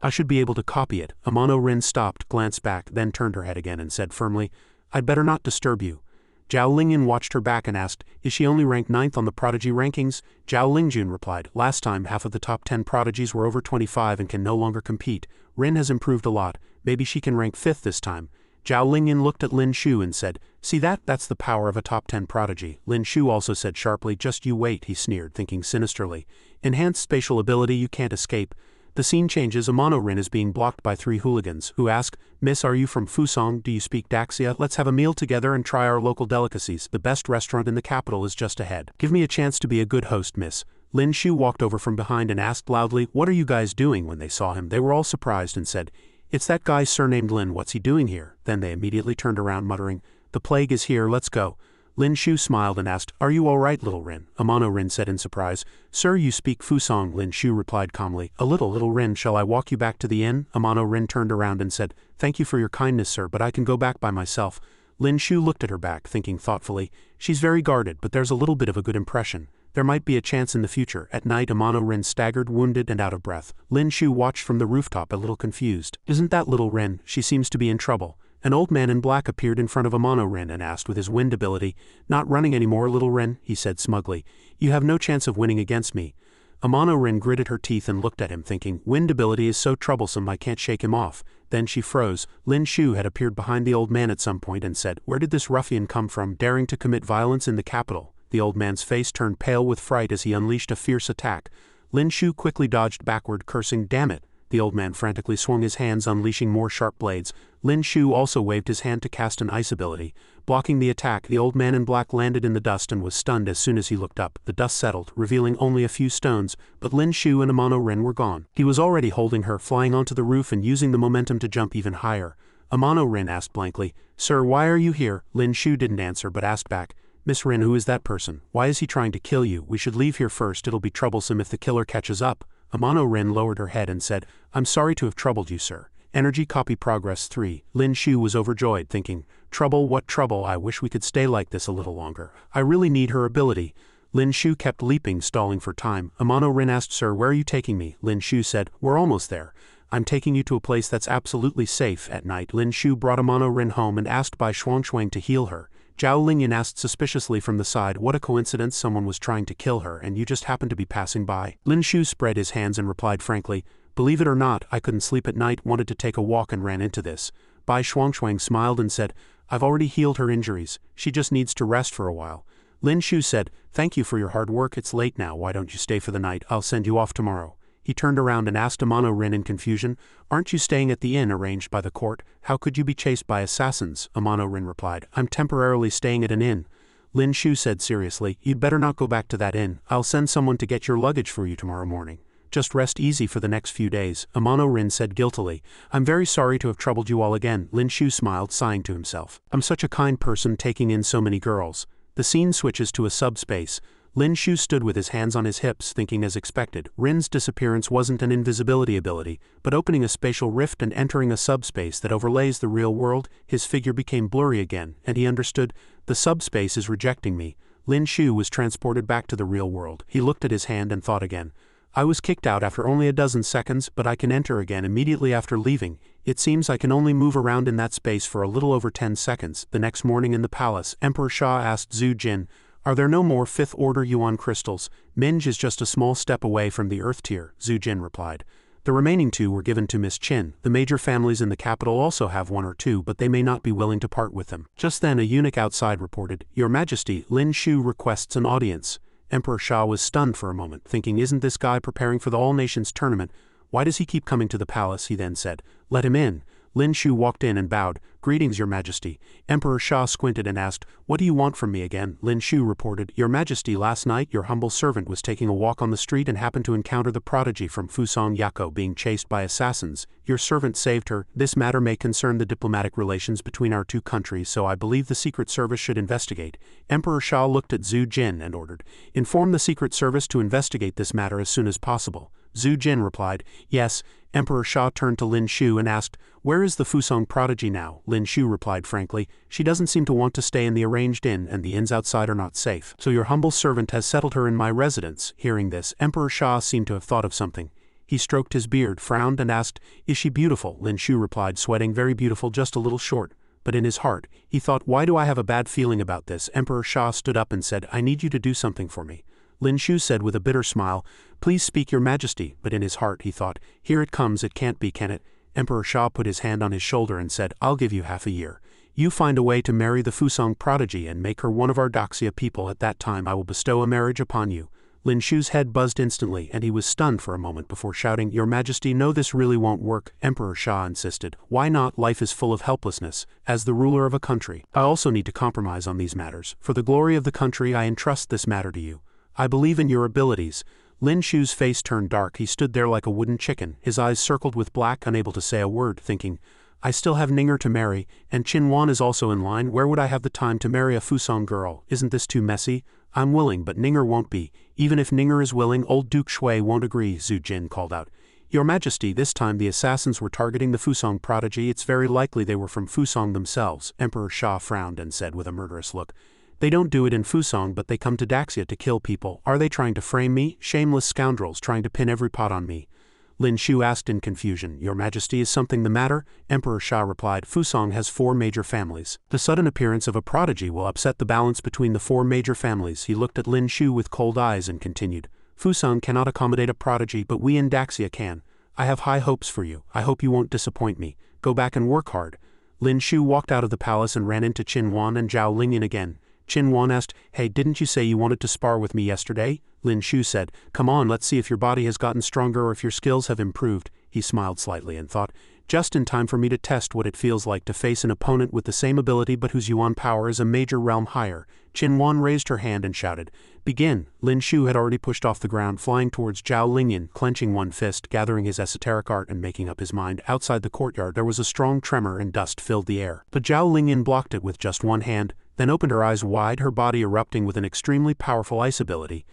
I should be able to copy it. Amano Ren stopped, glanced back, then turned her head again and said firmly, I'd better not disturb you. Zhao Lingyan watched her back and asked, is she only ranked 9th on the prodigy rankings? Zhao Lingjun replied, last time half of the top 10 prodigies were over 25 and can no longer compete. Ren has improved a lot, maybe she can rank 5th this time. Zhao Lingyan looked at Lin Shu and said, see that's the power of a top 10 prodigy. Lin Shu also said sharply, just you wait, he sneered, thinking sinisterly. Enhanced spatial ability you can't escape. The scene changes. Amano Ren is being blocked by 3 hooligans, who ask, Miss, are you from Fusong? Do you speak Daxia? Let's have a meal together and try our local delicacies. The best restaurant in the capital is just ahead. Give me a chance to be a good host, miss. Lin Shu walked over from behind and asked loudly, what are you guys doing? When they saw him, they were all surprised and said, it's that guy surnamed Lin, what's he doing here? Then they immediately turned around muttering, the plague is here, let's go. Lin Shu smiled and asked, are you all right, little Ren? Amano Ren said in surprise, sir, you speak Fusong. Lin Shu replied calmly, a little Ren, shall I walk you back to the inn? Amano Ren turned around and said, thank you for your kindness, sir, but I can go back by myself. Lin Shu looked at her back, thinking thoughtfully, she's very guarded, but there's a little bit of a good impression. There might be a chance in the future. At night, Amano Ren staggered, wounded and out of breath. Lin Shu watched from the rooftop, a little confused. Isn't that little Ren? She seems to be in trouble. An old man in black appeared in front of Amano Ren and asked with his wind ability, not running anymore, little Ren, he said smugly. You have no chance of winning against me. Amano Ren gritted her teeth and looked at him, thinking, wind ability is so troublesome I can't shake him off. Then she froze. Lin Shu had appeared behind the old man at some point and said, where did this ruffian come from, daring to commit violence in the capital? The old man's face turned pale with fright as he unleashed a fierce attack. Lin Shu quickly dodged backward, cursing, damn it. The old man frantically swung his hands, unleashing more sharp blades. Lin Shu also waved his hand to cast an ice ability. Blocking the attack, the old man in black landed in the dust and was stunned as soon as he looked up. The dust settled, revealing only a few stones, but Lin Shu and Amano Ren were gone. He was already holding her, flying onto the roof and using the momentum to jump even higher. Amano Ren asked blankly, sir, why are you here? Lin Shu didn't answer but asked back, Miss Ren, who is that person? Why is he trying to kill you? We should leave here first, it'll be troublesome if the killer catches up. Amano Ren lowered her head and said, I'm sorry to have troubled you, sir. Energy copy progress 3. Lin Shu was overjoyed, thinking, trouble, what trouble? I wish we could stay like this a little longer. I really need her ability. Lin Shu kept leaping, stalling for time. Amano Ren asked, sir, where are you taking me? Lin Shu said, we're almost there. I'm taking you to a place that's absolutely safe. At night, Lin Shu brought Amano Ren home and asked Bai Shuangchuang to heal her. Zhao Lingyan asked suspiciously from the side, what a coincidence, someone was trying to kill her and you just happened to be passing by. Lin Shu spread his hands and replied frankly, believe it or not, I couldn't sleep at night, wanted to take a walk and ran into this. Bai Shuangchuang smiled and said, I've already healed her injuries, she just needs to rest for a while. Lin Shu said, thank you for your hard work, it's late now, why don't you stay for the night, I'll send you off tomorrow. He turned around and asked Amano Ren in confusion, aren't you staying at the inn arranged by the court? How could you be chased by assassins? Amano Ren replied, I'm temporarily staying at an inn. Lin Shu said seriously, you'd better not go back to that inn, I'll send someone to get your luggage for you tomorrow morning. Just rest easy for the next few days. Amano Ren said guiltily, I'm very sorry to have troubled you all again. Lin Shu smiled, sighing to himself. I'm such a kind person taking in so many girls. The scene switches to a subspace. Lin Shu stood with his hands on his hips, thinking as expected. Ren's disappearance wasn't an invisibility ability, but opening a spatial rift and entering a subspace that overlays the real world, his figure became blurry again, and he understood, the subspace is rejecting me. Lin Shu was transported back to the real world. He looked at his hand and thought again. I was kicked out after only a dozen seconds, but I can enter again immediately after leaving. It seems I can only move around in that space for a little over 10 seconds. The next morning in the palace, Emperor Sha asked Zhu Jin, are there no more 5th order yuan crystals? Minj is just a small step away from the earth tier, Zhu Jin replied. The remaining 2 were given to Miss Qin. The major families in the capital also have 1 or 2, but they may not be willing to part with them. Just then a eunuch outside reported, Your Majesty, Lin Shu requests an audience. Emperor Sha was stunned for a moment, thinking, isn't this guy preparing for the All Nations tournament? Why does he keep coming to the palace? He then said, let him in. Lin Shu walked in and bowed. Greetings, Your Majesty. Emperor Sha squinted and asked, what do you want from me again? Lin Shu reported, Your Majesty, last night your humble servant was taking a walk on the street and happened to encounter the prodigy from Fusong Yako being chased by assassins. Your servant saved her. This matter may concern the diplomatic relations between our 2 countries, so I believe the Secret Service should investigate. Emperor Sha looked at Zhu Jin and ordered, inform the Secret Service to investigate this matter as soon as possible. Zhu Jin replied, yes. Emperor Sha turned to Lin Shu and asked, where is the Fusong prodigy now? Lin Shu replied frankly, she doesn't seem to want to stay in the arranged inn and the inns outside are not safe. So your humble servant has settled her in my residence. Hearing this, Emperor Sha seemed to have thought of something. He stroked his beard, frowned, and asked, "Is she beautiful?" Lin Shu replied, sweating, "Very beautiful, just a little short." But in his heart, he thought, "Why do I have a bad feeling about this?" Emperor Sha stood up and said, "I need you to do something for me." Lin Shu said with a bitter smile, "Please speak, your majesty," but in his heart he thought, "Here it comes, it can't be, can it?" Emperor Sha put his hand on his shoulder and said, "I'll give you half a year. You find a way to marry the Fusong prodigy and make her one of our Daxia people. At that time I will bestow a marriage upon you." Lin Shu's head buzzed instantly, and he was stunned for a moment before shouting, "Your Majesty, no, this really won't work." Emperor Sha insisted, "Why not? Life is full of helplessness. As the ruler of a country, I also need to compromise on these matters. For the glory of the country, I entrust this matter to you. I believe in your abilities." Lin Shu's face turned dark. He stood there like a wooden chicken, his eyes circled with black, unable to say a word, thinking, "I still have Ninger to marry, and Qinwan is also in line. Where would I have the time to marry a Fusong girl? Isn't this too messy? I'm willing, but Ninger won't be. Even if Ninger is willing, old Duke Shui won't agree," Zhu Jin called out. "Your Majesty, this time the assassins were targeting the Fusong prodigy. It's very likely they were from Fusong themselves." Emperor Sha frowned and said with a murderous look, "They don't do it in Fusong, but they come to Daxia to kill people. Are they trying to frame me? Shameless scoundrels trying to pin every pot on me." Lin Shu asked in confusion, "Your Majesty, is something the matter?" Emperor Sha replied, "Fusong has 4 major families. The sudden appearance of a prodigy will upset the balance between the 4 major families." He looked at Lin Shu with cold eyes and continued, "Fusong cannot accommodate a prodigy, but we in Daxia can. I have high hopes for you. I hope you won't disappoint me. Go back and work hard." Lin Shu walked out of the palace and ran into Qinwan and Zhao Lingyan again. Qinwan asked, "Hey, didn't you say you wanted to spar with me yesterday?" Lin Shu said, "Come on, let's see if your body has gotten stronger or if your skills have improved." He smiled slightly and thought, "Just in time for me to test what it feels like to face an opponent with the same ability but whose yuan power is a major realm higher." Qinwan raised her hand and shouted, "Begin!" Lin Shu had already pushed off the ground, flying towards Zhao Lingyan, clenching one fist, gathering his esoteric art and making up his mind. Outside the courtyard there was a strong tremor and dust filled the air. But Zhao Lingyan blocked it with just one hand, then opened her eyes wide, her body erupting with an extremely powerful ice ability.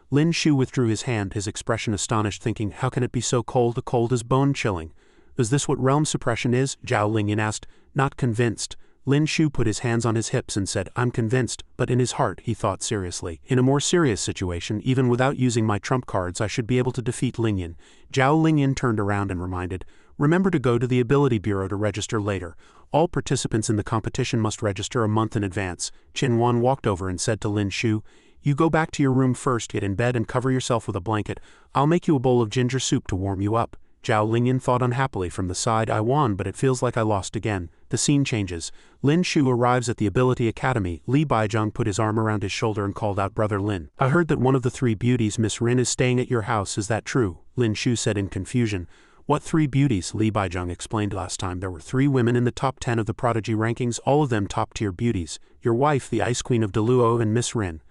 Lin Shu withdrew his hand, his expression astonished, thinking, "How can it be so cold? The cold is bone-chilling." "Is this what realm suppression is?" Zhao Lingyan asked, not convinced. Lin Shu put his hands on his hips and said, "I'm convinced," but in his heart he thought seriously, "In a more serious situation, even without using my trump cards, I should be able to defeat Lingyan." Zhao Lingyan turned around and reminded, "Remember to go to the Ability Bureau to register later. All participants in the competition must register a month in advance." Qinwan walked over and said to Lin Shu, "You go back to your room first, get in bed and cover yourself with a blanket. I'll make you a bowl of ginger soup to warm you up." Zhao Lingyan thought unhappily from the side, "I won, but it feels like I lost again." The scene changes. Lin Shu arrives at the Ability Academy. Li Baizhang put his arm around his shoulder and called out, "Brother Lin, I heard that one of the 3 beauties, Miss Rin, is staying at your house. Is that true?" Lin Shu said in confusion. "What 3 beauties?" Li Baizhang explained. "Last time there were 3 women in the top 10 of the prodigy rankings, all of them top-tier beauties. Your wife, the Ice Queen of Deluo, and Miss Rin."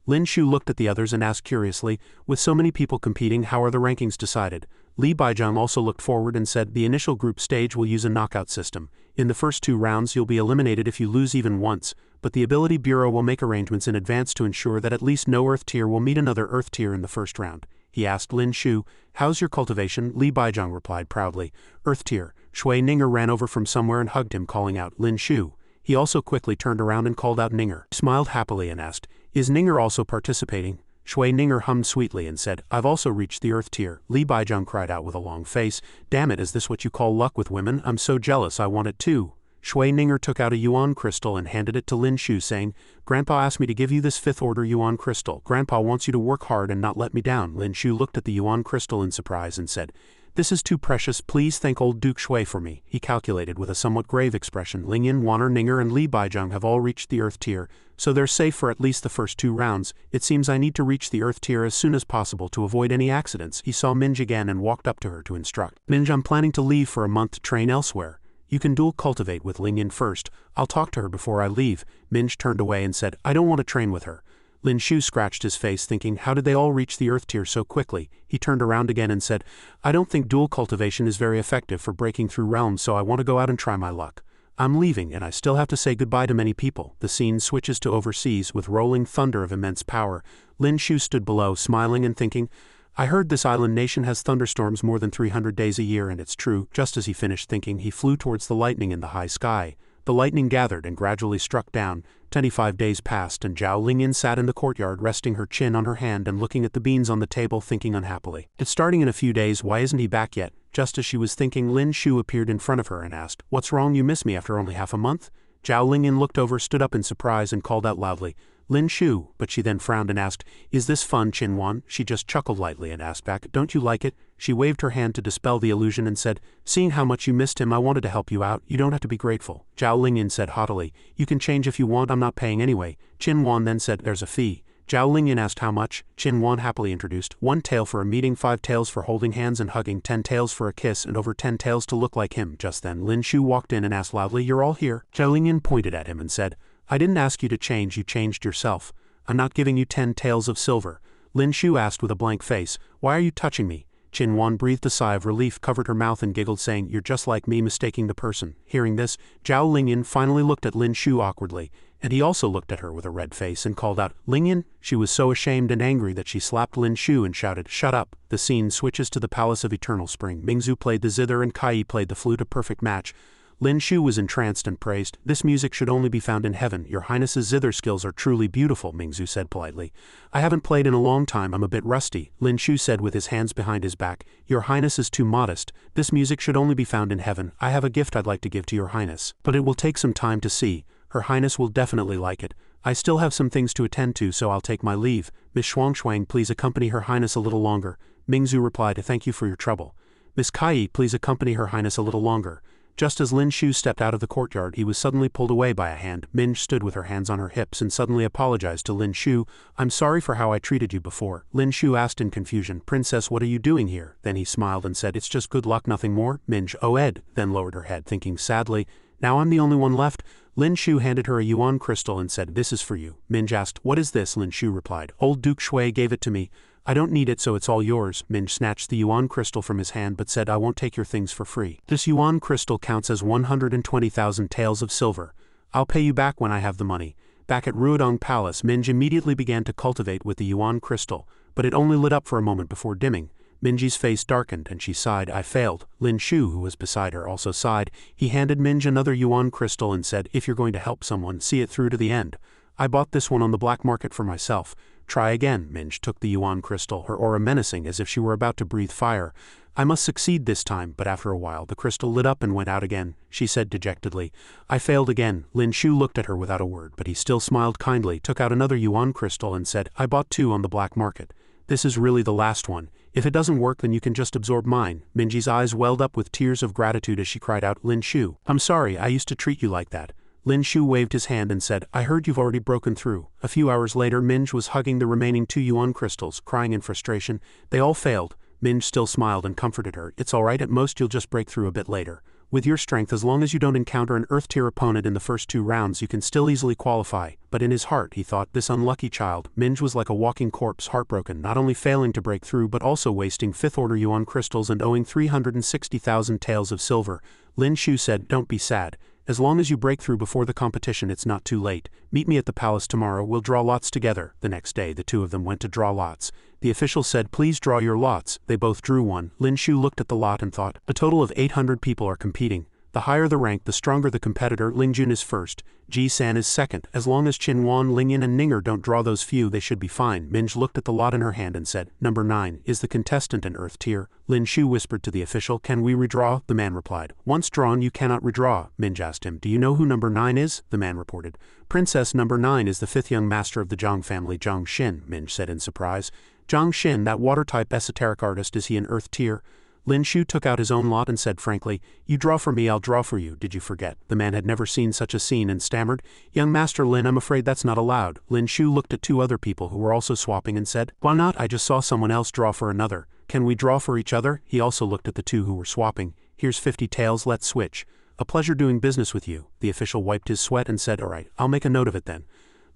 Lin Shu looked at the others and asked curiously, "With so many people competing, how are the rankings decided?" Li Baizhang also looked forward and said, "The initial group stage will use a knockout system. In the first 2 rounds you'll be eliminated if you lose even once, but the Ability Bureau will make arrangements in advance to ensure that at least no Earth tier will meet another Earth tier in the first round." He asked Lin Shu, "How's your cultivation?" Li Baizhang replied proudly, "Earth tier." Shui Ninger ran over from somewhere and hugged him, calling out, "Lin Shu." He also quickly turned around and called out Ninger. He smiled happily and asked, "Is Ninger also participating?" Shui Ninger hummed sweetly and said, "I've also reached the Earth tier." Li Baizhang cried out with a long face, "Damn it, is this what you call luck with women? I'm so jealous, I want it too." Shui Ninger took out a yuan crystal and handed it to Lin Shu, saying, "Grandpa asked me to give you this 5th order yuan crystal. Grandpa wants you to work hard and not let me down." Lin Shu looked at the yuan crystal in surprise and said, "This is too precious. Please thank old Duke Shui for me." He calculated with a somewhat grave expression. Lingyan, Waner, Ninger, and Li Baizhang have all reached the Earth tier, so they're safe for at least the first 2 rounds. It seems I need to reach the Earth tier as soon as possible to avoid any accidents. He saw Minj again and walked up to her to instruct. "Minj, I'm planning to leave for a month to train elsewhere. You can dual cultivate with Lingyan first. I'll talk to her before I leave." Minj turned away and said, "I don't want to train with her." Lin Shu scratched his face, thinking, how did they all reach the Earth tier so quickly? He turned around again and said, "I don't think dual cultivation is very effective for breaking through realms, so I want to go out and try my luck. I'm leaving, and I still have to say goodbye to many people." The scene switches to overseas with rolling thunder of immense power. Lin Shu stood below, smiling and thinking, "I heard this island nation has thunderstorms more than 300 days a year, and it's true." Just as he finished thinking, he flew towards the lightning in the high sky. The lightning gathered and gradually struck down. 25 days passed and Zhao Lingyan sat in the courtyard resting her chin on her hand and looking at the beans on the table thinking unhappily. It's starting in a few days, why isn't he back yet? Just as she was thinking, Lin Shu appeared in front of her and asked, "What's wrong, you miss me after only half a month?" Zhao Lingyan looked over, stood up in surprise and called out loudly, "Lin Shu," but she then frowned and asked, "Is this fun, Qinwan?" She just chuckled lightly and asked back, "Don't you like it?" She waved her hand to dispel the illusion and said, "Seeing how much you missed him, I wanted to help you out. You don't have to be grateful." Zhao Lingyan said haughtily, "You can change if you want, I'm not paying anyway." Qinwan then said, "There's a fee." Zhao Lingyan asked how much. Qinwan happily introduced, 1 tael for a meeting, 5 taels for holding hands and hugging, 10 taels for a kiss, and over 10 taels to look like him. Just then Lin Shu walked in and asked loudly, "You're all here?" Zhao Lingyan pointed at him and said, "I didn't ask you to change, you changed yourself. I'm not giving you 10 taels of silver." Lin Shu asked with a blank face, "Why are you touching me?" Qinwan breathed a sigh of relief, covered her mouth and giggled saying, "You're just like me, mistaking the person." Hearing this, Zhao Lingyan finally looked at Lin Shu awkwardly, and he also looked at her with a red face and called out, "Lingyan?" She was so ashamed and angry that she slapped Lin Shu and shouted, "Shut up." The scene switches to the Palace of Eternal Spring. Mingzu played the zither and Kai played the flute, a perfect match. Lin Shu was entranced and praised, "This music should only be found in heaven. Your Highness's zither skills are truly beautiful," Mingzu said politely. "I haven't played in a long time, I'm a bit rusty," Lin Shu said with his hands behind his back. "Your Highness is too modest. This music should only be found in heaven. I have a gift I'd like to give to your Highness. But it will take some time to see. Her Highness will definitely like it. I still have some things to attend to, so I'll take my leave. Miss Shuangshuang, please accompany Her Highness a little longer." Mingzu replied, "Thank you for your trouble." "Miss Kai, please accompany Her Highness a little longer." Just as Lin Shu stepped out of the courtyard, he was suddenly pulled away by a hand. Minj stood with her hands on her hips and suddenly apologized to Lin Shu. "I'm sorry for how I treated you before." Lin Shu asked in confusion, "Princess, what are you doing here?" Then he smiled and said, "It's just good luck, nothing more." Minj Oed then lowered her head, thinking sadly, "Now I'm the only one left." Lin Shu handed her a yuan crystal and said, "This is for you." Minj asked, "What is this?" Lin Shu replied, "Old Duke Shui gave it to me. I don't need it, so it's all yours." Minj snatched the yuan crystal from his hand but said, "I won't take your things for free. This yuan crystal counts as 120,000 taels of silver. I'll pay you back when I have the money." Back at Ruodong Palace, Minj immediately began to cultivate with the yuan crystal, but it only lit up for a moment before dimming. Minji's face darkened and she sighed, "I failed." Lin Shu, who was beside her, also sighed. He handed Minj another yuan crystal and said, "If you're going to help someone, see it through to the end. I bought this one on the black market for myself." "Try again." Minj took the yuan crystal, her aura menacing as if she were about to breathe fire. "I must succeed this time," but after a while the crystal lit up and went out again. She said dejectedly, "I failed again." Lin Shu looked at her without a word, but he still smiled kindly, took out another yuan crystal and said, "I bought 2 on the black market. This is really the last one. If it doesn't work, then you can just absorb mine." Minji's eyes welled up with tears of gratitude as she cried out, "Lin Shu, I'm sorry, I used to treat you like that." Lin Shu waved his hand and said, "I heard you've already broken through." A few hours later, Minj was hugging the remaining 2 yuan crystals, crying in frustration. They all failed. Minj still smiled and comforted her. "It's all right, at most you'll just break through a bit later. With your strength, as long as you don't encounter an Earth-tier opponent in the first 2 rounds, you can still easily qualify." But in his heart, he thought, this unlucky child. Minj was like a walking corpse, heartbroken, not only failing to break through but also wasting 5th-order yuan crystals and owing 360,000 taels of silver. Lin Shu said, "Don't be sad. As long as you break through before the competition, it's not too late. Meet me at the palace tomorrow, we'll draw lots together." The next day, the 2 of them went to draw lots. The official said, "Please draw your lots." They both drew one. Lin Shu looked at the lot and thought, a total of 800 people are competing. The higher the rank, the stronger the competitor. Lingjun is first. Ji-san is second. As long as Qinwan, Lingyan and Ninger don't draw those few, they should be fine. Minj looked at the lot in her hand and said, "Number 9, is the contestant an Earth tier?" Lin Shu whispered to the official, "Can we redraw?" The man replied, "Once drawn, you cannot redraw." Minj asked him, "Do you know who number 9 is?" The man reported, "Princess, number 9 is the 5th young master of the Zhang family, Zhang Xin," Minj said in surprise. "Zhang Xin, that water-type esoteric artist, is he an Earth tier?" Lin Shu took out his own lot and said frankly, "You draw for me, I'll draw for you. Did you forget?" The man had never seen such a scene and stammered, "Young Master Lin, I'm afraid that's not allowed." Lin Shu looked at 2 other people who were also swapping and said, "Why not? I just saw someone else draw for another. Can we draw for each other?" He also looked at the 2 who were swapping. "Here's 50 taels, let's switch." "A pleasure doing business with you." The official wiped his sweat and said, "All right, I'll make a note of it then."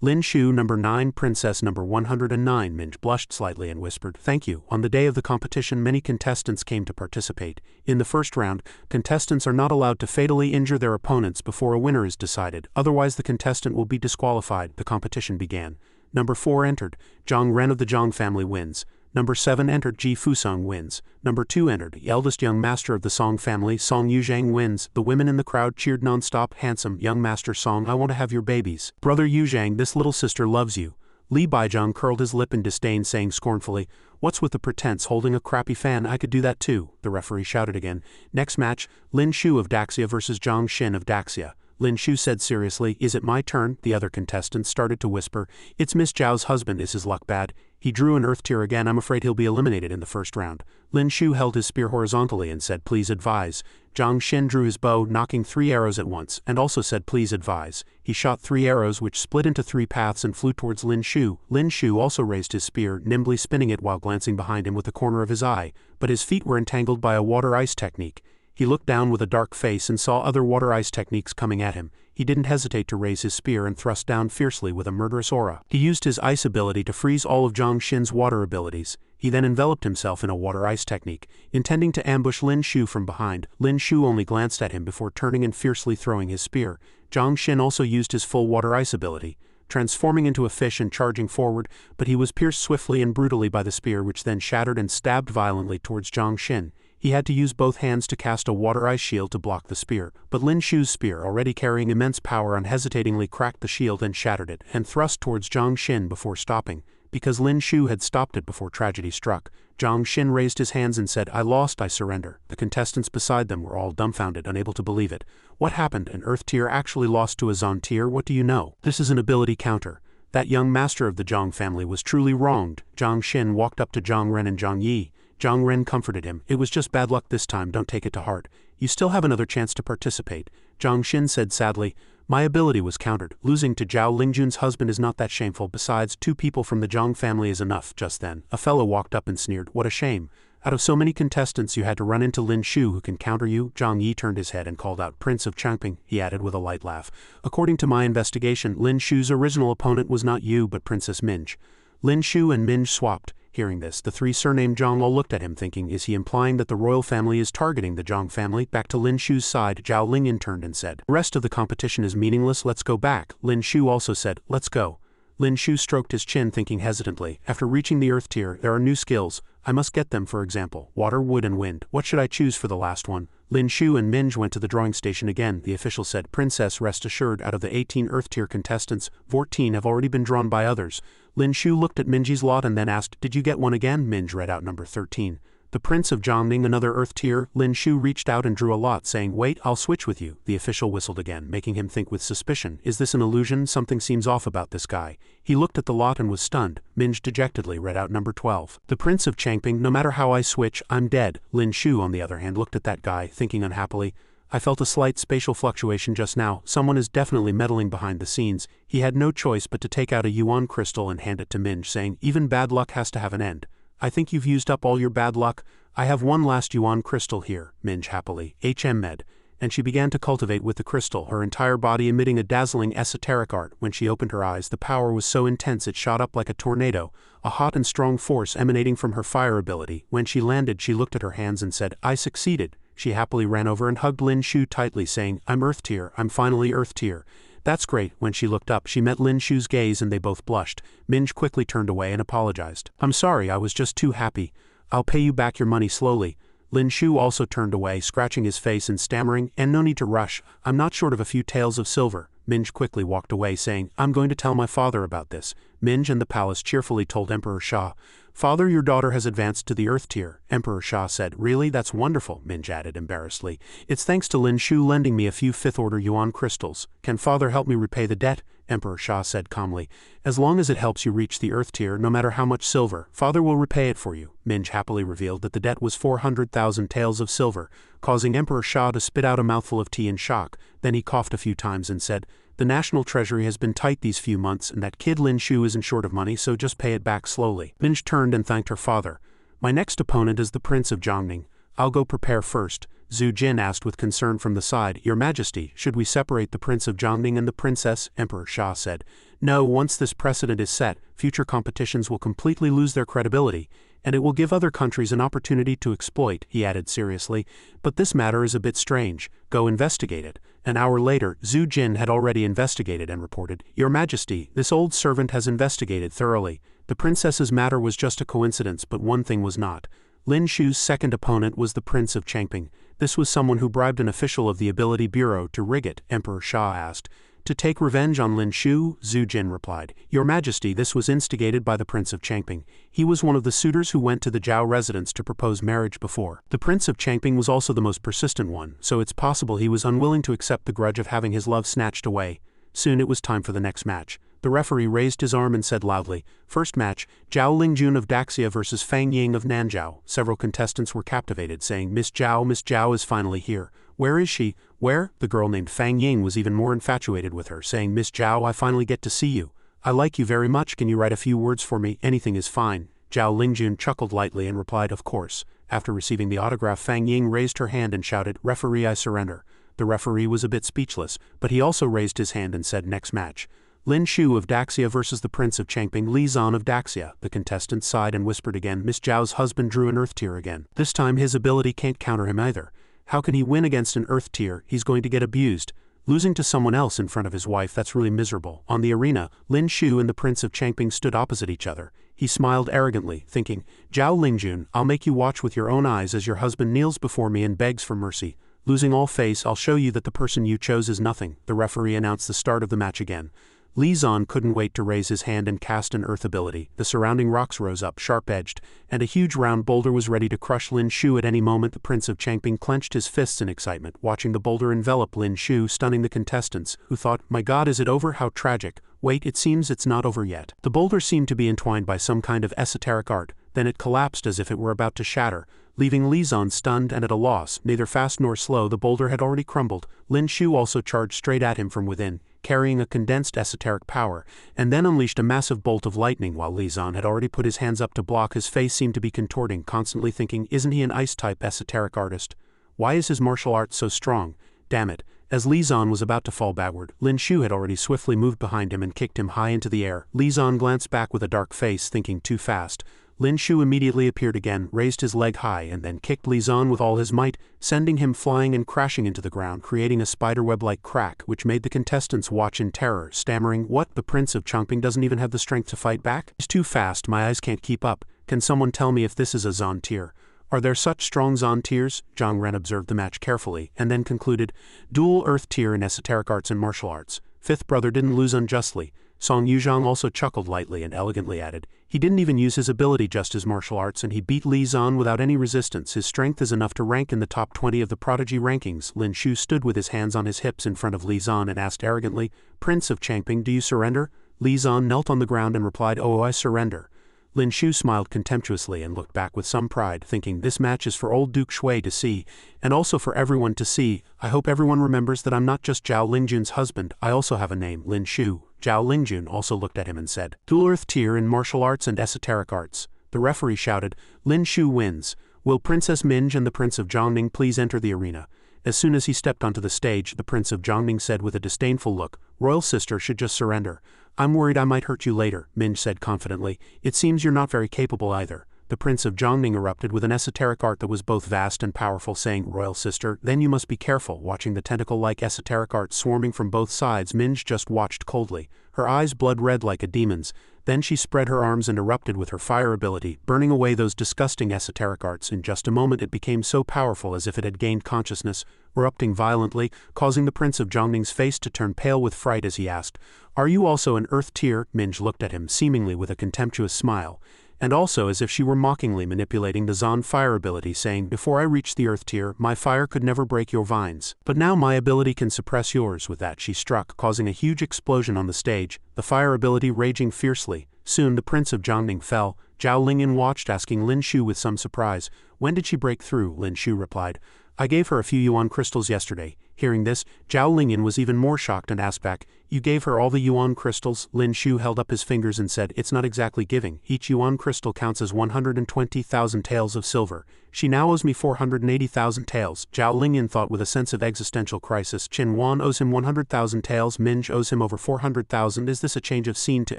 Lin Shu, number 9, Princess number 109. Minj blushed slightly and whispered, "Thank you." On the day of the competition, many contestants came to participate. In the first round, contestants are not allowed to fatally injure their opponents before a winner is decided, otherwise the contestant will be disqualified. The competition began. Number 4 entered. Zhang Ren of the Zhang family wins. Number 7 entered Ji Fusong wins. Number 2 entered the eldest young master of the Song family, Song Yuzhang wins. The women in the crowd cheered non-stop. Handsome, young master Song, I want to have your babies. Brother Yuzhang, this little sister loves you. Li Baizhang curled his lip in disdain, saying scornfully, what's with the pretense, holding a crappy fan? I could do that too. The referee shouted again. Next match, Lin Shu of Daxia versus Zhang Xin of Daxia. Lin Shu said seriously, is it my turn? The other contestants started to whisper. It's Miss Zhao's husband, is his luck bad? He drew an earth tier again, I'm afraid he'll be eliminated in the first round. Lin Shu held his spear horizontally and said please advise. Zhang Xin drew his bow, knocking 3 arrows at once, and also said please advise. He shot 3 arrows which split into 3 paths and flew towards Lin Shu. Lin Shu also raised his spear, nimbly spinning it while glancing behind him with the corner of his eye, but his feet were entangled by a water-ice technique. He looked down with a dark face and saw other water-ice techniques coming at him. He didn't hesitate to raise his spear and thrust down fiercely with a murderous aura. He used his ice ability to freeze all of Zhang Xin's water abilities. He then enveloped himself in a water-ice technique, intending to ambush Lin Shu from behind. Lin Shu only glanced at him before turning and fiercely throwing his spear. Zhang Xin also used his full water-ice ability, transforming into a fish and charging forward, but he was pierced swiftly and brutally by the spear, which then shattered and stabbed violently towards Zhang Xin. He had to use both hands to cast a water-ice shield to block the spear, but Lin Shu's spear, already carrying immense power, unhesitatingly cracked the shield and shattered it, and thrust towards Zhang Xin before stopping. Because Lin Shu had stopped it before tragedy struck, Zhang Xin raised his hands and said, I lost, I surrender. The contestants beside them were all dumbfounded, unable to believe it. What happened? An earth tier actually lost to a Zon tier? What do you know? This is an ability counter. That young master of the Zhang family was truly wronged. Zhang Xin walked up to Zhang Ren and Zhang Yi. Zhang Ren comforted him. It was just bad luck this time, don't take it to heart. You still have another chance to participate. Zhang Xin said sadly, my ability was countered. Losing to Zhao Lingjun's husband is not that shameful. Besides, 2 people from the Zhang family is enough. Just then, a fellow walked up and sneered, what a shame. Out of so many contestants you had to run into Lin Shu who can counter you. Zhang Yi turned his head and called out, Prince of Changping, he added with a light laugh. According to my investigation, Lin Shu's original opponent was not you but Princess Minj. Lin Shu and Minj swapped. Hearing this, the 3 surnamed Zhang all looked at him thinking, is he implying that the royal family is targeting the Zhang family? Back to Lin Shu's side, Zhao Lingyan turned and said, the rest of the competition is meaningless, let's go back. Lin Shu also said, let's go. Lin Shu stroked his chin thinking hesitantly, after reaching the earth tier, there are new skills. I must get them, for example, water, wood and wind. What should I choose for the last one? Lin Shu and Minj went to the drawing station again. The official said, Princess, rest assured, out of the 18 earth tier contestants, 14 have already been drawn by others. Lin Shu looked at Minji's lot and then asked, did you get one again? Minj read out number 13. The Prince of Jiangning, another earth tier. Lin Shu reached out and drew a lot, saying, wait, I'll switch with you. The official whistled again, making him think with suspicion. Is this an illusion? Something seems off about this guy. He looked at the lot and was stunned. Minj dejectedly read out number 12. The Prince of Changping, no matter how I switch, I'm dead. Lin Shu, on the other hand, looked at that guy, thinking unhappily, I felt a slight spatial fluctuation just now. Someone is definitely meddling behind the scenes. He had no choice but to take out a yuan crystal and hand it to Minj, saying, even bad luck has to have an end. I think you've used up all your bad luck. I have one last yuan crystal here, Minj happily, med. And she began to cultivate with the crystal, her entire body emitting a dazzling esoteric art. When she opened her eyes, the power was so intense it shot up like a tornado, a hot and strong force emanating from her fire ability. When she landed, she looked at her hands and said, I succeeded. She happily ran over and hugged Lin Shu tightly, saying, I'm earth tier, I'm finally earth tier. That's great. When she looked up, she met Lin Shu's gaze and they both blushed. Minj quickly turned away and apologized. I'm sorry, I was just too happy. I'll pay you back your money slowly. Lin Shu also turned away, scratching his face and stammering, and no need to rush, I'm not short of a few taels of silver. Minj quickly walked away, saying, I'm going to tell my father about this. Minj and the palace cheerfully told Emperor Sha, Father, your daughter has advanced to the earth tier. Emperor Sha said, really? That's wonderful, Minj added embarrassedly. It's thanks to Lin Shu lending me a few 5th order yuan crystals. Can father help me repay the debt? Emperor Sha said calmly. As long as it helps you reach the earth tier, no matter how much silver, father will repay it for you. Minj happily revealed that the debt was 400,000 taels of silver, causing Emperor Sha to spit out a mouthful of tea in shock. Then he coughed a few times and said, the national treasury has been tight these few months and that kid Lin Shu isn't short of money, so just pay it back slowly. Minj turned and thanked her father. My next opponent is the Prince of Jiangning. I'll go prepare first. Zhu Jin asked with concern from the side, Your Majesty, should we separate the Prince of Jiangning and the Princess? Emperor Sha said, No, once this precedent is set, future competitions will completely lose their credibility, and it will give other countries an opportunity to exploit, he added seriously. But this matter is a bit strange. Go investigate it. An hour later, Zhu Jin had already investigated and reported, Your Majesty, this old servant has investigated thoroughly. The princess's matter was just a coincidence, but one thing was not. Lin Shu's second opponent was the Prince of Changping. This was someone who bribed an official of the Ability Bureau to rig it, Emperor Sha asked. To take revenge on Lin Shu, Zhu Jin replied. Your Majesty, this was instigated by the Prince of Changping. He was one of the suitors who went to the Zhao residence to propose marriage before. The Prince of Changping was also the most persistent one, so it's possible he was unwilling to accept the grudge of having his love snatched away. Soon it was time for the next match. The referee raised his arm and said loudly, "First match, Zhao Lingjun of Daxia versus Fang Ying of Nanzhao." Several contestants were captivated, saying, Miss Zhao is finally here. Where is she? Where? The girl named Fang Ying was even more infatuated with her, saying, Miss Zhao, I finally get to see you. I like you very much, can you write a few words for me? Anything is fine. Zhao Lingjun chuckled lightly and replied, of course. After receiving the autograph, Fang Ying raised her hand and shouted, Referee, I surrender. The referee was a bit speechless, but he also raised his hand and said, next match. Lin Shu of Daxia versus the Prince of Changping, Li Zan of Daxia. The contestant sighed and whispered again. Miss Zhao's husband drew an earth tier again. This time his ability can't counter him either. How can he win against an earth tier? He's going to get abused. Losing to someone else in front of his wife, that's really miserable. On the arena, Lin Shu and the Prince of Changping stood opposite each other. He smiled arrogantly, thinking, Zhao Lingjun, I'll make you watch with your own eyes as your husband kneels before me and begs for mercy. Losing all face, I'll show you that the person you chose is nothing. The referee announced the start of the match again. Li Zan couldn't wait to raise his hand and cast an earth ability. The surrounding rocks rose up, sharp-edged, and a huge round boulder was ready to crush Lin Shu at any moment. The Prince of Changping clenched his fists in excitement, watching the boulder envelop Lin Shu, stunning the contestants, who thought, my god, is it over? How tragic. Wait, it seems it's not over yet. The boulder seemed to be entwined by some kind of esoteric art, then it collapsed as if it were about to shatter, leaving Li Zan stunned and at a loss. Neither fast nor slow, the boulder had already crumbled. Lin Shu also charged straight at him from within, carrying a condensed esoteric power, and then unleashed a massive bolt of lightning. While Li Zan had already put his hands up to block, his face seemed to be contorting, constantly thinking, isn't he an ice-type esoteric artist? Why is his martial art so strong? Damn it. As Li Zan was about to fall backward, Lin Shu had already swiftly moved behind him and kicked him high into the air. Li Zan glanced back with a dark face, thinking too fast. Lin Shu immediately appeared again, raised his leg high, and then kicked Li Zan with all his might, sending him flying and crashing into the ground, creating a spiderweb-like crack, which made the contestants watch in terror, stammering, What? The Prince of Changping doesn't even have the strength to fight back? He's too fast, my eyes can't keep up. Can someone tell me if this is a Zan tier? Are there such strong Zan tiers? Zhang Ren observed the match carefully, and then concluded, Dual Earth tier in esoteric arts and martial arts. Fifth brother didn't lose unjustly. Song Yuzhang also chuckled lightly and elegantly added, he didn't even use his ability, just his martial arts, and he beat Li Zan without any resistance. His strength is enough to rank in the top 20 of the prodigy rankings. Lin Shu stood with his hands on his hips in front of Li Zan and asked arrogantly, Prince of Changping, do you surrender? Li Zan knelt on the ground and replied, Oh, I surrender. Lin Shu smiled contemptuously and looked back with some pride, thinking, this match is for old Duke Shui to see, and also for everyone to see. I hope everyone remembers that I'm not just Zhao Lingjun's husband, I also have a name, Lin Shu. Zhao Lingjun also looked at him and said, Dual Earth tier in martial arts and esoteric arts. The referee shouted, Lin Shu wins. Will Princess Minj and the Prince of Jiangning please enter the arena? As soon as he stepped onto the stage, the Prince of Jiangning said with a disdainful look, Royal sister should just surrender. I'm worried I might hurt you later, Minj said confidently. It seems you're not very capable either. The Prince of Jiangning erupted with an esoteric art that was both vast and powerful, saying, Royal sister, then you must be careful. Watching the tentacle-like esoteric art swarming from both sides, Minj just watched coldly, her eyes blood-red like a demon's. Then she spread her arms and erupted with her fire ability, burning away those disgusting esoteric arts. In just a moment it became so powerful as if it had gained consciousness, erupting violently, causing the Prince of Jiangning's face to turn pale with fright as he asked, Are you also an earth tier? Minj looked at him seemingly with a contemptuous smile, and also as if she were mockingly manipulating the Zan fire ability, saying, Before I reached the earth tier, my fire could never break your vines. But now my ability can suppress yours. With that she struck, causing a huge explosion on the stage, the fire ability raging fiercely. Soon the Prince of Jiangning fell. Zhao Lingyan watched, asking Lin Shu with some surprise, When did she break through? Lin Shu replied, I gave her a few yuan crystals yesterday. Hearing this, Zhao Lingyan was even more shocked and asked back, You gave her all the yuan crystals? Lin Shu held up his fingers and said, It's not exactly giving. Each yuan crystal counts as 120,000 taels of silver. She now owes me 480,000 taels. Zhao Lingyan thought with a sense of existential crisis. Qin Wan owes him 100,000 taels. Minj owes him over 400,000. Is this a change of scene to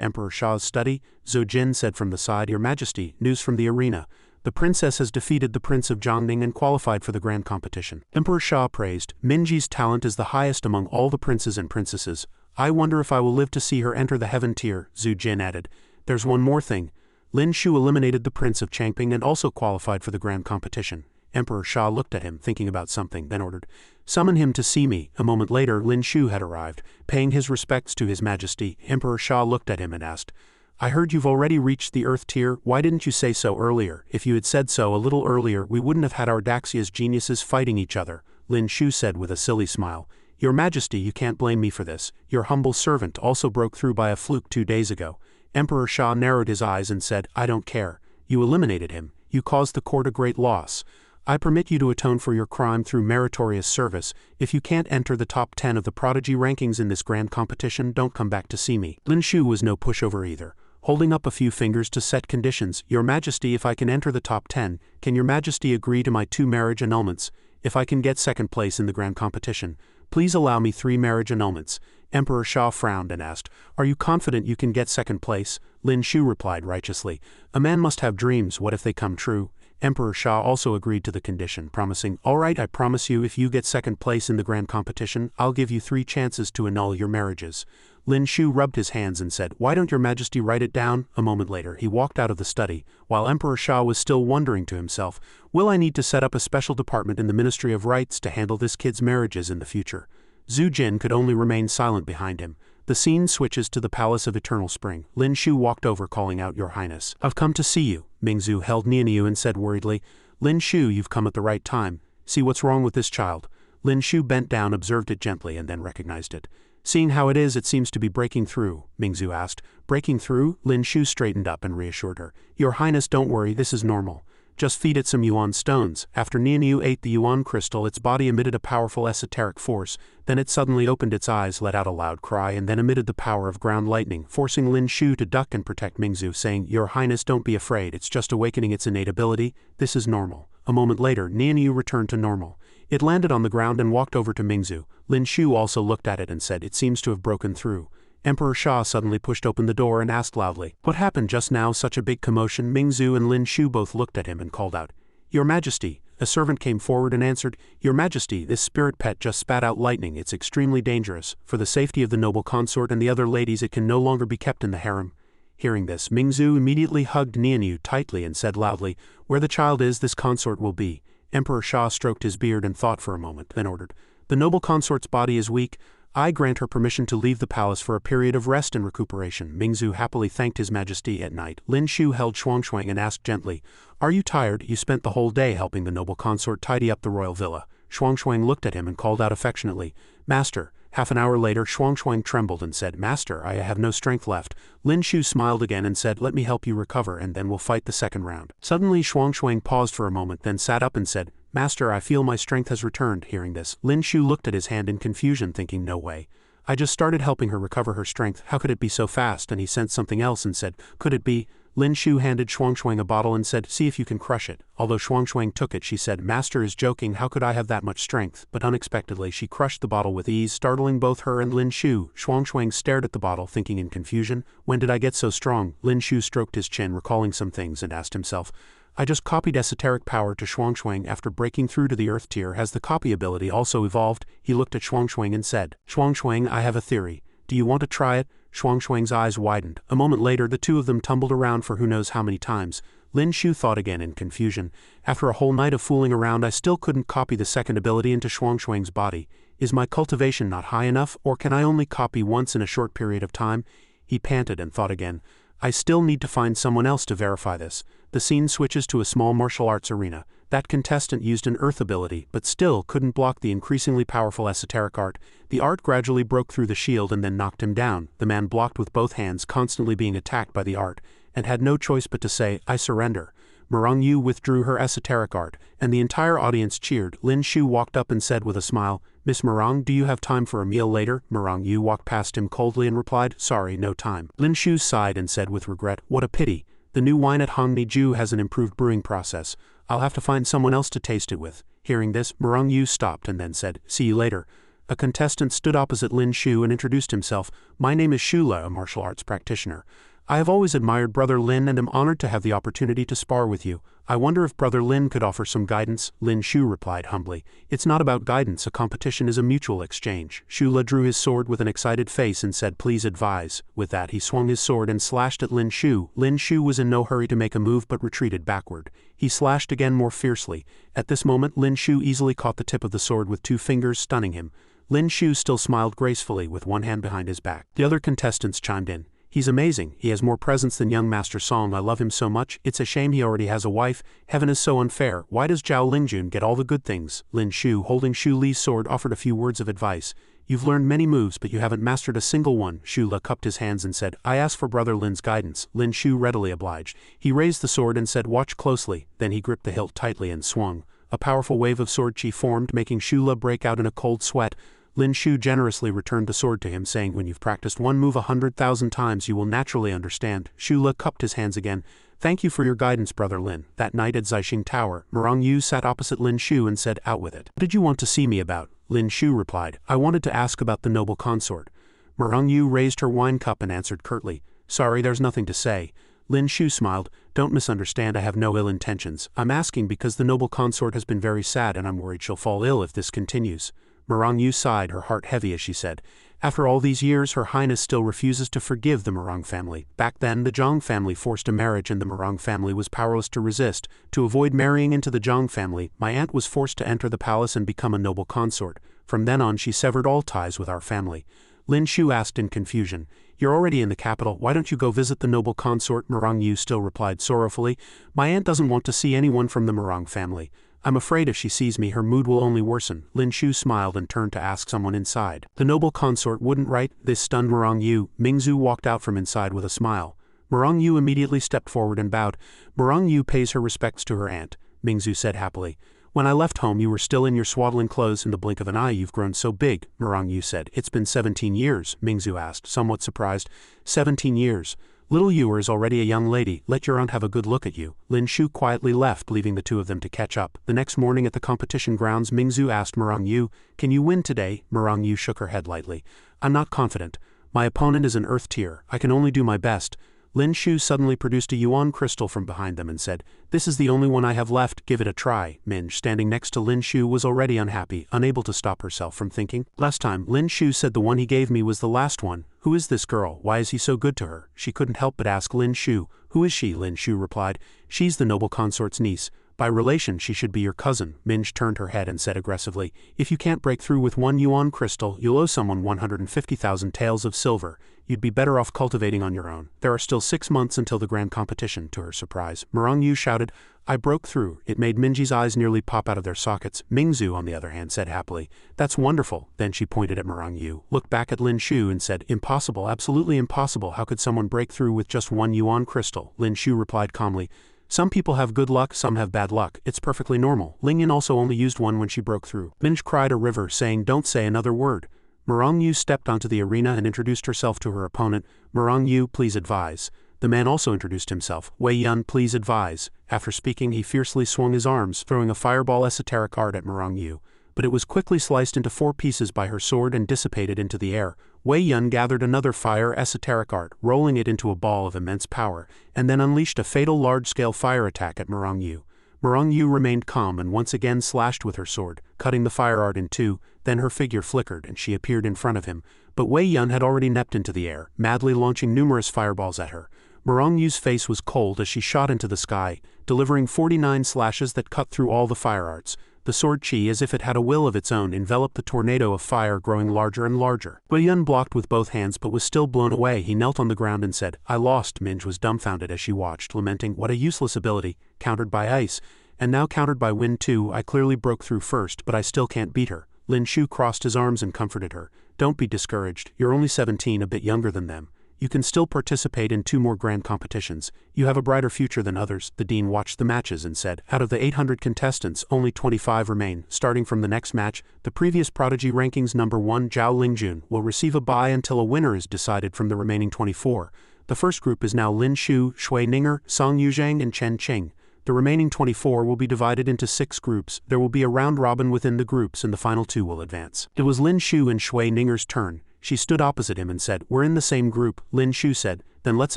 Emperor Sha's study? Zhou Jin said from the side, Your Majesty, news from the arena. The princess has defeated the Prince of Jiangning and qualified for the grand competition. Emperor Sha praised, Minji's talent is the highest among all the princes and princesses. I wonder if I will live to see her enter the heaven tier, Zhu Jin added. There's one more thing. Lin Shu eliminated the Prince of Changping and also qualified for the grand competition. Emperor Sha looked at him, thinking about something, then ordered, "Summon him to see me." A moment later, Lin Shu had arrived, paying his respects to His Majesty. Emperor Sha looked at him and asked, "I heard you've already reached the Earth tier. Why didn't you say so earlier? If you had said so a little earlier, we wouldn't have had our Daxia's geniuses fighting each other," Lin Shu said with a silly smile. "Your Majesty, you can't blame me for this. Your humble servant also broke through by a fluke 2 days ago." Emperor Sha narrowed his eyes and said, "I don't care. You eliminated him. You caused the court a great loss. I permit you to atone for your crime through meritorious service. If you can't enter the top 10 of the prodigy rankings in this grand competition, don't come back to see me." Lin Shu was no pushover either, holding up a few fingers to set conditions. "Your Majesty, if I can enter the top 10, can your Majesty agree to my 2 marriage annulments? If I can get second place in the grand competition, please allow me 3 marriage annulments." Emperor Sha frowned and asked, "Are you confident you can get second place?" Lin Shu replied righteously, "A man must have dreams, what if they come true?" Emperor Sha also agreed to the condition, promising, "All right, I promise you if you get second place in the grand competition, I'll give you 3 chances to annul your marriages." Lin Shu rubbed his hands and said, "Why don't your Majesty write it down?" A moment later, he walked out of the study, while Emperor Sha was still wondering to himself, "Will I need to set up a special department in the Ministry of Rights to handle this kid's marriages in the future?" Zhu Jin could only remain silent behind him. The scene switches to the Palace of Eternal Spring. Lin Shu walked over calling out, "Your Highness, I've come to see you." Mingzu held Nianyu and said worriedly, "Lin Shu, you've come at the right time. See what's wrong with this child." Lin Shu bent down, observed it gently, and then recognized it. "Seeing how it is, it seems to be breaking through," Mingzu asked. "Breaking through?" Lin Shu straightened up and reassured her. "Your Highness, don't worry, this is normal. Just feed it some yuan stones." After Nianyu ate the yuan crystal, its body emitted a powerful esoteric force. Then it suddenly opened its eyes, let out a loud cry, and then emitted the power of ground lightning, forcing Lin Shu to duck and protect Mingzu, saying, "Your Highness, don't be afraid, it's just awakening its innate ability. This is normal." A moment later, Nianyu returned to normal. It landed on the ground and walked over to Mingzu. Lin Shu also looked at it and said, "It seems to have broken through." Emperor Sha suddenly pushed open the door and asked loudly, "What happened just now? Such a big commotion." Mingzu and Lin Shu both looked at him and called out, "Your Majesty." A servant came forward and answered, "Your Majesty, this spirit pet just spat out lightning. It's extremely dangerous. For the safety of the noble consort and the other ladies, it can no longer be kept in the harem." Hearing this, Mingzu immediately hugged Nianyu tightly and said loudly, "Where the child is, this consort will be." Emperor Sha stroked his beard and thought for a moment, then ordered, "The noble consort's body is weak. I grant her permission to leave the palace for a period of rest and recuperation." Mingzu happily thanked His Majesty. At night, Lin Shu held Shuangchuang and asked gently, "Are you tired? You spent the whole day helping the noble consort tidy up the royal villa." Shuangchuang looked at him and called out affectionately, "Master." Half an hour later, Shuangchuang trembled and said, "Master, I have no strength left." Lin Shu smiled again and said, "Let me help you recover and then we'll fight the second round." Suddenly Shuangchuang paused for a moment, then sat up and said, "Master, I feel my strength has returned." Hearing this, Lin Shu looked at his hand in confusion, thinking, "No way. I just started helping her recover her strength. How could it be so fast?" And he sensed something else and said, "Could it be?" Lin Shu handed Shuangchuang a bottle and said, "See if you can crush it." Although Shuangchuang took it, she said, "Master is joking, how could I have that much strength?" But unexpectedly she crushed the bottle with ease, startling both her and Lin Shu. Shuangchuang stared at the bottle, thinking in confusion, "When did I get so strong?" Lin Shu stroked his chin, recalling some things, and asked himself, "I just copied esoteric power to Shuangchuang after breaking through to the earth tier. Has the copy ability also evolved?" He looked at Shuangchuang and said, "Shuangchuang, I have a theory. Do you want to try it?" Shuangchuang's eyes widened. A moment later, the two of them tumbled around for who knows how many times. Lin Shu thought again in confusion. "After a whole night of fooling around, I still couldn't copy the second ability into Shuangchuang's body. Is my cultivation not high enough, or can I only copy once in a short period of time?" He panted and thought again. "I still need to find someone else to verify this." The scene switches to a small martial arts arena. That contestant used an earth ability, but still couldn't block the increasingly powerful esoteric art. The art gradually broke through the shield and then knocked him down. The man blocked with both hands, constantly being attacked by the art, and had no choice but to say, "I surrender." Murong Yu withdrew her esoteric art, and the entire audience cheered. Lin Shu walked up and said with a smile, "Miss Murong, do you have time for a meal later?" Murong Yu walked past him coldly and replied, "Sorry, no time." Lin Shu sighed and said with regret, "What a pity. The new wine at Hongni Ju has an improved brewing process. I'll have to find someone else to taste it with." Hearing this, Murong Yu stopped and then said, "See you later." A contestant stood opposite Lin Shu and introduced himself. "My name is Shula, a martial arts practitioner. I have always admired Brother Lin and am honored to have the opportunity to spar with you. I wonder if Brother Lin could offer some guidance, Lin Shu replied humbly. It's not about guidance, a competition is a mutual exchange. Shula drew his sword with an excited face and said, please advise. With that he swung his sword and slashed at Lin Shu. Lin Shu was in no hurry to make a move but retreated backward. He slashed again more fiercely. At this moment Lin Shu easily caught the tip of the sword with 2 fingers, stunning him. Lin Shu still smiled gracefully with one hand behind his back. The other contestants chimed in. He's amazing, he has more presence than young Master Song, I love him so much, it's a shame he already has a wife, heaven is so unfair, why does Zhao Lingjun get all the good things? Lin Shu, holding Shu Li's sword, offered a few words of advice. You've learned many moves but you haven't mastered a single one. Shu La cupped his hands and said, I ask for Brother Lin's guidance. Lin Shu readily obliged. He raised the sword and said, watch closely, then he gripped the hilt tightly and swung. A powerful wave of sword chi formed, making Shu La break out in a cold sweat. Lin Shu generously returned the sword to him, saying, when you've practiced one move 100,000 times you will naturally understand. Shu La cupped his hands again. Thank you for your guidance, Brother Lin. That night at Zixing Tower, Murong Yu sat opposite Lin Shu and said, out with it. What did you want to see me about? Lin Shu replied, I wanted to ask about the noble consort. Murong Yu raised her wine cup and answered curtly, sorry, there's nothing to say. Lin Shu smiled, don't misunderstand, I have no ill intentions. I'm asking because the noble consort has been very sad and I'm worried she'll fall ill if this continues. Murong Yu sighed, her heart heavy as she said, after all these years Her Highness still refuses to forgive the Murong family. Back then the Zhang family forced a marriage and the Murong family was powerless to resist. To avoid marrying into the Zhang family, my aunt was forced to enter the palace and become a noble consort. From then on she severed all ties with our family. Lin Shu asked in confusion, you're already in the capital, why don't you go visit the noble consort? Murong Yu still replied sorrowfully, my aunt doesn't want to see anyone from the Murong family. I'm afraid if she sees me her mood will only worsen. Lin Shu smiled and turned to ask someone inside. The noble consort wouldn't write. This stunned Murong Yu. Mingzu walked out from inside with a smile. Murong Yu immediately stepped forward and bowed. Murong Yu pays her respects to her aunt, Mingzu said happily. When I left home you were still in your swaddling clothes. In the blink of an eye you've grown so big, Murong Yu said. It's been 17 years, Mingzu asked, somewhat surprised. 17 years. Little Yuer is already a young lady, let your aunt have a good look at you. Lin Shu quietly left, leaving the two of them to catch up. The next morning at the competition grounds Mingzu asked Murong Yu, can you win today? Murong Yu shook her head lightly. I'm not confident. My opponent is an earth tier, I can only do my best. Lin Shu suddenly produced a yuan crystal from behind them and said, this is the only one I have left, give it a try. Minj, standing next to Lin Shu, was already unhappy, unable to stop herself from thinking. Last time, Lin Shu said the one he gave me was the last one. Who is this girl? Why is he so good to her? She couldn't help but ask Lin Shu. Who is she? Lin Shu replied. She's the noble consort's niece. By relation she should be your cousin. Minj turned her head and said aggressively, if you can't break through with 1 yuan crystal, you'll owe someone 150,000 taels of silver. You'd be better off cultivating on your own. There are still 6 months until the grand competition. To her surprise, Murong Yu shouted, I broke through. It made Minji's eyes nearly pop out of their sockets. Mingzu, on the other hand, said happily, that's wonderful. Then she pointed at Murong Yu, looked back at Lin Shu and said, impossible, absolutely impossible. How could someone break through with just 1 yuan crystal? Lin Shu replied calmly, some people have good luck, some have bad luck. It's perfectly normal. Lingyan also only used one when she broke through. Minj cried a river, saying, don't say another word. Murong Yu stepped onto the arena and introduced herself to her opponent. Murong Yu, please advise. The man also introduced himself. Wei Yun, please advise. After speaking, he fiercely swung his arms, throwing a fireball esoteric art at Murong Yu. But it was quickly sliced into 4 pieces by her sword and dissipated into the air. Wei Yun gathered another fire esoteric art, rolling it into a ball of immense power, and then unleashed a fatal large-scale fire attack at Murong Yu. Murong Yu remained calm and once again slashed with her sword, cutting the fire art in 2, then her figure flickered and she appeared in front of him. But Wei Yun had already leapt into the air, madly launching numerous fireballs at her. Murong Yu's face was cold as she shot into the sky, delivering 49 slashes that cut through all the fire arts. The sword chi, as if it had a will of its own, enveloped the tornado of fire, growing larger and larger. Wei Yun blocked with both hands but was still blown away. He knelt on the ground and said, I lost. Minj was dumbfounded as she watched, lamenting, what a useless ability, countered by ice, and now countered by wind too. I clearly broke through first, but I still can't beat her. Lin Shu crossed his arms and comforted her. Don't be discouraged, you're only 17, a bit younger than them. You can still participate in 2 more grand competitions. You have a brighter future than others. The dean watched the matches and said, out of the 800 contestants, only 25 remain. Starting from the next match, the previous prodigy rankings number 1 Zhao Lingjun will receive a bye until a winner is decided from the remaining 24. The first group is now Lin Shu, Shui Ninger, Song Yuzhang and Chen Qing. The remaining 24 will be divided into 6 groups. There will be a round robin within the groups and the final 2 will advance. It was Lin Shu and Shui Ninger's turn. She stood opposite him and said, "We're in the same group," Lin Shu said. "Then let's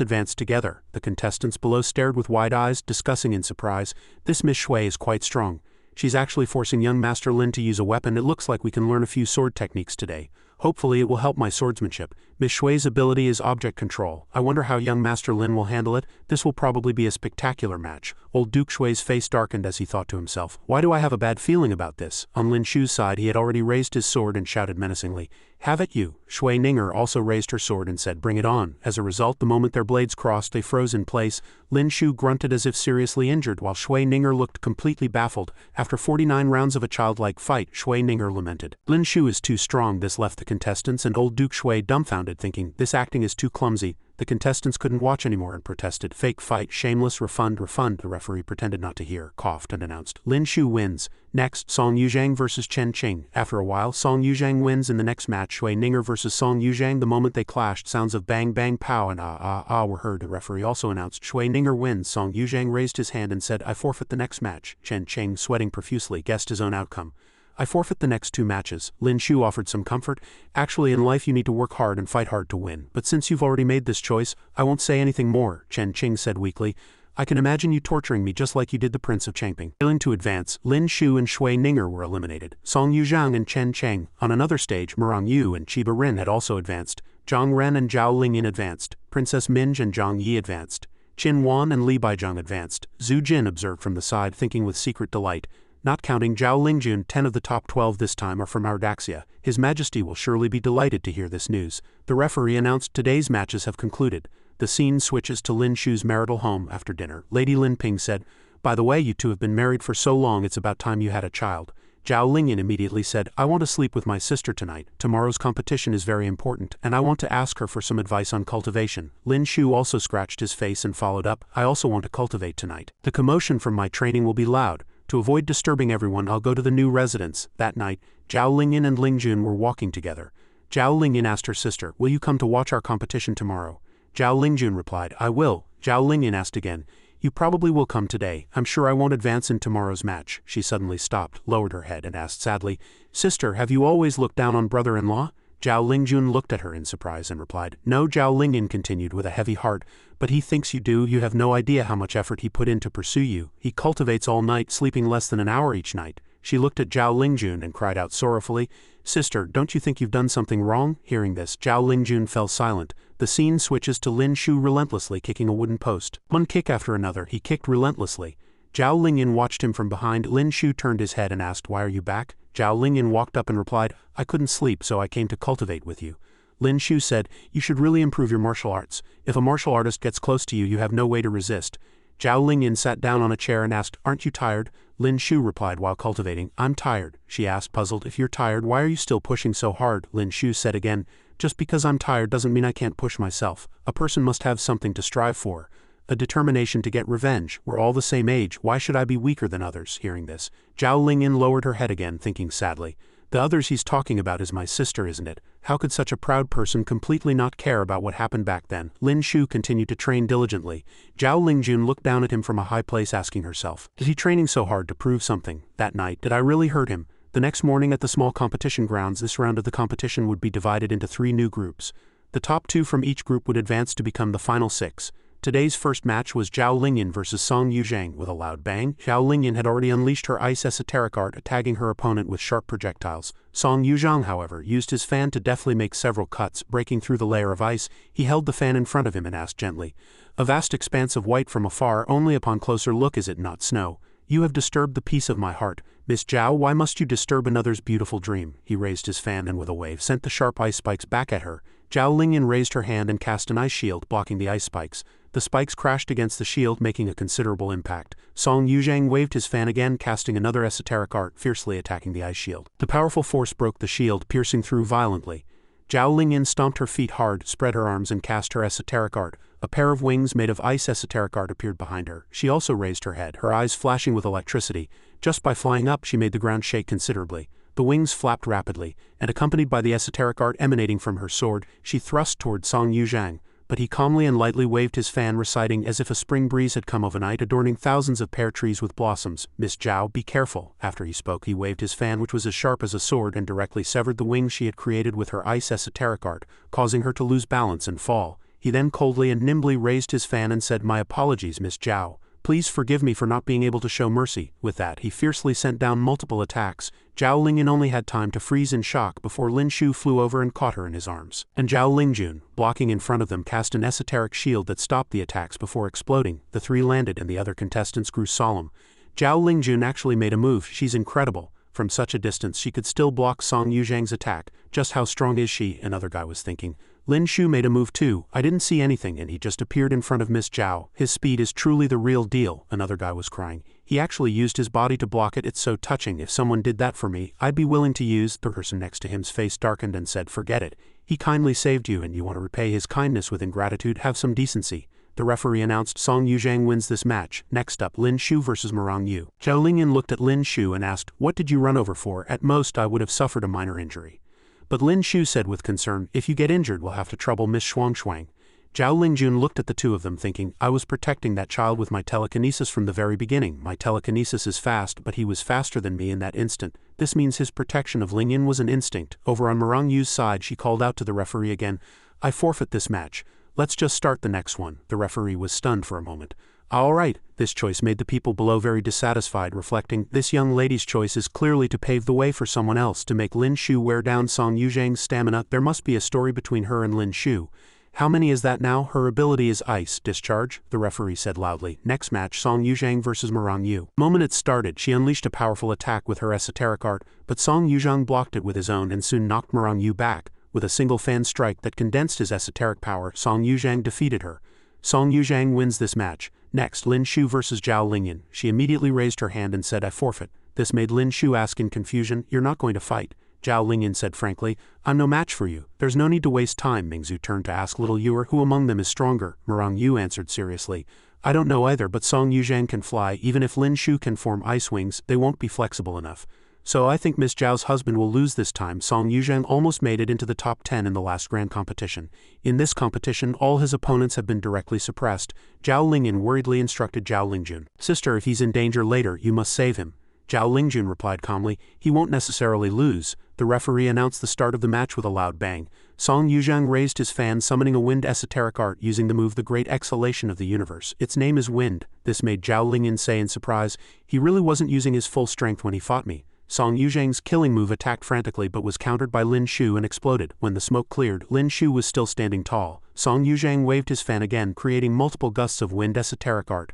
advance together." The contestants below stared with wide eyes, discussing in surprise. "This Miss Shui is quite strong. She's actually forcing young Master Lin to use a weapon. It looks like we can learn a few sword techniques today. Hopefully it will help my swordsmanship. Miss Shui's ability is object control. I wonder how young Master Lin will handle it. This will probably be a spectacular match." Old Duke Shui's face darkened as he thought to himself, "Why do I have a bad feeling about this?" On Lin Shu's side he had already raised his sword and shouted menacingly, "Have at you." Shui Ninger also raised her sword and said, "Bring it on." As a result, the moment their blades crossed, they froze in place. Lin Shu grunted as if seriously injured, while Shui Ninger looked completely baffled. After 49 rounds of a childlike fight, Shui Ninger lamented, "Lin Shu is too strong." This left the contestants and old Duke Shui dumbfounded, thinking, "This acting is too clumsy." The contestants couldn't watch anymore and protested, "Fake fight, shameless, refund, refund." The referee pretended not to hear, coughed, and announced, "Lin Shu wins." Next, Song Yuzhang vs Chen Qing. After a while, Song Yuzhang wins in the next match. Shui Ninger vs Song Yuzhang. The moment they clashed, sounds of bang bang pow and ah ah ah were heard. The referee also announced, "Shui Ninger wins." Song Yuzhang raised his hand and said, "I forfeit the next match." Chen Qing, sweating profusely, guessed his own outcome. "I forfeit the next 2 matches." Lin Shu offered some comfort. "Actually, in life you need to work hard and fight hard to win. But since you've already made this choice, I won't say anything more," Chen Qing said weakly. "I can imagine you torturing me just like you did the Prince of Changping." Failing to advance, Lin Shu and Shui Ninger were eliminated. Song Yuzhang and Chen Qing. On another stage, Murong Yu and Chiba Rin had also advanced. Zhang Ren and Zhao Lingyin advanced. Princess Minj and Zhang Yi advanced. Qin Wan and Li Baizhang advanced. Zhu Jin observed from the side, thinking with secret delight, "Not counting Zhao Lingjun, 10 of the top 12 this time are from Ardaxia. His Majesty will surely be delighted to hear this news." The referee announced today's matches have concluded. The scene switches to Lin Shu's marital home after dinner. Lady Lin Ping said, "By the way, you two have been married for so long, it's about time you had a child." Zhao Lingyin immediately said, "I want to sleep with my sister tonight. Tomorrow's competition is very important, and I want to ask her for some advice on cultivation." Lin Shu also scratched his face and followed up, "I also want to cultivate tonight. The commotion from my training will be loud. To avoid disturbing everyone, I'll go to the new residence." That night, Zhao Lingyin and Lingjun were walking together. Zhao Lingyin asked her sister, "Will you come to watch our competition tomorrow?" Zhao Lingjun replied, "I will." Zhao Lingyin asked again, "You probably will come today. I'm sure I won't advance in tomorrow's match." She suddenly stopped, lowered her head, and asked sadly, "Sister, have you always looked down on brother-in-law?" Zhao Lingjun looked at her in surprise and replied, "No." Zhao Lingyin continued with a heavy heart, "But he thinks you do. You have no idea how much effort he put in to pursue you. He cultivates all night, sleeping less than an hour each night." She looked at Zhao Lingjun and cried out sorrowfully, "Sister, don't you think you've done something wrong?" Hearing this, Zhao Lingjun fell silent. The scene switches to Lin Shu relentlessly kicking a wooden post. One kick after another, he kicked relentlessly. Zhao Lingyin watched him from behind. Lin Shu turned his head and asked, "Why are you back?" Zhao Lingyin walked up and replied, "I couldn't sleep, so I came to cultivate with you." Lin Shu said, "You should really improve your martial arts. If a martial artist gets close to you, you have no way to resist." Zhao Lingyin sat down on a chair and asked, "Aren't you tired?" Lin Shu replied while cultivating, "I'm tired." She asked, puzzled, "If you're tired, why are you still pushing so hard?" Lin Shu said again, "Just because I'm tired doesn't mean I can't push myself. A person must have something to strive for. A determination to get revenge. We're all the same age. Why should I be weaker than others?" Hearing this, Zhao Lingyin lowered her head again, thinking sadly, "The others he's talking about is my sister, isn't it? How could such a proud person completely not care about what happened back then?" Lin Shu continued to train diligently. Zhao Lingjun looked down at him from a high place, asking herself, "Is he training so hard to prove something? That night, did I really hurt him?" The next morning at the small competition grounds, this round of the competition would be divided into 3 new groups. The top 2 from each group would advance to become the final 6. Today's first match was Zhao Lingyin vs Song Yuzhang. With a loud bang, Zhao Lingyin had already unleashed her ice esoteric art, tagging her opponent with sharp projectiles. Song Yuzhang, however, used his fan to deftly make several cuts, breaking through the layer of ice. He held the fan in front of him and asked gently, "A vast expanse of white from afar, only upon closer look is it not snow. You have disturbed the peace of my heart. Miss Zhao, why must you disturb another's beautiful dream?" He raised his fan and with a wave sent the sharp ice spikes back at her. Zhao Lingyin raised her hand and cast an ice shield, blocking the ice spikes. The spikes crashed against the shield, making a considerable impact. Song Yuzhang waved his fan again, casting another esoteric art, fiercely attacking the ice shield. The powerful force broke the shield, piercing through violently. Zhao Lingyin stomped her feet hard, spread her arms and cast her esoteric art. A pair of wings made of ice esoteric art appeared behind her. She also raised her head, her eyes flashing with electricity. Just by flying up, she made the ground shake considerably. The wings flapped rapidly, and accompanied by the esoteric art emanating from her sword, she thrust toward Song Yuzhang. but he calmly and lightly waved his fan, reciting as if a spring breeze had come overnight, adorning thousands of pear trees with blossoms. Miss Zhao, be careful. After he spoke, he waved his fan, which was as sharp as a sword, and directly severed the wings she had created with her ice esoteric art, causing her to lose balance and fall. He then coldly and nimbly raised his fan and said, "My apologies, Miss Zhao. Please forgive me for not being able to show mercy." With that, he fiercely sent down multiple attacks. Zhao Lingyan only had time to freeze in shock before Lin Shu flew over and caught her in his arms. And Zhao Lingjun, blocking in front of them, cast an esoteric shield that stopped the attacks before exploding. The three landed and the other contestants grew solemn. Zhao Lingjun actually made a move. She's incredible. From such a distance she could still block Song Yuzhang's attack. Just how strong is she? Another guy was thinking. Lin Shu made a move too. I didn't see anything and he just appeared in front of Miss Zhao. His speed is truly the real deal, another guy was crying. He actually used his body to block it. It's so touching. If someone did that for me, I'd be willing to use. The person next to him's face darkened and said, forget it. He kindly saved you and you want to repay his kindness with ingratitude. Have some decency. The referee announced Song Yuzhang wins this match. Next up, Lin Shu versus Marang Yu. Zhao Lingyan looked at Lin Shu and asked, what did you run over for? At most I would have suffered a minor injury. But Lin Shu said with concern, if you get injured we'll have to trouble Miss Shuang. Zhao Lingjun looked at the two of them thinking, I was protecting that child with my telekinesis from the very beginning. My telekinesis is fast, but he was faster than me in that instant. This means his protection of Lingyan was an instinct. Over on Marang Yu's side she called out to the referee again, I forfeit this match. Let's just start the next one. The referee was stunned for a moment. Alright, this choice made the people below very dissatisfied, reflecting, this young lady's choice is clearly to pave the way for someone else to make Lin Shu wear down Song Yuzhang's stamina. There must be a story between her and Lin Shu. How many is that now? Her ability is ice discharge, the referee said loudly. Next match, Song Yuzhang versus Marang Yu. The moment it started, she unleashed a powerful attack with her esoteric art, but Song Yuzhang blocked it with his own and soon knocked Marang Yu back. With a single fan strike that condensed his esoteric power, Song Yuzhang defeated her. Song Yuzhang wins this match. Next, Lin Shu versus Zhao Lingyan. She immediately raised her hand and said, I forfeit. This made Lin Shu ask in confusion, you're not going to fight? Zhao Lingyan said frankly, I'm no match for you. There's no need to waste time. Mingzu turned to ask little Yuer who among them is stronger. Marang Yu answered seriously, I don't know either, but Song Yuzhang can fly. Even if Lin Shu can form ice wings, they won't be flexible enough. So I think Miss Zhao's husband will lose this time. Song Yuzhang almost made it into the top 10 in the last grand competition. In this competition, all his opponents have been directly suppressed. Zhao Lingyan worriedly instructed Zhao Lingjun. Sister, if he's in danger later, you must save him. Zhao Lingjun replied calmly, he won't necessarily lose. The referee announced the start of the match with a loud bang. Song Yuzhang raised his fan, summoning a wind esoteric art using the move the great exhalation of the universe. Its name is wind. This made Zhao Lingyan say in surprise, he really wasn't using his full strength when he fought me. Song Yuzhang's killing move attacked frantically but was countered by Lin Shu and exploded. When the smoke cleared, Lin Shu was still standing tall. Song Yuzhang waved his fan again, creating multiple gusts of wind esoteric art.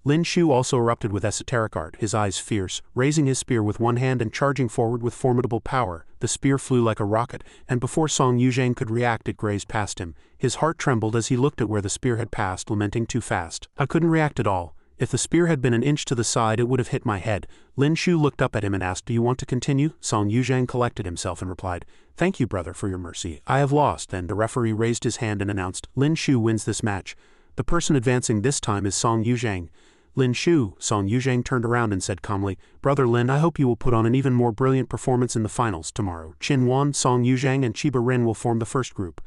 Lin Shu also erupted with esoteric art, his eyes fierce, raising his spear with one hand and charging forward with formidable power. The spear flew like a rocket, and before Song Yuzhang could react it grazed past him. His heart trembled as he looked at where the spear had passed, lamenting too fast. I couldn't react at all. If the spear had been an inch to the side it would have hit my head. Lin Shu looked up at him and asked, do you want to continue? Song Yuzhang collected himself and replied, thank you brother for your mercy. I have lost. Then the referee raised his hand and announced, Lin Shu wins this match. The person advancing this time is Song Yuzhang. Lin Shu, Song Yuzhang turned around and said calmly, Brother Lin, I hope you will put on an even more brilliant performance in the finals tomorrow. Qin Wan, Song Yuzhang and Chiba Ren will form the first group.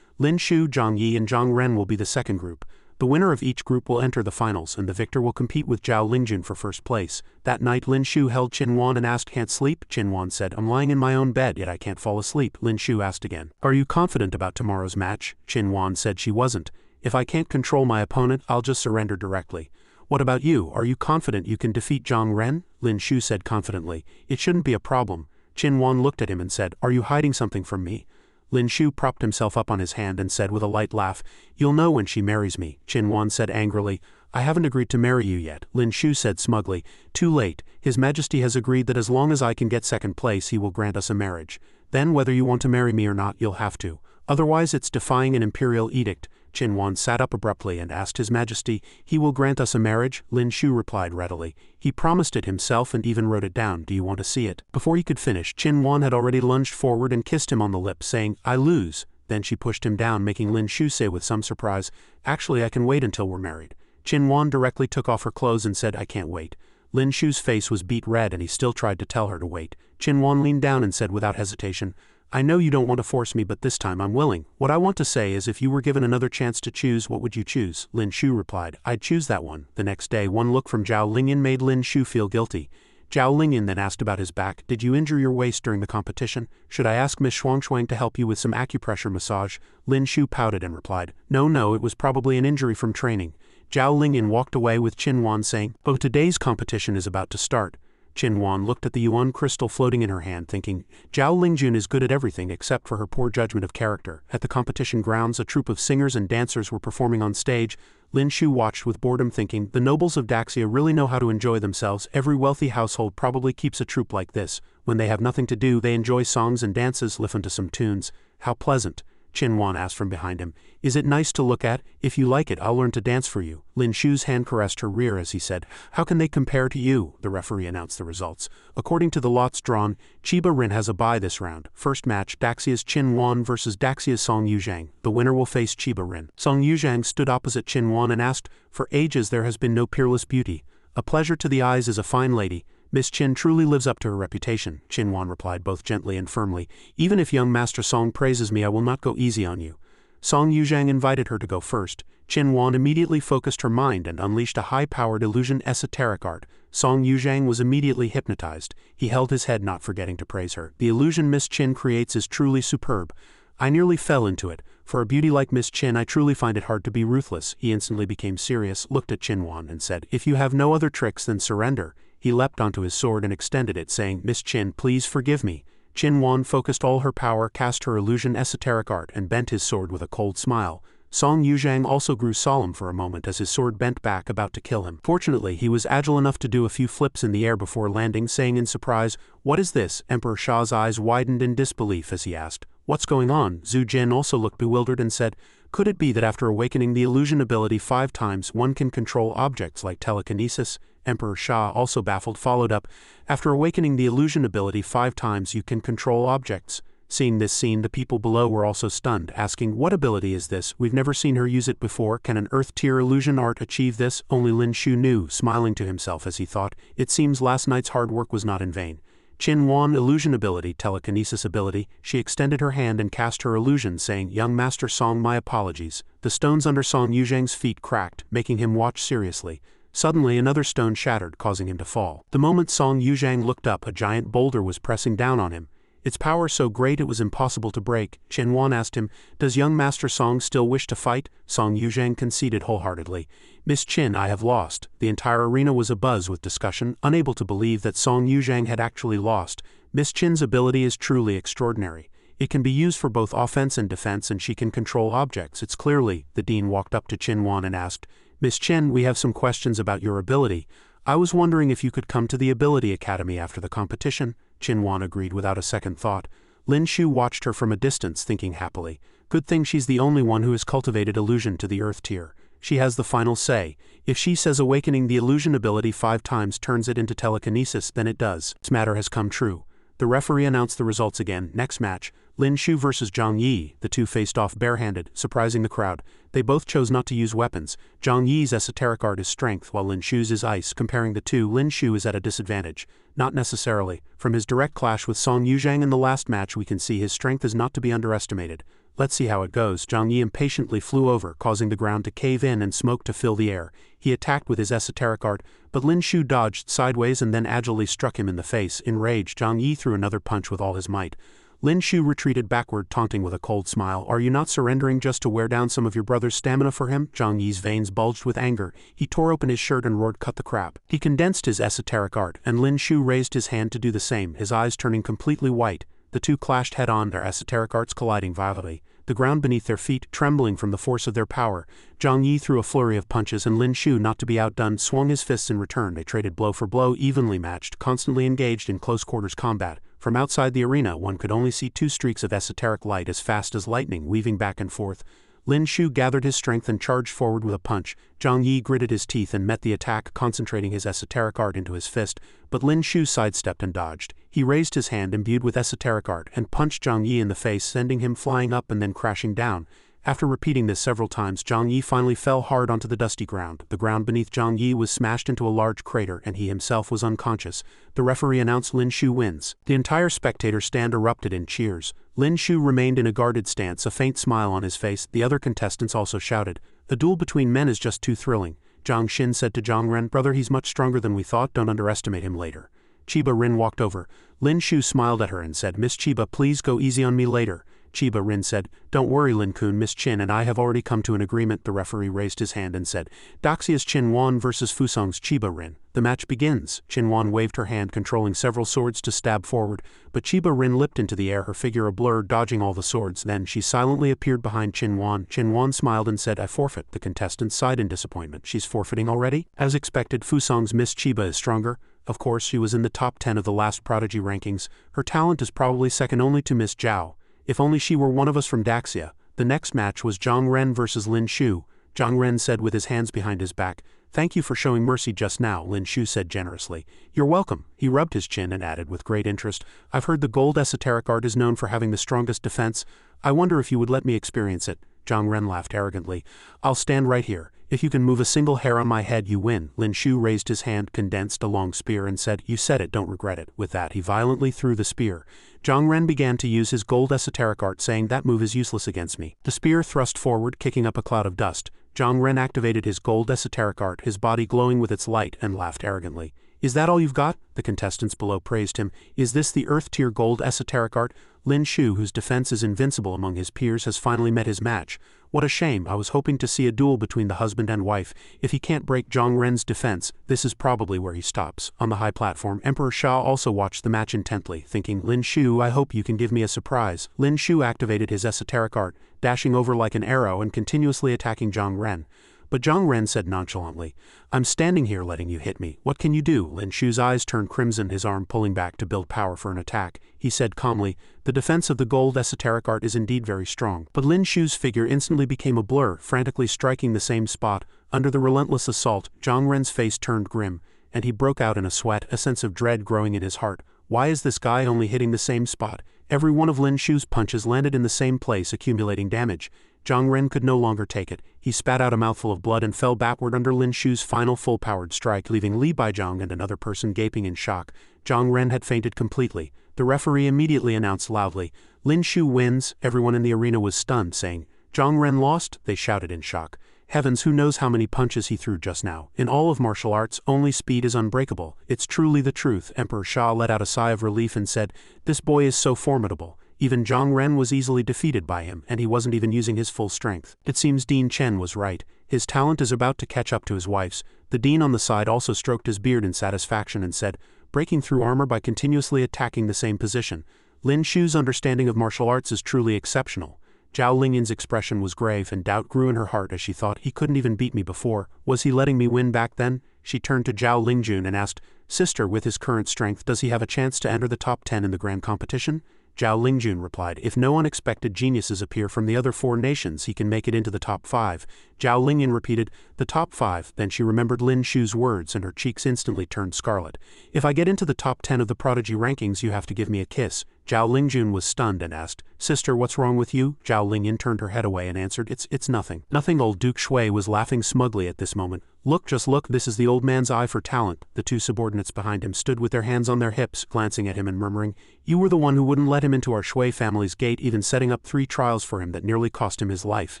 Lin Shu, Zhang Yi and Zhang Ren will be the second group. The winner of each group will enter the finals and the victor will compete with Zhao Lingjun for first place. That night Lin Shu held Qin Wan and asked, can't sleep? Qin Wan said, I'm lying in my own bed yet I can't fall asleep. Lin Shu asked again, are you confident about tomorrow's match? Qin Wan said she wasn't. If I can't control my opponent, I'll just surrender directly. What about you? Are you confident you can defeat Zhang Ren? Lin Shu said confidently, it shouldn't be a problem. Qin Wan looked at him and said, are you hiding something from me? Lin Shu propped himself up on his hand and said with a light laugh, you'll know when she marries me. Qin Wan said angrily, I haven't agreed to marry you yet. Lin Shu said smugly, too late. His Majesty has agreed that as long as I can get second place he will grant us a marriage. Then whether you want to marry me or not you'll have to. Otherwise it's defying an imperial edict. Qin Wan sat up abruptly and asked His Majesty, he will grant us a marriage? Lin Shu replied readily, he promised it himself and even wrote it down. Do you want to see it? Before he could finish, Qin Wan had already lunged forward and kissed him on the lips, saying, I lose. Then she pushed him down, making Lin Shu say with some surprise, actually I can wait until we're married. Qin Wan directly took off her clothes and said, I can't wait. Lin Shu's face was beet red and he still tried to tell her to wait. Qin Wan leaned down and said without hesitation, I know you don't want to force me, but this time I'm willing. What I want to say is if you were given another chance to choose, what would you choose? Lin Shu replied, I'd choose that one. The next day, one look from Zhao Lingyan made Lin Shu feel guilty. Zhao Lingyan then asked about his back. Did you injure your waist during the competition? Should I ask Miss Shuangshuang to help you with some acupressure massage? Lin Shu pouted and replied, No, it was probably an injury from training. Zhao Lingyan walked away with Qin Wan saying, Oh, today's competition is about to start. Qin Wan looked at the yuan crystal floating in her hand, thinking, Zhao Lingjun is good at everything except for her poor judgment of character. At the competition grounds, a troupe of singers and dancers were performing on stage. Lin Shu watched with boredom, thinking, the nobles of Daxia really know how to enjoy themselves. Every wealthy household probably keeps a troupe like this. When they have nothing to do, they enjoy songs and dances, listen to some tunes. How pleasant. Qin Wan asked from behind him, Is it nice to look at? If you like it, I'll learn to dance for you. Lin Shu's hand caressed her rear as he said, How can they compare to you? The referee announced the results. According to the lots drawn, Chiba Rin has a bye this round. First match, Daxia's Qin Wan versus Daxia's Song Yuzhang. The winner will face Chiba Rin. Song Yuzhang stood opposite Qin Wan and asked, For ages there has been no peerless beauty. A pleasure to the eyes is a fine lady. Miss Qin truly lives up to her reputation, Qin Wan replied both gently and firmly. Even if young Master Song praises me, I will not go easy on you. Song Yuzhang invited her to go first. Qin Wan immediately focused her mind and unleashed a high-powered illusion esoteric art. Song Yuzhang was immediately hypnotized. He held his head, not forgetting to praise her. The illusion Miss Qin creates is truly superb. I nearly fell into it. For a beauty like Miss Qin, I truly find it hard to be ruthless. He instantly became serious, looked at Qin Wan and said, If you have no other tricks, then surrender. He leapt onto his sword and extended it, saying, Miss Qin, please forgive me. Qin Wan focused all her power, cast her illusion esoteric art, and bent his sword with a cold smile. Song Yuzhang also grew solemn for a moment as his sword bent back, about to kill him. Fortunately, he was agile enough to do a few flips in the air before landing, saying in surprise, What is this? Emperor Sha's eyes widened in disbelief as he asked, What's going on? Zhu Jin also looked bewildered and said, Could it be that after awakening the illusion ability 5 times, one can control objects like telekinesis? Emperor Sha, also baffled, followed up, After awakening the illusion ability 5 times, you can control objects. Seeing this scene, the people below were also stunned, asking, What ability is this? We've never seen her use it before. Can an Earth-tier illusion art achieve this? Only Lin Shu knew, smiling to himself as he thought, It seems last night's hard work was not in vain. Qin Wan, illusion ability, telekinesis ability. She extended her hand and cast her illusion, saying, Young Master Song, my apologies. The stones under Song Yuzhang's feet cracked, making him watch seriously. Suddenly another stone shattered, causing him to fall. The moment Song Yuzhang looked up, a giant boulder was pressing down on him. Its power so great it was impossible to break. Qin Wan asked him, Does young Master Song still wish to fight? Song Yuzhang conceded wholeheartedly. Miss Qin, I have lost. The entire arena was abuzz with discussion, unable to believe that Song Yuzhang had actually lost. Miss Qin's ability is truly extraordinary. It can be used for both offense and defense, and she can control objects. It's clearly. The dean walked up to Qin Wan and asked, Miss Qin, we have some questions about your ability. I was wondering if you could come to the Ability Academy after the competition. Qin Wan agreed without a second thought. Lin Shu watched her from a distance, thinking happily, Good thing she's the only one who has cultivated illusion to the Earth tier. She has the final say. If she says awakening the illusion ability 5 times turns it into telekinesis, then it does. This matter has come true. The referee announced the results again. Next match, Lin Shu versus Zhang Yi. The two faced off barehanded, surprising the crowd. They both chose not to use weapons. Zhang Yi's esoteric art is strength, while Lin Shu's is ice. Comparing the two, Lin Shu is at a disadvantage. Not necessarily. From his direct clash with Song Yuzhang in the last match, we can see his strength is not to be underestimated. Let's see how it goes. Zhang Yi impatiently flew over, causing the ground to cave in and smoke to fill the air. He attacked with his esoteric art, but Lin Shu dodged sideways and then agilely struck him in the face. Enraged, Zhang Yi threw another punch with all his might. Lin Shu retreated backward, taunting with a cold smile, Are you not surrendering just to wear down some of your brother's stamina for him? Zhang Yi's veins bulged with anger. He tore open his shirt and roared, Cut the crap. He condensed his esoteric art, and Lin Shu raised his hand to do the same, his eyes turning completely white. The two clashed head-on, their esoteric arts colliding violently. The ground beneath their feet trembling from the force of their power. Zhang Yi threw a flurry of punches, and Lin Shu, not to be outdone, swung his fists in return. They traded blow for blow, evenly matched, constantly engaged in close-quarters combat. From outside the arena, one could only see 2 streaks of esoteric light as fast as lightning, weaving back and forth. Lin Shu gathered his strength and charged forward with a punch. Zhang Yi gritted his teeth and met the attack, concentrating his esoteric art into his fist, but Lin Shu sidestepped and dodged. He raised his hand imbued with esoteric art and punched Zhang Yi in the face, sending him flying up and then crashing down. After repeating this several times, Zhang Yi finally fell hard onto the dusty ground. The ground beneath Zhang Yi was smashed into a large crater and he himself was unconscious. The referee announced Lin Shu wins. The entire spectator stand erupted in cheers. Lin Shu remained in a guarded stance, a faint smile on his face. The other contestants also shouted. A duel between men is just too thrilling. Zhang Xin said to Zhang Ren, brother, he's much stronger than we thought, don't underestimate him later. Chiba Rin walked over. Lin Shu smiled at her and said, Miss Chiba, please go easy on me later. Chiba Rin said, don't worry Lin-kun, Miss Qin and I have already come to an agreement. The referee raised his hand and said, Daxia's Qinwan versus Fusong's Chiba Rin. The match begins. Qinwan waved her hand controlling several swords to stab forward, but Chiba Rin leapt into the air, her figure a blur, dodging all the swords. Then she silently appeared behind Qinwan. Qinwan smiled and said, I forfeit. The contestants sighed in disappointment. She's forfeiting already? As expected, Fusong's Miss Chiba is stronger. Of course, she was in the top 10 of the last prodigy rankings. Her talent is probably second only to Miss Zhao. If only she were one of us from Daxia. The next match was Zhang Ren versus Lin Shu. Zhang Ren said with his hands behind his back, thank you for showing mercy just now, Lin Shu said generously. You're welcome. He rubbed his chin and added with great interest, I've heard the gold esoteric art is known for having the strongest defense. I wonder if you would let me experience it. Zhang Ren laughed arrogantly. I'll stand right here. If you can move a single hair on my head, you win. Lin Shu raised his hand, condensed a long spear and said, you said it, don't regret it. With that he violently threw the spear. Zhang Ren began to use his gold esoteric art, saying that move is useless against me. The spear thrust forward, kicking up a cloud of dust. Zhang Ren activated his gold esoteric art, his body glowing with its light, and laughed arrogantly. Is that all you've got? The contestants below praised him. Is this the Earth-tier gold esoteric art? Lin Shu, whose defense is invincible among his peers, has finally met his match. What a shame, I was hoping to see a duel between the husband and wife. If he can't break Zhang Ren's defense, this is probably where he stops. On the high platform, Emperor Sha also watched the match intently, thinking, Lin Shu, I hope you can give me a surprise. Lin Shu activated his esoteric art, dashing over like an arrow and continuously attacking Zhang Ren. But Zhang Ren said nonchalantly, I'm standing here letting you hit me. What can you do? Lin Shu's eyes turned crimson, his arm pulling back to build power for an attack. He said calmly, the defense of the gold esoteric art is indeed very strong. But Lin Shu's figure instantly became a blur, frantically striking the same spot. Under the relentless assault, Zhang Ren's face turned grim, and he broke out in a sweat, a sense of dread growing in his heart. Why is this guy only hitting the same spot? Every one of Lin Shu's punches landed in the same place, accumulating damage. Zhang Ren could no longer take it. He spat out a mouthful of blood and fell backward under Lin Shu's final full-powered strike, leaving Li Baizhang and another person gaping in shock. Zhang Ren had fainted completely. The referee immediately announced loudly, Lin Shu wins. Everyone in the arena was stunned, saying, Zhang Ren lost? They shouted in shock. Heavens, who knows how many punches he threw just now. In all of martial arts, only speed is unbreakable. It's truly the truth. Emperor Sha let out a sigh of relief and said, this boy is so formidable. Even Zhang Ren was easily defeated by him, and he wasn't even using his full strength. It seems Dean Chen was right. His talent is about to catch up to his wife's. The dean on the side also stroked his beard in satisfaction and said, breaking through armor by continuously attacking the same position. Lin Shu's understanding of martial arts is truly exceptional. Zhao Lingyin's expression was grave, and doubt grew in her heart as she thought, he couldn't even beat me before. Was he letting me win back then? She turned to Zhao Lingjun and asked, sister, with his current strength, does he have a chance to enter the top 10 in the grand competition? Zhao Lingjun replied, if no unexpected geniuses appear from the other 4 nations, he can make it into the top 5. Zhao Lingyan repeated, the top 5, then she remembered Lin Shu's words and her cheeks instantly turned scarlet. If I get into the top 10 of the prodigy rankings, you have to give me a kiss. Zhao Lingjun was stunned and asked, sister, what's wrong with you? Zhao Lingyan turned her head away and answered, it's nothing. Nothing. Old Duke Shui was laughing smugly at this moment. Look, just look, this is the old man's eye for talent. The 2 subordinates behind him stood with their hands on their hips, glancing at him and murmuring, you were the one who wouldn't let him into our Shui family's gate, even setting up 3 trials for him that nearly cost him his life.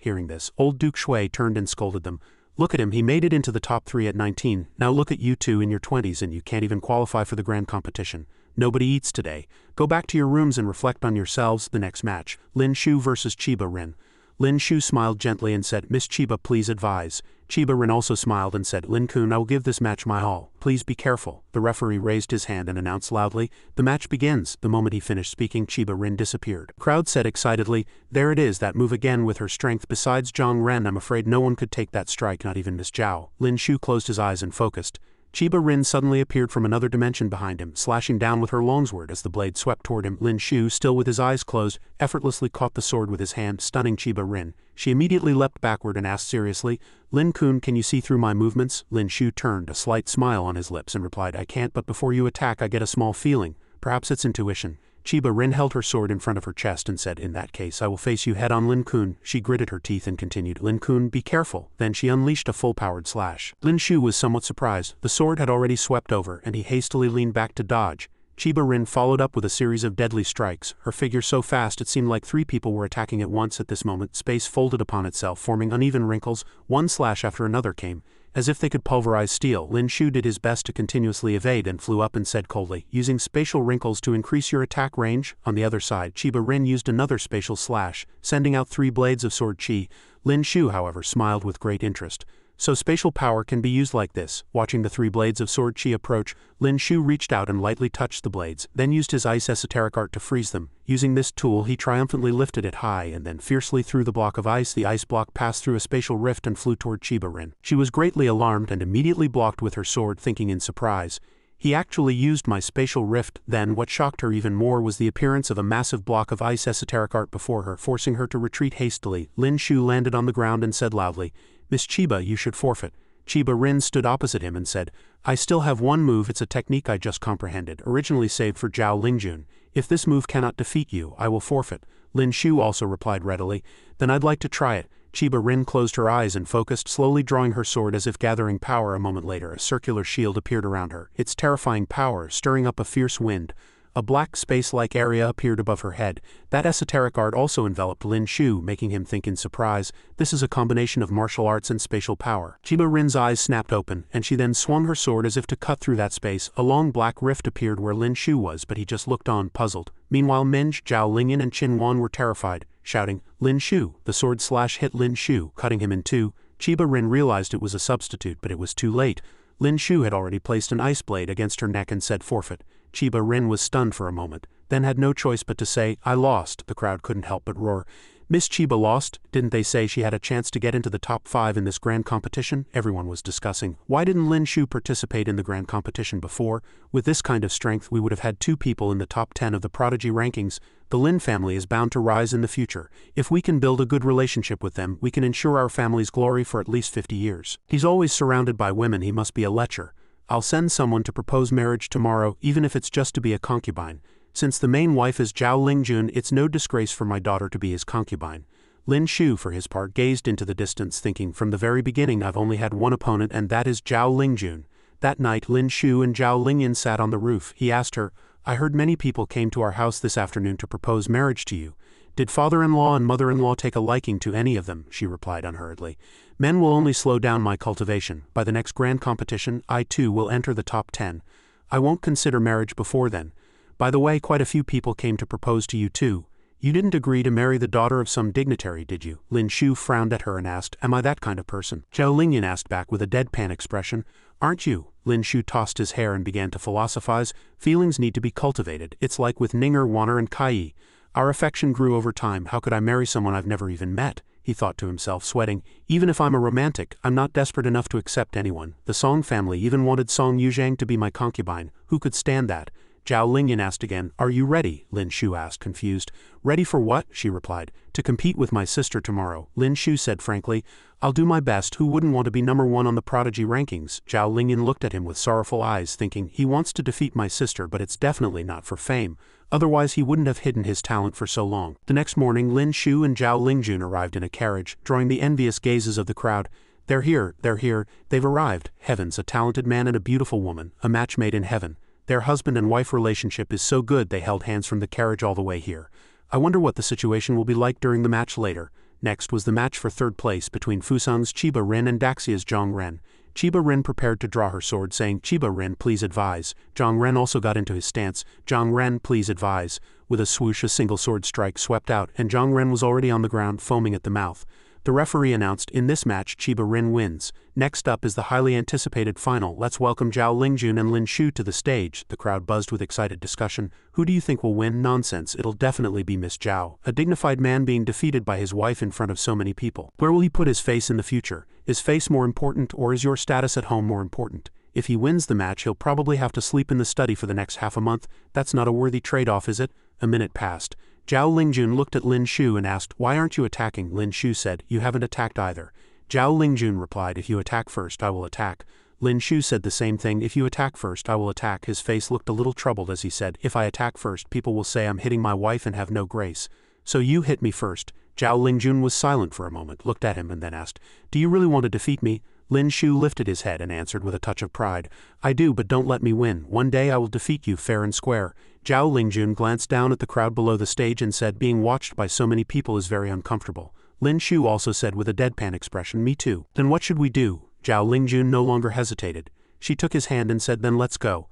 Hearing this, old Duke Shui turned and scolded them. Look at him, he made it into the top 3 at 19. Now look at you 2 in your 20s and you can't even qualify for the grand competition. Nobody eats today. Go back to your rooms and reflect on yourselves. The next match, Lin Shu versus Chiba Rin. Lin Shu smiled gently and said, Miss Chiba, please advise. Chiba Rin also smiled and said, Lin-kun, I will give this match my all. Please be careful. The referee raised his hand and announced loudly, the match begins. The moment he finished speaking, Chiba Rin disappeared. Crowd said excitedly, there it is, that move again with her strength. Besides Zhang Ren, I'm afraid no one could take that strike, not even Miss Zhao. Lin Shu closed his eyes and focused. Chiba Rin suddenly appeared from another dimension behind him, slashing down with her longsword as the blade swept toward him. Lin Shu, still with his eyes closed, effortlessly caught the sword with his hand, stunning Chiba Rin. She immediately leapt backward and asked seriously, Lin-kun, can you see through my movements? Lin Shu turned, a slight smile on his lips, and replied, I can't, but before you attack I get a small feeling. Perhaps it's intuition. Chiba Rin held her sword in front of her chest and said, "In that case I will face you head on, Lin-kun." She gritted her teeth and continued, "Lin-kun, be careful." Then she unleashed a full-powered slash. Lin Shu was somewhat surprised. The sword had already swept over, and he hastily leaned back to dodge. Chiba Rin followed up with a series of deadly strikes, her figure so fast it seemed like 3 people were attacking at once. At this moment, space folded upon itself, forming uneven wrinkles. One slash after another came, as if they could pulverize steel. Lin Shu did his best to continuously evade and flew up and said coldly, "Using spatial wrinkles to increase your attack range." On the other side, Chiba Rin used another spatial slash, sending out 3 blades of sword chi. Lin Shu, however, smiled with great interest. So spatial power can be used like this. Watching the 3 blades of sword chi approach, Lin Shu reached out and lightly touched the blades, then used his ice esoteric art to freeze them. Using this tool, he triumphantly lifted it high and then fiercely threw the block of ice. The ice block passed through a spatial rift and flew toward Chiba Rin. She was greatly alarmed and immediately blocked with her sword, thinking in surprise, "He actually used my spatial rift." Then what shocked her even more was the appearance of a massive block of ice esoteric art before her, forcing her to retreat hastily. Lin Shu landed on the ground and said loudly, "Miss Chiba, you should forfeit." Chiba Rin stood opposite him and said, "I still have one move. It's a technique I just comprehended, originally saved for Zhao Lingjun. If this move cannot defeat you, I will forfeit." Lin Shu also replied readily, "Then I'd like to try it." Chiba Rin closed her eyes and focused, slowly drawing her sword as if gathering power. A moment later, a circular shield appeared around her, its terrifying power stirring up a fierce wind. A black space-like area appeared above her head. That esoteric art also enveloped Lin Shu, making him think in surprise, "This is a combination of martial arts and spatial power." Chiba Rin's eyes snapped open, and she then swung her sword as if to cut through that space. A long black rift appeared where Lin Shu was, but he just looked on, puzzled. Meanwhile, Minj, Zhao Lingyan and Qin Wan were terrified, shouting, "Lin Shu!" The sword slash hit Lin Shu, cutting him in 2. Chiba Rin realized it was a substitute, but it was too late. Lin Shu had already placed an ice blade against her neck and said forfeit. Chiba Rin was stunned for a moment, then had no choice but to say, "I lost." The crowd couldn't help but roar. Miss Chiba lost? Didn't they say she had a chance to get into the top 5 in this grand competition? Everyone was discussing. Why didn't Lin Shu participate in the grand competition before? With this kind of strength, we would have had 2 people in the top 10 of the prodigy rankings. The Lin family is bound to rise in the future. If we can build a good relationship with them, we can ensure our family's glory for at least 50 years. He's always surrounded by women. He must be a lecher. I'll send someone to propose marriage tomorrow, even if it's just to be a concubine. Since the main wife is Zhao Lingjun, it's no disgrace for my daughter to be his concubine. Lin Shu, for his part, gazed into the distance, thinking, from the very beginning I've only had one opponent, and that is Zhao Lingjun. That night, Lin Shu and Zhao Lingyan sat on the roof. He asked her, "I heard many people came to our house this afternoon to propose marriage to you. Did father-in-law and mother-in-law take a liking to any of them?" She replied unhurriedly, "Men will only slow down my cultivation. By the next grand competition, I too will enter the top 10. I won't consider marriage before then. By the way, quite a few people came to propose to you too. You didn't agree to marry the daughter of some dignitary, did you?" Lin Shu frowned at her and asked, "Am I that kind of person?" Zhao Lingyan asked back with a deadpan expression, "Aren't you?" Lin Shu tossed his hair and began to philosophize. "Feelings need to be cultivated. It's like with Ninger, Wanner and Kai. Our affection grew over time. How could I marry someone I've never even met?" He thought to himself, sweating. "Even if I'm a romantic, I'm not desperate enough to accept anyone. The Song family even wanted Song Yuzhang to be my concubine. Who could stand that?" Zhao Lingyan asked again, "Are you ready?" Lin Shu asked, confused. "Ready for what?" she replied. "To compete with my sister tomorrow." Lin Shu said frankly, "I'll do my best. Who wouldn't want to be number 1 on the prodigy rankings?" Zhao Lingyan looked at him with sorrowful eyes, thinking, he wants to defeat my sister, but it's definitely not for fame. Otherwise he wouldn't have hidden his talent for so long. The next morning, Lin Shu and Zhao Lingjun arrived in a carriage, drawing the envious gazes of the crowd. They're here, they've arrived. Heavens, a talented man and a beautiful woman, a match made in heaven. Their husband and wife relationship is so good they held hands from the carriage all the way here. I wonder what the situation will be like during the match later. Next was the match for 3rd place between Fusong's Chiba Rin and Daxia's Zhang Ren. Chiba Rin prepared to draw her sword, saying, "Chiba Rin, please advise." Zhang Ren also got into his stance. "Zhang Ren, please advise." With a swoosh, a single sword strike swept out, and Zhang Ren was already on the ground, foaming at the mouth. The referee announced, "In this match, Chiba Rin wins." Next up is the highly anticipated final. Let's welcome Zhao Lingjun and Lin Shu to the stage. The crowd buzzed with excited discussion. Who do you think will win? Nonsense, it'll definitely be Miss Zhao. A dignified man being defeated by his wife in front of so many people. Where will he put his face in the future? Is face more important, or is your status at home more important? If he wins the match, he'll probably have to sleep in the study for the next half a month. That's not a worthy trade-off, is it? A minute passed. Zhao Lingjun looked at Lin Shu and asked, "Why aren't you attacking?" Lin Shu said, "You haven't attacked either." Zhao Lingjun replied, "If you attack first, I will attack." Lin Shu said the same thing. If you attack first, I will attack. His face looked a little troubled as he said, if I attack first, people will say I'm hitting my wife and have no grace. So you hit me first. Zhao Lingjun was silent for a moment, looked at him and then asked, do you really want to defeat me? Lin Shu lifted his head and answered with a touch of pride, I do, but don't let me win. One day I will defeat you fair and square. Zhao Lingjun glanced down at the crowd below the stage and said, being watched by so many people is very uncomfortable. Lin Shu also said with a deadpan expression, me too. Then what should we do? Zhao Lingjun no longer hesitated. She took his hand and said, then let's go.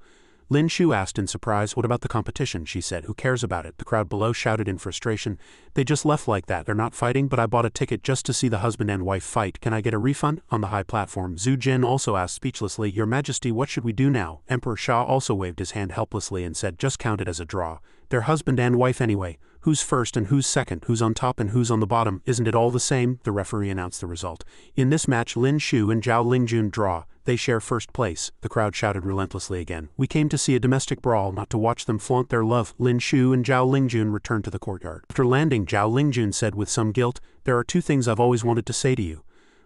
Lin Shu asked in surprise, what about the competition? She said, who cares about it? The crowd below shouted in frustration, they just left like that, they're not fighting, but I bought a ticket just to see the husband and wife fight, can I get a refund? On the high platform, Zhu Jin also asked speechlessly, Your Majesty, what should we do now? Emperor Sha also waved his hand helplessly and said, just count it as a draw. They're husband and wife anyway. Who's first and who's second, who's on top and who's on the bottom, isn't it all the same? The referee announced the result. In this match, Lin Shu and Zhao Lingjun draw. They share first place. The crowd shouted relentlessly again. We came to see a domestic brawl, not to watch them flaunt their love. Lin Shu and Zhao Lingjun returned to the courtyard. After landing, Zhao Lingjun said with some guilt, there are two things I've always wanted to say to you.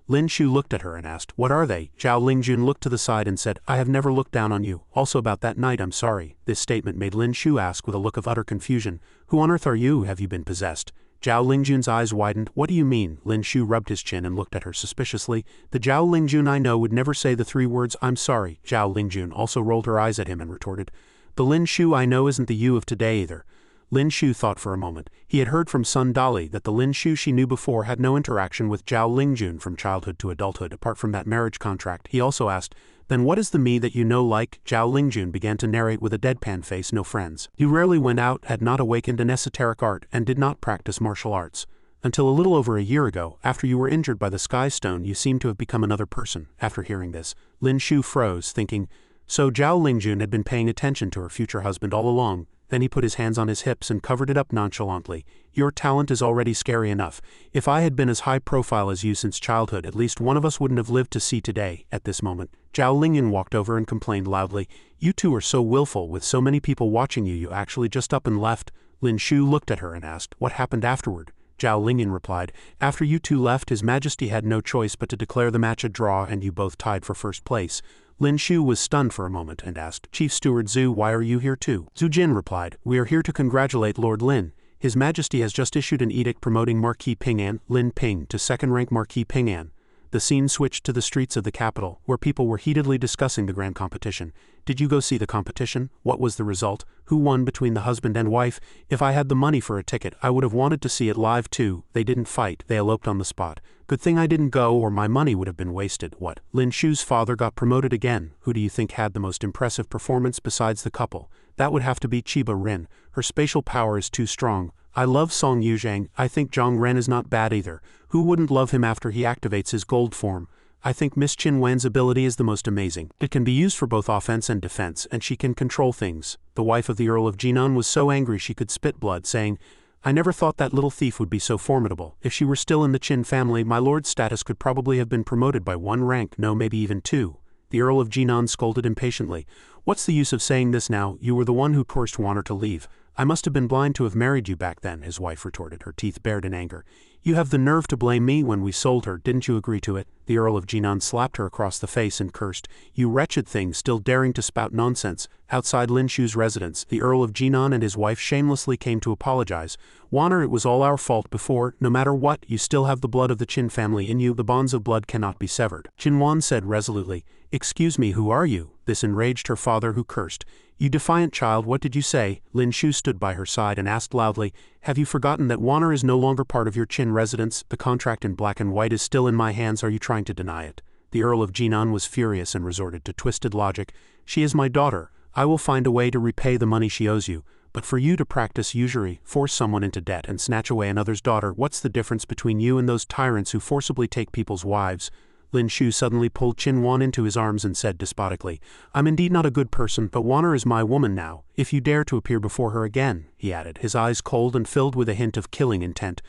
Lin Shu looked at her and asked, what are they? Zhao Lingjun looked to the side and said, I have never looked down on you. Also about that night, I'm sorry. This statement made Lin Shu ask with a look of utter confusion, who on earth are you? Have you been possessed? Zhao Lingjun's eyes widened. What do you mean? Lin Shu rubbed his chin and looked at her suspiciously. The Zhao Lingjun I know would never say the three words, I'm sorry. Zhao Lingjun also rolled her eyes at him and retorted, the Lin Shu I know isn't the you of today either. Lin Shu thought for a moment. He had heard from Sun Dali that the Lin Shu she knew before had no interaction with Zhao Lingjun from childhood to adulthood apart from that marriage contract. He also asked, then what is the me that you know like? Zhao Lingjun began to narrate with a deadpan face, no friends. You rarely went out, had not awakened an esoteric art, and did not practice martial arts. Until a little over a year ago, after you were injured by the Sky Stone, you seemed to have become another person. After hearing this, Lin Shu froze, thinking, so Zhao Lingjun had been paying attention to her future husband all along. Then he put his hands on his hips and covered it up nonchalantly. Your talent is already scary enough. If I had been as high profile as you since childhood, at least one of us wouldn't have lived to see today. At this moment, Zhao Lingjun walked over and complained loudly, you two are so willful, with so many people watching you actually just up and left. Lin Shu looked at her and asked, what happened afterward? Zhao Lingjun replied, after you two left, His Majesty had no choice but to declare the match a draw and you both tied for first place. Lin Shu was stunned for a moment and asked, Chief Steward Zhu, why are you here too? Zhu Jin replied, we are here to congratulate Lord Lin. His Majesty has just issued an edict promoting Marquis Ping'an, Lin Ping, to second-rank Marquis Ping'an. The scene switched to the streets of the capital, where people were heatedly discussing the grand competition. Did you go see the competition? What was the result? Who won between the husband and wife? If I had the money for a ticket, I would have wanted to see it live too. They didn't fight, they eloped on the spot. Good thing I didn't go or my money would have been wasted. What? Lin Shu's father got promoted again. Who do you think had the most impressive performance besides the couple? That would have to be Chiba Rin. Her spatial power is too strong. I love Song Yuzhang. I think Zhang Ren is not bad either. Who wouldn't love him after he activates his gold form? I think Miss Qin Wan's ability is the most amazing. It can be used for both offense and defense, and she can control things. The wife of the Earl of Jinan was so angry she could spit blood, saying, I never thought that little thief would be so formidable. If she were still in the Qin family, my lord's status could probably have been promoted by 1 rank, no, maybe even 2. The Earl of Jinan scolded impatiently. What's the use of saying this now? You were the one who forced Wanner to leave. I must have been blind to have married you back then, his wife retorted, her teeth bared in anger. You have the nerve to blame me when we sold her, didn't you agree to it? The Earl of Jinan slapped her across the face and cursed, you wretched thing, still daring to spout nonsense. Outside Lin Shu's residence, the Earl of Jinan and his wife shamelessly came to apologize. Wanner, it was all our fault before. No matter what, you still have the blood of the Qin family in you. The bonds of blood cannot be severed. Qin Wan said resolutely, excuse me, who are you? This enraged her father, who cursed. You defiant child, what did you say? Lin Shu stood by her side and asked loudly, have you forgotten that Wanner is no longer part of your Qin residence? The contract in black and white is still in my hands. Are you trying to deny it? The Earl of Jinan was furious and resorted to twisted logic. She is my daughter. I will find a way to repay the money she owes you. But for you to practice usury, force someone into debt and snatch away another's daughter, what's the difference between you and those tyrants who forcibly take people's wives? Lin Shu suddenly pulled Qin Wan into his arms and said despotically, I'm indeed not a good person, but Wanner is my woman now. If you dare to appear before her again, he added, his eyes cold and filled with a hint of killing intent,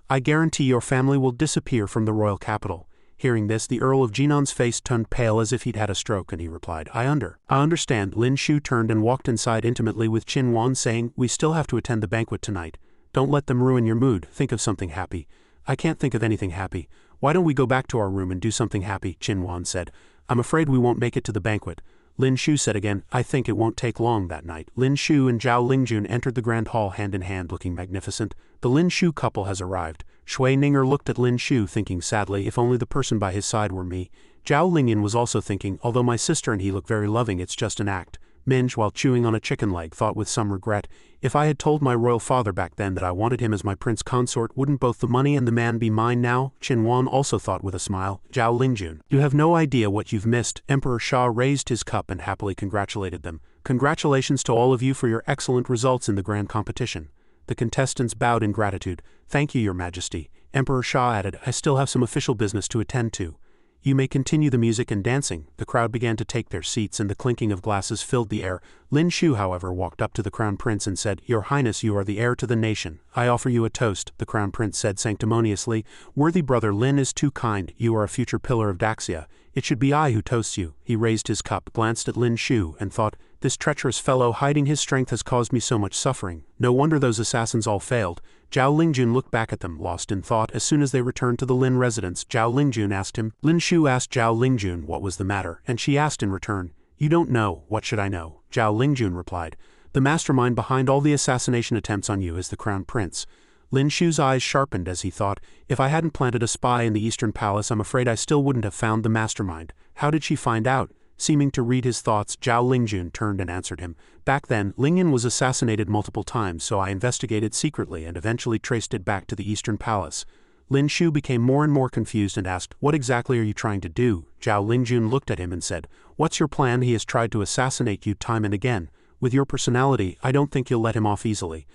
I guarantee your family will disappear from the royal capital. Hearing this, the Earl of Jinan's face turned pale as if he'd had a stroke, and he replied, I understand. Lin Shu turned and walked inside intimately with Qin Wan, saying, we still have to attend the banquet tonight. Don't let them ruin your mood. Think of something happy. I can't think of anything happy. Why don't we go back to our room and do something happy? Qin Wan said. I'm afraid we won't make it to the banquet. Lin Shu said again, I think it won't take long that night. Lin Shu and Zhao Lingjun entered the grand hall hand in hand looking magnificent. The Lin Shu couple has arrived. Shui Ninger looked at Lin Shu thinking sadly, if only the person by his side were me. Zhao Lingyan was also thinking, although my sister and he look very loving, it's just an act. Minj, while chewing on a chicken leg, thought with some regret, if I had told my royal father back then that I wanted him as my prince consort, wouldn't both the money and the man be mine now? Qin Wan also thought with a smile. Zhao Lingjun, you have no idea what you've missed. Emperor Sha raised his cup and happily congratulated them. Congratulations to all of you for your excellent results in the grand competition. The contestants bowed in gratitude. Thank you, Your Majesty. Emperor Sha added, I still have some official business to attend to. You may continue the music and dancing. The crowd began to take their seats and the clinking of glasses filled the air. Lin Shu, however, walked up to the crown prince and said, Your Highness, you are the heir to the nation. I offer you a toast, the crown prince said sanctimoniously. Worthy brother Lin is too kind. You are a future pillar of Daxia. It should be I who toasts you. He raised his cup, glanced at Lin Shu, and thought, this treacherous fellow hiding his strength has caused me so much suffering. No wonder those assassins all failed. Zhao Lingjun looked back at them, lost in thought. As soon as they returned to the Lin residence, Zhao Lingjun asked him. Lin Shu asked Zhao Lingjun what was the matter, and she asked in return, You don't know, what should I know? Zhao Lingjun replied, The mastermind behind all the assassination attempts on you is the crown prince. Lin Shu's eyes sharpened as he thought, if I hadn't planted a spy in the Eastern Palace, I'm afraid I still wouldn't have found the mastermind. How did she find out? Seeming to read his thoughts, Zhao Lingjun turned and answered him. Back then, Lingyan was assassinated multiple times, so I investigated secretly and eventually traced it back to the Eastern Palace. Lin Shu became more and more confused and asked, What exactly are you trying to do? Zhao Lingjun looked at him and said, What's your plan? He has tried to assassinate you time and again. With your personality, I don't think you'll let him off easily.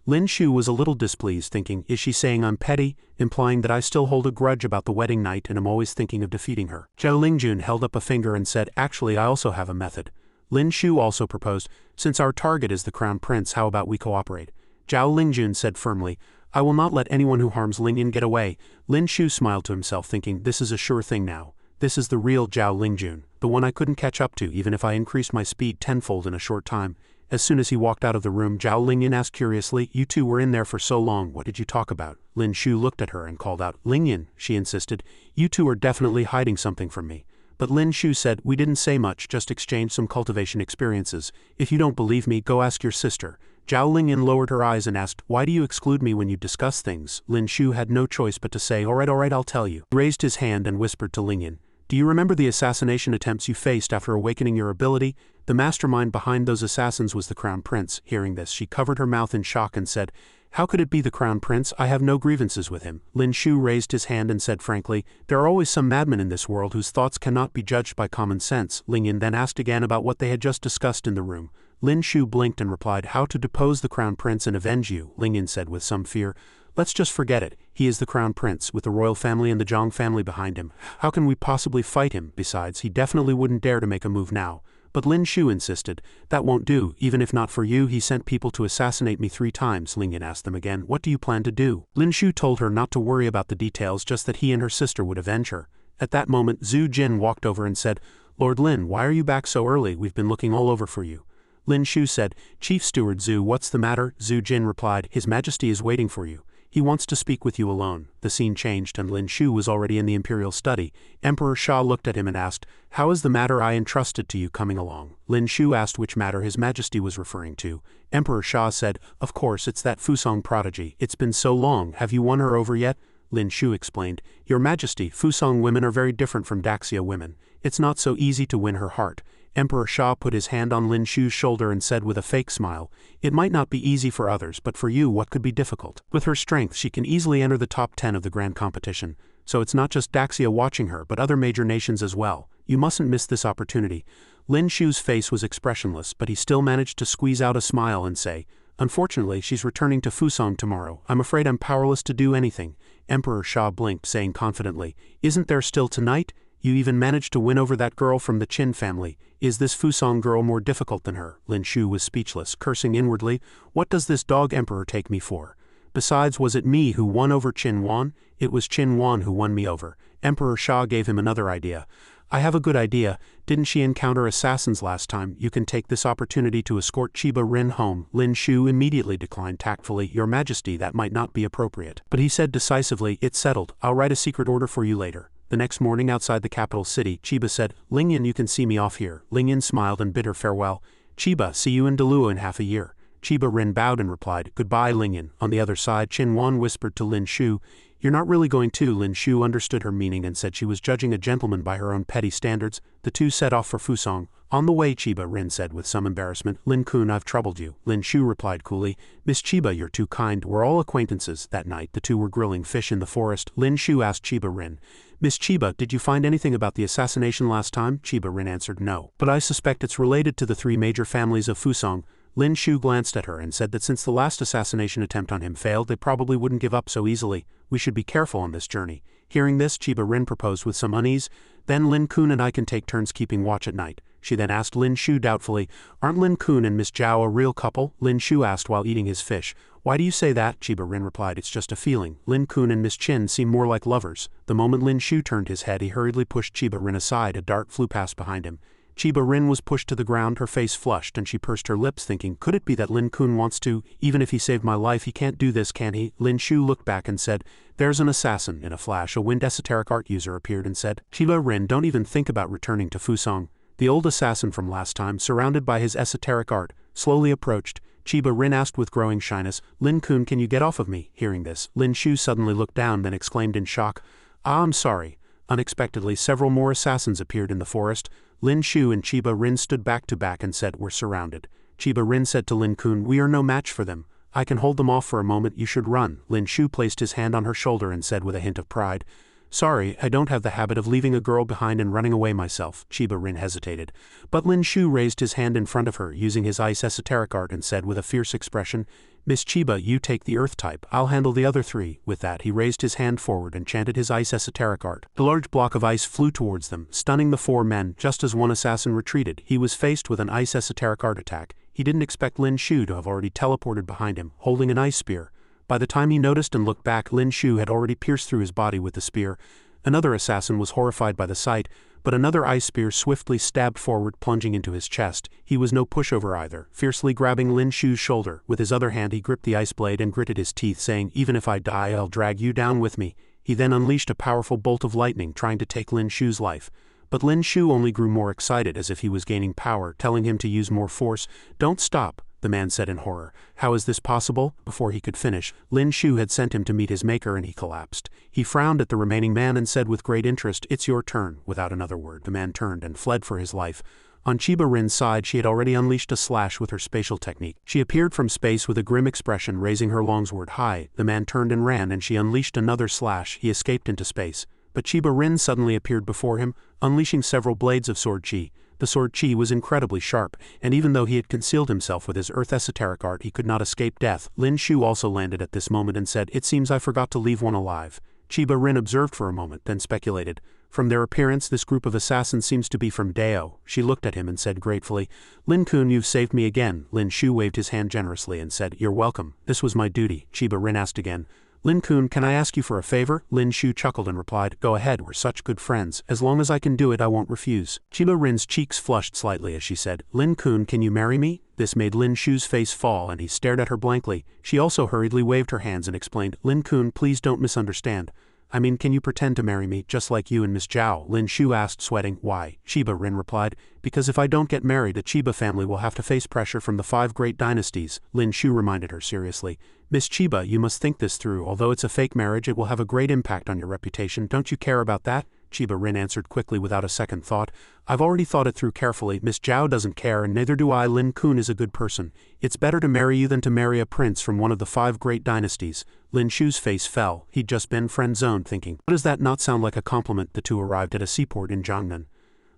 Lin Shu was a little displeased, thinking, is she saying I'm petty, implying that I still hold a grudge about the wedding night and am always thinking of defeating her? Zhao Lingjun held up a finger and said, actually I also have a method. Lin Shu also proposed, since our target is the crown prince, how about we cooperate? Zhao Lingjun said firmly, I will not let anyone who harms Lingyan get away. Lin Shu smiled to himself, thinking, this is a sure thing now. This is the real Zhao Lingjun, the one I couldn't catch up to even if I increased my speed tenfold in a short time. As soon as he walked out of the room, Zhao Lingyan asked curiously, you two were in there for so long, what did you talk about? Lin Shu looked at her and called out, Lingyan, she insisted, you two are definitely hiding something from me. But Lin Shu said, we didn't say much, just exchanged some cultivation experiences. If you don't believe me, go ask your sister. Zhao Lingyan lowered her eyes and asked, why do you exclude me when you discuss things? Lin Shu had no choice but to say, all right, I'll tell you. He raised his hand and whispered to Lingyan, do you remember the assassination attempts you faced after awakening your ability? The mastermind behind those assassins was the Crown Prince. Hearing this, she covered her mouth in shock and said, how could it be the Crown Prince? I have no grievances with him. Lin Shu raised his hand and said frankly, there are always some madmen in this world whose thoughts cannot be judged by common sense. Lingyan then asked again about what they had just discussed in the room. Lin Shu blinked and replied, how to depose the Crown Prince and avenge you. Lingyan said with some fear, let's just forget it. He is the Crown Prince, with the royal family and the Zhang family behind him. How can we possibly fight him? Besides, he definitely wouldn't dare to make a move now. But Lin Shu insisted, that won't do, even if not for you, he sent people to assassinate me 3 times. Lingyan asked them again, what do you plan to do? Lin Shu told her not to worry about the details, just that he and her sister would avenge her. At that moment, Zhu Jin walked over and said, Lord Lin, why are you back so early? We've been looking all over for you. Lin Shu said, Chief Steward Zhu, what's the matter? Zhu Jin replied, His Majesty is waiting for you. He wants to speak with you alone. The scene changed and Lin Shu was already in the Imperial study. Emperor Sha looked at him and asked, how is the matter I entrusted to you coming along? Lin Shu asked which matter His Majesty was referring to. Emperor Sha said, of course, it's that Fusong prodigy. It's been so long, have you won her over yet? Lin Shu explained, Your Majesty, Fusong women are very different from Daxia women. It's not so easy to win her heart. Emperor Sha put his hand on Lin Shu's shoulder and said with a fake smile, it might not be easy for others, but for you what could be difficult? With her strength she can easily enter the top 10 of the grand competition, so it's not just Daxia watching her but other major nations as well. You mustn't miss this opportunity. Lin Shu's face was expressionless, but he still managed to squeeze out a smile and say, unfortunately she's returning to Fusong tomorrow. I'm afraid I'm powerless to do anything. Emperor Sha blinked, saying confidently, isn't there still tonight? You even managed to win over that girl from the Qin family. Is this Fusong girl more difficult than her? Lin Shu was speechless, cursing inwardly. What does this dog emperor take me for? Besides, was it me who won over Qin Wan? It was Qin Wan who won me over. Emperor Sha gave him another idea. I have a good idea. Didn't she encounter assassins last time? You can take this opportunity to escort Chiba Rin home. Lin Shu immediately declined tactfully, Your Majesty, that might not be appropriate. But he said decisively, it's settled. I'll write a secret order for you later. The next morning outside the capital city, Chiba said, "Ling Yin, you can see me off here." Ling Yin smiled and bid her farewell. "Chiba, see you in Delua in half a year." Chiba Rin bowed and replied, "Goodbye, Ling Yin." On the other side, Qin Wan whispered to Lin Shu, "You're not really going to." Lin Shu understood her meaning and said she was judging a gentleman by her own petty standards. The two set off for Fusong. "On the way," Chiba Rin said with some embarrassment. "Lin-kun, I've troubled you." Lin Shu replied coolly, "Miss Chiba, you're too kind. We're all acquaintances." That night, the two were grilling fish in the forest. Lin Shu asked Chiba Rin, "Miss Chiba, did you find anything about the assassination last time?" Chiba Rin answered, "No. But I suspect it's related to the three major families of Fusong." Lin Shu glanced at her and said that since the last assassination attempt on him failed, they probably wouldn't give up so easily. "We should be careful on this journey." Hearing this, Chiba Rin proposed with some unease, "Then Lin-kun and I can take turns keeping watch at night." She then asked Lin Shu doubtfully, "Aren't Lin-kun and Miss Zhao a real couple?" Lin Shu asked while eating his fish. "Why do you say that?" Chiba Rin replied, "It's just a feeling. Lin-kun and Miss Qin seem more like lovers." The moment Lin Shu turned his head, he hurriedly pushed Chiba Rin aside. A dart flew past behind him. Chiba Rin was pushed to the ground, her face flushed, and she pursed her lips thinking, could it be that Lin-kun wants to? Even if he saved my life, he can't do this, can he? Lin Shu looked back and said, "There's an assassin." In a flash, a wind esoteric art user appeared and said, "Chiba Rin, don't even think about returning to Fusong." The old assassin from last time, surrounded by his esoteric art, slowly approached. Chiba Rin asked with growing shyness, "Lin-kun, can you get off of me?" Hearing this, Lin Shu suddenly looked down, then exclaimed in shock, "Ah, I'm sorry." Unexpectedly, several more assassins appeared in the forest. Lin Shu and Chiba Rin stood back to back and said, "We're surrounded." Chiba Rin said to Lin-kun, "We are no match for them. I can hold them off for a moment, you should run." Lin Shu placed his hand on her shoulder and said with a hint of pride, "Sorry, I don't have the habit of leaving a girl behind and running away myself." Chiba Rin hesitated. But Lin Shu raised his hand in front of her, using his ice esoteric art, and said with a fierce expression, "Miss Chiba, you take the earth type, I'll handle the other three." With that, he raised his hand forward and chanted his ice esoteric art. The large block of ice flew towards them, stunning the four men. Just as one assassin retreated, he was faced with an ice esoteric art attack. He didn't expect Lin Shu to have already teleported behind him, holding an ice spear. By the time he noticed and looked back, Lin Shu had already pierced through his body with the spear. Another assassin was horrified by the sight, but another ice spear swiftly stabbed forward, plunging into his chest. He was no pushover either, fiercely grabbing Lin Shu's shoulder. With his other hand he gripped the ice blade and gritted his teeth, saying, "Even if I die, I'll drag you down with me." He then unleashed a powerful bolt of lightning, trying to take Lin Shu's life. But Lin Shu only grew more excited, as if he was gaining power, telling him to use more force. "Don't stop," the man said in horror. "How is this possible?" Before he could finish, Lin Shu had sent him to meet his maker and he collapsed. He frowned at the remaining man and said with great interest, "It's your turn." Without another word, the man turned and fled for his life. On Chiba Rin's side, she had already unleashed a slash with her spatial technique. She appeared from space with a grim expression, raising her longsword high. The man turned and ran, and she unleashed another slash. He escaped into space. But Chiba Rin suddenly appeared before him, unleashing several blades of sword chi. The sword chi was incredibly sharp, and even though he had concealed himself with his earth esoteric art, he could not escape death. Lin Shu also landed at this moment and said, "It seems I forgot to leave one alive." Chiba Rin observed for a moment, then speculated, "From their appearance, this group of assassins seems to be from Dao." She looked at him and said gratefully, "Lin-kun, you've saved me again." Lin Shu waved his hand generously and said, "You're welcome. This was my duty." Chiba Rin asked again, "Lin-kun, can I ask you for a favor?" Lin Shu chuckled and replied, "Go ahead, we're such good friends. As long as I can do it, I won't refuse." Chiba Rin's cheeks flushed slightly as she said, "Lin-kun, can you marry me?" This made Lin Shu's face fall, and he stared at her blankly. She also hurriedly waved her hands and explained, "Lin-kun, please don't misunderstand. I mean, can you pretend to marry me, just like you and Miss Zhao?" Lin Shu asked, sweating. "Why?" Chiba Rin replied, "Because if I don't get married, the Chiba family will have to face pressure from the 5 great dynasties." Lin Shu reminded her seriously, "Miss Chiba, you must think this through. Although it's a fake marriage, it will have a great impact on your reputation. Don't you care about that?" Chiba Rin answered quickly without a second thought, "I've already thought it through carefully. Miss Zhao doesn't care, and neither do I. Lin-kun is a good person. It's better to marry you than to marry a prince from one of the 5 great dynasties." Lin Shu's face fell. He'd just been friend-zoned, thinking, "Does that not sound like a compliment?" The two arrived at a seaport in Jiangnan.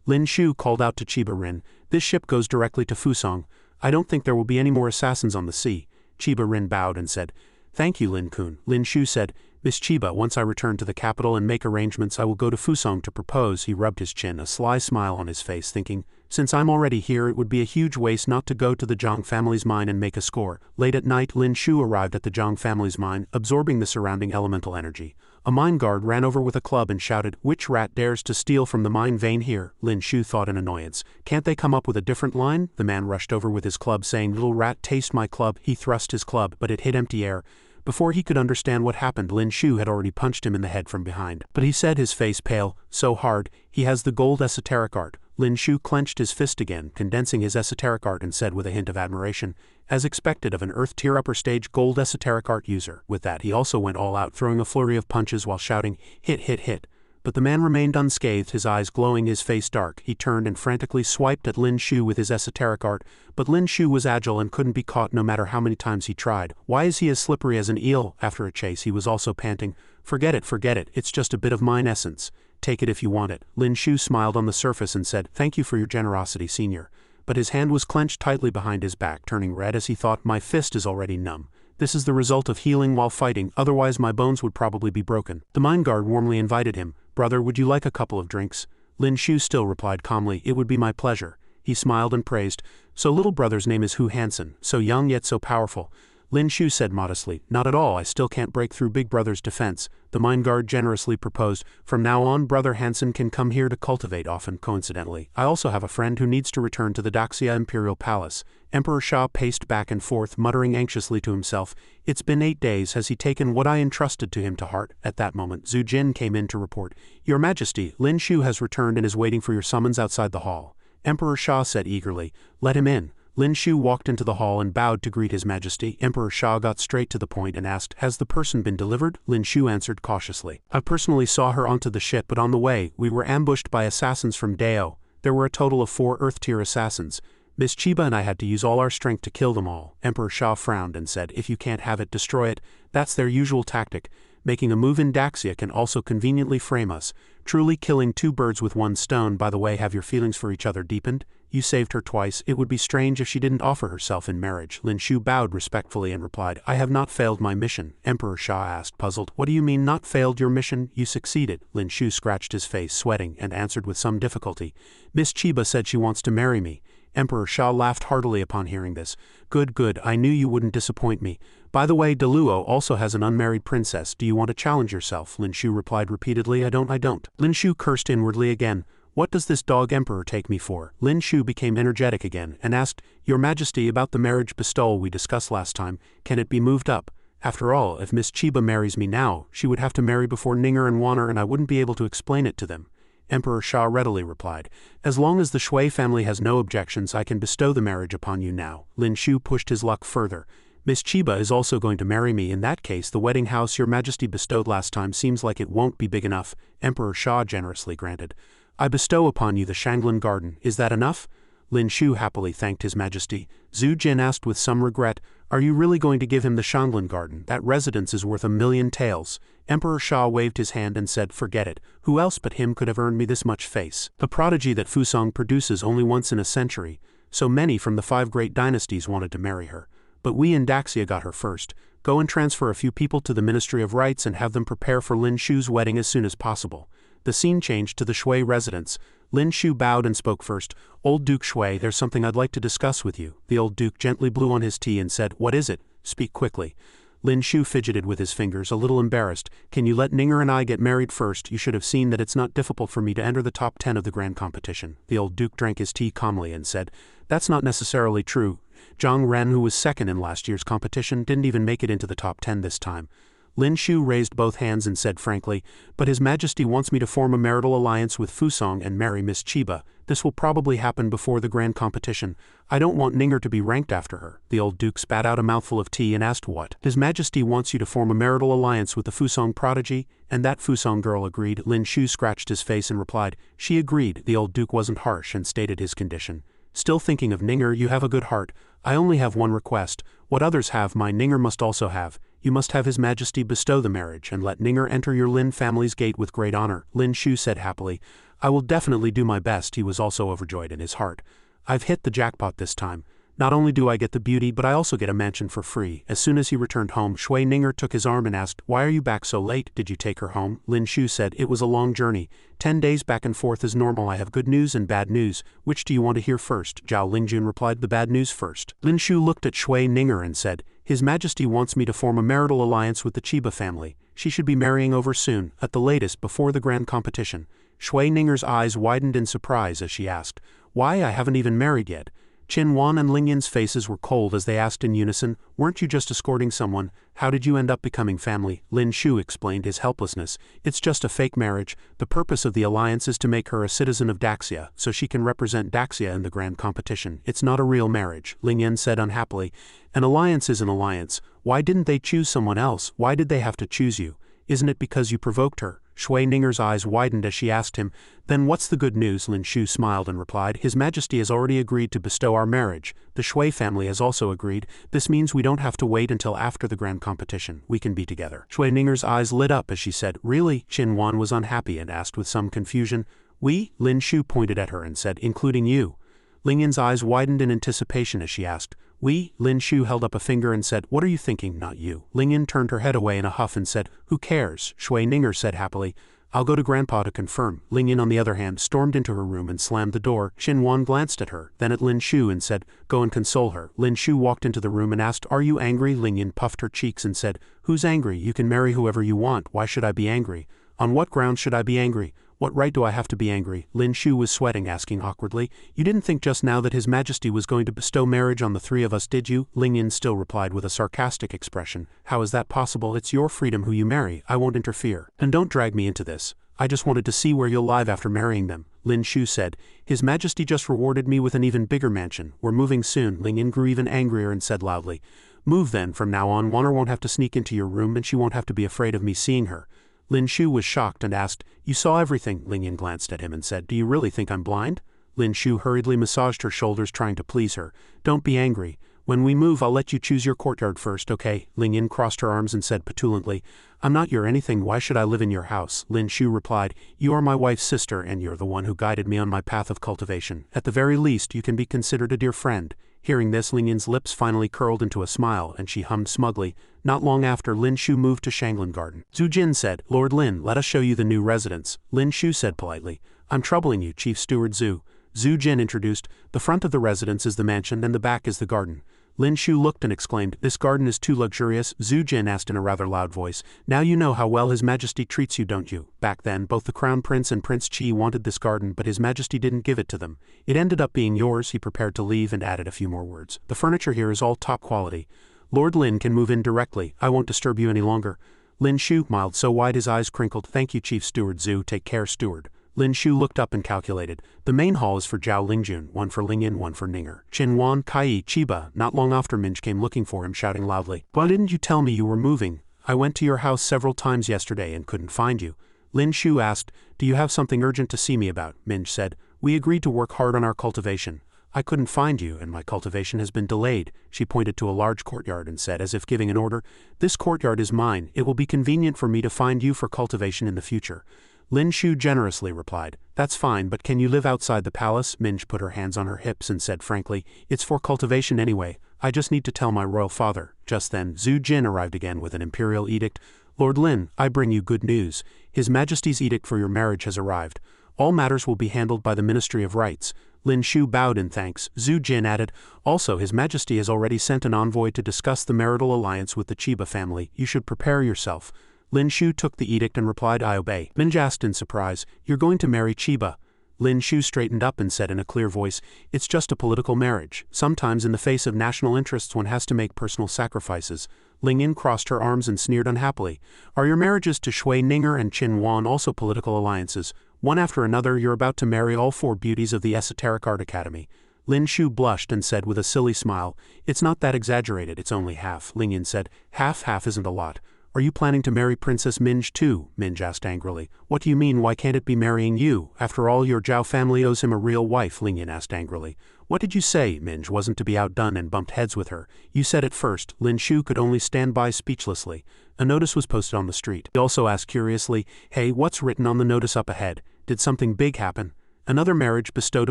Lin Shu called out to Chiba Rin, "This ship goes directly to Fusong. I don't think there will be any more assassins on the sea." Chiba Rin bowed and said, "Thank you, Lin-kun." Lin Shu said, "Miss Chiba, once I return to the capital and make arrangements, I will go to Fusong to propose." He rubbed his chin, a sly smile on his face, thinking, "Since I'm already here, it would be a huge waste not to go to the Zhang family's mine and make a score." Late at night, Lin Shu arrived at the Zhang family's mine, absorbing the surrounding elemental energy. A mine guard ran over with a club and shouted, "Which rat dares to steal from the mine vein here?" Lin Shu thought in annoyance, "Can't they come up with a different line?" The man rushed over with his club, saying, "Little rat, taste my club." He thrust his club, but it hit empty air. Before he could understand what happened, Lin Shu had already punched him in the head from behind. But he said, his face pale, so hard, he has the gold esoteric art. Lin Shu clenched his fist again, condensing his esoteric art, and said with a hint of admiration, as expected of an Earth-tier upper-stage gold esoteric art user. With that, he also went all out, throwing a flurry of punches while shouting, hit, hit, hit. But the man remained unscathed, his eyes glowing, his face dark. He turned and frantically swiped at Lin Shu with his esoteric art, but Lin Shu was agile and couldn't be caught no matter how many times he tried. Why is he as slippery as an eel? After a chase, he was also panting. Forget it, it's just a bit of mine essence. Take it if you want it. Lin Shu smiled on the surface and said, thank you for your generosity, senior. But his hand was clenched tightly behind his back, turning red as he thought, my fist is already numb. This is the result of healing while fighting, otherwise my bones would probably be broken. The mine guard warmly invited him. Brother, would you like a couple of drinks? Lin Shu still replied calmly, it would be my pleasure. He smiled and praised, so little brother's name is Hu Hansen, so young yet so powerful. Lin Shu said modestly, not at all, I still can't break through big brother's defense. The mine guard generously proposed, from now on brother Hansen can come here to cultivate often. Coincidentally, I also have a friend who needs to return to the Daxia Imperial Palace. Emperor Sha paced back and forth, muttering anxiously to himself, it's been 8 days, has he taken what I entrusted to him to heart? At that moment, Zhu Jin came in to report, Your Majesty, Lin Shu has returned and is waiting for your summons outside the hall. Emperor Sha said eagerly, let him in. Lin Shu walked into the hall and bowed to greet his majesty. Emperor Sha got straight to the point and asked, has the person been delivered? Lin Shu answered cautiously. I personally saw her onto the ship, but on the way, we were ambushed by assassins from Dao. There were a total of 4 Earth-tier assassins. Miss Chiba and I had to use all our strength to kill them all. Emperor Sha frowned and said, if you can't have it, destroy it. That's their usual tactic. Making a move in Daxia can also conveniently frame us. Truly killing 2 birds with 1 stone. By the way, have your feelings for each other deepened? You saved her twice. It would be strange if she didn't offer herself in marriage. Lin Shu bowed respectfully and replied, I have not failed my mission. Emperor Sha asked, puzzled, what do you mean not failed your mission? You succeeded. Lin Shu scratched his face, sweating, and answered with some difficulty, Miss Chiba said she wants to marry me. Emperor Sha laughed heartily upon hearing this. Good, good, I knew you wouldn't disappoint me. By the way, Deluo also has an unmarried princess. Do you want to challenge yourself? Lin Shu replied repeatedly, I don't. Lin Shu cursed inwardly again. What does this dog emperor take me for? Lin Shu became energetic again and asked, Your Majesty, about the marriage bestowal we discussed last time, can it be moved up? After all, if Miss Chiba marries me now, she would have to marry before Ninger and Wanner and I wouldn't be able to explain it to them. Emperor Sha readily replied, as long as the Shui family has no objections, I can bestow the marriage upon you now. Lin Shu pushed his luck further. Miss Chiba is also going to marry me. In that case, the wedding house Your Majesty bestowed last time seems like it won't be big enough. Emperor Sha generously granted. I bestow upon you the Shanglin Garden. Is that enough? Lin Shu happily thanked His Majesty. Zhu Jin asked with some regret, are you really going to give him the Shanglin Garden? That residence is worth 1,000,000 taels. Emperor Sha waved his hand and said, forget it. Who else but him could have earned me this much face? The prodigy that Fusong produces only once in a century. So many from the 5 great dynasties wanted to marry her. But we in Daxia got her first. Go and transfer a few people to the Ministry of Rites and have them prepare for Lin Shu's wedding as soon as possible. The scene changed to the Shui residence. Lin Shu bowed and spoke first. Old Duke Shui, there's something I'd like to discuss with you. The old duke gently blew on his tea and said, what is it? Speak quickly. Lin Shu fidgeted with his fingers, a little embarrassed. Can you let Ninger and I get married first? You should have seen that it's not difficult for me to enter the top 10 of the grand competition. The old duke drank his tea calmly and said, that's not necessarily true. Zhang Ren, who was second in last year's competition, didn't even make it into the top 10 this time. Lin Shu raised both hands and said frankly, but His Majesty wants me to form a marital alliance with Fusong and marry Miss Chiba. This will probably happen before the grand competition. I don't want Ninger to be ranked after her. The old duke spat out a mouthful of tea and asked what? His Majesty wants you to form a marital alliance with the Fusong prodigy, and that Fusong girl agreed. Lin Shu scratched his face and replied, she agreed. The old duke wasn't harsh and stated his condition. Still thinking of Ninger, you have a good heart. I only have one request. What others have, my Ninger must also have. You must have His Majesty bestow the marriage and let Ninger enter your Lin family's gate with great honor. Lin Shu said happily, I will definitely do my best. He was also overjoyed in his heart. I've hit the jackpot this time. Not only do I get the beauty, but I also get a mansion for free. As soon as he returned home, Shui Ninger took his arm and asked, why are you back so late? Did you take her home? Lin Shu said, it was a long journey. 10 days back and forth is normal. I have good news and bad news. Which do you want to hear first? Zhao Lingjun replied, the bad news first. Lin Shu looked at Shui Ninger and said, His Majesty wants me to form a marital alliance with the Chiba family. She should be marrying over soon, at the latest before the grand competition. Shui Ninger's eyes widened in surprise as she asked, why, I haven't even married yet. Qin Wan and Ling Yin's faces were cold as they asked in unison, weren't you just escorting someone? How did you end up becoming family? Lin Shu explained his helplessness. It's just a fake marriage. The purpose of the alliance is to make her a citizen of Daxia, so she can represent Daxia in the grand competition. It's not a real marriage, Ling Yin said unhappily. An alliance is an alliance. Why didn't they choose someone else? Why did they have to choose you? Isn't it because you provoked her? Shui Ninger's eyes widened as she asked him. Then what's the good news? Lin Shu smiled and replied, His Majesty has already agreed to bestow our marriage. The Shui family has also agreed. This means we don't have to wait until after the grand competition. We can be together. Shui Ninger's eyes lit up as she said, Really? Qin Wan was unhappy and asked with some confusion. We? Lin Shu pointed at her and said, Including you. Ling Yin's eyes widened in anticipation as she asked, We? Lin Shu held up a finger and said, What are you thinking, not you? Ling Yin turned her head away in a huff and said, Who cares? Shui Ninger said happily, I'll go to Grandpa to confirm. Ling Yin on the other hand stormed into her room and slammed the door. Qin Wan glanced at her, then at Lin Shu and said, Go and console her. Lin Shu walked into the room and asked, Are you angry? Ling Yin puffed her cheeks and said, Who's angry? You can marry whoever you want. Why should I be angry? On what grounds should I be angry? What right do I have to be angry? Lin Shu was sweating, asking awkwardly. You didn't think just now that His Majesty was going to bestow marriage on the three of us, did you? Ling Yin still replied with a sarcastic expression. How is that possible? It's your freedom who you marry. I won't interfere. And don't drag me into this. I just wanted to see where you'll live after marrying them. Lin Shu said. His Majesty just rewarded me with an even bigger mansion. We're moving soon. Ling Yin grew even angrier and said loudly. Move then. From now on, Wanner won't have to sneak into your room and she won't have to be afraid of me seeing her. Lin Shu was shocked and asked, You saw everything? Ling Yin glanced at him and said, Do you really think I'm blind? Lin Shu hurriedly massaged her shoulders trying to please her. Don't be angry. When we move, I'll let you choose your courtyard first, okay? Ling Yin crossed her arms and said petulantly, I'm not your anything, why should I live in your house? Lin Shu replied, You are my wife's sister and you're the one who guided me on my path of cultivation. At the very least, you can be considered a dear friend. Hearing this, Ling Yin's lips finally curled into a smile and she hummed smugly. Not long after, Lin Shu moved to Shanglin Garden. Zhu Jin said, Lord Lin, let us show you the new residence. Lin Shu said politely, I'm troubling you, Chief Steward Zhu. Zhu Jin introduced, The front of the residence is the mansion and the back is the garden. Lin Shu looked and exclaimed, This garden is too luxurious. Zhu Jin asked in a rather loud voice, Now you know how well His Majesty treats you, don't you? Back then, both the Crown Prince and Prince Qi wanted this garden, but His Majesty didn't give it to them. It ended up being yours. He prepared to leave and added a few more words. The furniture here is all top quality. Lord Lin can move in directly. I won't disturb you any longer. Lin Shu smiled so wide his eyes crinkled. Thank you, Chief Steward Zhu. Take care, Steward. Lin Shu looked up and calculated. The main hall is for Zhao Lingjun, one for Ling Yin, one for Ninger. Qin Wan, Kai, Chiba. Not long after Minj came looking for him, shouting loudly, Why didn't you tell me you were moving? I went to your house several times yesterday and couldn't find you. Lin Shu asked, Do you have something urgent to see me about? Minj said, We agreed to work hard on our cultivation. I couldn't find you and my cultivation has been delayed. She pointed to a large courtyard and said, as if giving an order, This courtyard is mine. It will be convenient for me to find you for cultivation in the future. Lin Shu generously replied, That's fine, but can you live outside the palace? Minj put her hands on her hips and said frankly, It's for cultivation anyway. I just need to tell my royal father. Just then, Zhu Jin arrived again with an imperial edict. Lord Lin, I bring you good news. His Majesty's edict for your marriage has arrived. All matters will be handled by the Ministry of Rights. Lin Shu bowed in thanks. Zhu Jin added, Also, His Majesty has already sent an envoy to discuss the marital alliance with the Chiba family. You should prepare yourself. Lin Shu took the edict and replied, I obey. Minj asked in surprise, You're going to marry Chiba? Lin Shu straightened up and said in a clear voice, It's just a political marriage. Sometimes in the face of national interests one has to make personal sacrifices. Ling Yin crossed her arms and sneered unhappily. Are your marriages to Shui Ninger and Qin Wan also political alliances? One after another you're about to marry all four beauties of the Esoteric Art Academy. Lin Shu blushed and said with a silly smile, It's not that exaggerated, it's only half. Ling Yin said, Half isn't a lot. Are you planning to marry Princess Minj too? Minj asked angrily. What do you mean, why can't it be marrying you? After all, your Zhao family owes him a real wife, Ling Yin asked angrily. What did you say? Minj wasn't to be outdone and bumped heads with her. You said it first. Lin Shu could only stand by speechlessly. A notice was posted on the street. He also asked curiously, Hey, what's written on the notice up ahead? Did something big happen? Another marriage bestowed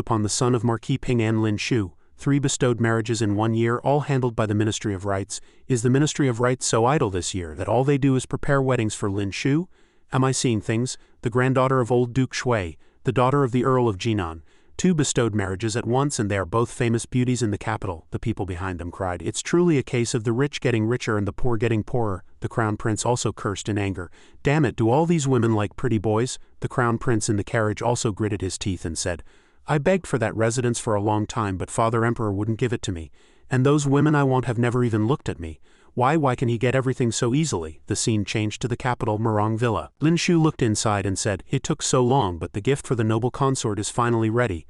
upon the son of Marquis Ping and Lin Shu. 3 bestowed marriages in 1 year, all handled by the Ministry of Rights. Is the Ministry of Rights so idle this year that all they do is prepare weddings for Lin Shu? Am I seeing things? The granddaughter of old Duke Shui, the daughter of the Earl of Jinan. 2 bestowed marriages at once and they are both famous beauties in the capital. The people behind them cried, It's truly a case of the rich getting richer and the poor getting poorer. The Crown Prince also cursed in anger. Damn it, do all these women like pretty boys? The Crown Prince in the carriage also gritted his teeth and said, I begged for that residence for a long time, but Father Emperor wouldn't give it to me. And those women I want have never even looked at me. Why can he get everything so easily? The scene changed to the capital, Murong Villa. Lin Shu looked inside and said, "It took so long, but the gift for the noble consort is finally ready."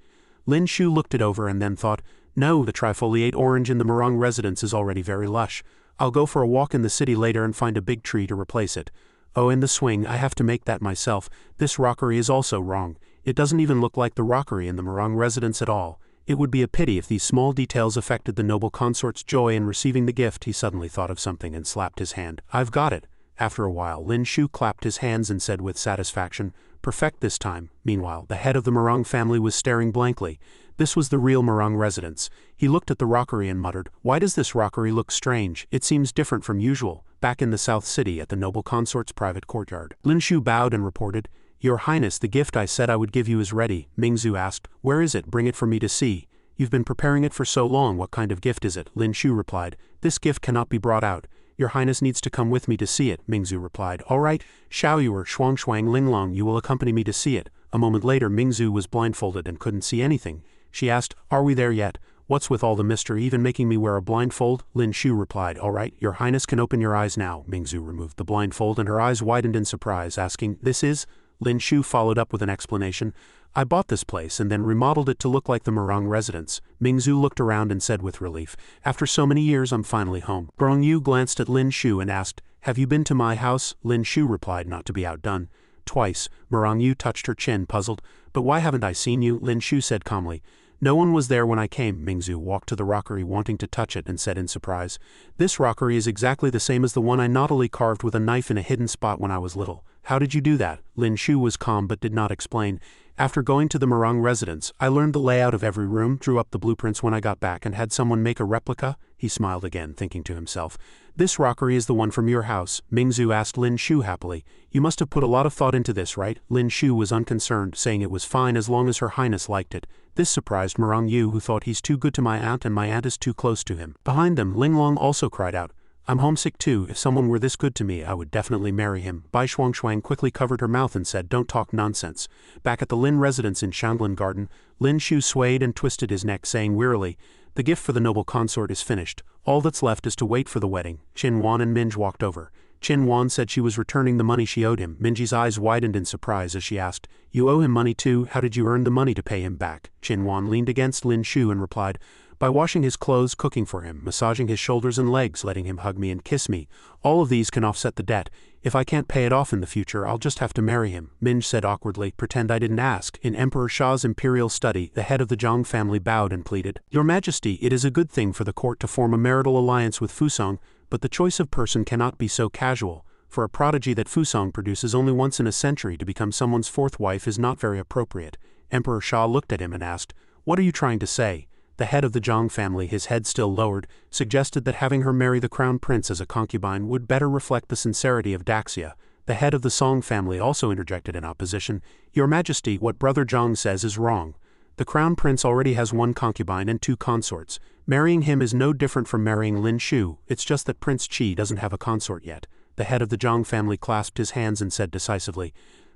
Lin Shu looked it over and then thought, "No, the trifoliate orange in the Murong residence is already very lush. I'll go for a walk in the city later and find a big tree to replace it. Oh, and the swing, I have to make that myself. This rockery is also wrong. It doesn't even look like the rockery in the Murong residence at all. It would be a pity if these small details affected the noble consort's joy in receiving the gift." He suddenly thought of something and slapped his hand. "I've got it." After a while, Lin Shu clapped his hands and said with satisfaction, "Perfect this time." Meanwhile, the head of the Murong family was staring blankly. This was the real Murong residence. He looked at the rockery and muttered, "Why does this rockery look strange? It seems different from usual." Back in the South City at the noble consort's private courtyard, Lin Shu bowed and reported, "Your Highness, the gift I said I would give you is ready." Mingzu asked, "Where is it? Bring it for me to see." "You've been preparing it for so long. What kind of gift is it?" Lin Shu replied, "This gift cannot be brought out. Your Highness needs to come with me to see it." Mingzu replied, "All right, Shaoyuer, Shuangshuang, Linglong, you will accompany me to see it." A moment later, Mingzu was blindfolded and couldn't see anything. She asked, "Are we there yet? What's with all the mystery, even making me wear a blindfold?" Lin Shu replied, "All right, your Highness can open your eyes now." Mingzu removed the blindfold and her eyes widened in surprise, asking, "This is?" Lin Shu followed up with an explanation. "I bought this place and then remodeled it to look like the Murong residence." Mingzu looked around and said with relief, "After so many years, I'm finally home." Grong Yu glanced at Lin Shu and asked, "Have you been to my house?" Lin Shu replied, not to be outdone. "Twice." Murong Yu touched her chin, puzzled. "But why haven't I seen you?" Lin Shu said calmly. "No one was there when I came." Mingzu walked to the rockery wanting to touch it and said in surprise, "This rockery is exactly the same as the one I naughtily carved with a knife in a hidden spot when I was little. How did you do that?" Lin Shu was calm but did not explain. "After going to the Murong residence, I learned the layout of every room, drew up the blueprints when I got back and had someone make a replica." He smiled again, thinking to himself, "This rockery is the one from your house." Mingzu asked Lin Shu happily, "You must have put a lot of thought into this, right?" Lin Shu was unconcerned, saying it was fine as long as Her Highness liked it. This surprised Murong Yu, who thought, "He's too good to my aunt and my aunt is too close to him." Behind them, Linglong also cried out, "I'm homesick too. If someone were this good to me, I would definitely marry him." Bai Shuangshuang quickly covered her mouth and said, "Don't talk nonsense." Back at the Lin residence in Shandlin Garden, Lin Shu swayed and twisted his neck, saying wearily, "The gift for the noble consort is finished. All that's left is to wait for the wedding." Qin Wan and Minj walked over. Qin Wan said she was returning the money she owed him. Minji's eyes widened in surprise as she asked, "You owe him money too? How did you earn the money to pay him back?" Qin Wan leaned against Lin Shu and replied, "By washing his clothes, cooking for him, massaging his shoulders and legs, letting him hug me and kiss me. All of these can offset the debt. If I can't pay it off in the future, I'll just have to marry him." Minj said awkwardly, "Pretend I didn't ask." In Emperor Sha's imperial study, the head of the Zhang family bowed and pleaded, "Your Majesty, it is a good thing for the court to form a marital alliance with Fusong, but the choice of person cannot be so casual. For a prodigy that Fusong produces only once in a century to become someone's fourth wife is not very appropriate." Emperor Sha looked at him and asked, "What are you trying to say?" The head of the Zhang family, his head still lowered, suggested that having her marry the crown prince as a concubine would better reflect the sincerity of Daxia. The head of the Song family also interjected in opposition, "Your Majesty, what Brother Zhang says is wrong. The crown prince already has one concubine and 2 consorts. Marrying him is no different from marrying Lin Shu, it's just that Prince Qi doesn't have a consort yet." The head of the Zhang family clasped his hands and said decisively,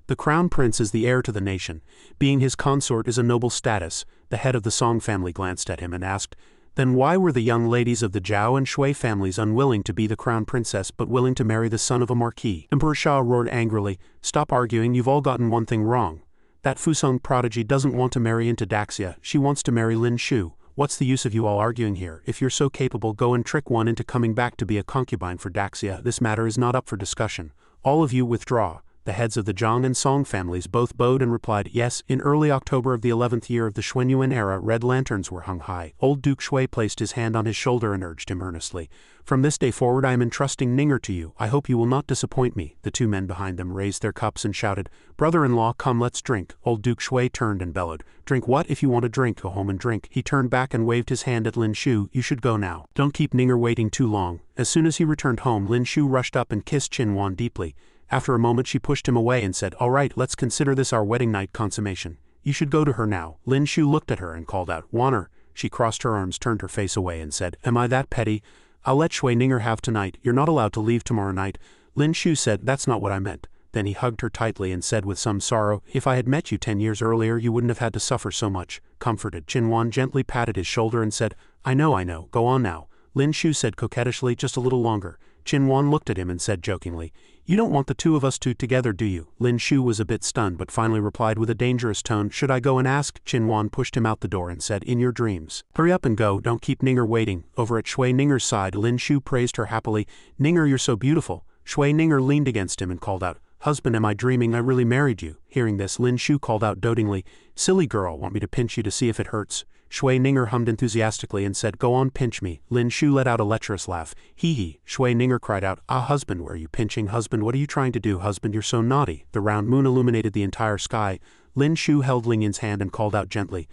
"The crown prince is the heir to the nation. Being his consort is a noble status." The head of the Song family glanced at him and asked, "Then why were the young ladies of the Zhao and Shui families unwilling to be the crown princess but willing to marry the son of a marquis?" Emperor Sha roared angrily, "Stop arguing, you've all gotten one thing wrong. That Fusong prodigy doesn't want to marry into Daxia, she wants to marry Lin Shu. What's the use of you all arguing here? If you're so capable, go and trick one into coming back to be a concubine for Daxia. This matter is not up for discussion. All of you withdraw." The heads of the Zhang and Song families both bowed and replied, "Yes." In early October of the 11th year of the Xuanyuan era, red lanterns were hung high. Old Duke Shui placed his hand on his shoulder and urged him earnestly, "From this day forward I am entrusting Ninger to you. I hope you will not disappoint me." The 2 men behind them raised their cups and shouted, "Brother-in-law, come, let's drink." Old Duke Shui turned and bellowed, "Drink what? If you want a drink, go home and drink." He turned back and waved his hand at Lin Shu, "You should go now. Don't keep Ninger waiting too long." As soon as he returned home, Lin Shu rushed up and kissed Qin Wan deeply. After a moment she pushed him away and said, "All right, let's consider this our wedding night consummation. You should go to her now." Lin Shu looked at her and called out, "Wanner." She crossed her arms, turned her face away and said, "Am I that petty? I'll let Shui Ninger have tonight. You're not allowed to leave tomorrow night." Lin Shu said, "That's not what I meant. then he hugged her tightly and said with some sorrow, "If I had met you 10 years earlier you wouldn't have had to suffer so much." Comforted, Qinhuan gently patted his shoulder and said, I know, go on now." Lin Shu said coquettishly, "Just a little longer." Qinhuan looked at him and said jokingly, "You don't want the two of us two together, do you?" Lin Shu was a bit stunned but finally replied with a dangerous tone, "Should I go and ask?" Qinhuan pushed him out the door and said, "In your dreams. Hurry up and go, don't keep Ninger waiting." Over at Shui Ninger's side, Lin Shu praised her happily. "Ninger, you're so beautiful." Shui Ninger leaned against him and called out, "Husband, am I dreaming? I really married you." Hearing this, Lin Shu called out dotingly, "Silly girl, want me to pinch you to see if it hurts?" Shui Ninger hummed enthusiastically and said, "Go on, pinch me." Lin Shu let out a lecherous laugh. "Hee hee." Shui Ninger cried out, "Ah, husband, where are you pinching? Husband, what are you trying to do? Husband, you're so naughty." The round moon illuminated the entire sky. Lin Shu held Lingyan's hand and called out gently,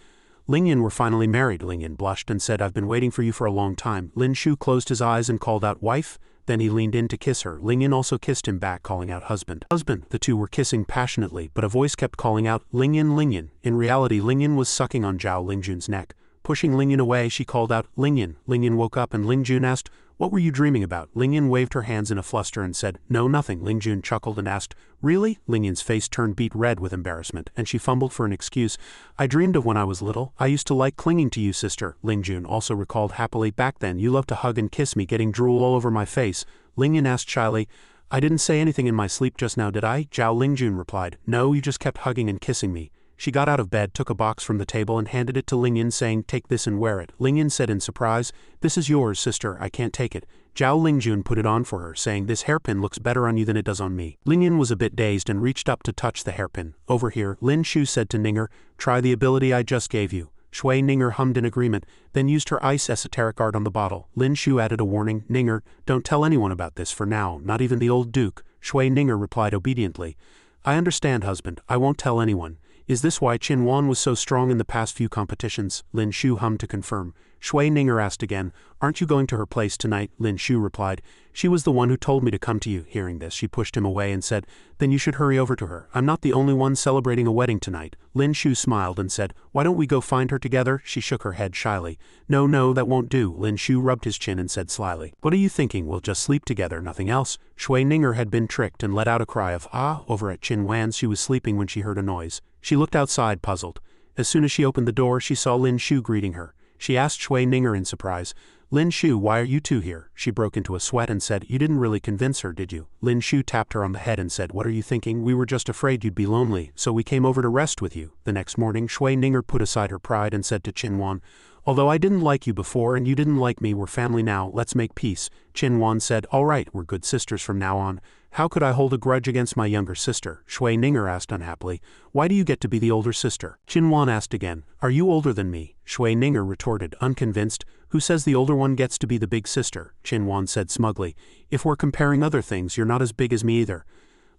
"Lingyan, we're finally married." Lingyan blushed and said, "I've been waiting for you for a long time." Lin Shu closed his eyes and called out, "Wife?" Then he leaned in to kiss her. Lingyan also kissed him back, calling out, "Husband, husband." The two were kissing passionately, but a voice kept calling out, "Lingyan, Lingyan." In reality, Lingyan was sucking on Zhao Lingjun's neck. Pushing Lingyan away, she called out, "Lingyan." Lingyan woke up and Lingjun asked, "What were you dreaming about?" Lingyan waved her hands in a fluster and said, "No, nothing." Lingjun chuckled and asked, "Really?" Lingyan's face turned beet red with embarrassment, and she fumbled for an excuse. "I dreamed of when I was little. I used to like clinging to you, sister." Lingjun also recalled happily, "Back then, you loved to hug and kiss me, getting drool all over my face." Lingyan asked shyly, "I didn't say anything in my sleep just now, did I?" Zhao Lingjun replied, "No, you just kept hugging and kissing me." She got out of bed, took a box from the table and handed it to Lingyan, saying, "Take this and wear it." Lingyan said in surprise, "This is yours, sister, I can't take it." Zhao Lingjun put it on for her, saying, "This hairpin looks better on you than it does on me." Lingyan was a bit dazed and reached up to touch the hairpin. "Over here," Lin Shu said to Ninger, "Try the ability I just gave you." Shui Ninger hummed in agreement, then used her ice esoteric art on the bottle. Lin Shu added a warning, "Ninger, don't tell anyone about this for now, not even the old duke." Shui Ninger replied obediently, "I understand, husband, I won't tell anyone." "Is this why Qinhuan was so strong in the past few competitions?" Lin Shu hummed to confirm. Shui Ninger asked again, "Aren't you going to her place tonight?" Lin Shu replied, "She was the one who told me to come to you." Hearing this, she pushed him away and said, "Then you should hurry over to her. I'm not the only one celebrating a wedding tonight." Lin Shu smiled and said, "Why don't we go find her together?" She shook her head shyly. No, that won't do." Lin Shu rubbed his chin and said slyly, "What are you thinking? We'll just sleep together, nothing else." Shui Ninger had been tricked and let out a cry of "Ah!" Over at Qinhuan's. She was sleeping when she heard a noise. She looked outside, puzzled. As soon as she opened the door, she saw Lin Shu greeting her. She asked Shui Ninger in surprise, "Lin Shu, why are you two here?" She broke into a sweat and said, "You didn't really convince her, did you?" Lin Shu tapped her on the head and said, "What are you thinking? We were just afraid you'd be lonely, so we came over to rest with you." The next morning, Shui Ninger put aside her pride and said to Qinhuan, "Although I didn't like you before and you didn't like me, we're family now, let's make peace." Qinhuan said, "All right, we're good sisters from now on." "How could I hold a grudge against my younger sister?" Shui Ninger asked unhappily. "Why do you get to be the older sister?" Qinhuan asked again, "Are you older than me?" Shui Ninger retorted, unconvinced, "Who says the older one gets to be the big sister?" Qinhuan said smugly, "If we're comparing other things, you're not as big as me either."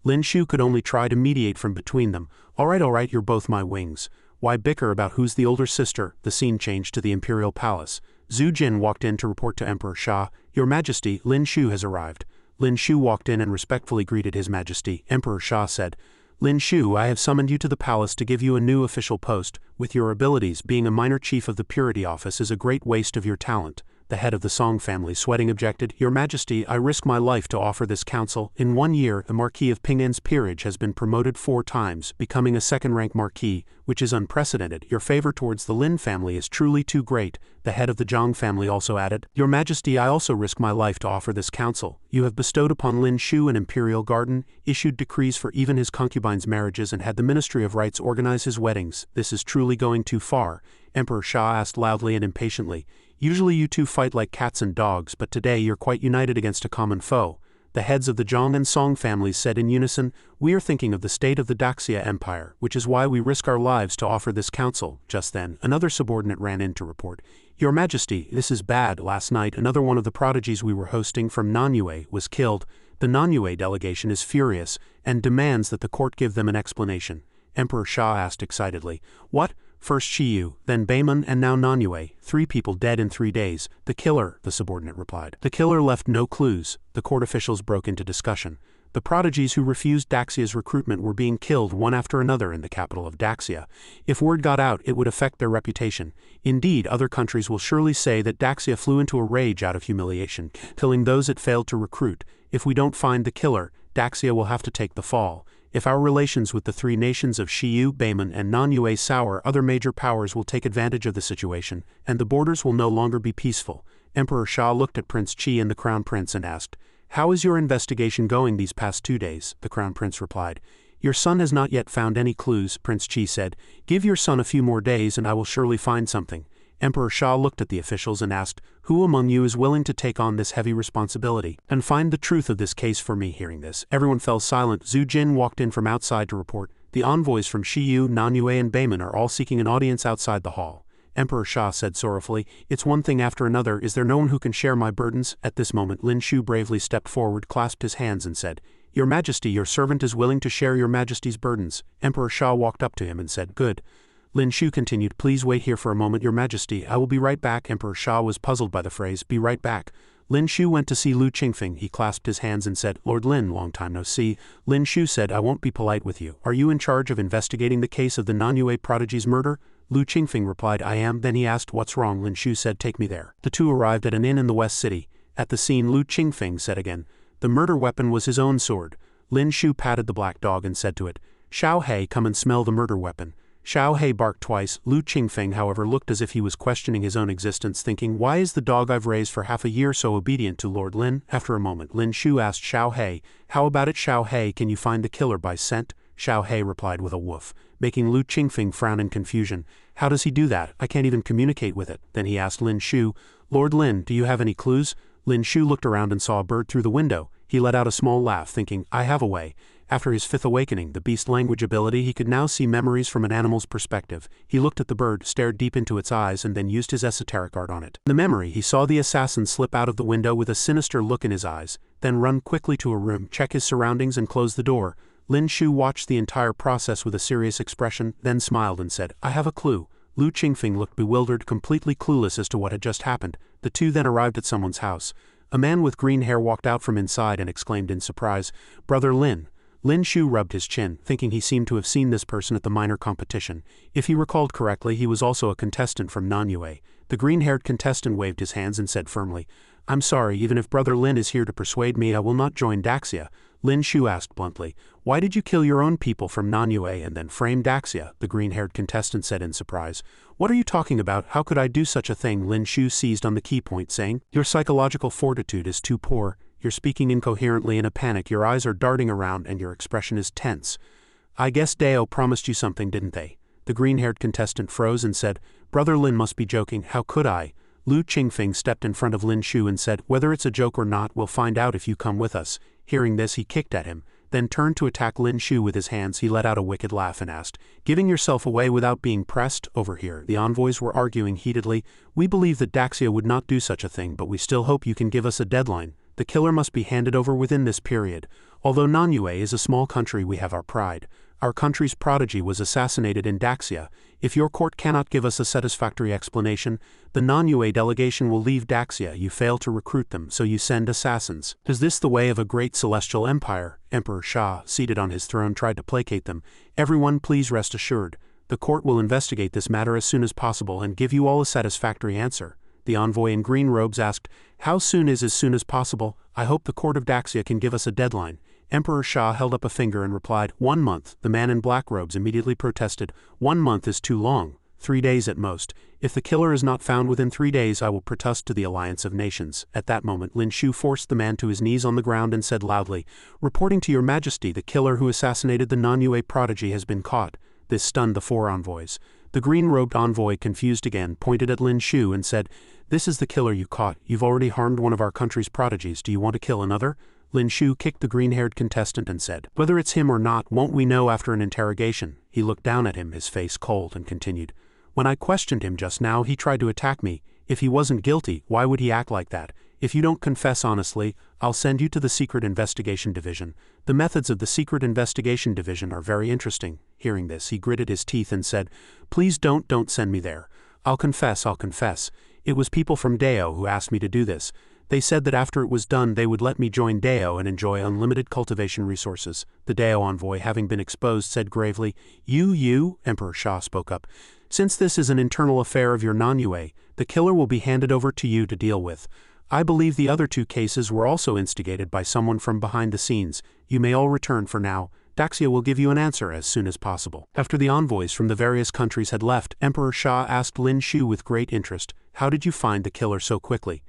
Lin Shu could only try to mediate from between them. All right, you're both my wings. Why bicker about who's the older sister?" The scene changed to the Imperial Palace. Zhu Jin walked in to report to Emperor Sha, "Your Majesty, Lin Shu has arrived." Lin Shu walked in and respectfully greeted His Majesty. Emperor Sha said, "Lin Shu, I have summoned you to the palace to give you a new official post. With your abilities, being a minor chief of the Purity Office is a great waste of your talent." The head of the Song family, sweating, objected, "Your Majesty, I risk my life to offer this counsel. In 1 year, the Marquis of Pingan's peerage has been promoted 4 times, becoming a second-rank marquis, which is unprecedented. Your favor towards the Lin family is truly too great." The head of the Zhang family also added, "Your Majesty, I also risk my life to offer this counsel. You have bestowed upon Lin Shu an imperial garden, issued decrees for even his concubines' marriages, and had the Ministry of Rights organize his weddings. This is truly going too far." Emperor Sha asked loudly and impatiently, "Usually you two fight like cats and dogs, but today you're quite united against a common foe." The heads of the Zhang and Song families said in unison, "We are thinking of the state of the Daxia Empire, which is why we risk our lives to offer this counsel." Just then, another subordinate ran in to report, "Your Majesty, this is bad. Last night, another one of the prodigies we were hosting from Nanyue was killed. The Nanyue delegation is furious and demands that the court give them an explanation." Emperor Sha asked excitedly, "What? First Shiyu, then Beiman, and now Nanyue. 3 people dead in 3 days. The killer," the subordinate replied. "The killer left no clues." The court officials broke into discussion. The prodigies who refused Daxia's recruitment were being killed one after another in the capital of Daxia. If word got out, it would affect their reputation. Indeed, other countries will surely say that Daxia flew into a rage out of humiliation, killing those it failed to recruit. If we don't find the killer, Daxia will have to take the fall. If our relations with the three nations of Shiyu, Beiman, and Nanyue sour, other major powers will take advantage of the situation, and the borders will no longer be peaceful. Emperor Sha looked at Prince Qi and the Crown Prince and asked, "How is your investigation going these past 2 days?" The Crown Prince replied, "Your son has not yet found any clues," Prince Qi said. "Give your son a few more days and I will surely find something." Emperor Sha looked at the officials and asked, "Who among you is willing to take on this heavy responsibility and find the truth of this case for me?" Hearing this, everyone fell silent. Zhu Jin walked in from outside to report, "The envoys from Shiyu, Nanyue, and Beiman are all seeking an audience outside the hall." Emperor Sha said sorrowfully, "It's one thing after another. Is there no one who can share my burdens?" At this moment, Lin Shu bravely stepped forward, clasped his hands and said, "Your Majesty, your servant is willing to share your Majesty's burdens." Emperor Sha walked up to him and said, "Good." Lin Shu continued, "Please wait here for a moment, Your Majesty. I will be right back." Emperor Sha was puzzled by the phrase, "be right back." Lin Shu went to see Lu Qingfeng. He clasped his hands and said, "Lord Lin, long time no see." Lin Shu said, "I won't be polite with you. Are you in charge of investigating the case of the Nanyue prodigy's murder?" Lu Qingfeng replied, "I am." Then he asked, "What's wrong?" Lin Shu said, "Take me there." The two arrived at an inn in the West City. At the scene, Lu Qingfeng said again, "The murder weapon was his own sword." Lin Shu patted the black dog and said to it, "Xiao He, come and smell the murder weapon." Xiao He barked twice. Lu Qingfeng, however, looked as if he was questioning his own existence, thinking, "Why is the dog I've raised for half a year so obedient to Lord Lin?" After a moment, Lin Shu asked Xiao He, "How about it, Xiao He? Can you find the killer by scent?" Xiao He replied with a woof, making Lu Qingfeng frown in confusion. "How does he do that? I can't even communicate with it." Then he asked Lin Shu, "Lord Lin, do you have any clues?" Lin Shu looked around and saw a bird through the window. He let out a small laugh, thinking, "I have a way." After his fifth awakening, the beast language ability, he could now see memories from an animal's perspective. He looked at the bird, stared deep into its eyes, and then used his esoteric art on it. In the memory, he saw the assassin slip out of the window with a sinister look in his eyes, then run quickly to a room, check his surroundings, and close the door. Lin Shu watched the entire process with a serious expression, then smiled and said, "I have a clue." Lu Qingfeng looked bewildered, completely clueless as to what had just happened. The two then arrived at someone's house. A man with green hair walked out from inside and exclaimed in surprise, "Brother Lin." Lin Shu rubbed his chin, thinking he seemed to have seen this person at the minor competition. If he recalled correctly, he was also a contestant from Nanyue. The green-haired contestant waved his hands and said firmly, "I'm sorry, even if Brother Lin is here to persuade me, I will not join Daxia." Lin Shu asked bluntly, "Why did you kill your own people from Nanyue and then frame Daxia?" The green-haired contestant said in surprise, "What are you talking about? How could I do such a thing?" Lin Shu seized on the key point, saying, "Your psychological fortitude is too poor. You're speaking incoherently in a panic, your eyes are darting around, and your expression is tense. I guess Dao promised you something, didn't they?" The green-haired contestant froze and said, "Brother Lin must be joking. How could I?" Lu Qingfeng stepped in front of Lin Shu and said, "Whether it's a joke or not, we'll find out if you come with us." Hearing this, he kicked at him, then turned to attack Lin Shu with his hands. He let out a wicked laugh and asked, "Giving yourself away without being pressed? Over here." The envoys were arguing heatedly. "We believe that Daxia would not do such a thing, but we still hope you can give us a deadline. The killer must be handed over within this period. Although Nanyue is a small country, we have our pride. Our country's prodigy was assassinated in Daxia. If your court cannot give us a satisfactory explanation, the Nanyue delegation will leave Daxia. You fail to recruit them, so you send assassins. Is this the way of a great celestial empire?" Emperor Sha, seated on his throne, tried to placate them. "Everyone, please rest assured. The court will investigate this matter as soon as possible and give you all a satisfactory answer." The envoy in green robes asked, "How soon is as soon as possible? I hope the court of Daxia can give us a deadline." Emperor Sha held up a finger and replied, 1 month. The man in black robes immediately protested, 1 month is too long. 3 days at most. If the killer is not found within 3 days, I will protest to the Alliance of Nations. At that moment, Lin Shu forced the man to his knees on the ground and said loudly, "Reporting to your Majesty, the killer who assassinated the Nanyue prodigy has been caught." This stunned the 4 envoys. The green-robed envoy, confused again, pointed at Lin Shu and said, "This is the killer you caught. You've already harmed one of our country's prodigies. Do you want to kill another?" Lin Shu kicked the green-haired contestant and said, "Whether it's him or not, won't we know after an interrogation?" He looked down at him, his face cold, and continued, "When I questioned him just now, he tried to attack me. If he wasn't guilty, why would he act like that? If you don't confess honestly, I'll send you to the Secret Investigation Division. The methods of the Secret Investigation Division are very interesting." Hearing this, he gritted his teeth and said, "Please don't send me there. I'll confess. It was people from Dao who asked me to do this. They said that after it was done they would let me join Dao and enjoy unlimited cultivation resources." The Dao envoy, having been exposed, said gravely, You, Emperor Sha spoke up. "Since this is an internal affair of your Nanyue, the killer will be handed over to you to deal with. I believe the other 2 cases were also instigated by someone from behind the scenes. You may all return for now." Daxia will give you an answer as soon as possible. After the envoys from the various countries had left, Emperor Sha asked Lin Shu with great interest, "How did you find the killer so quickly?"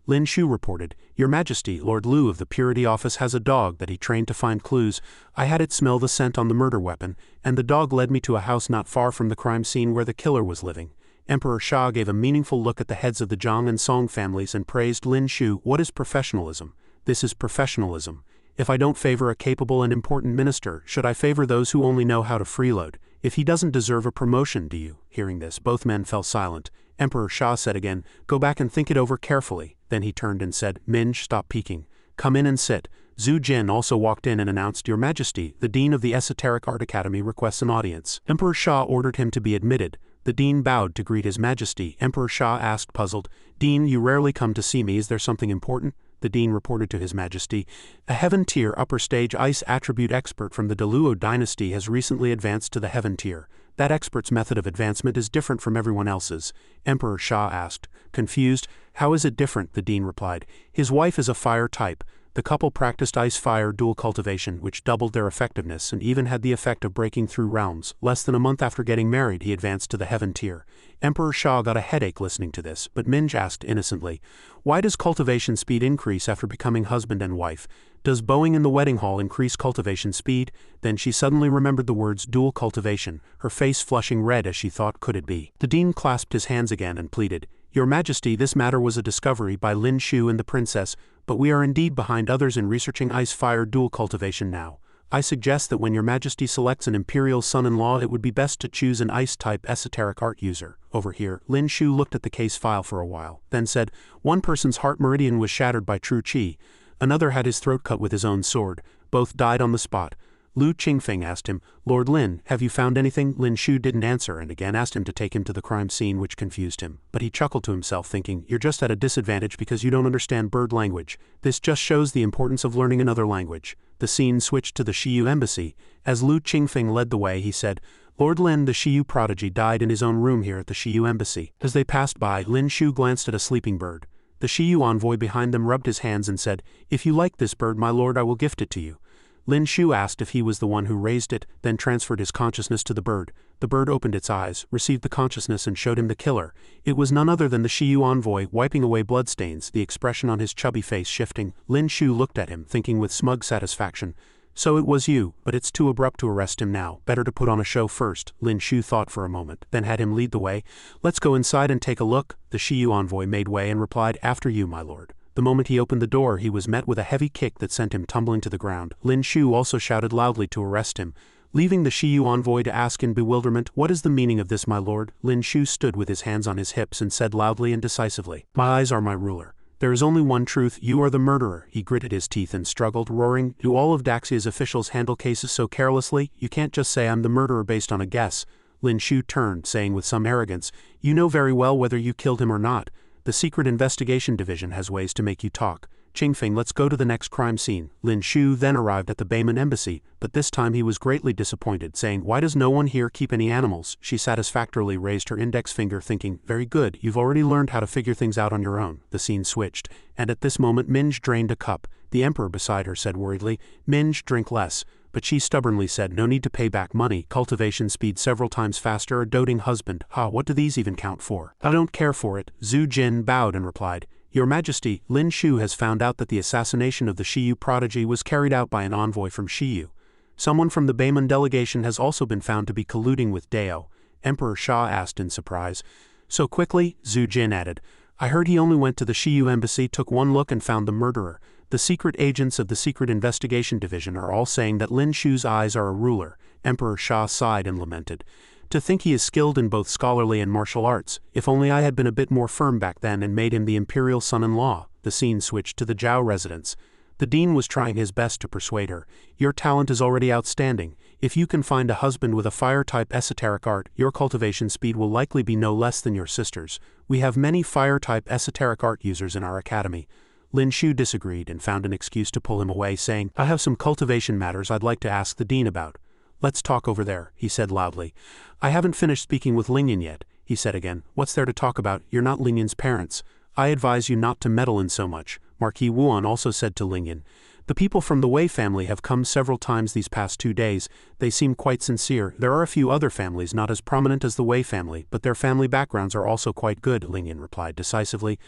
Lin Shu reported, "Your Majesty, Lord Lu of the Purity Office has a dog that he trained to find clues. I had it smell the scent on the murder weapon, and the dog led me to a house not far from the crime scene where the killer was living." Emperor Sha gave a meaningful look at the heads of the Zhang and Song families and praised Lin Shu. "What is professionalism? This is professionalism. If I don't favor a capable and important minister, should I favor those who only know how to freeload? If he doesn't deserve a promotion, do you?" Hearing this, both men fell silent. Emperor Sha said again, "Go back and think it over carefully." Then he turned and said, "Minj, stop peeking. Come in and sit." Zhu Jin also walked in and announced, "Your Majesty, the Dean of the Esoteric Art Academy requests an audience." Emperor Sha ordered him to be admitted. The Dean bowed to greet His Majesty. Emperor Sha asked, puzzled, "Dean, you rarely come to see me. Is there something important?" The Dean reported to His Majesty, "A Heaven Tier upper stage ice attribute expert from the Deluo dynasty has recently advanced to the Heaven Tier. That expert's method of advancement is different from everyone else's." Emperor Sha asked, confused, "How is it different?" The Dean replied, "His wife is a fire type. The couple practiced ice-fire dual cultivation, which doubled their effectiveness and even had the effect of breaking through realms. Less than a month after getting married, he advanced to the Heaven Tier." Emperor Sha got a headache listening to this, but Minj asked innocently, "Why does cultivation speed increase after becoming husband and wife? Does bowing in the wedding hall increase cultivation speed?" Then she suddenly remembered the words dual cultivation, her face flushing red as she thought, could it be? The Dean clasped his hands again and pleaded, "Your Majesty, this matter was a discovery by Lin Shu and the princess, but we are indeed behind others in researching ice-fire dual cultivation now. I suggest that when Your Majesty selects an Imperial son-in-law, it would be best to choose an ice-type esoteric art user." Over here, Lin Shu looked at the case file for a while, then said, "One person's heart meridian was shattered by true qi. Another had his throat cut with his own sword. Both died on the spot." Lu Qingfeng asked him, "Lord Lin, have you found anything?" Lin Shu didn't answer and again asked him to take him to the crime scene, which confused him. But he chuckled to himself, thinking, "You're just at a disadvantage because you don't understand bird language. This just shows the importance of learning another language." The scene switched to the Shiyu embassy. As Lu Qingfeng led the way, he said, "Lord Lin, the Shiyu prodigy, died in his own room here at the Shiyu embassy." As they passed by, Lin Shu glanced at a sleeping bird. The Shiyu envoy behind them rubbed his hands and said, "If you like this bird, my lord, I will gift it to you." Lin Shu asked if he was the one who raised it, then transferred his consciousness to the bird. The bird opened its eyes, received the consciousness and showed him the killer. It was none other than the Shiyu envoy, wiping away bloodstains, the expression on his chubby face shifting. Lin Shu looked at him, thinking with smug satisfaction, "So it was you, but it's too abrupt to arrest him now. Better to put on a show first." Lin Shu thought for a moment, then had him lead the way. "Let's go inside and take a look." The Shiyu envoy made way and replied, "After you, my lord." The moment he opened the door, he was met with a heavy kick that sent him tumbling to the ground. Lin Shu also shouted loudly to arrest him, leaving the Shiyu envoy to ask in bewilderment, "What is the meaning of this, my lord?" Lin Shu stood with his hands on his hips and said loudly and decisively, "My eyes are my ruler. There is only one truth, you are the murderer." He gritted his teeth and struggled, roaring, "Do all of Daxia's officials handle cases so carelessly? You can't just say I'm the murderer based on a guess." Lin Shu turned, saying with some arrogance, "You know very well whether you killed him or not. The Secret Investigation Division has ways to make you talk. Qingfeng, let's go to the next crime scene." Lin Shu then arrived at the Beiman embassy, but this time he was greatly disappointed, saying, "Why does no one here keep any animals?" She satisfactorily raised her index finger, thinking, "Very good, you've already learned how to figure things out on your own." The scene switched, and at this moment Minj drained a cup. The emperor beside her said worriedly, "Minj, drink less." But she stubbornly said, "No need to pay back money. Cultivation speed several times faster, a doting husband. Ha, what do these even count for?" "I don't care for it." Zhu Jin bowed and replied, "Your Majesty, Lin Shu has found out that the assassination of the Shiyu prodigy was carried out by an envoy from Shiyu. Someone from the Beiman delegation has also been found to be colluding with Dao." Emperor Sha asked in surprise, "So quickly?" Zhu Jin added, "I heard he only went to the Shiyu embassy, took one look and found the murderer. The secret agents of the Secret Investigation Division are all saying that Lin Shu's eyes are a ruler." Emperor Sha sighed and lamented, "To think he is skilled in both scholarly and martial arts. If only I had been a bit more firm back then and made him the Imperial son-in-law." The scene switched to the Zhao residence. The dean was trying his best to persuade her. "Your talent is already outstanding. If you can find a husband with a fire-type esoteric art, your cultivation speed will likely be no less than your sister's. We have many fire-type esoteric art users in our academy." Lin Shu disagreed and found an excuse to pull him away, saying, "I have some cultivation matters I'd like to ask the dean about." "Let's talk over there," he said loudly. "I haven't finished speaking with Lingyan yet," he said again. "What's there to talk about? You're not Lingyan's parents. I advise you not to meddle in so much." Marquis Wuan also said to Lingyan, The people from the Wei family have come several times these past 2 days. They seem quite sincere. There are a few other families not as prominent as the Wei family, but their family backgrounds are also quite good, Ling Yin replied decisively.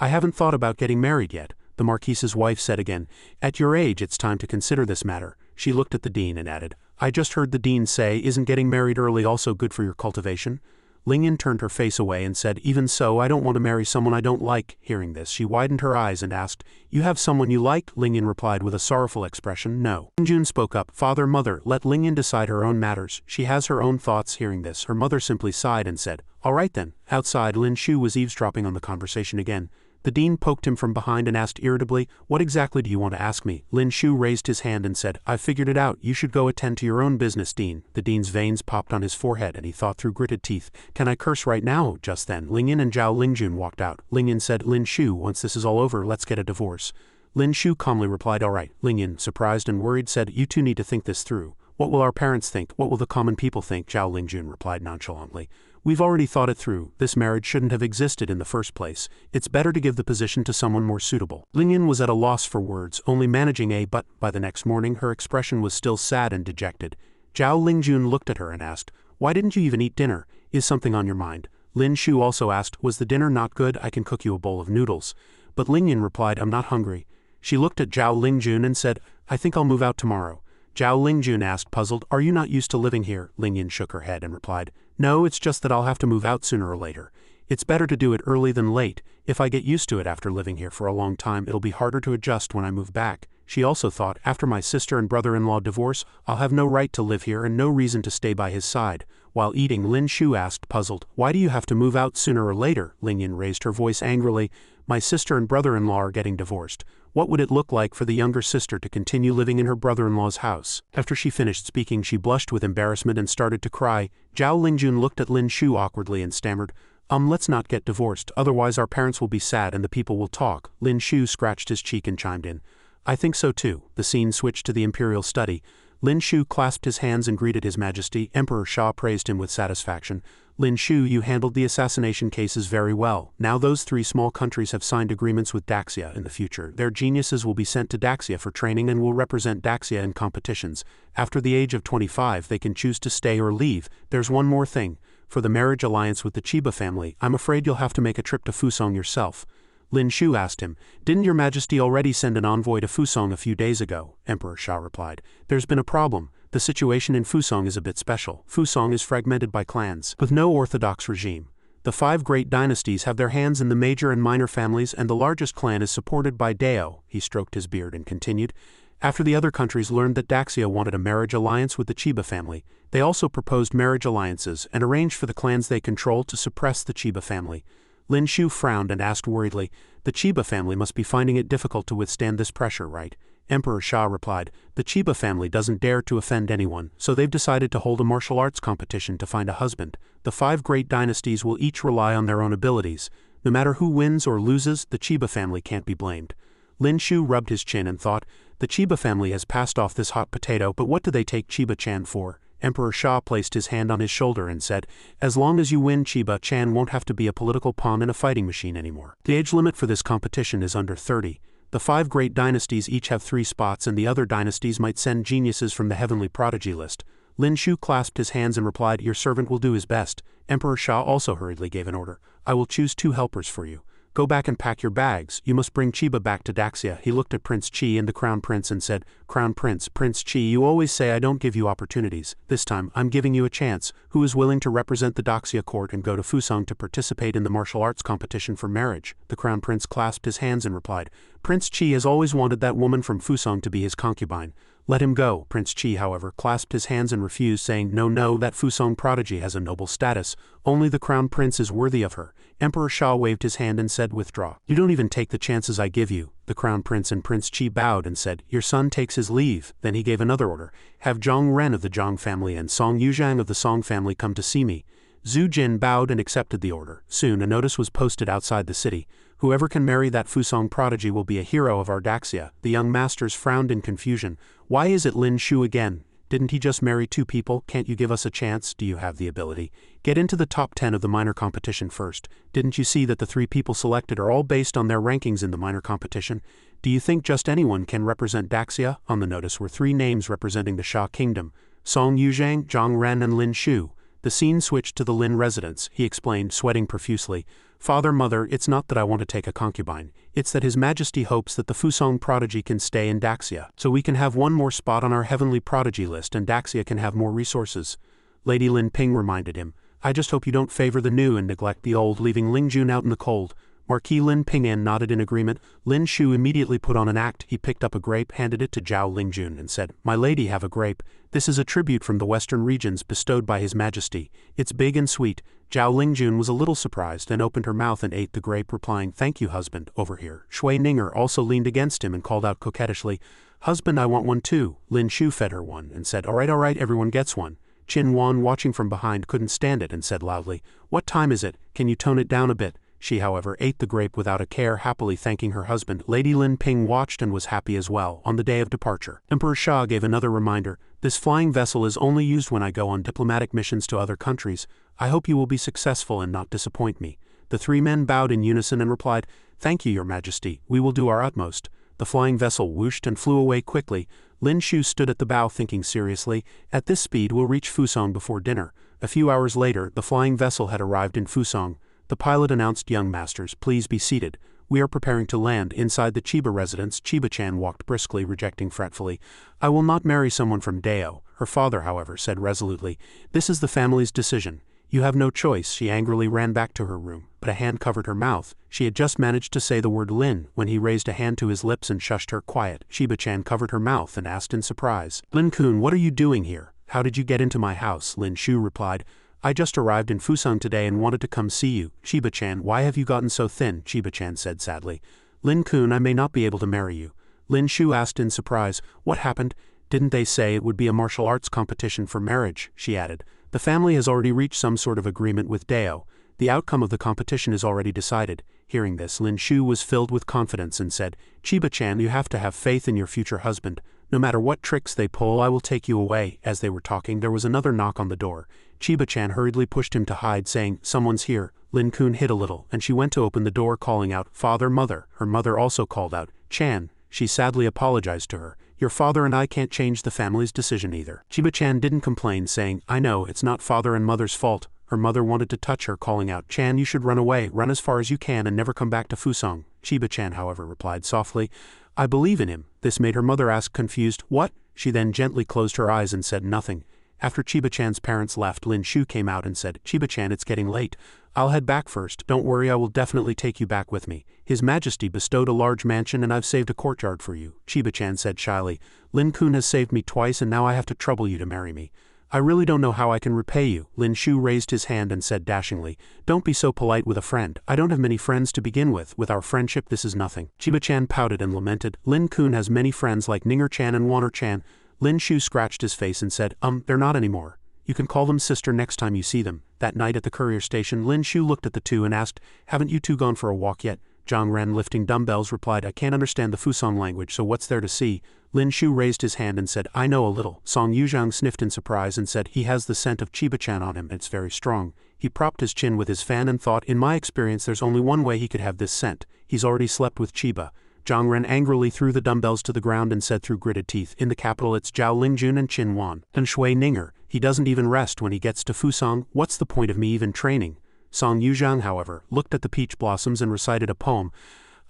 I haven't thought about getting married yet, the Marquise's wife said again. At your age it's time to consider this matter. She looked at the dean and added, I just heard the dean say, isn't getting married early also good for your cultivation? Ling Yin turned her face away and said, even so, I don't want to marry someone I don't like. Hearing this, she widened her eyes and asked, you have someone you like? Ling Yin replied with a sorrowful expression, no. Ling Jun spoke up, father, mother, let Ling Yin decide her own matters. She has her own thoughts. Hearing this, her mother simply sighed and said, all right then. Outside, Lin Shu was eavesdropping on the conversation again. The dean poked him from behind and asked irritably, what exactly do you want to ask me? Lin Shu raised his hand and said, I've figured it out. You should go attend to your own business, dean. The dean's veins popped on his forehead and he thought through gritted teeth. Can I curse right now? Just then, Ling Yin and Zhao Lingjun walked out. Ling Yin said, Lin Shu, once this is all over, let's get a divorce. Lin Shu calmly replied, all right. Ling Yin, surprised and worried, said, you two need to think this through. What will our parents think? What will the common people think? Zhao Lingjun replied nonchalantly. We've already thought it through. This marriage shouldn't have existed in the first place. It's better to give the position to someone more suitable. Ling Yin was at a loss for words, only managing a but. By the next morning, her expression was still sad and dejected. Zhao Lingjun looked at her and asked, why didn't you even eat dinner? Is something on your mind? Lin Shu also asked, was the dinner not good? I can cook you a bowl of noodles. But Ling Yin replied, I'm not hungry. She looked at Zhao Lingjun and said, I think I'll move out tomorrow. Zhao Lingjun asked, puzzled, are you not used to living here? Ling Yin shook her head and replied, no, it's just that I'll have to move out sooner or later. It's better to do it early than late. If I get used to it after living here for a long time, it'll be harder to adjust when I move back. She also thought, after my sister and brother-in-law divorce, I'll have no right to live here and no reason to stay by his side. While eating, Lin Shu asked, puzzled, why do you have to move out sooner or later? Ling Yin raised her voice angrily. My sister and brother-in-law are getting divorced. What would it look like for the younger sister to continue living in her brother-in-law's house? After she finished speaking, she blushed with embarrassment and started to cry. Zhao Lingjun looked at Lin Shu awkwardly and stammered, let's not get divorced, otherwise our parents will be sad and the people will talk. Lin Shu scratched his cheek and chimed in, I think so too. The scene switched to the Imperial study. Lin Shu clasped his hands and greeted His Majesty. Emperor Sha praised him with satisfaction. Lin Shu, you handled the assassination cases very well. Now those 3 small countries have signed agreements with Daxia in the future. Their geniuses will be sent to Daxia for training and will represent Daxia in competitions. After the age of 25, they can choose to stay or leave. There's one more thing. For the marriage alliance with the Chiba family, I'm afraid you'll have to make a trip to Fusong yourself. Lin Shu asked him, didn't your majesty already send an envoy to Fusong a few days ago? Emperor Sha replied, there's been a problem. The situation in Fusong is a bit special. Fusong is fragmented by clans, with no orthodox regime. The 5 great dynasties have their hands in the major and minor families, and the largest clan is supported by Dao. He stroked his beard and continued, after the other countries learned that Daxia wanted a marriage alliance with the Chiba family, they also proposed marriage alliances and arranged for the clans they control to suppress the Chiba family. Lin Shu frowned and asked worriedly, the Chiba family must be finding it difficult to withstand this pressure, right? Emperor Sha replied, the Chiba family doesn't dare to offend anyone, so they've decided to hold a martial arts competition to find a husband. The 5 great dynasties will each rely on their own abilities. No matter who wins or loses, the Chiba family can't be blamed. Lin Shu rubbed his chin and thought, the Chiba family has passed off this hot potato, but what do they take Chiba-chan for? Emperor Sha placed his hand on his shoulder and said, as long as you win, Chiba-chan won't have to be a political pawn in a fighting machine anymore. The age limit for this competition is under 30. The 5 great dynasties each have 3 spots, and the other dynasties might send geniuses from the heavenly prodigy list. Lin Shu clasped his hands and replied, your servant will do his best. Emperor Sha also hurriedly gave an order. I will choose 2 helpers for you. Go back and pack your bags. You must bring Chiba back to Daxia. He looked at Prince Chi and the Crown Prince and said, Crown Prince, Prince Chi, you always say I don't give you opportunities. This time, I'm giving you a chance. Who is willing to represent the Daxia court and go to Fusong to participate in the martial arts competition for marriage? The Crown Prince clasped his hands and replied, Prince Chi has always wanted that woman from Fusong to be his concubine. Let him go. Prince Chi, however, clasped his hands and refused, saying, no, that Fusong prodigy has a noble status. Only the Crown Prince is worthy of her. Emperor Sha waved his hand and said, withdraw. You don't even take the chances I give you. The Crown Prince and Prince Chi bowed and said, your son takes his leave. Then he gave another order. Have Zhang Ren of the Zhang family and Song Yuzhang of the Song family come to see me. Zhu Jin bowed and accepted the order. Soon a notice was posted outside the city. Whoever can marry that Fusong prodigy will be a hero of our Daxia. The young masters frowned in confusion. Why is it Lin Shu again? Didn't he just marry 2 people? Can't you give us a chance? Do you have the ability? Get into the top 10 of the minor competition first. Didn't you see that the 3 people selected are all based on their rankings in the minor competition? Do you think just anyone can represent Daxia? On the notice were 3 names representing the Sha Kingdom: Song Yuzhang, Zhang Ren and Lin Shu. The scene switched to the Lin residence. He explained, sweating profusely. Father, mother, it's not that I want to take a concubine. It's that His Majesty hopes that the Fusong prodigy can stay in Daxia, so we can have one more spot on our heavenly prodigy list and Daxia can have more resources. Lady Lin Ping reminded him. I just hope you don't favor the new and neglect the old, leaving Ling Jun out in the cold. Marquis Lin Ping'an nodded in agreement. Lin Shu immediately put on an act. He picked up a grape, handed it to Zhao Lingjun and said, My lady, have a grape. This is a tribute from the western regions bestowed by His Majesty. It's big and sweet. Zhao Lingjun was a little surprised and opened her mouth and ate the grape, replying, Thank you, husband, over here. Shui Ninger also leaned against him and called out coquettishly, Husband, I want one too. Lin Shu fed her one and said, all right, everyone gets one. Qin Wan, watching from behind, couldn't stand it and said loudly, What time is it? Can you tone it down a bit? She, however, ate the grape without a care, happily thanking her husband. Lady Lin Ping watched and was happy as well. On the day of departure, Emperor Sha gave another reminder. This flying vessel is only used when I go on diplomatic missions to other countries. I hope you will be successful and not disappoint me. The 3 men bowed in unison and replied, Thank you, Your Majesty. We will do our utmost. The flying vessel whooshed and flew away quickly. Lin Shu stood at the bow thinking seriously, At this speed we'll reach Fusong before dinner. A few hours later, the flying vessel had arrived in Fusong. The pilot announced, Young masters, please be seated. We are preparing to land. Inside the Chiba residence, Chiba-chan walked briskly, rejecting fretfully, I will not marry someone from Dao. Her father, however, said resolutely, This is the family's decision. You have no choice. She angrily ran back to her room, but a hand covered her mouth. She had just managed to say the word Lin when he raised a hand to his lips and shushed her. Quiet. Chiba-chan covered her mouth and asked in surprise, Lin-kun, what are you doing here? How did you get into my house? Lin Shu replied, I just arrived in Fusong today and wanted to come see you. Chiba-chan, why have you gotten so thin? Chiba-chan said sadly. Lin-kun, I may not be able to marry you. Lin Shu asked in surprise, What happened? Didn't they say it would be a martial arts competition for marriage? She added. The family has already reached some sort of agreement with Dao. The outcome of the competition is already decided. Hearing this, Lin Shu was filled with confidence and said, Chiba-chan, you have to have faith in your future husband. No matter what tricks they pull, I will take you away. As they were talking, there was another knock on the door. Chiba-chan hurriedly pushed him to hide, saying, Someone's here. Lin-kun hid a little, and she went to open the door, calling out, Father, mother. Her mother also called out, Chan. She sadly apologized to her. Your father and I can't change the family's decision either. Chiba-chan didn't complain, saying, I know, it's not father and mother's fault. Her mother wanted to touch her, calling out, Chan, you should run away, run as far as you can and never come back to Fusong. Chiba-chan, however, replied softly, I believe in him. This made her mother ask, confused, What? She then gently closed her eyes and said nothing. After Chiba-chan's parents left, Lin Shu came out and said, Chiba-chan, it's getting late. I'll head back first. Don't worry, I will definitely take you back with me. His Majesty bestowed a large mansion and I've saved a courtyard for you. Chiba-chan said shyly, Lin-kun has saved me twice and now I have to trouble you to marry me. I really don't know how I can repay you. Lin Shu raised his hand and said dashingly, Don't be so polite with a friend. I don't have many friends to begin with. With our friendship, this is nothing. Chiba-chan pouted and lamented, Lin-kun has many friends like Ninger-chan and Wanner-chan. Lin Shu scratched his face and said, They're not anymore. You can call them sister next time you see them. That night at the courier station, Lin Shu looked at the two and asked, Haven't you two gone for a walk yet? Zhang Ren, lifting dumbbells, replied, I can't understand the Fusong language, so what's there to see? Lin Shu raised his hand and said, I know a little. Song Yuzhang sniffed in surprise and said, He has the scent of Chiba-chan on him, it's very strong. He propped his chin with his fan and thought, In my experience there's only one way he could have this scent. He's already slept with Chiba. Zhang Ren angrily threw the dumbbells to the ground and said through gritted teeth, In the capital it's Zhao Lingjun and Qin Wan. And Shui Ninger. He doesn't even rest when he gets to Fusong. What's the point of me even training? Song Yuzhang, however, looked at the peach blossoms and recited a poem.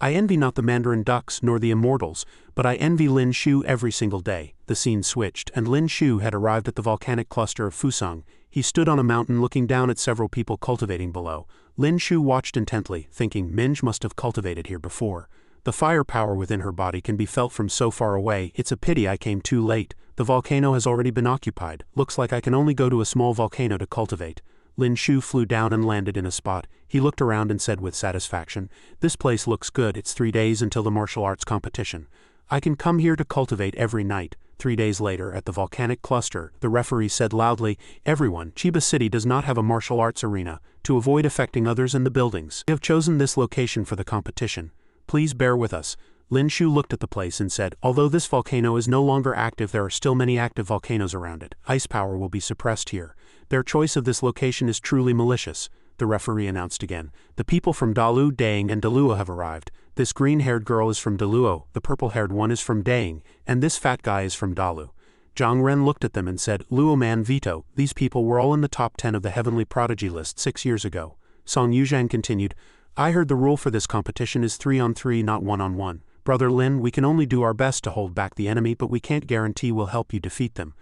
I envy not the Mandarin ducks nor the immortals, but I envy Lin Shu every single day. The scene switched, and Lin Shu had arrived at the volcanic cluster of Fusong. He stood on a mountain looking down at several people cultivating below. Lin Shu watched intently, thinking Minj must have cultivated here before. The firepower within her body can be felt from so far away. It's a pity I came too late. The volcano has already been occupied. Looks like I can only go to a small volcano to cultivate. Lin Shu flew down and landed in a spot. He looked around and said with satisfaction, This place looks good. It's 3 days until the martial arts competition. I can come here to cultivate every night. 3 days later, at the volcanic cluster, the referee said loudly, Everyone, Chiba City does not have a martial arts arena. To avoid affecting others in the buildings, we have chosen this location for the competition. Please bear with us. Lin Shu looked at the place and said, Although this volcano is no longer active, there are still many active volcanoes around it. Ice power will be suppressed here. Their choice of this location is truly malicious. The referee announced again. The people from Dalu, Dang, and Dalua have arrived. This green-haired girl is from Deluo, the purple-haired one is from Daing, and this fat guy is from Dalu. Zhang Ren looked at them and said, Luo Man Vito, these people were all in the top 10 of the heavenly prodigy list 6 years ago. Song Yuzhang continued, I heard the rule for this competition is 3-on-3, not 1-on-1. Brother Lin, we can only do our best to hold back the enemy, but we can't guarantee we'll help you defeat them.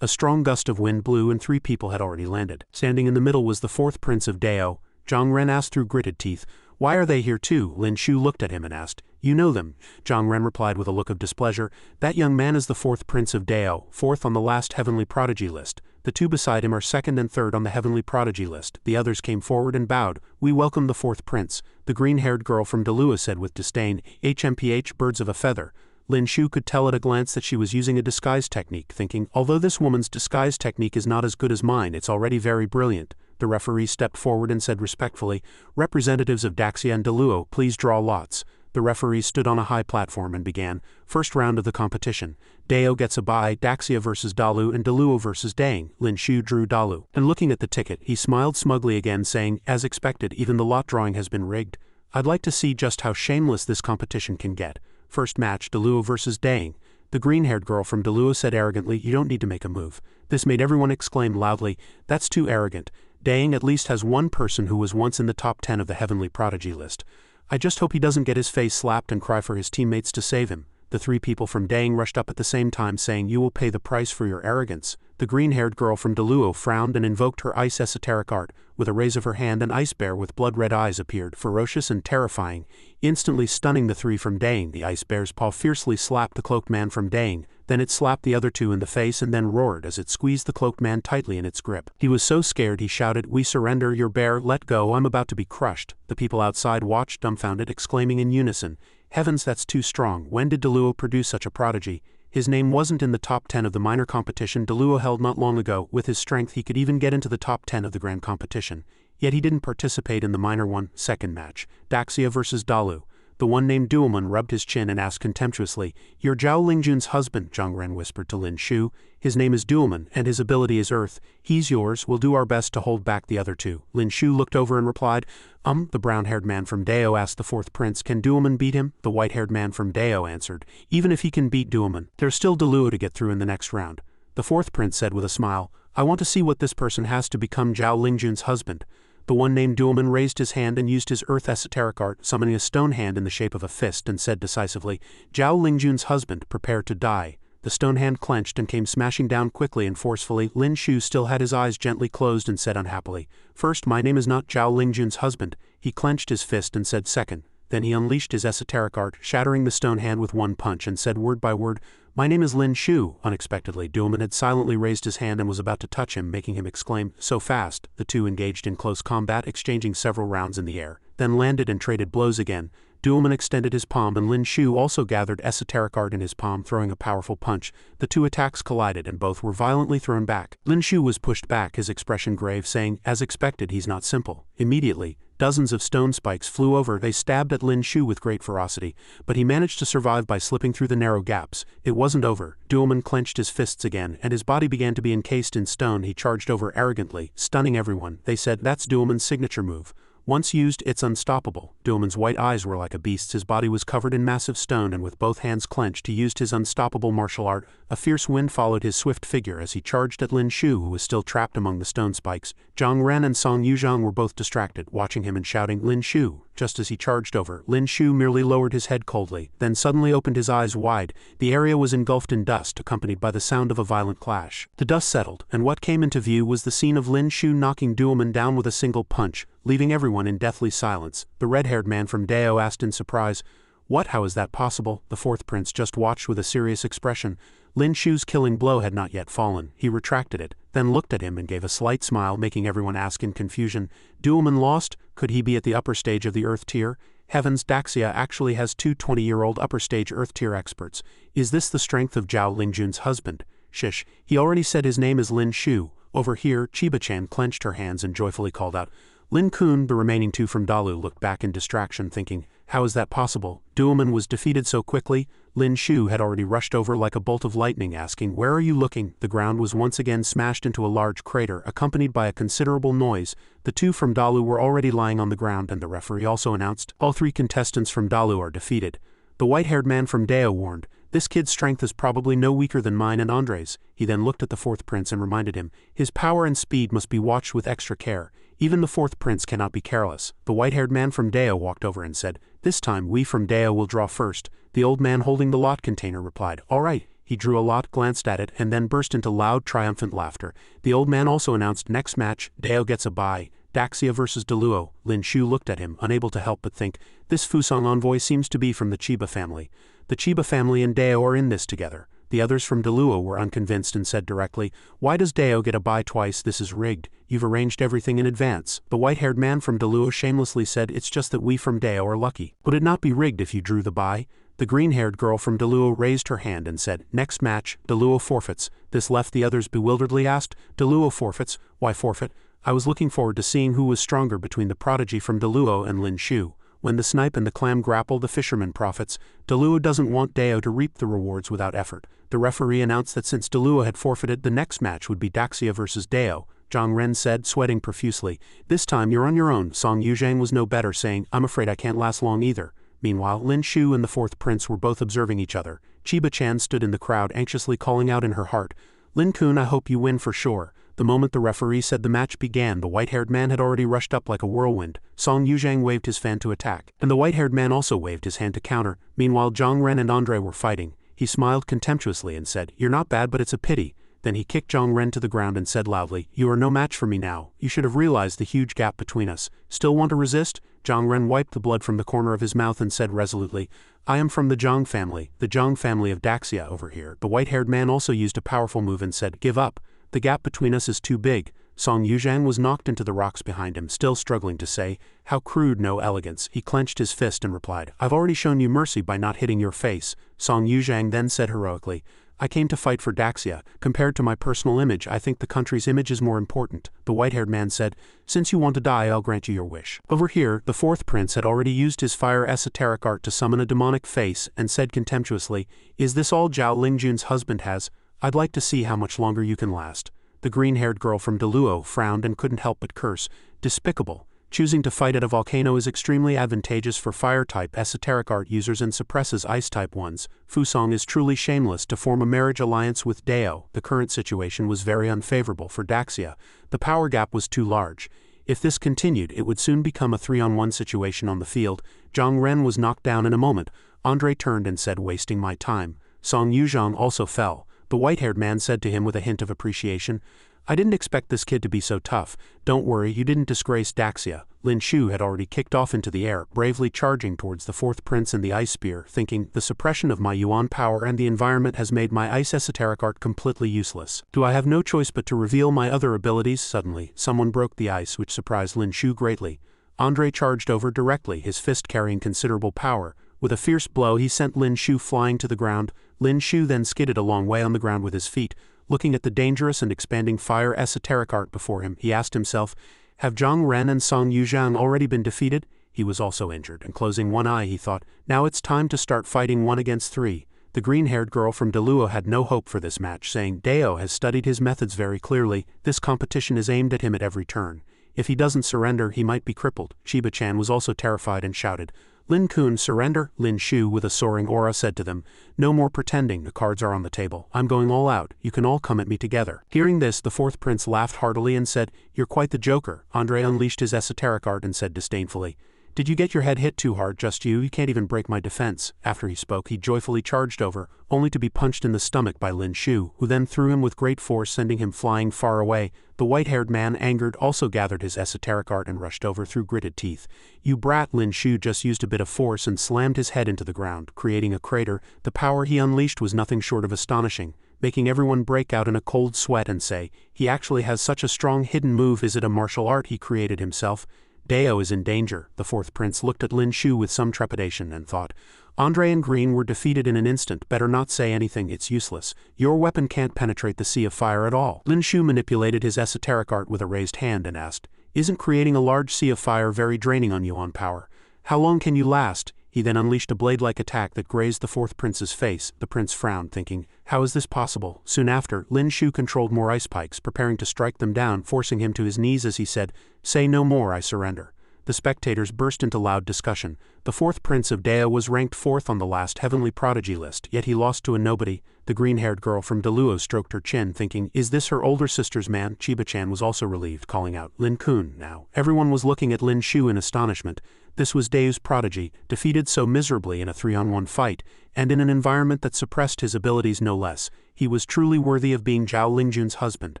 A strong gust of wind blew and 3 people had already landed. Standing in the middle was the 4th prince of Dao. Zhang Ren asked through gritted teeth, Why are they here too? Lin Shu looked at him and asked, You know them. Zhang Ren replied with a look of displeasure, That young man is the 4th prince of Dao, 4th on the last heavenly prodigy list. The 2 beside him are 2nd and 3rd on the heavenly prodigy list. The others came forward and bowed. We welcome the 4th prince. The green-haired girl from Delua said with disdain, HMPH, birds of a feather. Lin Shu could tell at a glance that she was using a disguise technique, thinking, although this woman's disguise technique is not as good as mine, it's already very brilliant. The referee stepped forward and said respectfully, Representatives of Daxia and Deluo, please draw lots. The referee stood on a high platform and began, first round of the competition. Dao gets a bye, Daxia versus Dalu and Deluo versus Daing. Lin Shu drew Dalu. And looking at the ticket, he smiled smugly again, saying, As expected, even the lot drawing has been rigged. I'd like to see just how shameless this competition can get. First match, Deluo versus Daing. The green-haired girl from Deluo said arrogantly, You don't need to make a move. This made everyone exclaim loudly, That's too arrogant. Daing at least has one person who was once in the top 10 of the heavenly prodigy list. I just hope he doesn't get his face slapped and cry for his teammates to save him. The 3 people from Daing rushed up at the same time saying, You will pay the price for your arrogance. The green-haired girl from Deluo frowned and invoked her ice esoteric art. With a raise of her hand, an ice bear with blood-red eyes appeared, ferocious and terrifying. Instantly stunning the 3 from Daing, the ice bear's paw fiercely slapped the cloaked man from Daing. Then it slapped the other 2 in the face and then roared as it squeezed the cloaked man tightly in its grip. He was so scared he shouted, We surrender, your bear, let go, I'm about to be crushed. The people outside watched dumbfounded, exclaiming in unison, Heavens, that's too strong. When did Deluo produce such a prodigy? His name wasn't in the top 10 of the minor competition Deluo held not long ago. With his strength he could even get into the top 10 of the grand competition. Yet he didn't participate in the minor one. Second match, Daxia versus Dalu. The one named Duelman rubbed his chin and asked contemptuously, You're Zhao Lingjun's husband, Zhang Ren whispered to Lin Shu. His name is Duelman, and his ability is Earth. He's yours, we'll do our best to hold back the other 2. Lin Shu looked over and replied, The brown-haired man from Dao asked the 4th prince, Can Duelman beat him? The white-haired man from Dao answered, Even if he can beat Duelman, there's still Deluo to get through in the next round. The 4th prince said with a smile, I want to see what this person has to become Zhao Lingjun's husband. The one named Duelman raised his hand and used his earth esoteric art, summoning a stone hand in the shape of a fist, and said decisively, Zhao Lingjun's husband, prepare to die. The stone hand clenched and came smashing down quickly and forcefully. Lin Shu still had his eyes gently closed and said unhappily, First, my name is not Zhao Lingjun's husband. He clenched his fist and said second. Then he unleashed his esoteric art, shattering the stone hand with one punch, and said word by word, My name is Lin Shu. Unexpectedly, Duelman had silently raised his hand and was about to touch him, making him exclaim, So fast. The 2 engaged in close combat, exchanging several rounds in the air, then landed and traded blows again. Duelman extended his palm and Lin Shu also gathered esoteric art in his palm, throwing a powerful punch. The 2 attacks collided and both were violently thrown back. Lin Shu was pushed back, his expression grave, saying, As expected, he's not simple. Immediately, dozens of stone spikes flew over. They stabbed at Lin Shu with great ferocity, but he managed to survive by slipping through the narrow gaps. It wasn't over. Duelman clenched his fists again, and his body began to be encased in stone. He charged over arrogantly, stunning everyone. They said, That's Duelman's signature move. Once used, it's unstoppable. Duelman's white eyes were like a beast's. His body was covered in massive stone, and with both hands clenched, he used his unstoppable martial art. A fierce wind followed his swift figure as he charged at Lin Shu, who was still trapped among the stone spikes. Zhang Ren and Song Yuzhang were both distracted, watching him and shouting, Lin Shu. Just as he charged over, Lin Shu merely lowered his head coldly, then suddenly opened his eyes wide. The area was engulfed in dust, accompanied by the sound of a violent clash. The dust settled, and what came into view was the scene of Lin Shu knocking Duelman down with a single punch, leaving everyone in deathly silence. The red-haired man from Dao asked in surprise, What? How is that possible? The 4th prince just watched with a serious expression. Lin Shu's killing blow had not yet fallen. He retracted it, then looked at him and gave a slight smile, making everyone ask in confusion, Duelman lost? Could he be at the upper stage of the Earth tier? Heavens, Daxia actually has 2 20-year-old upper stage Earth tier experts. Is this the strength of Zhao Lingjun's husband? Shish, he already said his name is Lin Shu. Over here, Chiba-chan clenched her hands and joyfully called out, Lin Kun. The remaining 2 from Dalu looked back in distraction, thinking, How is that possible? Duelman was defeated so quickly. Lin Shu had already rushed over like a bolt of lightning, asking, "Where are you looking?" The ground was once again smashed into a large crater, accompanied by a considerable noise. The two from Dalu were already lying on the ground, and the referee also announced, "All three contestants from Dalu are defeated." The white-haired man from Dao warned, "This kid's strength is probably no weaker than mine and Andre's." He then looked at the fourth prince and reminded him, "His power and speed must be watched with extra care. Even the fourth prince cannot be careless." The white-haired man from Dao walked over and said, "This time we from Dao will draw first." The old man holding the lot container replied, "All right." He drew a lot, glanced at it, and then burst into loud, triumphant laughter. The old man also announced, "Next match, Dao gets a bye. Daxia versus Deluo." Lin Shu looked at him, unable to help but think, "This Fusong envoy seems to be from the Chiba family. The Chiba family and Dao are in this together." The others from Deluo were unconvinced and said directly, "Why does Dao get a bye twice? This is rigged. You've arranged everything in advance." The white-haired man from Deluo shamelessly said, "It's just that we from Dao are lucky. Would it not be rigged if you drew the bye?" The green-haired girl from Deluo raised her hand and said, "Next match, Deluo forfeits." This left the others bewilderedly asked, "Deluo forfeits? Why forfeit? I was looking forward to seeing who was stronger between the prodigy from Deluo and Lin Shu. When the snipe and the clam grapple, the fisherman profits. Deluo doesn't want Dao to reap the rewards without effort." The referee announced that since Deluo had forfeited, the next match would be Daxia versus Dao. Zhang Ren said, sweating profusely, "This time you're on your own." Song Yuzhang was no better, saying, "I'm afraid I can't last long either." Meanwhile, Lin Shu and the fourth prince were both observing each other. Chiba-chan stood in the crowd anxiously calling out in her heart, "Lin-kun, I hope you win for sure." The moment the referee said the match began, the white-haired man had already rushed up like a whirlwind. Song Yuzhang waved his fan to attack, and the white-haired man also waved his hand to counter. Meanwhile, Zhang Ren and Andre were fighting. He smiled contemptuously and said, "You're not bad, but it's a pity." Then he kicked Zhang Ren to the ground and said loudly, "You are no match for me now. You should have realized the huge gap between us. Still want to resist?" Zhang Ren wiped the blood from the corner of his mouth and said resolutely, "I am from the Zhang family of Daxia over here." The white-haired man also used a powerful move and said, "Give up. The gap between us is too big." Song Yuzhang was knocked into the rocks behind him, still struggling to say, "How crude, no elegance." He clenched his fist and replied, "I've already shown you mercy by not hitting your face." Song Yuzhang then said heroically, "I came to fight for Daxia. Compared to my personal image, I think the country's image is more important." The white-haired man said, "Since you want to die, I'll grant you your wish." Over here, the fourth prince had already used his fire esoteric art to summon a demonic face and said contemptuously, "Is this all Zhao Lingjun's husband has? I'd like to see how much longer you can last." The green-haired girl from Deluo frowned and couldn't help but curse, "Despicable. Choosing to fight at a volcano is extremely advantageous for fire-type esoteric art users and suppresses ice-type ones. Fusong is truly shameless to form a marriage alliance with Dao." The current situation was very unfavorable for Daxia. The power gap was too large. If this continued, it would soon become a 3-on-1 situation on the field. Zhang Ren was knocked down in a moment. Andre turned and said, "Wasting my time." Song Yuzhang also fell. The white-haired man said to him with a hint of appreciation, "I didn't expect this kid to be so tough. Don't worry, you didn't disgrace Daxia." Lin Shu had already kicked off into the air, bravely charging towards the fourth prince and the ice spear, thinking, "The suppression of my yuan power and the environment has made my ice esoteric art completely useless. Do I have no choice but to reveal my other abilities?" Suddenly, someone broke the ice, which surprised Lin Shu greatly. Andre charged over directly, his fist carrying considerable power. With a fierce blow, he sent Lin Shu flying to the ground. Lin Shu then skidded a long way on the ground with his feet. Looking at the dangerous and expanding fire esoteric art before him, he asked himself, "Have Zhang Ren and Song Yuzhang already been defeated?" He was also injured, and closing one eye, he thought, "Now it's time to start fighting 1 against 3. The green-haired girl from Deluo had no hope for this match, saying, "Dao has studied his methods very clearly. This competition is aimed at him at every turn. If he doesn't surrender, he might be crippled." Chiba-chan was also terrified and shouted, "Lin-kun, surrender!" Lin Shu, with a soaring aura, said to them, "No more pretending, the cards are on the table. I'm going all out. You can all come at me together." Hearing this, the fourth prince laughed heartily and said, "You're quite the joker." Andre unleashed his esoteric art and said disdainfully, "Did you get your head hit too hard, just you? You can't even break my defense." After he spoke, he joyfully charged over, only to be punched in the stomach by Lin Shu, who then threw him with great force, sending him flying far away. The white-haired man, angered, also gathered his esoteric art and rushed over through gritted teeth. "You brat!" Lin Shu just used a bit of force and slammed his head into the ground, creating a crater. The power he unleashed was nothing short of astonishing, making everyone break out in a cold sweat and say, "He actually has such a strong hidden move. Is it a martial art he created himself?" Dao is in danger. The fourth prince looked at Lin Shu with some trepidation and thought, "Andre and Green were defeated in an instant. Better not say anything, it's useless. Your weapon can't penetrate the sea of fire at all." Lin Shu manipulated his esoteric art with a raised hand and asked, "Isn't creating a large sea of fire very draining on yuan power? How long can you last?" He then unleashed a blade-like attack that grazed the fourth prince's face. The prince frowned, thinking, how is this possible? Soon after, Lin Shu controlled more ice pikes, preparing to strike them down, forcing him to his knees as he said, say no more, I surrender. The spectators burst into loud discussion. The fourth prince of Dea was ranked fourth on the last heavenly prodigy list, yet he lost to a nobody. The green-haired girl from Deluo stroked her chin, thinking, is this her older sister's man? Chiba-chan was also relieved, calling out, Lin-kun, now. Everyone was looking at Lin Shu in astonishment. This was Deu's prodigy, defeated so miserably in a 3-on-1 fight, and in an environment that suppressed his abilities no less. He was truly worthy of being Zhao Lingjun's husband.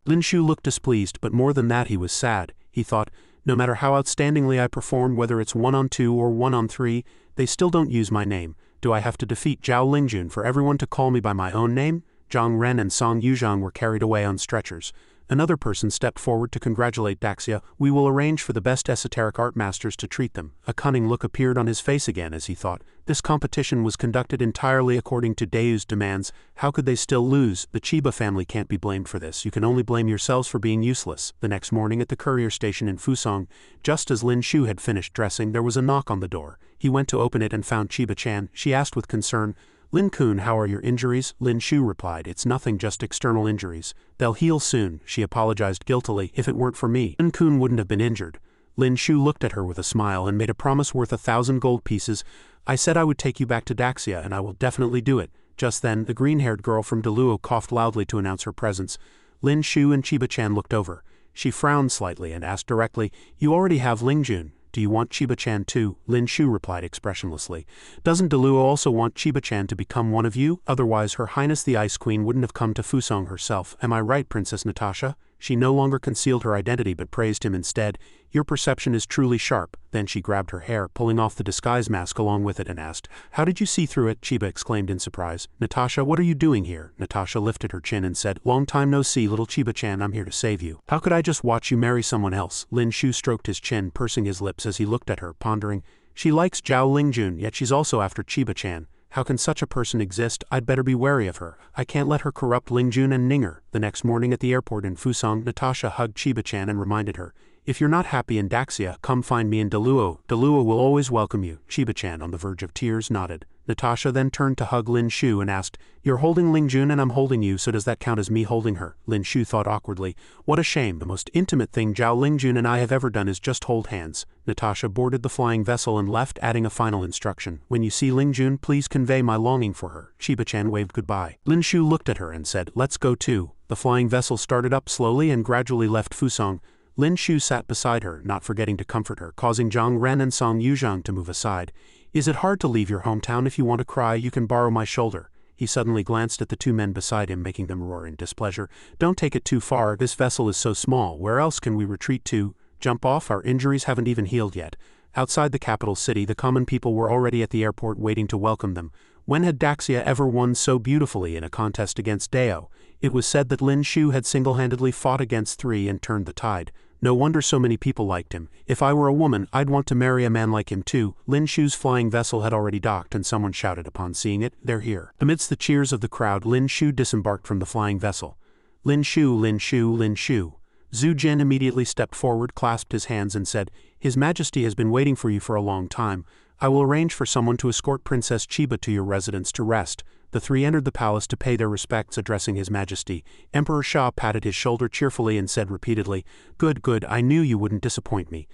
Lin Shu looked displeased, but more than that he was sad. He thought, no matter how outstandingly I performed, whether it's 1-on-2 or 1-on-3, they still don't use my name. Do I have to defeat Zhao Lingjun for everyone to call me by my own name? Zhang Ren and Song Yuzhang were carried away on stretchers. Another person stepped forward to congratulate Daxia. We will arrange for the best esoteric art masters to treat them. A cunning look appeared on his face again as he thought, this competition was conducted entirely according to Deu's demands. How could they still lose? The Chiba family can't be blamed for this. You can only blame yourselves for being useless. The next morning at the courier station in Fusong, just as Lin Shu had finished dressing, there was a knock on the door. He went to open it and found Chiba-chan. She asked with concern, Lin-kun, how are your injuries? Lin Shu replied, it's nothing, just external injuries. They'll heal soon. She apologized guiltily. If it weren't for me, Lin-kun wouldn't have been injured. Lin Shu looked at her with a smile and made a promise worth 1,000 gold pieces. I said I would take you back to Daxia, and I will definitely do it. Just then, the green-haired girl from Deluo coughed loudly to announce her presence. Lin Shu and Chiba-chan looked over. She frowned slightly and asked directly, you already have Lingjun. Do you want Chiba-chan too? Lin Shu replied expressionlessly. Doesn't Deluo also want Chiba-chan to become one of you? Otherwise Her Highness the Ice Queen wouldn't have come to Fusong herself. Am I right, Princess Natasha? She no longer concealed her identity but praised him instead. Your perception is truly sharp. Then she grabbed her hair, pulling off the disguise mask along with it and asked, how did you see through it? Chiba exclaimed in surprise. Natasha, what are you doing here? Natasha lifted her chin and said, long time no see, little Chiba-chan, I'm here to save you. How could I just watch you marry someone else? Lin Shu stroked his chin, pursing his lips as he looked at her, pondering. She likes Zhao Lingjun, yet she's also after Chiba-chan. How can such a person exist? I'd better be wary of her. I can't let her corrupt Lingjun and Ninger. The next morning at the airport in Fusong, Natasha hugged Chiba-chan and reminded her, if you're not happy in Daxia, come find me in Deluo. Deluo will always welcome you. Chiba-chan, on the verge of tears, nodded. Natasha then turned to hug Lin Shu and asked, you're holding Lingjun and I'm holding you, so does that count as me holding her? Lin Shu thought awkwardly, what a shame, the most intimate thing Zhao Lingjun and I have ever done is just hold hands. Natasha boarded the flying vessel and left, adding a final instruction. When you see Lingjun, please convey my longing for her. Chiba-chan waved goodbye. Lin Shu looked at her and said, let's go too. The flying vessel started up slowly and gradually left Fusong. Lin Shu sat beside her, not forgetting to comfort her, causing Zhang Ren and Song Yuzhang to move aside. Is it hard to leave your hometown? If you want to cry, you can borrow my shoulder. He suddenly glanced at the two men beside him, making them roar in displeasure. Don't take it too far, this vessel is so small, where else can we retreat to? Jump off, our injuries haven't even healed yet. Outside the capital city, the common people were already at the airport waiting to welcome them. When had Daxia ever won so beautifully in a contest against Deo? It was said that Lin Shu had single-handedly fought against 3 and turned the tide. No wonder so many people liked him. If I were a woman, I'd want to marry a man like him too. Lin Shu's flying vessel had already docked and someone shouted upon seeing it, they're here. Amidst the cheers of the crowd, Lin Shu disembarked from the flying vessel. Lin Shu, Lin Shu, Lin Shu. Zhu Jin immediately stepped forward, clasped his hands and said, His Majesty has been waiting for you for a long time. I will arrange for someone to escort Princess Chiba to your residence to rest. The 3 entered the palace to pay their respects, addressing His Majesty. Emperor Sha patted his shoulder cheerfully and said repeatedly, Good, good, I knew you wouldn't disappoint me.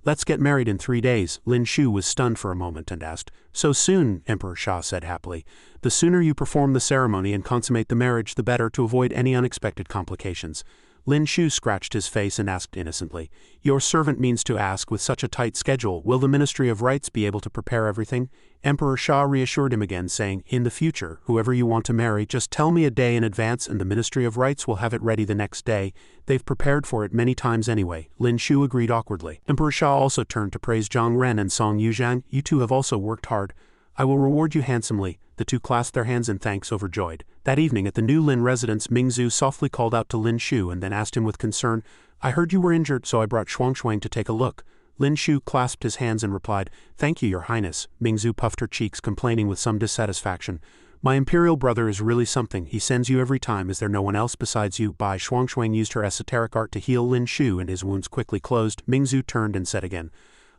Let's get married in 3 days. Lin Shu was stunned for a moment and asked, So soon? Emperor Sha said happily. The sooner you perform the ceremony and consummate the marriage, the better, to avoid any unexpected complications. Lin Shu scratched his face and asked innocently, Your servant means to ask, with such a tight schedule, will the Ministry of Rites be able to prepare everything? Emperor Sha reassured him again, saying, In the future, whoever you want to marry, just tell me a day in advance and the Ministry of Rites will have it ready the next day. They've prepared for it many times anyway. Lin Shu agreed awkwardly. Emperor Sha also turned to praise Zhang Ren and Song Yuzhang. You two have also worked hard. I will reward you handsomely. The two clasped their hands in thanks, overjoyed. That evening at the new Lin residence, Mingzu softly called out to Lin Shu and then asked him with concern, I heard you were injured, so I brought Shuangshuang to take a look. Lin Shu clasped his hands and replied, Thank you, Your Highness. Mingzu puffed her cheeks, complaining with some dissatisfaction. My Imperial brother is really something. He sends you every time. Is there no one else besides you? Bai Shuangshuang used her esoteric art to heal Lin Shu and his wounds quickly closed. Mingzu turned and said again,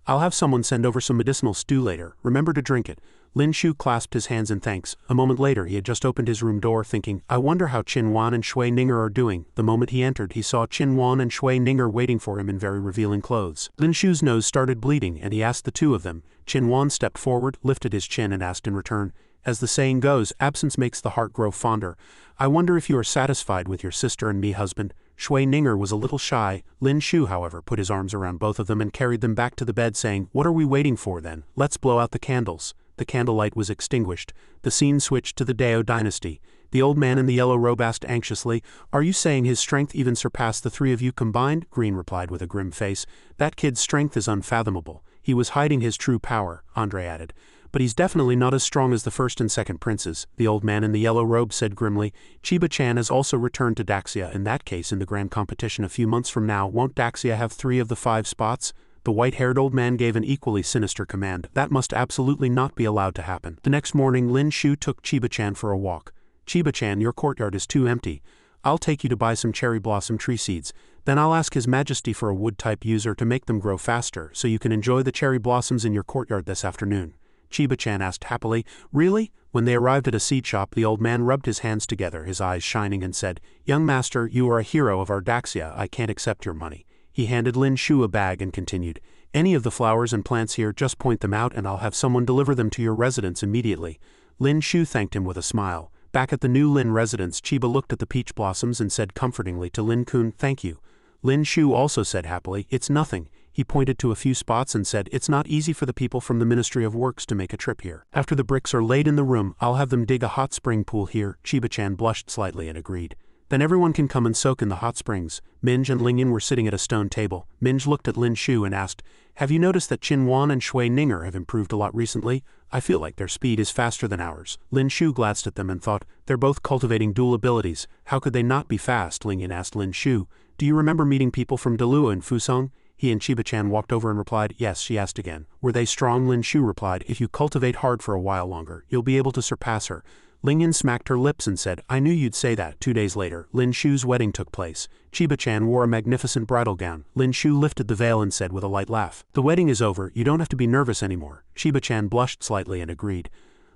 I'll have someone send over some medicinal stew later. Remember to drink it. Lin Shu clasped his hands in thanks. A moment later he had just opened his room door thinking, I wonder how Qin Wan and Shui Ninger are doing. The moment he entered he saw Qin Wan and Shui Ninger waiting for him in very revealing clothes. Lin Shu's nose started bleeding and he asked the two of them. Qin Wan stepped forward, lifted his chin and asked in return, as the saying goes, absence makes the heart grow fonder. I wonder if you are satisfied with your sister and me, husband. Shui Ninger was a little shy. Lin Shu, however, put his arms around both of them and carried them back to the bed saying, what are we waiting for then? Let's blow out the candles. The candlelight was extinguished. The scene switched to the Dao dynasty. The old man in the yellow robe asked anxiously, are you saying his strength even surpassed the three of you combined? Green replied with a grim face, that kid's strength is unfathomable. He was hiding his true power, Andre added. But he's definitely not as strong as the first and second princes, the old man in the yellow robe said grimly. Chiba-chan has also returned to Daxia. In that case, in the grand competition a few months from now, won't Daxia have 3 of the 5 spots? The white-haired old man gave an equally sinister command. That must absolutely not be allowed to happen. The next morning, Lin Shu took Chiba-chan for a walk. Chiba-chan, your courtyard is too empty. I'll take you to buy some cherry blossom tree seeds. Then I'll ask His Majesty for a wood-type user to make them grow faster, so you can enjoy the cherry blossoms in your courtyard this afternoon. Chiba-chan asked happily, really? When they arrived at a seed shop, the old man rubbed his hands together, his eyes shining, and said, young master, you are a hero of our Daxia. I can't accept your money. He handed Lin Shu a bag and continued, any of the flowers and plants here, just point them out and I'll have someone deliver them to your residence immediately. Lin Shu thanked him with a smile. Back at the new Lin residence, Chiba looked at the peach blossoms and said comfortingly to Lin-kun, thank you. Lin Shu also said happily, it's nothing. He pointed to a few spots and said, it's not easy for the people from the Ministry of Works to make a trip here. After the bricks are laid in the room, I'll have them dig a hot spring pool here. Chiba-chan blushed slightly and agreed. Then everyone can come and soak in the hot springs. Minj and Lingyan were sitting at a stone table. Minj looked at Lin Shu and asked, have you noticed that Qin Wan and Shui Ninger have improved a lot recently? I feel like their speed is faster than ours. Lin Shu glanced at them and thought, they're both cultivating dual abilities. How could they not be fast? Lingyan asked Lin Shu. Do you remember meeting people from Delua and Fusong? He and Chiba-chan walked over and replied, yes. She asked again. Were they strong? Lin Shu replied, if you cultivate hard for a while longer, you'll be able to surpass her. Lingyan smacked her lips and said, I knew you'd say that. 2 days later, Lin Shu's wedding took place. Chiba-chan wore a magnificent bridal gown. Lin Shu lifted the veil and said with a light laugh, the wedding is over, you don't have to be nervous anymore. Chiba-chan blushed slightly and agreed.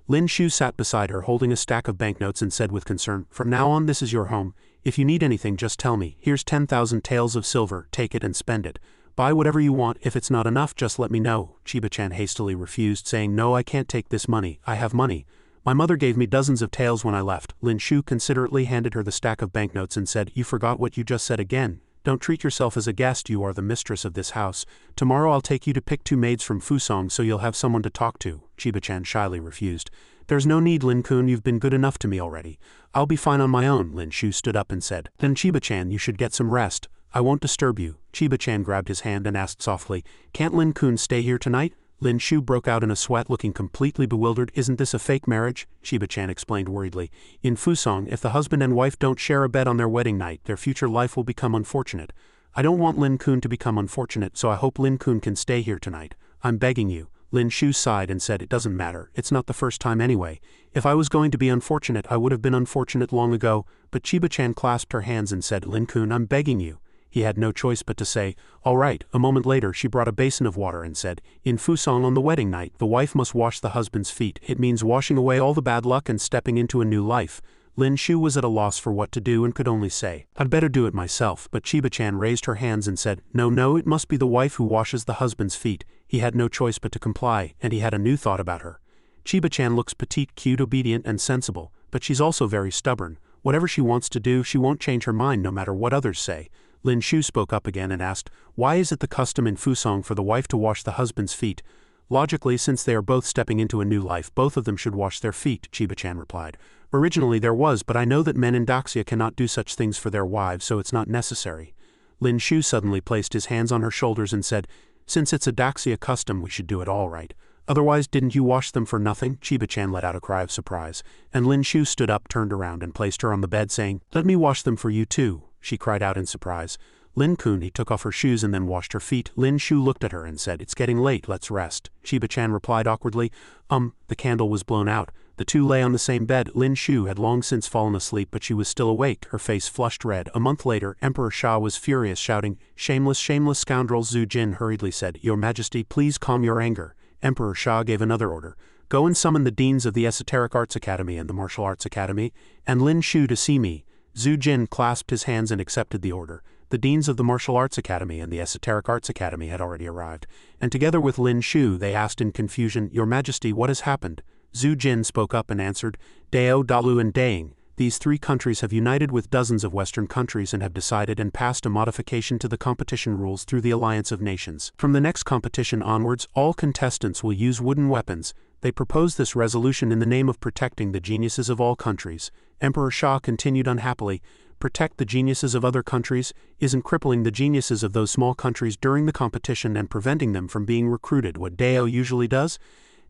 Lin Shu sat beside her holding a stack of banknotes and said with concern, from now on this is your home. If you need anything just tell me. Here's 10,000 taels of silver, take it and spend it. Buy whatever you want, if it's not enough just let me know. Chiba-chan hastily refused, saying, no, I can't take this money, I have money. My mother gave me dozens of taels when I left. Lin Shu considerately handed her the stack of banknotes and said, you forgot what you just said again. Don't treat yourself as a guest, you are the mistress of this house. Tomorrow I'll take you to pick 2 maids from Fusong so you'll have someone to talk to. Chiba-chan shyly refused. There's no need, Lin-kun, you've been good enough to me already. I'll be fine on my own. Lin Shu stood up and said, then Chiba-chan, you should get some rest. I won't disturb you. Chiba-chan grabbed his hand and asked softly, can't Lin-kun stay here tonight? Lin Shu broke out in a sweat looking completely bewildered. Isn't this a fake marriage? Chiba-chan explained worriedly. In Fusong, if the husband and wife don't share a bed on their wedding night, their future life will become unfortunate. I don't want Lin-kun to become unfortunate, so I hope Lin-kun can stay here tonight. I'm begging you. Lin Shu sighed and said, it doesn't matter, it's not the first time anyway. If I was going to be unfortunate, I would have been unfortunate long ago. But Chiba-chan clasped her hands and said, Lin-kun, I'm begging you. He had no choice but to say, all right. A moment later she brought a basin of water and said, in Fusong on the wedding night, the wife must wash the husband's feet. It means washing away all the bad luck and stepping into a new life. Lin Shu was at a loss for what to do and could only say, I'd better do it myself. But Chiba-chan raised her hands and said, no, it must be the wife who washes the husband's feet. He had no choice but to comply, and he had a new thought about her. Chiba-chan looks petite, cute, obedient, and sensible, but she's also very stubborn. Whatever she wants to do, she won't change her mind no matter what others say. Lin Shu spoke up again and asked, why is it the custom in Fusong for the wife to wash the husband's feet? Logically, since they are both stepping into a new life, both of them should wash their feet, Chiba-chan replied. Originally there was, but I know that men in Daxia cannot do such things for their wives, so it's not necessary. Lin Shu suddenly placed his hands on her shoulders and said, since it's a Daxia custom, we should do it all right. Otherwise, didn't you wash them for nothing? Chiba-chan let out a cry of surprise, and Lin Shu stood up, turned around, and placed her on the bed, saying, let me wash them for you too. She cried out in surprise. Lin-kun, he took off her shoes and then washed her feet. Lin Shu looked at her and said, it's getting late, let's rest. Chiba-chan replied awkwardly, the candle was blown out. The two lay on the same bed. Lin Shu had long since fallen asleep, but she was still awake, her face flushed red. A month later, Emperor Sha was furious, shouting, "Shameless, shameless scoundrel!" Zhu Jin hurriedly said, "Your Majesty, please calm your anger." Emperor Sha gave another order. "Go and summon the deans of the Esoteric Arts Academy and the Martial Arts Academy, and Lin Shu to see me." Zhu Jin clasped his hands and accepted the order. The deans of the Martial Arts Academy and the Esoteric Arts Academy had already arrived, and together with Lin Shu they asked in confusion, "Your Majesty, what has happened?" Zhu Jin spoke up and answered, "Dao, Dalu and Daing. These three countries have united with dozens of Western countries and have decided and passed a modification to the competition rules through the Alliance of Nations. From the next competition onwards, all contestants will use wooden weapons. They propose this resolution in the name of protecting the geniuses of all countries." Emperor Sha continued unhappily, "Protect the geniuses of other countries? Isn't crippling the geniuses of those small countries during the competition and preventing them from being recruited what Dao usually does?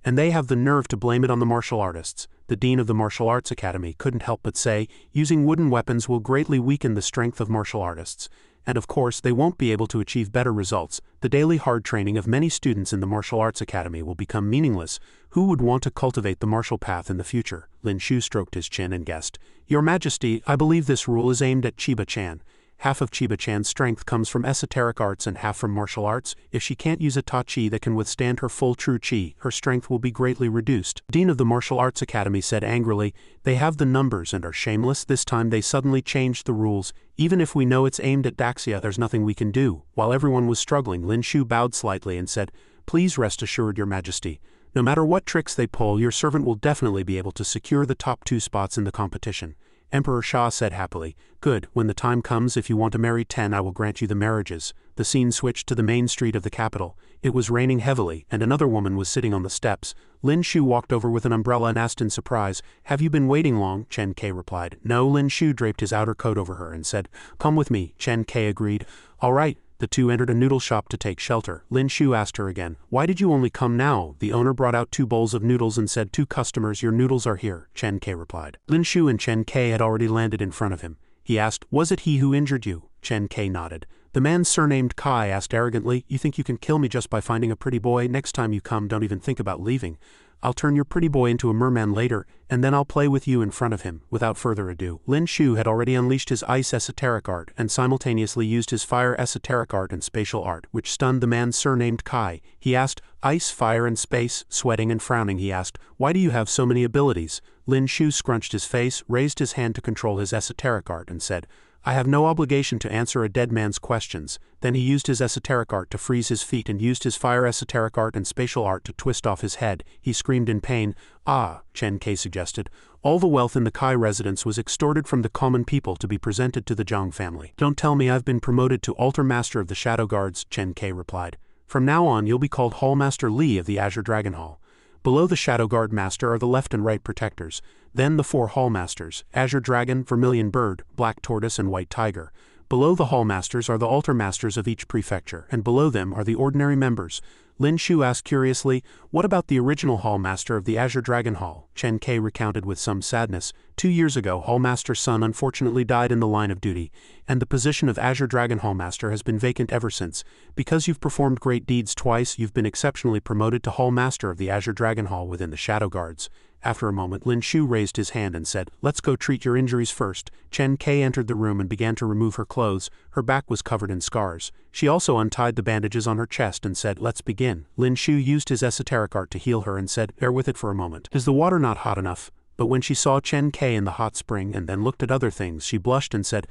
And they have the nerve to blame it on the martial artists." The dean of the Martial Arts Academy couldn't help but say, "Using wooden weapons will greatly weaken the strength of martial artists. And of course they won't be able to achieve better results. The daily hard training of many students in the Martial Arts Academy will become meaningless. Who would want to cultivate the martial path in the future?" Lin Shu stroked his chin and guessed, "Your Majesty, I believe this rule is aimed at Chiba-chan. Half of Chiba-chan's strength comes from esoteric arts and half from martial arts. If she can't use a ta-chi that can withstand her full true chi, her strength will be greatly reduced." Dean of the Martial Arts Academy said angrily, "They have the numbers and are shameless. This time they suddenly changed the rules. Even if we know it's aimed at Daxia, there's nothing we can do." While everyone was struggling, Lin Shu bowed slightly and said, "Please rest assured, Your Majesty. No matter what tricks they pull, your servant will definitely be able to secure the top 2 spots in the competition." Emperor Sha said happily, "Good, when the time comes, if you want to marry 10, I will grant you the marriages." The scene switched to the main street of the capital. It was raining heavily, and another woman was sitting on the steps. Lin Shu walked over with an umbrella and asked in surprise, "Have you been waiting long?" Chen Kai replied, "No." Lin Shu draped his outer coat over her and said, "Come with me." Chen Kai agreed. "All right." The two entered a noodle shop to take shelter. Lin Shu asked her again, "Why did you only come now?" The owner brought out 2 bowls of noodles and said, "2 customers, your noodles are here." Chen Kai replied. Lin Shu and Chen Kai had already landed in front of him. He asked, "Was it he who injured you?" Chen Kai nodded. The man surnamed Kai asked arrogantly, "You think you can kill me just by finding a pretty boy? Next time you come, don't even think about leaving. I'll turn your pretty boy into a merman later, and then I'll play with you in front of him." Without further ado, Lin Shu had already unleashed his ice esoteric art and simultaneously used his fire esoteric art and spatial art, which stunned the man surnamed Kai. He asked, "Ice, fire and space?" Sweating and frowning, he asked, "Why do you have so many abilities?" Lin Shu scrunched his face, raised his hand to control his esoteric art, and said, "I have no obligation to answer a dead man's questions." Then he used his esoteric art to freeze his feet and used his fire esoteric art and spatial art to twist off his head. He screamed in pain. "Ah," Chen Kai suggested. "All the wealth in the Kai residence was extorted from the common people to be presented to the Zhang family." "Don't tell me I've been promoted to Altar Master of the Shadow Guards," Chen Kai replied. "From now on you'll be called Hall Master Li of the Azure Dragon Hall. Below the Shadow Guard Master are the left and right protectors, then the 4 Hall Masters, Azure Dragon, Vermilion Bird, Black Tortoise and White Tiger. Below the Hall Masters are the Altar Masters of each prefecture, and below them are the ordinary members." Lin Shu asked curiously, "What about the original Hall Master of the Azure Dragon Hall?" Chen Kai recounted with some sadness, 2 years ago Hall Master's son unfortunately died in the line of duty, and the position of Azure Dragon Hall Master has been vacant ever since. Because you've performed great deeds twice, you've been exceptionally promoted to Hall Master of the Azure Dragon Hall within the Shadow Guards." After a moment, Lin Shu raised his hand and said, "Let's go treat your injuries first." Chen Kai entered the room and began to remove her clothes. Her back was covered in scars. She also untied the bandages on her chest and said, "Let's begin." Lin Shu used his esoteric art to heal her and said, "Bear with it for a moment. Is the water not hot enough?" But when she saw Chen Kai in the hot spring and then looked at other things, she blushed and said,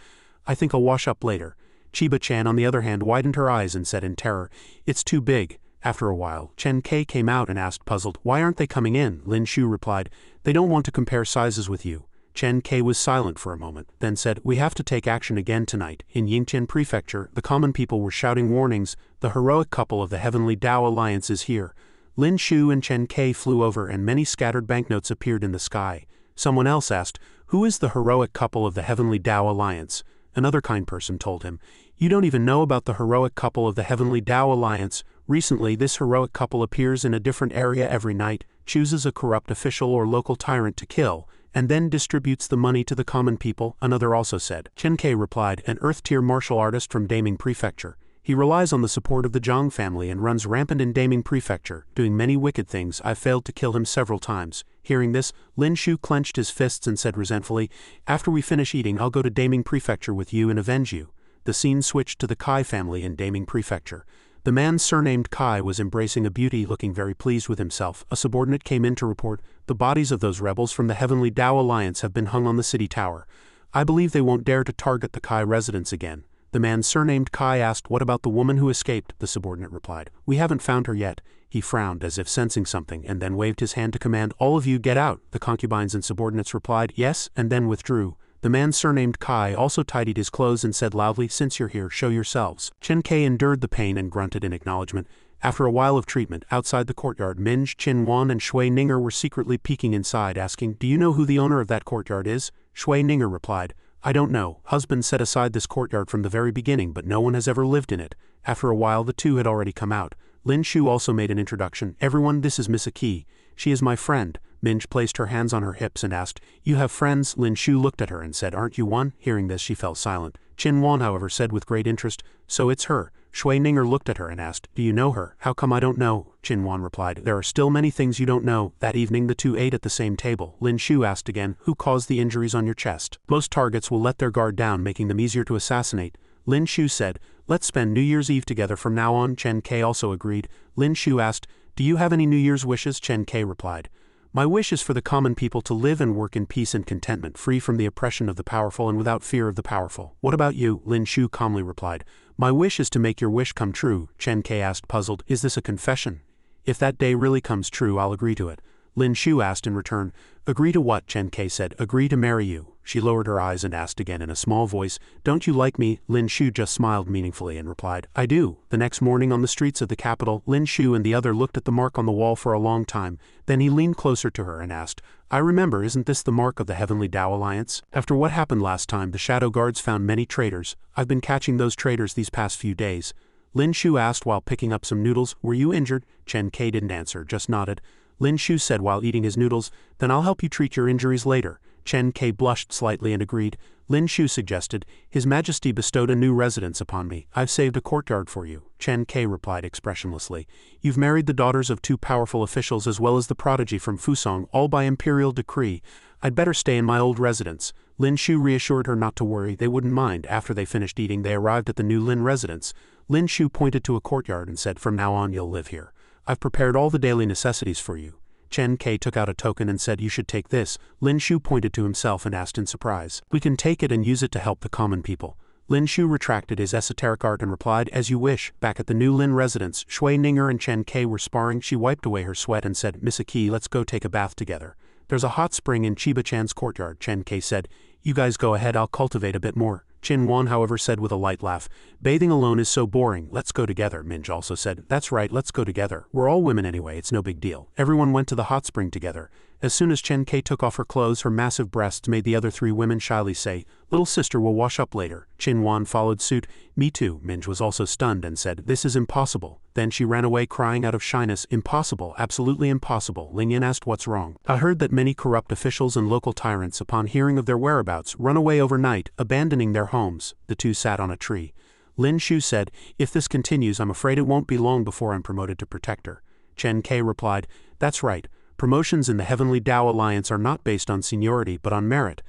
"I think I'll wash up later." Chiba-chan, on the other hand, widened her eyes and said in terror, "It's too big." After a while, Chen Kai came out and asked puzzled, "Why aren't they coming in?" Lin Shu replied, "They don't want to compare sizes with you." Chen Kai was silent for a moment, then said, "We have to take action again tonight." In Yingtian Prefecture, the common people were shouting warnings, "The heroic couple of the Heavenly Tao Alliance is here." Lin Shu and Chen Kai flew over and many scattered banknotes appeared in the sky. Someone else asked, "Who is the heroic couple of the Heavenly Tao Alliance?" Another kind person told him, "You don't even know about the heroic couple of the Heavenly Tao Alliance. Recently, this heroic couple appears in a different area every night, chooses a corrupt official or local tyrant to kill, and then distributes the money to the common people," another also said. Chen Kai replied, "An Earth-tier martial artist from Deepening Prefecture. He relies on the support of the Zhang family and runs rampant in Deepening Prefecture, doing many wicked things. I've failed to kill him several times. Hearing this, Lin Shu clenched his fists and said resentfully, after we finish eating I'll go to Deepening Prefecture with you and avenge you. The scene switched to the Kai family in Deepening Prefecture. The man surnamed Kai was embracing a beauty, looking very pleased with himself. A subordinate came in to report, the bodies of those rebels from the Heavenly Tao Alliance have been hung on the city tower. I believe they won't dare to target the Kai residence again. The man surnamed Kai asked, what about the woman who escaped? The subordinate replied, we haven't found her yet. He frowned as if sensing something and then waved his hand to command, all of you get out. The concubines and subordinates replied, yes, and then withdrew. The man surnamed Kai also tidied his clothes and said loudly, since you're here, show yourselves. Chen Kai endured the pain and grunted in acknowledgement. After a while of treatment, outside the courtyard, Minj, Qin Wan and Shui Ninger were secretly peeking inside, asking, do you know who the owner of that courtyard is? Shui Ninger replied, I don't know. Husband set aside this courtyard from the very beginning, but no one has ever lived in it. After a while the two had already come out. Lin Shu also made an introduction. Everyone, this is Miss Aki. She is my friend. Minj placed her hands on her hips and asked, you have friends? Lin Shu looked at her and said, aren't you one? Hearing this she fell silent. Qin Wan however said with great interest, so it's her. Shui Ninger looked at her and asked, do you know her? How come I don't know? Qin Wan replied, there are still many things you don't know. That evening the two ate at the same table. Lin Shu asked again, who caused the injuries on your chest? Most targets will let their guard down, making them easier to assassinate. Lin Shu said, let's spend New Year's Eve together from now on. Chen Kai also agreed. Lin Shu asked, do you have any New Year's wishes? Chen Kai replied, my wish is for the common people to live and work in peace and contentment, free from the oppression of the powerful and without fear of the powerful. What about you? Lin Shu calmly replied, my wish is to make your wish come true. Chen Kai asked, puzzled, is this a confession? If that day really comes true, I'll agree to it. Lin Shu asked in return, agree to what? Chen Kai said, agree to marry you. She lowered her eyes and asked again in a small voice, don't you like me? Lin Shu just smiled meaningfully and replied, I do. The next morning on the streets of the capital, Lin Shu and the other looked at the mark on the wall for a long time. Then he leaned closer to her and asked, I remember, isn't this the mark of the Heavenly Tao Alliance? After what happened last time, the shadow guards found many traitors. I've been catching those traitors these past few days. Lin Shu asked while picking up some noodles, were you injured? Chen Kai didn't answer, just nodded. Lin Shu said while eating his noodles, then I'll help you treat your injuries later. Chen Kai blushed slightly and agreed. Lin Shu suggested, His Majesty bestowed a new residence upon me. I've saved a courtyard for you. Chen Kai replied expressionlessly. You've married the daughters of two powerful officials as well as the prodigy from Fusong, all by imperial decree. I'd better stay in my old residence. Lin Shu reassured her not to worry, they wouldn't mind. After they finished eating, they arrived at the new Lin residence. Lin Shu pointed to a courtyard and said, from now on you'll live here. I've prepared all the daily necessities for you. Chen Kai took out a token and said, you should take this. Lin Shu pointed to himself and asked in surprise, we can take it and use it to help the common people. Lin Shu retracted his esoteric art and replied, as you wish. Back at the new Lin residence, Shui Ninger and Chen Kai were sparring. She wiped away her sweat and said, Miss Aki, let's go take a bath together. There's a hot spring in Chiba-chan's courtyard. Chen Kai said, you guys go ahead, I'll cultivate a bit more. Qin Wan however said with a light laugh, bathing alone is so boring, let's go together. Minj also said, that's right, let's go together. We're all women anyway, it's no big deal. Everyone went to the hot spring together. As soon as Chen Kai took off her clothes, her massive breasts made the other three women shyly say, little sister will wash up later. Qin Wan followed suit. Me too. Minj was also stunned and said, this is impossible. Then she ran away crying out of shyness, impossible, absolutely impossible. Ling Yin asked what's wrong. I heard that many corrupt officials and local tyrants, upon hearing of their whereabouts, run away overnight, abandoning their homes. The two sat on a tree. Lin Shu said, if this continues, I'm afraid it won't be long before I'm promoted to protector. Chen Kai replied, that's right. Promotions in the Heavenly Tao Alliance are not based on seniority but on merit.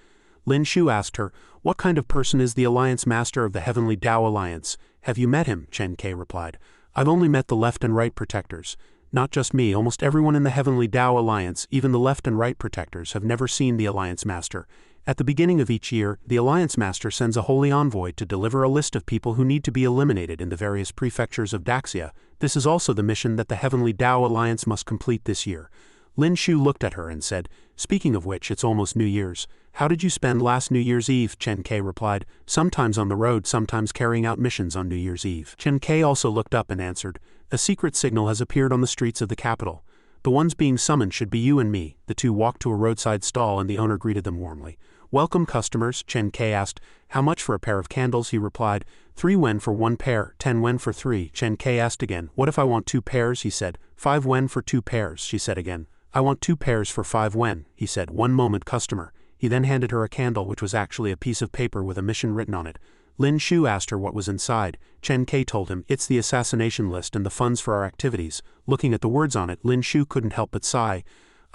Lin Shu asked her, what kind of person is the Alliance Master of the Heavenly Tao Alliance? Have you met him? Chen Kai replied, I've only met the left and right protectors. Not just me, almost everyone in the Heavenly Tao Alliance, even the left and right protectors, have never seen the Alliance Master. At the beginning of each year, the Alliance Master sends a holy envoy to deliver a list of people who need to be eliminated in the various prefectures of Daxia. This is also the mission that the Heavenly Tao Alliance must complete this year. Lin Shu looked at her and said, speaking of which, it's almost New Year's. How did you spend last New Year's Eve? Chen Kai replied, sometimes on the road, sometimes carrying out missions on New Year's Eve. Chen Kai also looked up and answered, a secret signal has appeared on the streets of the capital. The ones being summoned should be you and me. The two walked to a roadside stall and the owner greeted them warmly. Welcome customers, Chen Kai asked. How much for a pair of candles? He replied, 3 wen for 1 pair, 10 wen for 3. Chen Kai asked again, what if I want 2 pairs? He said, 5 wen for 2 pairs. She said again, I want 2 pairs for 5 wen. He said, 1 moment customer. He then handed her a candle which was actually a piece of paper with a mission written on it. Lin Shu asked her what was inside. Chen Kai told him, it's the assassination list and the funds for our activities. Looking at the words on it, Lin Shu couldn't help but sigh.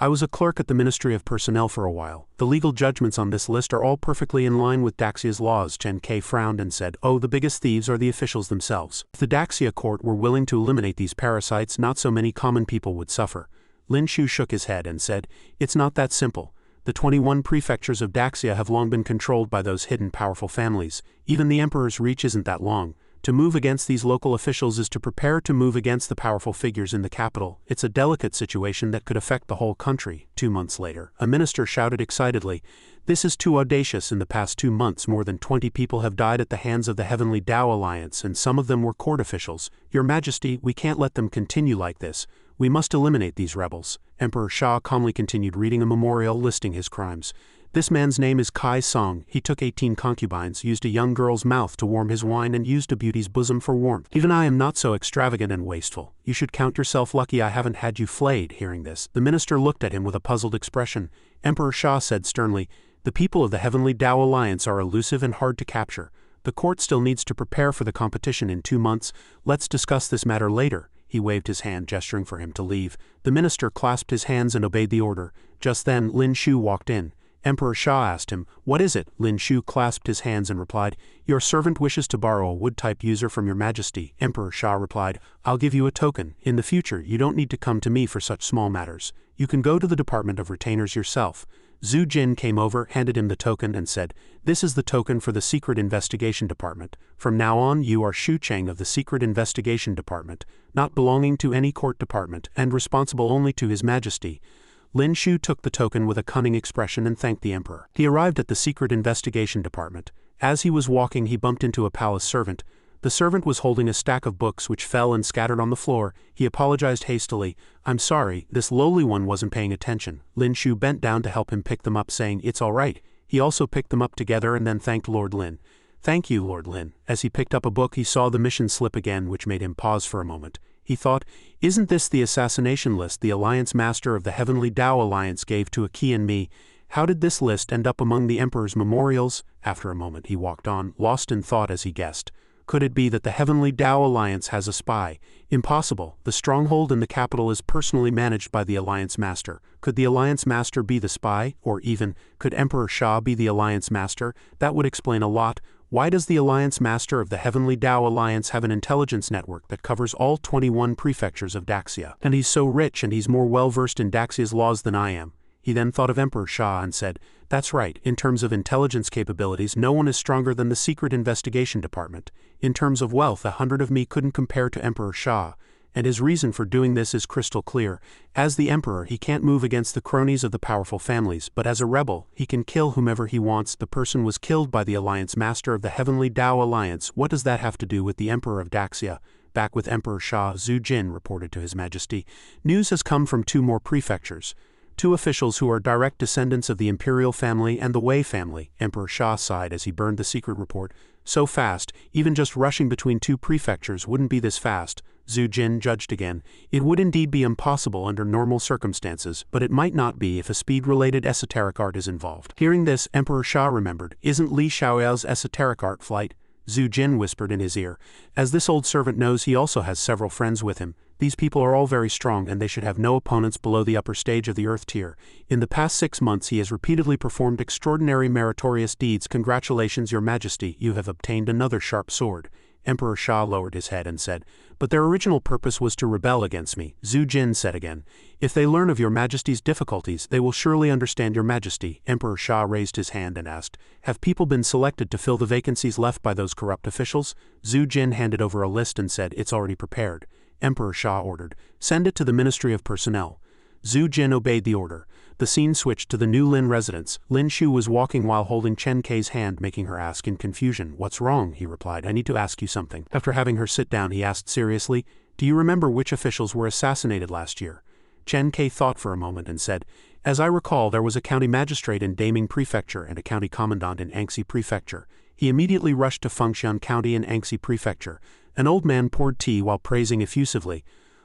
I was a clerk at the Ministry of Personnel for a while. The legal judgments on this list are all perfectly in line with Daxia's laws. Chen Kai frowned and said, oh, the biggest thieves are the officials themselves. If the Daxia court were willing to eliminate these parasites, not so many common people would suffer. Lin Shu shook his head and said, it's not that simple. The 21 prefectures of Daxia have long been controlled by those hidden powerful families. Even the emperor's reach isn't that long. To move against these local officials is to prepare to move against the powerful figures in the capital. It's a delicate situation that could affect the whole country. 2 months later, a minister shouted excitedly, this is too audacious. In the past 2 months, more than 20 people have died at the hands of the Heavenly Tao Alliance, and some of them were court officials. Your Majesty, we can't let them continue like this. We must eliminate these rebels. Emperor Sha calmly continued reading a memorial listing his crimes. This man's name is Kai Song. He took 18 concubines, used a young girl's mouth to warm his wine, and used a beauty's bosom for warmth. Even I am not so extravagant and wasteful. You should count yourself lucky I haven't had you flayed. Hearing this, the minister looked at him with a puzzled expression. Emperor Sha said sternly, the people of the Heavenly Tao Alliance are elusive and hard to capture. The court still needs to prepare for the competition in 2 months. Let's discuss this matter later. He waved his hand, gesturing for him to leave. The minister clasped his hands and obeyed the order. Just then, Lin Shu walked in. Emperor Sha asked him, what is it? Lin Shu clasped his hands and replied, your servant wishes to borrow a wood-type user from your Majesty. Emperor Sha replied, I'll give you a token. In the future, you don't need to come to me for such small matters. You can go to the Department of Retainers yourself. Zhu Jin came over, handed him the token, and said, this is the token for the Secret Investigation Department. From now on, you are Shu Cheng of the Secret Investigation Department, not belonging to any court department, and responsible only to His Majesty. Lin Shu took the token with a cunning expression and thanked the emperor. He arrived at the Secret Investigation Department. As he was walking, he bumped into a palace servant. The servant was holding a stack of books which fell and scattered on the floor. He apologized hastily. I'm sorry, this lowly one wasn't paying attention. Lin Shu bent down to help him pick them up, saying, it's all right. He also picked them up together and then thanked Lord Lin. Thank you, Lord Lin. As he picked up a book, he saw the mission slip again, which made him pause for a moment. He thought, isn't this the assassination list the Alliance Master of the Heavenly Tao Alliance gave to Aki and me? How did this list end up among the Emperor's memorials? After a moment he walked on, lost in thought as he guessed. Could it be that the Heavenly Tao Alliance has a spy? Impossible. The stronghold in the capital is personally managed by the Alliance Master. Could the Alliance Master be the spy? Or even, could Emperor Sha be the Alliance Master? That would explain a lot. Why does the Alliance Master of the Heavenly Tao Alliance have an intelligence network that covers all 21 prefectures of Daxia? And he's so rich and he's more well-versed in Daxia's laws than I am. He then thought of Emperor Sha and said, that's right, in terms of intelligence capabilities, no one is stronger than the Secret Investigation Department. In terms of wealth, 100 of me couldn't compare to Emperor Sha. And his reason for doing this is crystal clear. As the emperor, he can't move against the cronies of the powerful families, but as a rebel, he can kill whomever he wants. The person was killed by the Alliance Master of the Heavenly Tao Alliance. What does that have to do with the Emperor of Daxia? Back with Emperor Sha, Zhu Jin reported to His Majesty. News has come from 2 more prefectures. 2 officials who are direct descendants of the Imperial family and the Wei family. Emperor Sha sighed as he burned the secret report. So fast, even just rushing between 2 prefectures wouldn't be this fast. Zhu Jin judged again. It would indeed be impossible under normal circumstances, but it might not be if a speed-related esoteric art is involved. Hearing this, Emperor Sha remembered, isn't Li Xiaoyao's esoteric art flight? Zhu Jin whispered in his ear. As this old servant knows, he also has several friends with him. These people are all very strong and they should have no opponents below the upper stage of the Earth tier. In the past 6 months he has repeatedly performed extraordinary meritorious deeds. Congratulations, Your Majesty, you have obtained another sharp sword. Emperor Sha lowered his head and said, but their original purpose was to rebel against me. Zhu Jin said again, if they learn of Your Majesty's difficulties, they will surely understand Your Majesty. Emperor Sha raised his hand and asked, have people been selected to fill the vacancies left by those corrupt officials? Zhu Jin handed over a list and said, it's already prepared. Emperor Sha ordered, send it to the Ministry of Personnel. Zhu Jin obeyed the order. The scene switched to the new Lin residence. Lin Shu was walking while holding Chen Kei's hand, making her ask in confusion. What's wrong? He replied. I need to ask you something. After having her sit down, he asked seriously, do you remember which officials were assassinated last year? Chen Kei thought for a moment and said, as I recall, there was a county magistrate in Deepening Prefecture and a county commandant in Anxi Prefecture. He immediately rushed to Fengshan County in Anxi Prefecture. An old man poured tea while praising effusively.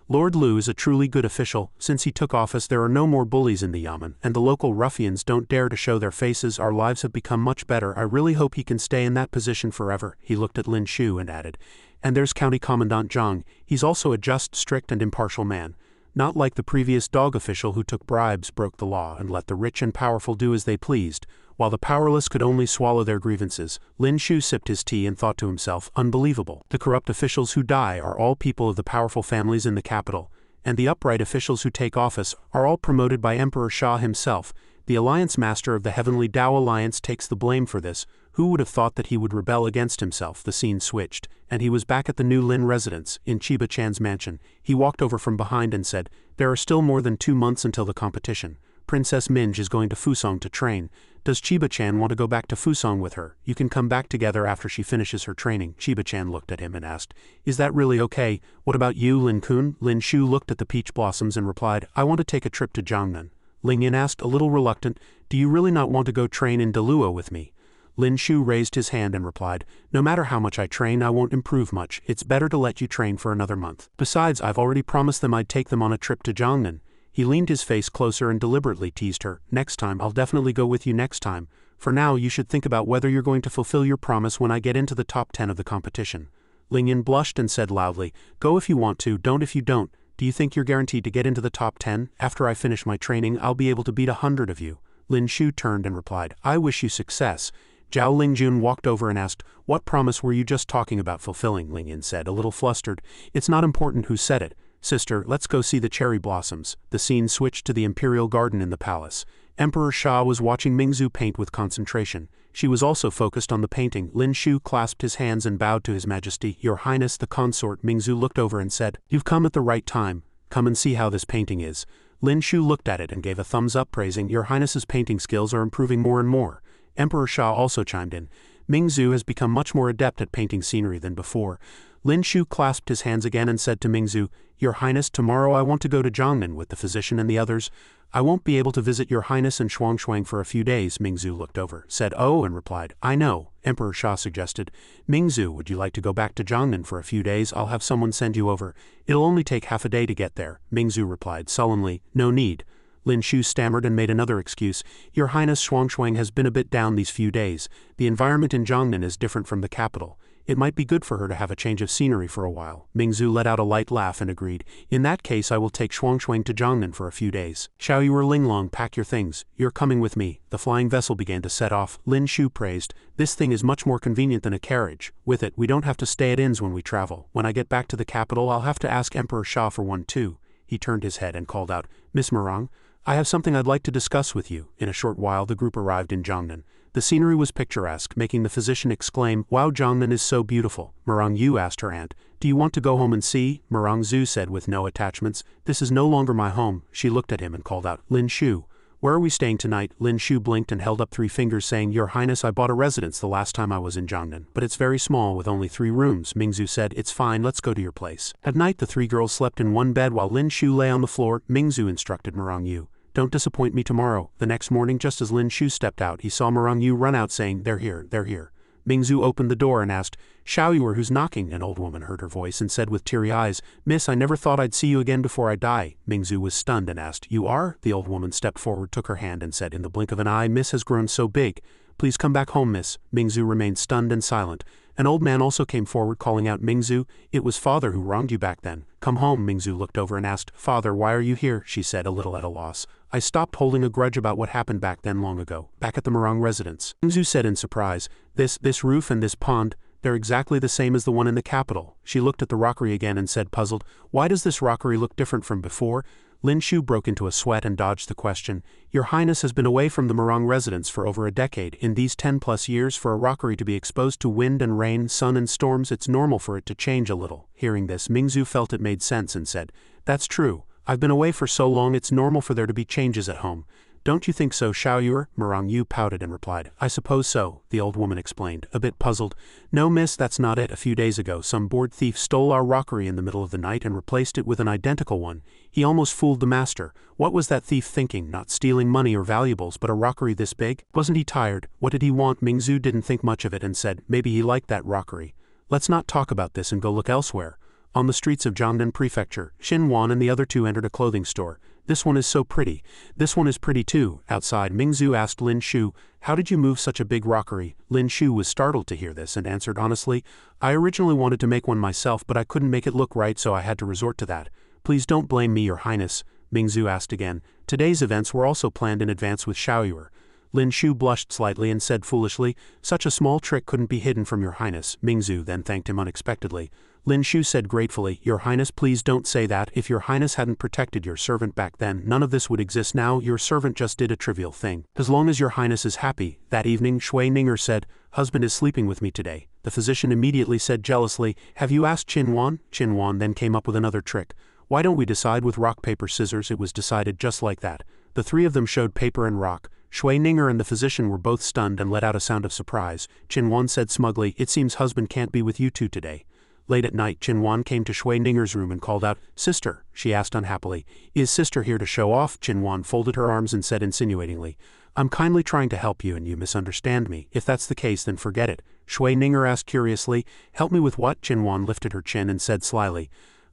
Lord Lu is a truly good official. Since he took office there are no more bullies in the yamen, and the local ruffians don't dare to show their faces. Our lives have become much better. I really hope he can stay in that position forever." He looked at Lin Shu and added, "And there's County Commandant Zhang. He's also a just, strict and impartial man. Not like the previous dog official who took bribes, broke the law, and let the rich and powerful do as they pleased, while the powerless could only swallow their grievances." Lin Shu sipped his tea and thought to himself, unbelievable. The corrupt officials who die are all people of the powerful families in the capital, and the upright officials who take office are all promoted by Emperor Sha himself. The alliance master of the Heavenly Tao Alliance takes the blame for this. Who would have thought that he would rebel against himself? The scene switched, and he was back at the new Lin residence, in Chiba-chan's mansion. He walked over from behind and said, "There are still more than 2 months until the competition. Princess Minj is going to Fusong to train. Does Chiba-chan want to go back to Fusong with her? You can come back together after she finishes her training." Chiba-chan looked at him and asked, "Is that really okay? What about you, Lin-kun?" Lin Shu looked at the peach blossoms and replied, "I want to take a trip to Jiangnan." Ling Yin asked, a little reluctant, "Do you really not want to go train in Deluo with me?" Lin Shu raised his hand and replied, "No matter how much I train, I won't improve much. It's better to let you train for another month. Besides, I've already promised them I'd take them on a trip to Jiangnan." He leaned his face closer and deliberately teased her, "Next time, I'll definitely go with you next time. For now, you should think about whether you're going to fulfill your promise when I get into the top 10 of the competition." Ling Yin blushed and said loudly, "Go if you want to, don't if you don't. Do you think you're guaranteed to get into the top 10? After I finish my training, I'll be able to beat 100 of you." Lin Shu turned and replied, "I wish you success." Zhao Lingjun walked over and asked, "What promise were you just talking about fulfilling?" Ling Yin said, a little flustered, "It's not important who said it. Sister, let's go see the cherry blossoms." The scene switched to the Imperial garden in the palace. Emperor Sha was watching Mingzu paint with concentration. She was also focused on the painting. Lin Shu clasped his hands and bowed to His Majesty. "Your Highness the consort." Mingzu looked over and said, "You've come at the right time. Come and see how this painting is." Lin Shu looked at it and gave a thumbs up, praising, "Your Highness's painting skills are improving more and more." Emperor Sha also chimed in. Mingzu has become much more adept at painting scenery than before. Lin Shu clasped his hands again and said to Mingzu, "Your Highness, tomorrow I want to go to Jiangnan with the physician and the others. I won't be able to visit Your Highness and Shuangshuang for a few days." Mingzu looked over, said, "Oh," and replied, "I know." Emperor Sha suggested, "Mingzu, would you like to go back to Jiangnan for a few days? I'll have someone send you over. It'll only take half a day to get there." Mingzu replied sullenly, "No need." Lin Shu stammered and made another excuse. "Your Highness, Shuangshuang has been a bit down these few days. The environment in Jiangnan is different from the capital. It might be good for her to have a change of scenery for a while." Mingzu let out a light laugh and agreed, "In that case I will take Shuangshuang to Jiangnan for a few days. Xiaoyu or Linglong, pack your things. You're coming with me." The flying vessel began to set off. Lin Shu praised, "This thing is much more convenient than a carriage. With it, we don't have to stay at inns when we travel. When I get back to the capital, I'll have to ask Emperor Sha for one too." He turned his head and called out, "Miss Murong, I have something I'd like to discuss with you." In a short while the group arrived in Jiangnan. The scenery was picturesque, making the physician exclaim, "Wow, Jiangnan is so beautiful." Murong Yu asked her aunt, "Do you want to go home and see?" Murong Zhu said with no attachments, "This is no longer my home." She looked at him and called out, "Lin Shu, where are we staying tonight?" Lin Shu blinked and held up 3 fingers saying, "Your Highness, I bought a residence the last time I was in Jiangnan, but it's very small with only 3 rooms." Mingzu said, "It's fine, let's go to your place." At night the 3 girls slept in one bed while Lin Shu lay on the floor. Mingzu instructed Murong Yu, "Don't disappoint me tomorrow." The next morning, just as Lin Shu stepped out, he saw Murong Yu run out saying, "They're here, they're here." Mingzu opened the door and asked, "Xiaoyu, who's knocking?" An old woman heard her voice and said with teary eyes, "Miss, I never thought I'd see you again before I die." Mingzu was stunned and asked, "You are?" The old woman stepped forward, took her hand and said, "In the blink of an eye, Miss has grown so big. Please come back home, Miss." Mingzu remained stunned and silent. An old man also came forward calling out, "Mingzu, it was father who wronged you back then. Come home." Mingzu looked over and asked, "Father, why are you here?" She said, a little at a loss, "I stopped holding a grudge about what happened back then long ago, back at the Murong residence." Mingzu said in surprise, This roof and this pond, they're exactly the same as the one in the capital." She looked at the rockery again and said, puzzled, "Why does this rockery look different from before?" Lin Shu broke into a sweat and dodged the question. "Your Highness has been away from the Murong residence for over a decade. In these 10+ years, for a rockery to be exposed to wind and rain, sun and storms, it's normal for it to change a little." Hearing this, Mingzu felt it made sense and said, "That's true. I've been away for so long it's normal for there to be changes at home. Don't you think so, Xiaoyu?" Murong Yu pouted and replied, "I suppose so," the old woman explained, a bit puzzled. "No, miss, that's not it. A few days ago, some bored thief stole our rockery in the middle of the night and replaced it with an identical one. He almost fooled the master. What was that thief thinking? Not stealing money or valuables, but a rockery this big? Wasn't he tired? What did he want?" Mingzu didn't think much of it and said, "Maybe he liked that rockery. Let's not talk about this and go look elsewhere." On the streets of Jiangnan Prefecture, Xin Wan and the other two entered a clothing store. This one is so pretty. This one is pretty too. Outside, Mingzu asked Lin Shu, how did you move such a big rockery? Lin Shu was startled to hear this and answered honestly, I originally wanted to make one myself, but I couldn't make it look right, so I had to resort to that. Please don't blame me, Your Highness, Mingzu asked again. Today's events were also planned in advance with Xiaoyuer. Lin Shu blushed slightly and said foolishly, such a small trick couldn't be hidden from Your Highness. Mingzu then thanked him unexpectedly. Lin Shu said gratefully, Your Highness, please don't say that. If Your Highness hadn't protected your servant back then, none of this would exist now. Your servant just did a trivial thing. As long as Your Highness is happy. That evening, Shui Ninger said, husband is sleeping with me today. The physician immediately said jealously, have you asked Qin Wan? Qin Wan then came up with another trick. Why don't we decide with rock, paper, scissors? It was decided just like that. The three of them showed paper and rock. Shui Ninger and the physician were both stunned and let out a sound of surprise. Qin Wan said smugly, it seems husband can't be with you two today. Late at night, Qin Wan came to Shui Ninger's room and called out, Sister, she asked unhappily. Is sister here to show off? Qin Wan folded her arms and said insinuatingly, I'm kindly trying to help you and you misunderstand me. If that's the case, then forget it. Shui Ninger asked curiously, help me with what? Qin Wan lifted her chin and said slyly,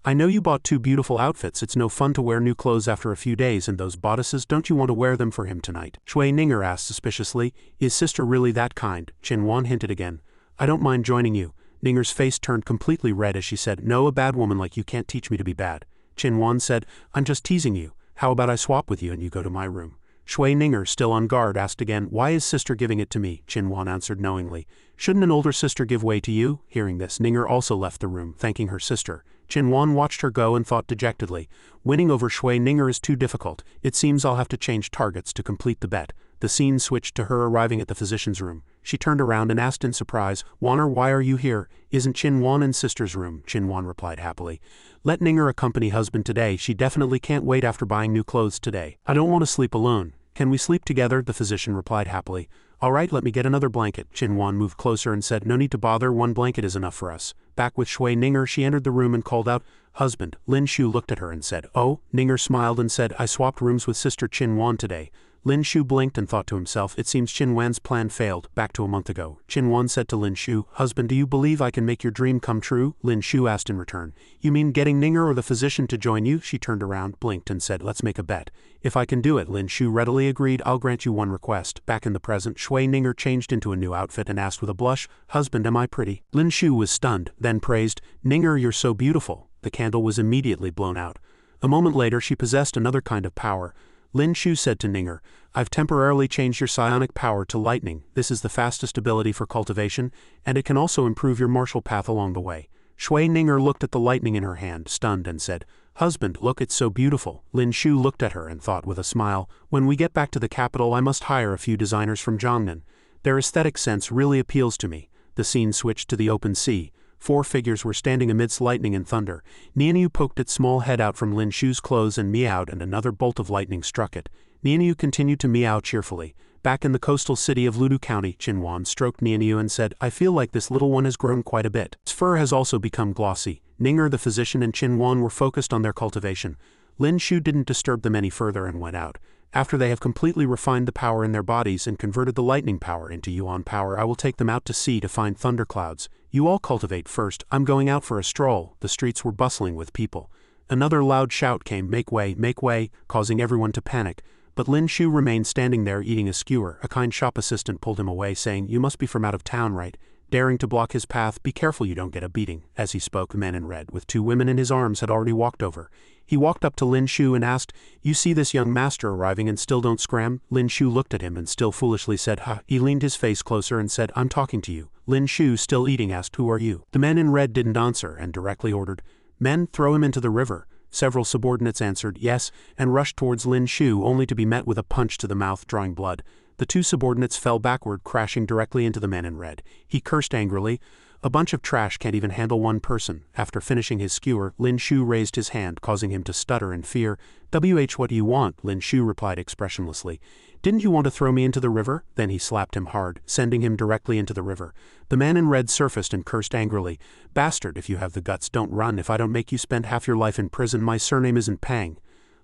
I know you bought 2 beautiful outfits. It's no fun to wear new clothes after a few days, and those bodices, don't you want to wear them for him tonight? Shui Ninger asked suspiciously, is sister really that kind? Qin Wan hinted again, I don't mind joining you. Ninger's face turned completely red as she said, no, a bad woman like you can't teach me to be bad. Qin Wan said, I'm just teasing you. How about I swap with you and you go to my room? Shui Ninger, still on guard, asked again, why is sister giving it to me? Qin Wan answered knowingly, shouldn't an older sister give way to you? Hearing this, Ninger also left the room, thanking her sister. Qin Wan watched her go and thought dejectedly, winning over Shui Ninger is too difficult. It seems I'll have to change targets to complete the bet. The scene switched to her arriving at the physician's room. She turned around and asked in surprise, Waner, why are you here? Isn't Qin Wan in sister's room? Qin Wan replied happily. Let Ninger accompany husband today. She definitely can't wait after buying new clothes today. I don't want to sleep alone. Can we sleep together? The physician replied happily. All right, let me get another blanket. Qin Wan moved closer and said, no need to bother, one blanket is enough for us. Back with Shui Ninger, she entered the room and called out, husband. Lin Shu looked at her and said, oh? Ninger smiled and said, I swapped rooms with sister Qin Wan today. Lin Shu blinked and thought to himself, it seems Qin Wan's plan failed, back to a month ago. Qin Wan said to Lin Shu, husband, do you believe I can make your dream come true? Lin Shu asked in return, you mean getting Ninger or the physician to join you? She turned around, blinked and said, let's make a bet. If I can do it, Lin Shu readily agreed, I'll grant you one request. Back in the present, Shui Ninger changed into a new outfit and asked with a blush, husband, am I pretty? Lin Shu was stunned, then praised, Ninger, you're so beautiful. The candle was immediately blown out. A moment later, she possessed another kind of power. Lin Shu said to Ninger, I've temporarily changed your psionic power to lightning. This is the fastest ability for cultivation, and it can also improve your martial path along the way. Shui Ninger looked at the lightning in her hand, stunned, and said, husband, look, it's so beautiful. Lin Shu looked at her and thought with a smile, when we get back to the capital I must hire a few designers from Jiangnan. Their aesthetic sense really appeals to me. The scene switched to the open sea. 4 figures were standing amidst lightning and thunder. Nianyu poked its small head out from Lin Shu's clothes and meowed, and another bolt of lightning struck it. Nianyu continued to meow cheerfully. Back in the coastal city of Ludu County, Qin Wan stroked Nianyu and said, I feel like this little one has grown quite a bit. Its fur has also become glossy. Ninger, the physician, and Qin Wan were focused on their cultivation. Lin Shu didn't disturb them any further and went out. After they have completely refined the power in their bodies and converted the lightning power into yuan power, I will take them out to sea to find thunderclouds. You all cultivate first, I'm going out for a stroll. The streets were bustling with people. Another loud shout came, make way, causing everyone to panic. But Lin Shu remained standing there eating a skewer. A kind shop assistant pulled him away, saying, you must be from out of town, right? Daring to block his path, be careful you don't get a beating. As he spoke, the man in red, with 2 women in his arms, had already walked over. He walked up to Lin Shu and asked, you see this young master arriving and still don't scram? Lin Shu looked at him and still foolishly said, ha. He leaned his face closer and said, I'm talking to you. Lin Shu, still eating, asked, who are you? The man in red didn't answer and directly ordered, men, throw him into the river. Several subordinates answered, yes, and rushed towards Lin Shu, only to be met with a punch to the mouth drawing blood. The 2 subordinates fell backward, crashing directly into the man in red. He cursed angrily, a bunch of trash can't even handle one person. After finishing his skewer, Lin Shu raised his hand, causing him to stutter in fear. What do you want? Lin Shu replied expressionlessly. Didn't you want to throw me into the river? Then he slapped him hard, sending him directly into the river. The man in red surfaced and cursed angrily. Bastard, if you have the guts, don't run. If I don't make you spend half your life in prison, my surname isn't Pang.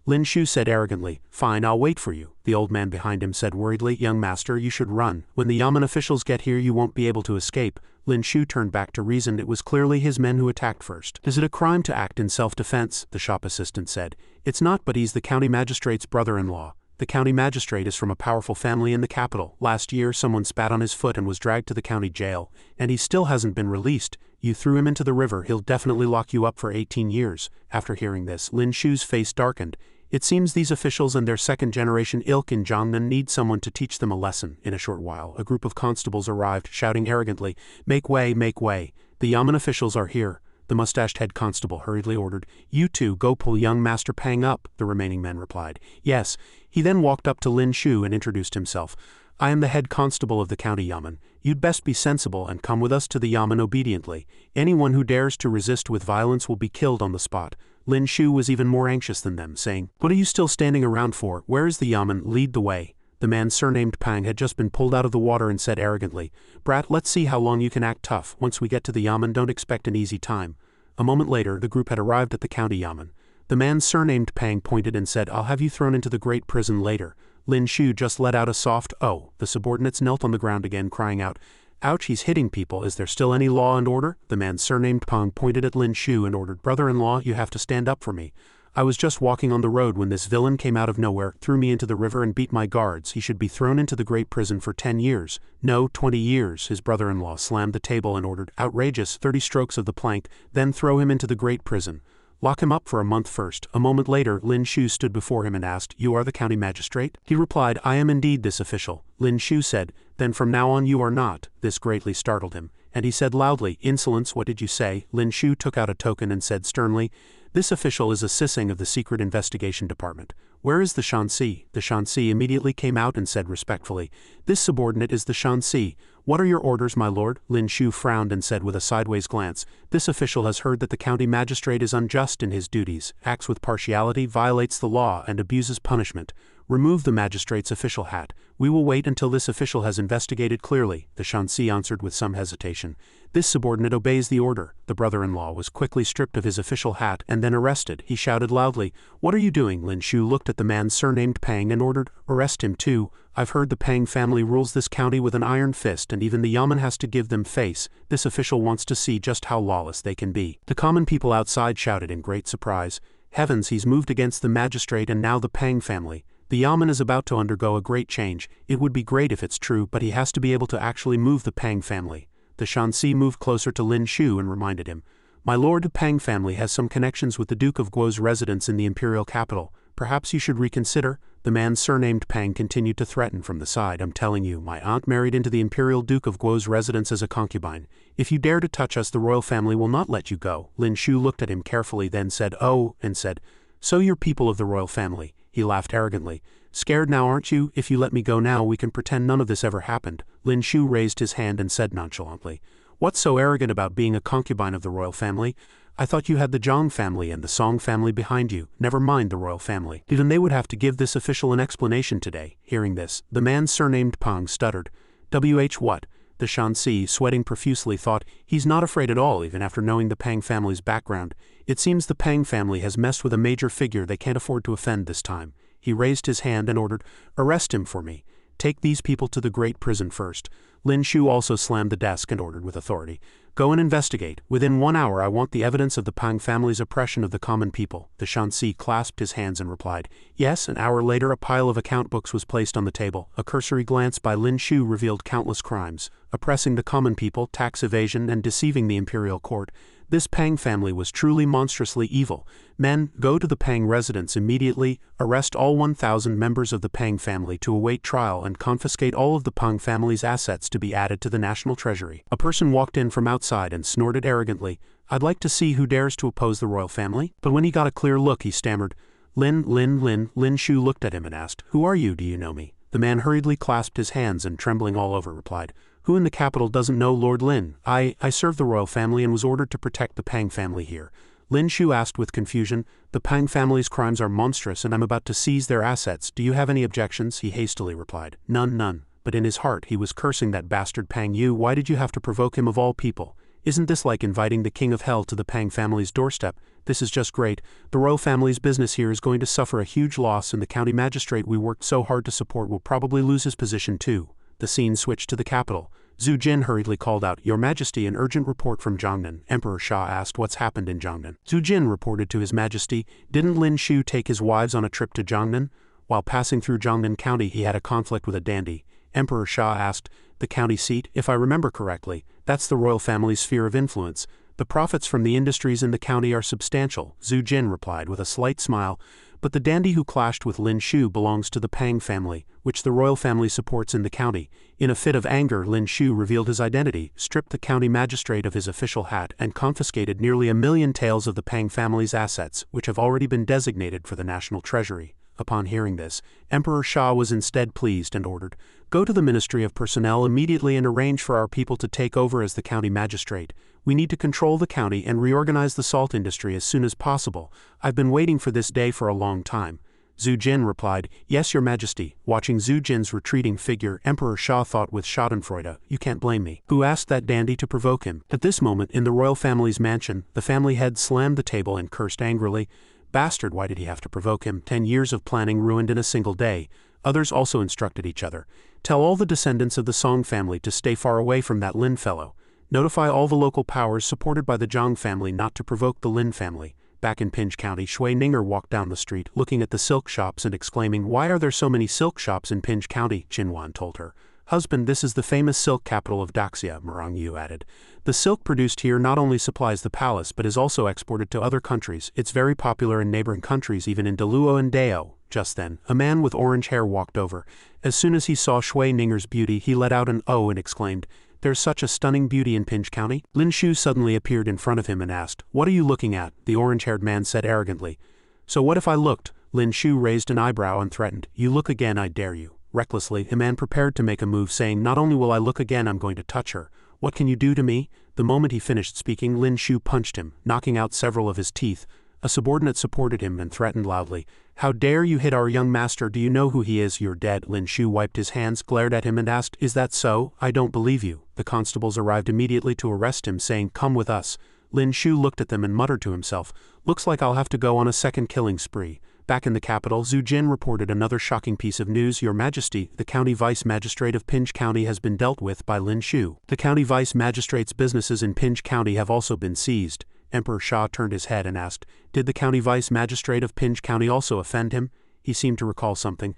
Lin Shu said arrogantly. Fine, I'll wait for you. The old man behind him said worriedly. Young master, you should run. When the Yamen officials get here you won't be able to escape. Lin Shu turned back to reason. It was clearly his men who attacked first. Is it a crime to act in self-defense? The shop assistant said. It's not, but he's the county magistrate's brother-in-law. The county magistrate is from a powerful family in the capital. Last year someone spat on his foot and was dragged to the county jail, and he still hasn't been released. You threw him into the river, he'll definitely lock you up for 18 years. After hearing this, Lin Shu's face darkened. It seems these officials and their second-generation ilk in Jiangnan need someone to teach them a lesson. In a short while, a group of constables arrived, shouting arrogantly, Make way, make way. The Yamen officials are here. The mustached head constable hurriedly ordered. You two, go pull young Master Pang up, the remaining men replied. Yes. He then walked up to Lin Shu and introduced himself. I am the head constable of the county Yamen. You'd best be sensible and come with us to the Yamen obediently. Anyone who dares to resist with violence will be killed on the spot. Lin Shu was even more anxious than them, saying, What are you still standing around for? Where is the Yamen? Lead the way. The man surnamed Pang had just been pulled out of the water and said arrogantly, Brat, let's see how long you can act tough. Once we get to the Yamen, don't expect an easy time. A moment later, the group had arrived at the county Yamen. The man surnamed Pang pointed and said, I'll have you thrown into the great prison later. Lin Shu just let out a soft, oh. The subordinates knelt on the ground again, crying out, Ouch, he's hitting people. Is there still any law and order? The man surnamed Pang pointed at Lin Shu and ordered, Brother-in-law, you have to stand up for me. I was just walking on the road when this villain came out of nowhere, threw me into the river and beat my guards. He should be thrown into the great prison for 10 years. No, 20 years. His brother-in-law slammed the table and ordered, Outrageous, 30 strokes of the plank, then throw him into the great prison. Lock him up for a month first. A moment later, Lin Shu stood before him and asked, You are the county magistrate? He replied, I am indeed this official. Lin Shu said, Then from now on you are not. This greatly startled him, and he said loudly, Insolence, what did you say? Lin Shu took out a token and said sternly, This official is a Sising of the Secret Investigation Department. Where is the Shanxi? The Shanxi immediately came out and said respectfully, This subordinate is the Shanxi. What are your orders, my lord? Lin Shu frowned and said with a sideways glance, This official has heard that the county magistrate is unjust in his duties, acts with partiality, violates the law, and abuses punishment. Remove the magistrate's official hat. We will wait until this official has investigated clearly, the Shanxi answered with some hesitation. This subordinate obeys the order. The brother-in-law was quickly stripped of his official hat and then arrested. He shouted loudly, What are you doing? Lin Shu looked at the man surnamed Pang and ordered, Arrest him too. I've heard the Pang family rules this county with an iron fist and even the Yamen has to give them face. This official wants to see just how lawless they can be. The common people outside shouted in great surprise, Heavens, he's moved against the magistrate and now the Pang family. The Yamen is about to undergo a great change. It would be great if it's true, but he has to be able to actually move the Pang family. The Shanxi moved closer to Lin Shu and reminded him, My lord, the Pang family has some connections with the Duke of Guo's residence in the Imperial capital. Perhaps you should reconsider. The man surnamed Pang continued to threaten from the side. I'm telling you, my aunt married into the Imperial Duke of Guo's residence as a concubine. If you dare to touch us, the royal family will not let you go. Lin Shu looked at him carefully, then said, Oh, and said, So you're people of the royal family. He laughed arrogantly. Scared now, aren't you? If you let me go now, we can pretend none of this ever happened. Lin Shu raised his hand and said nonchalantly, What's so arrogant about being a concubine of the royal family? I thought you had the Zhang family and the Song family behind you. Never mind the royal family. Even they would have to give this official an explanation today. Hearing this, the man surnamed Pang stuttered. What? The Shanxi, sweating profusely, thought, He's not afraid at all even after knowing the Pang family's background. It seems the Pang family has messed with a major figure they can't afford to offend this time. He raised his hand and ordered, Arrest him for me. Take these people to the great prison first. Lin Shu also slammed the desk and ordered with authority, Go and investigate. Within 1 hour I want the evidence of the Pang family's oppression of the common people. The Shanxi clasped his hands and replied, Yes. An hour later a pile of account books was placed on the table. A cursory glance by Lin Shu revealed countless crimes, oppressing the common people, tax evasion, and deceiving the imperial court. This Pang family was truly monstrously evil. Men, go to the Pang residence immediately, arrest all 1,000 members of the Pang family to await trial and confiscate all of the Pang family's assets to be added to the national treasury. A person walked in from outside and snorted arrogantly, I'd like to see who dares to oppose the royal family. But when he got a clear look, he stammered, Lin Shu looked at him and asked, Who are you? Do you know me? The man hurriedly clasped his hands and trembling all over replied, Who in the capital doesn't know Lord Lin? I serve the royal family and was ordered to protect the Pang family here. Lin Shu asked with confusion, The Pang family's crimes are monstrous and I'm about to seize their assets. Do you have any objections? He hastily replied, None. But in his heart he was cursing that bastard Pang Yu. Why did you have to provoke him of all people? Isn't this like inviting the king of hell to the Pang family's doorstep? This is just great. The royal family's business here is going to suffer a huge loss, and the county magistrate we worked so hard to support will probably lose his position too. The scene switched to the capital. Zhu Jin hurriedly called out, "Your Majesty, an urgent report from Jiangnan." Emperor Sha asked what's happened in Jiangnan. Zhu Jin reported to His Majesty, "Didn't Lin Shu take his wives on a trip to Jiangnan? While passing through Jiangnan County he had a conflict with a dandy." Emperor Sha asked, "The county seat? If I remember correctly, that's the royal family's sphere of influence. The profits from the industries in the county are substantial," Zhu Jin replied with a slight smile. "But the dandy who clashed with Lin Shu belongs to the Pang family, which the royal family supports in the county." In a fit of anger, Lin Shu revealed his identity, stripped the county magistrate of his official hat, and confiscated nearly 1,000,000 taels of the Pang family's assets, which have already been designated for the national treasury. Upon hearing this, Emperor Sha was instead pleased and ordered, "Go to the Ministry of Personnel immediately and arrange for our people to take over as the county magistrate. We need to control the county and reorganize the salt industry as soon as possible. I've been waiting for this day for a long time." Zhu Jin replied, "Yes, Your Majesty." Watching Zhu Jin's retreating figure, Emperor Sha thought with schadenfreude, "You can't blame me. Who asked that dandy to provoke him?" At this moment, in the royal family's mansion, the family head slammed the table and cursed angrily. "Bastard, why did he have to provoke him? 10 years of planning ruined in a single day." Others also instructed each other, "Tell all the descendants of the Song family to stay far away from that Lin fellow. Notify all the local powers supported by the Zhang family not to provoke the Lin family." Back in Pinge County, Shui Ninger walked down the street, looking at the silk shops and exclaiming, "Why are there so many silk shops in Pinge County?" Qinwan told her. "Husband, this is the famous silk capital of Daxia," Murong Yu added. "The silk produced here not only supplies the palace but is also exported to other countries. It's very popular in neighboring countries, even in Deluo and Dao." Just then, a man with orange hair walked over. As soon as he saw Shui Ninger's beauty, he let out an "oh" and exclaimed, "There's such a stunning beauty in Pinge County." Lin Shu suddenly appeared in front of him and asked, "What are you looking at?" The orange-haired man said arrogantly. "So what if I looked?" Lin Shu raised an eyebrow and threatened, "You look again, I dare you." Recklessly, the man prepared to make a move, saying, "Not only will I look again, I'm going to touch her. What can you do to me?" The moment he finished speaking, Lin Shu punched him, knocking out several of his teeth. A subordinate supported him and threatened loudly, "How dare you hit our young master? Do you know who he is? You're dead." Lin Shu wiped his hands, glared at him and asked, "Is that so? I don't believe you." The constables arrived immediately to arrest him, saying, "Come with us." Lin Shu looked at them and muttered to himself, "Looks like I'll have to go on a second killing spree." Back in the capital, Zhu Jin reported another shocking piece of news. "Your Majesty, the county vice magistrate of Pinge County has been dealt with by Lin Shu. The county vice magistrate's businesses in Pinge County have also been seized." Emperor Sha turned his head and asked, "Did the county vice magistrate of Pinge County also offend him?" He seemed to recall something.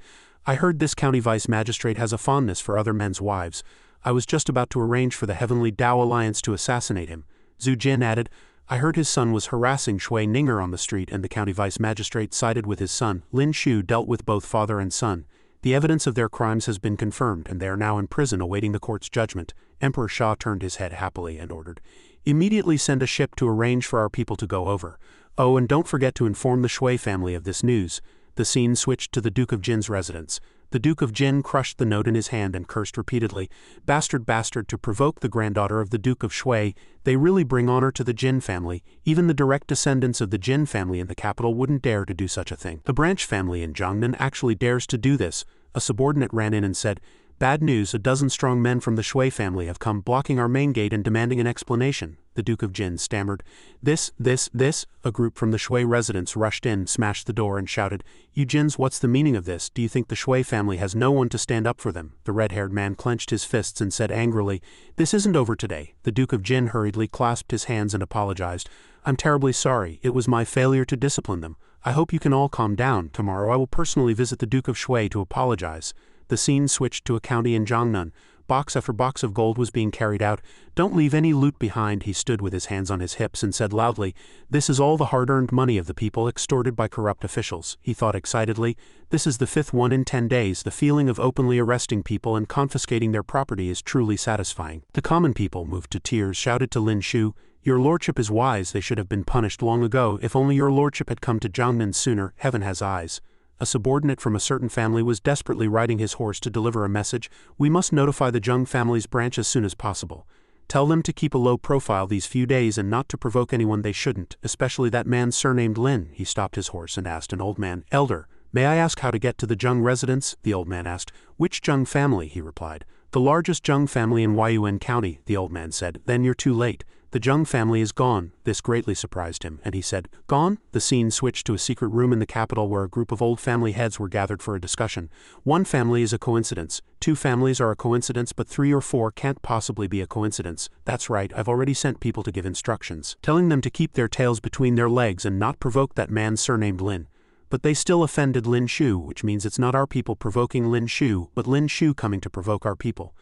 "I heard this county vice magistrate has a fondness for other men's wives. I was just about to arrange for the Heavenly Dao Alliance to assassinate him." Zhu Jin added, "I heard his son was harassing Shui Ninger on the street and the county vice magistrate sided with his son." Lin Shu dealt with both father and son. The evidence of their crimes has been confirmed and they are now in prison awaiting the court's judgment. Emperor Sha turned his head happily and ordered, "Immediately send a ship to arrange for our people to go over. Oh, and don't forget to inform the Shui family of this news." The scene switched to the Duke of Jin's residence. The Duke of Jin crushed the note in his hand and cursed repeatedly, "Bastard, bastard," to provoke the granddaughter of the Duke of Shui. They really bring honor to the Jin family. Even the direct descendants of the Jin family in the capital wouldn't dare to do such a thing. The branch family in Jiangnan actually dares to do this. A subordinate ran in and said, "Bad news, a dozen strong men from the Shui family have come blocking our main gate and demanding an explanation." The Duke of Jin stammered, This. A group from the Shui residence rushed in, smashed the door and shouted, "You Jins, what's the meaning of this? Do you think the Shui family has no one to stand up for them?" The red-haired man clenched his fists and said angrily, "This isn't over today." The Duke of Jin hurriedly clasped his hands and apologized. "I'm terribly sorry. It was my failure to discipline them. I hope you can all calm down. Tomorrow I will personally visit the Duke of Shui to apologize." The scene switched to a county in Jiangnan. Box after box of gold was being carried out. "Don't leave any loot behind." He stood with his hands on his hips and said loudly, "This is all the hard-earned money of the people extorted by corrupt officials." He thought excitedly, "This is the 5th one in 10 days. The feeling of openly arresting people and confiscating their property is truly satisfying." The common people, moved to tears, shouted to Lin Shu, "Your lordship is wise. They should have been punished long ago. If only your lordship had come to Jiangnan sooner. Heaven has eyes." A subordinate from a certain family was desperately riding his horse to deliver a message. "We must notify the Zheng family's branch as soon as possible. Tell them to keep a low profile these few days and not to provoke anyone they shouldn't, especially that man surnamed Lin." He stopped his horse and asked an old man, "Elder, may I ask how to get to the Zheng residence?" The old man asked, "Which Zheng family?" He replied, "The largest Zheng family in Huayuan County." The old man said, "Then you're too late. The Zheng family is gone. This greatly surprised him, and he said, "Gone?" The scene switched to a secret room in the capital where a group of old family heads were gathered for a discussion. One family is a coincidence. Two families are a coincidence, but 3 or 4 can't possibly be a coincidence. That's right, I've already sent people to give instructions, telling them to keep their tails between their legs and not provoke that man surnamed Lin. But they still offended Lin Shu, which means it's not our people provoking Lin Shu, but Lin Shu coming to provoke our people.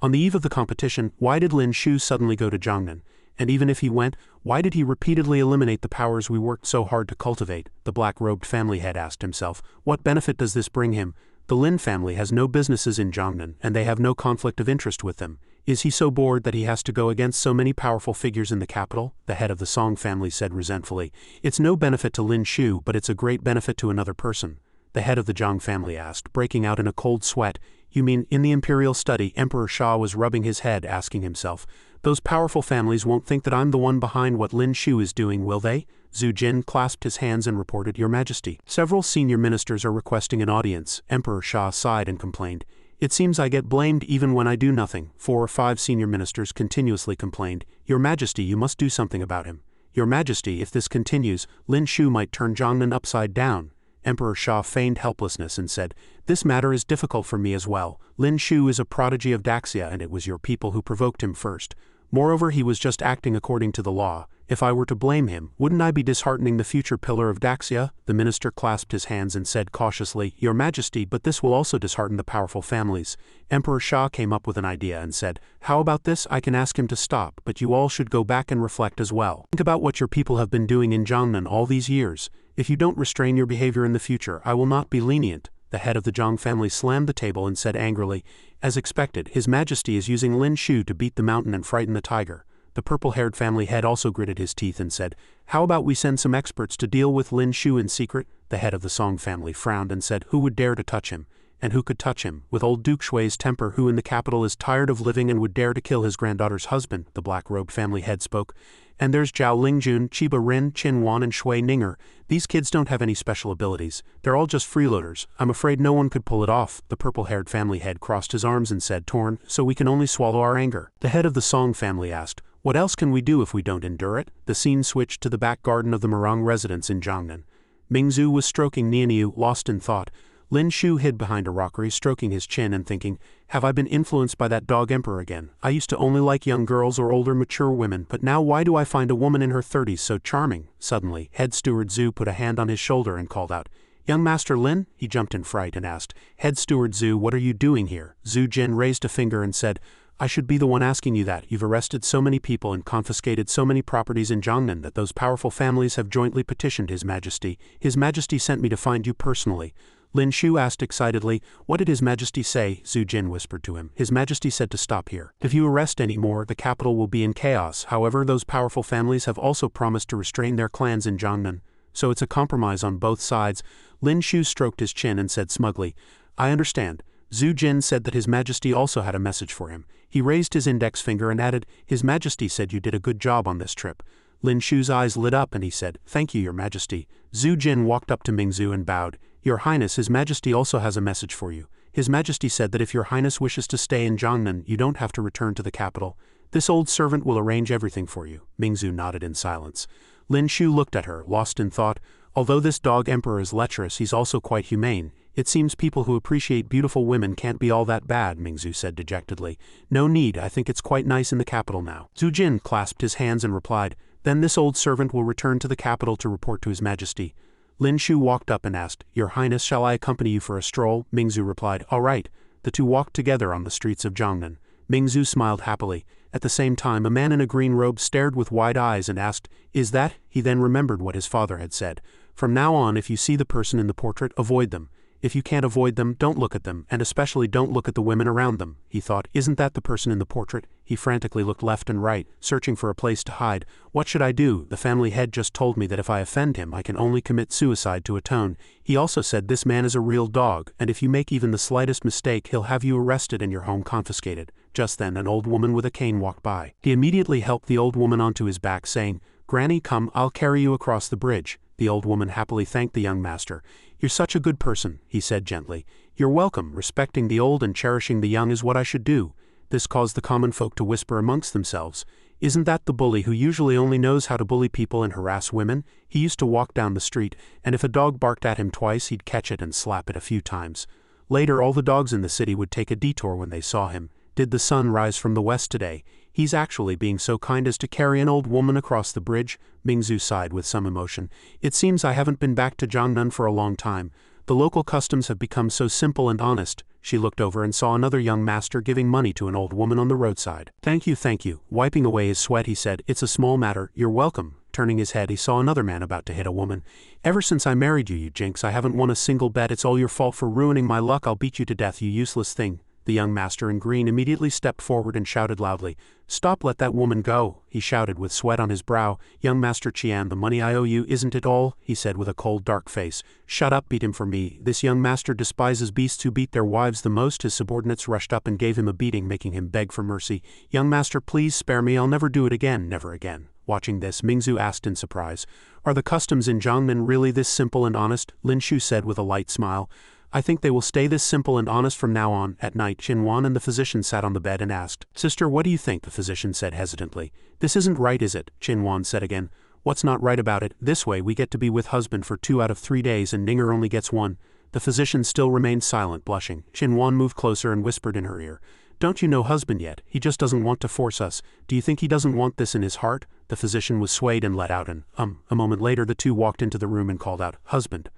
On the eve of the competition, why did Lin Shu suddenly go to Jiangnan? And even if he went, why did he repeatedly eliminate the powers we worked so hard to cultivate? The black-robed family head asked himself. What benefit does this bring him? The Lin family has no businesses in Jiangnan, and they have no conflict of interest with them. Is he so bored that he has to go against so many powerful figures in the capital? The head of the Song family said resentfully. It's no benefit to Lin Shu, but it's a great benefit to another person. The head of the Zhang family asked, breaking out in a cold sweat. You mean, in the Imperial study, Emperor Sha was rubbing his head, asking himself, those powerful families won't think that I'm the one behind what Lin Shu is doing, will they? Zhu Jin clasped his hands and reported, Your Majesty. Several senior ministers are requesting an audience. Emperor Sha sighed and complained. It seems I get blamed even when I do nothing. 4 or 5 senior ministers continuously complained. Your Majesty, you must do something about him. Your Majesty, if this continues, Lin Shu might turn Jiangnan upside down. Emperor Sha feigned helplessness and said, This matter is difficult for me as well. Lin Shu is a prodigy of Daxia, and it was your people who provoked him first. Moreover, he was just acting according to the law. If I were to blame him, wouldn't I be disheartening the future pillar of Daxia? The minister clasped his hands and said cautiously, Your Majesty, but this will also dishearten the powerful families. Emperor Sha came up with an idea and said, How about this? I can ask him to stop, but you all should go back and reflect as well. Think about what your people have been doing in Jiangnan all these years. If you don't restrain your behavior in the future, I will not be lenient. The head of the Zhang family slammed the table and said angrily, As expected, His Majesty is using Lin Shu to beat the mountain and frighten the tiger. The purple-haired family head also gritted his teeth and said, How about we send some experts to deal with Lin Shu in secret? The head of the Song family frowned and said, Who would dare to touch him? And who could touch him? With old Duke Shui's temper, who in the capital is tired of living and would dare to kill his granddaughter's husband? The black-robed family head spoke. And there's Zhao Lingjun, Chiba Rin, Qin Wan and Shui Ninger. These kids don't have any special abilities. They're all just freeloaders. I'm afraid no one could pull it off. The purple-haired family head crossed his arms and said, Torn, so we can only swallow our anger. The head of the Song family asked, What else can we do if we don't endure it? The scene switched to the back garden of the Murong residence in Jiangnan. Mingzhu was stroking Nianiu, lost in thought. Lin Shu hid behind a rockery, stroking his chin and thinking, Have I been influenced by that dog emperor again? I used to only like young girls or older mature women, but now why do I find a woman in her 30s so charming? Suddenly, head steward Zhu put a hand on his shoulder and called out, Young Master Lin? He jumped in fright and asked, Head steward Zhu, what are you doing here? Zhu Jin raised a finger and said, I should be the one asking you that. You've arrested so many people and confiscated so many properties in Jiangnan that those powerful families have jointly petitioned His Majesty. His Majesty sent me to find you personally. Lin Shu asked excitedly, What did His Majesty say? Zhu Jin whispered to him. His Majesty said to stop here. If you arrest any more, the capital will be in chaos. However, those powerful families have also promised to restrain their clans in Jiangnan. So it's a compromise on both sides. Lin Shu stroked his chin and said smugly, I understand. Zhu Jin said that His Majesty also had a message for him. He raised his index finger and added, His Majesty said you did a good job on this trip. Lin Shu's eyes lit up and he said, Thank you, Your Majesty. Zhu Jin walked up to Mingzhu and bowed. Your Highness, His Majesty also has a message for you. His Majesty said that if Your Highness wishes to stay in Jiangnan, you don't have to return to the capital. This old servant will arrange everything for you. Mingzhu nodded in silence. Lin Shu looked at her, lost in thought. Although this dog emperor is lecherous, he's also quite humane. It seems people who appreciate beautiful women can't be all that bad, Mingzhu said dejectedly. No need, I think it's quite nice in the capital now. Zhu Jin clasped his hands and replied, Then this old servant will return to the capital to report to His Majesty. Lin Shu walked up and asked, Your Highness, shall I accompany you for a stroll? Mingzhu replied, All right. The two walked together on the streets of Jiangnan. Mingzhu smiled happily. At the same time, a man in a green robe stared with wide eyes and asked, Is that? He then remembered what his father had said. From now on, if you see the person in the portrait, avoid them. If you can't avoid them, don't look at them, and especially don't look at the women around them. He thought, Isn't that the person in the portrait? He frantically looked left and right, searching for a place to hide. What should I do? The family head just told me that if I offend him, I can only commit suicide to atone. He also said this man is a real dog, and if you make even the slightest mistake, he'll have you arrested and your home confiscated. Just then, an old woman with a cane walked by. He immediately helped the old woman onto his back, saying, Granny, come, I'll carry you across the bridge. The old woman happily thanked the young master. You're such a good person, he said gently. You're welcome. Respecting the old and cherishing the young is what I should do. This caused the common folk to whisper amongst themselves. Isn't that the bully who usually only knows how to bully people and harass women? He used to walk down the street, and if a dog barked at him twice he'd catch it and slap it a few times. Later all the dogs in the city would take a detour when they saw him. Did the sun rise from the west today? He's actually being so kind as to carry an old woman across the bridge. Mingzu sighed with some emotion. It seems I haven't been back to Jiangnan for a long time. The local customs have become so simple and honest. She looked over and saw another young master giving money to an old woman on the roadside. Thank you. Wiping away his sweat he said, it's a small matter, you're welcome. Turning his head he saw another man about to hit a woman. Ever since I married you, you jinx, I haven't won a single bet. It's all your fault for ruining my luck. I'll beat you to death, you useless thing. The young master in green immediately stepped forward and shouted loudly, Stop, let that woman go, he shouted with sweat on his brow. Young Master Qian, the money I owe you, isn't it all? He said with a cold dark face. Shut up, beat him for me. This young master despises beasts who beat their wives the most. His subordinates rushed up and gave him a beating, making him beg for mercy. Young master, please spare me, I'll never do it again, never again. Watching this, Mingzu asked in surprise, Are the customs in Jiangnan really this simple and honest? Lin Shu said with a light smile. I think they will stay this simple and honest from now on. At night, Qinhuan and the physician sat on the bed and asked, Sister, what do you think? The physician said hesitantly. This isn't right, is it? Qinhuan said again. What's not right about it? This way we get to be with husband for 2 out of 3 days and Ninger only gets 1. The physician still remained silent, blushing. Qinhuan moved closer and whispered in her ear. Don't you know husband yet? He just doesn't want to force us. Do you think he doesn't want this in his heart? The physician was swayed and let out A moment later the two walked into the room and called out, Husband.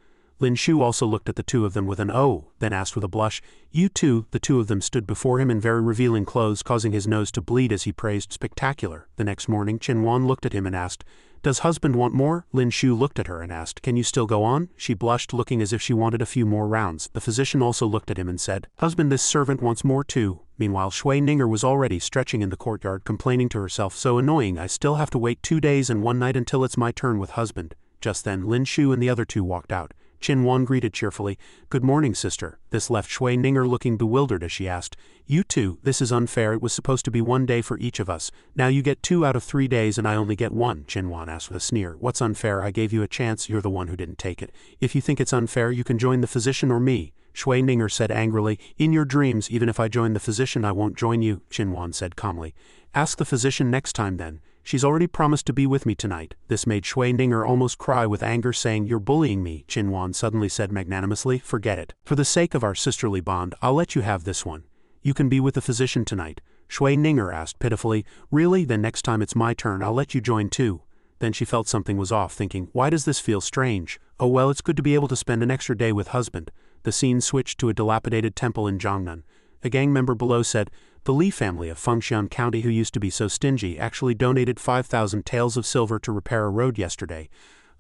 Lin Shu also looked at the two of them with an "Oh," then asked with a blush, You too? The two of them stood before him in very revealing clothes, causing his nose to bleed as he praised spectacular. The next morning, Qinhuan looked at him and asked, Does husband want more? Lin Shu looked at her and asked, Can you still go on? She blushed, looking as if she wanted a few more rounds. The physician also looked at him and said, Husband, this servant wants more too. Meanwhile, Shui Ninger was already stretching in the courtyard, complaining to herself, So annoying, I still have to wait 2 days and 1 night until it's my turn with husband. Just then, Lin Shu and the other two walked out. Qinhuan greeted cheerfully, Good morning, sister. This left Shui Ninger looking bewildered as she asked, You too, this is unfair. It was supposed to be 1 day for each of us. Now you get 2 out of 3 days and I only get 1, Qinhuan asked with a sneer. What's unfair? I gave you a chance, you're the one who didn't take it. If you think it's unfair, you can join the physician or me. Shui Ninger said angrily, In your dreams, even if I join the physician I won't join you, Qinhuan said calmly. Ask the physician next time then. She's already promised to be with me tonight. This made Shui Ninger almost cry with anger, saying, You're bullying me. Qinhuan suddenly said magnanimously, Forget it. For the sake of our sisterly bond, I'll let you have this one. You can be with the physician tonight. Shui Ninger asked pitifully, Really? Then next time it's my turn I'll let you join too. Then she felt something was off, thinking, Why does this feel strange? Oh well, it's good to be able to spend an extra day with husband. The scene switched to a dilapidated temple in Jiangnan. A gang member below said, The Li family of Fengxian County, who used to be so stingy, actually donated 5,000 taels of silver to repair a road yesterday.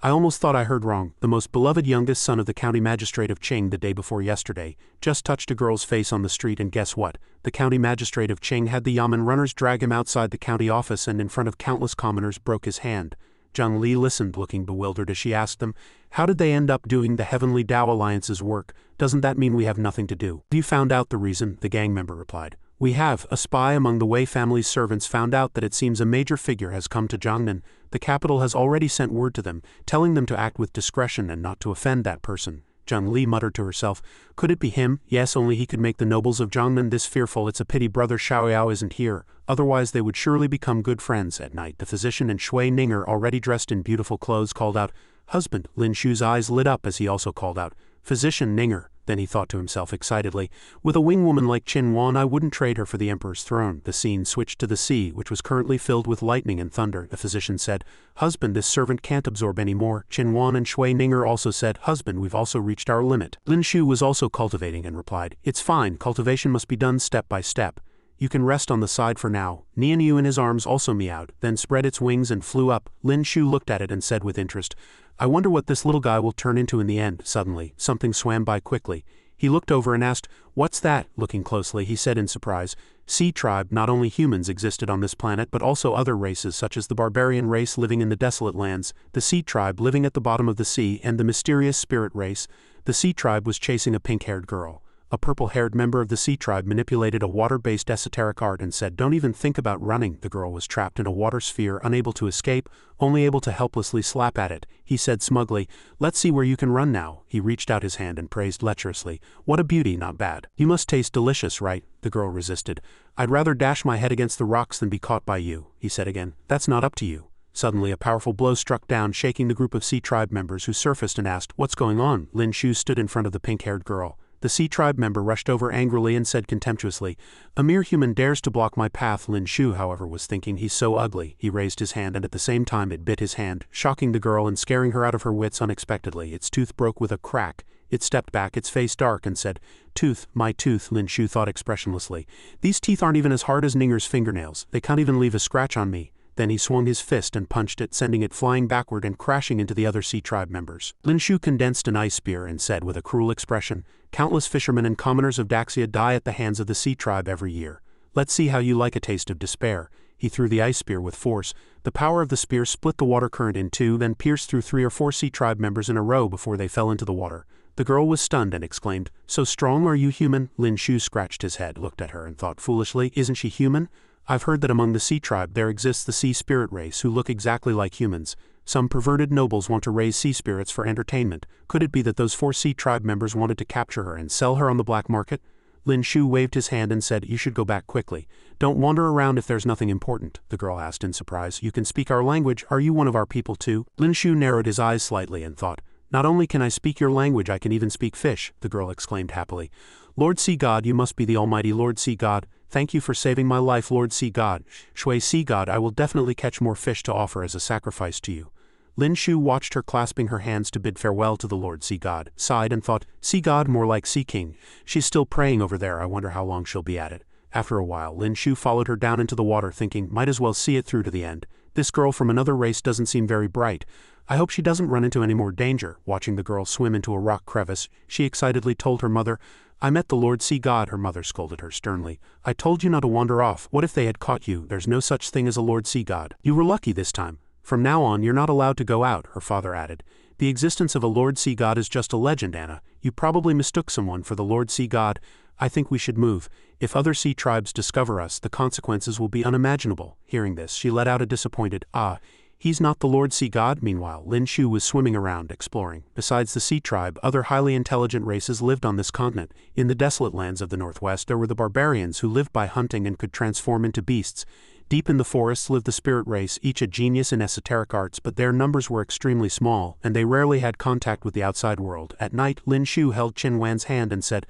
I almost thought I heard wrong. The most beloved youngest son of the county magistrate of Qing the day before yesterday just touched a girl's face on the street, and guess what? The county magistrate of Qing had the yamen runners drag him outside the county office and in front of countless commoners broke his hand. Zhang Li listened, looking bewildered as she asked them, How did they end up doing the Heavenly Tao Alliance's work? Doesn't that mean we have nothing to do? You found out the reason, the gang member replied. We have. A spy among the Wei family's servants found out that it seems a major figure has come to Jiangnan. The capital has already sent word to them, telling them to act with discretion and not to offend that person. Zhang Li muttered to herself, Could it be him? Yes, only he could make the nobles of Jiangnan this fearful. It's a pity brother Xiaoyao isn't here, otherwise they would surely become good friends. At night, the physician and Shui Ninger, already dressed in beautiful clothes, called out, Husband. Lin Shu's eyes lit up as he also called out, Physician Ninger. Then he thought to himself excitedly, With a wing woman like Qinhuan I wouldn't trade her for the emperor's throne. The scene switched to the sea, which was currently filled with lightning and thunder. The physician said, Husband, this servant can't absorb any more. Qinhuan and Shui Ninger also said, Husband, we've also reached our limit. Lin Shu was also cultivating and replied, It's fine, cultivation must be done step by step. You can rest on the side for now. Nian Yu in his arms also meowed, then spread its wings and flew up. Lin Shu looked at it and said with interest, I wonder what this little guy will turn into in the end. Suddenly, something swam by quickly. He looked over and asked, What's that? Looking closely, he said in surprise, Sea tribe. Not only humans existed on this planet but also other races such as the barbarian race living in the desolate lands, the sea tribe living at the bottom of the sea, and the mysterious spirit race. The sea tribe was chasing a pink-haired girl. A purple-haired member of the sea tribe manipulated a water-based esoteric art and said, "Don't even think about running." The girl was trapped in a water sphere, unable to escape, only able to helplessly slap at it. He said smugly, "Let's see where you can run now." He reached out his hand and praised lecherously, "What a beauty, not bad. You must taste delicious, right?" The girl resisted. "I'd rather dash my head against the rocks than be caught by you," he said again. "That's not up to you." Suddenly a powerful blow struck down, shaking the group of sea tribe members, who surfaced and asked, "What's going on?" Lin Shu stood in front of the pink-haired girl. The sea tribe member rushed over angrily and said contemptuously, "A mere human dares to block my path." Lin Shu, however, was thinking, "He's so ugly." He raised his hand and at the same time it bit his hand, shocking the girl and scaring her out of her wits unexpectedly. Its tooth broke with a crack. It stepped back, its face dark, and said, "Tooth, my tooth." Lin Shu thought expressionlessly. "These teeth aren't even as hard as Ninger's fingernails. They can't even leave a scratch on me." Then he swung his fist and punched it, sending it flying backward and crashing into the other sea tribe members. Lin Shu condensed an ice spear and said with a cruel expression, "Countless fishermen and commoners of Daxia die at the hands of the sea tribe every year. Let's see how you like a taste of despair." He threw the ice spear with force. The power of the spear split the water current in two, then pierced through 3 or 4 sea tribe members in a row before they fell into the water. The girl was stunned and exclaimed, "So strong are you, human?" Lin Shu scratched his head, looked at her, and thought foolishly, "Isn't she human? I've heard that among the sea tribe there exists the sea spirit race who look exactly like humans. Some perverted nobles want to raise sea spirits for entertainment. Could it be that those 4 sea tribe members wanted to capture her and sell her on the black market?" Lin Shu waved his hand and said, "You should go back quickly. Don't wander around if there's nothing important." The girl asked in surprise, "You can speak our language. Are you one of our people too?" Lin Shu narrowed his eyes slightly and thought, "Not only can I speak your language, I can even speak fish." The girl exclaimed happily, "Lord Sea God, you must be the almighty Lord Sea God. Thank you for saving my life, Lord Sea God. Shui Sea God, I will definitely catch more fish to offer as a sacrifice to you." Lin Shu watched her clasping her hands to bid farewell to the Lord Sea God, sighed and thought, "Sea God, more like Sea King. She's still praying over there. I wonder how long she'll be at it." After a while, Lin Shu followed her down into the water, thinking, might as well see it through to the end. This girl from another race doesn't seem very bright. I hope she doesn't run into any more danger. Watching the girl swim into a rock crevice, she excitedly told her mother, "I met the Lord Sea God." Her mother scolded her sternly. "I told you not to wander off. What if they had caught you? There's no such thing as a Lord Sea God. You were lucky this time. From now on you're not allowed to go out," her father added. "The existence of a Lord Sea God is just a legend, Anna. You probably mistook someone for the Lord Sea God. I think we should move. If other sea tribes discover us, the consequences will be unimaginable." Hearing this, she let out a disappointed, "Ah, he's not the Lord Sea God." Meanwhile, Lin Shu was swimming around, exploring. Besides the sea tribe, other highly intelligent races lived on this continent. In the desolate lands of the northwest there were the barbarians, who lived by hunting and could transform into beasts. Deep in the forests lived the spirit race, each a genius in esoteric arts, but their numbers were extremely small, and they rarely had contact with the outside world. At night, Lin Shu held Qin Wan's hand and said,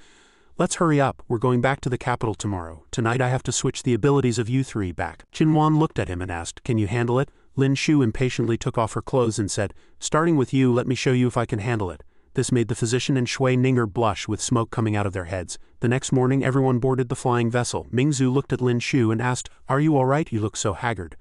"Let's hurry up, we're going back to the capital tomorrow. Tonight I have to switch the abilities of you 3 back." Qin Wan looked at him and asked, "Can you handle it?" Lin Shu impatiently took off her clothes and said, "Starting with you, let me show you if I can handle it." This made the physician and Shui Ninger blush, with smoke coming out of their heads. The next morning everyone boarded the flying vessel. Mingzu looked at Lin Shu and asked, "Are you all right? You look so haggard."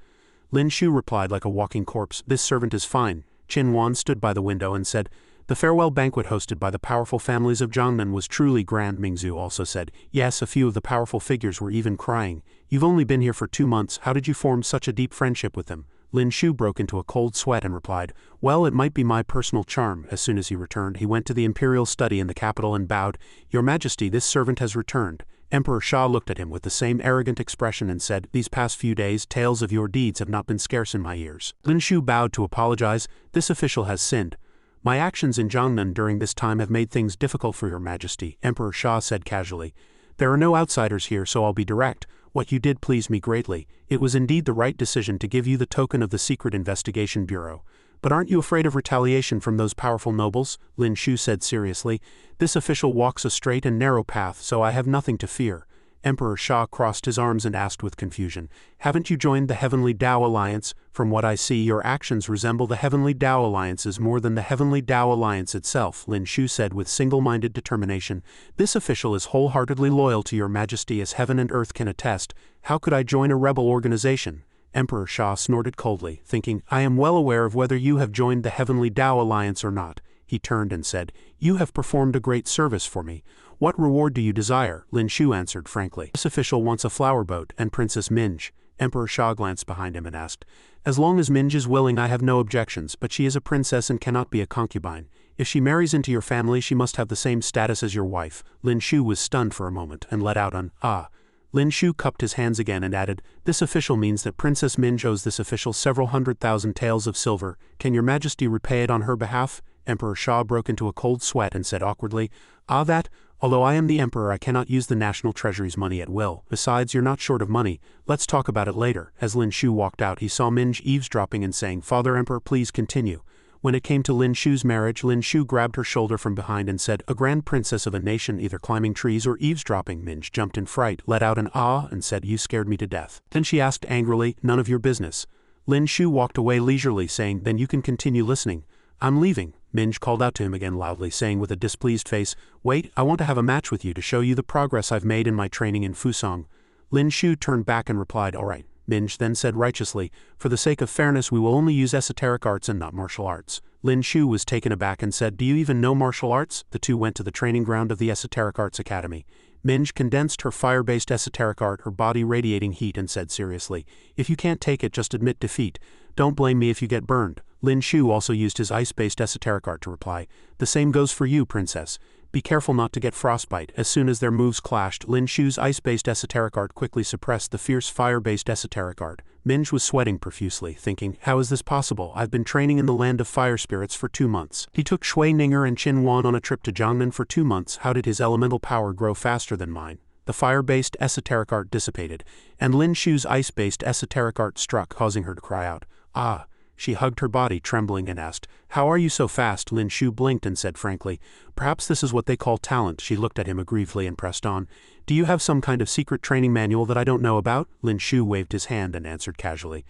Lin Shu replied like a walking corpse, "This servant is fine." Qin Wan stood by the window and said, "The farewell banquet hosted by the powerful families of Jiangnan was truly grand." Mingzu also said, "Yes, a few of the powerful figures were even crying." "You've only been here for 2 months, how did you form such a deep friendship with them?" Lin Shu broke into a cold sweat and replied, "Well, it might be my personal charm." As soon as he returned, he went to the Imperial study in the capital and bowed, "Your Majesty, this servant has returned." Emperor Sha looked at him with the same arrogant expression and said, "These past few days, tales of your deeds have not been scarce in my ears." Lin Shu bowed to apologize. "This official has sinned. My actions in Jiangnan during this time have made things difficult for your Majesty," Emperor Sha said casually. "There are no outsiders here, so I'll be direct. What you did pleased me greatly. It was indeed the right decision to give you the token of the Secret Investigation Bureau. But aren't you afraid of retaliation from those powerful nobles?" Lin Shu said seriously. "This official walks a straight and narrow path, so I have nothing to fear." Emperor Sha crossed his arms and asked with confusion, "Haven't you joined the Heavenly Tao Alliance? From what I see, your actions resemble the Heavenly Tao Alliances more than the Heavenly Tao Alliance itself." Lin Shu said with single-minded determination, "This official is wholeheartedly loyal to your Majesty, as heaven and earth can attest. How could I join a rebel organization?" Emperor Sha snorted coldly, thinking, "I am well aware of whether you have joined the Heavenly Tao Alliance or not." He turned and said, "You have performed a great service for me. What reward do you desire?" Lin Shu answered frankly, "This official wants a flower boat and Princess Minj." Emperor Sha glanced behind him and asked, "As long as Minj is willing, I have no objections, but she is a princess and cannot be a concubine. If she marries into your family, she must have the same status as your wife. Lin Shu was stunned for a moment and let out an ah. Lin Shu cupped his hands again and added, "This official means that Princess Minj owes this official several 100,000 taels of silver. Can your majesty repay it on her behalf?" Emperor Sha broke into a cold sweat and said awkwardly, "That, although I am the emperor, I cannot use the national treasury's money at will. Besides, you're not short of money. Let's talk about it later." As Lin Shu walked out, he saw Minj eavesdropping and saying, "Father Emperor, please continue." When it came to Lin Shu's marriage, Lin Shu grabbed her shoulder from behind and said, "A grand princess of a nation either climbing trees or eavesdropping." Minj jumped in fright, let out an ah, and said, "You scared me to death." Then she asked angrily, "None of your business." Lin Shu walked away leisurely, saying, "Then you can continue listening." "I'm leaving." Minj called out to him again loudly, saying with a displeased face, "Wait, I want to have a match with you to show you the progress I've made in my training in Fusong." Lin Shu turned back and replied, "All right." Minj then said righteously, "For the sake of fairness, we will only use esoteric arts and not martial arts." Lin Shu was taken aback and said, "Do you even know martial arts?" The two went to the training ground of the Esoteric Arts Academy. Minj condensed her fire-based esoteric art, her body radiating heat, and said seriously, "If you can't take it, just admit defeat. Don't blame me if you get burned." Lin Shu also used his ice-based esoteric art to reply, "The same goes for you, princess. Be careful not to get frostbite." As soon as their moves clashed, Lin Shu's ice-based esoteric art quickly suppressed the fierce fire-based esoteric art. Minj was sweating profusely, thinking, "How is this possible? I've been training in the land of fire spirits for 2 months. He took Shui Ninger and Qin Wan on a trip to Jiangnan for 2 months. How did his elemental power grow faster than mine?" The fire-based esoteric art dissipated, and Lin Shu's ice-based esoteric art struck, causing her to cry out, "Ah!" She hugged her body, trembling, and asked, "How are you so fast?" Lin Shu blinked and said frankly, "Perhaps this is what they call talent." She looked at him aggrievedly and pressed on, "Do you have some kind of secret training manual that I don't know about?" Lin Shu waved his hand and answered casually,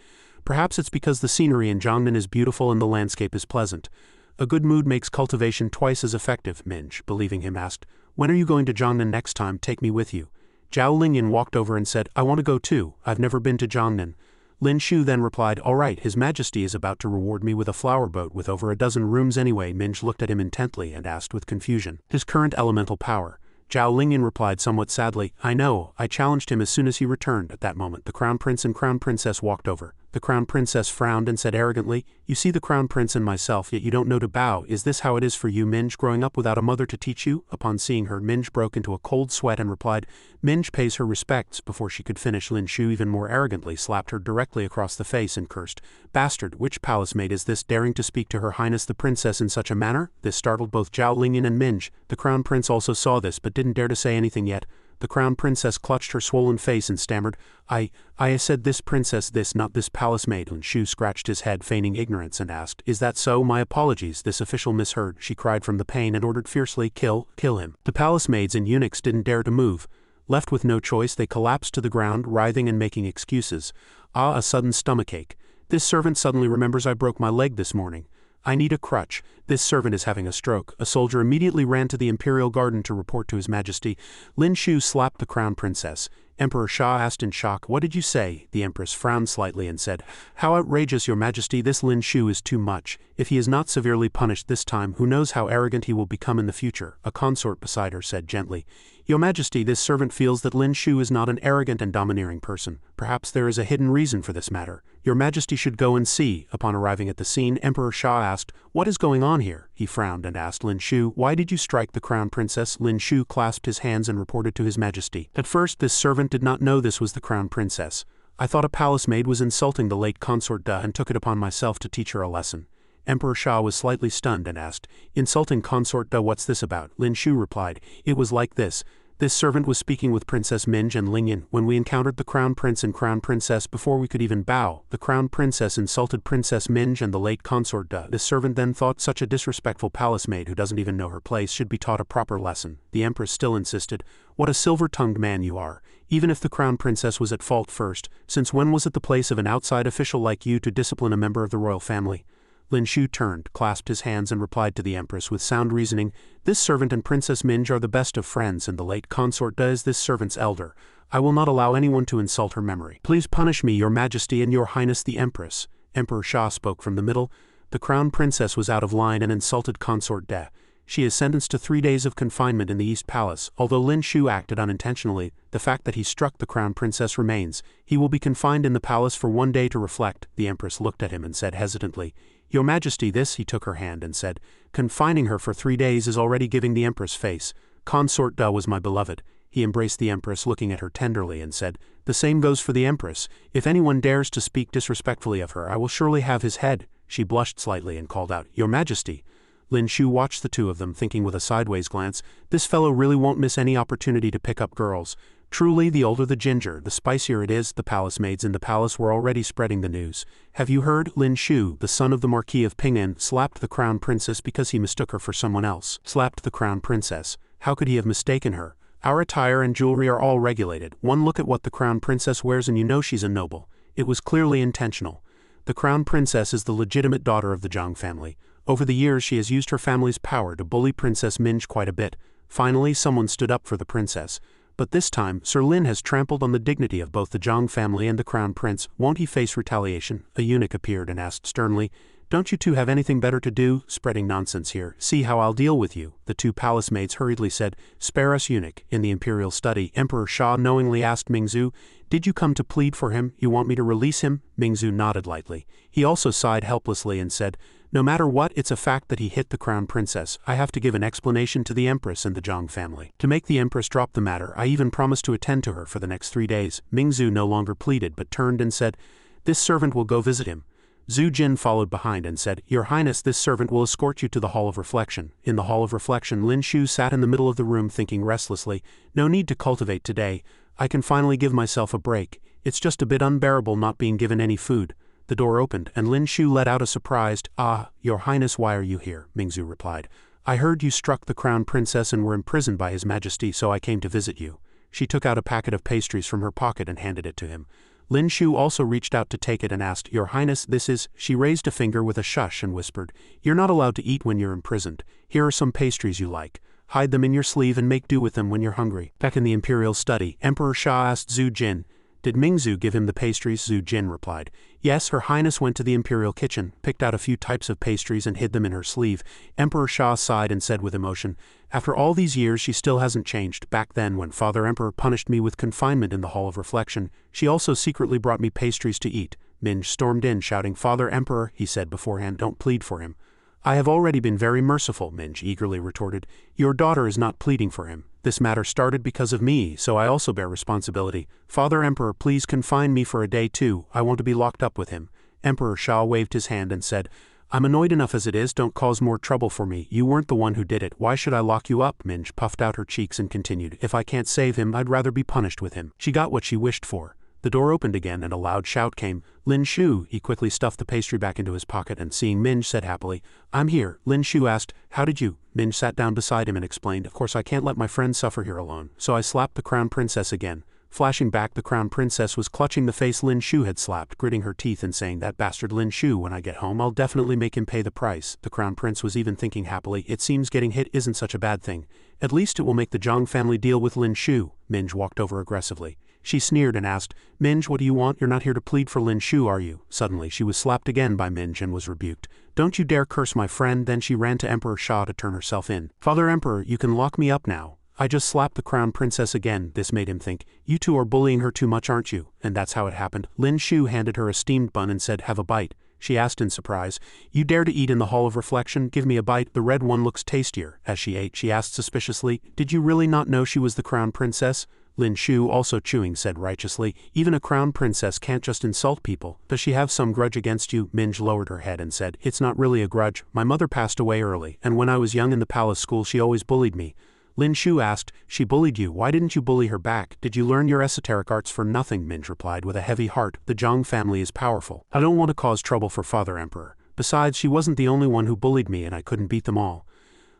"Perhaps it's because the scenery in Jiangnan is beautiful and the landscape is pleasant. A good mood makes cultivation twice as effective." Minj, believing him, asked, "When are you going to Jiangnan next time? Take me with you." Zhao Lingyan walked over and said, "I want to go too. I've never been to Jiangnan." Lin Shu then replied, "All right, His Majesty is about to reward me with a flower boat with over a dozen rooms anyway." Minj looked at him intently and asked with confusion, "His current elemental power?" Zhao Lingyan replied somewhat sadly, "I know, I challenged him as soon as he returned." At that moment, the Crown Prince and Crown Princess walked over. The Crown Princess frowned and said arrogantly, "You see the Crown Prince and myself, yet you don't know to bow. Is this how it is for you, Minj, growing up without a mother to teach you?" Upon seeing her, Minj broke into a cold sweat and replied, "Minj pays her respects." Before she could finish, Lin Shu even more arrogantly slapped her directly across the face and cursed, "Bastard, which palace maid is this, daring to speak to Her Highness the Princess in such a manner?" This startled both Zhao Lingyan and Minj. The Crown Prince also saw this but didn't dare to say anything yet. The Crown Princess clutched her swollen face and stammered, I said this princess, this, not this palace maid." Lin Shu scratched his head, feigning ignorance, and asked, "Is that so? My apologies." This official misheard. She cried from the pain and ordered fiercely, kill him." The palace maids and eunuchs didn't dare to move. Left with no choice, they collapsed to the ground, writhing and making excuses. A sudden stomachache. "This servant suddenly remembers I broke my leg this morning. I need a crutch. This servant is having a stroke." A soldier immediately ran to the Imperial garden to report to His Majesty. Lin Shu slapped the Crown Princess. Emperor Sha asked in shock, "What did you say?" The Empress frowned slightly and said, "How outrageous, Your Majesty, this Lin Shu is too much. If he is not severely punished this time, who knows how arrogant he will become in the future." A consort beside her said gently, "Your Majesty, this servant feels that Lin Shu is not an arrogant and domineering person. Perhaps there is a hidden reason for this matter. Your Majesty should go and see." Upon arriving at the scene, Emperor Sha asked, "What is going on here?" He frowned and asked Lin Shu, "Why did you strike the Crown Princess?" Lin Shu clasped his hands and reported to His Majesty. At first, this servant did not know this was the Crown Princess. "I thought a palace maid was insulting the late consort Da and took it upon myself to teach her a lesson." Emperor Sha was slightly stunned and asked, "Insulting consort Da, what's this about?" Lin Shu replied, "It was like this. This servant was speaking with Princess Minj and Lingyan when we encountered the Crown Prince and Crown Princess. Before we could even bow, the Crown Princess insulted Princess Minj and the late consort Da. This servant then thought such a disrespectful palace maid who doesn't even know her place should be taught a proper lesson." The Empress still insisted, "What a silver-tongued man you are. Even if the Crown Princess was at fault first, since when was it the place of an outside official like you to discipline a member of the royal family?" Lin Shu turned, clasped his hands and replied to the Empress with sound reasoning, "This servant and Princess Minj are the best of friends and the late consort Da is this servant's elder. I will not allow anyone to insult her memory. Please punish me, Your Majesty and Your Highness the Empress." Emperor Sha spoke from the middle. "The Crown Princess was out of line and insulted consort Da. She is sentenced to 3 days of confinement in the East Palace. Although Lin Shu acted unintentionally, the fact that he struck the Crown Princess remains. He will be confined in the palace for 1 day to reflect." The Empress looked at him and said hesitantly, Your Majesty, this, he took her hand and said, confining her for 3 days is already giving the Empress face. Consort Da was my beloved. He embraced the Empress, looking at her tenderly, and said, the same goes for the Empress. If anyone dares to speak disrespectfully of her, I will surely have his head. She blushed slightly and called out, Your Majesty. Lin Shu watched the two of them, thinking with a sideways glance, this fellow really won't miss any opportunity to pick up girls. Truly, the older the ginger, the spicier it is. The palace maids in the palace were already spreading the news. Have you heard? Lin Shu, the son of the Marquis of Ping'an, slapped the crown princess because he mistook her for someone else. Slapped the crown princess. How could he have mistaken her? Our attire and jewelry are all regulated. One look at what the crown princess wears and you know she's a noble. It was clearly intentional. The crown princess is the legitimate daughter of the Zhang family. Over the years she has used her family's power to bully Princess Minj quite a bit. Finally, someone stood up for the princess. But this time, Sir Lin has trampled on the dignity of both the Zhang family and the crown prince. Won't he face retaliation? A eunuch appeared and asked sternly, Don't you two have anything better to do? Spreading nonsense here. See how I'll deal with you. The two palace maids hurriedly said, Spare us, eunuch. In the imperial study, Emperor Sha knowingly asked Mingzhu, Did you come to plead for him? You want me to release him? Mingzhu nodded lightly. He also sighed helplessly and said, No matter what, it's a fact that he hit the crown princess. I have to give an explanation to the Empress and the Zhang family. To make the Empress drop the matter, I even promised to attend to her for the next 3 days. Mingzhu no longer pleaded but turned and said, This servant will go visit him. Zhu Jin followed behind and said, Your Highness, this servant will escort you to the Hall of Reflection. In the Hall of Reflection, Lin Shu sat in the middle of the room thinking restlessly, No need to cultivate today. I can finally give myself a break. It's just a bit unbearable not being given any food. The door opened, and Lin Shu let out a surprised, Ah, Your Highness, why are you here? Mingzhu replied. I heard you struck the crown princess and were imprisoned by His Majesty, so I came to visit you. She took out a packet of pastries from her pocket and handed it to him. Lin Shu also reached out to take it and asked, Your Highness, this is… She raised a finger with a shush and whispered, You're not allowed to eat when you're imprisoned. Here are some pastries you like. Hide them in your sleeve and make do with them when you're hungry. Back in the imperial study, Emperor Sha asked Zhu Jin, Did Mingzhu give him the pastries? Zhu Jin replied, Yes, Her Highness went to the imperial kitchen, picked out a few types of pastries and hid them in her sleeve. Emperor Sha sighed and said with emotion, After all these years she still hasn't changed. Back then when Father Emperor punished me with confinement in the Hall of Reflection, she also secretly brought me pastries to eat. Minj stormed in shouting, Father Emperor, he said beforehand, don't plead for him. I have already been very merciful, Minj eagerly retorted. Your daughter is not pleading for him. This matter started because of me, so I also bear responsibility. Father Emperor, please confine me for a day too. I want to be locked up with him. Emperor Sha waved his hand and said, I'm annoyed enough as it is, don't cause more trouble for me. You weren't the one who did it. Why should I lock you up? Minj puffed out her cheeks and continued, If I can't save him, I'd rather be punished with him. She got what she wished for. The door opened again and a loud shout came. Lin Shu. He quickly stuffed the pastry back into his pocket and seeing Minj said happily, I'm here. Lin Shu asked, How did you? Minj sat down beside him and explained, Of course I can't let my friend suffer here alone, so I slapped the crown princess again. Flashing back, the crown princess was clutching the face Lin Shu had slapped, gritting her teeth and saying, That bastard Lin Shu, when I get home I'll definitely make him pay the price. The crown prince was even thinking happily, It seems getting hit isn't such a bad thing. At least it will make the Zhang family deal with Lin Shu. Minj walked over aggressively. She sneered and asked, Minj, what do you want? You're not here to plead for Lin Shu, are you? Suddenly she was slapped again by Minj and was rebuked. Don't you dare curse my friend. Then she ran to Emperor Sha to turn herself in. Father Emperor, you can lock me up now. I just slapped the crown princess again. This made him think, You two are bullying her too much, aren't you? And that's how it happened. Lin Shu handed her a steamed bun and said, Have a bite. She asked in surprise, You dare to eat in the Hall of Reflection? Give me a bite. The red one looks tastier. As she ate, she asked suspiciously, Did you really not know she was the crown princess? Lin Shu, also chewing, said righteously, Even a crown princess can't just insult people. Does she have some grudge against you? Minj lowered her head and said, It's not really a grudge. My mother passed away early, and when I was young in the palace school she always bullied me. Lin Shu asked, She bullied you, why didn't you bully her back? Did you learn your esoteric arts for nothing? Minj replied with a heavy heart, The Zhang family is powerful. I don't want to cause trouble for Father Emperor. Besides, she wasn't the only one who bullied me and I couldn't beat them all.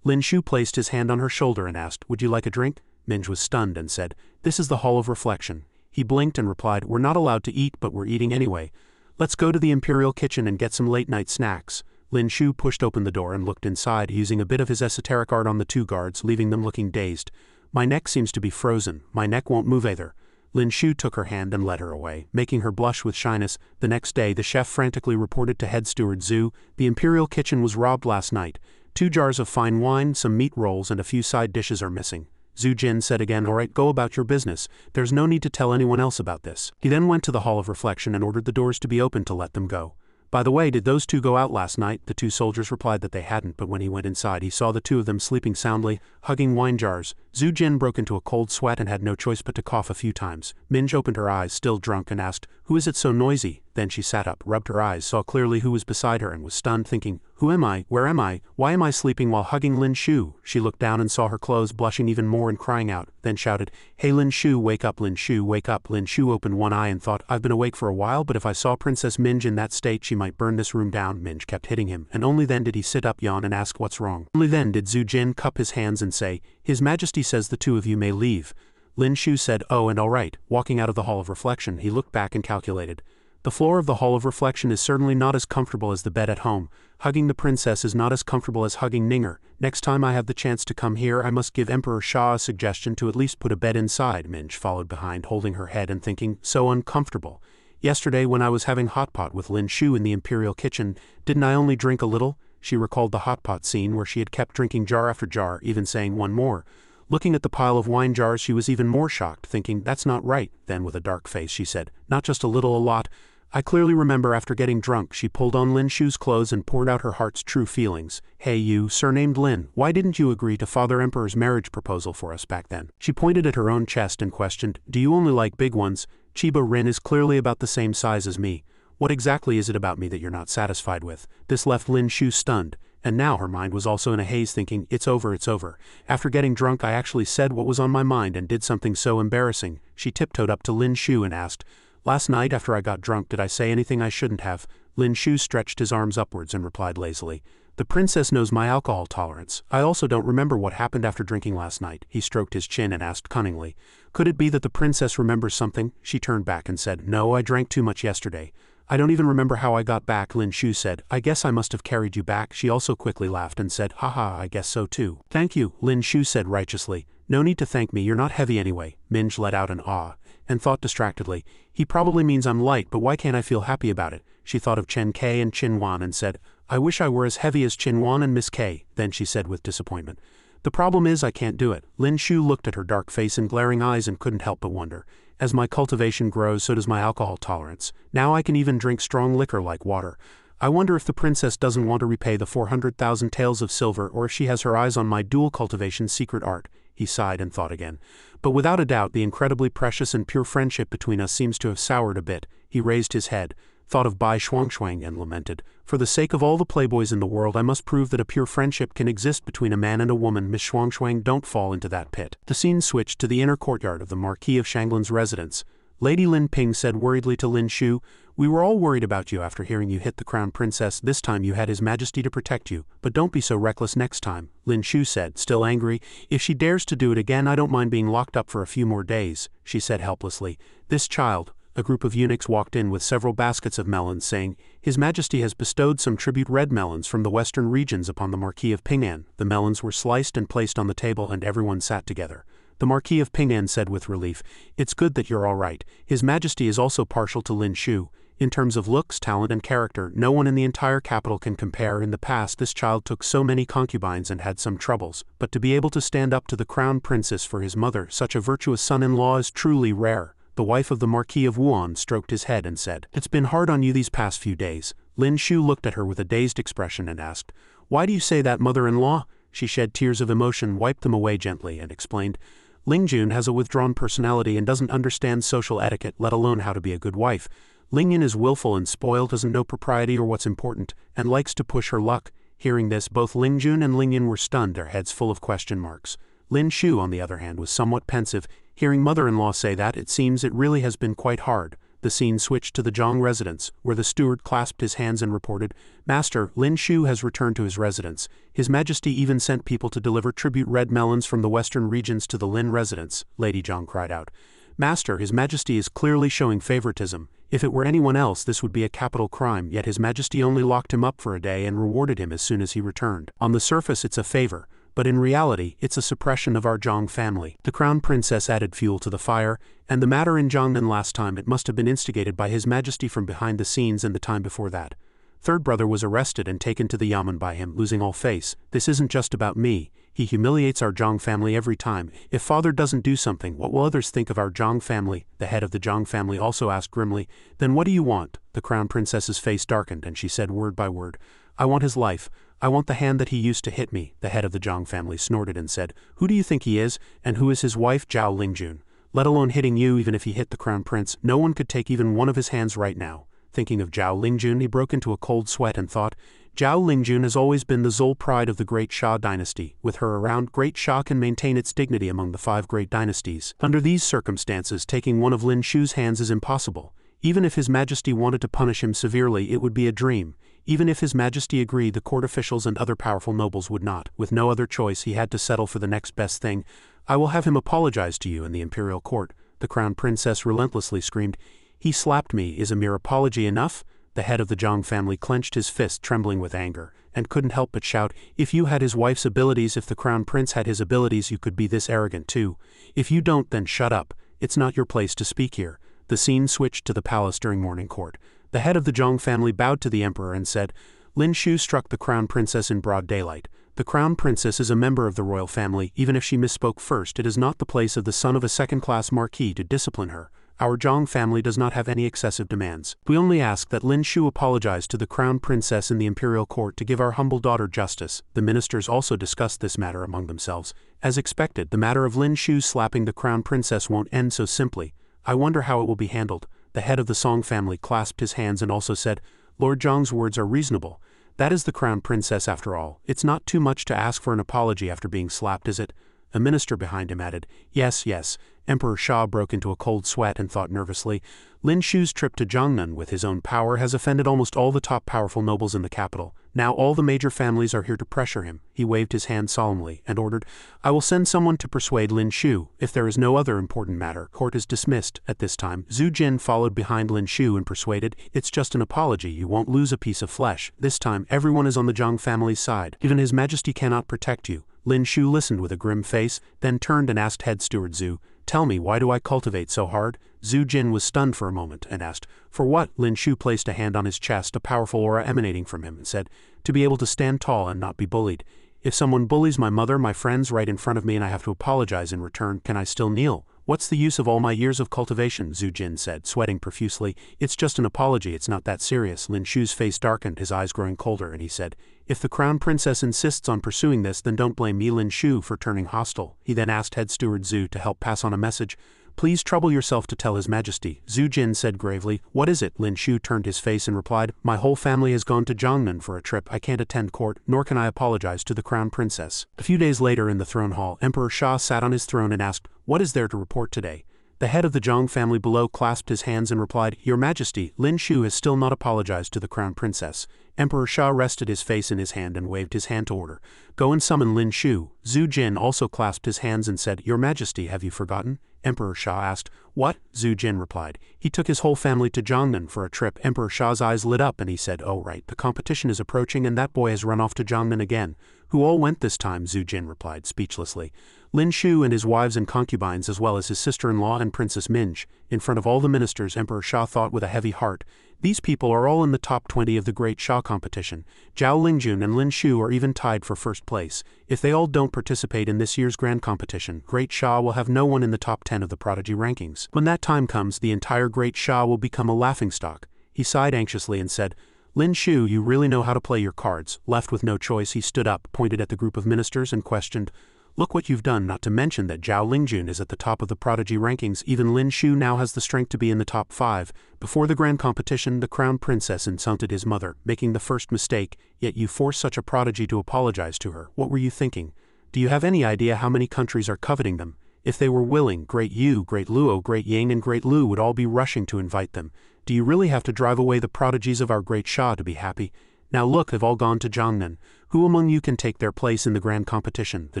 Lin Shu placed his hand on her shoulder and asked, Would you like a drink? Minj was stunned and said, This is the Hall of Reflection. He blinked and replied, We're not allowed to eat, but we're eating anyway. Let's go to the Imperial kitchen and get some late-night snacks. Lin Shu pushed open the door and looked inside, using a bit of his esoteric art on the two guards, leaving them looking dazed. My neck seems to be frozen. My neck won't move either. Lin Shu took her hand and led her away, making her blush with shyness. The next day, the chef frantically reported to head steward Zhu, The Imperial kitchen was robbed last night. 2 jars of fine wine, some meat rolls, and a few side dishes are missing. Zhu Jin said again, All right, go about your business. There's no need to tell anyone else about this. He then went to the Hall of Reflection and ordered the doors to be opened to let them go. By the way, did those two go out last night? The two soldiers replied that they hadn't, but when he went inside he saw the two of them sleeping soundly, hugging wine jars. Zhu Jin broke into a cold sweat and had no choice but to cough a few times. Minj opened her eyes, still drunk, and asked, "Who is it so noisy?" Then she sat up, rubbed her eyes, saw clearly who was beside her, and was stunned, thinking, "Who am I? Where am I? Why am I sleeping while hugging Lin Shu?" She looked down and saw her clothes, blushing even more and crying out, then shouted, "Hey Lin Shu, wake up, Lin Shu, wake up." Lin Shu opened one eye and thought, "I've been awake for a while, but if I saw Princess Minj in that state she might burn this room down." Minj kept hitting him, and only then did he sit up, yawn, and ask what's wrong. Only then did Zhu Jin cup his hands and say, "His Majesty says the two of you may leave." Lin Shu said, "Oh, and all right." Walking out of the Hall of Reflection, he looked back and calculated. The floor of the Hall of Reflection is certainly not as comfortable as the bed at home. Hugging the princess is not as comfortable as hugging Ninger. Next time I have the chance to come here I must give Emperor Sha a suggestion to at least put a bed inside. Minj followed behind, holding her head and thinking, so uncomfortable. Yesterday when I was having hot pot with Lin Shu in the Imperial kitchen, didn't I only drink a little? She recalled the hot pot scene where she had kept drinking jar after jar, even saying one more. Looking at the pile of wine jars she was even more shocked, thinking, that's not right. Then with a dark face she said, not just a little, a lot. I clearly remember after getting drunk she pulled on Lin Shu's clothes and poured out her heart's true feelings. Hey you, surnamed Lin, why didn't you agree to Father Emperor's marriage proposal for us back then? She pointed at her own chest and questioned, do you only like big ones? Chiba Rin is clearly about the same size as me. What exactly is it about me that you're not satisfied with? This left Lin Shu stunned, and now her mind was also in a haze thinking, it's over, it's over. After getting drunk I actually said what was on my mind and did something so embarrassing. She tiptoed up to Lin Shu and asked, last night after I got drunk did I say anything I shouldn't have? Lin Shu stretched his arms upwards and replied lazily, the princess knows my alcohol tolerance. I also don't remember what happened after drinking last night. He stroked his chin and asked cunningly, could it be that the princess remembers something? She turned back and said, no, I drank too much yesterday. I don't even remember how I got back. Lin Shu said, I guess I must have carried you back. She also quickly laughed and said, haha, I guess so too. Thank you, Lin Shu said righteously. No need to thank me, you're not heavy anyway. Minj let out an ah, and thought distractedly, he probably means I'm light, but why can't I feel happy about it? She thought of Chen K and Chin Wan and said, I wish I were as heavy as Chin Wan and Miss K. Then she said with disappointment, the problem is I can't do it. Lin Shu looked at her dark face and glaring eyes and couldn't help but wonder. As my cultivation grows, so does my alcohol tolerance. Now I can even drink strong liquor like water. I wonder if the princess doesn't want to repay the 400,000 taels of silver, or if she has her eyes on my dual cultivation secret art. He sighed and thought again. But without a doubt the incredibly precious and pure friendship between us seems to have soured a bit. He raised his head, thought of Bai Shuangshuang and lamented, for the sake of all the playboys in the world I must prove that a pure friendship can exist between a man and a woman. Miss Shuangshuang, don't fall into that pit. The scene switched to the inner courtyard of the Marquis of Shanglin's residence. Lady Lin Ping said worriedly to Lin Shu, we were all worried about you after hearing you hit the crown princess. This time you had His Majesty to protect you, but don't be so reckless next time. Lin Shu said, still angry, if she dares to do it again I don't mind being locked up for a few more days. She said helplessly, this child. A group of eunuchs walked in with several baskets of melons, saying, His Majesty has bestowed some tribute red melons from the western regions upon the Marquis of Ping'an. The melons were sliced and placed on the table and everyone sat together. The Marquis of Ping'an said with relief, it's good that you're all right. His Majesty is also partial to Lin Shu. In terms of looks, talent and character, no one in the entire capital can compare. In the past this child took so many concubines and had some troubles, but to be able to stand up to the crown princess for his mother, such a virtuous son-in-law, is truly rare. The wife of the Marquis of Wuan stroked his head and said, it's been hard on you these past few days. Lin Shu looked at her with a dazed expression and asked, why do you say that, mother-in-law? She shed tears of emotion, wiped them away gently, and explained, Lingjun has a withdrawn personality and doesn't understand social etiquette, let alone how to be a good wife. Lingyan is willful and spoiled, doesn't know propriety or what's important, and likes to push her luck. Hearing this, both Lingjun and Lingyan were stunned, their heads full of question marks. Lin Shu, on the other hand, was somewhat pensive. Hearing mother-in-law say that, it seems it really has been quite hard. The scene switched to the Zhang residence, where the steward clasped his hands and reported, Master, Lin Shu has returned to his residence. His Majesty even sent people to deliver tribute red melons from the western regions to the Lin residence. Lady Zhang cried out, Master, His Majesty is clearly showing favoritism. If it were anyone else this would be a capital crime, yet His Majesty only locked him up for a day and rewarded him as soon as he returned. On the surface it's a favor, but in reality it's a suppression of our Zhang family. The crown princess added fuel to the fire, and the matter in Jiangnan last time it must have been instigated by His Majesty from behind the scenes, and the time before that. Third brother was arrested and taken to the yamen by him, losing all face. This isn't just about me. He humiliates our Zhang family every time. If father doesn't do something, what will others think of our Zhang family? The head of the Zhang family also asked grimly. Then what do you want? The crown princess's face darkened and she said word by word, I want his life. I want the hand that he used to hit me. The head of the Zhang family snorted and said, Who do you think he is, and who is his wife? Zhao Lingjun. Let alone hitting you. Even if he hit the crown prince, no one could take even one of his hands right now. Thinking of Zhao Lingjun, he broke into a cold sweat and thought, Zhao Lingjun has always been the sole pride of the Great Xia dynasty. With her around, Great Xia can maintain its dignity among the 5 great dynasties. Under these circumstances, taking one of Lin Shu's hands is impossible. Even if His Majesty wanted to punish him severely, it would be a dream. Even if His Majesty agreed, the court officials and other powerful nobles would not. With no other choice, he had to settle for the next best thing. I will have him apologize to you in the imperial court. The crown princess relentlessly screamed. He slapped me. Is a mere apology enough? The head of the Zhang family clenched his fist, trembling with anger, and couldn't help but shout, If you had his wife's abilities, if the crown prince had his abilities, you could be this arrogant too. If you don't, then shut up. It's not your place to speak here. The scene switched to the palace during morning court. The head of the Zhang family bowed to the emperor and said, Lin Shu struck the crown princess in broad daylight. The crown princess is a member of the royal family. Even if she misspoke first, it is not the place of the son of a second-class marquis to discipline her. Our Zhang family does not have any excessive demands. We only ask that Lin Shu apologize to the crown princess in the imperial court to give our humble daughter justice. The ministers also discussed this matter among themselves. As expected, the matter of Lin Shu slapping the crown princess won't end so simply. I wonder how it will be handled. The head of the Song family clasped his hands and also said, Lord Zhang's words are reasonable. That is the crown princess after all. It's not too much to ask for an apology after being slapped, is it? A minister behind him added, Yes, yes. Emperor Xia broke into a cold sweat and thought nervously, Lin Shu's trip to Jiangnan with his own power has offended almost all the top powerful nobles in the capital. Now all the major families are here to pressure him. He waved his hand solemnly and ordered, I will send someone to persuade Lin Shu. If there is no other important matter, court is dismissed. At this time, Zhu Jin followed behind Lin Shu and persuaded, It's just an apology, you won't lose a piece of flesh. This time everyone is on the Zhang family's side. Even His Majesty cannot protect you. Lin Shu listened with a grim face, then turned and asked head steward Zhu, Tell me, why do I cultivate so hard? Zhu Jin was stunned for a moment and asked, For what? Lin Shu placed a hand on his chest, a powerful aura emanating from him, and said, To be able to stand tall and not be bullied. If someone bullies my mother, my friends right in front of me and I have to apologize in return, can I still kneel? What's the use of all my years of cultivation? Zhu Jin said, sweating profusely. It's just an apology, it's not that serious. Lin Shu's face darkened, his eyes growing colder, and he said, If the crown princess insists on pursuing this, then don't blame me, Lin Shu, for turning hostile. He then asked head steward Zhu to help pass on a message. Please trouble yourself to tell His Majesty. Zhu Jin said gravely, What is it? Lin Shu turned his face and replied, My whole family has gone to Jiangnan for a trip. I can't attend court, nor can I apologize to the crown princess. A few days later in the throne hall, Emperor Xia sat on his throne and asked, What is there to report today? The head of the Zhang family below clasped his hands and replied, Your Majesty, Lin Shu has still not apologized to the crown princess. Emperor Xia rested his face in his hand and waved his hand to order. Go and summon Lin Shu. Zhu Jin also clasped his hands and said, Your Majesty, have you forgotten? Emperor Xia asked. What? Zhu Jin replied. He took his whole family to Jiangnan for a trip. Emperor Xia's eyes lit up and he said, Oh right, the competition is approaching and that boy has run off to Jiangnan again. Who all went this time? Zhu Jin replied speechlessly. Lin Shu and his wives and concubines as well as his sister-in-law and Princess Minj. In front of all the ministers, Emperor Xia thought with a heavy heart, These people are all in the top 20 of the Great Xia competition. Zhao Lingjun and Lin Shu are even tied for first place. If they all don't participate in this year's grand competition, Great Xia will have no one in the top 10 of the prodigy rankings. When that time comes, the entire Great Xia will become a laughingstock. He sighed anxiously and said, Lin Shu, you really know how to play your cards. Left with no choice, he stood up, pointed at the group of ministers and questioned, Look what you've done, not to mention that Zhao Lingjun is at the top of the prodigy rankings. Even Lin Shu now has the strength to be in the top 5. Before the grand competition, the crown princess insulted his mother, making the first mistake, yet you force such a prodigy to apologize to her. What were you thinking? Do you have any idea how many countries are coveting them? If they were willing, Great Yu, Great Luo, Great Yang and Great Lu would all be rushing to invite them. Do you really have to drive away the prodigies of our Great Xia to be happy? Now look, they've all gone to Jiangnan. Who among you can take their place in the grand competition, the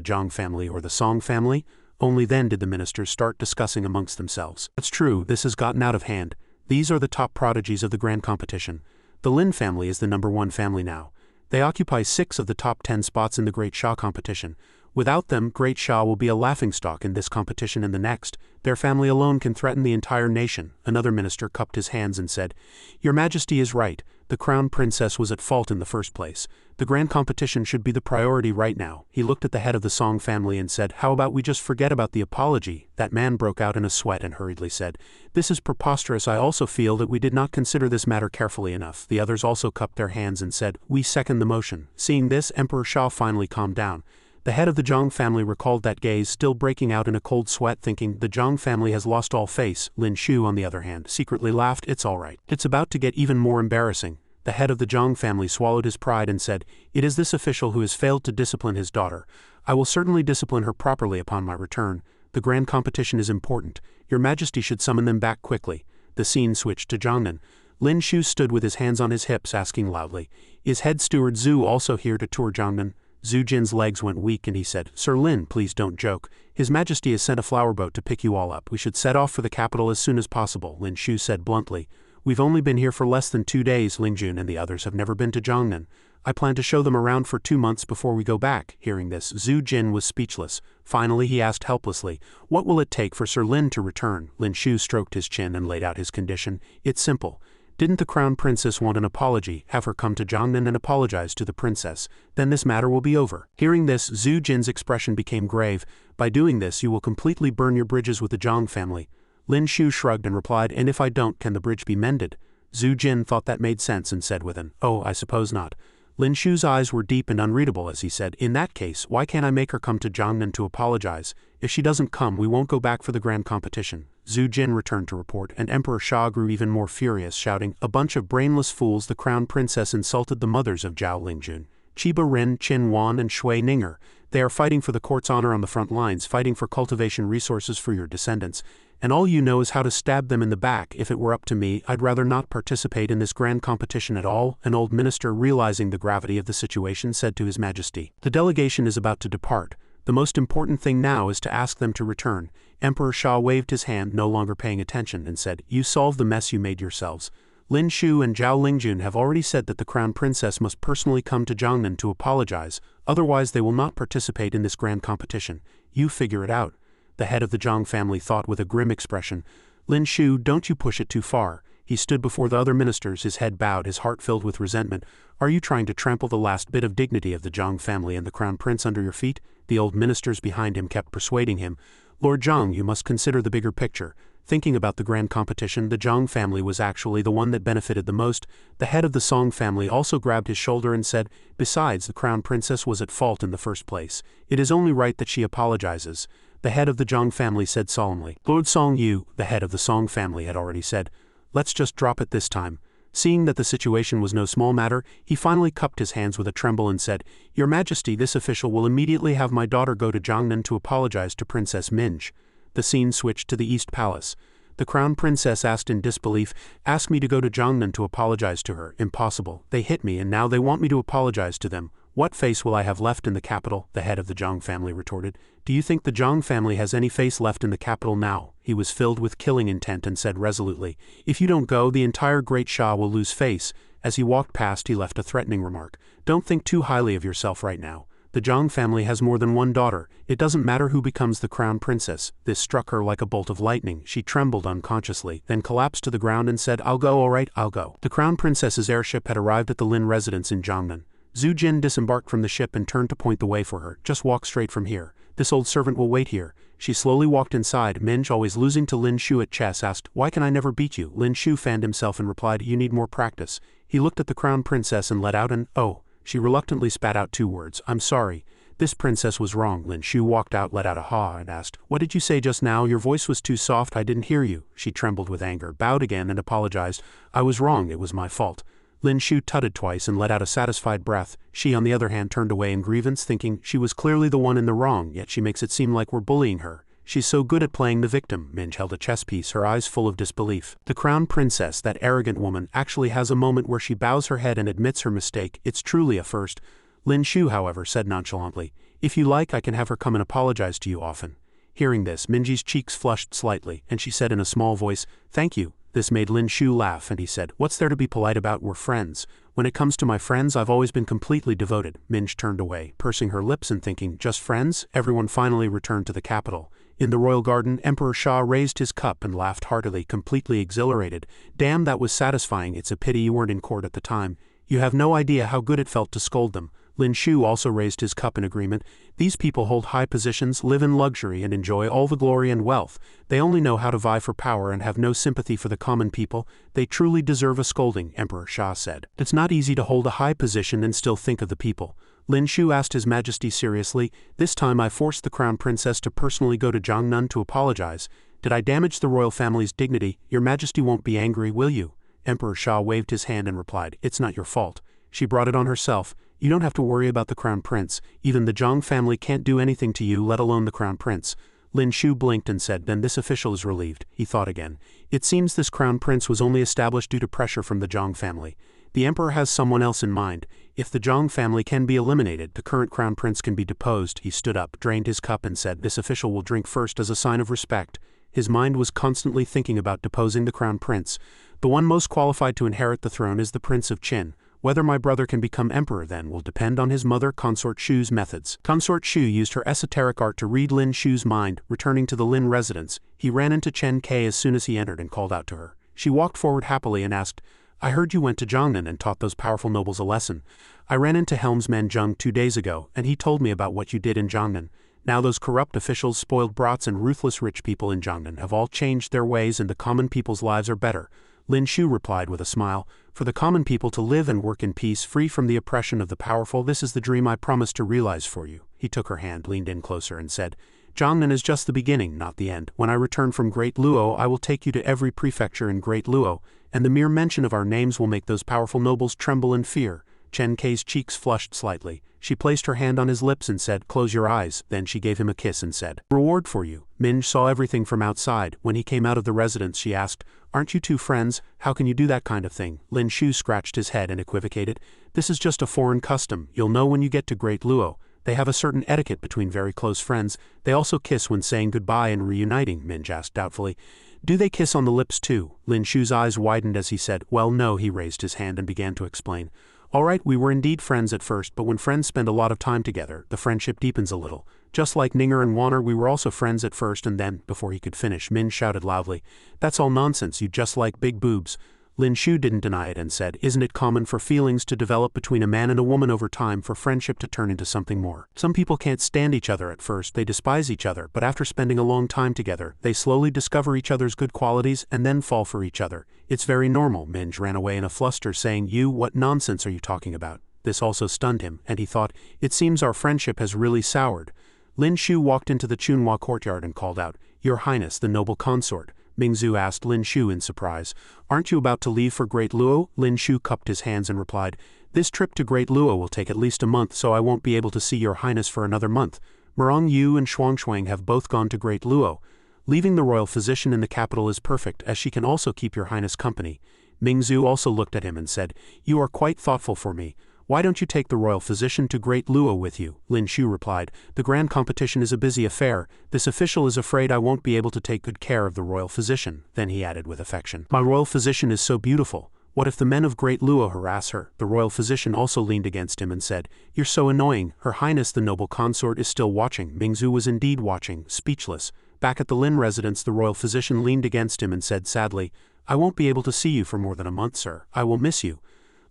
Zhang family or the Song family? Only then did the ministers start discussing amongst themselves. That's true, this has gotten out of hand. These are the top prodigies of the grand competition. The Lin family is the #1 family now. They occupy 6 of the top 10 spots in the Great Xia competition. Without them, Great Xia will be a laughingstock in this competition and the next. Their family alone can threaten the entire nation. Another minister cupped his hands and said, Your Majesty is right. The crown princess was at fault in the first place. The grand competition should be the priority right now. He looked at the head of the Song family and said, "How about we just forget about the apology?" That man broke out in a sweat and hurriedly said, "This is preposterous. I also feel that we did not consider this matter carefully enough." The others also cupped their hands and said, "We second the motion." Seeing this, Emperor Sha finally calmed down. The head of the Zhang family recalled that gaze, still breaking out in a cold sweat, thinking, the Zhang family has lost all face. Lin Shu, on the other hand, secretly laughed. "It's all right. It's about to get even more embarrassing." The head of the Zhang family swallowed his pride and said, "It is this official who has failed to discipline his daughter. I will certainly discipline her properly upon my return. The grand competition is important. Your Majesty should summon them back quickly." The scene switched to Jiangnan. Lin Shu stood with his hands on his hips, asking loudly, "Is head steward Zhu also here to tour Jiangnan?" Zhu Jin's legs went weak and he said, "Sir Lin, please don't joke. His Majesty has sent a flower boat to pick you all up. We should set off for the capital as soon as possible," Lin Shu said bluntly. "We've only been here for less than 2 days. Lingjun and the others have never been to Jiangnan. I plan to show them around for 2 months before we go back." Hearing this, Zhu Jin was speechless. Finally he asked helplessly, "What will it take for Sir Lin to return?" Lin Shu stroked his chin and laid out his condition. "It's simple. Didn't the crown princess want an apology? Have her come to Jiangnan and apologize to the princess. Then this matter will be over." Hearing this, Zhu Jin's expression became grave. "By doing this you will completely burn your bridges with the Zhang family." Lin Shu shrugged and replied, "And if I don't, can the bridge be mended?" Zhu Jin thought that made sense and said with an, "Oh, I suppose not." Lin Shu's eyes were deep and unreadable as he said, "In that case, why can't I make her come to Jiangnan to apologize? If she doesn't come, we won't go back for the grand competition." Zhu Jin returned to report, and Emperor Sha grew even more furious, shouting, "A bunch of brainless fools! The crown princess insulted the mothers of Zhao Lingjun, Chiba Ren, Qin Wan and Shui Ninger. They are fighting for the court's honor on the front lines, fighting for cultivation resources for your descendants. And all you know is how to stab them in the back. If it were up to me, I'd rather not participate in this grand competition at all." An old minister, realizing the gravity of the situation, said to His Majesty, "The delegation is about to depart. The most important thing now is to ask them to return." Emperor Sha waved his hand, no longer paying attention, and said, "You solved the mess you made yourselves. Lin Shu and Zhao Lingjun have already said that the crown princess must personally come to Jiangnan to apologize, otherwise they will not participate in this grand competition. You figure it out." The head of the Zhang family thought with a grim expression, "Lin Shu, don't you push it too far." He stood before the other ministers, his head bowed, his heart filled with resentment. "Are you trying to trample the last bit of dignity of the Zhang family and the crown prince under your feet?" The old ministers behind him kept persuading him, "Lord Zhang, you must consider the bigger picture." Thinking about the grand competition, the Zhang family was actually the one that benefited the most. The head of the Song family also grabbed his shoulder and said, "Besides, the crown princess was at fault in the first place. It is only right that she apologizes." The head of the Zhang family said solemnly, "Lord Song, you," the head of the Song family had already said, "let's just drop it this time." Seeing that the situation was no small matter, he finally cupped his hands with a tremble and said, "Your Majesty, this official will immediately have my daughter go to Jiangnan to apologize to Princess Minj." The scene switched to the East Palace. The crown princess asked in disbelief, "Ask me to go to Jiangnan to apologize to her? Impossible. They hit me and now they want me to apologize to them. What face will I have left in the capital?" The head of the Zhang family retorted. "Do you think the Zhang family has any face left in the capital now?" He was filled with killing intent and said resolutely, "If you don't go, the entire great Shah will lose face." As he walked past, he left a threatening remark, "Don't think too highly of yourself right now. The Zhang family has more than one daughter. It doesn't matter who becomes the crown princess." This struck her like a bolt of lightning. She trembled unconsciously, then collapsed to the ground and said, "I'll go, all right, I'll go." The crown princess's airship had arrived at the Lin residence in Jiangnan. Zhu Jin disembarked from the ship and turned to point the way for her. "Just walk straight from here. This old servant will wait here." She slowly walked inside. Minj, always losing to Lin Shu at chess, asked, "Why can I never beat you?" Lin Shu fanned himself and replied, "You need more practice." He looked at the crown princess and let out an, "Oh." She reluctantly spat out 2 words, "I'm sorry. This princess was wrong." Lin Shu walked out, let out a ha, and asked, "What did you say just now? Your voice was too soft, I didn't hear you." She trembled with anger, bowed again and apologized. "I was wrong, it was my fault." Lin Shu tutted twice and let out a satisfied breath. She, on the other hand, turned away in grievance, thinking, she was clearly the one in the wrong, yet she makes it seem like we're bullying her. She's so good at playing the victim. Minj held a chess piece, her eyes full of disbelief. The crown princess, that arrogant woman, actually has a moment where she bows her head and admits her mistake. It's truly a first. Lin Shu, however, said nonchalantly, "If you like, I can have her come and apologize to you often." Hearing this, Minji's cheeks flushed slightly, and she said in a small voice, "Thank you." This made Lin Shu laugh, and he said, "What's there to be polite about? We're friends. When it comes to my friends, I've always been completely devoted." Minj turned away, pursing her lips and thinking, just friends? Everyone finally returned to the capital. In the royal garden, Emperor Sha raised his cup and laughed heartily, completely exhilarated. Damn, that was satisfying. It's a pity you weren't in court at the time. You have no idea how good it felt to scold them. Lin Shu also raised his cup in agreement. These people hold high positions, live in luxury, and enjoy all the glory and wealth. They only know how to vie for power and have no sympathy for the common people. They truly deserve a scolding, Emperor Sha said. It's not easy to hold a high position and still think of the people. Lin Shu asked His Majesty seriously, "This time I forced the crown princess to personally go to Jiangnan to apologize. Did I damage the royal family's dignity? Your Majesty won't be angry, will you?" Emperor Sha waved his hand and replied, "It's not your fault. She brought it on herself. You don't have to worry about the crown prince. Even the Zhang family can't do anything to you, let alone the crown prince." Lin Shu blinked and said, "Then this official is relieved." He thought again. It seems this crown prince was only established due to pressure from the Zhang family. The emperor has someone else in mind. If the Zhang family can be eliminated, the current crown prince can be deposed. He stood up, drained his cup and said, "This official will drink first as a sign of respect." His mind was constantly thinking about deposing the crown prince. The one most qualified to inherit the throne is the Prince of Qin. Whether my brother can become emperor then will depend on his mother Consort Shu's methods. Consort Shu used her esoteric art to read Lin Shu's mind. Returning to the Lin residence, he ran into Chen Kai as soon as he entered and called out to her. She walked forward happily and asked, "I heard you went to Jiangnan and taught those powerful nobles a lesson. I ran into helmsman Zheng 2 days ago, and he told me about what you did in Jiangnan. Now those corrupt officials, spoiled brats and ruthless rich people in Jiangnan have all changed their ways and the common people's lives are better." Lin Shu replied with a smile, "For the common people to live and work in peace, free from the oppression of the powerful, this is the dream I promised to realize for you." He took her hand, leaned in closer and said, "Jiangnan is just the beginning, not the end. When I return from Great Luo, I will take you to every prefecture in Great Luo, and the mere mention of our names will make those powerful nobles tremble in fear." Chen Kai's cheeks flushed slightly. She placed her hand on his lips and said, "Close your eyes." Then she gave him a kiss and said, "Reward for you." Min saw everything from outside. When he came out of the residence, she asked, "Aren't you two friends? How can you do that kind of thing?" Lin Shu scratched his head and equivocated, "This is just a foreign custom. You'll know when you get to Great Luo. They have a certain etiquette between very close friends. They also kiss when saying goodbye and reuniting," Min asked doubtfully. "Do they kiss on the lips too?" Lin Shu's eyes widened as he said, "Well, no." He raised his hand and began to explain. "All right, we were indeed friends at first, but when friends spend a lot of time together, the friendship deepens a little. Just like Ninger and Warner, we were also friends at first and then," before he could finish, Min shouted loudly, "That's all nonsense, you just like big boobs." Lin Shu didn't deny it and said, "Isn't it common for feelings to develop between a man and a woman over time, for friendship to turn into something more? Some people can't stand each other at first, they despise each other, but after spending a long time together, they slowly discover each other's good qualities and then fall for each other. It's very normal." Minj ran away in a fluster saying, What nonsense are you talking about?" This also stunned him, and he thought, "It seems our friendship has really soured." Lin Shu walked into the Chunhua courtyard and called out, "Your Highness, the noble consort." Mingzu asked Lin Shu in surprise, "Aren't you about to leave for Great Luo?" Lin Shu cupped his hands and replied, "This trip to Great Luo will take at least a month, so I won't be able to see your highness for another month. Murong Yu and Shuangshuang have both gone to Great Luo. Leaving the royal physician in the capital is perfect, as she can also keep your highness company." Mingzu also looked at him and said, "You are quite thoughtful for me. Why don't you take the royal physician to Great Luo with you?" Lin Shu replied, "The grand competition is a busy affair. This official is afraid I won't be able to take good care of the royal physician." Then he added with affection, "My royal physician is so beautiful. What if the men of Great Luo harass her?" The royal physician also leaned against him and said, "You're so annoying. Her Highness the noble consort is still watching." Mingzu was indeed watching, speechless. Back at the Lin residence, the royal physician leaned against him and said sadly, "I won't be able to see you for more than a month, sir. I will miss you."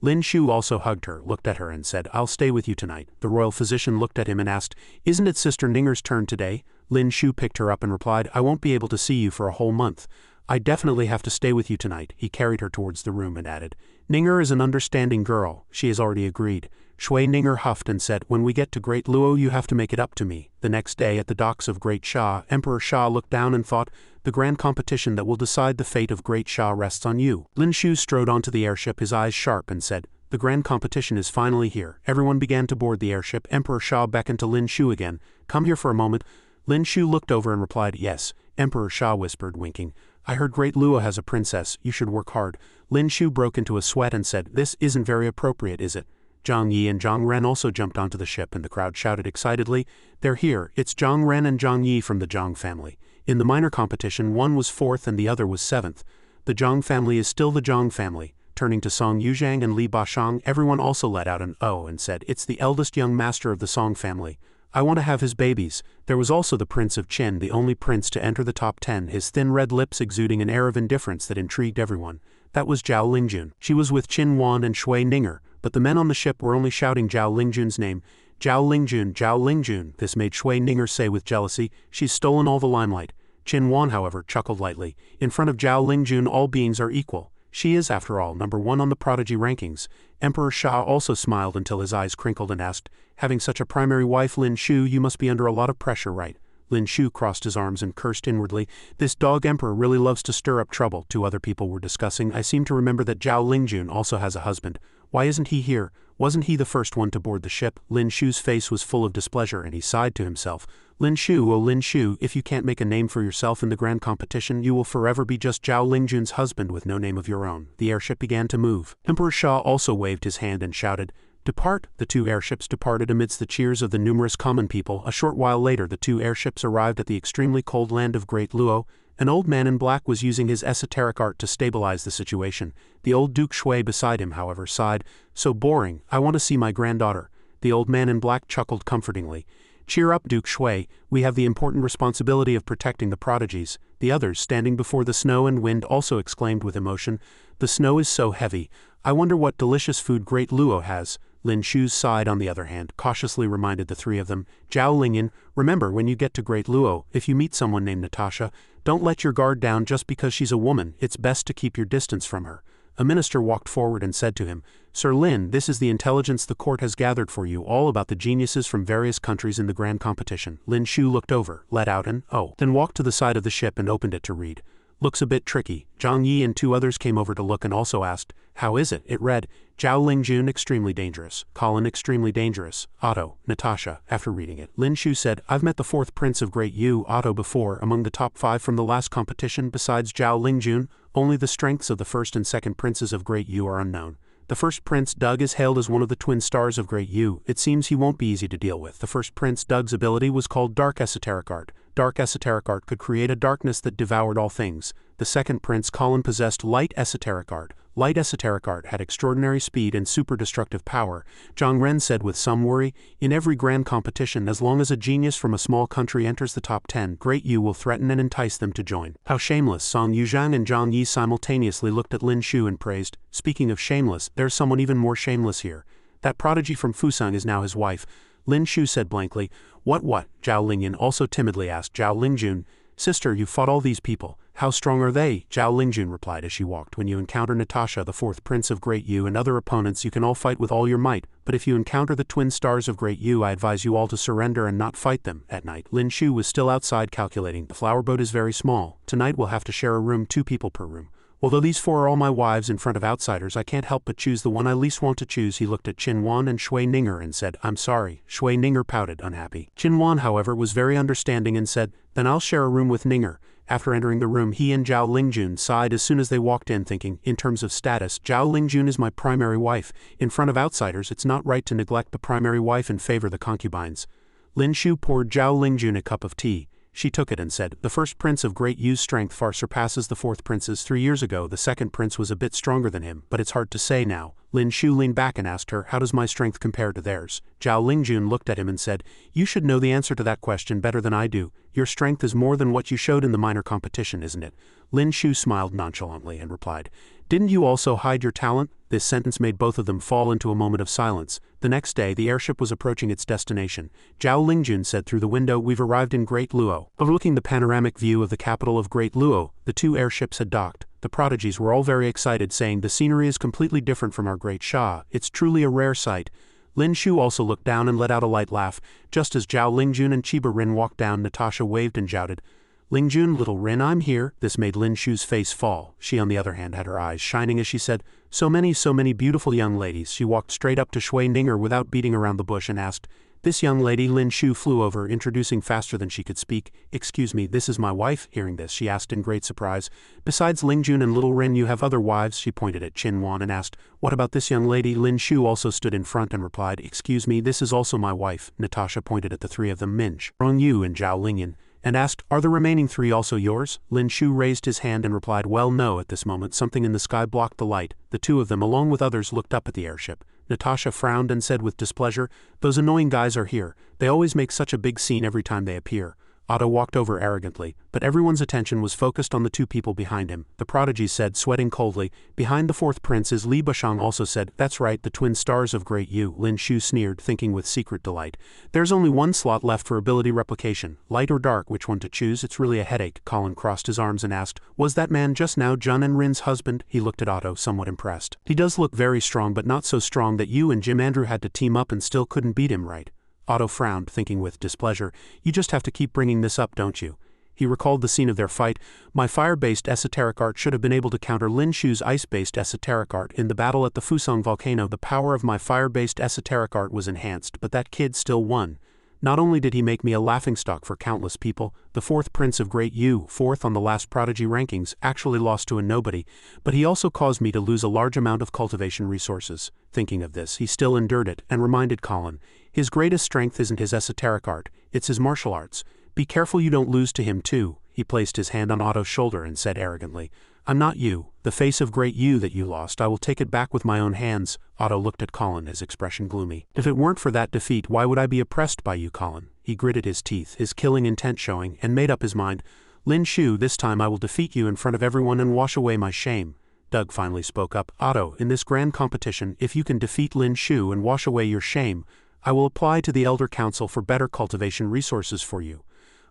Lin Shu also hugged her, looked at her and said, "I'll stay with you tonight." The royal physician looked at him and asked, "Isn't it Sister Ninger's turn today?" Lin Shu picked her up and replied, "I won't be able to see you for a whole month. I definitely have to stay with you tonight." He carried her towards the room and added, "Ninger is an understanding girl. She has already agreed." Shui Ninger huffed and said, "When we get to Great Luo, you have to make it up to me." The next day at the docks of Great Sha, Emperor Sha looked down and thought, "The grand competition that will decide the fate of Great Sha rests on you." Lin Shu strode onto the airship, his eyes sharp, and said, "The grand competition is finally here." Everyone began to board the airship. Emperor Sha beckoned to Lin Shu again. "Come here for a moment." Lin Shu looked over and replied, "Yes." Emperor Sha whispered, winking, "I heard Great Luo has a princess. You should work hard." Lin Shu broke into a sweat and said, "This isn't very appropriate, is it?" Zhang Yi and Zhang Ren also jumped onto the ship and the crowd shouted excitedly, "They're here. It's Zhang Ren and Zhang Yi from the Zhang family." In the minor competition, one was 4th and the other was 7th. The Zhang family is still the Zhang family. Turning to Song Yuzhang and Li Bashang, everyone also let out an "oh" and said, "It's the eldest young master of the Song family. I want to have his babies. There was also the Prince of Qin, the only prince to enter the top 10, his thin red lips exuding an air of indifference that intrigued everyone. That was Zhao Lingjun. She was with Qin Wan and Shui Ninger, but the men on the ship were only shouting Zhao Lingjun's name. Zhao Lingjun, Zhao Lingjun. This made Shui Ninger say with jealousy, she's stolen all the limelight. Qin Wan, however, chuckled lightly. In front of Zhao Lingjun all beings are equal. She is, after all, #1 on the prodigy rankings. Emperor Sha also smiled until his eyes crinkled and asked, having such a primary wife Lin Shu, you must be under a lot of pressure, right? Lin Shu crossed his arms and cursed inwardly. This dog emperor really loves to stir up trouble. Two other people were discussing. I seem to remember that Zhao Lingjun also has a husband. Why isn't he here? Wasn't he the first one to board the ship? Lin Shu's face was full of displeasure and he sighed to himself. Lin Shu, oh Lin Shu, if you can't make a name for yourself in the grand competition, you will forever be just Zhao Lingjun's husband with no name of your own. The airship began to move. Emperor Sha also waved his hand and shouted, "Depart!" The two airships departed amidst the cheers of the numerous common people. A short while later the two airships arrived at the extremely cold land of Great Luo. An old man in black was using his esoteric art to stabilize the situation. The old Duke Shui beside him, however, sighed, "So boring, I want to see my granddaughter." The old man in black chuckled comfortingly. "Cheer up, Duke Shui, we have the important responsibility of protecting the prodigies." The others, standing before the snow and wind, also exclaimed with emotion, "The snow is so heavy. I wonder what delicious food Great Luo has." Lin Shu's side, on the other hand, cautiously reminded the three of them, "Zhao Lingyan, remember when you get to Great Luo, if you meet someone named Natasha, don't let your guard down just because she's a woman. It's best to keep your distance from her." A minister walked forward and said to him, "Sir Lin, this is the intelligence the court has gathered for you, all about the geniuses from various countries in the grand competition." Lin Shu looked over, let out an "oh," then walked to the side of the ship and opened it to read. "Looks a bit tricky." Zhang Yi and two others came over to look and also asked, "How is it?" It read, Zhao Lingjun extremely dangerous, Colin extremely dangerous, Otto, Natasha. After reading it, Lin Shu said, "I've met the fourth prince of Great Yu, Otto, before, among the top 5 from the last competition. Besides Zhao Lingjun, only the strengths of the first and second princes of Great Yu are unknown. The first prince, Doug, is hailed as one of the twin stars of Great Yu. It seems he won't be easy to deal with." The first prince, Doug's ability was called Dark Esoteric Art. Dark Esoteric Art could create a darkness that devoured all things. The second prince, Colin, possessed Light Esoteric Art. Light Esoteric Art had extraordinary speed and super destructive power. Zhang Ren said with some worry, "In every grand competition, as long as a genius from a small country enters the top 10, Great Yu will threaten and entice them to join." How shameless! Song Yuzhang and Zhang Yi simultaneously looked at Lin Shu and praised, "Speaking of shameless, there's someone even more shameless here. That prodigy from Fusong is now his wife." Lin Shu said blankly, What? Zhao Lingyan also timidly asked Zhao Lingjun, "Sister, you fought all these people. How strong are they?" Zhao Lingjun replied as she walked, "When you encounter Natasha, the fourth prince of Great Yu, and other opponents, you can all fight with all your might, but if you encounter the twin stars of Great Yu, I advise you all to surrender and not fight them." At night, Lin Shu was still outside calculating. "The flower boat is very small. Tonight we'll have to share a room, 2 people per room. Although these 4 are all my wives in front of outsiders, I can't help but choose the one I least want to choose." He looked at Qin Wan and Shui Ninger and said, "I'm sorry." Shui Ninger pouted, unhappy. Qin Wan, however, was very understanding and said, "Then I'll share a room with Ninger." After entering the room, he and Zhao Lingjun sighed as soon as they walked in, thinking, in terms of status, Zhao Lingjun is my primary wife. In front of outsiders, it's not right to neglect the primary wife and favor the concubines. Lin Shu poured Zhao Lingjun a cup of tea. She took it and said, "The first prince of Great Yu's strength far surpasses the fourth prince's. 3 years ago, the second prince was a bit stronger than him, but it's hard to say now." Lin Shu leaned back and asked her, "How does my strength compare to theirs?" Zhao Lingjun looked at him and said, "You should know the answer to that question better than I do. Your strength is more than what you showed in the minor competition, isn't it?" Lin Shu smiled nonchalantly and replied, "Didn't you also hide your talent?" This sentence made both of them fall into a moment of silence. The next day, the airship was approaching its destination. Zhao Lingjun said through the window, "We've arrived in Great Luo." Overlooking the panoramic view of the capital of Great Luo, the 2 airships had docked. The prodigies were all very excited, saying, "The scenery is completely different from our great Shah. It's truly a rare sight." Lin Shu also looked down and let out a light laugh. Just as Zhao Lingjun and Chiba Rin walked down, Natasha waved and shouted, "Lingjun, little Rin, I'm here." This made Lin Shu's face fall. She, on the other hand, had her eyes shining as she said, so many beautiful young ladies." She walked straight up to Shui Ninger without beating around the bush and asked, "This young lady?" Lin Shu flew over, introducing faster than she could speak. "Excuse me, this is my wife." Hearing this, she asked in great surprise, "Besides Lingjun and little Rin, you have other wives?" She pointed at Qin Wan and asked, "What about this young lady?" Lin Shu also stood in front and replied, "Excuse me, this is also my wife." Natasha pointed at the 3 of them, Minj, Rong Yu and Zhao Lingyan, and asked, "Are the remaining 3 also yours?" Lin Shu raised his hand and replied, "Well, no." At this moment, something in the sky blocked the light. The 2 of them, along with others, looked up at the airship. Natasha frowned and said with displeasure, "Those annoying guys are here. They always make such a big scene every time they appear." Otto walked over arrogantly, but everyone's attention was focused on the two people behind him. The prodigy said, sweating coldly. Behind the fourth prince is Li Bashang also said, "That's right, the twin stars of Great Yu." Lin Shu sneered, thinking with secret delight. "There's only one slot left for ability replication. Light or dark, which one to choose? It's really a headache." Colin crossed his arms and asked, "Was that man just now Jun and Rin's husband?" He looked at Otto, somewhat impressed. "He does look very strong, but not so strong that you and Jim Andrew had to team up and still couldn't beat him, right?" Otto frowned, thinking with displeasure, "You just have to keep bringing this up, don't you?" He recalled the scene of their fight. "My fire-based esoteric art should have been able to counter Lin Shu's ice-based esoteric art. In the battle at the Fusong volcano, the power of my fire-based esoteric art was enhanced, but that kid still won. Not only did he make me a laughingstock for countless people, the fourth prince of Great Yu, fourth on the last prodigy rankings, actually lost to a nobody, but he also caused me to lose a large amount of cultivation resources." Thinking of this, he still endured it, and reminded Colin, "His greatest strength isn't his esoteric art, it's his martial arts. Be careful you don't lose to him too." He placed his hand on Otto's shoulder and said arrogantly, "I'm not you, the face of Great Yu that you lost. I will take it back with my own hands." Otto looked at Colin, his expression gloomy. "If it weren't for that defeat, why would I be oppressed by you, Colin?" He gritted his teeth, his killing intent showing, and made up his mind. "Lin Shu, this time I will defeat you in front of everyone and wash away my shame." Doug finally spoke up. "Otto, in this grand competition, if you can defeat Lin Shu and wash away your shame, I will apply to the Elder Council for better cultivation resources for you."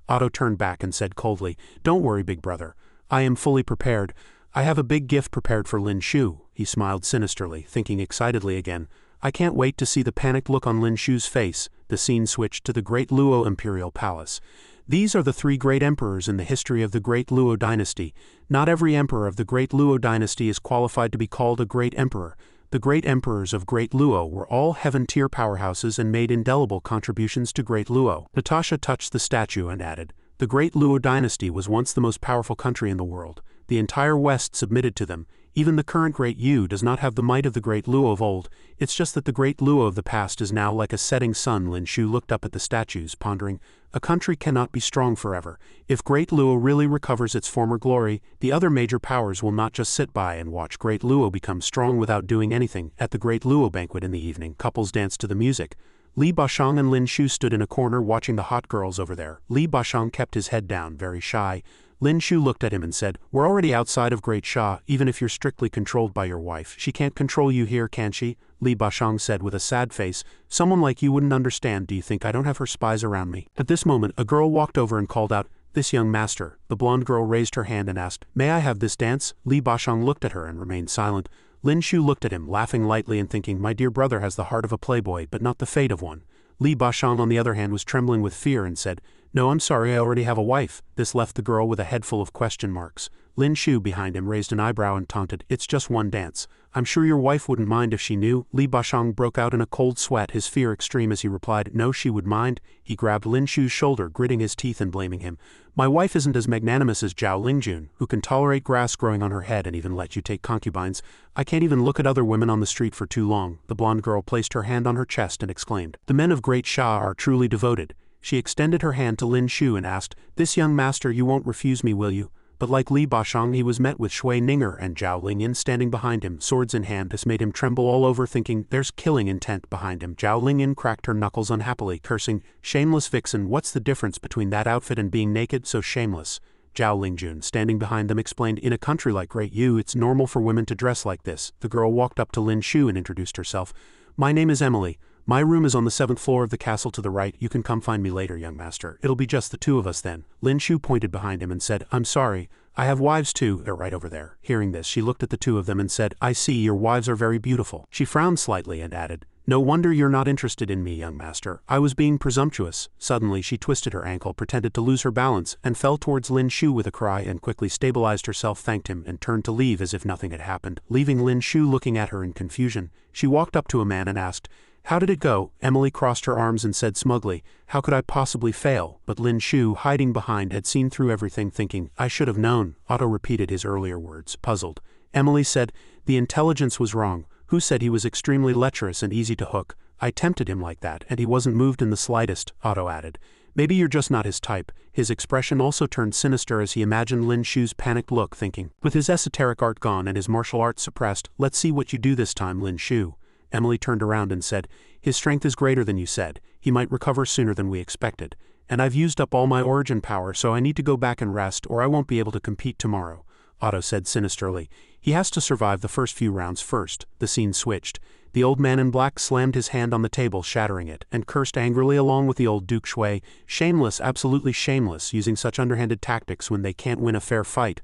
Otto turned back and said coldly, "Don't worry, big brother. I am fully prepared. I have a big gift prepared for Lin Shu." He smiled sinisterly, thinking excitedly again. "I can't wait to see the panicked look on Lin Shu's face." The scene switched to the Great Luo Imperial Palace. These are the three great emperors in the history of the Great Luo dynasty. Not every emperor of the Great Luo dynasty is qualified to be called a great emperor. The great emperors of Great Luo were all heaven-tier powerhouses and made indelible contributions to Great Luo. Natasha touched the statue and added, "The Great Luo dynasty was once the most powerful country in the world. The entire West submitted to them. Even the current Great Yu does not have the might of the Great Luo of old. It's just that the Great Luo of the past is now like a setting sun." Lin Shu looked up at the statues, pondering, "A country cannot be strong forever. If Great Luo really recovers its former glory, the other major powers will not just sit by and watch Great Luo become strong without doing anything." At the Great Luo banquet in the evening, couples danced to the music. Li Bashang and Lin Shu stood in a corner watching the hot girls over there. Li Bashang kept his head down, very shy. Lin Shu looked at him and said, "We're already outside of Great Sha, even if you're strictly controlled by your wife. She can't control you here, can she?" Li Bashang said with a sad face, "Someone like you wouldn't understand. Do you think I don't have her spies around me?" At this moment, a girl walked over and called out, "This young master." The blonde girl raised her hand and asked, "May I have this dance?" Li Bashang looked at her and remained silent. Lin Shu looked at him, laughing lightly and thinking, "My dear brother has the heart of a playboy, but not the fate of one." Li Bashang, on the other hand, was trembling with fear and said, "No, I'm sorry, I already have a wife." This left the girl with a head full of question marks. Lin Shu behind him raised an eyebrow and taunted, "It's just one dance. I'm sure your wife wouldn't mind if she knew." Li Bashang broke out in a cold sweat, his fear extreme as he replied, "No, she would mind." He grabbed Lin Shu's shoulder, gritting his teeth and blaming him. "My wife isn't as magnanimous as Zhao Lingjun, who can tolerate grass growing on her head and even let you take concubines. I can't even look at other women on the street for too long." The blonde girl placed her hand on her chest and exclaimed, "The men of Great Sha are truly devoted." She extended her hand to Lin Shu and asked, "This young master, you won't refuse me, will you?" But like Li Bashang, he was met with Shui Ninger and Zhao Lingyan standing behind him, swords in hand. This made him tremble all over, thinking, "There's killing intent behind him." Zhao Lingyan cracked her knuckles unhappily, cursing, "Shameless vixen, what's the difference between that outfit and being naked? So shameless." Zhao Lingjun, standing behind them, explained, "In a country like Great Yu, it's normal for women to dress like this." The girl walked up to Lin Shu and introduced herself. "My name is Emily. My room is on the 7th floor of the castle to the right. You can come find me later, young master. It'll be just the two of us then." Lin Shu pointed behind him and said, "I'm sorry. I have wives too. They're right over there." Hearing this, she looked at the two of them and said, "I see, your wives are very beautiful." She frowned slightly and added, "No wonder you're not interested in me, young master. I was being presumptuous." Suddenly she twisted her ankle, pretended to lose her balance, and fell towards Lin Shu with a cry, and quickly stabilized herself, thanked him, and turned to leave as if nothing had happened, leaving Lin Shu looking at her in confusion. She walked up to a man and asked, "How did it go?" Emily crossed her arms and said smugly, "How could I possibly fail?" But Lin Shu, hiding behind, had seen through everything, thinking, "I should have known." Otto repeated his earlier words, puzzled. Emily said, "The intelligence was wrong. Who said he was extremely lecherous and easy to hook? I tempted him like that, and he wasn't moved in the slightest." Otto added, "Maybe you're just not his type." His expression also turned sinister as he imagined Lin Shu's panicked look, thinking, "With his esoteric art gone and his martial arts suppressed, let's see what you do this time, Lin Shu." Emily turned around and said, his strength is greater than you said. He might recover sooner than we expected. And I've used up all my origin power, so I need to go back and rest or I won't be able to compete tomorrow, Otto said sinisterly. He has to survive the first few rounds first. The scene switched. The old man in black slammed his hand on the table, shattering it, and cursed angrily along with the old Duke Shui. Shameless, absolutely shameless, using such underhanded tactics when they can't win a fair fight.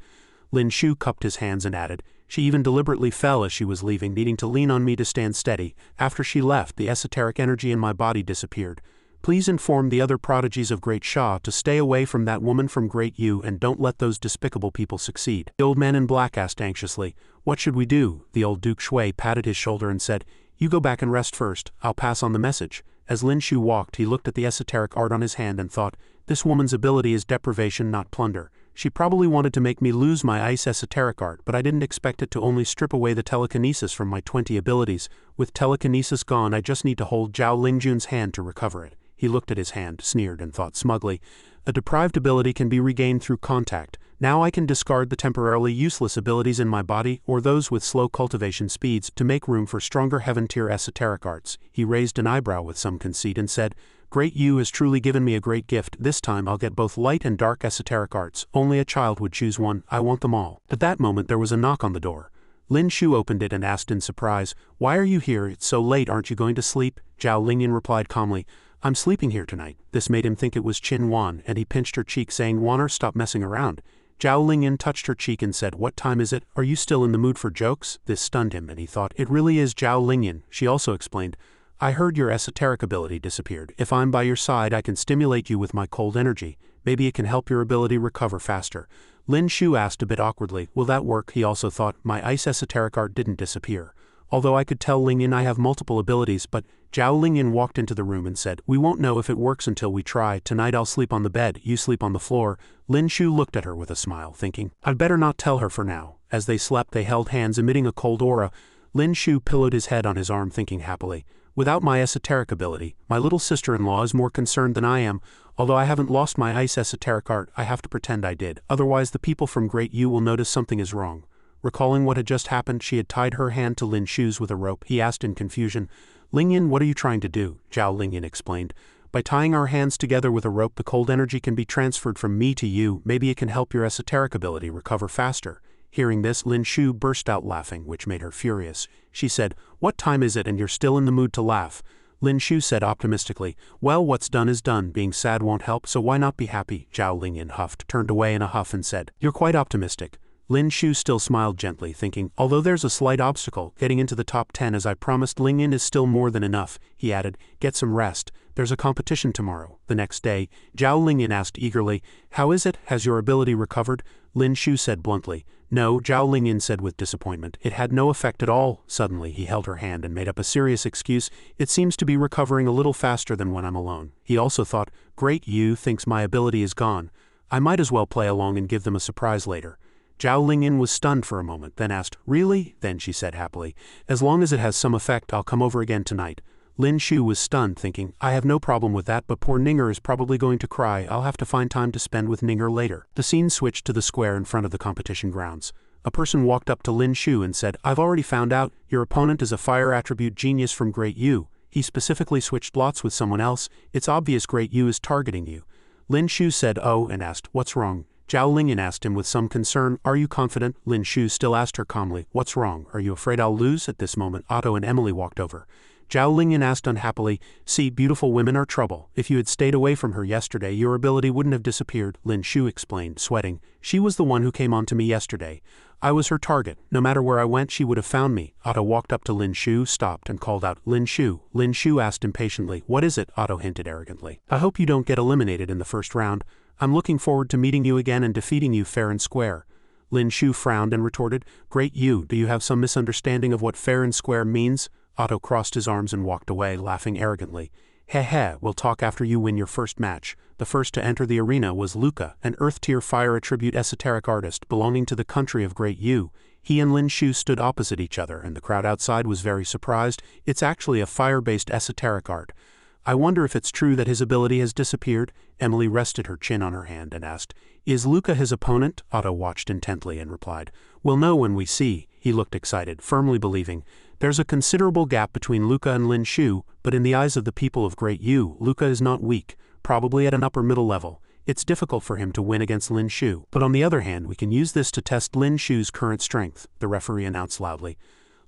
Lin Shu cupped his hands and added, she even deliberately fell as she was leaving, needing to lean on me to stand steady. After she left, the esoteric energy in my body disappeared. Please inform the other prodigies of Great Sha to stay away from that woman from Great Yu and don't let those despicable people succeed. The old man in black asked anxiously, what should we do? The old Duke Shui patted his shoulder and said, you go back and rest first, I'll pass on the message. As Lin Shu walked, he looked at the esoteric art on his hand and thought, this woman's ability is deprivation, not plunder. She probably wanted to make me lose my ice esoteric art, but I didn't expect it to only strip away the telekinesis from my 20 abilities. With telekinesis gone, I just need to hold Zhao Lingjun's hand to recover it. He looked at his hand, sneered, and thought smugly, a deprived ability can be regained through contact. Now I can discard the temporarily useless abilities in my body or those with slow cultivation speeds to make room for stronger heaven-tier esoteric arts. He raised an eyebrow with some conceit and said, Great Yu has truly given me a great gift. This time I'll get both light and dark esoteric arts. Only a child would choose one. I want them all. At that moment there was a knock on the door. Lin Shu opened it and asked in surprise, why are you here? It's so late, aren't you going to sleep? Zhao Lingyan replied calmly, I'm sleeping here tonight. This made him think it was Qin Wan, and he pinched her cheek saying, Wanner, stop messing around. Zhao Lingyan touched her cheek and said, what time is it? Are you still in the mood for jokes? This stunned him, and he thought, it really is Zhao Lingyan. She also explained, I heard your esoteric ability disappeared. If I'm by your side, I can stimulate you with my cold energy. Maybe it can help your ability recover faster. Lin Shu asked a bit awkwardly, will that work? He also thought, my ice esoteric art didn't disappear. Although I could tell Lingyan I have multiple abilities, but Zhao Lingyan walked into the room and said, we won't know if it works until we try. Tonight I'll sleep on the bed, you sleep on the floor. Lin Shu looked at her with a smile, thinking, I'd better not tell her for now. As they slept, they held hands, emitting a cold aura. Lin Shu pillowed his head on his arm, thinking happily, without my esoteric ability, my little sister-in-law is more concerned than I am. Although I haven't lost my ice esoteric art, I have to pretend I did. Otherwise the people from Great Yu will notice something is wrong. Recalling what had just happened, she had tied her hand to Lin Shu's with a rope. He asked in confusion, Lingyan, what are you trying to do? Zhao Lingyan explained, by tying our hands together with a rope, the cold energy can be transferred from me to you. Maybe it can help your esoteric ability recover faster. Hearing this, Lin Shu burst out laughing, which made her furious. She said, what time is it and you're still in the mood to laugh? Lin Shu said optimistically, well, what's done is done. Being sad won't help, so why not be happy? Zhao Lingyan huffed, turned away in a huff and said, you're quite optimistic. Lin Shu still smiled gently, thinking, although there's a slight obstacle, getting into the top 10 as I promised Lingyan is still more than enough. He added, get some rest. There's a competition tomorrow. The next day, Zhao Lingyan asked eagerly, how is it? Has your ability recovered? Lin Shu said bluntly, no. Zhao Lingyan said with disappointment, it had no effect at all. Suddenly he held her hand and made up a serious excuse, it seems to be recovering a little faster than when I'm alone. He also thought, Great Yu thinks my ability is gone. I might as well play along and give them a surprise later. Zhao Lingyan was stunned for a moment, then asked, really? Then she said happily, as long as it has some effect, I'll come over again tonight. Lin Shu was stunned, thinking, I have no problem with that, but poor Ninger is probably going to cry. I'll have to find time to spend with Ninger later. The scene switched to the square in front of the competition grounds. A person walked up to Lin Shu and said, I've already found out, your opponent is a fire attribute genius from Great Yu. He specifically switched lots with someone else. It's obvious Great Yu is targeting you. Lin Shu said, oh, and asked, what's wrong? Zhao Lingyan asked him with some concern, are you confident? Lin Shu still asked her calmly, what's wrong? Are you afraid I'll lose? At this moment, Otto and Emily walked over. Zhao Lingyan asked unhappily, see, beautiful women are trouble. If you had stayed away from her yesterday, your ability wouldn't have disappeared. Lin Shu explained, sweating, she was the one who came on to me yesterday. I was her target. No matter where I went, she would have found me. Otto walked up to Lin Shu, stopped, and called out, Lin Shu. Lin Shu asked impatiently, what is it? Otto hinted arrogantly. I hope you don't get eliminated in the first round. I'm looking forward to meeting you again and defeating you fair and square. Lin Shu frowned and retorted, Great Yu, do you have some misunderstanding of what fair and square means? Otto crossed his arms and walked away, laughing arrogantly. Heh, we'll talk after you win your first match. The first to enter the arena was Luca, an Earth-tier fire attribute esoteric artist belonging to the country of Great Yu. He and Lin Shu stood opposite each other, and the crowd outside was very surprised. It's actually a fire-based esoteric art. I wonder if it's true that his ability has disappeared. Emily rested her chin on her hand and asked, is Luca his opponent? Otto watched intently and replied, we'll know when we see. He looked excited, firmly believing, There's a considerable gap between Luca and Lin Shu, but in the eyes of the people of Great Yu, Luca is not weak, probably at an upper middle level. It's difficult for him to win against Lin Shu. But on the other hand, we can use this to test Lin Shu's current strength, the referee announced loudly.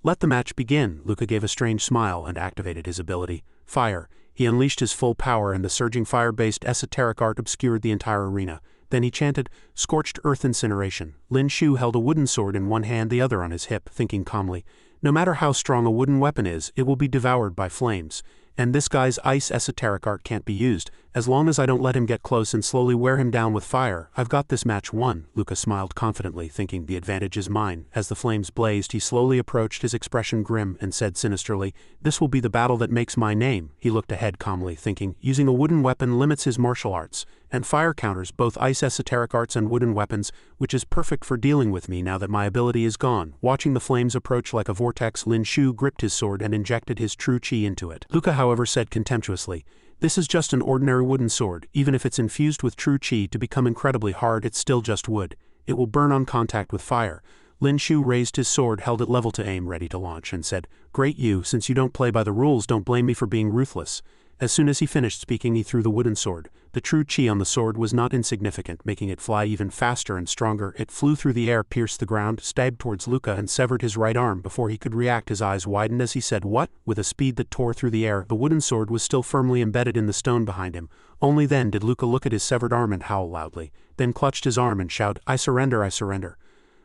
Let the match begin. Luca gave a strange smile and activated his ability. Fire. He unleashed his full power and the surging fire-based esoteric art obscured the entire arena. Then he chanted, "Scorched earth incineration." Lin Shu held a wooden sword in one hand, the other on his hip, thinking calmly, no matter how strong a wooden weapon is, it will be devoured by flames. And this guy's ice esoteric art can't be used. As long as I don't let him get close and slowly wear him down with fire, I've got this match won. Luca smiled confidently, thinking the advantage is mine. As the flames blazed, he slowly approached, his expression grim, and said sinisterly, "This will be the battle that makes my name." He looked ahead calmly, thinking, using a wooden weapon limits his martial arts, and fire counters both ice esoteric arts and wooden weapons, which is perfect for dealing with me now that my ability is gone. Watching the flames approach like a vortex, Lin Shu gripped his sword and injected his true chi into it. Luca, however, said contemptuously, "This is just an ordinary wooden sword. Even if it's infused with true chi to become incredibly hard, it's still just wood. It will burn on contact with fire." Lin Shu raised his sword, held it level to aim, ready to launch, and said, "Great Yu, since you don't play by the rules, don't blame me for being ruthless." As soon as he finished speaking, he threw the wooden sword. The true chi on the sword was not insignificant, making it fly even faster and stronger. It flew through the air, pierced the ground, stabbed towards Luca, and severed his right arm. Before he could react, his eyes widened as he said, "What?" With a speed that tore through the air, the wooden sword was still firmly embedded in the stone behind him. Only then did Luca look at his severed arm and howl loudly, then clutched his arm and shout, "I surrender, I surrender."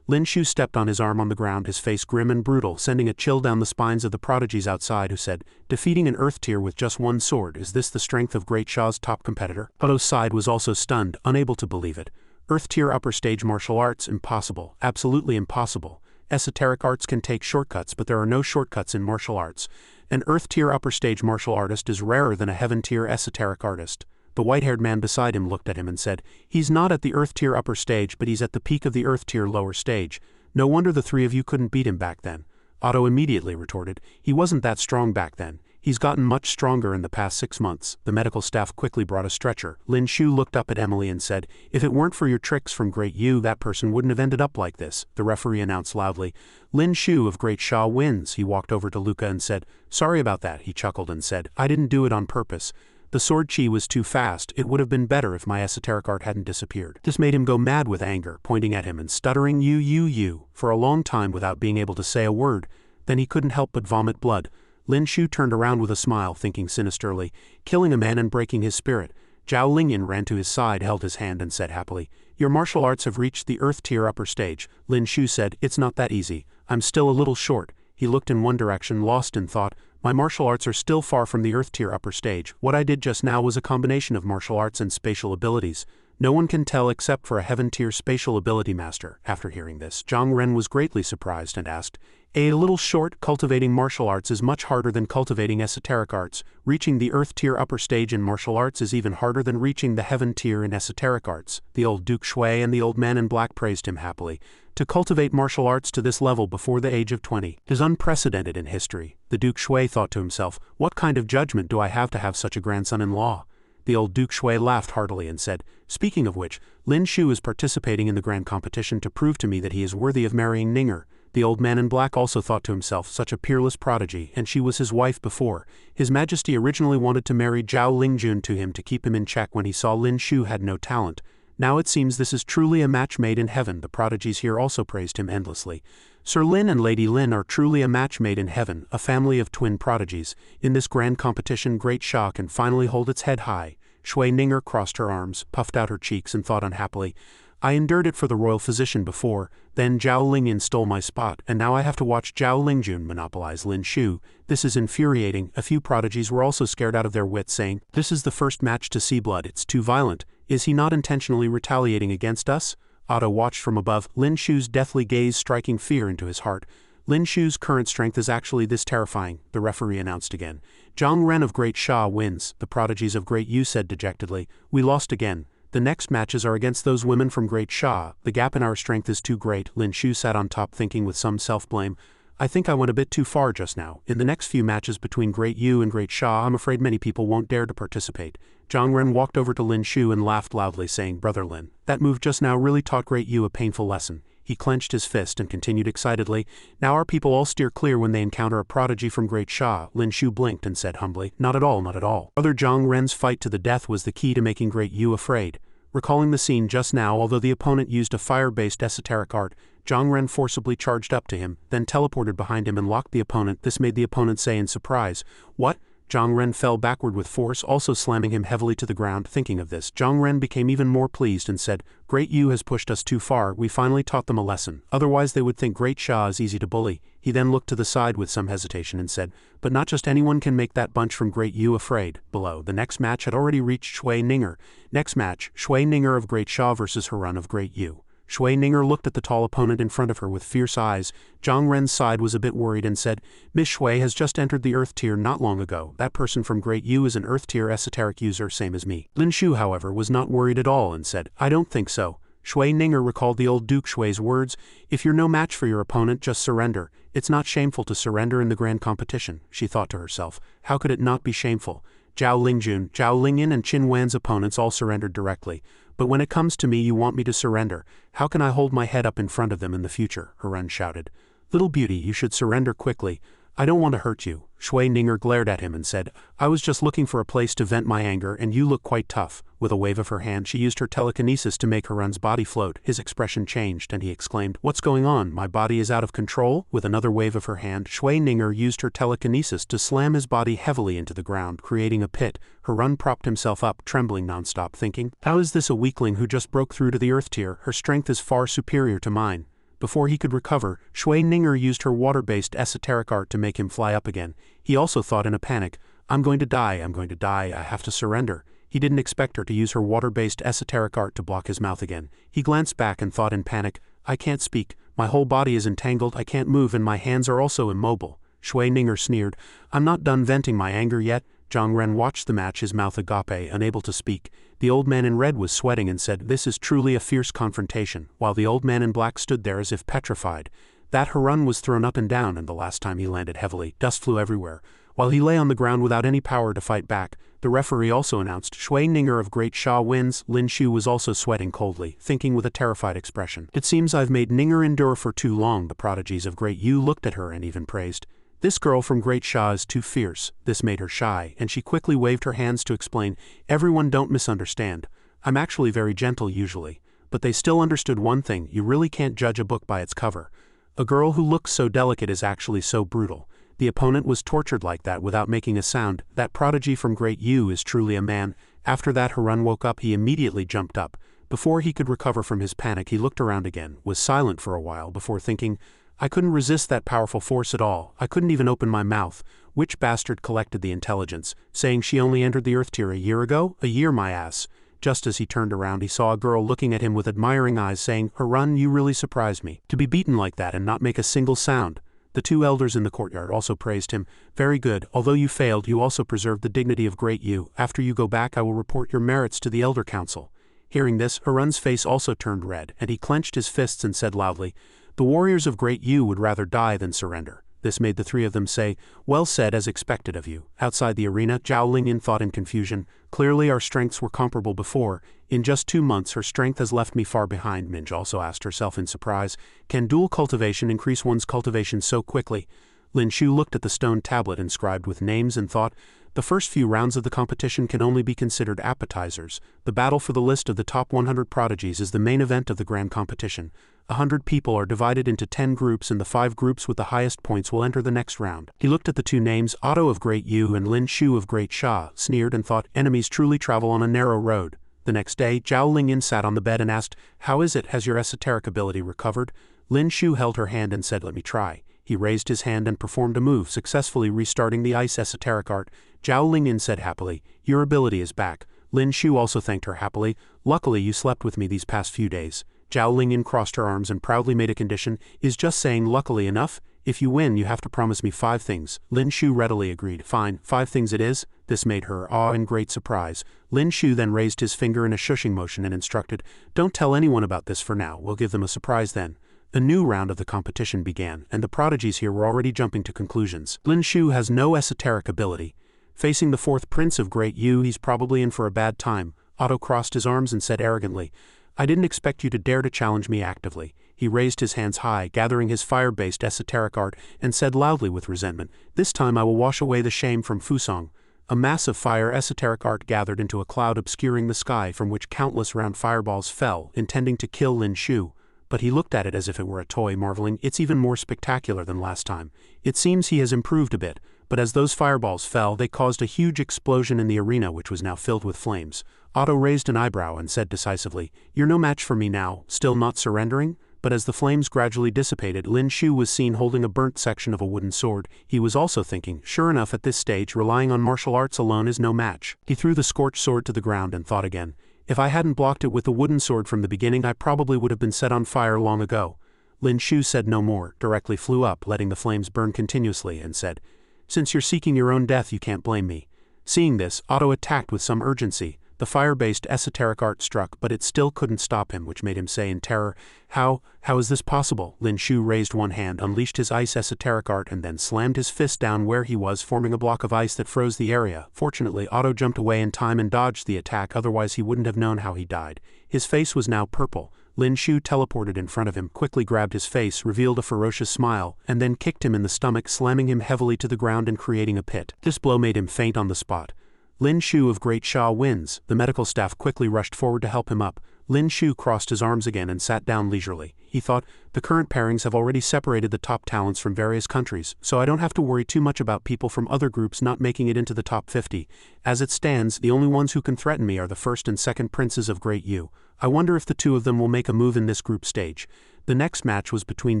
Lin Shu stepped on his arm on the ground, his face grim and brutal, sending a chill down the spines of the prodigies outside, who said, "Defeating an earth tier with just one sword, is this the strength of Great Shah's top competitor?" Otto's side was also stunned, unable to believe it. Earth tier upper stage martial arts, impossible, absolutely impossible. Esoteric arts can take shortcuts, but there are no shortcuts in martial arts. An earth tier upper stage martial artist is rarer than a heaven tier esoteric artist. The white-haired man beside him looked at him and said, "He's not at the earth tier upper stage, but he's at the peak of the earth tier lower stage. No wonder the three of you couldn't beat him back then." Otto immediately retorted, "He wasn't that strong back then. He's gotten much stronger in the past 6 months." The medical staff quickly brought a stretcher. Lin Shu looked up at Emily and said, "If it weren't for your tricks from Great Yu, that person wouldn't have ended up like this." The referee announced loudly, "Lin Shu of Great Shah wins." He walked over to Luca and said, "Sorry about that." He chuckled and said, "I didn't do it on purpose. The sword chi was too fast. It would have been better if my esoteric art hadn't disappeared." This made him go mad with anger, pointing at him and stuttering you, for a long time without being able to say a word. Then he couldn't help but vomit blood. Lin Shu turned around with a smile, thinking sinisterly, killing a man and breaking his spirit. Zhao Lingyan ran to his side, held his hand and said happily, "Your martial arts have reached the earth tier upper stage." Lin Shu said, "It's not that easy. I'm still a little short." He looked in one direction, lost in thought. "My martial arts are still far from the earth tier upper stage. What I did just now was a combination of martial arts and spatial abilities. No one can tell except for a heaven tier spatial ability master." After hearing this, Zhang Ren was greatly surprised and asked, "A little short? Cultivating martial arts is much harder than cultivating esoteric arts. Reaching the earth tier upper stage in martial arts is even harder than reaching the heaven tier in esoteric arts." The old Duke Shui and the old man in black praised him happily. To cultivate martial arts to this level before the age of 20 is unprecedented in history. The Duke Shui thought to himself, "What kind of judgment do I have to have such a grandson-in-law?" The old Duke Shui laughed heartily and said, "Speaking of which, Lin Shu is participating in the grand competition to prove to me that he is worthy of marrying Ninger." The old man in black also thought to himself, such a peerless prodigy, and she was his wife before. His Majesty originally wanted to marry Zhao Lingjun to him to keep him in check when he saw Lin Shu had no talent. Now it seems this is truly a match made in heaven. The prodigies here also praised him endlessly. Sir Lin and Lady Lin are truly a match made in heaven, a family of twin prodigies. In this grand competition, Great Shah can finally hold its head high. Shui Ninger crossed her arms, puffed out her cheeks, and thought unhappily, "I endured it for the royal physician before, then Zhao Lingyan stole my spot, and now I have to watch Zhao Lingjun monopolize Lin Shu. This is infuriating." A few prodigies were also scared out of their wits, saying, "This is the first match to see blood. It's too violent. Is he not intentionally retaliating against us?" Otto watched from above, Lin Shu's deathly gaze striking fear into his heart. "Lin Shu's current strength is actually this terrifying," the referee announced again. "Zhang Ren of Great Shah wins." The prodigies of Great Yu said dejectedly, "We lost again. The next matches are against those women from Great Shah. The gap in our strength is too great." Lin Shu sat on top, thinking with some self-blame, "I think I went a bit too far just now. In the next few matches between Great Yu and Great Shah, I'm afraid many people won't dare to participate." Zhang Ren walked over to Lin Shu and laughed loudly, saying, "Brother Lin, that move just now really taught Great Yu a painful lesson. He clenched his fist and continued excitedly, "Now our people all steer clear when they encounter a prodigy from Great Sha." Lin Shu blinked and said humbly, "Not at all, not at all." Brother Zhang Ren's fight to the death was the key to making Great Yu afraid. Recalling the scene just now, although the opponent used a fire-based esoteric art, Zhang Ren forcibly charged up to him, then teleported behind him and locked the opponent. This made the opponent say in surprise, "What?" Zhang Ren fell backward with force, also slamming him heavily to the ground. Thinking of this, Zhang Ren became even more pleased and said, "Great Yu has pushed us too far. We finally taught them a lesson. Otherwise they would think Great Sha is easy to bully." He then looked to the side with some hesitation and said, "But not just anyone can make that bunch from Great Yu afraid." Below, the next match had already reached Shui Ninger. Next match, Shui Ninger of Great Sha versus Harem of Great Yu. Shui Ninger looked at the tall opponent in front of her with fierce eyes. Zhang Ren's side was a bit worried and said, "Miss Shui has just entered the Earth tier not long ago. That person from Great Yu is an Earth tier esoteric user, same as me." Lin Shu, however, was not worried at all and said, "I don't think so." Shui Ninger recalled the old Duke Shui's words, "If you're no match for your opponent, just surrender. It's not shameful to surrender in the grand competition." She thought to herself, how could it not be shameful? Zhao Lingjun, Zhao Lingyan and Qin Wan's opponents all surrendered directly. But when it comes to me, you want me to surrender. How can I hold my head up in front of them in the future? Harem shouted. "Little beauty, you should surrender quickly. I don't want to hurt you." Shui Ninger glared at him and said, "I was just looking for a place to vent my anger and you look quite tough." With a wave of her hand, she used her telekinesis to make Harem's body float. His expression changed and he exclaimed, "What's going on? My body is out of control?" With another wave of her hand, Shui Ninger used her telekinesis to slam his body heavily into the ground, creating a pit. Harem propped himself up, trembling nonstop, thinking, "How is this a weakling who just broke through to the Earth tier? Her strength is far superior to mine." Before he could recover, Shui Ninger used her water-based esoteric art to make him fly up again. He also thought in a panic, I'm going to die, I have to surrender." He didn't expect her to use her water-based esoteric art to block his mouth again. He glanced back and thought in panic, "I can't speak, my whole body is entangled, I can't move and my hands are also immobile." Shui Ninger sneered, "I'm not done venting my anger yet." Zhang Ren watched the match, his mouth agape, unable to speak. The old man in red was sweating and said, "This is truly a fierce confrontation," while the old man in black stood there as if petrified. That Harem was thrown up and down, and the last time he landed heavily, dust flew everywhere. While he lay on the ground without any power to fight back, the referee also announced, "Shui Ninger of Great Sha wins." Lin Shu was also sweating coldly, thinking with a terrified expression, "It seems I've made Ninger endure for too long." The prodigies of Great Yu looked at her and even praised, "This girl from Great Sha is too fierce." This made her shy, and she quickly waved her hands to explain, "Everyone, don't misunderstand. I'm actually very gentle usually." But they still understood one thing, you really can't judge a book by its cover. A girl who looks so delicate is actually so brutal. The opponent was tortured like that without making a sound. That prodigy from Great Yu is truly a man. After that Harem woke up, he immediately jumped up. Before he could recover from his panic, he looked around again, was silent for a while before thinking, "I couldn't resist that powerful force at all. I couldn't even open my mouth." Which bastard collected the intelligence, saying she only entered the Earth tier a year ago? A year, my ass. Just as he turned around, he saw a girl looking at him with admiring eyes saying, "Harem, you really surprised me. To be beaten like that and not make a single sound." The two elders in the courtyard also praised him. "Very good. Although you failed, you also preserved the dignity of Great Yu. After you go back, I will report your merits to the Elder Council." Hearing this, Harem's face also turned red, and he clenched his fists and said loudly, "The warriors of Great Yu would rather die than surrender." This made the three of them say, "Well said, as expected of you." Outside the arena, Zhao Lingyan thought in confusion, "Clearly our strengths were comparable before. In just 2 months her strength has left me far behind." Minj also asked herself in surprise, "Can dual cultivation increase one's cultivation so quickly?" Lin Shu looked at the stone tablet inscribed with names and thought, the first few rounds of the competition can only be considered appetizers. The battle for the list of the top 100 prodigies is the main event of the grand competition. 100 people are divided into 10 groups, and the 5 groups with the highest points will enter the next round. He looked at the two names, Otto of Great Yu and Lin Shu of Great Sha, sneered and thought, enemies truly travel on a narrow road. The next day, Zhao Lingyan sat on the bed and asked, "How is it? Has your esoteric ability recovered?" Lin Shu held her hand and said, "Let me try." He raised his hand and performed a move, successfully restarting the ice esoteric art. Zhao Lingyan said happily, "Your ability is back." Lin Shu also thanked her happily. "Luckily you slept with me these past few days." Zhao Lingyan crossed her arms and proudly made a condition, "Is just saying luckily enough? If you win, you have to promise me 5 things. Lin Shu readily agreed. "Fine, 5 things it is." This made her awe and great surprise. Lin Shu then raised his finger in a shushing motion and instructed, "Don't tell anyone about this for now. We'll give them a surprise then." A new round of the competition began, and the prodigies here were already jumping to conclusions. Lin Shu has no esoteric ability. Facing the 4th prince of Great Yu, he's probably in for a bad time. Otto crossed his arms and said arrogantly, "I didn't expect you to dare to challenge me actively." He He raised his hands high, gathering his fire-based esoteric art, and said loudly with resentment, "This time I will wash away the shame from Fusong." A mass of fire esoteric art gathered into a cloud obscuring the sky from which countless round fireballs fell, intending to kill Lin Shu. But he looked at it as if it were a toy, marveling, "It's even more spectacular than last time. It seems he has improved a bit." But as those fireballs fell, they caused a huge explosion in the arena, which was now filled with flames. Otto raised an eyebrow and said decisively, "You're no match for me now, still not surrendering?" But as the flames gradually dissipated, Lin Shu was seen holding a burnt section of a wooden sword. He was also thinking, sure enough, at this stage, relying on martial arts alone is no match. He threw the scorched sword to the ground and thought again, if I hadn't blocked it with the wooden sword from the beginning, I probably would have been set on fire long ago. Lin Shu said no more, directly flew up, letting the flames burn continuously, and said, "Since you're seeking your own death, you can't blame me." Seeing this, Otto attacked with some urgency. The fire-based esoteric art struck, but it still couldn't stop him, which made him say in terror, How is this possible?" Lin Shu raised one hand, unleashed his ice esoteric art, and then slammed his fist down where he was, forming a block of ice that froze the area. Fortunately, Otto jumped away in time and dodged the attack, otherwise he wouldn't have known how he died. His face was now purple. Lin Shu teleported in front of him, quickly grabbed his face, revealed a ferocious smile, and then kicked him in the stomach, slamming him heavily to the ground and creating a pit. This blow made him faint on the spot. Lin Shu of Great Sha wins. The medical staff quickly rushed forward to help him up. Lin Shu crossed his arms again and sat down leisurely. He thought, the current pairings have already separated the top talents from various countries, so I don't have to worry too much about people from other groups not making it into the top 50. As it stands, the only ones who can threaten me are the first and second princes of Great Yu. I wonder if the two of them will make a move in this group stage. The next match was between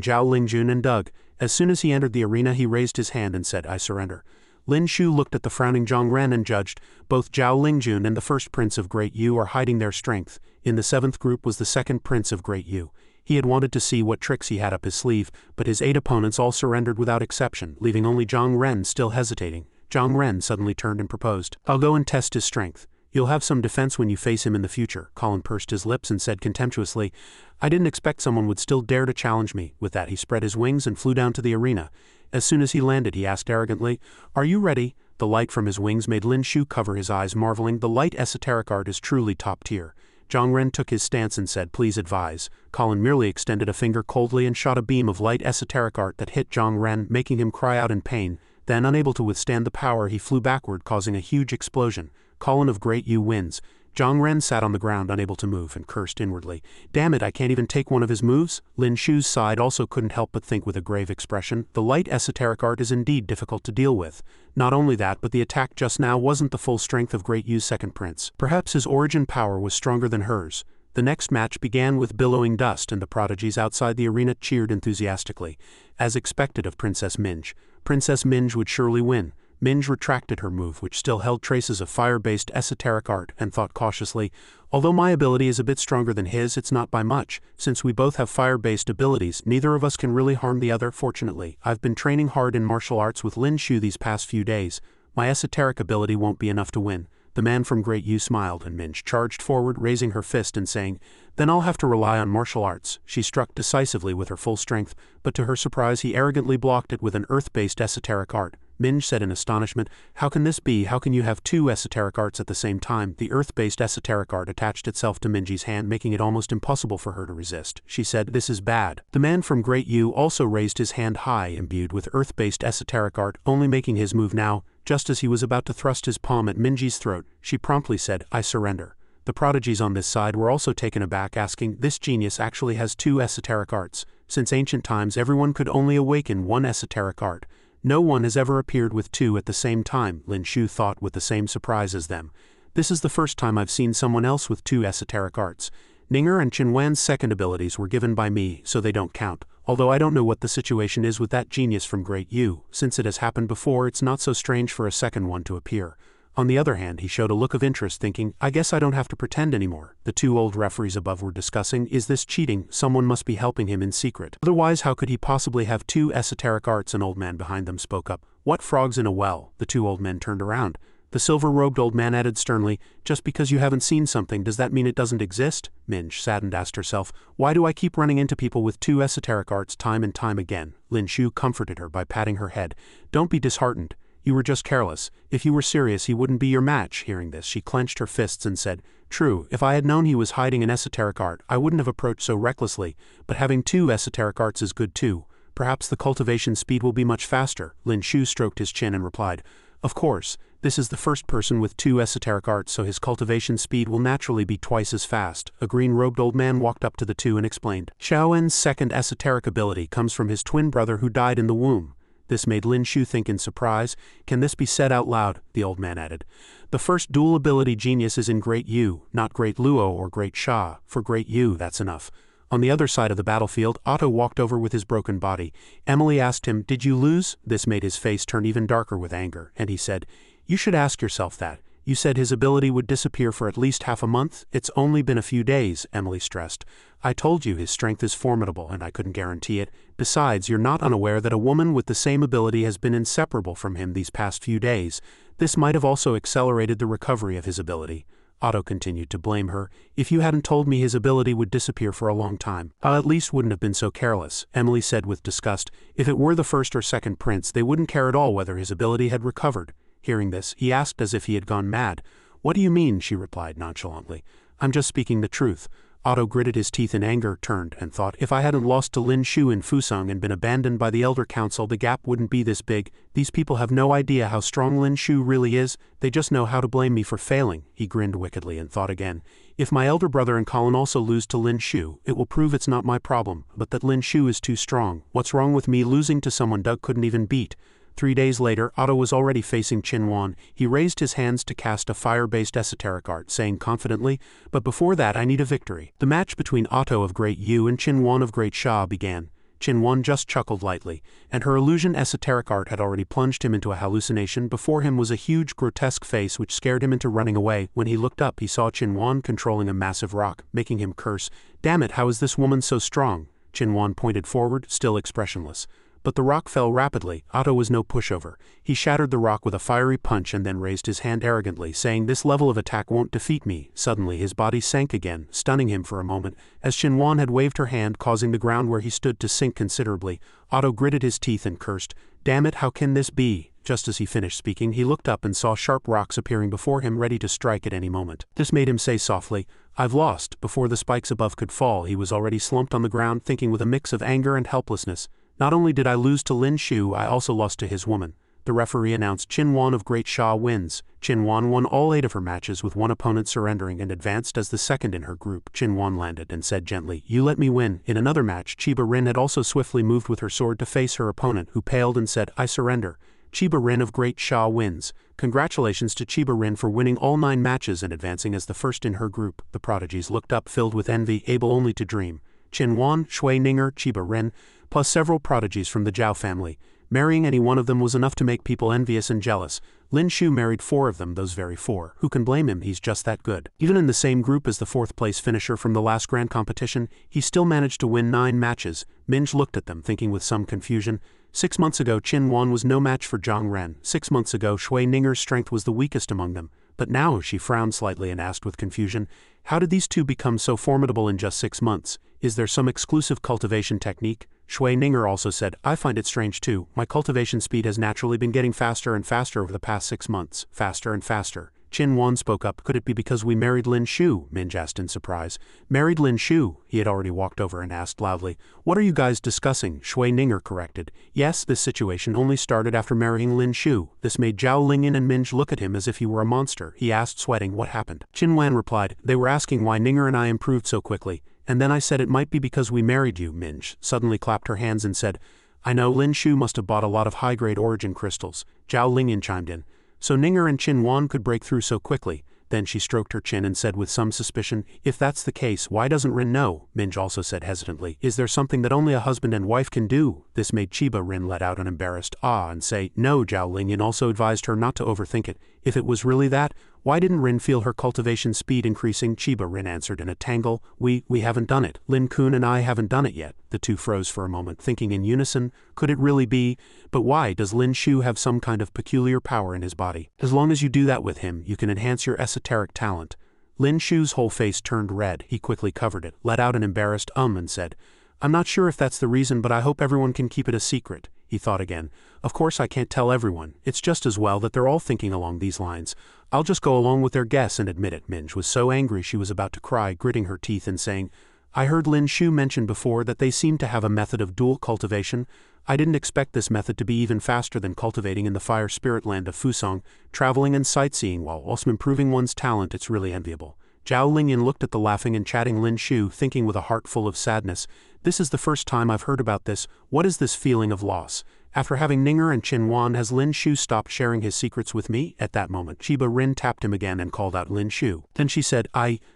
Zhao Lingjun and Doug. As soon as he entered the arena, he raised his hand and said, "I surrender." Lin Shu looked at the frowning Zhang Ren and judged, both Zhao Lingjun and the first prince of Great Yu are hiding their strength. In the seventh group was the second prince of Great Yu. He had wanted to see what tricks he had up his sleeve, but his 8 opponents all surrendered without exception, leaving only Zhang Ren still hesitating. Zhang Ren suddenly turned and proposed, "I'll go and test his strength. You'll have some defense when you face him in the future." Colin pursed his lips and said contemptuously, "I didn't expect someone would still dare to challenge me." With that, he spread his wings and flew down to the arena. As soon as he landed, he asked arrogantly, "Are you ready?" The light from his wings made Lin Shu cover his eyes, marveling, the light esoteric art is truly top tier. Zhang Ren took his stance and said, "Please advise." Colin merely extended a finger coldly and shot a beam of light esoteric art that hit Zhang Ren, making him cry out in pain. Then, unable to withstand the power, he flew backward, causing a huge explosion. Colin of Great Yu wins. Zhang Ren sat on the ground, unable to move, and cursed inwardly. "Damn it, I can't even take one of his moves?" Lin Shu's side also couldn't help but think with a grave expression, the light esoteric art is indeed difficult to deal with. Not only that, but the attack just now wasn't the full strength of Great Yu's second prince. Perhaps his origin power was stronger than hers. The next match began with billowing dust, and the prodigies outside the arena cheered enthusiastically. As expected of Princess Minj, Princess Minj would surely win. Minj retracted her move, which still held traces of fire-based esoteric art, and thought cautiously, "Although my ability is a bit stronger than his, it's not by much. Since we both have fire-based abilities, neither of us can really harm the other. Fortunately, I've been training hard in martial arts with Lin Shu these past few days. My esoteric ability won't be enough to win." The man from Great Yu smiled, and Minj charged forward, raising her fist and saying, "Then I'll have to rely on martial arts." She struck decisively with her full strength, but to her surprise he arrogantly blocked it with an earth-based esoteric art. Minj said in astonishment, "How can this be? How can you have 2 esoteric arts at the same time?" The earth-based esoteric art attached itself to Minji's hand, making it almost impossible for her to resist. She said, "This is bad." The man from Great Yu also raised his hand high, imbued with earth-based esoteric art, only making his move now. Just as he was about to thrust his palm at Minji's throat, she promptly said, "I surrender." The prodigies on this side were also taken aback, asking, "This genius actually has 2 esoteric arts. Since ancient times, everyone could only awaken 1 esoteric art. No one has ever appeared with 2 at the same time," Lin Shu thought with the same surprise as them. "This is the first time I've seen someone else with 2 esoteric arts. Ninger and Qinwan's second abilities were given by me, so they don't count. Although I don't know what the situation is with that genius from Great Yu. Since it has happened before, it's not so strange for a second one to appear." On the other hand, he showed a look of interest, thinking, "I guess I don't have to pretend anymore." The 2 old referees above were discussing, "Is this cheating? Someone must be helping him in secret. Otherwise, how could he possibly have 2 esoteric arts?" An old man behind them spoke up. "What frogs in a well?" The 2 old men turned around. The silver-robed old man added sternly, "Just because you haven't seen something, does that mean it doesn't exist?" Minj, saddened, asked herself, "Why do I keep running into people with 2 esoteric arts time and time again?" Lin Shu comforted her by patting her head. "Don't be disheartened. You were just careless. If you were serious, he wouldn't be your match. Hearing this, she clenched her fists and said, True, if I had known he was hiding an esoteric art, I wouldn't have approached so recklessly, but having 2 esoteric arts is good too. Perhaps the cultivation speed will be much faster. Lin Shu stroked his chin and replied, Of course, this is the first person with 2 esoteric arts, so his cultivation speed will naturally be twice as fast. A green-robed old man walked up to the 2 and explained, Xiaowen's second esoteric ability comes from his twin brother who died in the womb. This made Lin Shu think in surprise. Can this be said out loud? The old man added. The first dual ability genius is in Great Yu, not Great Luo or Great Sha. For Great Yu, that's enough. On the other side of the battlefield, Otto walked over with his broken body. Emily asked him, Did you lose? This made his face turn even darker with anger, and he said, You should ask yourself that. You said his ability would disappear for at least half a month. It's only been a few days, Emily stressed. I told you his strength is formidable, and I couldn't guarantee it. Besides, you're not unaware that a woman with the same ability has been inseparable from him these past few days. This might have also accelerated the recovery of his ability. Otto continued to blame her. If you hadn't told me his ability would disappear for a long time, I at least wouldn't have been so careless, Emily said with disgust. If it were the first or second prince, they wouldn't care at all whether his ability had recovered. Hearing this, he asked as if he had gone mad. What do you mean? She replied nonchalantly. I'm just speaking the truth. Otto gritted his teeth in anger, turned, and thought, if I hadn't lost to Lin Shu in Fusong and been abandoned by the Elder Council, the gap wouldn't be this big. These people have no idea how strong Lin Shu really is. They just know how to blame me for failing. He grinned wickedly and thought again. If my elder brother and Colin also lose to Lin Shu, it will prove it's not my problem, but that Lin Shu is too strong. What's wrong with me losing to someone Doug couldn't even beat? 3 days later, Otto was already facing Qinwan. He raised his hands to cast a fire-based esoteric art, saying confidently, But before that I need a victory. The match between Otto of Great Yu and Qinwan of Great Sha began. Qinwan just chuckled lightly, and her illusion esoteric art had already plunged him into a hallucination. Before him was a huge, grotesque face which scared him into running away. When he looked up, he saw Qinwan controlling a massive rock, making him curse. Damn it, how is this woman so strong? Qinwan pointed forward, still expressionless. But the rock fell rapidly. Otto was no pushover. He shattered the rock with a fiery punch and then raised his hand arrogantly, saying, This level of attack won't defeat me. Suddenly his body sank again, stunning him for a moment, as Qinwan had waved her hand, causing the ground where he stood to sink considerably. Otto gritted his teeth and cursed, Damn it, how can this be? Just as he finished speaking, he looked up and saw sharp rocks appearing before him, ready to strike at any moment. This made him say softly, I've lost. Before the spikes above could fall, he was already slumped on the ground, thinking with a mix of anger and helplessness. Not only did I lose to Lin Shu, I also lost to his woman. The referee announced Qinwan of Great Sha wins. Qinwan won all 8 of her matches with one opponent surrendering and advanced as the second in her group. Qinwan landed and said gently, You let me win. In another match, Chiba Rin had also swiftly moved with her sword to face her opponent, who paled and said, I surrender. Chiba Rin of Great Sha wins. Congratulations to Chiba Rin for winning all 9 matches and advancing as the first in her group. The prodigies looked up filled with envy, able only to dream. Qinwan, Shui Ninger, Chiba Rin, plus several prodigies from the Zhao family. Marrying any one of them was enough to make people envious and jealous. Lin Shu married 4 of them, those very 4. Who can blame him? He's just that good. Even in the same group as the 4th-place finisher from the last grand competition, he still managed to win 9 matches. Minj looked at them, thinking with some confusion. 6 months ago, Qinwan was no match for Zhang Ren. 6 months ago, Shui Ninger's strength was the weakest among them. But now, she frowned slightly and asked with confusion, How did these 2 become so formidable in just 6 months? Is there some exclusive cultivation technique? Shui Ninger also said, I find it strange too. My cultivation speed has naturally been getting faster and faster over the past 6 months. Faster and faster. Qinwan spoke up. Could it be because we married Lin Shu? Minj asked in surprise. Married Lin Shu? He had already walked over and asked loudly. What are you guys discussing? Shui Ninger corrected. Yes, this situation only started after marrying Lin Shu. This made Zhao Lingyan and Minj look at him as if he were a monster. He asked, sweating, what happened? Qinwan replied, They were asking why Ninger and I improved so quickly. And then I said it might be because we married you. Minj suddenly clapped her hands and said, I know Lin Shu must have bought a lot of high-grade origin crystals. Zhao Lingyan chimed in. So Ninger and Qinwan could break through so quickly. Then she stroked her chin and said with some suspicion, If that's the case, why doesn't Rin know? Minj also said hesitantly, Is there something that only a husband and wife can do? This made Chiba Rin let out an embarrassed ah and say, No. Zhao Lingyan also advised her not to overthink it. If it was really that, why didn't Rin feel her cultivation speed increasing? Chiba Rin answered in a tangle, We haven't done it. Lin Kun and I haven't done it yet. The 2 froze for a moment, thinking in unison, could it really be? But why does Lin Shu have some kind of peculiar power in his body? As long as you do that with him, you can enhance your esoteric talent. Lin Shu's whole face turned red. He quickly covered it, let out an embarrassed and said, I'm not sure if that's the reason, but I hope everyone can keep it a secret. he thought again. Of course I can't tell everyone, it's just as well that they're all thinking along these lines. I'll just go along with their guess and admit it. Minj was so angry she was about to cry, gritting her teeth and saying, I heard Lin Shu mention before that they seem to have a method of dual cultivation. I didn't expect this method to be even faster than cultivating in the fire spirit land of Fusong, traveling and sightseeing while also improving one's talent. It's really enviable. Zhao Lingyan looked at the laughing and chatting Lin Shu, thinking with a heart full of sadness, this is the first time I've heard about this. What is this feeling of loss? After having Ninger and Qin Wan, has Lin Shu stopped sharing his secrets with me? At that moment, Chiba Rin tapped him again and called out Lin Shu. Then she said,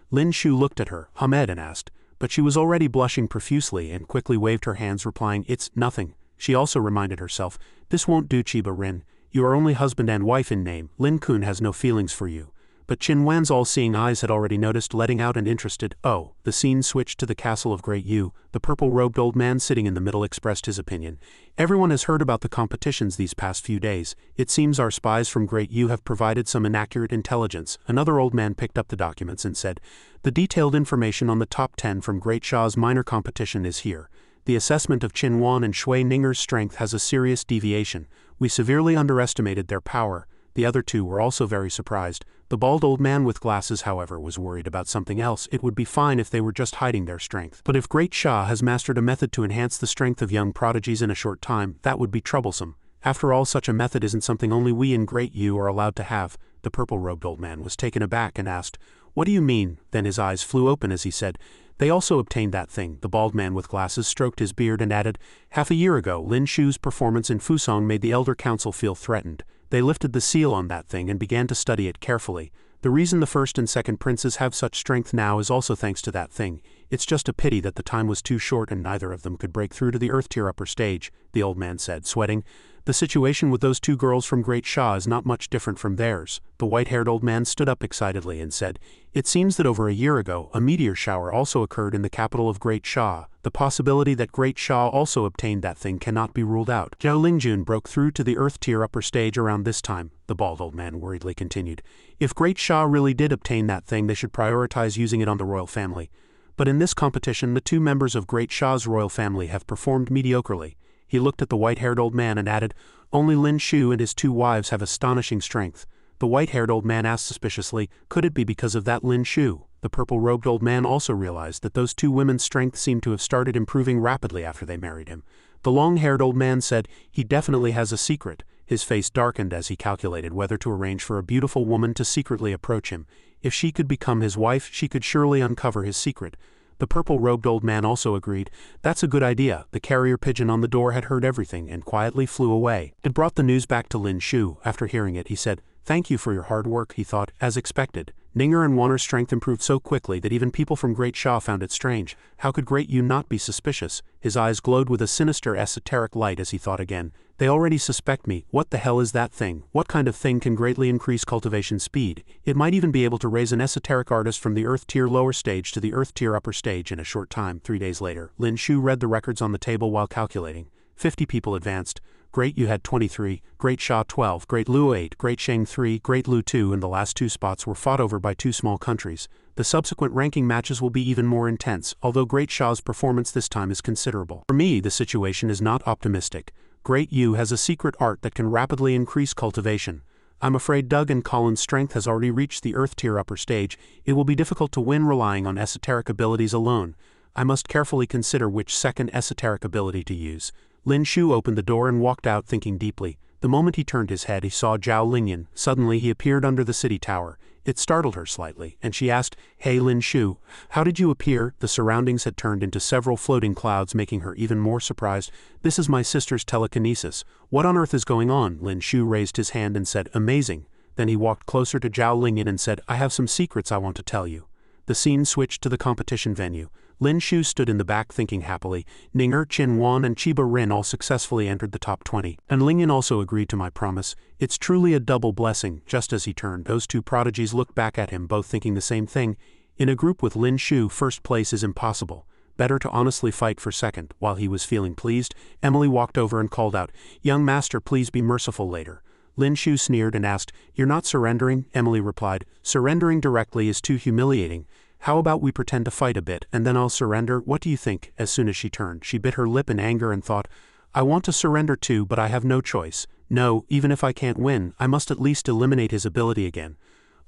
Lin Shu looked at her, Hamed, and asked, but she was already blushing profusely and quickly waved her hands, replying, it's nothing. She also reminded herself, this won't do, Chiba Rin. You are only husband and wife in name. Lin Kun has no feelings for you. But Qin Wan's all-seeing eyes had already noticed, letting out and interested. Oh, the scene switched to the castle of Great Yu. The purple-robed old man sitting in the middle expressed his opinion. Everyone has heard about the competitions these past few days. It seems our spies from Great Yu have provided some inaccurate intelligence. Another old man picked up the documents and said, the detailed information on the top 10 from Great Shah's minor competition is here. The assessment of Qin Wan and Shui Ninger's strength has a serious deviation. We severely underestimated their power. The other two were also very surprised. The bald old man with glasses, however, was worried about something else. It would be fine if they were just hiding their strength. But if Great Shah has mastered a method to enhance the strength of young prodigies in a short time, that would be troublesome. After all, such a method isn't something only we in Great Yu are allowed to have. The purple-robed old man was taken aback and asked, what do you mean? Then his eyes flew open as he said, they also obtained that thing. The bald man with glasses stroked his beard and added, half a year ago, Lin Shu's performance in Fusong made the Elder Council feel threatened. They lifted the seal on that thing and began to study it carefully. The reason the first and second princes have such strength now is also thanks to that thing. It's just a pity that the time was too short and neither of them could break through to the Earth Tier upper stage, the old man said, sweating. The situation with those two girls from Great Shah is not much different from theirs. The white-haired old man stood up excitedly and said, it seems that over a year ago, a meteor shower also occurred in the capital of Great Shah. The possibility that Great Shah also obtained that thing cannot be ruled out. Zhao Lingjun broke through to the Earth Tier upper stage around this time, the bald old man worriedly continued. If Great Shah really did obtain that thing, they should prioritize using it on the royal family. But in this competition, the two members of Great Shah's royal family have performed mediocrely. He looked at the white-haired old man and added, only Lin Shu and his two wives have astonishing strength. The white-haired old man asked suspiciously, could it be because of that Lin Shu? The purple-robed old man also realized that those two women's strength seemed to have started improving rapidly after they married him. The long-haired old man said, he definitely has a secret. His face darkened as he calculated whether to arrange for a beautiful woman to secretly approach him. If she could become his wife, she could surely uncover his secret. The purple-robed old man also agreed, that's a good idea. The carrier pigeon on the door had heard everything and quietly flew away. It brought the news back to Lin Shu. After hearing it, he said, thank you for your hard work, he thought, as expected. Ninger and Wanner's strength improved so quickly that even people from Great Shah found it strange. How could Great Yu not be suspicious? His eyes glowed with a sinister esoteric light as he thought again. They already suspect me. What the hell is that thing? What kind of thing can greatly increase cultivation speed? It might even be able to raise an esoteric artist from the Earth Tier lower stage to the Earth Tier upper stage in a short time. 3 days later, Lin Shu read the records on the table while calculating. 50 people advanced. Great Yu had 23, Great Shah 12, Great Lu 8, Great Shang 3, Great Lu 2, and the last two spots were fought over by two small countries. The subsequent ranking matches will be even more intense, although Great Shah's performance this time is considerable. For me, the situation is not optimistic. Great Yu has a secret art that can rapidly increase cultivation. I'm afraid Doug and Colin's strength has already reached the Earth Tier upper stage. It will be difficult to win relying on esoteric abilities alone. I must carefully consider which second esoteric ability to use. Lin Shu opened the door and walked out thinking deeply. The moment he turned his head he saw Zhao Lingyan. Suddenly he appeared under the city tower. It startled her slightly, and she asked, Hey Lin Shu, how did you appear? The surroundings had turned into several floating clouds, making her even more surprised. This is my sister's telekinesis. What on earth is going on? Lin Shu raised his hand and said, Amazing. Then he walked closer to Zhao Lingyan and said, I have some secrets I want to tell you. The scene switched to the competition venue. Lin Shu stood in the back thinking happily. Ninger, Qin Wan and Chiba Rin all successfully entered the top 20. And Lingyan also agreed to my promise. It's truly a double blessing. Just as he turned, those two prodigies looked back at him, both thinking the same thing. In a group with Lin Shu, first place is impossible. Better to honestly fight for second. While he was feeling pleased, Emily walked over and called out, Young master, please be merciful later. Lin Shu sneered and asked, You're not surrendering? Emily replied, Surrendering directly is too humiliating. How about we pretend to fight a bit, and then I'll surrender? What do you think? As soon as she turned, she bit her lip in anger and thought, I want to surrender too, but I have no choice. No, even if I can't win, I must at least eliminate his ability again.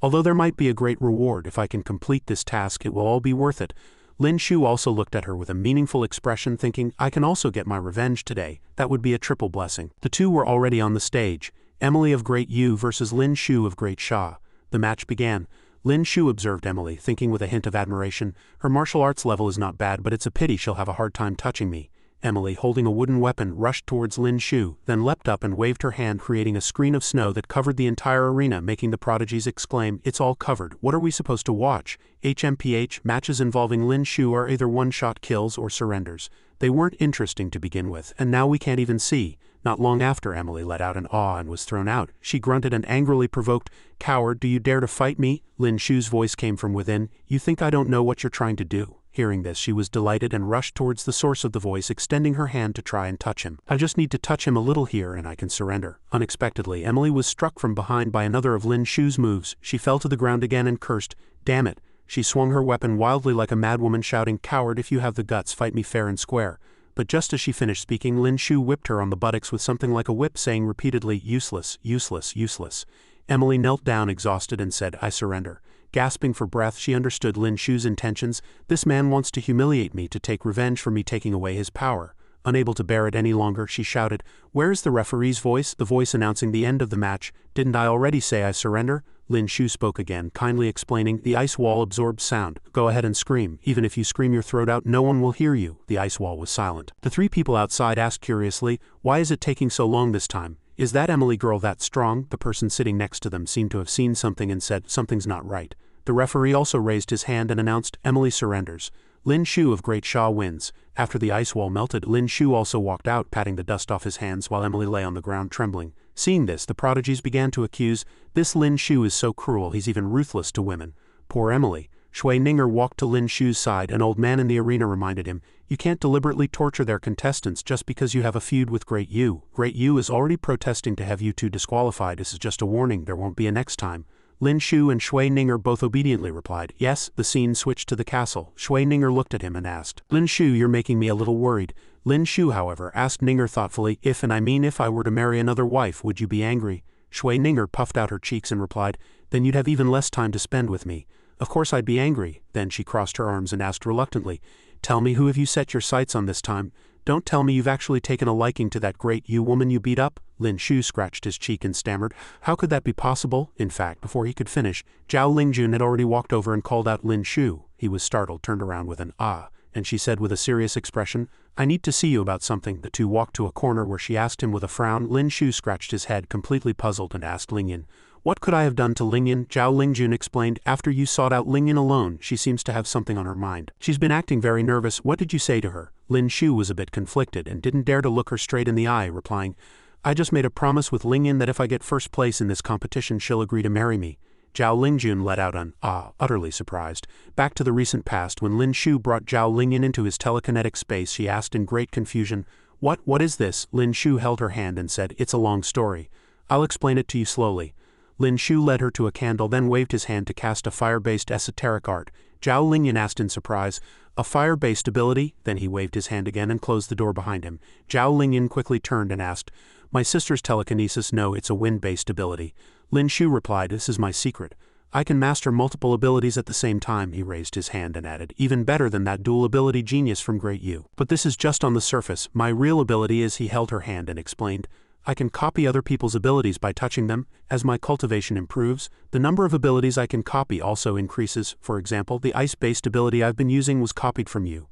Although there might be a great reward if I can complete this task, it will all be worth it. Lin Shu also looked at her with a meaningful expression, thinking, I can also get my revenge today. That would be a triple blessing. The two were already on the stage. Emily of Great Yu versus Lin Shu of Great Sha. The match began. Lin Shu observed Emily, thinking with a hint of admiration, her martial arts level is not bad, but it's a pity she'll have a hard time touching me. Emily, holding a wooden weapon, rushed towards Lin Shu, then leapt up and waved her hand, creating a screen of snow that covered the entire arena, making the prodigies exclaim, "It's all covered. What are we supposed to watch?" HMPH, matches involving Lin Shu are either one-shot kills or surrenders. They weren't interesting to begin with, and now we can't even see. Not long after, Emily let out an awe and was thrown out. She grunted and angrily provoked, "Coward, do you dare to fight me?" Lin Shu's voice came from within, "You think I don't know what you're trying to do?" Hearing this, she was delighted and rushed towards the source of the voice, extending her hand to try and touch him. "I just need to touch him a little here and I can surrender." Unexpectedly, Emily was struck from behind by another of Lin Shu's moves. She fell to the ground again and cursed, "Damn it." She swung her weapon wildly like a madwoman, shouting, "Coward, if you have the guts, fight me fair and square." But just as she finished speaking, Lin Shu whipped her on the buttocks with something like a whip, saying repeatedly, "Useless, useless, useless." Emily knelt down exhausted and said, "I surrender." Gasping for breath, she understood Lin Shu's intentions. This man wants to humiliate me, to take revenge for me taking away his power. Unable to bear it any longer, she shouted, "Where is the referee's voice?" The voice announcing the end of the match. "Didn't I already say I surrender?" Lin Shu spoke again, kindly explaining, "The ice wall absorbs sound. Go ahead and scream. Even if you scream your throat out, no one will hear you." The ice wall was silent. The three people outside asked curiously, "Why is it taking so long this time? Is that Emily girl that strong?" The person sitting next to them seemed to have seen something and said, "Something's not right." The referee also raised his hand and announced, "Emily surrenders. Lin Shu of Great Sha wins." After the ice wall melted, Lin Shu also walked out, patting the dust off his hands while Emily lay on the ground trembling. Seeing this, the prodigies began to accuse, "This Lin Shu is so cruel, he's even ruthless to women." Poor Emily. Shui Ninger walked to Lin Shu's side. An old man in the arena reminded him, "You can't deliberately torture their contestants just because you have a feud with Great Yu. Great Yu is already protesting to have you two disqualified. This is just a warning, there won't be a next time." Lin Shu and Shui Ninger both obediently replied, "Yes." The scene switched to the castle. Shui Ninger looked at him and asked, "Lin Shu, you're making me a little worried." Lin Shu, however, asked Ninger thoughtfully, "If, and I mean if I were to marry another wife, would you be angry?" Shui Ninger puffed out her cheeks and replied, "Then you'd have even less time to spend with me." "Of course I'd be angry." Then she crossed her arms and asked reluctantly, "Tell me, who have you set your sights on this time? Don't tell me you've actually taken a liking to that Great Yu woman you beat up?" Lin Shu scratched his cheek and stammered, "How could that be possible?" In fact, before he could finish, Zhao Lingjun had already walked over and called out Lin Shu. He was startled, turned around with an "ah," and she said with a serious expression, "I need to see you about something." The two walked to a corner where she asked him with a frown. Lin Shu scratched his head, completely puzzled, and asked Lingyan, "What could I have done to Lingyan?" Zhao Lingjun explained, "After you sought out Lingyan alone, she seems to have something on her mind. She's been acting very nervous. What did you say to her?" Lin Shu was a bit conflicted and didn't dare to look her straight in the eye, replying, "I just made a promise with Lingyan that if I get first place in this competition, she'll agree to marry me." Zhao Lingjun let out an "ah," utterly surprised. Back to the recent past, when Lin Shu brought Zhao Lingyan into his telekinetic space, she asked in great confusion, What is this?" Lin Shu held her hand and said, "It's a long story. I'll explain it to you slowly." Lin Shu led her to a candle, then waved his hand to cast a fire-based esoteric art. Zhao Lingyan asked in surprise, "A fire-based ability?" Then he waved his hand again and closed the door behind him. Zhao Lingyan quickly turned and asked, "My sister's telekinesis? No, it's a wind-based ability." Lin Shu replied, "This is my secret. I can master multiple abilities at the same time." He raised his hand and added, "Even better than that dual ability genius from Great Yu. But this is just on the surface. My real ability is," he held her hand and explained, "I can copy other people's abilities by touching them. As my cultivation improves, the number of abilities I can copy also increases. For example, the ice-based ability I've been using was copied from you."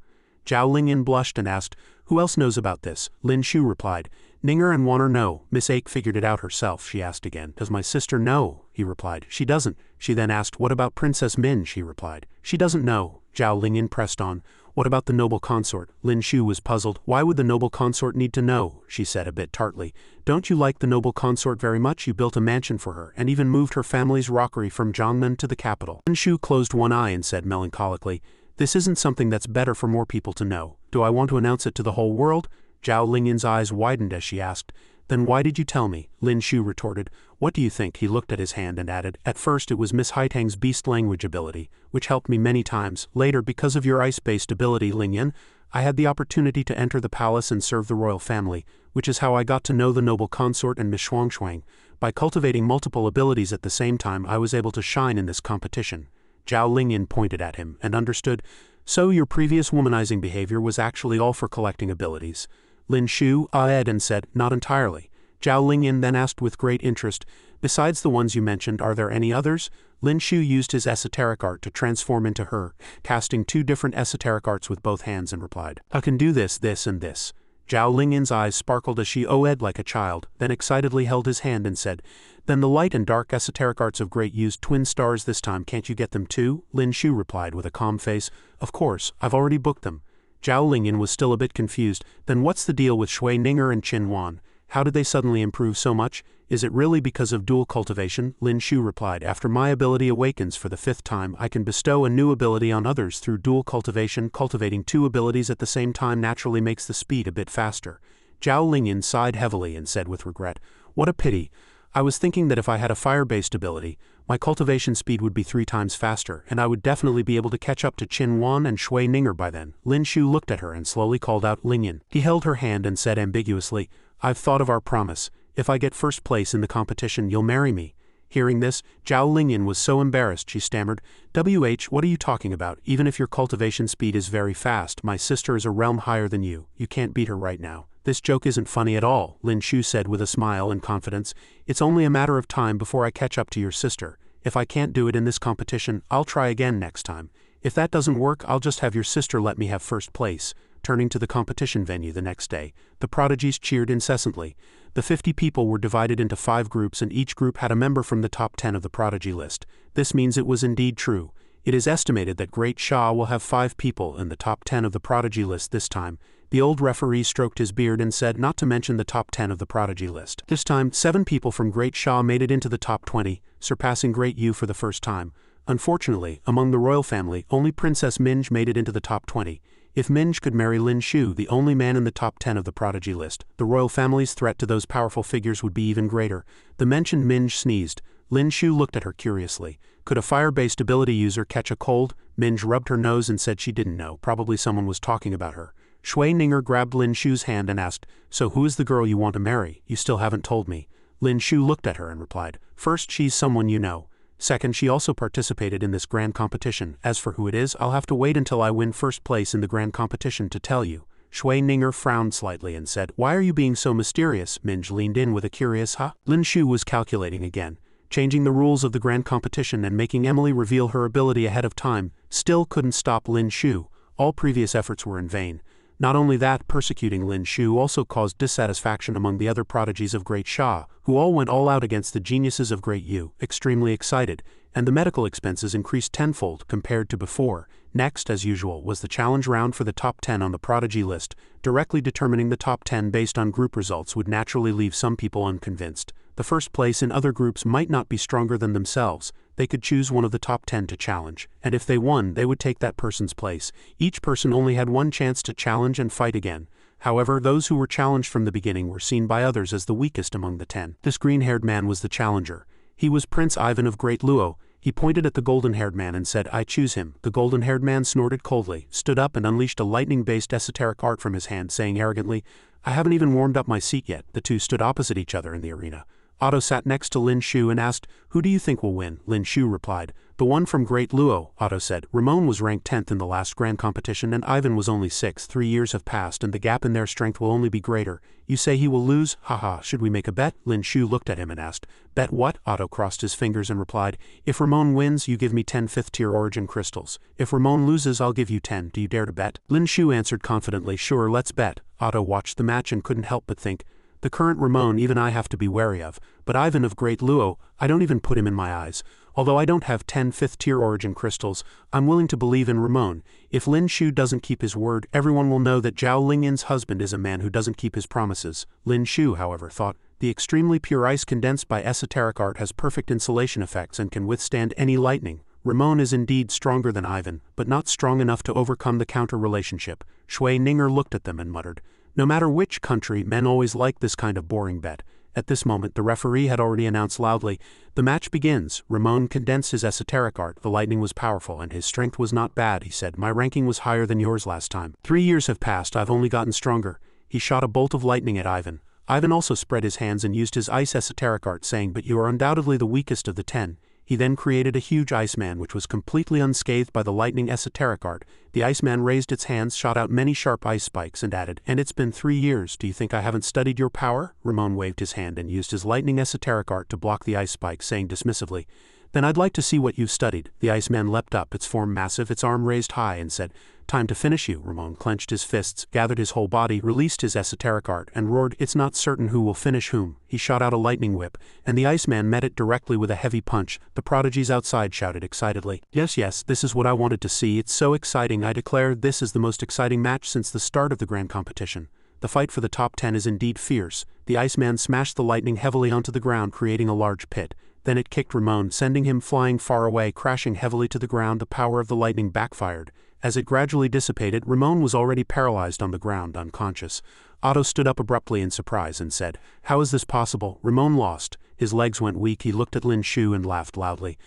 Zhao Lingyan blushed and asked, "Who else knows about this?" Lin Shu replied, "Ninger and Warner know. Miss Ake figured it out herself." She asked again, "Does my sister know?" He replied, "She doesn't." She then asked, "What about Princess Min?" She replied, "She doesn't know." Zhao Lingyan pressed on, "What about the noble consort?" Lin Shu was puzzled. "Why would the noble consort need to know?" She said a bit tartly, "Don't you like the noble consort very much? You built a mansion for her, and even moved her family's rockery from Jiangnan to the capital." Lin Shu closed one eye and said melancholically, "This isn't something that's better for more people to know. Do I want to announce it to the whole world?" Zhao Lingyan's eyes widened as she asked, "Then why did you tell me?" Lin Shu retorted, "What do you think?" He looked at his hand and added, "At first it was Miss Haitang's beast language ability, which helped me many times. Later, because of your ice-based ability, Lingyan, I had the opportunity to enter the palace and serve the royal family. which is how I got to know the noble consort and Miss Shuang. By cultivating multiple abilities at the same time, I was able to shine in this competition. Zhao Lingyan pointed at him and understood. So your previous womanizing behavior was actually all for collecting abilities. Lin Shu ah-ed and said, not entirely. Zhao Lingyan then asked with great interest, besides the ones you mentioned, are there any others? Lin Shu used his esoteric art to transform into her, casting 2 different esoteric arts with both hands, and replied, I can do this, this, and this. Zhao Lingyan's eyes sparkled as she oh-ed like a child, then excitedly held his hand and said, then the light and dark esoteric arts of great used twin stars this time, can't you get them too? Lin Shu replied with a calm face, of course, I've already booked them. Zhao Lingyan was still a bit confused. Then what's the deal with Shui Ninger and Qin Wan? How did they suddenly improve so much? Is it really because of dual cultivation? Lin Shu replied, after my ability awakens for the 5th time, I can bestow a new ability on others through dual cultivation. Cultivating 2 abilities at the same time naturally makes the speed a bit faster. Zhao Lingyan sighed heavily and said with regret, what a pity. I was thinking that if I had a fire-based ability, my cultivation speed would be 3 times faster, and I would definitely be able to catch up to Qin Wan and Shui Ninger by then. Lin Shu looked at her and slowly called out Lingyan. He held her hand and said ambiguously, I've thought of our promise. If I get first place in the competition, you'll marry me. Hearing this, Zhao Lingyan was so embarrassed she stammered, what are you talking about? Even if your cultivation speed is very fast, my sister is a realm higher than you. You can't beat her right now. This joke isn't funny at all, Lin Shu said with a smile and confidence. It's only a matter of time before I catch up to your sister. If I can't do it in this competition, I'll try again next time. If that doesn't work, I'll just have your sister let me have first place. Turning to the competition venue the next day, the prodigies cheered incessantly. The 50 people were divided into 5 groups, and each group had a member from the top 10 of the prodigy list. This means it was indeed true. It is estimated that Great Shah will have 5 people in the top 10 of the prodigy list this time. The old referee stroked his beard and said not to mention the top 10 of the prodigy list. This time, 7 people from Great Shah made it into the top 20, surpassing Great Yu for the first time. Unfortunately, among the royal family, only Princess Minj made it into the top 20. If Minj could marry Lin Shu, the only man in the top 10 of the prodigy list, the royal family's threat to those powerful figures would be even greater. The mentioned Minj sneezed. Lin Shu looked at her curiously. Could a fire-based ability user catch a cold? Minj rubbed her nose and said she didn't know. Probably someone was talking about her. Shui Ninger grabbed Lin Shu's hand and asked, so who is the girl you want to marry? You still haven't told me. Lin Shu looked at her and replied, first, she's someone you know. Second, she also participated in this grand competition. As for who it is, I'll have to wait until I win first place in the grand competition to tell you. Shui Ninger frowned slightly and said, why are you being so mysterious? Minj leaned in with a curious huh? Lin Shu was calculating again. Changing the rules of the grand competition and making Emily reveal her ability ahead of time still couldn't stop Lin Shu. All previous efforts were in vain. Not only that, persecuting Lin Shu also caused dissatisfaction among the other prodigies of Great Shah, who all went all out against the geniuses of Great Yu, extremely excited, and the medical expenses increased tenfold compared to before. Next, as usual, was the challenge round for the top 10 on the prodigy list. Directly determining the top 10 based on group results would naturally leave some people unconvinced. The first place in other groups might not be stronger than themselves. They could choose one of the top 10 to challenge, and if they won, they would take that person's place. Each person only had one chance to challenge and fight again. However, those who were challenged from the beginning were seen by others as the weakest among the 10. This green-haired man was the challenger. He was Prince Ivan of Great Luo. He pointed at the golden-haired man and said, I choose him. The golden-haired man snorted coldly, stood up and unleashed a lightning-based esoteric art from his hand, saying arrogantly, I haven't even warmed up my seat yet. The two stood opposite each other in the arena. Otto sat next to Lin Shu and asked, who do you think will win? Lin Shu replied, the one from Great Luo. Otto said, Ramon was ranked 10th in the last grand competition and Ivan was only 6th. 3 years have passed and the gap in their strength will only be greater. You say he will lose? Haha, should we make a bet? Lin Shu looked at him and asked, bet what? Otto crossed his fingers and replied, if Ramon wins, you give me 10 5th-tier origin crystals. If Ramon loses, I'll give you 10. Do you dare to bet? Lin Shu answered confidently, sure, let's bet. Otto watched the match and couldn't help but think, the current Ramon even I have to be wary of, but Ivan of Great Luo, I don't even put him in my eyes. Although I don't have 10 5th-tier origin crystals, I'm willing to believe in Ramon. If Lin Shu doesn't keep his word, everyone will know that Zhao Lingyan's husband is a man who doesn't keep his promises. Lin Shu, however, thought, the extremely pure ice condensed by esoteric art has perfect insulation effects and can withstand any lightning. Ramon is indeed stronger than Ivan, but not strong enough to overcome the counter relationship. Shui Ninger looked at them and muttered, no matter which country, men always like this kind of boring bet. At this moment, the referee had already announced loudly, the match begins. Ramon condensed his esoteric art. The lightning was powerful and his strength was not bad, he said. My ranking was higher than yours last time. 3 years have passed, I've only gotten stronger. He shot a bolt of lightning at Ivan. Ivan also spread his hands and used his ice esoteric art, saying, "But you are undoubtedly the weakest of the 10. He then created a huge Iceman which was completely unscathed by the lightning esoteric art. The Iceman raised its hands, shot out many sharp ice spikes, and added, "And it's been 3 years, do you think I haven't studied your power?" Ramon waved his hand and used his lightning esoteric art to block the ice spike, saying dismissively, "Then I'd like to see what you've studied." The Iceman leapt up, its form massive, its arm raised high, and said, "Time to finish you." Ramon clenched his fists, gathered his whole body, released his esoteric art, and roared, "It's not certain who will finish whom." He shot out a lightning whip, and the Iceman met it directly with a heavy punch. The prodigies outside shouted excitedly, Yes, this is what I wanted to see. It's so exciting. I declare this is the most exciting match since the start of the grand competition. The fight for the top 10 is indeed fierce." The Iceman smashed the lightning heavily onto the ground, creating a large pit. Then it kicked Ramon, sending him flying far away, crashing heavily to the ground. The power of the lightning backfired. As it gradually dissipated, Ramon was already paralyzed on the ground, unconscious. Otto stood up abruptly in surprise and said, "How is this possible?" Ramon lost. His legs went weak. He looked at Lin Shu and laughed loudly.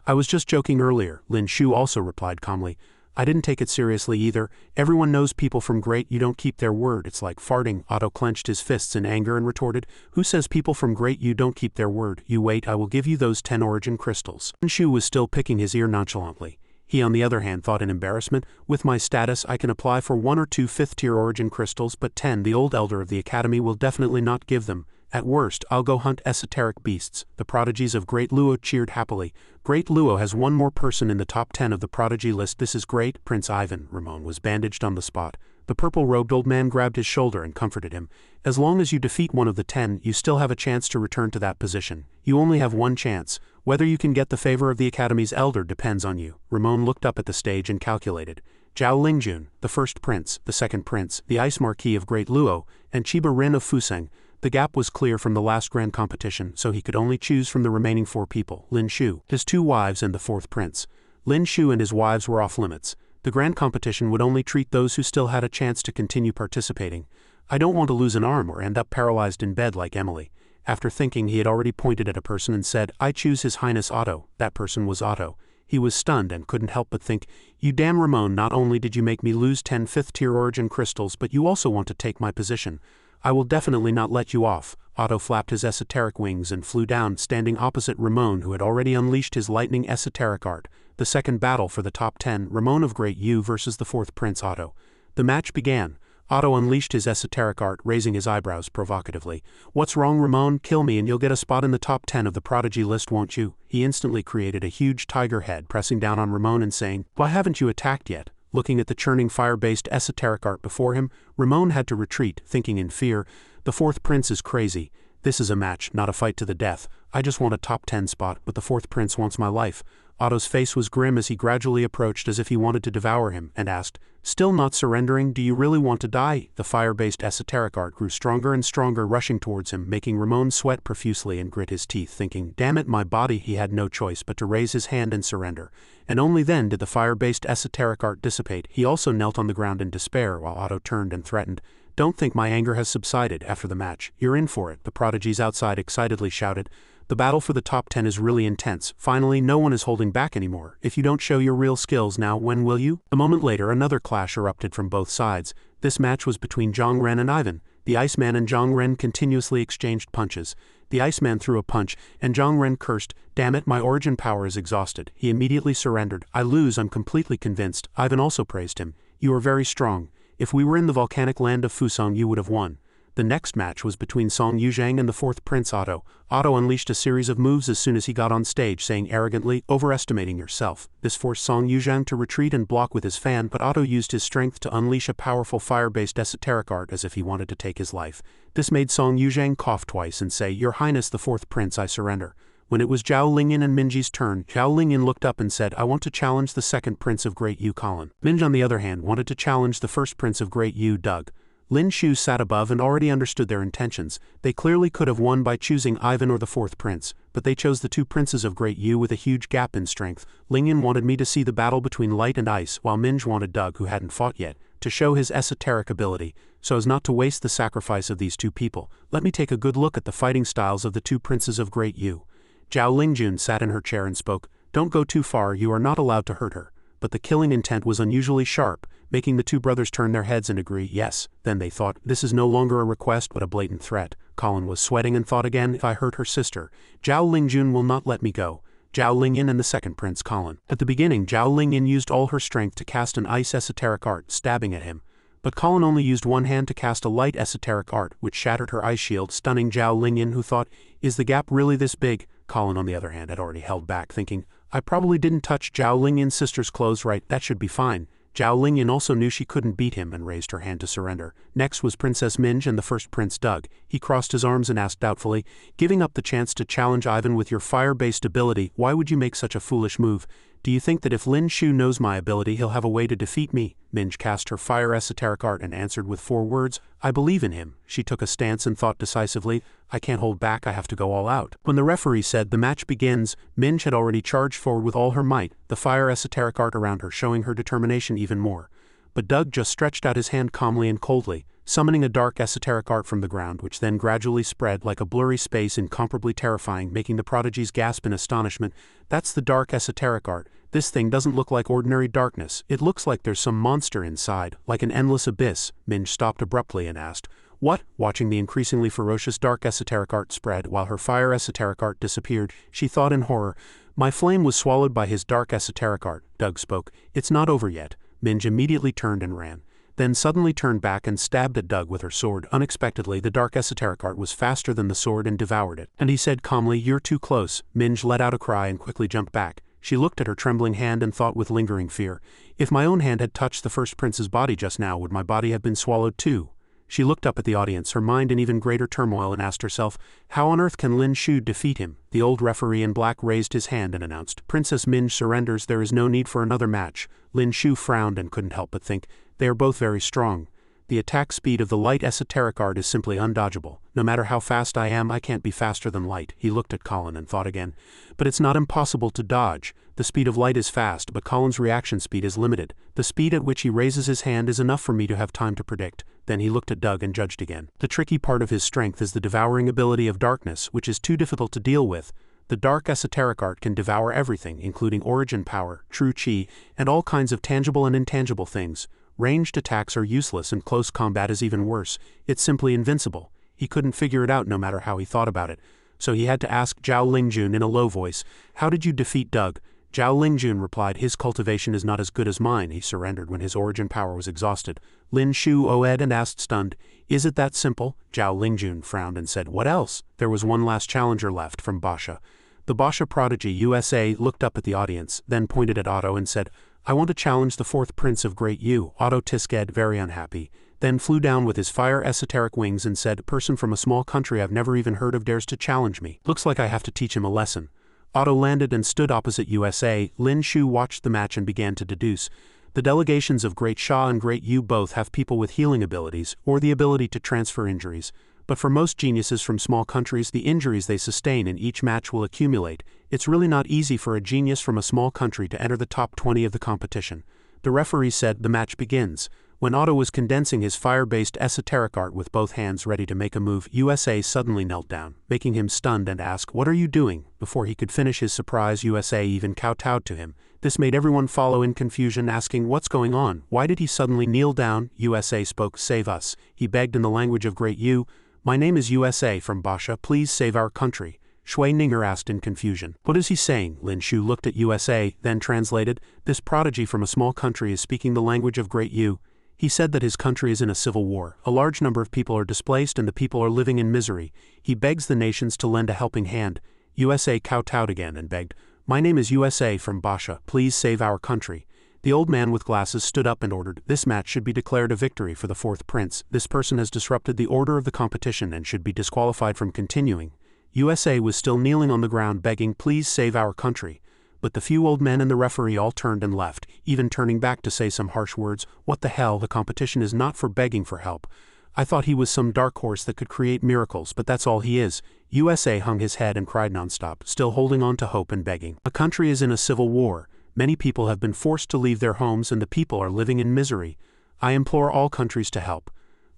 "I was just joking earlier," Lin Shu also replied calmly. "I didn't take it seriously either. Everyone knows people from Great You don't keep their word. It's like farting." Otto clenched his fists in anger and retorted, "Who says people from Great You don't keep their word? You wait, I will give you those 10 origin crystals." Lin Shu was still picking his ear nonchalantly. He on the other hand thought in embarrassment, "With my status I can apply for 1 or 2 5th-tier origin crystals, but 10 the old elder of the academy will definitely not give them. At worst, I'll go hunt esoteric beasts." The prodigies of Great Luo cheered happily. "Great Luo has one more person in the top 10 of the prodigy list. This is great." Prince Ivan, Ramon was bandaged on the spot. The purple-robed old man grabbed his shoulder and comforted him. "As long as you defeat one of the 10, you still have a chance to return to that position. You only have one chance. Whether you can get the favor of the Academy's elder depends on you." Ramon looked up at the stage and calculated. Zhao Lingjun, the first prince, the second prince, the Ice Marquis of Great Luo, and Chiba Rin of Fusong. The gap was clear from the last grand competition, so he could only choose from the remaining 4 people: Lin Shu, his 2 wives, and the 4th prince. Lin Shu and his wives were off limits. The grand competition would only treat those who still had a chance to continue participating. "I don't want to lose an arm or end up paralyzed in bed like Emily." After thinking, he had already pointed at a person and said, "I choose His Highness Otto." That person was Otto. He was stunned and couldn't help but think, "You damn Ramon, not only did you make me lose 10 5th-tier origin crystals, but you also want to take my position. I will definitely not let you off." Otto flapped his esoteric wings and flew down, standing opposite Ramon, who had already unleashed his lightning esoteric art. The second battle for the top 10, Ramon of Great U versus the 4th Prince Otto. The match began. Otto unleashed his esoteric art, raising his eyebrows provocatively. "What's wrong, Ramon? Kill me and you'll get a spot in the top 10 of the prodigy list, won't you?" He instantly created a huge tiger head, pressing down on Ramon and saying, "Why haven't you attacked yet?" Looking at the churning fire-based esoteric art before him, Ramon had to retreat, thinking in fear, "The 4th prince is crazy. This is a match, not a fight to the death. I just want a top 10 spot, but the 4th prince wants my life." Otto's face was grim as he gradually approached as if he wanted to devour him, and asked, "Still not surrendering? Do you really want to die?" The fire-based esoteric art grew stronger and stronger, rushing towards him, making Ramon sweat profusely and grit his teeth, thinking, "Damn it, my body." He had no choice but to raise his hand and surrender. And only then did the fire-based esoteric art dissipate. He also knelt on the ground in despair while Otto turned and threatened, "Don't think my anger has subsided after the match. You're in for it." The prodigies outside excitedly shouted, "The battle for the top 10 is really intense. Finally, no one is holding back anymore. If you don't show your real skills now, when will you?" A moment later, another clash erupted from both sides. This match was between Zhang Ren and Ivan. The Iceman and Zhang Ren continuously exchanged punches. The Iceman threw a punch, and Zhang Ren cursed, "Damn it, my origin power is exhausted." He immediately surrendered. "I lose, I'm completely convinced." Ivan also praised him. "You are very strong. If we were in the volcanic land of Fusong, you would have won." The next match was between Song Yuzhang and the 4th Prince Otto. Otto unleashed a series of moves as soon as he got on stage, saying arrogantly, "Overestimating yourself." This forced Song Yuzhang to retreat and block with his fan, but Otto used his strength to unleash a powerful fire-based esoteric art as if he wanted to take his life. This made Song Yuzhang cough twice and say, "Your Highness the 4th Prince, I surrender." When it was Zhao Lingyan and Minji's turn, Zhao Lingyan looked up and said, "I want to challenge the 2nd Prince of Great Yu, Colin." Minj, on the other hand, wanted to challenge the 1st Prince of Great Yu, Doug. Lin Shu sat above and already understood their intentions. They clearly could have won by choosing Ivan or the 4th Prince, but they chose the 2 princes of Great Yu with a huge gap in strength. Lingyan wanted me to see the battle between light and ice, while Minj wanted Doug, who hadn't fought yet, to show his esoteric ability, so as not to waste the sacrifice of these 2 people. Let me take a good look at the fighting styles of the 2 princes of Great Yu. Zhao Lingjun sat in her chair and spoke, "Don't go too far, you are not allowed to hurt her." but the killing intent was unusually sharp, making the two brothers turn their heads and agree yes. Then they thought, this is no longer a request but a blatant threat. Colin was sweating and thought again, if I hurt her sister, Zhao Lingjun will not let me go. Zhao Lingyin and the second prince Colin. At the beginning, Zhao Lingyin used all her strength to cast an ice esoteric art, stabbing at him. But Colin only used one hand to cast a light esoteric art, which shattered her ice shield, stunning Zhao Lingyin, who thought, is the gap really this big? Colin, on the other hand, had already held back, thinking, I probably didn't touch Zhao Lingyin's sister's clothes right, that should be fine. Zhao Lingyin also knew she couldn't beat him and raised her hand to surrender. Next was Princess Minj and the first prince Doug. He crossed his arms and asked doubtfully, giving up the chance to challenge Ivan with your fire-based ability, why would you make such a foolish move? Do you think that if Lin Shu knows my ability he'll have a way to defeat me? Minj cast her fire esoteric art and answered with 4 words, I believe in him. She took a stance and thought decisively, I can't hold back, I have to go all out. When the referee said the match begins, Minj had already charged forward with all her might, the fire esoteric art around her showing her determination even more. But Doug just stretched out his hand calmly and coldly, summoning a dark esoteric art from the ground, which then gradually spread like a blurry space, incomparably terrifying, making the prodigies gasp in astonishment. That's the dark esoteric art. This thing doesn't look like ordinary darkness. It looks like there's some monster inside, like an endless abyss. Minj stopped abruptly and asked, what? Watching the increasingly ferocious dark esoteric art spread while her fire esoteric art disappeared, she thought in horror, my flame was swallowed by his dark esoteric art. Doug spoke, it's not over yet. Minj immediately turned and ran. Then suddenly turned back and stabbed at Doug with her sword. Unexpectedly, the dark esoteric art was faster than the sword and devoured it. And he said calmly, you're too close. Minj let out a cry and quickly jumped back. She looked at her trembling hand and thought with lingering fear, if my own hand had touched the first prince's body just now, would my body have been swallowed too? She looked up at the audience, her mind in even greater turmoil, and asked herself, how on earth can Lin Shu defeat him? The old referee in black raised his hand and announced, Princess Minj surrenders, there is no need for another match. Lin Shu frowned and couldn't help but think, they are both very strong. The attack speed of the light esoteric art is simply undodgeable. No matter how fast I am, I can't be faster than light. He looked at Colin and thought again. But it's not impossible to dodge. The speed of light is fast, but Colin's reaction speed is limited. The speed at which he raises his hand is enough for me to have time to predict. Then he looked at Doug and judged again. The tricky part of his strength is the devouring ability of darkness, which is too difficult to deal with. The dark esoteric art can devour everything, including origin power, true chi, and all kinds of tangible and intangible things. Ranged attacks are useless and close combat is even worse. It's simply invincible. He couldn't figure it out no matter how he thought about it. So he had to ask Zhao Lingjun in a low voice, how did you defeat Doug? Zhao Lingjun replied, his cultivation is not as good as mine. He surrendered when his origin power was exhausted. Lin Shu oed and asked stunned, is it that simple? Zhao Lingjun frowned and said, what else? There was one last challenger left from Basha. The Basha prodigy USA looked up at the audience, then pointed at Otto and said, I want to challenge the 4th prince of Great Yu. Otto Tisked, very unhappy, then flew down with his fire esoteric wings and said, a person from a small country I've never even heard of dares to challenge me. Looks like I have to teach him a lesson. Otto landed and stood opposite USA. Lin Shu watched the match and began to deduce. The delegations of Great Sha and Great Yu both have people with healing abilities, or the ability to transfer injuries. But for most geniuses from small countries, the injuries they sustain in each match will accumulate. It's really not easy for a genius from a small country to enter the top 20 of the competition. The referee said the match begins. When Otto was condensing his fire-based esoteric art with both hands ready to make a move, USA suddenly knelt down, making him stunned and asked, what are you doing? Before he could finish his surprise, USA even kowtowed to him. This made everyone follow in confusion, asking, what's going on? Why did he suddenly kneel down? USA spoke, save us. He begged in the language of Great Yu, my name is USA from Basha, please save our country. Shui Ninger asked in confusion. What is he saying? Lin Shu looked at USA, then translated, this prodigy from a small country is speaking the language of Great Yu. He said that his country is in a civil war. A large number of people are displaced and the people are living in misery. He begs the nations to lend a helping hand. USA kowtowed again and begged, my name is USA from Basha, please save our country. The old man with glasses stood up and ordered, this match should be declared a victory for the 4th prince. This person has disrupted the order of the competition and should be disqualified from continuing. USA was still kneeling on the ground begging, please save our country. But the few old men and the referee all turned and left, even turning back to say some harsh words. What the hell, the competition is not for begging for help. I thought he was some dark horse that could create miracles, but that's all he is. USA hung his head and cried nonstop, still holding on to hope and begging. A country is in a civil war. Many people have been forced to leave their homes and the people are living in misery. I implore all countries to help.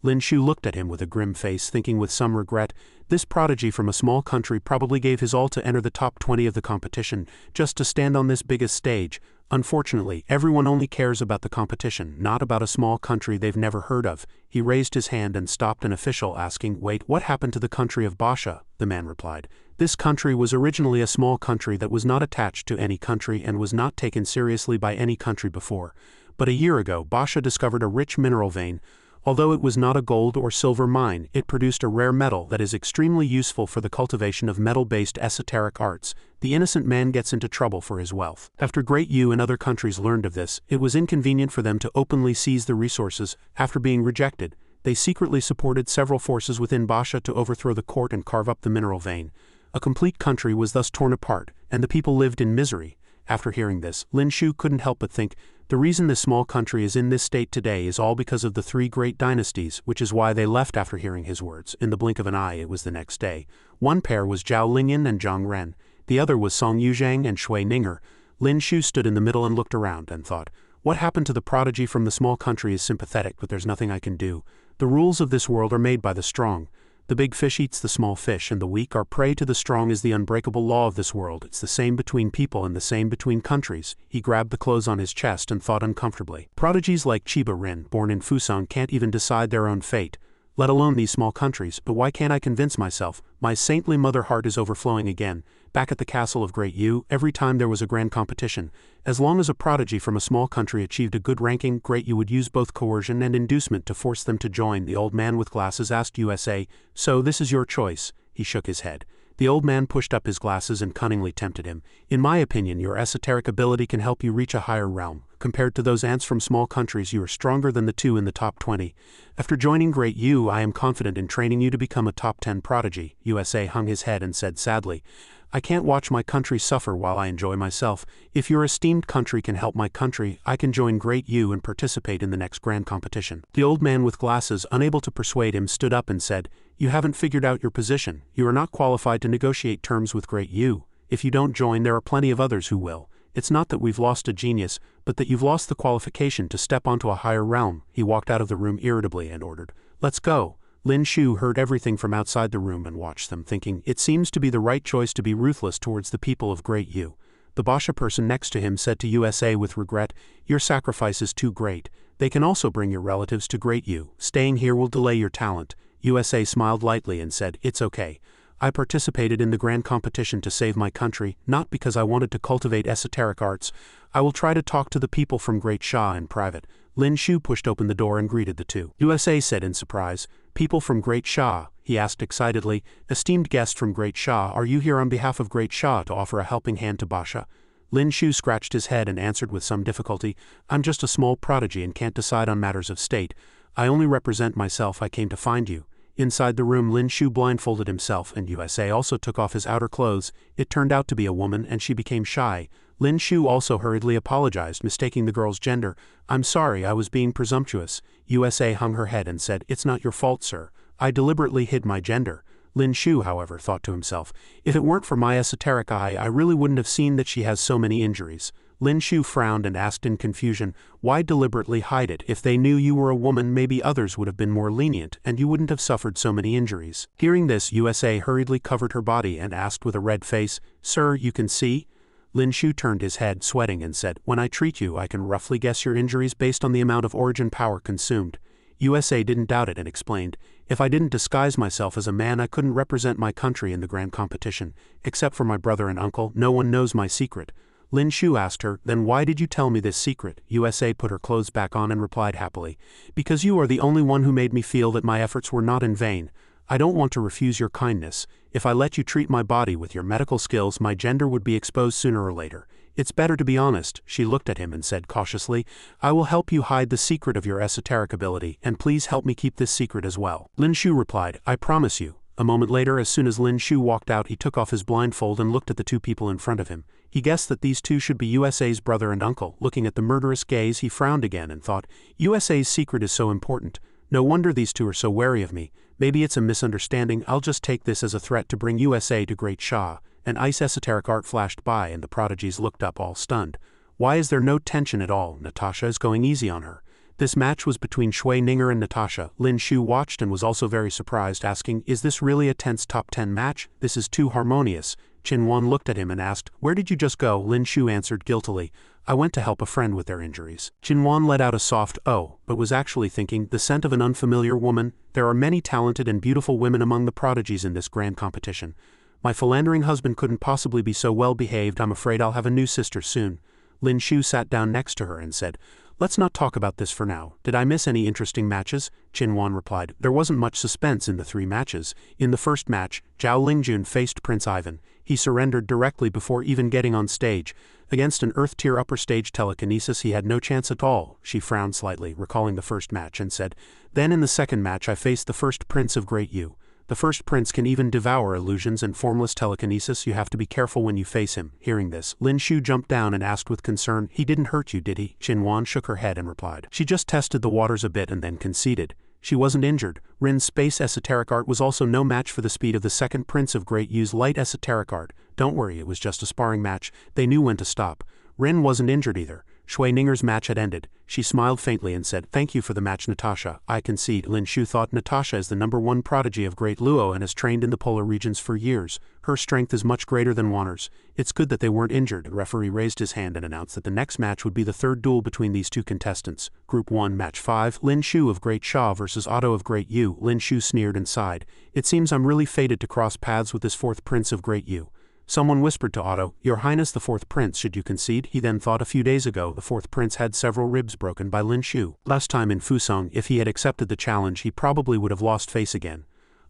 Lin Shu looked at him with a grim face, thinking with some regret, this prodigy from a small country probably gave his all to enter the top 20 of the competition, just to stand on this biggest stage. Unfortunately, everyone only cares about the competition, not about a small country they've never heard of. He raised his hand and stopped an official, asking, "Wait, what happened to the country of Basha?" The man replied, "This country was originally a small country that was not attached to any country and was not taken seriously by any country before. But a year ago, Basha discovered a rich mineral vein. Although it was not a gold or silver mine, it produced a rare metal that is extremely useful for the cultivation of metal-based esoteric arts. The innocent man gets into trouble for his wealth. After Great Yu and other countries learned of this, it was inconvenient for them to openly seize the resources. After being rejected, they secretly supported several forces within Basha to overthrow the court and carve up the mineral vein. A complete country was thus torn apart, and the people lived in misery." After hearing this, Lin Shu couldn't help but think, the reason this small country is in this state today is all because of the three great dynasties, which is why they left after hearing his words. In the blink of an eye, it was the next day. One pair was Zhao Lingyan and Zhang Ren. The other was Song Yuzhang and Shui Ninger. Lin Shu stood in the middle and looked around and thought, what happened to the prodigy from the small country is sympathetic, but there's nothing I can do. The rules of this world are made by the strong. The big fish eats the small fish, and the weak are prey to the strong is the unbreakable law of this world. It's the same between people and the same between countries. He grabbed the clothes on his chest and thought uncomfortably. Prodigies like Chiba Rin, born in Fusong, can't even decide their own fate, let alone these small countries. But why can't I convince myself? My saintly mother heart is overflowing again. Back at the castle of Great Yu, every time there was a grand competition, as long as a prodigy from a small country achieved a good ranking, Great Yu would use both coercion and inducement to force them to join. The old man with glasses asked USA, "So this is your choice?" He shook his head. The old man pushed up his glasses and cunningly tempted him. "In my opinion, your esoteric ability can help you reach a higher realm. Compared to those ants from small countries, you are stronger than the two in the top 20. After joining Great Yu, I am confident in training you to become a top 10 prodigy." USA hung his head and said sadly, "I can't watch my country suffer while I enjoy myself. If your esteemed country can help my country, I can join Great Yu and participate in the next grand competition." The old man with glasses, unable to persuade him, stood up and said, "You haven't figured out your position. You are not qualified to negotiate terms with Great Yu. If you don't join, there are plenty of others who will. It's not that we've lost a genius, but that you've lost the qualification to step onto a higher realm." He walked out of the room irritably and ordered, "Let's go." Lin Shu heard everything from outside the room and watched them, thinking, it seems to be the right choice to be ruthless towards the people of Great Yu. The Basha person next to him said to USA with regret, "Your sacrifice is too great. They can also bring your relatives to Great Yu. Staying here will delay your talent." USA smiled lightly and said, "It's okay. I participated in the grand competition to save my country, not because I wanted to cultivate esoteric arts. I will try to talk to the people from Great Sha in private." Lin Shu pushed open the door and greeted the two. USA said in surprise, "People from Great Sha?" He asked excitedly, "Esteemed guest from Great Sha, are you here on behalf of Great Sha to offer a helping hand to Basha?" Lin Shu scratched his head and answered with some difficulty, "I'm just a small prodigy and can't decide on matters of state. I only represent myself. I came to find you." Inside the room, Lin Shu blindfolded himself, and USA also took off his outer clothes. It turned out to be a woman, and she became shy. Lin Shu also hurriedly apologized, mistaking the girl's gender. "I'm sorry, I was being presumptuous." USA hung her head and said, "It's not your fault, sir. I deliberately hid my gender." Lin Shu, however, thought to himself, if it weren't for my esoteric eye, I really wouldn't have seen that she has so many injuries. Lin Shu frowned and asked in confusion, "Why deliberately hide it? If they knew you were a woman, maybe others would have been more lenient, and you wouldn't have suffered so many injuries." Hearing this, USA hurriedly covered her body and asked with a red face, "Sir, you can see?" Lin Shu turned his head, sweating, and said, "When I treat you, I can roughly guess your injuries based on the amount of origin power consumed." USA didn't doubt it and explained, "If I didn't disguise myself as a man, I couldn't represent my country in the grand competition. Except for my brother and uncle, no one knows my secret." Lin Shu asked her, "Then why did you tell me this secret?" USA put her clothes back on and replied happily, "Because you are the only one who made me feel that my efforts were not in vain. I don't want to refuse your kindness. If I let you treat my body with your medical skills, my gender would be exposed sooner or later. It's better to be honest." She looked at him and said cautiously, "I will help you hide the secret of your esoteric ability, and please help me keep this secret as well." Lin Shu replied, "I promise you." A moment later, as soon as Lin Shu walked out, he took off his blindfold and looked at the two people in front of him. He guessed that these two should be USA's brother and uncle. Looking at the murderous gaze, he frowned again and thought, USA's secret is so important. No wonder these two are so wary of me. Maybe it's a misunderstanding. I'll just take this as a threat to bring USA to Great Sha. An ice esoteric art flashed by and the prodigies looked up all stunned. Why is there no tension at all? Natasha is going easy on her. This match was between Shui Ninger and Natasha. Lin Shu watched and was also very surprised, asking, "Is this really a tense top 10 match? This is too harmonious." Qinhuan looked at him and asked, "Where did you just go?" Lin Shu answered guiltily, "I went to help a friend with their injuries." Qinhuan let out a soft "oh," but was actually thinking, the scent of an unfamiliar woman. There are many talented and beautiful women among the prodigies in this grand competition. My philandering husband couldn't possibly be so well behaved. I'm afraid I'll have a new sister soon. Lin Shu sat down next to her and said, "Let's not talk about this for now. Did I miss any interesting matches?" Qinhuan replied, "There wasn't much suspense in the 3 matches. In the first match, Zhao Lingjun faced Prince Ivan. He surrendered directly before even getting on stage. Against an Earth-tier upper-stage telekinesis he had no chance at all." She frowned slightly, recalling the first match, and said, "Then in the second match I faced the first Prince of Great Yu. The first prince can even devour illusions and formless telekinesis. You have to be careful when you face him." Hearing this, Lin Shu jumped down and asked with concern, "He didn't hurt you, did he?" Qinhuan shook her head and replied, "She just tested the waters a bit and then conceded. She wasn't injured." Ren's space esoteric art was also no match for the speed of the second Prince of Great Yu's light esoteric art. "Don't worry, it was just a sparring match." They knew when to stop. Ren wasn't injured either. Shui Ninger's match had ended. She smiled faintly and said, "Thank you for the match, Natasha. I concede." Lin Shu thought Natasha is the #1 prodigy of Great Luo and has trained in the polar regions for years. Her strength is much greater than Wanner's. It's good that they weren't injured. The referee raised his hand and announced that the next match would be the 3rd duel between these 2 contestants. Group 1, Match 5, Lin Shu of Great Sha versus Otto of Great Yu. Lin Shu sneered and sighed. "It seems I'm really fated to cross paths with this 4th Prince of Great Yu." Someone whispered to Otto, "Your Highness the 4th Prince, should you concede?" He then thought a few days ago the 4th Prince had several ribs broken by Lin Shu. Last time in Fusong, if he had accepted the challenge he probably would have lost face again.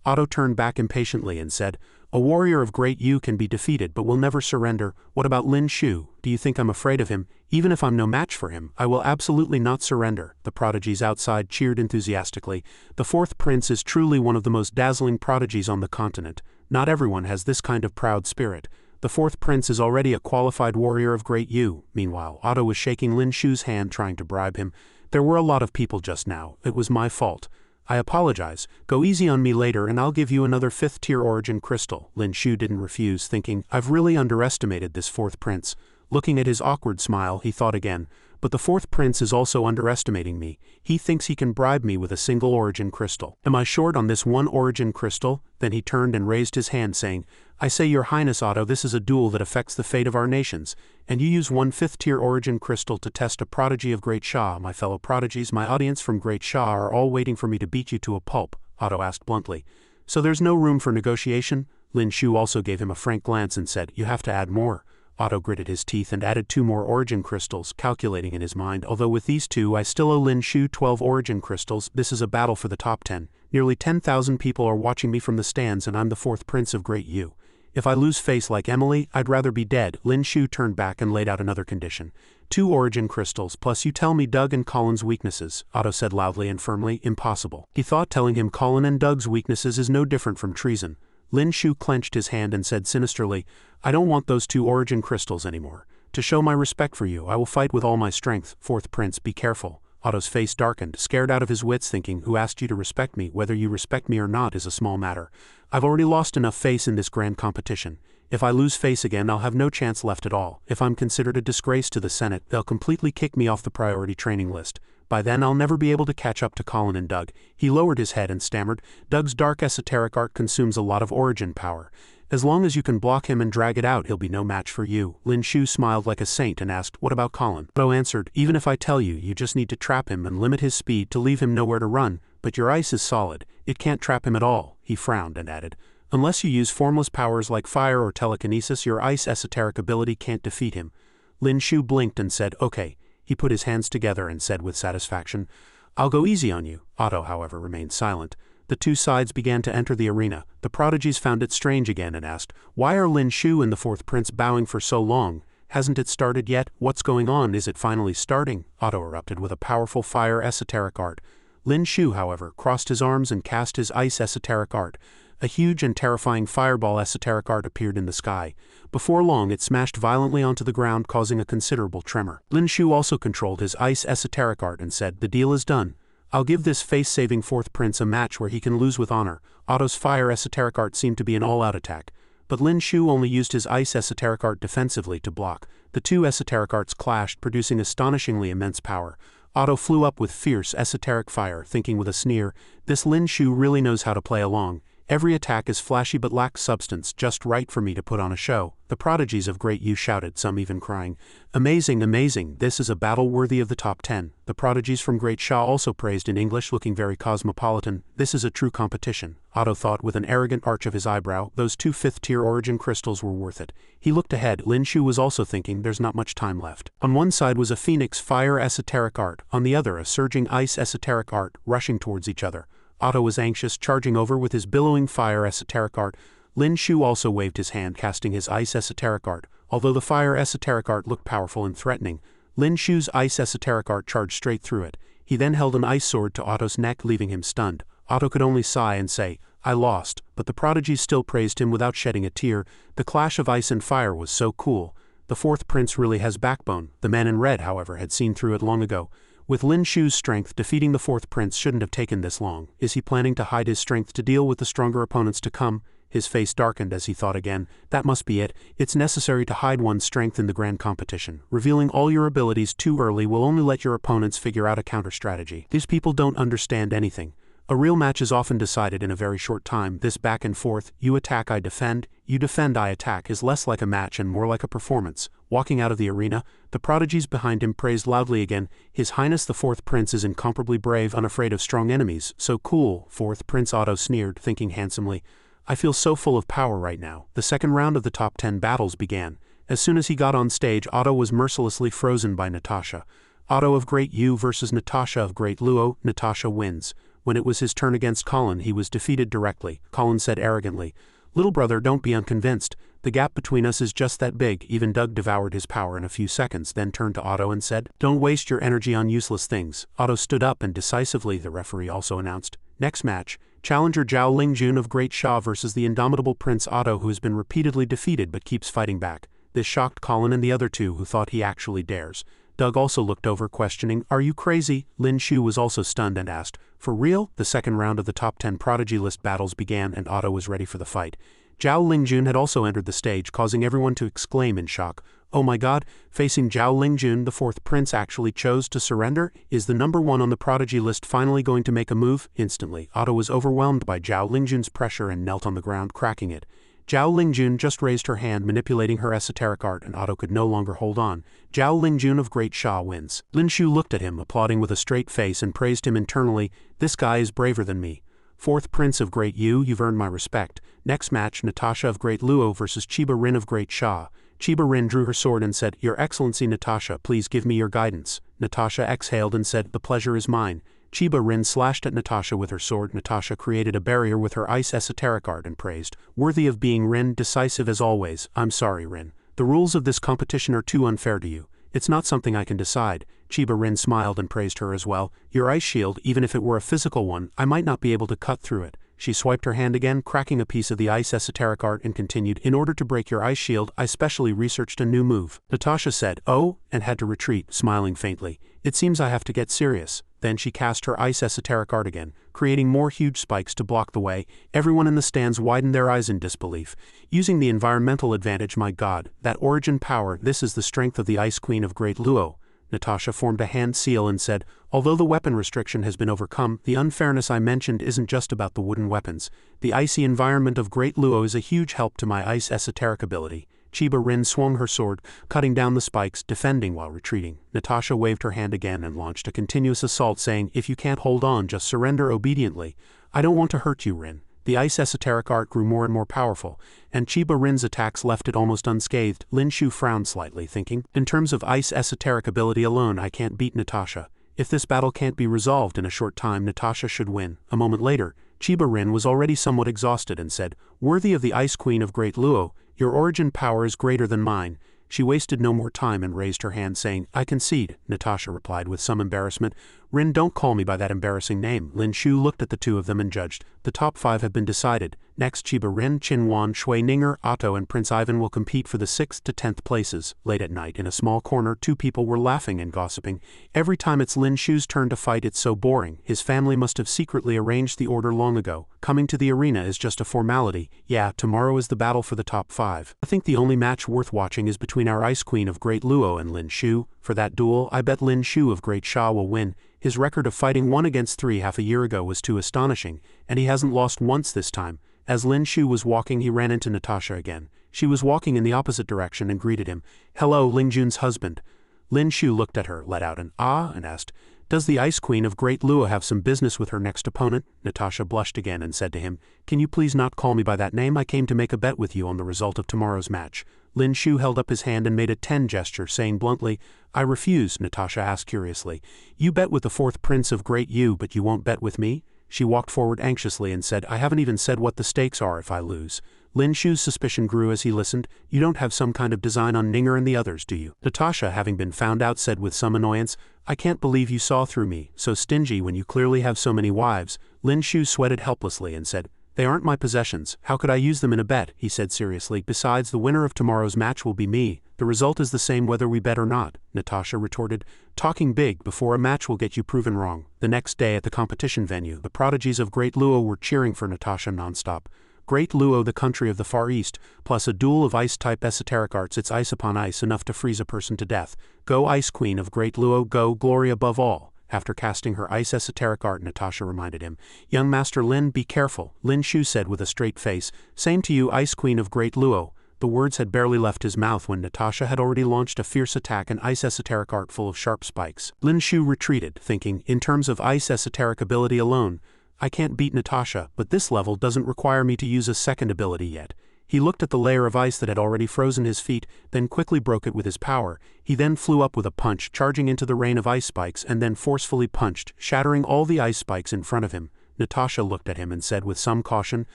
Otto turned back impatiently and said, "A warrior of Great Yu can be defeated but will never surrender. What about Lin Shu? Do you think I'm afraid of him? Even if I'm no match for him, I will absolutely not surrender." The prodigies outside cheered enthusiastically. "The 4th Prince is truly one of the most dazzling prodigies on the continent. Not everyone has this kind of proud spirit. The 4th Prince is already a qualified warrior of Great Yu." Meanwhile, Otto was shaking Lin Shu's hand trying to bribe him. "There were a lot of people just now. It was my fault. I apologize. Go easy on me later and I'll give you another 5th-tier origin crystal." Lin Shu didn't refuse, thinking, "I've really underestimated this 4th Prince." Looking at his awkward smile, he thought again, "But the 4th Prince is also underestimating me. He thinks he can bribe me with a single origin crystal. Am I short on this 1 origin crystal?" Then he turned and raised his hand saying, "I say, Your Highness Otto, this is a duel that affects the fate of our nations, and you use 1 5th-tier origin crystal to test a prodigy of Great Sha. My fellow prodigies, my audience from Great Sha are all waiting for me to beat you to a pulp," Otto asked bluntly. "So there's no room for negotiation?" Lin Shu also gave him a frank glance and said, "You have to add more." Otto gritted his teeth and added 2 more origin crystals, calculating in his mind, "Although with these 2 I still owe Lin Shu 12 origin crystals. This is a battle for the top 10. Nearly 10,000 people are watching me from the stands and I'm the 4th Prince of Great Yu. If I lose face like Emily, I'd rather be dead." Lin Shu turned back and laid out another condition. 2 origin crystals, plus you tell me Doug and Colin's weaknesses." Otto said loudly and firmly, "Impossible." He thought telling him Colin and Doug's weaknesses is no different from treason. Lin Shu clenched his hand and said sinisterly, "I don't want those 2 origin crystals anymore. To show my respect for you, I will fight with all my strength. 4th Prince, be careful." Otto's face darkened, scared out of his wits, thinking, "Who asked you to respect me? Whether you respect me or not is a small matter. I've already lost enough face in this grand competition. If I lose face again, I'll have no chance left at all. If I'm considered a disgrace to the Senate, they'll completely kick me off the priority training list. By then I'll never be able to catch up to Colin and Doug." He lowered his head and stammered, "Doug's dark esoteric art consumes a lot of origin power. As long as you can block him and drag it out, he'll be no match for you." Lin Shu smiled like a saint and asked, "What about Colin?" Otto answered, "Even if I tell you, you just need to trap him and limit his speed to leave him nowhere to run, but your ice is solid. It can't trap him at all." He frowned and added, "Unless you use formless powers like fire or telekinesis, your ice esoteric ability can't defeat him." Lin Shu blinked and said, "Okay." He put his hands together and said with satisfaction, "I'll go easy on you." Otto, however, remained silent. The 2 sides began to enter the arena. The prodigies found it strange again and asked, "Why are Lin Shu and the 4th Prince bowing for so long? Hasn't it started yet? What's going on? Is it finally starting?" Otto erupted with a powerful fire esoteric art. Lin Shu, however, crossed his arms and cast his ice esoteric art. A huge and terrifying fireball esoteric art appeared in the sky. Before long it smashed violently onto the ground, causing a considerable tremor. Lin Shu also controlled his ice esoteric art and said, "The deal is done. I'll give this face-saving 4th Prince a match where he can lose with honor." Otto's fire esoteric art seemed to be an all-out attack, but Lin Shu only used his ice esoteric art defensively to block. The 2 esoteric arts clashed, producing astonishingly immense power. Otto flew up with fierce esoteric fire, thinking with a sneer, "This Lin Shu really knows how to play along. Every attack is flashy but lacks substance, just right for me to put on a show. The prodigies of Great Yu shouted, some even crying, "Amazing, amazing, this is a battle worthy of the top 10. The prodigies from Great Sha also praised in English, looking very cosmopolitan, "This is a true competition." Otto thought with an arrogant arch of his eyebrow, those 2 fifth-tier origin crystals were worth it. He looked ahead. Lin Shu was also thinking, there's not much time left. On one side was a phoenix fire esoteric art, on the other a surging ice esoteric art, rushing towards each other. Otto was anxious, charging over with his billowing fire esoteric art. Lin Shu also waved his hand, casting his ice esoteric art. Although the fire esoteric art looked powerful and threatening, Lin Shu's ice esoteric art charged straight through it. He then held an ice sword to Otto's neck, leaving him stunned. Otto could only sigh and say, "I lost," but the prodigies still praised him without shedding a tear. The clash of ice and fire was so cool. The 4th prince really has backbone. The man in red, however, had seen through it long ago. With Lin Shu's strength, defeating the 4th prince shouldn't have taken this long. Is he planning to hide his strength to deal with the stronger opponents to come? His face darkened as he thought again. That must be it. It's necessary to hide one's strength in the grand competition. Revealing all your abilities too early will only let your opponents figure out a counter-strategy. These people don't understand anything. A real match is often decided in a very short time. This back and forth, you attack, I defend, you defend, I attack, is less like a match and more like a performance. Walking out of the arena, the prodigies behind him praised loudly again. His Highness the 4th Prince is incomparably brave, unafraid of strong enemies. So cool, 4th Prince Otto sneered, thinking handsomely. I feel so full of power right now. The second round of the top 10 battles began. As soon as he got on stage, Otto was mercilessly frozen by Natasha. Otto of Great Yu versus Natasha of Great Luo. Natasha wins. When it was his turn against Colin, he was defeated directly. Colin said arrogantly, "Little brother, don't be unconvinced. The gap between us is just that big." Even Doug devoured his power in a few seconds, then turned to Otto and said, "Don't waste your energy on useless things." Otto stood up and decisively, the referee also announced, "Next match, challenger Zhao Lingjun of Great Sha versus the indomitable Prince Otto, who has been repeatedly defeated but keeps fighting back." This shocked Colin and the other 2, who thought he actually dares. Doug also looked over, questioning, "Are you crazy?" Lin Shu was also stunned and asked, "For real?" The second round of the top 10 prodigy list battles began and Otto was ready for the fight. Zhao Lingjun had also entered the stage, causing everyone to exclaim in shock. "Oh my god, facing Zhao Lingjun, the 4th prince actually chose to surrender? Is the number 1 on the prodigy list finally going to make a move?" Instantly, Otto was overwhelmed by Zhao Lingjun's pressure and knelt on the ground, cracking it. Zhao Lingjun just raised her hand, manipulating her esoteric art, and Otto could no longer hold on. Zhao Lingjun of Great Sha wins. Lin Shu looked at him, applauding with a straight face, and praised him internally. "This guy is braver than me. 4th Prince of Great Yu, you've earned my respect." Next match, Natasha of Great Luo versus Chiba Rin of Great Sha. Chiba Rin drew her sword and said, "Your Excellency Natasha, please give me your guidance." Natasha exhaled and said, "The pleasure is mine." Chiba Rin slashed at Natasha with her sword. Natasha created a barrier with her ice esoteric art and praised, "Worthy of being Rin, decisive as always." "I'm sorry, Rin. The rules of this competition are too unfair to you. It's not something I can decide." Chiba Rin smiled and praised her as well. "Your ice shield, even if it were a physical one, I might not be able to cut through it." She swiped her hand again, cracking a piece of the ice esoteric art, and continued, "In order to break your ice shield, I specially researched a new move." Natasha said, "Oh," and had to retreat, smiling faintly. "It seems I have to get serious." Then she cast her ice esoteric art again, creating more huge spikes to block the way. Everyone in the stands widened their eyes in disbelief. Using the environmental advantage, my god, that origin power, this is the strength of the Ice Queen of Great Luo. Natasha formed a hand seal and said, "Although the weapon restriction has been overcome, the unfairness I mentioned isn't just about the wooden weapons. The icy environment of Great Luo is a huge help to my ice esoteric ability." Chiba Rin swung her sword, cutting down the spikes, defending while retreating. Natasha waved her hand again and launched a continuous assault, saying, "If you can't hold on, just surrender obediently. I don't want to hurt you, Rin." The ice esoteric art grew more and more powerful, and Chiba Rin's attacks left it almost unscathed. Lin Shu frowned slightly, thinking, "In terms of ice esoteric ability alone, I can't beat Natasha. If this battle can't be resolved in a short time, Natasha should win." A moment later, Chiba Rin was already somewhat exhausted and said, "Worthy of the Ice Queen of Great Luo, your origin power is greater than mine." She wasted no more time and raised her hand, saying, "I concede." Natasha replied with some embarrassment, "Rin, don't call me by that embarrassing name." Lin Shu looked at the two of them and judged. The top 5 have been decided. Next, Chiba Rin, Qin Wan, Shui Ninger, Otto, and Prince Ivan will compete for the 6th to 10th places. Late at night, in a small corner, 2 people were laughing and gossiping. "Every time it's Lin Shu's turn to fight, it's so boring. His family must have secretly arranged the order long ago. Coming to the arena is just a formality. Yeah, tomorrow is the battle for the top 5. I think the only match worth watching is between our Ice Queen of Great Luo and Lin Shu. For that duel, I bet Lin Shu of Great Sha will win. His record of fighting 1 against 3 half a year ago was too astonishing, and he hasn't lost once this time. As Lin Shu was walking, he ran into Natasha again. She was walking in the opposite direction and greeted him. "Hello, Ling Jun's husband." Lin Shu looked at her, let out an "ah," and asked, "Does the Ice Queen of Great Lua have some business with her next opponent?" Natasha blushed again and said to him, "Can you please not call me by that name? I came to make a bet with you on the result of tomorrow's match." Lin Shu held up his hand and made a 10 gesture, saying bluntly, "I refuse." Natasha asked curiously, "You bet with the 4th Prince of Great Yu, but you won't bet with me?" She walked forward anxiously and said, "I haven't even said what the stakes are if I lose." Lin Shu's suspicion grew as he listened. "You don't have some kind of design on Ninger and the others, do you?" Natasha, having been found out, said with some annoyance, "I can't believe you saw through me, so stingy when you clearly have so many wives." Lin Shu sweated helplessly and said, "They aren't my possessions. How could I use them in a bet?" He said seriously, "Besides, the winner of tomorrow's match will be me. The result is the same whether we bet or not." Natasha retorted, "Talking big before a match will get you proven wrong." The next day at the competition venue, the prodigies of Great Luo were cheering for Natasha nonstop. Great Luo, the country of the Far East, plus a duel of ice-type esoteric arts. It's ice upon ice, enough to freeze a person to death. Go, Ice Queen of Great Luo, go, glory above all. After casting her ice esoteric art, Natasha reminded him, "Young Master Lin, be careful," Lin Shu said with a straight face. "Same to you, Ice Queen of Great Luo." The words had barely left his mouth when Natasha had already launched a fierce attack, an ice esoteric art full of sharp spikes. Lin Shu retreated, thinking, in terms of ice esoteric ability alone, I can't beat Natasha, but this level doesn't require me to use a second ability yet. He looked at the layer of ice that had already frozen his feet, then quickly broke it with his power. He then flew up with a punch, charging into the rain of ice spikes, and then forcefully punched, shattering all the ice spikes in front of him. Natasha looked at him and said with some caution,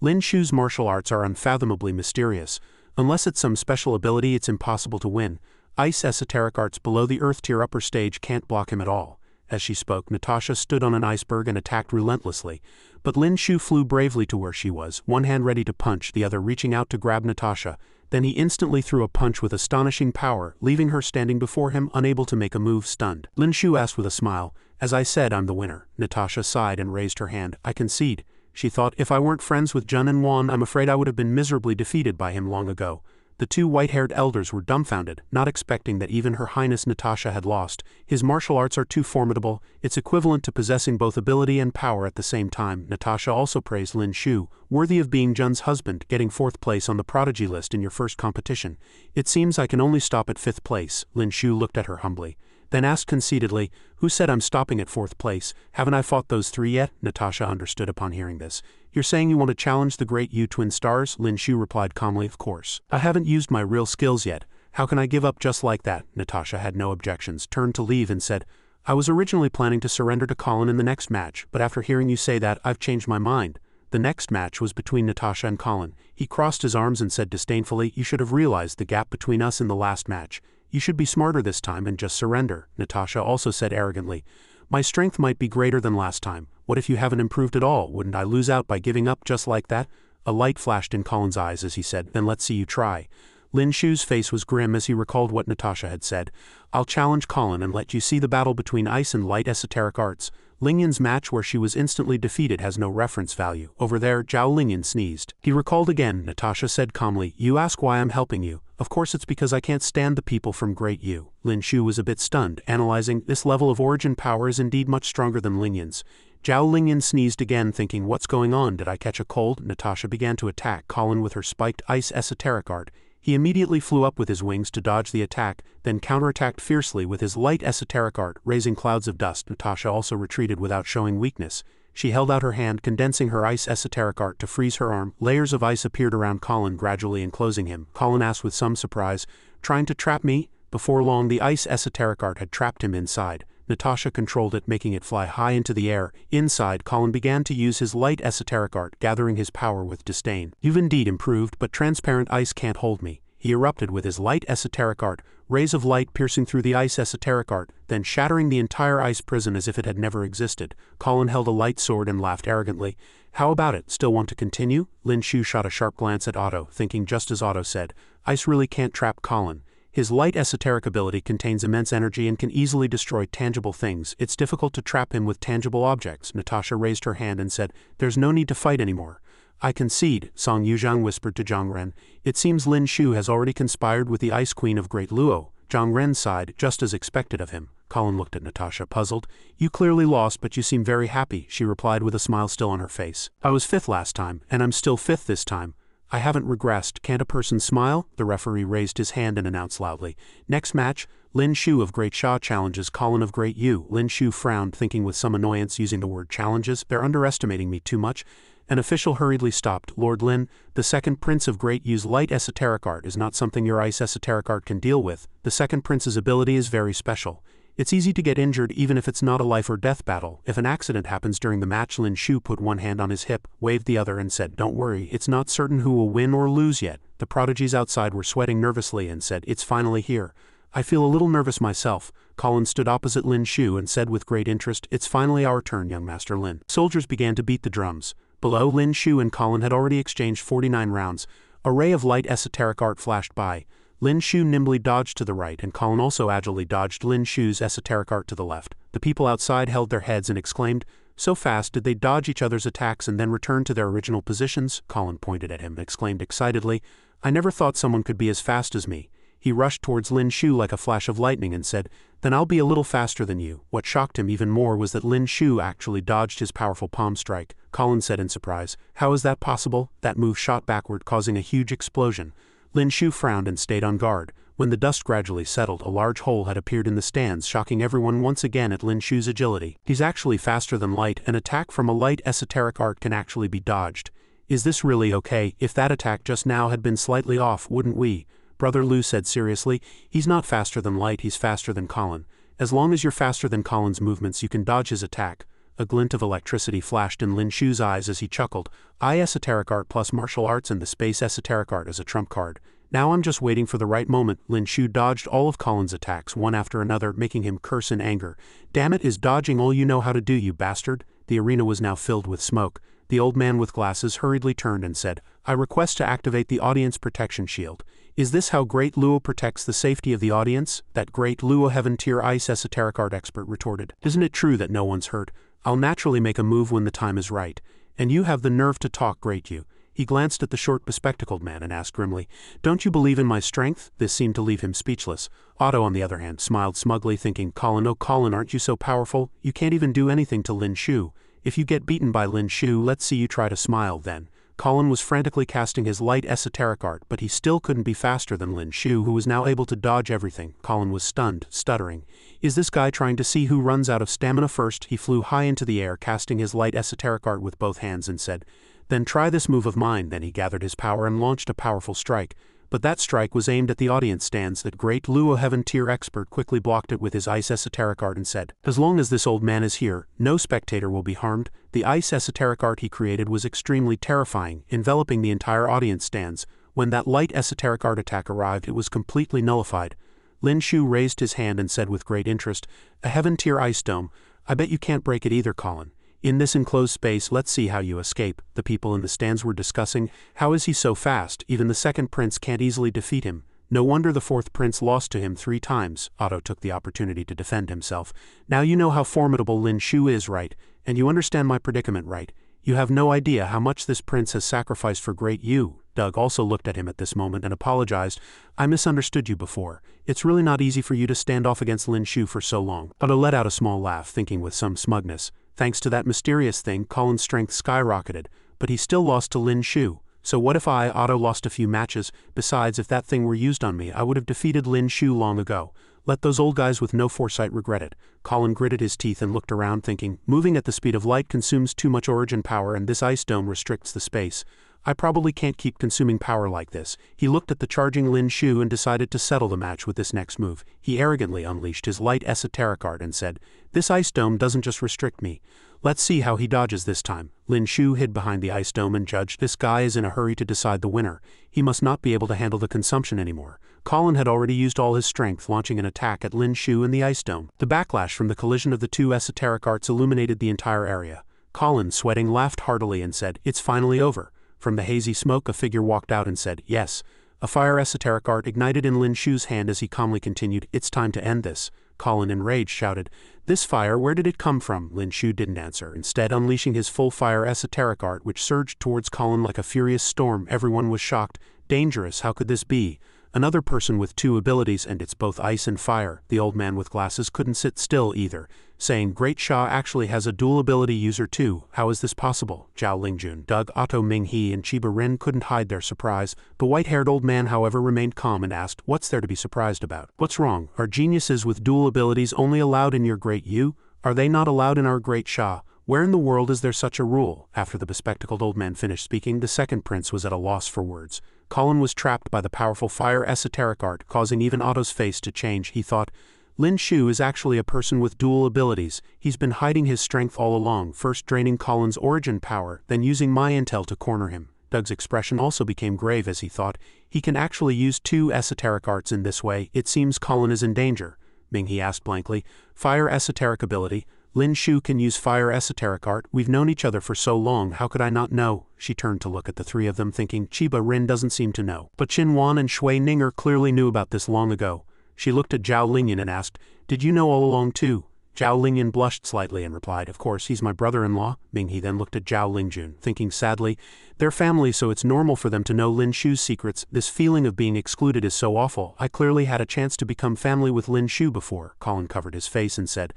"Lin Shu's martial arts are unfathomably mysterious. Unless it's some special ability, it's impossible to win. Ice esoteric arts below the Earth tier upper stage can't block him at all." As she spoke, Natasha stood on an iceberg and attacked relentlessly. But Lin Shu flew bravely to where she was, one hand ready to punch, the other reaching out to grab Natasha. Then he instantly threw a punch with astonishing power, leaving her standing before him, unable to make a move, stunned. Lin Shu asked with a smile, "As I said, I'm the winner." Natasha sighed and raised her hand. "I concede." She thought, "If I weren't friends with Jun and Wan, I'm afraid I would have been miserably defeated by him long ago." The two white-haired elders were dumbfounded, not expecting that even Her Highness Natasha had lost. His martial arts are too formidable. It's equivalent to possessing both ability and power at the same time. Natasha also praised Lin Shu, worthy of being Jun's husband, getting 4th place on the prodigy list in your first competition. "It seems I can only stop at 5th place. Lin Shu looked at her humbly, then asked conceitedly, "Who said I'm stopping at 4th place? Haven't I fought those 3 yet?" Natasha understood upon hearing this. "You're saying you want to challenge the great Yu twin stars?" Lin Shu replied calmly, "Of course. I haven't used my real skills yet. How can I give up just like that?" Natasha had no objections, turned to leave and said, "I was originally planning to surrender to Colin in the next match, but after hearing you say that, I've changed my mind." The next match was between Natasha and Colin. He crossed his arms and said disdainfully, "You should have realized the gap between us in the last match. You should be smarter this time and just surrender." Natasha also said arrogantly, "My strength might be greater than last time. What if you haven't improved at all? Wouldn't I lose out by giving up just like that?" A light flashed in Colin's eyes as he said, "Then let's see you try." Lin Shu's face was grim as he recalled what Natasha had said. "I'll challenge Colin and let you see the battle between ice and light esoteric arts." Lingyan's match where she was instantly defeated has no reference value. Over there, Zhao Lingyan sneezed. He recalled again. Natasha said calmly, "You ask why I'm helping you. Of course it's because I can't stand the people from Great Yu." Lin Shu was a bit stunned, analyzing, this level of origin power is indeed much stronger than Lingyan's. Zhao Lingyan sneezed again, thinking, what's going on? Did I catch a cold? Natasha began to attack Colin with her spiked ice esoteric art. He immediately flew up with his wings to dodge the attack, then counterattacked fiercely with his light esoteric art, raising clouds of dust. Natasha also retreated without showing weakness. She held out her hand, condensing her ice esoteric art to freeze her arm. Layers of ice appeared around Colin, gradually enclosing him. Colin asked with some surprise, "Trying to trap me?" Before long, the ice esoteric art had trapped him inside. Natasha controlled it, making it fly high into the air. Inside, Colin began to use his light esoteric art, gathering his power with disdain. "You've indeed improved, but transparent ice can't hold me." He erupted with his light esoteric art, rays of light piercing through the ice esoteric art, then shattering the entire ice prison as if it had never existed. Colin held a light sword and laughed arrogantly. "How about it? Still want to continue?" Lin Shu shot a sharp glance at Otto, thinking just as Otto said, "Ice really can't trap Colin. His light esoteric ability contains immense energy and can easily destroy tangible things. It's difficult to trap him with tangible objects." Natasha raised her hand and said, "There's no need to fight anymore." "I concede," Song Yuzhang whispered to Zhang Ren. "It seems Lin Shu has already conspired with the Ice Queen of Great Luo." Zhang Ren sighed, just as expected of him. Colin looked at Natasha, puzzled. You clearly lost, but you seem very happy, she replied with a smile still on her face. I was 5th last time, and I'm still 5th this time. I haven't regressed. Can't a person smile? The referee raised his hand and announced loudly. Next match, Lin Shu of Great Sha challenges Colin of Great Yu. Lin Shu frowned, thinking with some annoyance using the word challenges. They're underestimating me too much. An official hurriedly stopped. Lord Lin, the second prince of Great Yu's light esoteric art is not something your ice esoteric art can deal with. The second prince's ability is very special. It's easy to get injured even if it's not a life or death battle. If an accident happens during the match, Lin Shu put one hand on his hip, waved the other and said, Don't worry, it's not certain who will win or lose yet. The prodigies outside were sweating nervously and said, It's finally here. I feel a little nervous myself. Colin stood opposite Lin Shu and said with great interest, It's finally our turn, young Master Lin. Soldiers began to beat the drums. Below, Lin Shu and Colin had already exchanged 49 rounds. A ray of light esoteric art flashed by. Lin Shu nimbly dodged to the right, and Colin also agilely dodged Lin Shu's esoteric art to the left. The people outside held their heads and exclaimed, So fast did they dodge each other's attacks and then return to their original positions? Colin pointed at him and exclaimed excitedly, I never thought someone could be as fast as me. He rushed towards Lin Shu like a flash of lightning and said, Then I'll be a little faster than you. What shocked him even more was that Lin Shu actually dodged his powerful palm strike. Colin said in surprise, How is that possible? That move shot backward, causing a huge explosion. Lin Shu frowned and stayed on guard. When the dust gradually settled, a large hole had appeared in the stands, shocking everyone once again at Lin Shu's agility. He's actually faster than light. An attack from a light esoteric art can actually be dodged. Is this really okay? If that attack just now had been slightly off, wouldn't we? Brother Lu said seriously, He's not faster than light, he's faster than Colin. As long as you're faster than Colin's movements, you can dodge his attack. A glint of electricity flashed in Lin Shu's eyes as he chuckled. I esoteric art plus martial arts and the space esoteric art as a trump card. Now I'm just waiting for the right moment. Lin Shu dodged all of Colin's attacks, one after another, making him curse in anger. Damn it, is dodging all you know how to do, you bastard? The arena was now filled with smoke. The old man with glasses hurriedly turned and said, I request to activate the audience protection shield. Is this how Great Luo protects the safety of the audience? That Great Luo Heaven-tier ice esoteric art expert retorted. Isn't it true that no one's hurt? I'll naturally make a move when the time is right. And you have the nerve to talk, Great Yu. He glanced at the short bespectacled man and asked grimly, Don't you believe in my strength? This seemed to leave him speechless. Otto, on the other hand, smiled smugly, thinking, Colin, oh Colin, aren't you so powerful? You can't even do anything to Lin Shu. If you get beaten by Lin Shu, let's see you try to smile then. Colin was frantically casting his light esoteric art, but he still couldn't be faster than Lin Shu, who was now able to dodge everything. Colin was stunned, stuttering. Is this guy trying to see who runs out of stamina first? He flew high into the air, casting his light esoteric art with both hands and said, Then try this move of mine. Then he gathered his power and launched a powerful strike. But that strike was aimed at the audience stands. That Great Luo Heaven-tier expert quickly blocked it with his ice esoteric art and said, As long as this old man is here, no spectator will be harmed. The ice esoteric art he created was extremely terrifying, enveloping the entire audience stands. When that light esoteric art attack arrived, it was completely nullified. Lin Shu raised his hand and said with great interest, A heaven-tier ice dome. I bet you can't break it either, Colin. In this enclosed space, let's see how you escape. The people in the stands were discussing, How is he so fast? Even the second prince can't easily defeat him. No wonder the fourth prince lost to him 3 times. Otto took the opportunity to defend himself. Now you know how formidable Lin Shu is, right? And you understand my predicament, right? You have no idea how much this prince has sacrificed for Great Yu. Doug also looked at him at this moment and apologized. I misunderstood you before. It's really not easy for you to stand off against Lin Shu for so long. Otto let out a small laugh, thinking with some smugness. Thanks to that mysterious thing, Colin's strength skyrocketed, but he still lost to Lin Shu. So what if I, Otto, lost a few matches? Besides, if that thing were used on me, I would have defeated Lin Shu long ago. Let those old guys with no foresight regret it. Colin gritted his teeth and looked around, thinking, moving at the speed of light consumes too much origin power and this ice dome restricts the space. I probably can't keep consuming power like this. He looked at the charging Lin Shu and decided to settle the match with this next move. He arrogantly unleashed his light esoteric art and said, This ice dome doesn't just restrict me. Let's see how he dodges this time. Lin Shu hid behind the ice dome and judged, This guy is in a hurry to decide the winner. He must not be able to handle the consumption anymore. Colin had already used all his strength, launching an attack at Lin Shu in the ice dome. The backlash from the collision of the 2 esoteric arts illuminated the entire area. Colin, sweating, laughed heartily and said, It's finally over. From the hazy smoke, a figure walked out and said, Yes. A fire esoteric art ignited in Lin Shu's hand as he calmly continued, It's time to end this. Colin, enraged, shouted, This fire, where did it come from? Lin Shu didn't answer, instead unleashing his full fire esoteric art, which surged towards Colin like a furious storm. Everyone was shocked. Dangerous, how could this be? Another person with 2 abilities, and it's both ice and fire. The old man with glasses couldn't sit still either, saying, Great Sha actually has a dual ability user too. How is this possible? Zhao Lingjun, Doug, Otto Ming-He and Chiba Rin couldn't hide their surprise. The white-haired old man however remained calm and asked, What's there to be surprised about? What's wrong? Are geniuses with dual abilities only allowed in your Great Yu? Are they not allowed in our Great Sha? Where in the world is there such a rule? After the bespectacled old man finished speaking, the second prince was at a loss for words. Colin was trapped by the powerful fire esoteric art, causing even Otto's face to change. He thought, Lin Shu is actually a person with dual abilities. He's been hiding his strength all along, first draining Colin's origin power, then using my intel to corner him. Doug's expression also became grave as he thought, he can actually use 2 esoteric arts in this way. It seems Colin is in danger. Ming-He asked blankly, Fire esoteric ability. Lin Shu can use fire esoteric art. We've known each other for so long, how could I not know? She turned to look at the 3 of them thinking, Chiba Rin doesn't seem to know. But Qin Wan and Shui Ninger clearly knew about this long ago. She looked at Zhao Lingyan and asked, Did you know all along too? Zhao Lingyan blushed slightly and replied, Of course, he's my brother-in-law. Ming-He then looked at Zhao Lingjun, thinking sadly, They're family, so it's normal for them to know Lin Shu's secrets. This feeling of being excluded is so awful. I clearly had a chance to become family with Lin Shu before. Colin covered his face and said,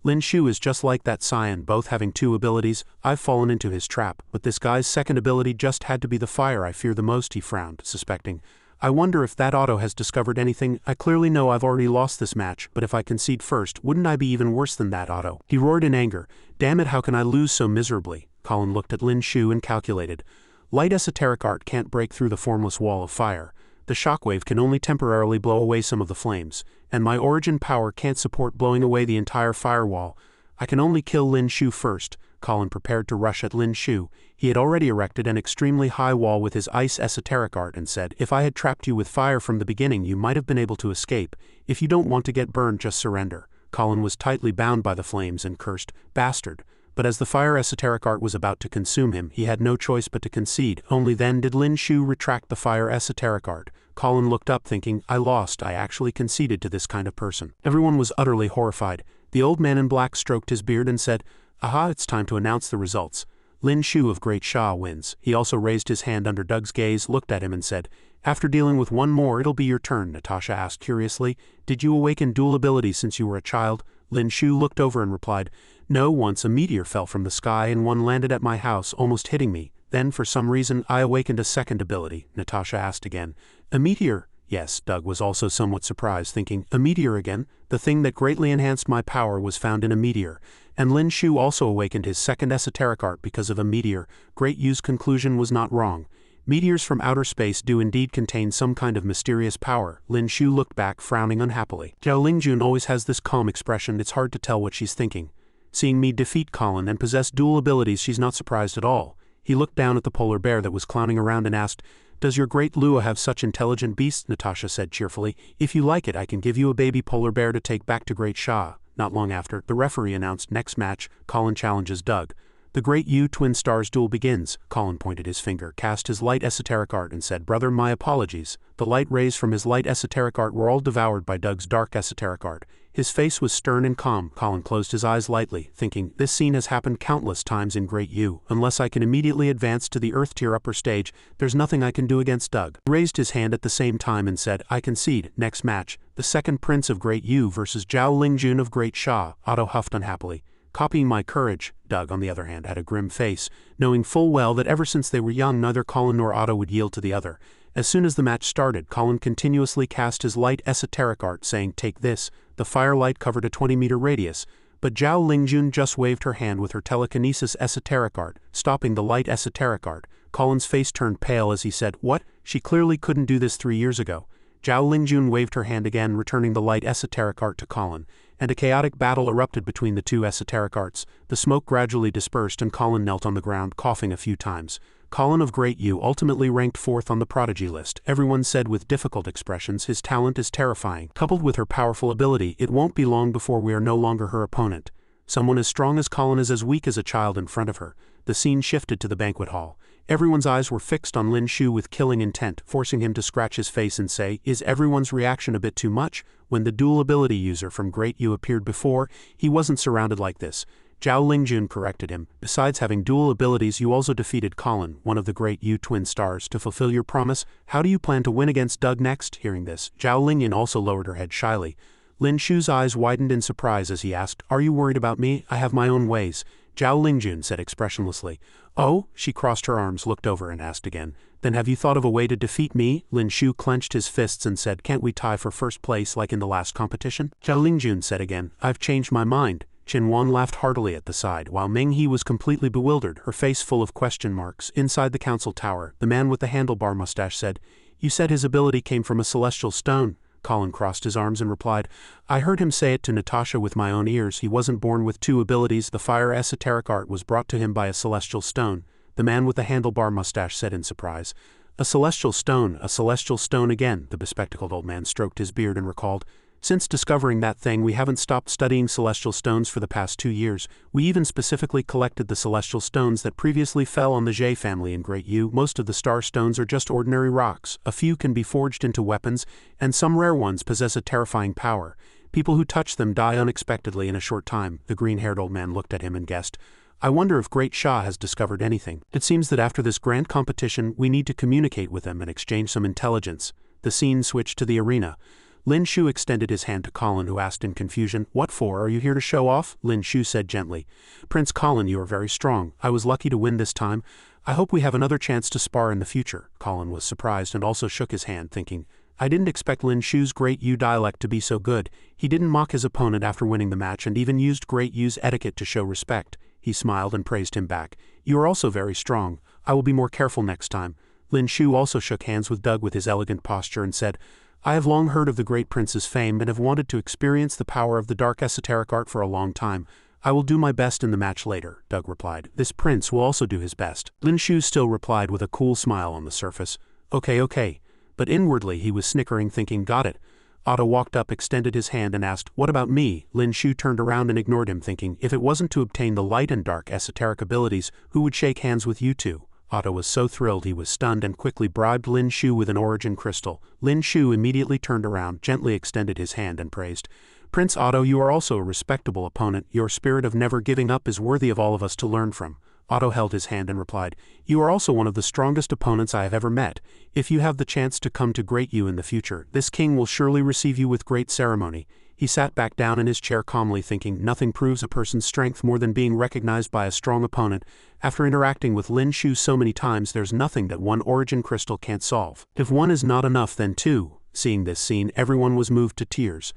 Lin Shu is just like that scion, both having 2 abilities. I've fallen into his trap, but this guy's second ability just had to be the fire I fear the most. He frowned, suspecting. I wonder if that Otto has discovered anything. I clearly know I've already lost this match, but if I concede first, wouldn't I be even worse than that Otto? He roared in anger. Damn it, how can I lose so miserably? Colin looked at Lin Shu and calculated. Light esoteric art can't break through the formless wall of fire. The shockwave can only temporarily blow away some of the flames, and my origin power can't support blowing away the entire firewall. I can only kill Lin Shu first. Colin prepared to rush at Lin Shu. He had already erected an extremely high wall with his ice esoteric art and said, If I had trapped you with fire from the beginning, you might have been able to escape. If you don't want to get burned, just surrender. Colin was tightly bound by the flames and cursed, Bastard. But as the fire esoteric art was about to consume him, he had no choice but to concede. Only then did Lin Shu retract the fire esoteric art. Colin looked up thinking, I lost. I actually conceded to this kind of person. Everyone was utterly horrified. The old man in black stroked his beard and said, Aha, it's time to announce the results. Lin Shu of Great Sha wins. He also raised his hand under Doug's gaze, looked at him and said, After dealing with one more, it'll be your turn. Natasha asked curiously, Did you awaken dual abilities since you were a child? Lin Shu looked over and replied, No, once a meteor fell from the sky and one landed at my house, almost hitting me. Then, for some reason, I awakened a second ability. Natasha asked again, A meteor? Yes, Doug was also somewhat surprised, thinking, A meteor again? The thing that greatly enhanced my power was found in a meteor. And Lin Shu also awakened his second esoteric art because of a meteor. Great Yu's conclusion was not wrong. Meteors from outer space do indeed contain some kind of mysterious power. Lin Shu looked back, frowning unhappily. Zhao Lingjun always has this calm expression, it's hard to tell what she's thinking. Seeing me defeat Colin and possess dual abilities, she's not surprised at all. He looked down at the polar bear that was clowning around and asked, Does your great Lua have such intelligent beasts? Natasha said cheerfully, If you like it, I can give you a baby polar bear to take back to Great Sha. Not long after, the referee announced next match, Colin challenges Doug. The Great Yu Twin Stars duel begins. Colin pointed his finger, cast his light esoteric art and said, Brother, my apologies. The light rays from his light esoteric art were all devoured by Doug's dark esoteric art. His face was stern and calm. Colin closed his eyes lightly, thinking, This scene has happened countless times in Great Yu. Unless I can immediately advance to the Earth Tier upper stage, there's nothing I can do against Doug. He raised his hand at the same time and said, I concede. Next match, the second Prince of Great Yu versus Zhao Lingjun of Great Sha. Otto huffed unhappily. Copying my courage. Doug, on the other hand, had a grim face, knowing full well that ever since they were young neither Colin nor Otto would yield to the other. As soon as the match started, Colin continuously cast his light esoteric art, saying, Take this. The firelight covered a 20-meter radius, but Zhao Lingjun just waved her hand with her telekinesis esoteric art, stopping the light esoteric art. Colin's face turned pale as he said, What? She clearly couldn't do this 3 years ago. Zhao Lingjun waved her hand again, returning the light esoteric art to Colin, and a chaotic battle erupted between the two esoteric arts. The smoke gradually dispersed and Colin knelt on the ground, coughing a few times. Colin of Great Yu ultimately ranked 4th on the prodigy list. Everyone said with difficult expressions, his talent is terrifying. Coupled with her powerful ability, it won't be long before we are no longer her opponent. Someone as strong as Colin is as weak as a child in front of her. The scene shifted to the banquet hall. Everyone's eyes were fixed on Lin Shu with killing intent, forcing him to scratch his face and say, Is everyone's reaction a bit too much? When the dual ability user from Great Yu appeared before, he wasn't surrounded like this. Zhao Lingjun corrected him. Besides having dual abilities, you also defeated Colin, one of the great Yu twin stars, to fulfill your promise. How do you plan to win against Doug next? Hearing this, Zhao Lingjun also lowered her head shyly. Lin Shu's eyes widened in surprise as he asked, "Are you worried about me? I have my own ways." Zhao Lingjun said expressionlessly. "Oh?" She crossed her arms, looked over and asked again. "Then have you thought of a way to defeat me?" Lin Shu clenched his fists and said, "Can't we tie for first place like in the last competition?" Zhao Lingjun said again, "I've changed my mind." Qin Wan laughed heartily at the side, while Ming He was completely bewildered, her face full of question marks. Inside the council tower, the man with the handlebar mustache said, "You said his ability came from a celestial stone." Colin crossed his arms and replied, "I heard him say it to Natasha with my own ears. He wasn't born with two abilities. The fire esoteric art was brought to him by a celestial stone." The man with the handlebar mustache said in surprise, "A celestial stone again." The bespectacled old man stroked his beard and recalled, "Since discovering that thing, we haven't stopped studying celestial stones for the past 2 years. We even specifically collected the celestial stones that previously fell on the Zhe family in Great Yu. Most of the star stones are just ordinary rocks. A few can be forged into weapons, and some rare ones possess a terrifying power. People who touch them die unexpectedly in a short time." The green-haired old man looked at him and guessed, "I wonder if Great Shah has discovered anything. It seems that after this grand competition, we need to communicate with them and exchange some intelligence." The scene switched to the arena. Lin Shu extended his hand to Colin, who asked in confusion, "What for? Are you here to show off?" Lin Shu said gently, "Prince Colin, you are very strong. I was lucky to win this time. I hope we have another chance to spar in the future." Colin was surprised and also shook his hand, thinking, "I didn't expect Lin Shu's Great Yu dialect to be so good." He didn't mock his opponent after winning the match and even used Great Yu's etiquette to show respect. He smiled and praised him back. "You are also very strong. I will be more careful next time." Lin Shu also shook hands with Doug with his elegant posture and said, "I have long heard of the great prince's fame and have wanted to experience the power of the dark esoteric art for a long time. I will do my best in the match later," Doug replied. "This prince will also do his best." Lin Shu still replied with a cool smile on the surface, Okay. But inwardly he was snickering, thinking, "Got it." Otto walked up, extended his hand and asked, "What about me?" Lin Shu turned around and ignored him, thinking, if it wasn't to obtain the light and dark esoteric abilities, who would shake hands with you two? Otto was so thrilled he was stunned and quickly bribed Lin Shu with an origin crystal. Lin Shu immediately turned around, gently extended his hand and praised, "Prince Otto, you are also a respectable opponent. Your spirit of never giving up is worthy of all of us to learn from." Otto held his hand and replied, "You are also one of the strongest opponents I have ever met. If you have the chance to come to Great Yu in the future, this king will surely receive you with great ceremony." He sat back down in his chair calmly, thinking, nothing proves a person's strength more than being recognized by a strong opponent. After interacting with Lin Shu so many times, there's nothing that one origin crystal can't solve. If one is not enough, then two. Seeing this scene, everyone was moved to tears.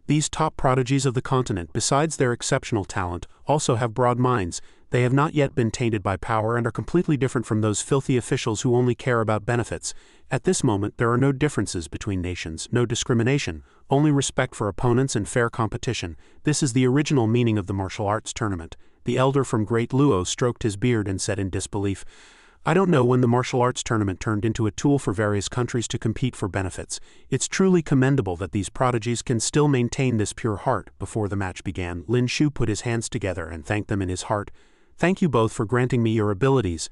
These top prodigies of the continent, besides their exceptional talent, also have broad minds. They have not yet been tainted by power and are completely different from those filthy officials who only care about benefits. At this moment, there are no differences between nations, no discrimination, only respect for opponents and fair competition. This is the original meaning of the martial arts tournament. The elder from Great Luo stroked his beard and said in disbelief, "I don't know when the martial arts tournament turned into a tool for various countries to compete for benefits. It's truly commendable that these prodigies can still maintain this pure heart." Before the match began, Lin Shu put his hands together and thanked them in his heart. "Thank you both for granting me your abilities.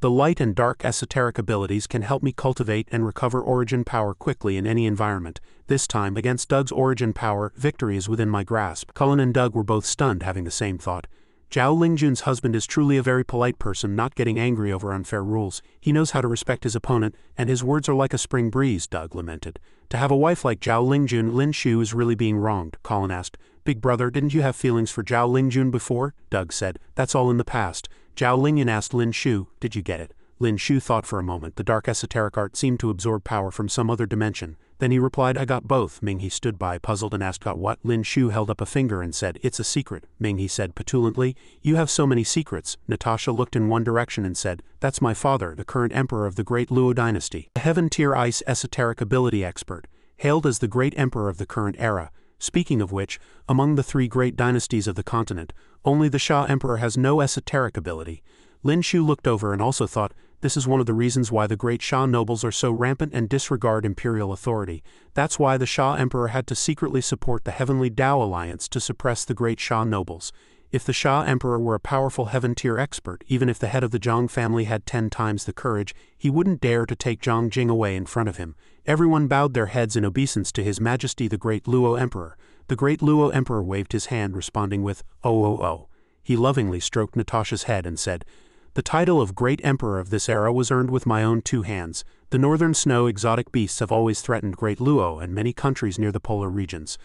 The light and dark esoteric abilities can help me cultivate and recover origin power quickly in any environment. This time, against Doug's origin power, victory is within my grasp." Cullen and Doug were both stunned, having the same thought. Zhao Lingjun's husband is truly a very polite person, not getting angry over unfair rules. He knows how to respect his opponent, and his words are like a spring breeze, Doug lamented. To have a wife like Zhao Lingjun, Lin Shu is really being wronged. Colin asked, "Big brother, didn't you have feelings for Zhao Lingjun before?" Doug said, "That's all in the past." Zhao Lingjun asked Lin Shu, "Did you get it?" Lin Shu thought for a moment. The dark esoteric art seemed to absorb power from some other dimension. Then he replied, "I got both." Ming He stood by, puzzled, and asked, "Got what?" Lin Shu held up a finger and said, "It's a secret." Ming He said petulantly, "You have so many secrets." Natasha looked in one direction and said, "That's my father, the current emperor of the Great Luo dynasty. A heaven-tier ice esoteric ability expert, hailed as the great emperor of the current era. Speaking of which, among the 3 great dynasties of the continent, only the Shah Emperor has no esoteric ability." Lin Shu looked over and also thought, this is one of the reasons why the great Shah nobles are so rampant and disregard imperial authority. That's why the Shah Emperor had to secretly support the Heavenly Tao Alliance to suppress the great Shah nobles. If the Shah Emperor were a powerful heaven-tier expert, even if the head of the Zhang family had 10 times the courage, he wouldn't dare to take Zhang Jing away in front of him. Everyone bowed their heads in obeisance to His Majesty the Great Luo Emperor. The Great Luo Emperor waved his hand, responding with, "Oh. He lovingly stroked Natasha's head and said, "The title of Great Emperor of this era was earned with my own 2 hands. The northern snow exotic beasts have always threatened Great Luo and many countries near the polar regions.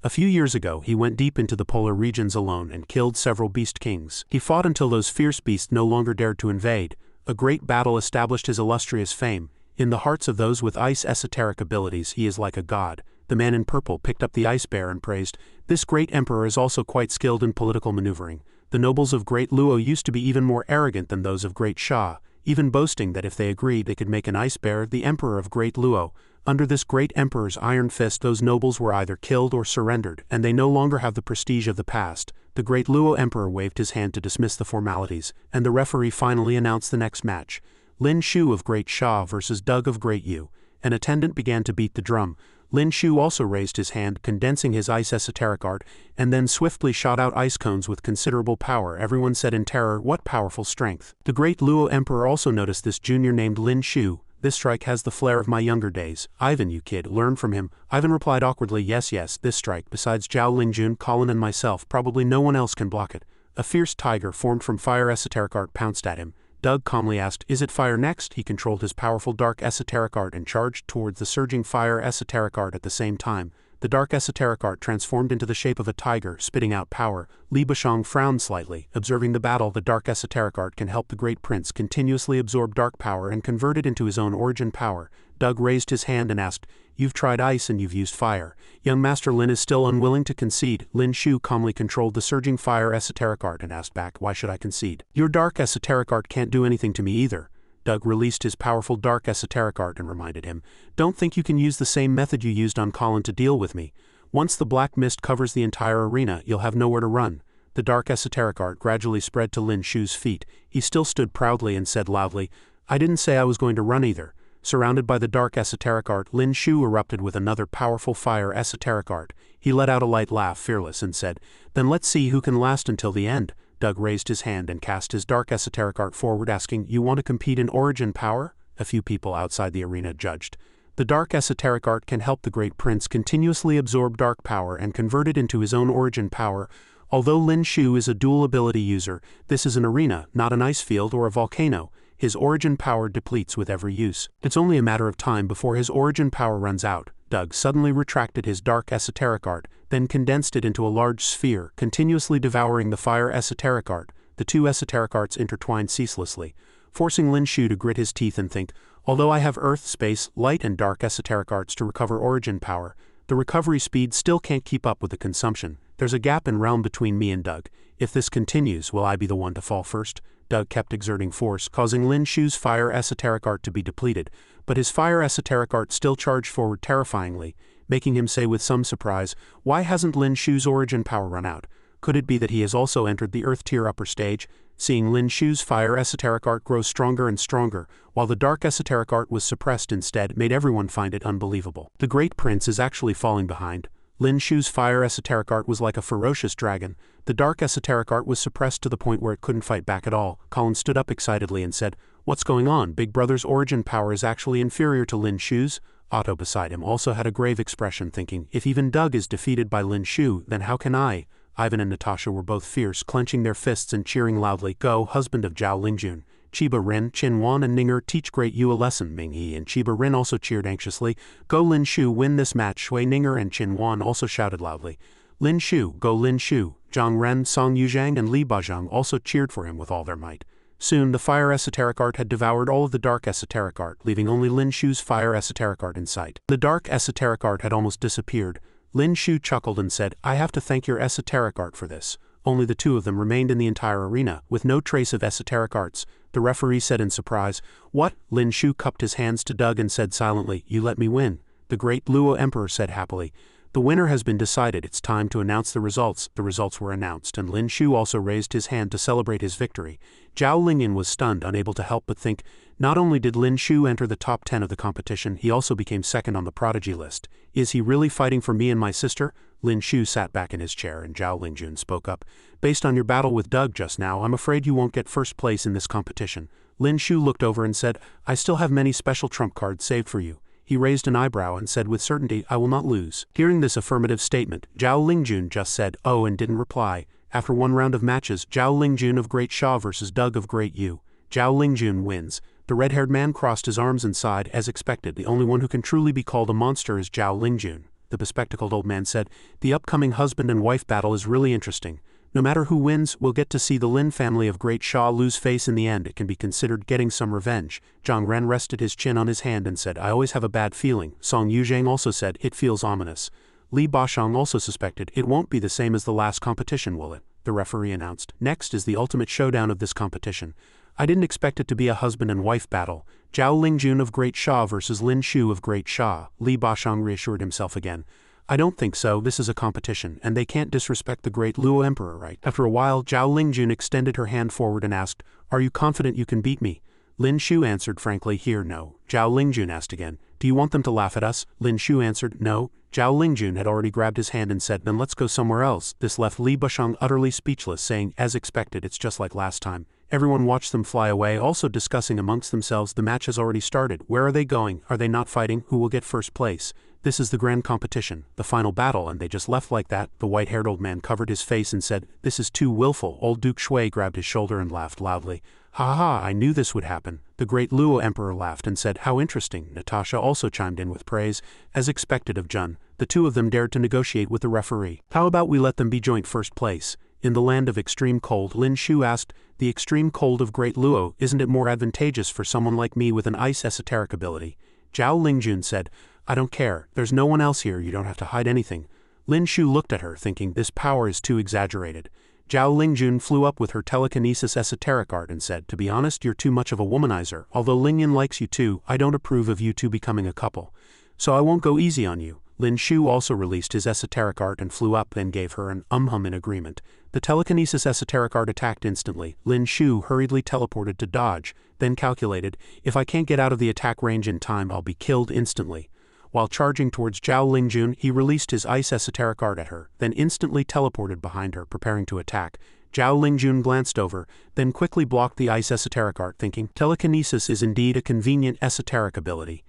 A few years ago, he went deep into the polar regions alone and killed several beast kings. He fought until those fierce beasts no longer dared to invade. A great battle established his illustrious fame. In the hearts of those with ice esoteric abilities, he is like a god." The man in purple picked up the ice bear and praised, "This great emperor is also quite skilled in political maneuvering. The nobles of Great Luo used to be even more arrogant than those of Great Sha, even boasting that if they agreed they could make an ice bear the emperor of Great Luo. Under this great emperor's iron fist, those nobles were either killed or surrendered, and they no longer have the prestige of the past." The Great Luo emperor waved his hand to dismiss the formalities, and the referee finally announced the next match. Lin Shu of Great Sha versus Doug of Great Yu. An attendant began to beat the drum. Lin Shu also raised his hand, condensing his ice esoteric art, and then swiftly shot out ice cones with considerable power. Everyone said in terror, "What powerful strength." The Great Luo emperor also noticed this junior named Lin Shu. "This strike has the flair of my younger days. Ivan, you kid, learn from him." Ivan replied awkwardly, "Yes, this strike, besides Zhao Lingjun, Colin and myself, probably no one else can block it." A fierce tiger formed from fire esoteric art pounced at him. Doug calmly asked, "Is it fire next?" He controlled his powerful dark esoteric art and charged towards the surging fire esoteric art at the same time. The dark esoteric art transformed into the shape of a tiger, spitting out power. Li Bashong frowned slightly. Observing the battle, the dark esoteric art can help the great prince continuously absorb dark power and convert it into his own origin power. Doug raised his hand and asked, "You've tried ice and you've used fire. Young Master Lin is still unwilling to concede." Lin Shu calmly controlled the surging fire esoteric art and asked back, "Why should I concede? Your dark esoteric art can't do anything to me either." Doug released his powerful dark esoteric art and reminded him, "Don't think you can use the same method you used on Colin to deal with me. Once the black mist covers the entire arena, you'll have nowhere to run." The dark esoteric art gradually spread to Lin Shu's feet. He still stood proudly and said loudly, "I didn't say I was going to run either." Surrounded by the dark esoteric art, Lin Shu erupted with another powerful fire esoteric art. He let out a light laugh, fearless, and said, "Then let's see who can last until the end." Doug raised his hand and cast his dark esoteric art forward, asking, "You want to compete in origin power?" A few people outside the arena judged. The dark esoteric art can help the great prince continuously absorb dark power and convert it into his own origin power. Although Lin Shu is a dual ability user, this is an arena, not an ice field or a volcano. His origin power depletes with every use. It's only a matter of time before his origin power runs out. Doug suddenly retracted his dark esoteric art, then condensed it into a large sphere, continuously devouring the fire esoteric art. The two esoteric arts intertwined ceaselessly, forcing Lin Shu to grit his teeth and think, "Although I have earth, space, light and dark esoteric arts to recover origin power, the recovery speed still can't keep up with the consumption. There's a gap in realm between me and Doug. If this continues, will I be the one to fall first?" Doug kept exerting force, causing Lin Shu's fire esoteric art to be depleted, but his fire esoteric art still charged forward terrifyingly, making him say with some surprise, "Why hasn't Lin Shu's origin power run out? Could it be that he has also entered the Earth tier upper stage?" Seeing Lin Shu's fire esoteric art grow stronger and stronger, while the dark esoteric art was suppressed instead, made everyone find it unbelievable. The great prince is actually falling behind. Lin Shu's fire esoteric art was like a ferocious dragon. The dark esoteric art was suppressed to the point where it couldn't fight back at all. Colin stood up excitedly and said, "What's going on? Big Brother's origin power is actually inferior to Lin Shu's." Otto beside him also had a grave expression, thinking, "If even Doug is defeated by Lin Shu, then how can I?" Ivan and Natasha were both fierce, clenching their fists and cheering loudly, "Go, husband of Zhao Lingjun. Chiba Ren, Qin Wan and Ninger teach Great Yu a lesson." Ming He and Chiba Ren also cheered anxiously. "Go Lin Shu, win this match." Shui Ninger and Qin Wan also shouted loudly, "Lin Shu, go Lin Shu." Zhang Ren, Song Yuzhang and Li Bajang also cheered for him with all their might. Soon the fire esoteric art had devoured all of the dark esoteric art, leaving only Lin Shu's fire esoteric art in sight. The dark esoteric art had almost disappeared. Lin Shu chuckled and said, "I have to thank your esoteric art for this." Only the two of them remained in the entire arena, with no trace of esoteric arts. The referee said in surprise, "What?" Lin Shu cupped his hands to Doug and said silently, "You let me win." The great Luo emperor said happily, "The winner has been decided. It's time to announce the results." The results were announced, and Lin Shu also raised his hand to celebrate his victory. Zhao Lingyan was stunned, unable to help but think, not only did Lin Shu enter the top 10 of the competition, he also became second on the prodigy list. Is he really fighting for me and my sister? Lin Shu sat back in his chair and Zhao Lingjun spoke up. "Based on your battle with Doug just now, I'm afraid you won't get first place in this competition." Lin Shu looked over and said, "I still have many special trump cards saved for you." He raised an eyebrow and said with certainty, "I will not lose." Hearing this affirmative statement, Zhao Lingjun just said, "Oh," and didn't reply. After one round of matches, Zhao Lingjun of Great Sha versus Doug of Great Yu. Zhao Lingjun wins. The red-haired man crossed his arms and sighed, as expected. The only one who can truly be called a monster is Zhao Lingjun. The bespectacled old man said, the upcoming husband and wife battle is really interesting. No matter who wins, we'll get to see the Lin family of Great Sha lose face in the end. It can be considered getting some revenge. Zhang Ren rested his chin on his hand and said, I always have a bad feeling. Song Yuzhang also said, it feels ominous. Li Bashang also suspected, it won't be the same as the last competition, will it? The referee announced. Next is the ultimate showdown of this competition. I didn't expect it to be a husband and wife battle. Zhao Lingjun of Great Sha versus Lin Shu of Great Sha. Li Bashang reassured himself again. I don't think so, this is a competition, and they can't disrespect the great Luo Emperor, right? After a while, Zhao Lingjun extended her hand forward and asked, are you confident you can beat me? Lin Shu answered frankly, here no. Zhao Lingjun asked again, do you want them to laugh at us? Lin Shu answered, no. Zhao Lingjun had already grabbed his hand and said, then let's go somewhere else. This left Li Bashang utterly speechless, saying, as expected, it's just like last time. Everyone watched them fly away, also discussing amongst themselves, the match has already started. Where are they going? Are they not fighting? Who will get first place? This is the grand competition, the final battle, and they just left like that. The white-haired old man covered his face and said, this is too willful. Old Duke Shui grabbed his shoulder and laughed loudly. Ha ha, I knew this would happen. The great Luo Emperor laughed and said, how interesting. Natasha also chimed in with praise, as expected of Jun. The two of them dared to negotiate with the referee. How about we let them be joint first place? In the land of extreme cold, Lin Shu asked, the extreme cold of Great Luo, isn't it more advantageous for someone like me with an ice esoteric ability? Zhao Lingjun said, I don't care, there's no one else here, you don't have to hide anything. Lin Shu looked at her, thinking this power is too exaggerated. Zhao Lingjun flew up with her telekinesis esoteric art and said, to be honest, you're too much of a womanizer. Although Lingyan likes you too, I don't approve of you two becoming a couple. So I won't go easy on you. Lin Shu also released his esoteric art and flew up, then gave her an hum in agreement. The telekinesis esoteric art attacked instantly. Lin Shu hurriedly teleported to dodge, then calculated, if I can't get out of the attack range in time, I'll be killed instantly. While charging towards Zhao Lingjun, he released his ice esoteric art at her, then instantly teleported behind her, preparing to attack. Zhao Lingjun glanced over, then quickly blocked the ice esoteric art, thinking, telekinesis is indeed a convenient esoteric ability.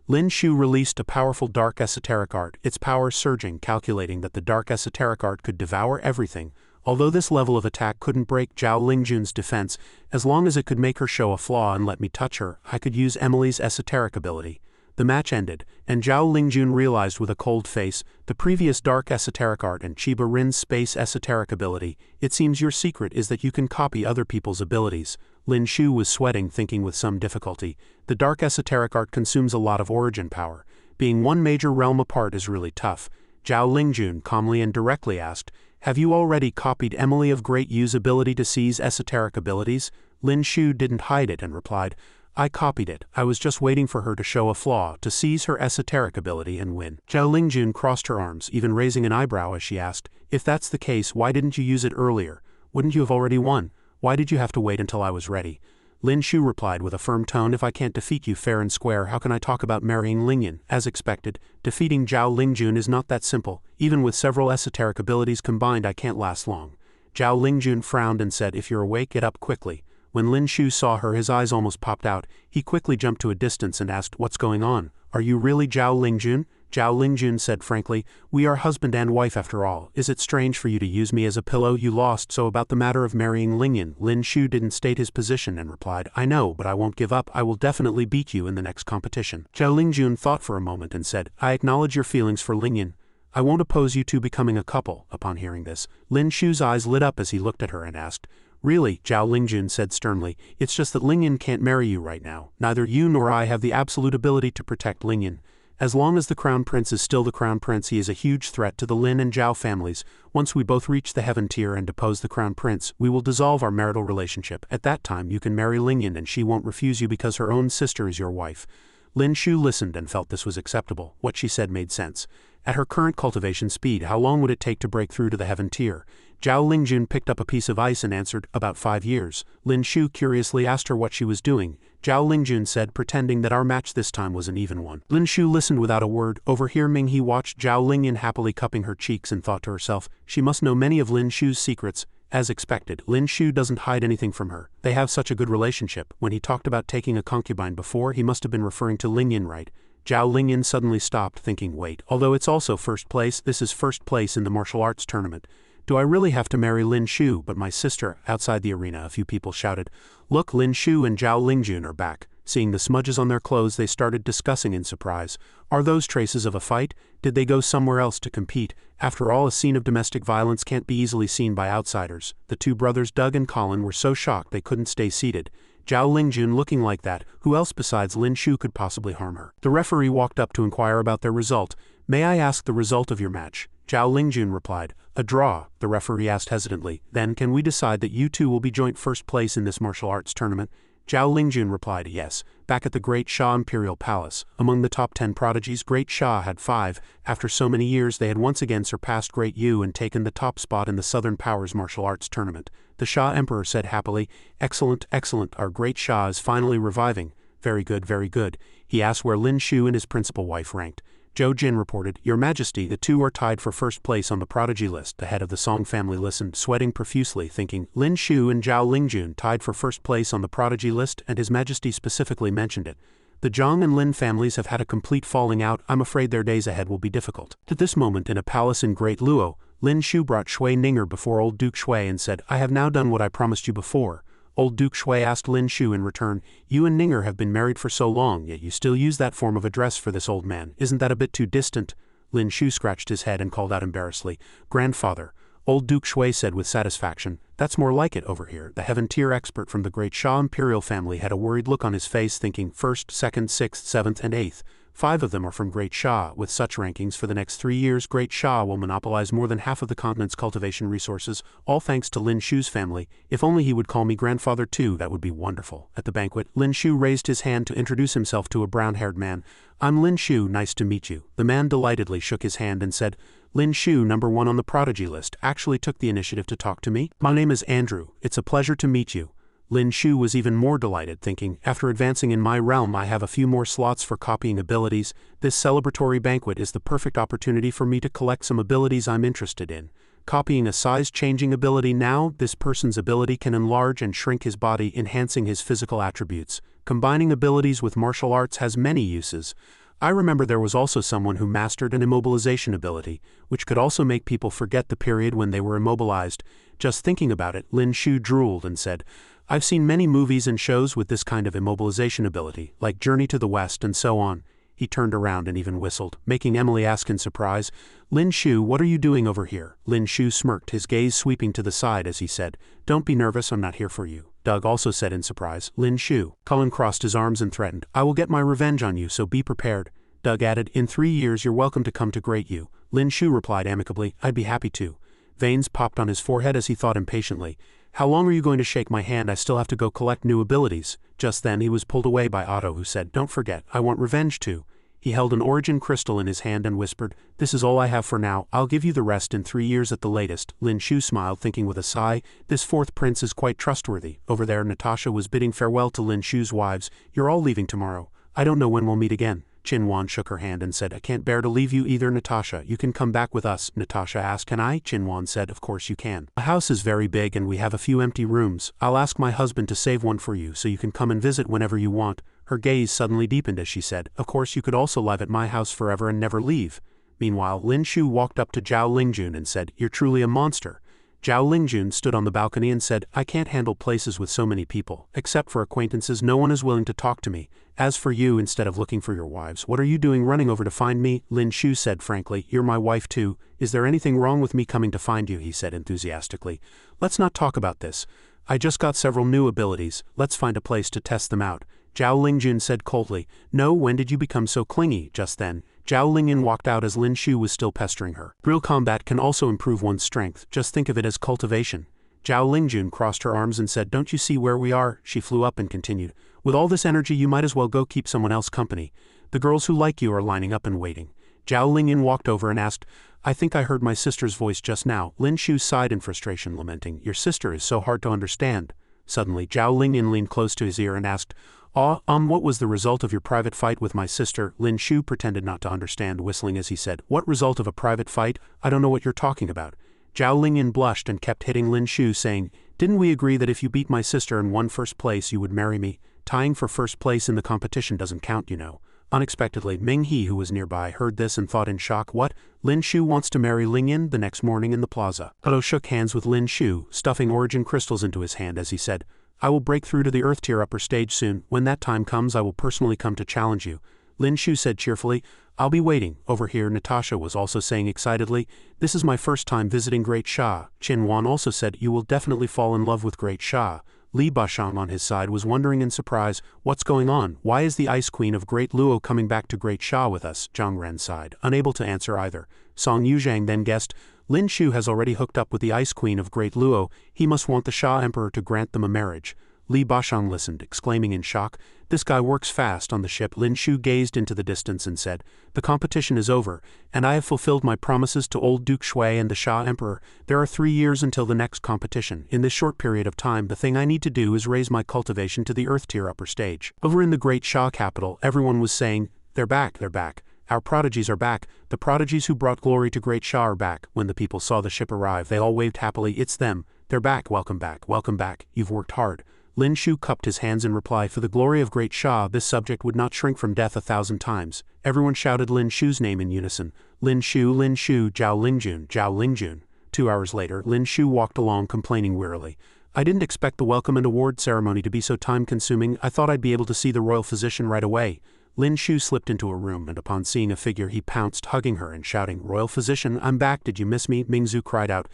Lin Shu released a powerful dark esoteric art, its power surging, calculating that the dark esoteric art could devour everything. Although this level of attack couldn't break Zhao Lingjun's defense, as long as it could make her show a flaw and let me touch her, I could use Emily's esoteric ability. The match ended, and Zhao Lingjun realized with a cold face, the previous dark esoteric art and Chiba Rin's space esoteric ability, it seems your secret is that you can copy other people's abilities. Lin Shu was sweating, thinking with some difficulty, the dark esoteric art consumes a lot of origin power. Being one major realm apart is really tough. Zhao Lingjun calmly and directly asked, have you already copied Emily of Great Yu's ability to seize esoteric abilities? Lin Shu didn't hide it and replied, I copied it. I was just waiting for her to show a flaw, to seize her esoteric ability and win. Zhao Lingjun crossed her arms, even raising an eyebrow as she asked, if that's the case, why didn't you use it earlier? Wouldn't you have already won? Why did you have to wait until I was ready? Lin Shu replied with a firm tone, if I can't defeat you fair and square, how can I talk about marrying Lingyan? As expected, defeating Zhao Lingjun is not that simple. Even with several esoteric abilities combined, I can't last long. Zhao Lingjun frowned and said, if you're awake, get up quickly. When Lin Shu saw her, his eyes almost popped out. He quickly jumped to a distance and asked, what's going on? Are you really Zhao Lingjun? Zhao Lingjun said frankly, we are husband and wife after all. Is it strange for you to use me as a pillow? You lost, so about the matter of marrying Lingyan. Lin Shu didn't state his position and replied, I know, but I won't give up. I will definitely beat you in the next competition. Zhao Lingjun thought for a moment and said, I acknowledge your feelings for Lingyan. I won't oppose you two becoming a couple. Upon hearing this, Lin Shu's eyes lit up as he looked at her and asked, really? Zhao Lingjun said sternly, it's just that Lingyan can't marry you right now. Neither you nor I have the absolute ability to protect Lingyan. As long as the Crown Prince is still the Crown Prince, he is a huge threat to the Lin and Zhao families. Once we both reach the Heaven Tier and depose the Crown Prince, we will dissolve our marital relationship. At that time you can marry Lingyan and she won't refuse you because her own sister is your wife. Lin Shu listened and felt this was acceptable. What she said made sense. At her current cultivation speed, how long would it take to break through to the Heaven Tier? Zhao Lingjun picked up a piece of ice and answered, about 5 years. Lin Shu curiously asked her what she was doing. Zhao Lingjun said, pretending that our match this time was an even one. Lin Shu listened without a word. Overhearing, he watched Zhao Lingyan happily cupping her cheeks and thought to herself, she must know many of Lin Shu's secrets. As expected, Lin Shu doesn't hide anything from her. They have such a good relationship. When he talked about taking a concubine before, he must have been referring to Lingyan, right? Zhao Lingyan suddenly stopped, thinking, wait, although it's also first place, this is first place in the martial arts tournament. Do I really have to marry Lin Shu? But my sister. Outside the arena, a few people shouted, Look, Lin Shu and Zhao Lingjun are back. Seeing the smudges on their clothes, they started discussing in surprise. Are those traces of a fight? Did they go somewhere else to compete? After all, a scene of domestic violence can't be easily seen by outsiders. The two brothers Doug and Colin were so shocked they couldn't stay seated. Zhao Lingjun looking like that, who else besides Lin Shu could possibly harm her? The referee walked up to inquire about their result. May I ask the result of your match? Zhao Lingjun replied. A draw, the referee asked hesitantly. Then can we decide that you two will be joint first place in this martial arts tournament? Zhao Lingjun replied yes. Back at the Great Sha Imperial Palace, among the top 10 prodigies, Great Sha had 5. After so many years, they had once again surpassed Great Yu and taken the top spot in the Southern Powers martial arts tournament. The Sha Emperor said happily, Excellent, excellent, our Great Sha is finally reviving. Very good, very good. He asked where Lin Shu and his principal wife ranked. Zhou Jin reported, Your Majesty, the two are tied for first place on the prodigy list. The head of the Song family listened, sweating profusely, thinking, Lin Shu and Zhao Lingjun tied for first place on the prodigy list, and His Majesty specifically mentioned it. The Zhang and Lin families have had a complete falling out. I'm afraid their days ahead will be difficult. At this moment, in a palace in Great Luo, Lin Shu brought Shui Ninger before old Duke Shui and said, I have now done what I promised you before. Old Duke Shui asked Lin Shu in return, You and Ninger have been married for so long, yet you still use that form of address for this old man. Isn't that a bit too distant? Lin Shu scratched his head and called out embarrassedly, Grandfather. Old Duke Shui said with satisfaction, That's more like it over here. The heaven-tier expert from the Great Sha Imperial family had a worried look on his face, thinking 1st, 2nd, 6th, 7th, and 8th. 5 of them are from Great Sha. With such rankings for the next 3 years, Great Sha will monopolize more than half of the continent's cultivation resources, all thanks to Lin Shu's family. If only he would call me grandfather too, that would be wonderful. At the banquet, Lin Shu raised his hand to introduce himself to a brown-haired man. I'm Lin Shu, nice to meet you. The man delightedly shook his hand and said, Lin Shu, number 1 on the prodigy list, actually took the initiative to talk to me. My name is Andrew. It's a pleasure to meet you. Lin Shu was even more delighted, thinking, after advancing in my realm I have a few more slots for copying abilities. This celebratory banquet is the perfect opportunity for me to collect some abilities I'm interested in. Copying a size-changing ability now, this person's ability can enlarge and shrink his body, enhancing his physical attributes. Combining abilities with martial arts has many uses. I remember there was also someone who mastered an immobilization ability, which could also make people forget the period when they were immobilized. Just thinking about it, Lin Shu drooled and said, I've seen many movies and shows with this kind of immobilization ability, like Journey to the West and so on. He turned around and even whistled, making Emily ask in surprise, Lin Shu, what are you doing over here? Lin Shu smirked, his gaze sweeping to the side as he said, Don't be nervous, I'm not here for you. Doug also said in surprise, Lin Shu. Cullen crossed his arms and threatened, I will get my revenge on you, so be prepared. Doug added, In 3 years you're welcome to come to Great Yu. Lin Shu replied amicably, I'd be happy to. Veins popped on his forehead as he thought impatiently, How long are you going to shake my hand? I still have to go collect new abilities. Just then he was pulled away by Otto, who said, Don't forget, I want revenge too. He held an origin crystal in his hand and whispered, This is all I have for now, I'll give you the rest in 3 years at the latest. Lin Shu smiled, thinking with a sigh, This 4th prince is quite trustworthy. Over there Natasha was bidding farewell to Lin Shu's wives. You're all leaving tomorrow. I don't know when we'll meet again. Qin Wan shook her hand and said, I can't bear to leave you either, Natasha. You can come back with us. Natasha asked, Can I? Qin Wan said, Of course you can. The house is very big and we have a few empty rooms. I'll ask my husband to save one for you so you can come and visit whenever you want. Her gaze suddenly deepened as she said, Of course you could also live at my house forever and never leave. Meanwhile, Lin Shu walked up to Zhao Lingjun and said, You're truly a monster. Zhao Lingjun stood on the balcony and said, I can't handle places with so many people. Except for acquaintances, no one is willing to talk to me. As for you, instead of looking for your wives, what are you doing running over to find me? Lin Shu said frankly, You're my wife too. Is there anything wrong with me coming to find you? He said enthusiastically. Let's not talk about this. I just got several new abilities. Let's find a place to test them out. Zhao Lingjun said coldly, No, when did you become so clingy? Just then, Zhao Lingyan walked out as Lin Shu was still pestering her. Real combat can also improve one's strength, just think of it as cultivation. Zhao Lingjun crossed her arms and said, Don't you see where we are? She flew up and continued, With all this energy you might as well go keep someone else company. The girls who like you are lining up and waiting. Zhao Lingyan walked over and asked, I think I heard my sister's voice just now. Lin Shu sighed in frustration, lamenting, Your sister is so hard to understand. Suddenly, Zhao Lingyan leaned close to his ear and asked, what was the result of your private fight with my sister? Lin Shu pretended not to understand, whistling as he said, What result of a private fight? I don't know what you're talking about. Zhao Lingyan blushed and kept hitting Lin Shu, saying, Didn't we agree that if you beat my sister and won first place you would marry me? Tying for first place in the competition doesn't count, you know. Unexpectedly, Ming He, who was nearby, heard this and thought in shock, what? Lin Shu wants to marry Ling Yin? The next morning in the plaza, Otto shook hands with Lin Shu, stuffing origin crystals into his hand as he said, I will break through to the Earth Tier upper stage soon. When that time comes, I will personally come to challenge you. Lin Shu said cheerfully, I'll be waiting. Over here, Natasha was also saying excitedly, this is my first time visiting Great Sha. Qin Wan also said, you will definitely fall in love with Great Sha. Li Bashang on his side was wondering in surprise, what's going on? Why is the Ice Queen of Great Luo coming back to Great Sha with us? Zhang Ren sighed, unable to answer either. Song Yuzhang then guessed, Lin Shu has already hooked up with the Ice Queen of Great Luo, he must want the Sha Emperor to grant them a marriage. Li Bashang listened, exclaiming in shock, this guy works fast on the ship. Lin Shu gazed into the distance and said, the competition is over, and I have fulfilled my promises to old Duke Shui and the Sha Emperor. There are 3 years until the next competition. In this short period of time, the thing I need to do is raise my cultivation to the Earth Tier upper stage. Over in the Great Sha capital, everyone was saying, they're back, they're back. Our prodigies are back. The prodigies who brought glory to Great Sha are back. When the people saw the ship arrive, they all waved happily, it's them. They're back, welcome back, you've worked hard. Lin Shu cupped his hands in reply, for the glory of Great Sha, this subject would not shrink from death 1,000 times. Everyone shouted Lin Shu's name in unison. Lin Shu, Zhao Lingjun. 2 hours later, Lin Shu walked along complaining wearily. I didn't expect the welcome and award ceremony to be so time-consuming. I thought I'd be able to see the royal physician right away. Lin Shu slipped into a room, and upon seeing a figure he pounced, hugging her and shouting, Royal physician, I'm back, did you miss me? Mingzu cried out.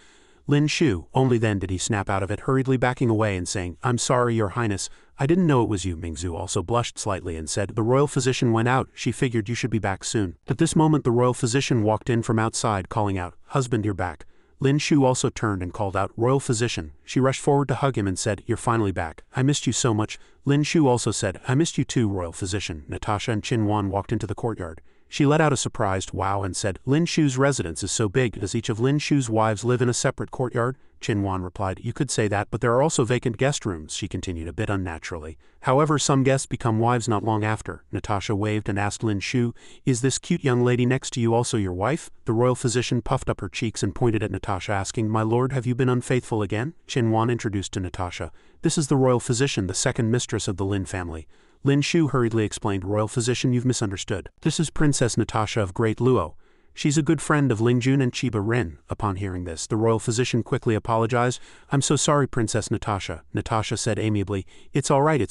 Lin Shu, only then did he snap out of it, hurriedly backing away and saying, I'm sorry, your highness, I didn't know it was you. Mingzu also blushed slightly and said, the royal physician went out, she figured you should be back soon. At this moment the royal physician walked in from outside, calling out, husband, you're back. Lin Shu also turned and called out, royal physician. She rushed forward to hug him and said, you're finally back. I missed you so much. Lin Shu also said, I missed you too, royal physician. Natasha and Qin Wan walked into the courtyard. She let out a surprised wow and said, Lin Shu's residence is so big, does each of Lin Shu's wives live in a separate courtyard? Qin Wan replied, you could say that, but there are also vacant guest rooms, she continued a bit unnaturally. However, some guests become wives not long after. Natasha waved and asked Lin Shu, is this cute young lady next to you also your wife? The royal physician puffed up her cheeks and pointed at Natasha, asking, my lord, have you been unfaithful again? Qin Wan introduced to Natasha, this is the royal physician, the second mistress of the Lin family. Lin Shu hurriedly explained, royal physician, you've misunderstood. This is Princess Natasha of Great Luo. She's a good friend of Lingjun and Chiba Rin. Upon hearing this, the royal physician quickly apologized. I'm so sorry, Princess Natasha. Natasha said amiably, it's all right.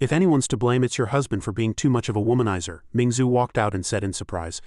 If anyone's to blame, it's your husband for being too much of a womanizer. Mingzu walked out and said in surprise,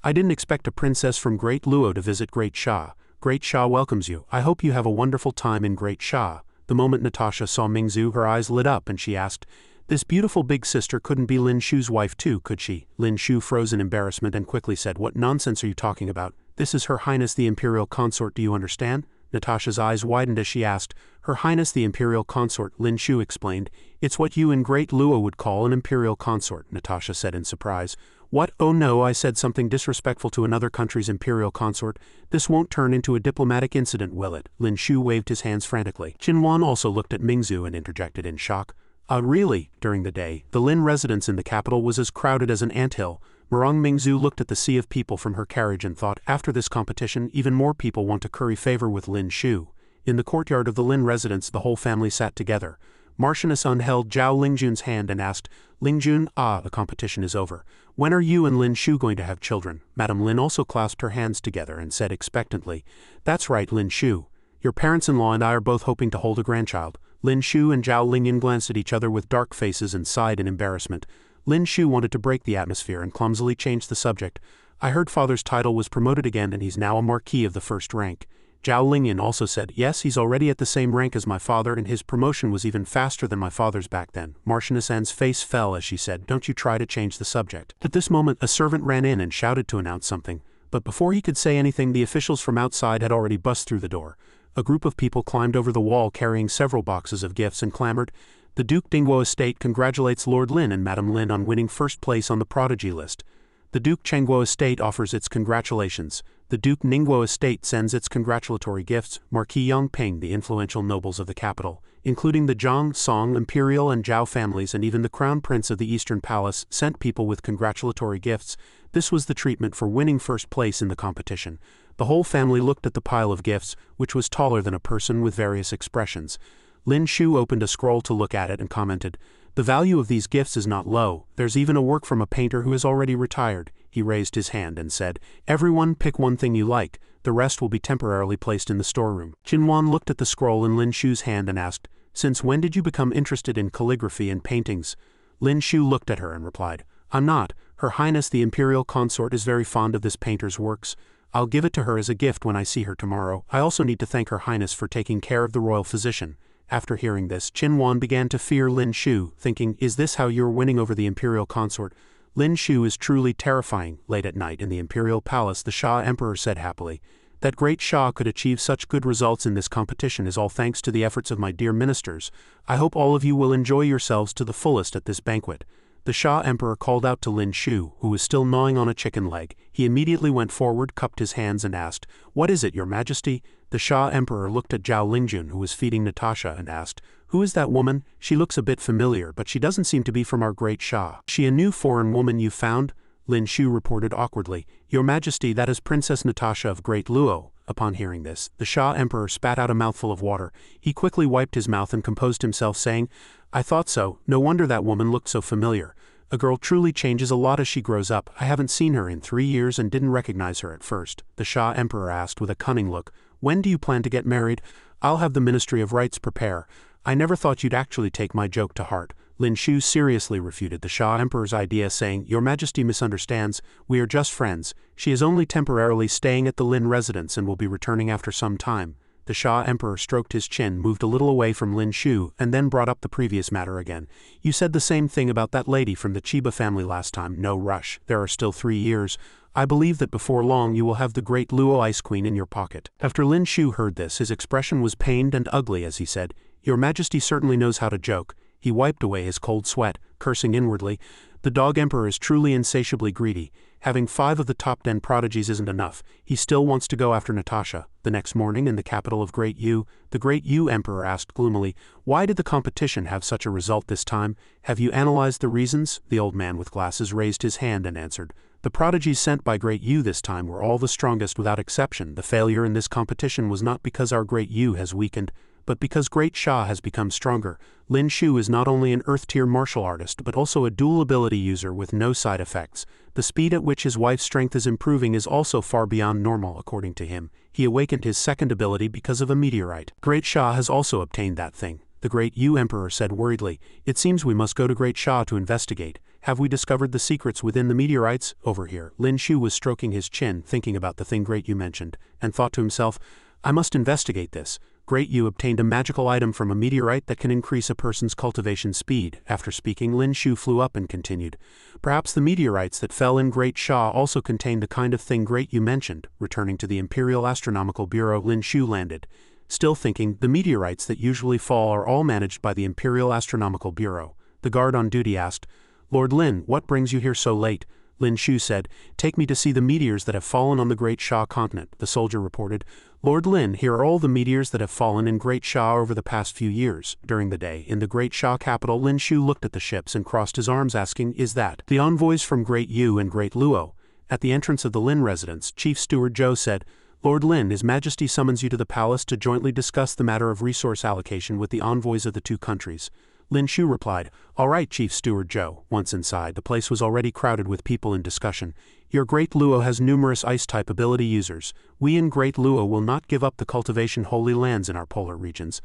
I didn't expect a princess from Great Luo to visit Great Sha. Great Sha welcomes you. I hope you have a wonderful time in Great Sha. The moment Natasha saw Mingzu, her eyes lit up and she asked, this beautiful big sister couldn't be Lin Shu's wife too, could she? Lin Shu froze in embarrassment and quickly said, what nonsense are you talking about? This is Her Highness the Imperial Consort, do you understand? Natasha's eyes widened as she asked, Her Highness the Imperial Consort, Lin Shu explained. It's what you in Great Luo would call an Imperial Consort, Natasha said in surprise. What? Oh no, I said something disrespectful to another country's Imperial Consort. This won't turn into a diplomatic incident, will it? Lin Shu waved his hands frantically. Qin Wan also looked at Mingzu and interjected in shock. Really? During the day, the Lin residence in the capital was as crowded as an anthill. Murong Mingzu looked at the sea of people from her carriage and thought, after this competition, even more people want to curry favor with Lin Shu. In the courtyard of the Lin residence, the whole family sat together. Marchioness Un held Zhao Lingjun's hand and asked, Lingjun, the competition is over. When are you and Lin Shu going to have children? Madame Lin also clasped her hands together and said expectantly, That's right, Lin Shu. Your parents-in-law and I are both hoping to hold a grandchild. Lin Shu and Zhao Lingyan glanced at each other with dark faces and sighed in embarrassment. Lin Shu wanted to break the atmosphere and clumsily changed the subject. I heard father's title was promoted again and he's now a marquis of the first rank. Zhao Lingyan also said, yes, he's already at the same rank as my father and his promotion was even faster than my father's back then. Marchioness An's face fell as she said, don't you try to change the subject. At this moment a servant ran in and shouted to announce something, but before he could say anything the officials from outside had already bust through the door. A group of people climbed over the wall carrying several boxes of gifts and clamored, the Duke Dingguo estate congratulates Lord Lin and Madame Lin on winning first place on the prodigy list. The Duke Chengguo estate offers its congratulations. The Duke Ningguo estate sends its congratulatory gifts. Marquis Yongping, the influential nobles of the capital, including the Zhang, Song, Imperial and Zhao families and even the Crown Prince of the Eastern Palace, sent people with congratulatory gifts. This was the treatment for winning first place in the competition. The whole family looked at the pile of gifts, which was taller than a person with various expressions. Lin Shu opened a scroll to look at it and commented, The value of these gifts is not low, there's even a work from a painter who is already retired. He raised his hand and said, everyone pick one thing you like, the rest will be temporarily placed in the storeroom. Qinhuan looked at the scroll in Lin Shu's hand and asked, since when did you become interested in calligraphy and paintings? Lin Shu looked at her and replied, I'm not. Her Highness the Imperial consort is very fond of this painter's works. I'll give it to her as a gift when I see her tomorrow. I also need to thank Her Highness for taking care of the royal physician. After hearing this, Qinhuan began to fear Lin Shu, thinking, is this how you're winning over the Imperial consort? Lin Shu is truly terrifying. Late at night in the Imperial palace, the Shah Emperor said happily, that great Shah could achieve such good results in this competition is all thanks to the efforts of my dear ministers. I hope all of you will enjoy yourselves to the fullest at this banquet. The Shah Emperor called out to Lin Shu, who was still gnawing on a chicken leg. He immediately went forward, cupped his hands and asked, what is it, your majesty? The Shah Emperor looked at Zhao Lingjun, who was feeding Natasha, and asked, who is that woman? She looks a bit familiar, but she doesn't seem to be from our great Shah. She a new foreign woman you found? Lin Shu reported awkwardly, your majesty, that is Princess Natasha of Great Luo. Upon hearing this, the Shah Emperor spat out a mouthful of water. He quickly wiped his mouth and composed himself, saying, I thought so, no wonder that woman looked so familiar. A girl truly changes a lot as she grows up. I haven't seen her in 3 years and didn't recognize her at first. The Shah Emperor asked with a cunning look, when do you plan to get married? I'll have the Ministry of Rites prepare. I never thought you'd actually take my joke to heart. Lin Shu seriously refuted the Shah Emperor's idea, saying, your majesty misunderstands, we are just friends. She is only temporarily staying at the Lin residence and will be returning after some time. The Shah Emperor stroked his chin, moved a little away from Lin Shu, and then brought up the previous matter again. You said the same thing about that lady from the Chiba family last time. No rush, there are still 3 years. I believe that before long you will have the great Luo Ice Queen in your pocket. After Lin Shu heard this, his expression was pained and ugly as he said, your majesty certainly knows how to joke. He wiped away his cold sweat, cursing inwardly. The Dog Emperor is truly insatiably greedy. Having 5 of the top 10 prodigies isn't enough. He still wants to go after Natasha. The next morning in the capital of Great Yu, the Great Yu Emperor asked gloomily, why did the competition have such a result this time? Have you analyzed the reasons? The old man with glasses raised his hand and answered, the prodigies sent by Great Yu this time were all the strongest without exception. The failure in this competition was not because our Great Yu has weakened, but because Great Shah has become stronger. Lin Shu is not only an earth-tier martial artist but also a dual ability user with no side effects. The speed at which his wife's strength is improving is also far beyond normal according to him. He awakened his second ability because of a meteorite. Great Shah has also obtained that thing. The Great Yu Emperor said worriedly, it seems we must go to Great Shah to investigate. Have we discovered the secrets within the meteorites? Over here. Lin Shu was stroking his chin, thinking about the thing Great Yu mentioned, and thought to himself, I must investigate this. Great Yu obtained a magical item from a meteorite that can increase a person's cultivation speed. After speaking, Lin Shu flew up and continued, perhaps the meteorites that fell in Great Shah also contain the kind of thing Great Yu mentioned. Returning to the Imperial Astronomical Bureau, Lin Shu landed. Still thinking, the meteorites that usually fall are all managed by the Imperial Astronomical Bureau. The guard on duty asked, Lord Lin, what brings you here so late? Lin Shu said, take me to see the meteors that have fallen on the Great Shah continent. The soldier reported, Lord Lin, here are all the meteors that have fallen in Great Shah over the past few years. During the day, in the Great Shah capital, Lin Shu looked at the ships and crossed his arms asking, is that the envoys from Great Yu and Great Luo? At the entrance of the Lin residence, Chief Steward Zhou said, Lord Lin, His Majesty summons you to the palace to jointly discuss the matter of resource allocation with the envoys of the 2 countries. Lin Shu replied, all right, Chief Steward Zhou. Once inside, the place was already crowded with people in discussion. Your Great Luo has numerous ice-type ability users. We in Great Luo will not give up the cultivation holy lands in our polar regions.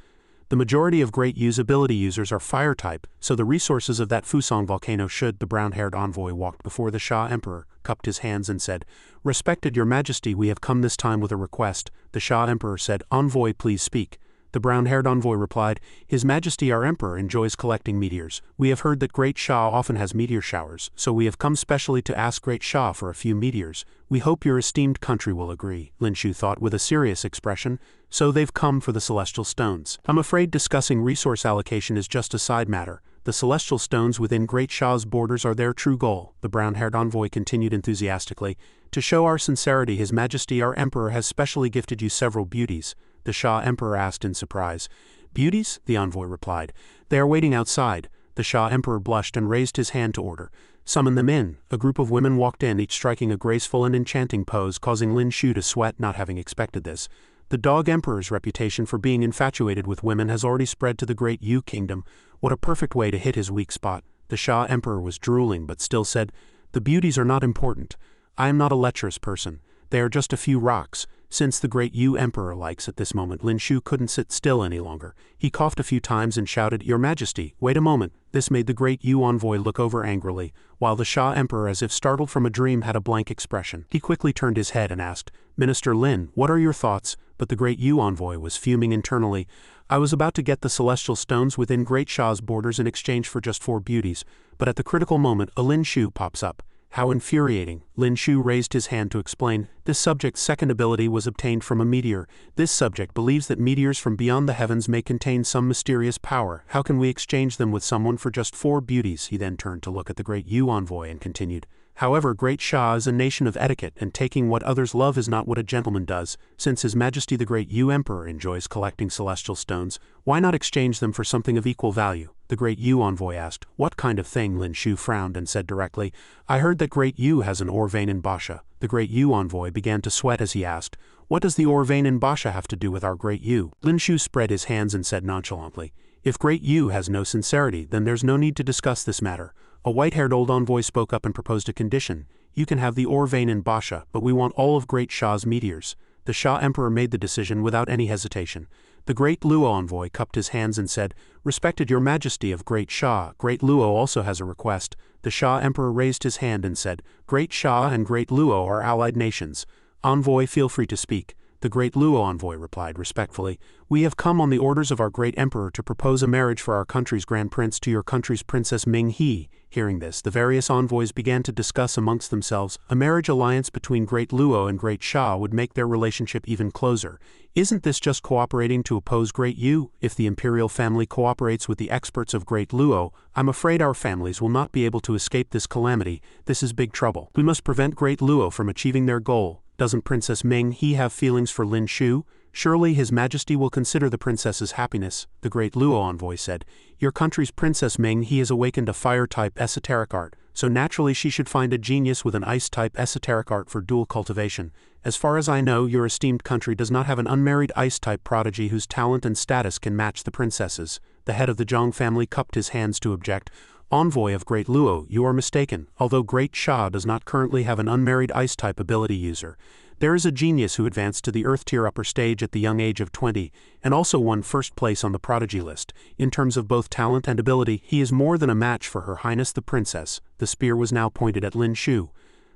The majority of Great Yu's ability users are fire-type, so the resources of that Fusong volcano should. The brown-haired envoy walked before the Shah Emperor, cupped his hands and said, respected Your Majesty, we have come this time with a request. The Shah Emperor said, envoy, please speak. The brown-haired envoy replied, His Majesty our Emperor enjoys collecting meteors. We have heard that Great Shah often has meteor showers, so we have come specially to ask Great Shah for a few meteors. We hope your esteemed country will agree. Lin Shu thought with a serious expression, so they've come for the celestial stones. I'm afraid discussing resource allocation is just a side matter. The celestial stones within Great Shah's borders are their true goal. The brown-haired envoy continued enthusiastically, to show our sincerity, His Majesty our Emperor has specially gifted you several beauties. The Shah Emperor asked in surprise. Beauties? The envoy replied. They are waiting outside. The Shah Emperor blushed and raised his hand to order. Summon them in. A group of women walked in, each striking a graceful and enchanting pose, causing Lin Shu to sweat, not having expected this. The Dog Emperor's reputation for being infatuated with women has already spread to the Great Yu Kingdom. What a perfect way to hit his weak spot. The Shah Emperor was drooling but still said, "The beauties are not important. I am not a lecherous person. They are just a few rocks." Since the great Yu Emperor likes at this moment, Lin Shu couldn't sit still any longer. He coughed a few times and shouted, "Your Majesty, wait a moment." This made the great Yu envoy look over angrily, while the Shah Emperor, as if startled from a dream, had a blank expression. He quickly turned his head and asked, "Minister Lin, what are your thoughts?" But the great Yu envoy was fuming internally. "I was about to get the celestial stones within Great Shah's borders in exchange for just 4 beauties, but at the critical moment a Lin Shu pops up. How infuriating." Lin Shu raised his hand to explain, "This subject's second ability was obtained from a meteor. This subject believes that meteors from beyond the heavens may contain some mysterious power. How can we exchange them with someone for just 4 beauties?" He then turned to look at the great Yu envoy and continued, "However, Great Shah is a nation of etiquette, and taking what others love is not what a gentleman does. Since His Majesty the great Yu Emperor enjoys collecting celestial stones, why not exchange them for something of equal value?" The great Yu envoy asked, "What kind of thing?" Lin Shu frowned and said directly, "I heard that great Yu has an ore vein in Basha." The great Yu envoy began to sweat as he asked, "What does the ore vein in Basha have to do with our great Yu?" Lin Shu spread his hands and said nonchalantly, "If great Yu has no sincerity, then there's no need to discuss this matter." A white-haired old envoy spoke up and proposed a condition. "You can have the ore vein in Basha, but we want all of Great Shah's meteors." The Shah Emperor made the decision without any hesitation. The great Luo envoy cupped his hands and said, "Respected Your Majesty of Great Shah, Great Luo also has a request." The Shah Emperor raised his hand and said, "Great Shah and Great Luo are allied nations. Envoy, feel free to speak." The great Luo envoy replied respectfully, "We have come on the orders of our great emperor to propose a marriage for our country's grand prince to your country's princess Ming He." Hearing this, the various envoys began to discuss amongst themselves. A marriage alliance between Great Luo and Great Shah would make their relationship even closer. Isn't this just cooperating to oppose Great Yu? If the Imperial family cooperates with the experts of Great Luo, I'm afraid our families will not be able to escape this calamity. This is big trouble. We must prevent Great Luo from achieving their goal. Doesn't Princess Ming He have feelings for Lin Shu? Surely His Majesty will consider the princess's happiness." The great Luo envoy said, "Your country's Princess Ming He has awakened a fire-type esoteric art, so naturally she should find a genius with an ice-type esoteric art for dual cultivation. As far as I know, your esteemed country does not have an unmarried ice-type prodigy whose talent and status can match the princess's." The head of the Zhang family cupped his hands to object. "Envoy of Great Luo, you are mistaken. Although Great Shah does not currently have an unmarried ice-type ability user, there is a genius who advanced to the Earth-tier upper stage at the young age of 20, and also won first place on the prodigy list. In terms of both talent and ability, he is more than a match for Her Highness the Princess." The spear was now pointed at Lin Shu.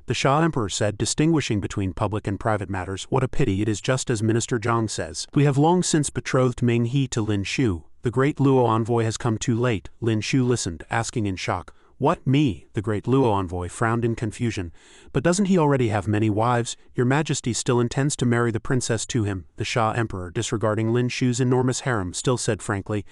The Shah Emperor said, distinguishing between public and private matters, "What a pity, it is just as Minister Zhang says. We have long since betrothed Ming He to Lin Shu. The great Luo envoy has come too late." Lin Shu listened, asking in shock, "What, me?" The great Luo envoy frowned in confusion. "But doesn't he already have many wives? Your Majesty still intends to marry the princess to him." The Shah Emperor, disregarding Lin Shu's enormous harem, still said frankly,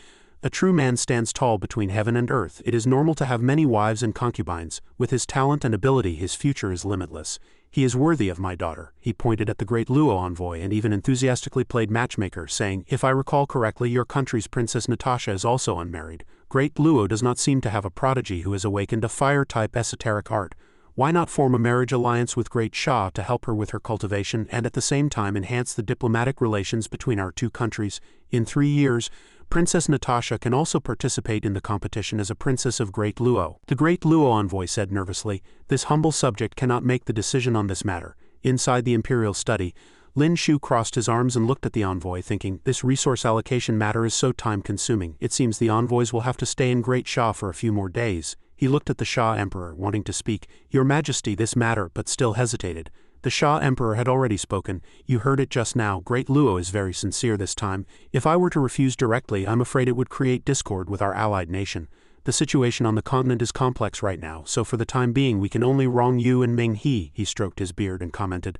"A true man stands tall between heaven and earth. It is normal to have many wives and concubines. With his talent and ability, his future is limitless. He is worthy of my daughter." He pointed at the great Luo envoy and even enthusiastically played matchmaker, saying, "If I recall correctly, your country's Princess Natasha is also unmarried. Great Luo does not seem to have a prodigy who has awakened a fire-type esoteric art. Why not form a marriage alliance with Great Shah to help her with her cultivation and at the same time enhance the diplomatic relations between our two countries? In 3 years, Princess Natasha can also participate in the competition as a princess of Great Luo." The great Luo envoy said nervously, "This humble subject cannot make the decision on this matter." Inside the Imperial study, Lin Shu crossed his arms and looked at the envoy, thinking, this resource allocation matter is so time-consuming. It seems the envoys will have to stay in Great Shah for a few more days. He looked at the Shah Emperor, wanting to speak, "Your Majesty, this matter," but still hesitated. The Shah Emperor had already spoken. "You heard it just now. Great Luo is very sincere this time. If I were to refuse directly, I'm afraid it would create discord with our allied nation. The situation on the continent is complex right now, so for the time being we can only wrong you and Ming He." He stroked his beard and commented,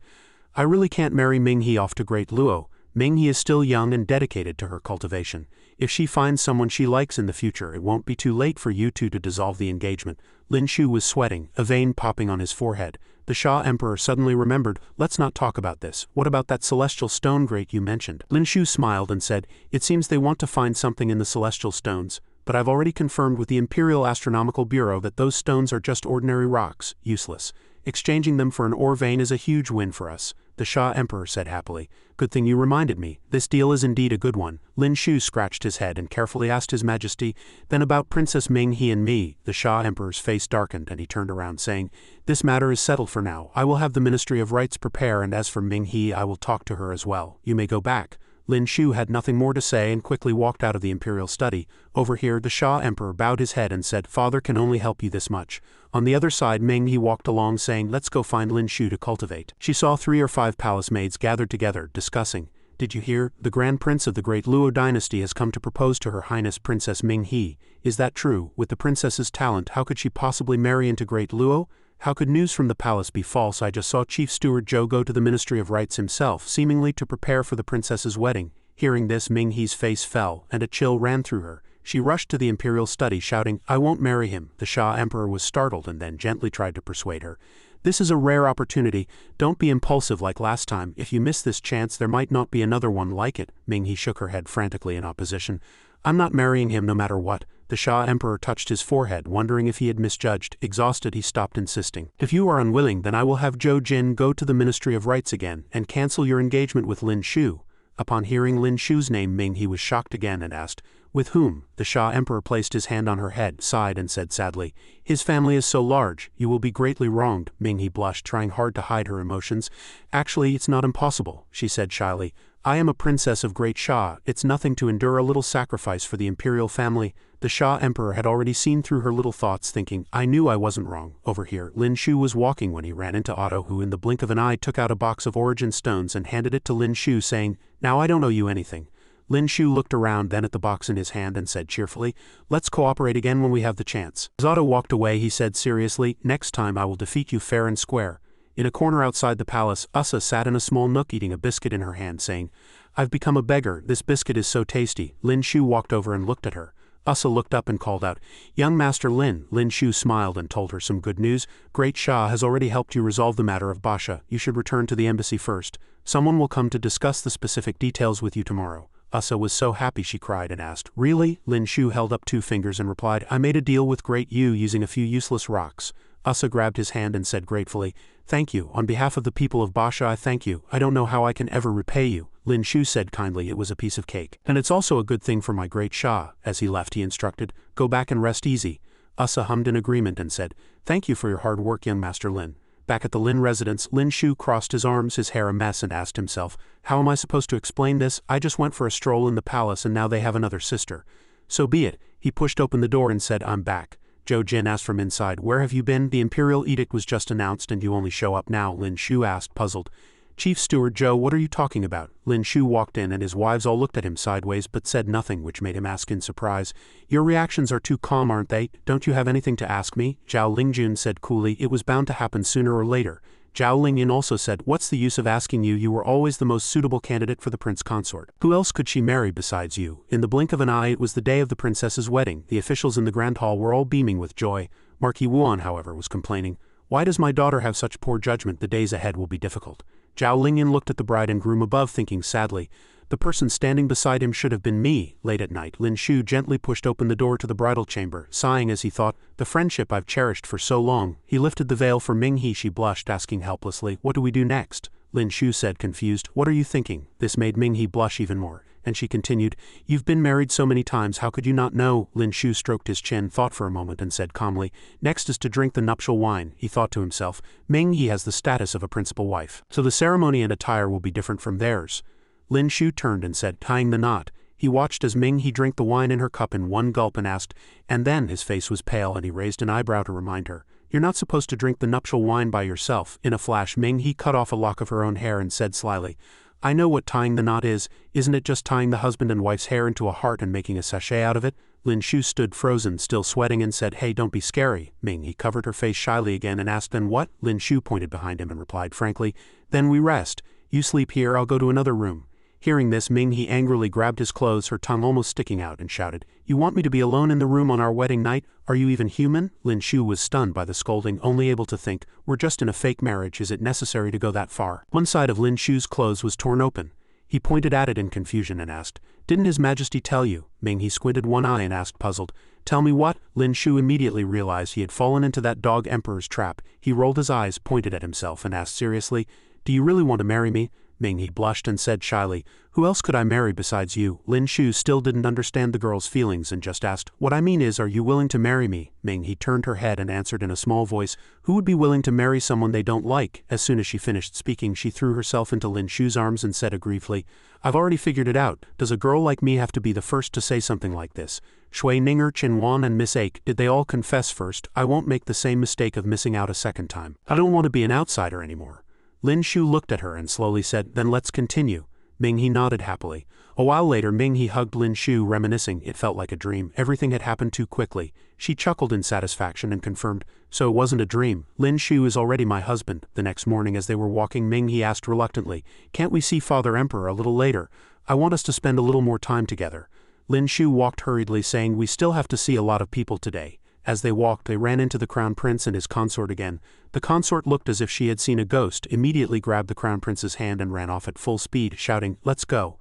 "I really can't marry Ming He off to Great Luo. Ming He is still young and dedicated to her cultivation. If she finds someone she likes in the future, it won't be too late for you two to dissolve the engagement." Lin Shu was sweating, a vein popping on his forehead. The Shah Emperor suddenly remembered, "Let's not talk about this. What about that celestial stone great you mentioned?" Lin Shu smiled and said, "It seems they want to find something in the celestial stones, but I've already confirmed with the Imperial Astronomical Bureau that those stones are just ordinary rocks, useless. Exchanging them for an ore vein is a huge win for us." the Shah Emperor said happily. Good thing you reminded me. This deal is indeed a good one. Lin Shu scratched his head and carefully asked His Majesty, then about Princess Ming He and me. The Shah Emperor's face darkened and he turned around saying, this matter is settled for now. I will have the Ministry of Rites prepare, and as for Ming He, I will talk to her as well. You may go back. Lin Shu had nothing more to say and quickly walked out of the Imperial study. Over here, the Shah Emperor bowed his head and said, Father can only help you this much. On the other side, Ming He walked along saying, let's go find Lin Shu to cultivate. She saw 3 or 5 palace maids gathered together, discussing. Did you hear? The Grand Prince of the Great Luo dynasty has come to propose to Her Highness Princess Ming He. Is that true? With the princess's talent, how could she possibly marry into Great Luo? How could news from the palace be false? I just saw Chief Steward Zhou go to the Ministry of Rites himself, seemingly to prepare for the princess's wedding. Hearing this, Ming He's face fell, and a chill ran through her. She rushed to the Imperial study shouting, I won't marry him. The Shah Emperor was startled and then gently tried to persuade her. This is a rare opportunity. Don't be impulsive like last time. If you miss this chance, there might not be another one like it. Ming He shook her head frantically in opposition. I'm not marrying him no matter what. The Shah Emperor touched his forehead, wondering if he had misjudged. Exhausted, he stopped insisting. If you are unwilling, then I will have Zhou Jin go to the Ministry of Rites again, and cancel your engagement with Lin Shu. Upon hearing Lin Shu's name, Ming He was shocked again and asked, with whom? The Shah Emperor placed his hand on her head, sighed and said sadly, his family is so large, you will be greatly wronged. Ming He blushed, trying hard to hide her emotions. Actually, it's not impossible, she said shyly. I am a princess of Great Shah. It's nothing to endure a little sacrifice for the imperial family. The Shah Emperor had already seen through her little thoughts, thinking, I knew I wasn't wrong. Over here, Lin Shu was walking when he ran into Otto, who in the blink of an eye took out a box of origin stones and handed it to Lin Shu, saying, now I don't owe you anything. Lin Shu looked around then at the box in his hand and said cheerfully, let's cooperate again when we have the chance. As Otto walked away, he said seriously, next time I will defeat you fair and square. In a corner outside the palace, Usa sat in a small nook eating a biscuit in her hand, saying, I've become a beggar. This biscuit is so tasty. Lin Shu walked over and looked at her. Usa looked up and called out, young Master Lin. Lin Shu smiled and told her some good news. Great Shah has already helped you resolve the matter of Basha. You should return to the embassy first. Someone will come to discuss the specific details with you tomorrow. Usa was so happy she cried and asked, really? Lin Shu held up 2 fingers and replied, I made a deal with Great Yu using a few useless rocks. Usa grabbed his hand and said gratefully, thank you. On behalf of the people of Basha, I thank you. I don't know how I can ever repay you. Lin Shu said kindly it was a piece of cake. And it's also a good thing for my Great Shah. As he left, he instructed, go back and rest easy. Usa hummed in agreement and said, thank you for your hard work, young Master Lin. Back at the Lin residence, Lin Shu crossed his arms, his hair a mess, and asked himself, how am I supposed to explain this? I just went for a stroll in the palace and now they have another sister. So be it. He pushed open the door and said, I'm back. Zhou Jin asked from inside, where have you been? The Imperial edict was just announced and you only show up now, Lin Shu asked, puzzled. Chief Steward Zhou, what are you talking about? Lin Shu walked in and his wives all looked at him sideways but said nothing, which made him ask in surprise, your reactions are too calm, aren't they? Don't you have anything to ask me? Zhao Lingjun said coolly, it was bound to happen sooner or later. Zhao Lingyin also said, what's the use of asking you? You were always the most suitable candidate for the prince consort. Who else could she marry besides you? In the blink of an eye, it was the day of the princess's wedding. The officials in the grand hall were all beaming with joy. Marquis Wuan, however, was complaining, why does my daughter have such poor judgment? The days ahead will be difficult. Zhao Lingyin looked at the bride and groom above, thinking sadly, the person standing beside him should have been me. Late at night, Lin Shu gently pushed open the door to the bridal chamber, sighing as he thought, the friendship I've cherished for so long. He lifted the veil for Ming He. She blushed, asking helplessly, what do we do next? Lin Shu said, confused, what are you thinking? This made Ming He blush even more, and she continued, you've been married so many times, how could you not know? Lin Shu stroked his chin, thought for a moment and said calmly, next is to drink the nuptial wine. He thought to himself, Ming He has the status of a principal wife, so the ceremony and attire will be different from theirs. Lin Shu turned and said, tying the knot. He watched as Ming He drank the wine in her cup in one gulp and asked, and then his face was pale and he raised an eyebrow to remind her, you're not supposed to drink the nuptial wine by yourself. In a flash, Ming He cut off a lock of her own hair and said slyly, I know what tying the knot is. Isn't it just tying the husband and wife's hair into a heart and making a sachet out of it? Lin Shu stood frozen, still sweating, and said, hey, don't be scary. Ming He covered her face shyly again and asked, then what? Lin Shu pointed behind him and replied frankly, then we rest. You sleep here, I'll go to another room. Hearing this, Ming He angrily grabbed his clothes, her tongue almost sticking out, and shouted, you want me to be alone in the room on our wedding night? Are you even human? Lin Shu was stunned by the scolding, only able to think, we're just in a fake marriage, is it necessary to go that far? One side of Lin Shu's clothes was torn open. He pointed at it in confusion and asked, didn't His Majesty tell you? Ming He squinted one eye and asked, puzzled, tell me what? Lin Shu immediately realized he had fallen into that dog emperor's trap. He rolled his eyes, pointed at himself, and asked seriously, do you really want to marry me? Ming He blushed and said shyly, who else could I marry besides you? Lin Shu still didn't understand the girl's feelings and just asked, what I mean is, are you willing to marry me? Ming He turned her head and answered in a small voice, who would be willing to marry someone they don't like? As soon as she finished speaking, she threw herself into Lin Shu's arms and said aggrievely, I've already figured it out. Does a girl like me have to be the first to say something like this? Shui Ninger, Chin Wan and Miss Ake, did they all confess first? I won't make the same mistake of missing out a second time. I don't want to be an outsider anymore. Lin Shu looked at her and slowly said, then let's continue. Ming He nodded happily. A while later, Ming He hugged Lin Shu, reminiscing. It felt like a dream. Everything had happened too quickly. She chuckled in satisfaction and confirmed, so it wasn't a dream. Lin Shu is already my husband. The next morning as they were walking, Ming He asked reluctantly, can't we see Father Emperor a little later? I want us to spend a little more time together. Lin Shu walked hurriedly, saying, we still have to see a lot of people today. As they walked, they ran into the Crown Prince and his consort again. The consort looked as if she had seen a ghost, immediately grabbed the Crown Prince's hand and ran off at full speed, shouting, let's go.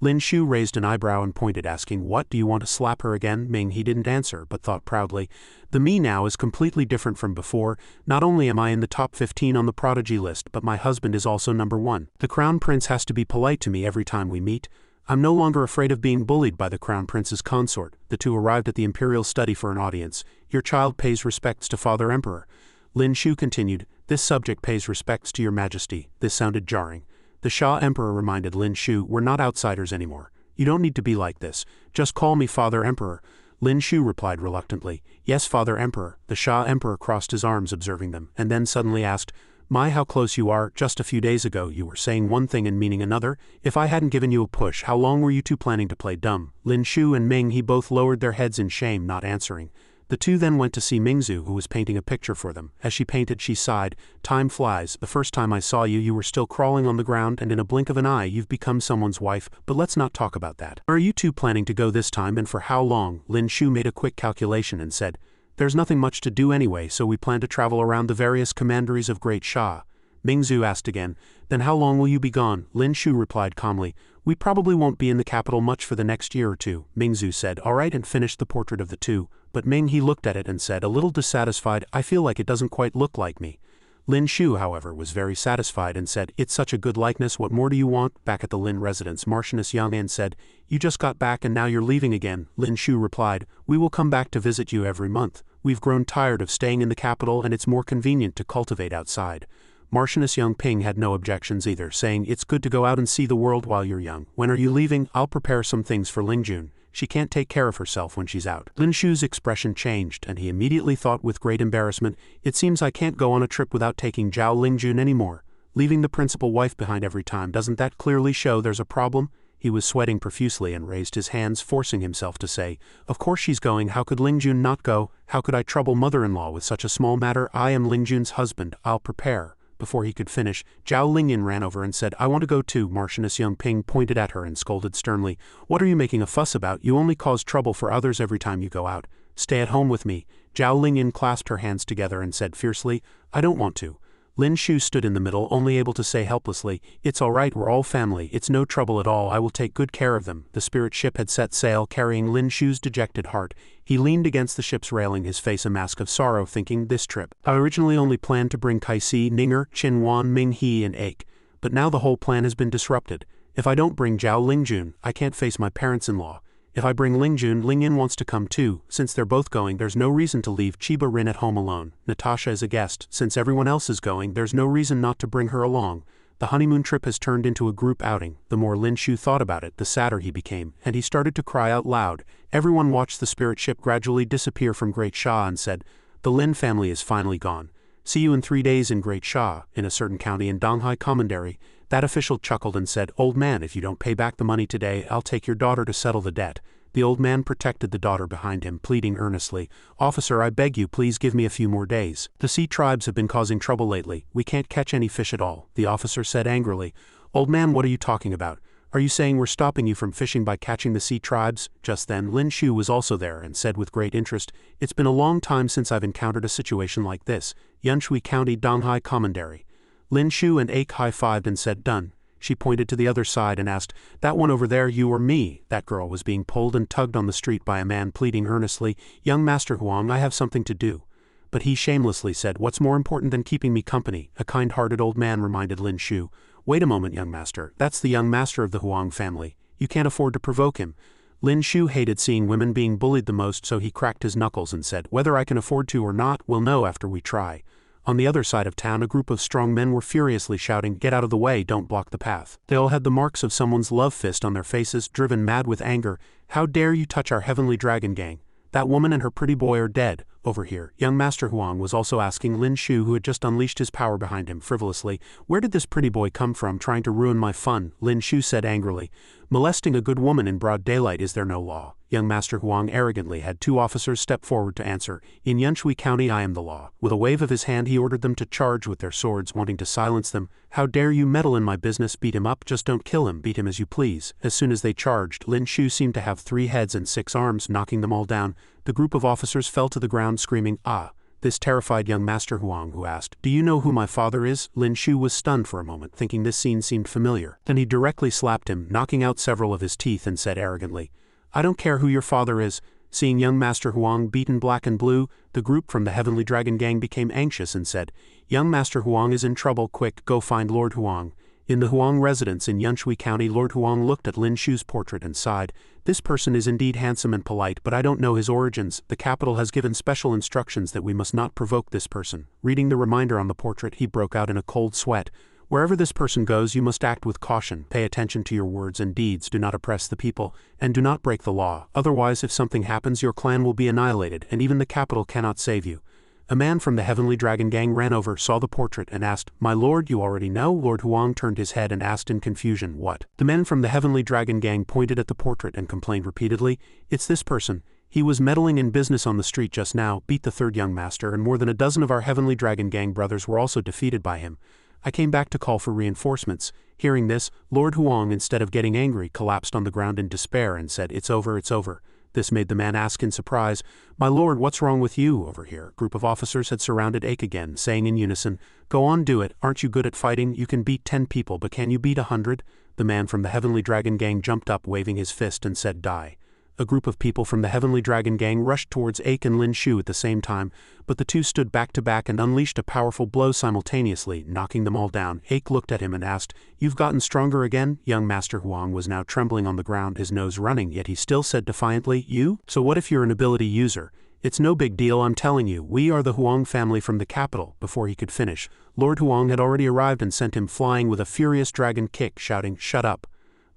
Lin Shu raised an eyebrow and pointed, asking, what, do you want to slap her again? Ming He didn't answer, but thought proudly, the me now is completely different from before. Not only am I in the top 15 on the prodigy list, but my husband is also number 1. The Crown Prince has to be polite to me every time we meet. I'm no longer afraid of being bullied by the Crown Prince's consort. The two arrived at the Imperial study for an audience. Your child pays respects to Father Emperor. Lin Shu continued, this subject pays respects to your majesty. This sounded jarring. The Shah Emperor reminded Lin Shu, we're not outsiders anymore. You don't need to be like this. Just call me Father Emperor. Lin Shu replied reluctantly, yes, Father Emperor. The Shah Emperor crossed his arms observing them, and then suddenly asked, my, how close you are. Just a few days ago you were saying one thing and meaning another. If I hadn't given you a push, how long were you two planning to play dumb? Lin Shu and Ming He both lowered their heads in shame, not answering. The two then went to see Mingzu, who was painting a picture for them. As she painted, she sighed, time flies. The first time I saw you, you were still crawling on the ground, and in a blink of an eye you've become someone's wife, but let's not talk about that. Are you two planning to go this time, and for how long? Lin Shu made a quick calculation and said, there's nothing much to do anyway, so we plan to travel around the various commanderies of Great Shah. Mingzu asked again, then how long will you be gone? Lin Shu replied calmly, we probably won't be in the capital much for the next year or two. Mingzu said, all right, and finished the portrait of the two, but Ming He looked at it and said, a little dissatisfied, I feel like it doesn't quite look like me. Lin Shu, however, was very satisfied and said, it's such a good likeness, what more do you want? Back at the Lin residence, Marchioness Yang An said, you just got back and now you're leaving again. Lin Shu replied, we will come back to visit you every month. We've grown tired of staying in the capital and it's more convenient to cultivate outside. Marchioness Yang Ping had no objections either, saying, it's good to go out and see the world while you're young. When are you leaving? I'll prepare some things for Lingjun. She can't take care of herself when she's out. Lin Shu's expression changed, and he immediately thought with great embarrassment, it seems I can't go on a trip without taking Zhao Lingjun anymore. Leaving the principal wife behind every time, doesn't that clearly show there's a problem? He was sweating profusely and raised his hands, forcing himself to say, of course she's going, how could Lingjun not go? How could I trouble mother-in-law with such a small matter? I am Lingjun's husband, I'll prepare. Before he could finish, Zhao Lingyan ran over and said, I want to go too. Marchioness Yang Ping pointed at her and scolded sternly, what are you making a fuss about? You only cause trouble for others every time you go out. Stay at home with me. Zhao Lingyan clasped her hands together and said fiercely, I don't want to. Lin Shu stood in the middle, only able to say helplessly, it's all right, we're all family, it's no trouble at all, I will take good care of them. The spirit ship had set sail, carrying Lin Shu's dejected heart. He leaned against the ship's railing, his face a mask of sorrow, thinking, this trip. I originally only planned to bring Kaisi, Ninger, Chin Wan, Ming He and Ake, but now the whole plan has been disrupted. If I don't bring Zhao Lingjun, I can't face my parents-in-law. If I bring Lingjun, Lingyan wants to come too. Since they're both going, there's no reason to leave Chiba Rin at home alone. Natasha is a guest. Since everyone else is going, there's no reason not to bring her along. The honeymoon trip has turned into a group outing. The more Lin Shu thought about it, the sadder he became, and he started to cry out loud. Everyone watched the spirit ship gradually disappear from Great Shah and said, the Lin family is finally gone. See you in 3 days in Great Shah, in a certain county in Donghai Commandery. That official chuckled and said, old man, if you don't pay back the money today, I'll take your daughter to settle the debt. The old man protected the daughter behind him, pleading earnestly, officer, I beg you, please give me a few more days. The sea tribes have been causing trouble lately. We can't catch any fish at all. The officer said angrily, old man, what are you talking about? Are you saying we're stopping you from fishing by catching the sea tribes? Just then, Lin Shu was also there and said with great interest, it's been a long time since I've encountered a situation like this. Yunshui County, Donghai Commandery. Lin Shu and Ake high-fived and said, done. She pointed to the other side and asked, that one over there, you or me? That girl was being pulled and tugged on the street by a man pleading earnestly, young Master Huang, I have something to do. but he shamelessly said, "What's more important than keeping me company?" A kind-hearted old man reminded Lin Shu. "Wait a moment, young master. That's the young master of the Huang family. You can't afford to provoke him." Lin Shu hated seeing women being bullied the most, so he cracked his knuckles and said, "Whether I can afford to or not, we'll know after we try." On the other side of town, a group of strong men were furiously shouting, "Get out of the way, don't block the path." They all had the marks of someone's love fist on their faces, driven mad with anger. "How dare you touch our heavenly dragon gang? That woman and her pretty boy are dead. Over here." Young Master Huang was also asking Lin Shu, who had just unleashed his power behind him, frivolously, "Where did this pretty boy come from, trying to ruin my fun?" Lin Shu said angrily, "Molesting a good woman in broad daylight, is there no law?" Young Master Huang arrogantly had two officers step forward to answer, "In Yanshui County I am the law." With a wave of his hand he ordered them to charge with their swords, wanting to silence them. "How dare you meddle in my business? Beat him up, just don't kill him, beat him as you please." As soon as they charged, Lin Shu seemed to have 3 heads and 6 arms, knocking them all down. The group of officers fell to the ground screaming, "Ah!" This terrified young Master Huang, who asked, "Do you know who my father is?" Lin Shu was stunned for a moment, thinking this scene seemed familiar. Then he directly slapped him, knocking out several of his teeth, and said arrogantly, "I don't care who your father is." Seeing young Master Huang beaten black and blue, the group from the Heavenly Dragon Gang became anxious and said, "Young Master Huang is in trouble, quick, go find Lord Huang." In the Huang residence in Yanshui County, Lord Huang looked at Lin Shu's portrait and sighed. "This person is indeed handsome and polite, but I don't know his origins. The capital has given special instructions that we must not provoke this person." Reading the reminder on the portrait, he broke out in a cold sweat. "Wherever this person goes, you must act with caution. Pay attention to your words and deeds, do not oppress the people, and do not break the law. Otherwise, if something happens, your clan will be annihilated, and even the capital cannot save you." A man from the Heavenly Dragon Gang ran over, saw the portrait, and asked, "My lord, you already know?" Lord Huang turned his head and asked in confusion, "What?" The men from the Heavenly Dragon Gang pointed at the portrait and complained repeatedly, "It's this person. He was meddling in business on the street just now, beat the 3rd young master, and more than a dozen of our Heavenly Dragon Gang brothers were also defeated by him. I came back to call for reinforcements." Hearing this, Lord Huang, instead of getting angry, collapsed on the ground in despair and said, "It's over, it's over." This made the man ask in surprise, "My lord, what's wrong with you over here?" A group of officers had surrounded Ake again, saying in unison, "Go on, do it. Aren't you good at fighting? You can beat 10 people, but can you beat 100? The man from the Heavenly Dragon Gang jumped up, waving his fist, and said, "Die." A group of people from the Heavenly Dragon Gang rushed towards Ake and Lin Shu at the same time, but the two stood back to back and unleashed a powerful blow simultaneously, knocking them all down. Ake looked at him and asked, "You've gotten stronger again?" Young Master Huang was now trembling on the ground, his nose running, yet he still said defiantly, "You? So what if you're an ability user? It's no big deal, I'm telling you. We are the Huang family from the capital." Before he could finish, Lord Huang had already arrived and sent him flying with a furious dragon kick, shouting, "Shut up."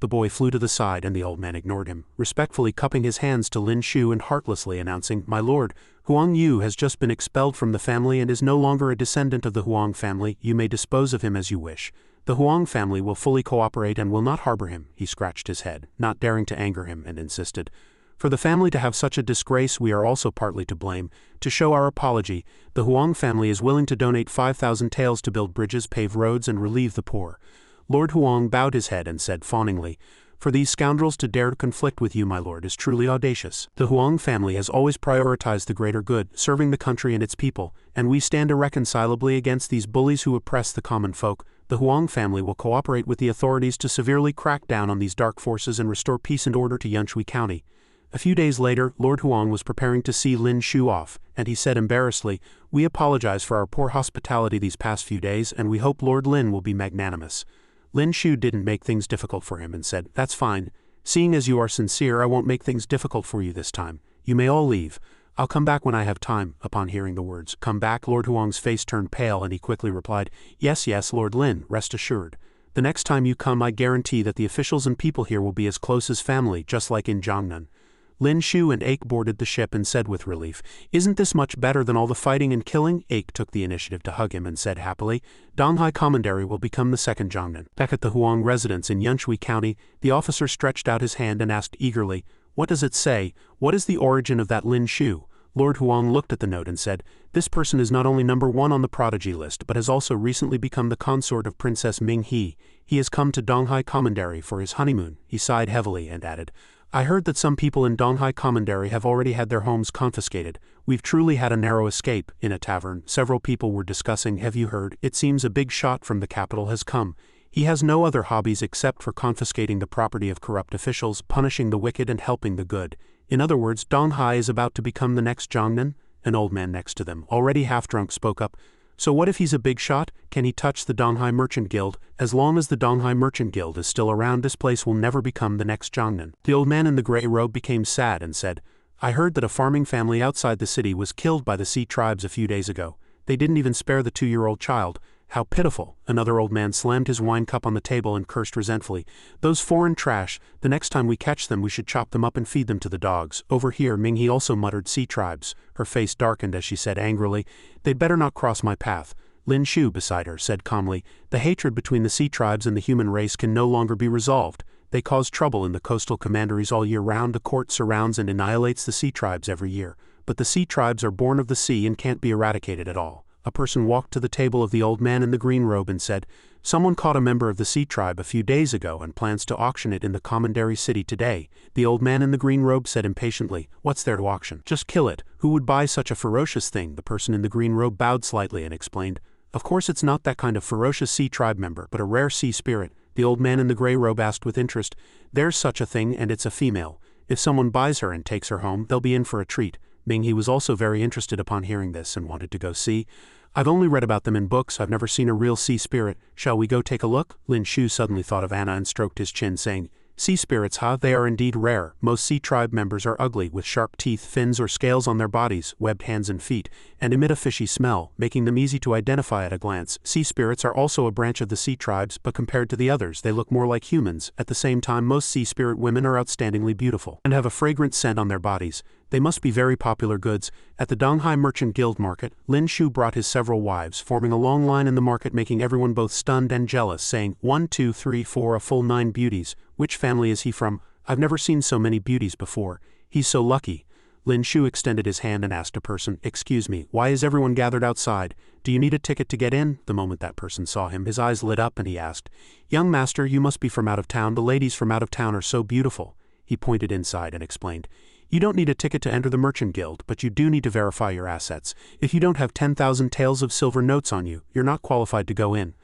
The boy flew to the side and the old man ignored him, respectfully cupping his hands to Lin Shu and heartlessly announcing, "My lord, Huang Yu has just been expelled from the family and is no longer a descendant of the Huang family. You may dispose of him as you wish. The Huang family will fully cooperate and will not harbor him." He scratched his head, not daring to anger him, and insisted, "For the family to have such a disgrace, we are also partly to blame. To show our apology, the Huang family is willing to donate 5,000 taels to build bridges, pave roads, and relieve the poor." Lord Huang bowed his head and said fawningly, "For these scoundrels to dare to conflict with you, my lord, is truly audacious. The Huang family has always prioritized the greater good, serving the country and its people, and we stand irreconcilably against these bullies who oppress the common folk. The Huang family will cooperate with the authorities to severely crack down on these dark forces and restore peace and order to Yanshui County." A few days later, Lord Huang was preparing to see Lin Shu off, and he said embarrassedly, "We apologize for our poor hospitality these past few days, and we hope Lord Lin will be magnanimous." Lin Shu didn't make things difficult for him and said, "That's fine. Seeing as you are sincere, I won't make things difficult for you this time. You may all leave. I'll come back when I have time." Upon hearing the words, "Come back," Lord Huang's face turned pale and he quickly replied, "Yes, yes, Lord Lin, rest assured. The next time you come, I guarantee that the officials and people here will be as close as family, just like in Jiangnan." Lin Shu and Ake boarded the ship and said with relief, "Isn't this much better than all the fighting and killing?" Ake took the initiative to hug him and said happily, "Donghai Commandery will become the second Jiangnan." Back at the Huang residence in Yanshui County, the officer stretched out his hand and asked eagerly, "What does it say? What is the origin of that Lin Shu?" Lord Huang looked at the note and said, "This person is not only number 1 on the prodigy list, but has also recently become the consort of Princess Ming He. He has come to Donghai Commandery for his honeymoon." He sighed heavily and added, "I heard that some people in Donghai Commandery have already had their homes confiscated. We've truly had a narrow escape." In a tavern, several people were discussing, "Have you heard? It seems a big shot from the capital has come. He has no other hobbies except for confiscating the property of corrupt officials, punishing the wicked and helping the good. In other words, Donghai is about to become the next Jiangnan." An old man next to them, already half-drunk, spoke up. So what if he's a big shot? Can he touch the Donghai Merchant Guild? As long as the Donghai Merchant Guild is still around, this place will never become the next Jiangnan. The old man in the gray robe became sad and said, I heard that a farming family outside the city was killed by the sea tribes a few days ago. They didn't even spare the 2-year-old child. How pitiful. Another old man slammed his wine cup on the table and cursed resentfully. Those foreign trash, the next time we catch them we should chop them up and feed them to the dogs. Over here, Minghe also muttered sea tribes. Her face darkened as she said angrily, They'd better not cross my path. Lin Shu beside her said calmly, The hatred between the sea tribes and the human race can no longer be resolved. They cause trouble in the coastal commanderies all year round. The court surrounds and annihilates the sea tribes every year. But the sea tribes are born of the sea and can't be eradicated at all. A person walked to the table of the old man in the green robe and said, Someone caught a member of the sea tribe a few days ago and plans to auction it in the commandery city today. The old man in the green robe said impatiently, What's there to auction? Just kill it. Who would buy such a ferocious thing? The person in the green robe bowed slightly and explained, Of course it's not that kind of ferocious sea tribe member, but a rare sea spirit. The old man in the gray robe asked with interest, There's such a thing and it's a female. If someone buys her and takes her home, they'll be in for a treat. Minghe was also very interested upon hearing this and wanted to go see. I've only read about them in books, I've never seen a real sea spirit. Shall we go take a look? Lin Shu suddenly thought of Anna and stroked his chin, saying, Sea spirits, huh? They are indeed rare. Most sea tribe members are ugly, with sharp teeth, fins or scales on their bodies, webbed hands and feet, and emit a fishy smell, making them easy to identify at a glance. Sea spirits are also a branch of the sea tribes, but compared to the others, they look more like humans. At the same time, most sea spirit women are outstandingly beautiful, and have a fragrant scent on their bodies. They must be very popular goods. At the Donghai Merchant Guild market, Lin Shu brought his several wives, forming a long line in the market, making everyone both stunned and jealous, saying, 1, 2, 3, 4, a full 9 beauties. Which family is he from? I've never seen so many beauties before. He's so lucky. Lin Shu extended his hand and asked a person, Excuse me, why is everyone gathered outside? Do you need a ticket to get in? The moment that person saw him, his eyes lit up and he asked, Young master, you must be from out of town. The ladies from out of town are so beautiful. He pointed inside and explained, You don't need a ticket to enter the Merchant Guild, but you do need to verify your assets. If you don't have 10,000 taels of silver notes on you, you're not qualified to go in.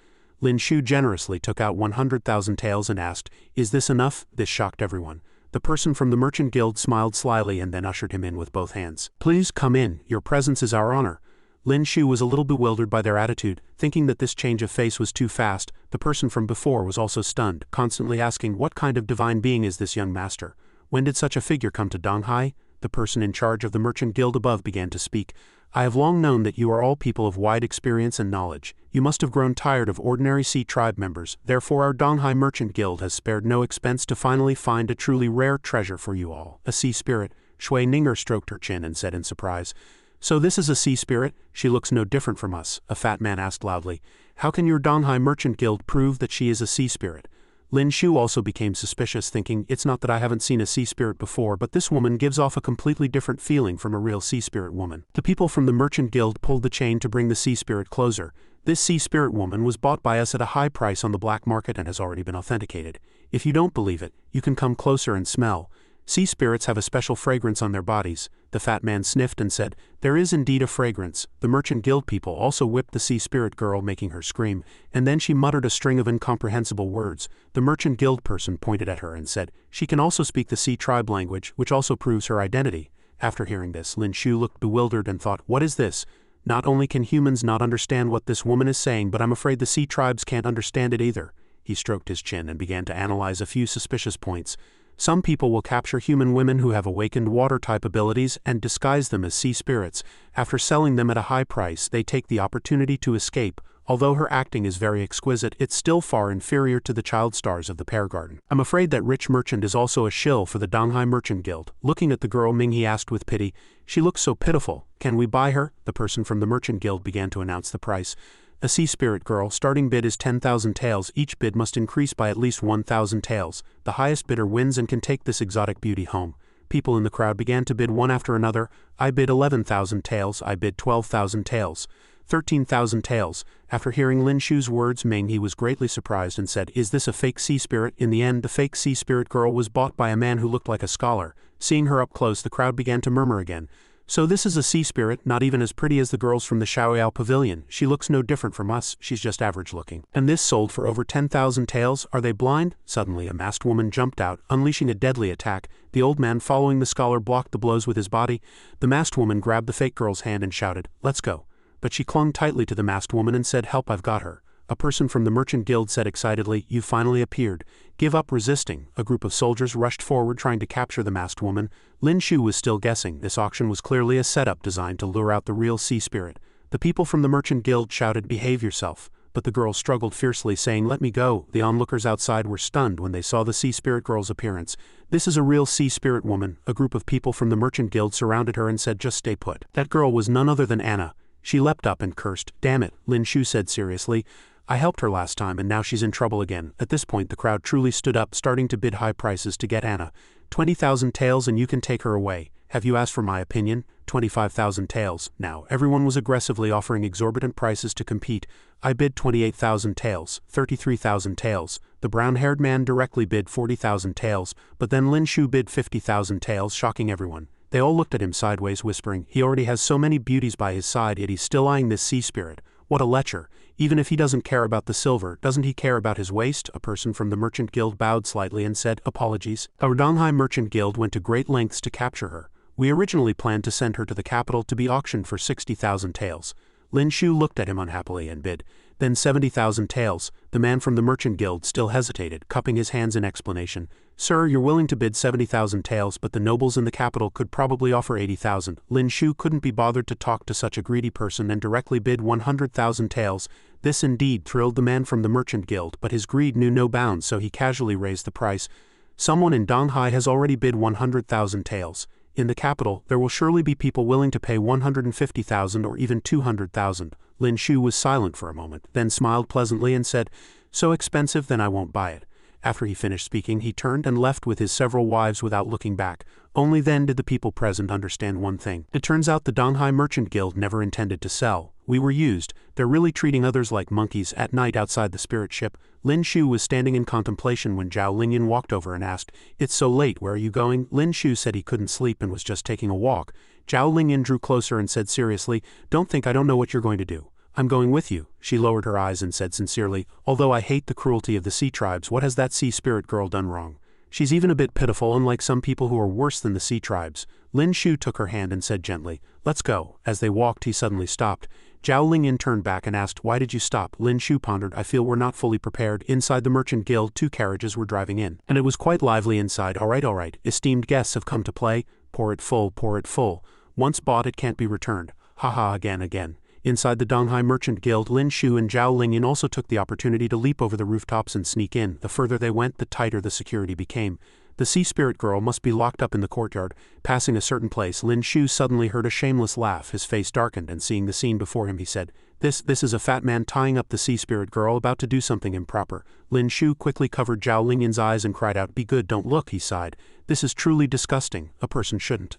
Lin Shu generously took out 100,000 taels and asked, Is this enough? This shocked everyone. The person from the Merchant Guild smiled slyly and then ushered him in with both hands. Please come in, your presence is our honor. Lin Shu was a little bewildered by their attitude, thinking that this change of face was too fast. The person from before was also stunned, constantly asking, What kind of divine being is this young master? When did such a figure come to Donghai? The person in charge of the Merchant Guild above began to speak. I have long known that you are all people of wide experience and knowledge. You must have grown tired of ordinary sea tribe members, therefore our Donghai Merchant Guild has spared no expense to finally find a truly rare treasure for you all. A sea spirit. Shui Ninger stroked her chin and said in surprise, So this is a sea spirit? She looks no different from us, a fat man asked loudly. How can your Donghai Merchant Guild prove that she is a sea spirit? Lin Shu also became suspicious, thinking, It's not that I haven't seen a sea spirit before, but this woman gives off a completely different feeling from a real sea spirit woman. The people from the Merchant Guild pulled the chain to bring the sea spirit closer. This sea spirit woman was bought by us at a high price on the black market and has already been authenticated. If you don't believe it, you can come closer and smell. Sea spirits have a special fragrance on their bodies. The fat man sniffed and said, There is indeed a fragrance. The Merchant Guild people also whipped the sea spirit girl, making her scream, and then she muttered a string of incomprehensible words. The Merchant Guild person pointed at her and said, She can also speak the sea tribe language, which also proves her identity. After hearing this, Lin Shu looked bewildered and thought, What is this? Not only can humans not understand what this woman is saying, but I'm afraid the sea tribes can't understand it either. He stroked his chin and began to analyze a few suspicious points. Some people will capture human women who have awakened water-type abilities and disguise them as sea spirits. After selling them at a high price, they take the opportunity to escape. Although her acting is very exquisite, it's still far inferior to the child stars of the Pear Garden. I'm afraid that rich merchant is also a shill for the Donghai Merchant Guild. Looking at the girl, Minghe asked with pity, She looks so pitiful. Can we buy her? The person from the Merchant Guild began to announce the price. A sea spirit girl, starting bid is 10,000 taels. Each bid must increase by at least 1,000 taels. The highest bidder wins and can take this exotic beauty home. People in the crowd began to bid one after another. I bid 11,000 taels. I bid 12,000 taels. 13,000 taels. After hearing Lin Shu's words, Minghe was greatly surprised and said, Is this a fake sea spirit? In the end, the fake sea spirit girl was bought by a man who looked like a scholar. Seeing her up close, the crowd began to murmur again. So this is a sea spirit, not even as pretty as the girls from the Xiaoyao pavilion. She looks no different from us, she's just average looking. And this sold for over 10,000 taels, are they blind? Suddenly a masked woman jumped out, unleashing a deadly attack. The old man following the scholar blocked the blows with his body. The masked woman grabbed the fake girl's hand and shouted, "Let's go." But she clung tightly to the masked woman and said, "Help, I've got her." A person from the merchant guild said excitedly, "You finally appeared. Give up resisting." A group of soldiers rushed forward trying to capture the masked woman. Lin Shu was still guessing. This auction was clearly a setup designed to lure out the real sea spirit. The people from the merchant guild shouted, "Behave yourself." But the girl struggled fiercely, saying, "Let me go." The onlookers outside were stunned when they saw the sea spirit girl's appearance. "This is a real sea spirit woman." A group of people from the merchant guild surrounded her and said, "Just stay put." That girl was none other than Anna. She leapt up and cursed. "Damn it," Lin Shu said seriously. "I helped her last time and now she's in trouble again." At this point the crowd truly stood up, starting to bid high prices to get Anna. 20,000 taels and you can take her away. Have you asked for my opinion? 25,000 taels. Now, everyone was aggressively offering exorbitant prices to compete. I bid 28,000 taels, 33,000 taels. The brown-haired man directly bid 40,000 taels, but then Lin Shu bid 50,000 taels, shocking everyone. They all looked at him sideways, whispering, "He already has so many beauties by his side, yet he's still eyeing this sea spirit. What a lecher. Even if he doesn't care about the silver, doesn't he care about his waist?" A person from the merchant guild bowed slightly and said, "Apologies. Our Donghai merchant guild went to great lengths to capture her. We originally planned to send her to the capital to be auctioned for 60,000 taels." Lin Shu looked at him unhappily and bid. Then 70,000 taels. The man from the merchant guild still hesitated, cupping his hands in explanation. "Sir, you're willing to bid 70,000 taels, but the nobles in the capital could probably offer 80,000. Lin Shu couldn't be bothered to talk to such a greedy person and directly bid 100,000 taels. This indeed thrilled the man from the merchant guild, but his greed knew no bounds, so he casually raised the price. "Someone in Donghai has already bid 100,000 taels. In the capital, there will surely be people willing to pay 150,000 or even 200,000. Lin Shu was silent for a moment, then smiled pleasantly and said, "So expensive, then I won't buy it." After he finished speaking, he turned and left with his several wives without looking back. Only then did the people present understand one thing. It turns out the Donghai Merchant Guild never intended to sell. We were used. They're really treating others like monkeys. At night outside the spirit ship, Lin Shu was standing in contemplation when Zhao Lingyan walked over and asked, "It's so late, where are you going?" Lin Shu said he couldn't sleep and was just taking a walk. Zhao Lingyan drew closer and said seriously, "Don't think I don't know what you're going to do. I'm going with you." She lowered her eyes and said sincerely, "Although I hate the cruelty of the sea tribes, what has that sea spirit girl done wrong? She's even a bit pitiful, unlike some people who are worse than the sea tribes." Lin Shu took her hand and said gently, "Let's go." As they walked, he suddenly stopped. Zhao Lingyan turned back and asked, "Why did you stop?" Lin Shu pondered, "I feel we're not fully prepared." Inside the merchant guild, 2 carriages were driving in, and it was quite lively inside. All right. Esteemed guests have come to play. Pour it full, pour it full. Once bought, it can't be returned. Haha, again. Inside the Donghai Merchant Guild, Lin Shu and Zhao Lingyan also took the opportunity to leap over the rooftops and sneak in. The further they went, the tighter the security became. The sea spirit girl must be locked up in the courtyard. Passing a certain place, Lin Shu suddenly heard a shameless laugh. His face darkened, and seeing the scene before him, he said, This is a fat man tying up the sea spirit girl, about to do something improper." Lin Shu quickly covered Zhao Lingyan's eyes and cried out, "Be good, don't look," he sighed. "This is truly disgusting. A person shouldn't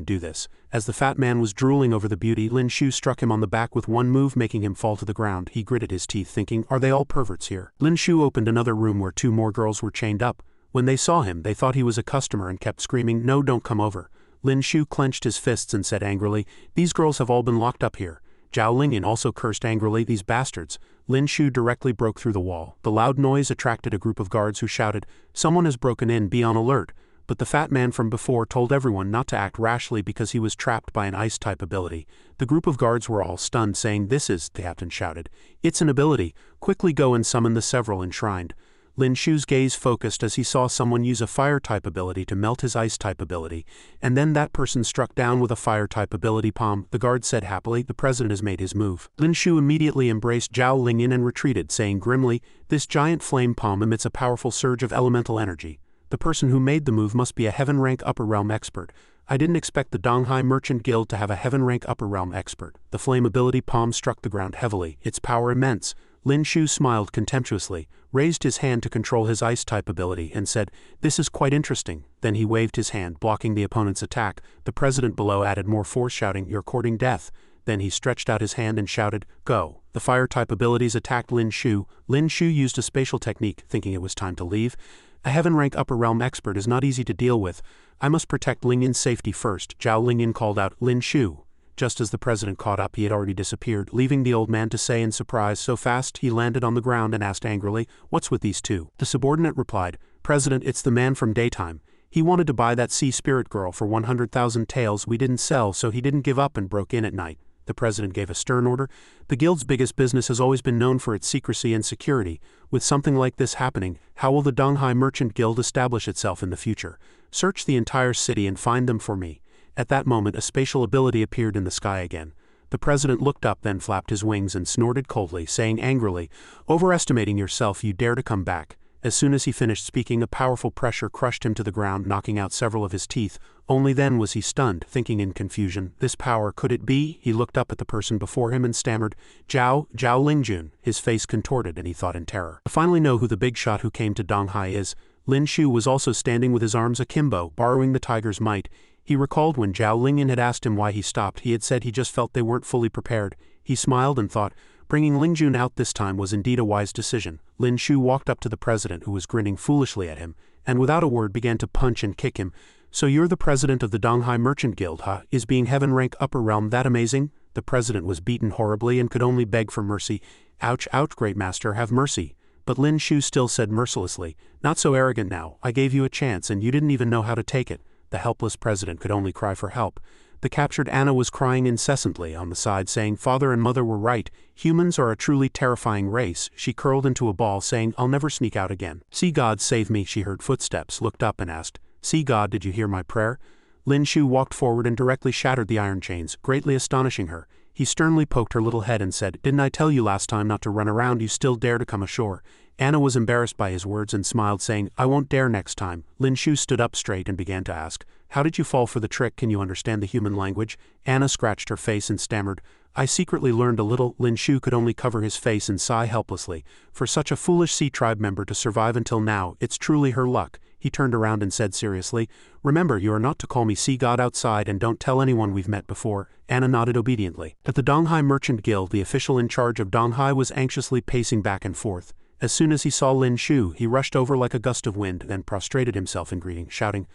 do this." As the fat man was drooling over the beauty, Lin Shu struck him on the back with one move, making him fall to the ground. He gritted his teeth, thinking, "Are they all perverts here?" Lin Shu opened another room where 2 more girls were chained up. When they saw him, they thought he was a customer and kept screaming, "No, don't come over." Lin Shu clenched his fists and said angrily, "These girls have all been locked up here." Zhao Lingyan also cursed angrily, "These bastards." Lin Shu directly broke through the wall. The loud noise attracted a group of guards who shouted, "Someone has broken in, be on alert." But the fat man from before told everyone not to act rashly because he was trapped by an ice-type ability. The group of guards were all stunned, saying, "This is," the captain shouted, "It's an ability. Quickly go and summon the several enshrined." Lin Shu's gaze focused as he saw someone use a fire-type ability to melt his ice-type ability, and then that person struck down with a fire-type ability palm. The guard said happily, "The president has made his move." Lin Shu immediately embraced Zhao Lingyan and retreated, saying grimly, "This giant flame palm emits a powerful surge of elemental energy. The person who made the move must be a heaven-rank upper realm expert. I didn't expect the Donghai Merchant Guild to have a heaven-rank upper realm expert." The flame ability palm struck the ground heavily, its power immense. Lin Shu smiled contemptuously, raised his hand to control his ice-type ability, and said, "This is quite interesting." Then he waved his hand, blocking the opponent's attack. The president below added more force, shouting, "You're courting death." Then he stretched out his hand and shouted, "Go." The fire-type abilities attacked Lin Shu. Lin Shu used a spatial technique, thinking it was time to leave. A heaven-rank upper realm expert is not easy to deal with. I must protect Lingyin's safety first. Zhao Lingyin called out, "Lin Shu." Just as the president caught up, he had already disappeared, leaving the old man to say in surprise so fast he landed on the ground and asked angrily, "What's with these two?" The subordinate replied, "President, it's the man from daytime. He wanted to buy that sea spirit girl for 100,000 taels we didn't sell, so he didn't give up and broke in at night." The president gave a stern order. The guild's biggest business has always been known for its secrecy and security. With something like this happening, how will the Donghai Merchant Guild establish itself in the future? Search the entire city and find them for me. At that moment, a spatial ability appeared in the sky again. The president looked up, then flapped his wings and snorted coldly, saying angrily, "Overestimating yourself, you dare to come back." As soon as he finished speaking, a powerful pressure crushed him to the ground, knocking out several of his teeth. Only then was he stunned, thinking in confusion, "This power, could it be?" He looked up at the person before him and stammered, Zhao Lingjun." His face contorted and he thought in terror. "I finally know who the big shot who came to Donghai is." Lin Shu was also standing with his arms akimbo, borrowing the tiger's might. He recalled when Zhao Lingyin had asked him why he stopped. He had said he just felt they weren't fully prepared. He smiled and thought, bringing Lingjun out this time was indeed a wise decision. Lin Shu walked up to the president, who was grinning foolishly at him, and without a word began to punch and kick him. "So you're the president of the Donghai Merchant Guild, huh? Is being heaven rank upper realm that amazing?" The president was beaten horribly and could only beg for mercy. "Ouch, ouch, great master, have mercy." But Lin Shu still said mercilessly, "Not so arrogant now. I gave you a chance and you didn't even know how to take it." The helpless president could only cry for help. The captured Anna was crying incessantly on the side, saying father and mother were right. Humans are a truly terrifying race. She curled into a ball, saying, "I'll never sneak out again." "Sea God, save me." She heard footsteps, looked up and asked, "Sea God, did you hear my prayer?" Lin Shu walked forward and directly shattered the iron chains, greatly astonishing her. He sternly poked her little head and said, "Didn't I tell you last time not to run around? You still dare to come ashore." Anna was embarrassed by his words and smiled, saying, "I won't dare next time." Lin Shu stood up straight and began to ask, "How did you fall for the trick? Can you understand the human language?" Anna scratched her face and stammered, "I secretly learned a little." Lin Shu could only cover his face and sigh helplessly. For such a foolish Sea Tribe member to survive until now, it's truly her luck. He turned around and said seriously, "Remember, you are not to call me Sea God outside, and don't tell anyone we've met before." Anna nodded obediently. At the Donghai Merchant Guild, the official in charge of Donghai was anxiously pacing back and forth. As soon as he saw Lin Shu, he rushed over like a gust of wind, then prostrated himself in greeting, shouting,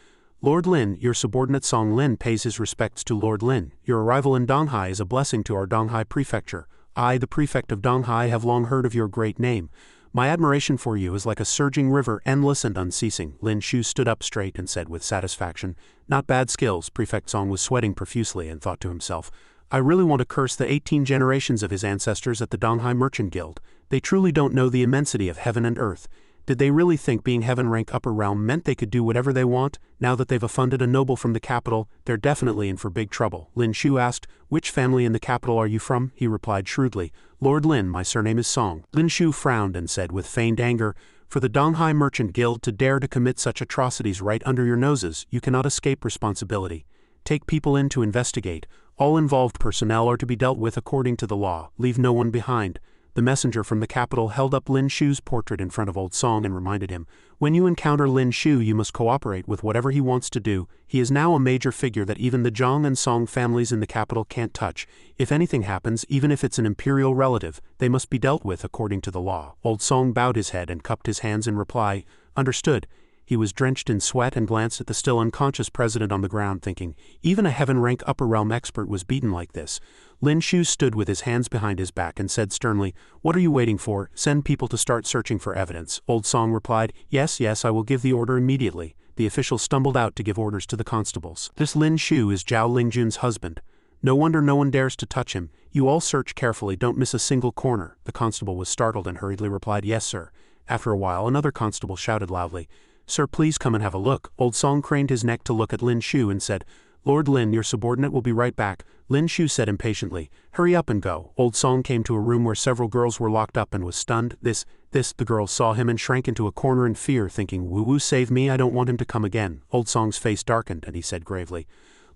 "Lord Lin, your subordinate Song Lin pays his respects to Lord Lin. Your arrival in Donghai is a blessing to our Donghai prefecture. I, the prefect of Donghai, have long heard of your great name. My admiration for you is like a surging river, endless and unceasing." Lin Shu stood up straight and said with satisfaction, "Not bad skills." Prefect Song was sweating profusely and thought to himself, "I really want to curse the 18 generations of his ancestors at the Donghai Merchant Guild. They truly don't know the immensity of heaven and earth. Did they really think being heaven rank upper realm meant they could do whatever they want? Now that they've offended a noble from the capital, they're definitely in for big trouble." Lin Shu asked, "Which family in the capital are you from?" He replied shrewdly, "Lord Lin, my surname is Song." Lin Shu frowned and said with feigned anger, "For the Donghai Merchant Guild to dare to commit such atrocities right under your noses, you cannot escape responsibility. Take people in to investigate. All involved personnel are to be dealt with according to the law. Leave no one behind." The messenger from the capital held up Lin Shu's portrait in front of Old Song and reminded him, "When you encounter Lin Shu, you must cooperate with whatever he wants to do. He is now a major figure that even the Zhang and Song families in the capital can't touch. If anything happens, even if it's an imperial relative, they must be dealt with according to the law." Old Song bowed his head and cupped his hands in reply, "Understood." He was drenched in sweat and glanced at the still unconscious president on the ground, thinking, even a heaven-rank upper realm expert was beaten like this. Lin Shu stood with his hands behind his back and said sternly, "What are you waiting for? Send people to start searching for evidence." Old Song replied, Yes, I will give the order immediately." The official stumbled out to give orders to the constables. "This Lin Shu is Zhao Lingjun's husband. No wonder no one dares to touch him. You all search carefully, don't miss a single corner." The constable was startled and hurriedly replied, "Yes, sir." After a while, another constable shouted loudly, "Sir, please come and have a look." Old Song craned his neck to look at Lin Shu and said, "Lord Lin, your subordinate will be right back." Lin Shu said impatiently, "Hurry up and go." Old Song came to a room where several girls were locked up and was stunned. This, the girls saw him and shrank into a corner in fear, thinking, "Woo-woo, save me, I don't want him to come again." Old Song's face darkened and he said gravely,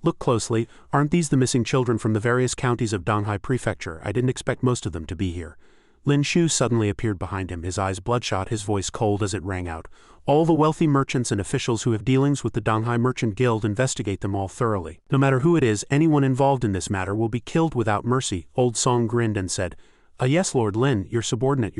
"Look closely, aren't these the missing children from the various counties of Donghai Prefecture? I didn't expect most of them to be here." Lin Shu suddenly appeared behind him, his eyes bloodshot, his voice cold as it rang out. All the wealthy merchants and officials who have dealings with the Donghai Merchant Guild investigate them all thoroughly. No matter who it is, anyone involved in this matter will be killed without mercy. Old Song grinned and said, Yes, Lord Lin, your subordinate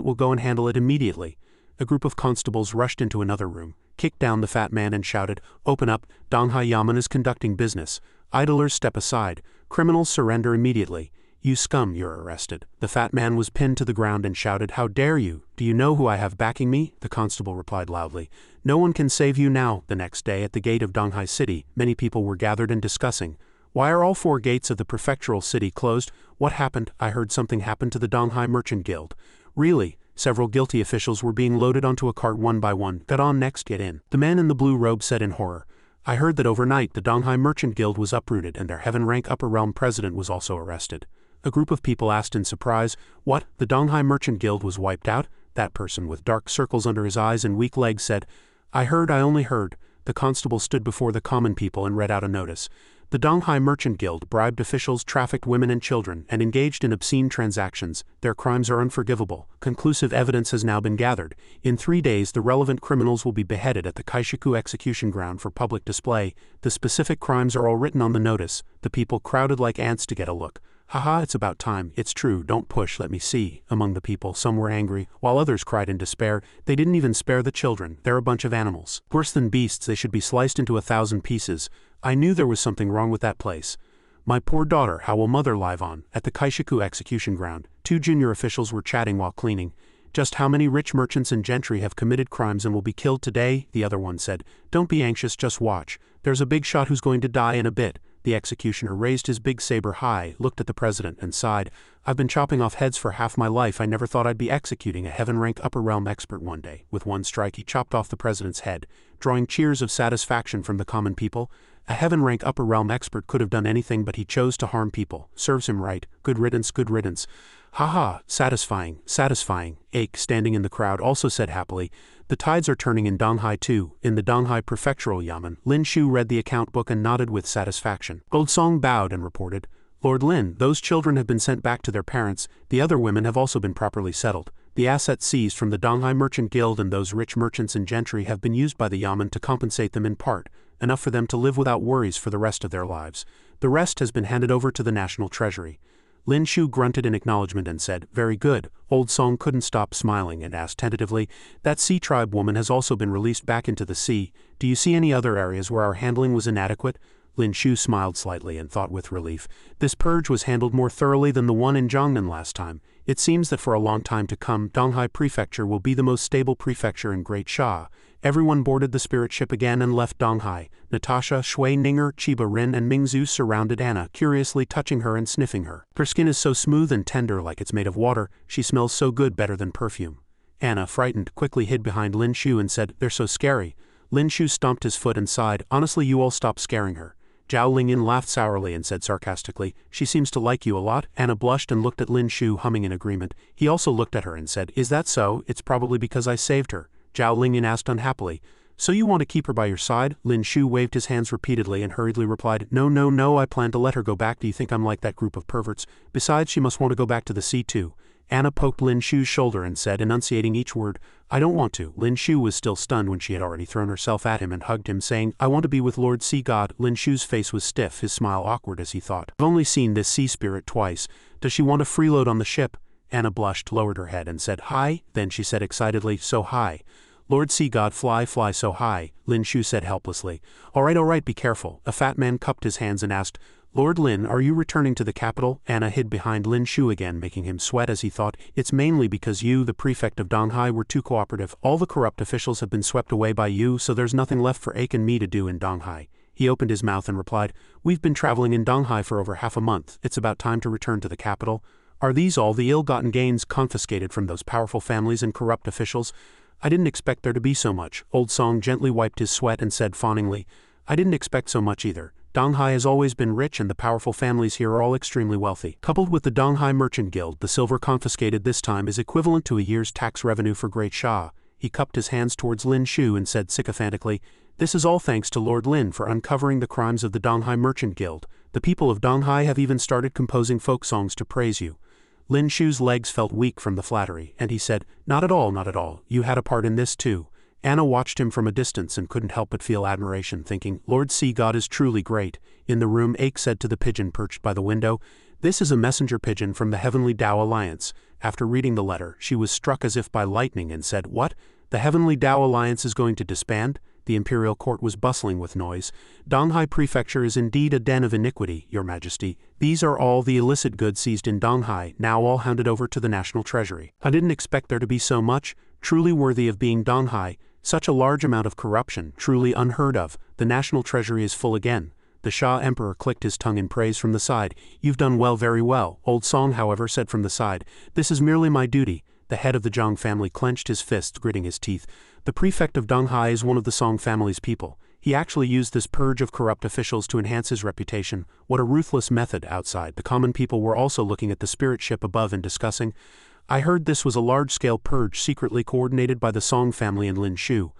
will go and handle it immediately. A group of constables rushed into another room, kicked down the fat man and shouted, Open up, Donghai Yamen is conducting business. Idlers step aside, criminals surrender immediately. You scum, you're arrested. The fat man was pinned to the ground and shouted, How dare you? Do you know who I have backing me? The constable replied loudly, No one can save you now. The next day at the gate of Donghai City, many people were gathered and discussing, Why are all 4 gates of the prefectural city closed? What happened? I heard something happened to the Donghai Merchant Guild. Really? Several guilty officials were being loaded onto a cart one by one. Get on next, get in. The man in the blue robe said in horror, I heard that overnight the Donghai Merchant Guild was uprooted and their heaven-rank upper realm president was also arrested. A group of people asked in surprise, What, the Donghai Merchant Guild was wiped out? That person with dark circles under his eyes and weak legs said, I only heard. The constable stood before the common people and read out a notice. The Donghai Merchant Guild bribed officials, trafficked women and children, and engaged in obscene transactions. Their crimes are unforgivable. Conclusive evidence has now been gathered. In 3 days the relevant criminals will be beheaded at the Kaishiku execution ground for public display. The specific crimes are all written on the notice. The people crowded like ants to get a look. Haha, it's about time. It's true, don't push, let me see. Among the people, some were angry, while others cried in despair. They didn't even spare the children. They're a bunch of animals. Worse than beasts, they should be sliced into 1,000 pieces. I knew there was something wrong with that place. My poor daughter, how will mother live on? At the Kaishiku execution ground, 2 junior officials were chatting while cleaning. Just how many rich merchants and gentry have committed crimes and will be killed today? The other one said. Don't be anxious, just watch. There's a big shot who's going to die in a bit. The executioner raised his big saber high, looked at the president, and sighed. I've been chopping off heads for half my life. I never thought I'd be executing a heaven-rank upper realm expert one day. With one strike he chopped off the president's head, drawing cheers of satisfaction from the common people. A heaven-rank upper realm expert could have done anything, but he chose to harm people. Serves him right. Good riddance, good riddance. Haha, satisfying, satisfying. Ache, standing in the crowd, also said happily, The tides are turning in Donghai too. In the Donghai prefectural yamen, Lin Shu read the account book and nodded with satisfaction. Gold Song bowed and reported, Lord Lin, those children have been sent back to their parents. The other women have also been properly settled. The assets seized from the Donghai Merchant Guild and those rich merchants and gentry have been used by the yamen to compensate them in part, enough for them to live without worries for the rest of their lives. The rest has been handed over to the national treasury. Lin Shu grunted in acknowledgement and said, Very good. Old Song couldn't stop smiling and asked tentatively, That sea tribe woman has also been released back into the sea. Do you see any other areas where our handling was inadequate? Lin Shu smiled slightly and thought with relief. This purge was handled more thoroughly than the one in Jiangnan last time. It seems that for a long time to come, Donghai Prefecture will be the most stable prefecture in Great Sha. Everyone boarded the spirit ship again and left Donghai. Natasha, Shui Ninger, Chiba Rin and Mingzhu surrounded Anna, curiously touching her and sniffing her. Her skin is so smooth and tender like it's made of water. She smells so good, better than perfume. Anna, frightened, quickly hid behind Lin Shu and said, They're so scary. Lin Shu stomped his foot and sighed, Honestly, you all stop scaring her. Zhao Lingyan laughed sourly and said sarcastically, She seems to like you a lot. Anna blushed and looked at Lin Shu, humming in agreement. He also looked at her and said, Is that so? It's probably because I saved her. Zhao Lingyan asked unhappily, So you want to keep her by your side? Lin Shu waved his hands repeatedly and hurriedly replied, No, I plan to let her go back. Do you think I'm like that group of perverts? Besides, she must want to go back to the sea too. Anna poked Lin Shu's shoulder and said, enunciating each word, I don't want to. Lin Shu was still stunned when she had already thrown herself at him and hugged him, saying, I want to be with Lord Sea God. Lin Shu's face was stiff, his smile awkward as he thought, I've only seen this sea spirit twice. Does she want to freeload on the ship? Anna blushed, lowered her head and said, Hi. Then she said excitedly, So high. Lord Sea God, fly so high, Lin Shu said helplessly. All right, be careful. A fat man cupped his hands and asked, Lord Lin, are you returning to the capital? Anna hid behind Lin Shu again, making him sweat as he thought, It's mainly because you, the prefect of Donghai, were too cooperative. All the corrupt officials have been swept away by you, so there's nothing left for Ake and me to do in Donghai. He opened his mouth and replied, We've been traveling in Donghai for over half a month. It's about time to return to the capital. Are these all the ill-gotten gains confiscated from those powerful families and corrupt officials? I didn't expect there to be so much. Old Song gently wiped his sweat and said fawningly, I didn't expect so much either. Donghai has always been rich and the powerful families here are all extremely wealthy. Coupled with the Donghai Merchant Guild, the silver confiscated this time is equivalent to a year's tax revenue for Great Sha. He cupped his hands towards Lin Shu and said sycophantically, This is all thanks to Lord Lin for uncovering the crimes of the Donghai Merchant Guild. The people of Donghai have even started composing folk songs to praise you. Lin Shu's legs felt weak from the flattery, and he said, "Not at all, not at all. You had a part in this too." Anna watched him from a distance and couldn't help but feel admiration, thinking, Lord Sea God is truly great. In the room, Ake said to the pigeon perched by the window, "This is a messenger pigeon from the Heavenly Tao Alliance." After reading the letter, she was struck as if by lightning and said, "What? The Heavenly Tao Alliance is going to disband?" The Imperial court was bustling with noise. "Donghai Prefecture is indeed a den of iniquity, Your Majesty. These are all the illicit goods seized in Donghai, now all handed over to the National Treasury. I didn't expect there to be so much, truly worthy of being Donghai. Such a large amount of corruption, truly unheard of. The National Treasury is full again." The Shah Emperor clicked his tongue in praise from the side. "You've done well, very well." Old Song, however, said from the side, "This is merely my duty." The head of the Zhang family clenched his fists, gritting his teeth. The prefect of Donghai is one of the Song family's people. He actually used this purge of corrupt officials to enhance his reputation. What a ruthless method. Outside, the common people were also looking at the spirit ship above and discussing. "I heard this was a large-scale purge secretly coordinated by the Song family and Lin Shu.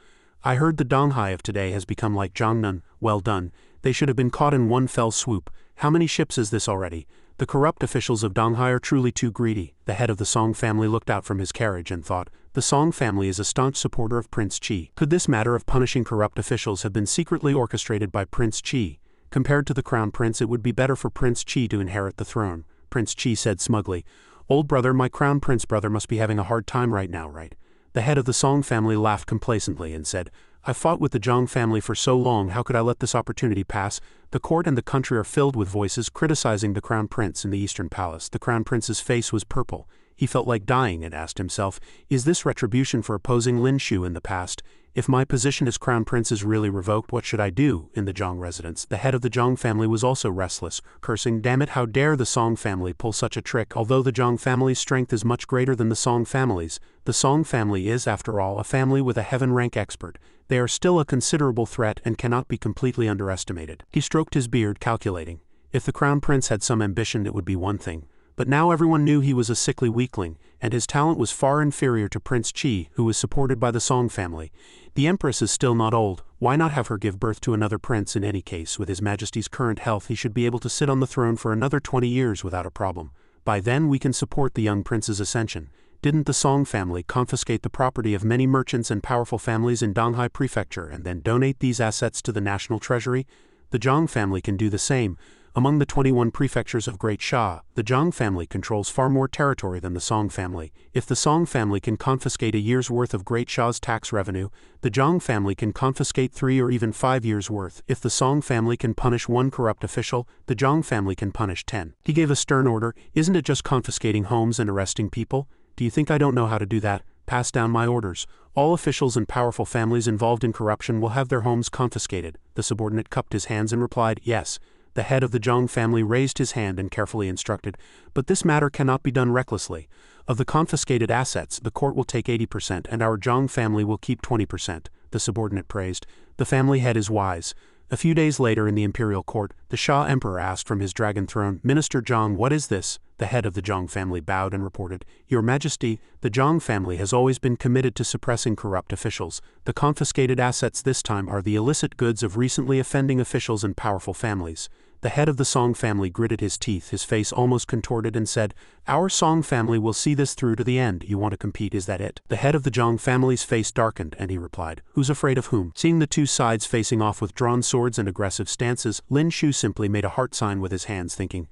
I heard the Donghai of today has become like Jiangnan. Well done. They should have been caught in one fell swoop. How many ships is this already? The corrupt officials of Donghai are truly too greedy." The head of the Song family looked out from his carriage and thought, the Song family is a staunch supporter of Prince Qi. Could this matter of punishing corrupt officials have been secretly orchestrated by Prince Qi? Compared to the Crown Prince, it would be better for Prince Qi to inherit the throne. Prince Qi said smugly, "Old brother, my Crown Prince brother must be having a hard time right now, right?" The head of the Song family laughed complacently and said, "I fought with the Zhang family for so long, how could I let this opportunity pass?" The court and the country are filled with voices criticizing the Crown Prince in the Eastern Palace. The Crown Prince's face was purple. He felt like dying and asked himself, is this retribution for opposing Lin Shu in the past? If my position as Crown Prince is really revoked, what should I do? In the Zhang residence, the head of the Zhang family was also restless, cursing, "Damn it, how dare the Song family pull such a trick?" Although the Zhang family's strength is much greater than the Song family's, the Song family is, after all, a family with a heaven rank expert. They are still a considerable threat and cannot be completely underestimated. He stroked his beard, calculating. If the Crown Prince had some ambition, it would be one thing. But now everyone knew he was a sickly weakling, and his talent was far inferior to Prince Qi, who was supported by the Song family. The Empress is still not old. Why not have her give birth to another prince? In any case, with His Majesty's current health, he should be able to sit on the throne for another 20 years without a problem. By then we can support the young prince's ascension. Didn't the Song family confiscate the property of many merchants and powerful families in Donghai Prefecture and then donate these assets to the National Treasury? The Zhang family can do the same. Among the 21 prefectures of Great Sha, the Zhang family controls far more territory than the Song family. If the Song family can confiscate a year's worth of Great Sha's tax revenue, the Zhang family can confiscate 3 or even 5 years' worth. If the Song family can punish 1 corrupt official, the Zhang family can punish 10. He gave a stern order. Isn't it just confiscating homes and arresting people? Do you think I don't know how to do that? Pass down my orders. All officials and powerful families involved in corruption will have their homes confiscated. The subordinate cupped his hands and replied, "Yes." The head of the Zhang family raised his hand and carefully instructed, "But this matter cannot be done recklessly. Of the confiscated assets, the court will take 80% and our Zhang family will keep 20%. The subordinate praised. The family head is wise. A few days later in the Imperial court, the Shah Emperor asked from his dragon throne, "Minister Zhang, what is this?" The head of the Zhang family bowed and reported, "Your Majesty, the Zhang family has always been committed to suppressing corrupt officials. The confiscated assets this time are the illicit goods of recently offending officials and powerful families." The head of the Song family gritted his teeth, his face almost contorted, and said, "Our Song family will see this through to the end. You want to compete, is that it?" The head of the Zhang family's face darkened, and he replied, "Who's afraid of whom?" Seeing the two sides facing off with drawn swords and aggressive stances, Lin Shu simply made a heart sign with his hands, thinking,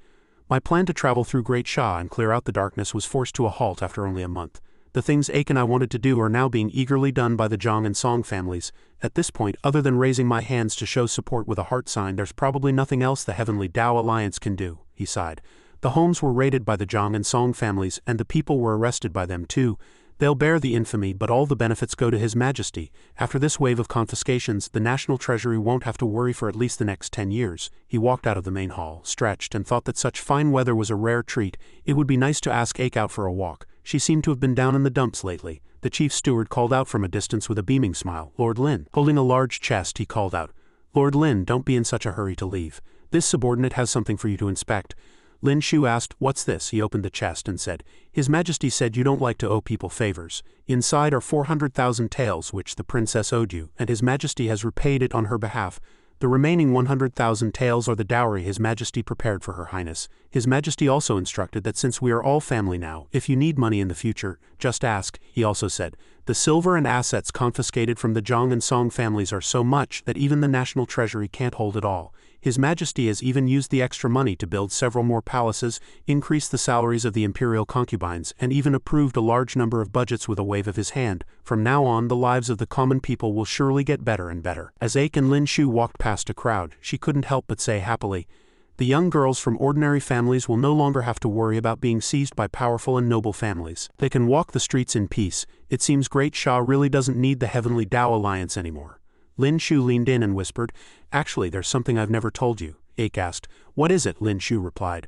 "My plan to travel through Great Sha and clear out the darkness was forced to a halt after only a month. The things Ake and I wanted to do are now being eagerly done by the Zhang and Song families. At this point, other than raising my hands to show support with a heart sign, there's probably nothing else the Heavenly Tao Alliance can do," he sighed. "The homes were raided by the Zhang and Song families, and the people were arrested by them too. They'll bear the infamy, but all the benefits go to His Majesty. After this wave of confiscations, the National Treasury won't have to worry for at least the next 10 years. He walked out of the main hall, stretched, and thought that such fine weather was a rare treat. It would be nice to ask Ake out for a walk. She seemed to have been down in the dumps lately. The chief steward called out from a distance with a beaming smile, "Lord Lin." Holding a large chest, he called out, "Lord Lin, don't be in such a hurry to leave. This subordinate has something for you to inspect." Lin Shu asked, "What's this?" He opened the chest and said, "His Majesty said you don't like to owe people favors. Inside are 400,000 taels which the princess owed you, and His Majesty has repaid it on her behalf." The remaining 100,000 taels are the dowry His Majesty prepared for Her Highness. His Majesty also instructed that since we are all family now, if you need money in the future, just ask. He also said, the silver and assets confiscated from the Zhang and Song families are so much that even the national treasury can't hold it all. His Majesty has even used the extra money to build several more palaces, increase the salaries of the imperial concubines, and even approved a large number of budgets with a wave of his hand. From now on, the lives of the common people will surely get better and better. As Ake and Lin Shu walked past a crowd, she couldn't help but say happily, the young girls from ordinary families will no longer have to worry about being seized by powerful and noble families. They can walk the streets in peace. It seems Great Sha really doesn't need the Heavenly Tao Alliance anymore. Lin Shu leaned in and whispered, actually, there's something I've never told you. Ake asked. What is it? Lin Shu replied.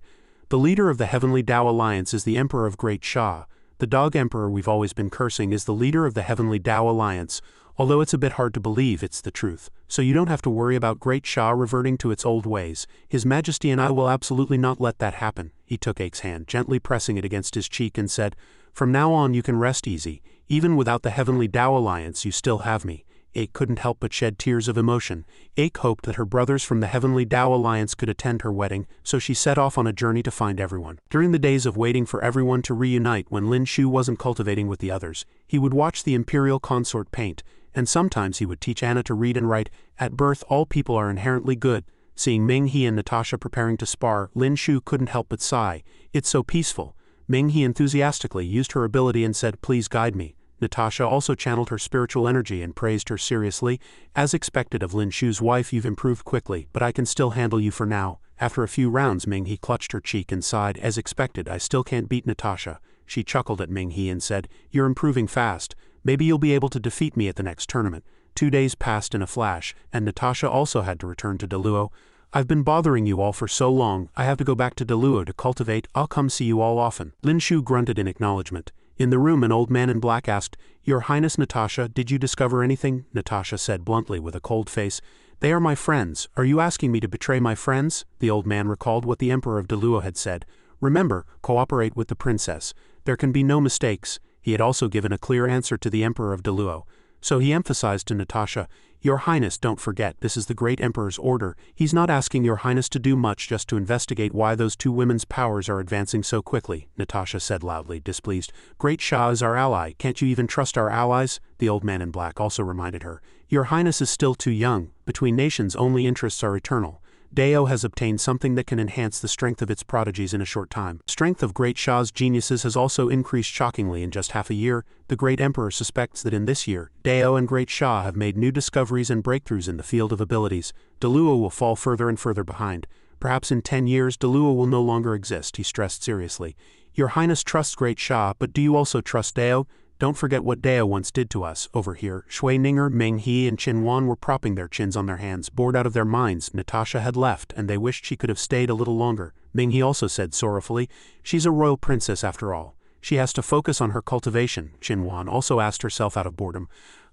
The leader of the Heavenly Tao Alliance is the Emperor of Great Sha. The dog emperor we've always been cursing is the leader of the Heavenly Tao Alliance, although it's a bit hard to believe it's the truth. So you don't have to worry about Great Sha reverting to its old ways. His Majesty and I will absolutely not let that happen. He took Ake's hand, gently pressing it against his cheek, and said, from now on you can rest easy. Even without the Heavenly Tao Alliance you still have me. Ake couldn't help but shed tears of emotion. Ake hoped that her brothers from the Heavenly Tao Alliance could attend her wedding, so she set off on a journey to find everyone. During the days of waiting for everyone to reunite when Lin Shu wasn't cultivating with the others, he would watch the Imperial consort paint, and sometimes he would teach Anna to read and write. At birth all people are inherently good. Seeing Ming He and Natasha preparing to spar, Lin Shu couldn't help but sigh. It's so peaceful. Ming He enthusiastically used her ability and said, please guide me. Natasha also channeled her spiritual energy and praised her seriously. As expected of Lin Shu's wife, you've improved quickly, but I can still handle you for now. After a few rounds, Ming He clutched her cheek and sighed. As expected, I still can't beat Natasha. She chuckled at Ming He and said, you're improving fast. Maybe you'll be able to defeat me at the next tournament. 2 days passed in a flash, and Natasha also had to return to Deluo. I've been bothering you all for so long, I have to go back to Deluo to cultivate. I'll come see you all often. Lin Shu grunted in acknowledgement. In the room, an old man in black asked, Your Highness Natasha, did you discover anything? Natasha said bluntly with a cold face, They are my friends. Are you asking me to betray my friends? The old man recalled what the Emperor of Deluo had said. Remember, cooperate with the princess. There can be no mistakes. He had also given a clear answer to the Emperor of Deluo. So he emphasized to Natasha, Your Highness, don't forget, this is the great Emperor's order. He's not asking Your Highness to do much, just to investigate why those two women's powers are advancing so quickly, Natasha said loudly, displeased. Great Sha is our ally. Can't you even trust our allies? The old man in black also reminded her. Your Highness is still too young. Between nations, only interests are eternal. Dao has obtained something that can enhance the strength of its prodigies in a short time. Strength of Great Sha's geniuses has also increased shockingly in just half a year. The Great Emperor suspects that in this year, Dao and Great Sha have made new discoveries and breakthroughs in the field of abilities. Deluo will fall further and further behind. Perhaps in 10 years, Deluo will no longer exist, he stressed seriously. Your Highness trusts Great Sha, but do you also trust Dao? Don't forget what Dao once did to us. Over here, Shui Ninger, Ming He, and Qin Wan were propping their chins on their hands, bored out of their minds. Natasha had left, and they wished she could have stayed a little longer. Ming He also said sorrowfully, She's a royal princess after all. She has to focus on her cultivation. Qin Wan also asked herself out of boredom.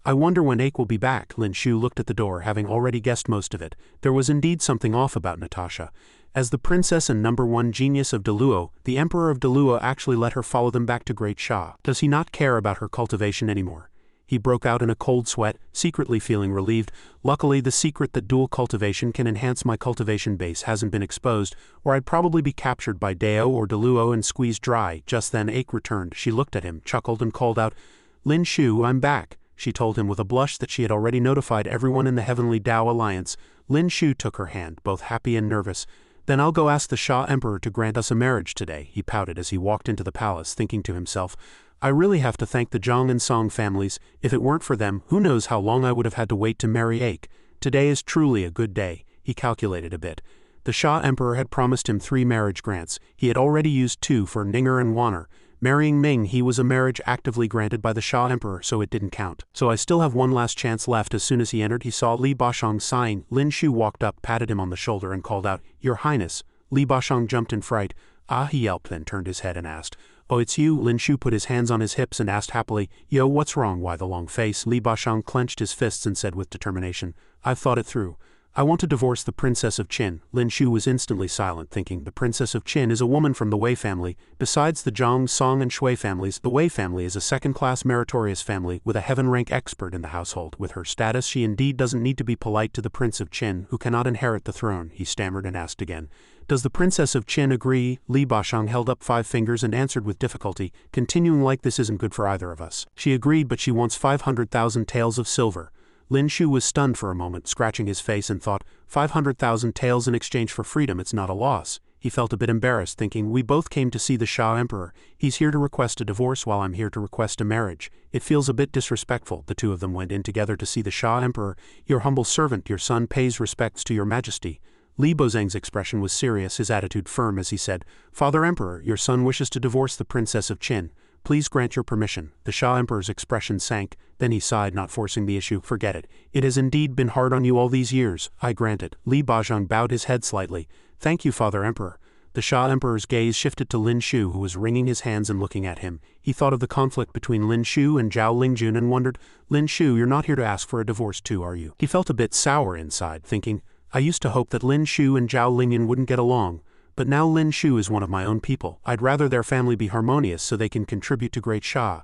I wonder when Ake will be back. Lin Shu looked at the door, having already guessed most of it. There was indeed something off about Natasha. As the princess and #1 genius of Deluo, the Emperor of Deluo actually let her follow them back to Great Sha. Does he not care about her cultivation anymore? He broke out in a cold sweat, secretly feeling relieved. Luckily, the secret that dual cultivation can enhance my cultivation base hasn't been exposed, or I'd probably be captured by Dao or Deluo and squeezed dry. Just then Ake returned. She looked at him, chuckled, and called out, Lin Shu, I'm back. She told him with a blush that she had already notified everyone in the Heavenly Tao Alliance. Lin Shu took her hand, both happy and nervous. Then I'll go ask the Sha Emperor to grant us a marriage today, he pouted as he walked into the palace, thinking to himself, I really have to thank the Zhang and Song families. If it weren't for them, who knows how long I would have had to wait to marry Ake. Today is truly a good day, he calculated a bit. The Sha Emperor had promised him 3 marriage grants. He had already used 2 for Ninger and Wanner. Marrying Ming He was a marriage actively granted by the Sha Emperor, so it didn't count. So I still have one last chance left. As soon as he entered, he saw Li Bashong sighing. Lin Shu walked up, patted him on the shoulder, and called out, Your Highness. Li Bashong jumped in fright. Ah, he yelped, then turned his head and asked, Oh, it's you? Lin Shu put his hands on his hips and asked happily, Yo, what's wrong? Why the long face? Li Bashong clenched his fists and said with determination, I've thought it through. I want to divorce the Princess of Qin. Lin Shu was instantly silent, thinking the Princess of Qin is a woman from the Wei family. Besides the Zhang, Song and Shui families, the Wei family is a second-class meritorious family with a heaven-rank expert in the household. With her status, she indeed doesn't need to be polite to the Prince of Qin, who cannot inherit the throne. He stammered and asked again. Does the Princess of Qin agree? Li Bashang held up 5 fingers and answered with difficulty, continuing like this isn't good for either of us. She agreed, but she wants 500,000 taels of silver. Lin Shu was stunned for a moment, scratching his face, and thought, 500,000 taels in exchange for freedom, it's not a loss. He felt a bit embarrassed, thinking, we both came to see the Shah Emperor. He's here to request a divorce while I'm here to request a marriage. It feels a bit disrespectful. The two of them went in together to see the Shah Emperor. Your humble servant, your son pays respects to your majesty. Li Bozang's expression was serious, his attitude firm as he said, Father Emperor, your son wishes to divorce the Princess of Qin. Please grant your permission. The Shah Emperor's expression sank, then he sighed, not forcing the issue. Forget it. It has indeed been hard on you all these years. I grant it. Li Bajang bowed his head slightly. Thank you, Father Emperor. The Shah Emperor's gaze shifted to Lin Shu, who was wringing his hands and looking at him. He thought of the conflict between Lin Shu and Zhao Lingjun and wondered, Lin Shu, you're not here to ask for a divorce too, are you? He felt a bit sour inside, thinking, I used to hope that Lin Shu and Zhao Lingjun wouldn't get along. But now Lin Shu is one of my own people. I'd rather their family be harmonious so they can contribute to great Shah.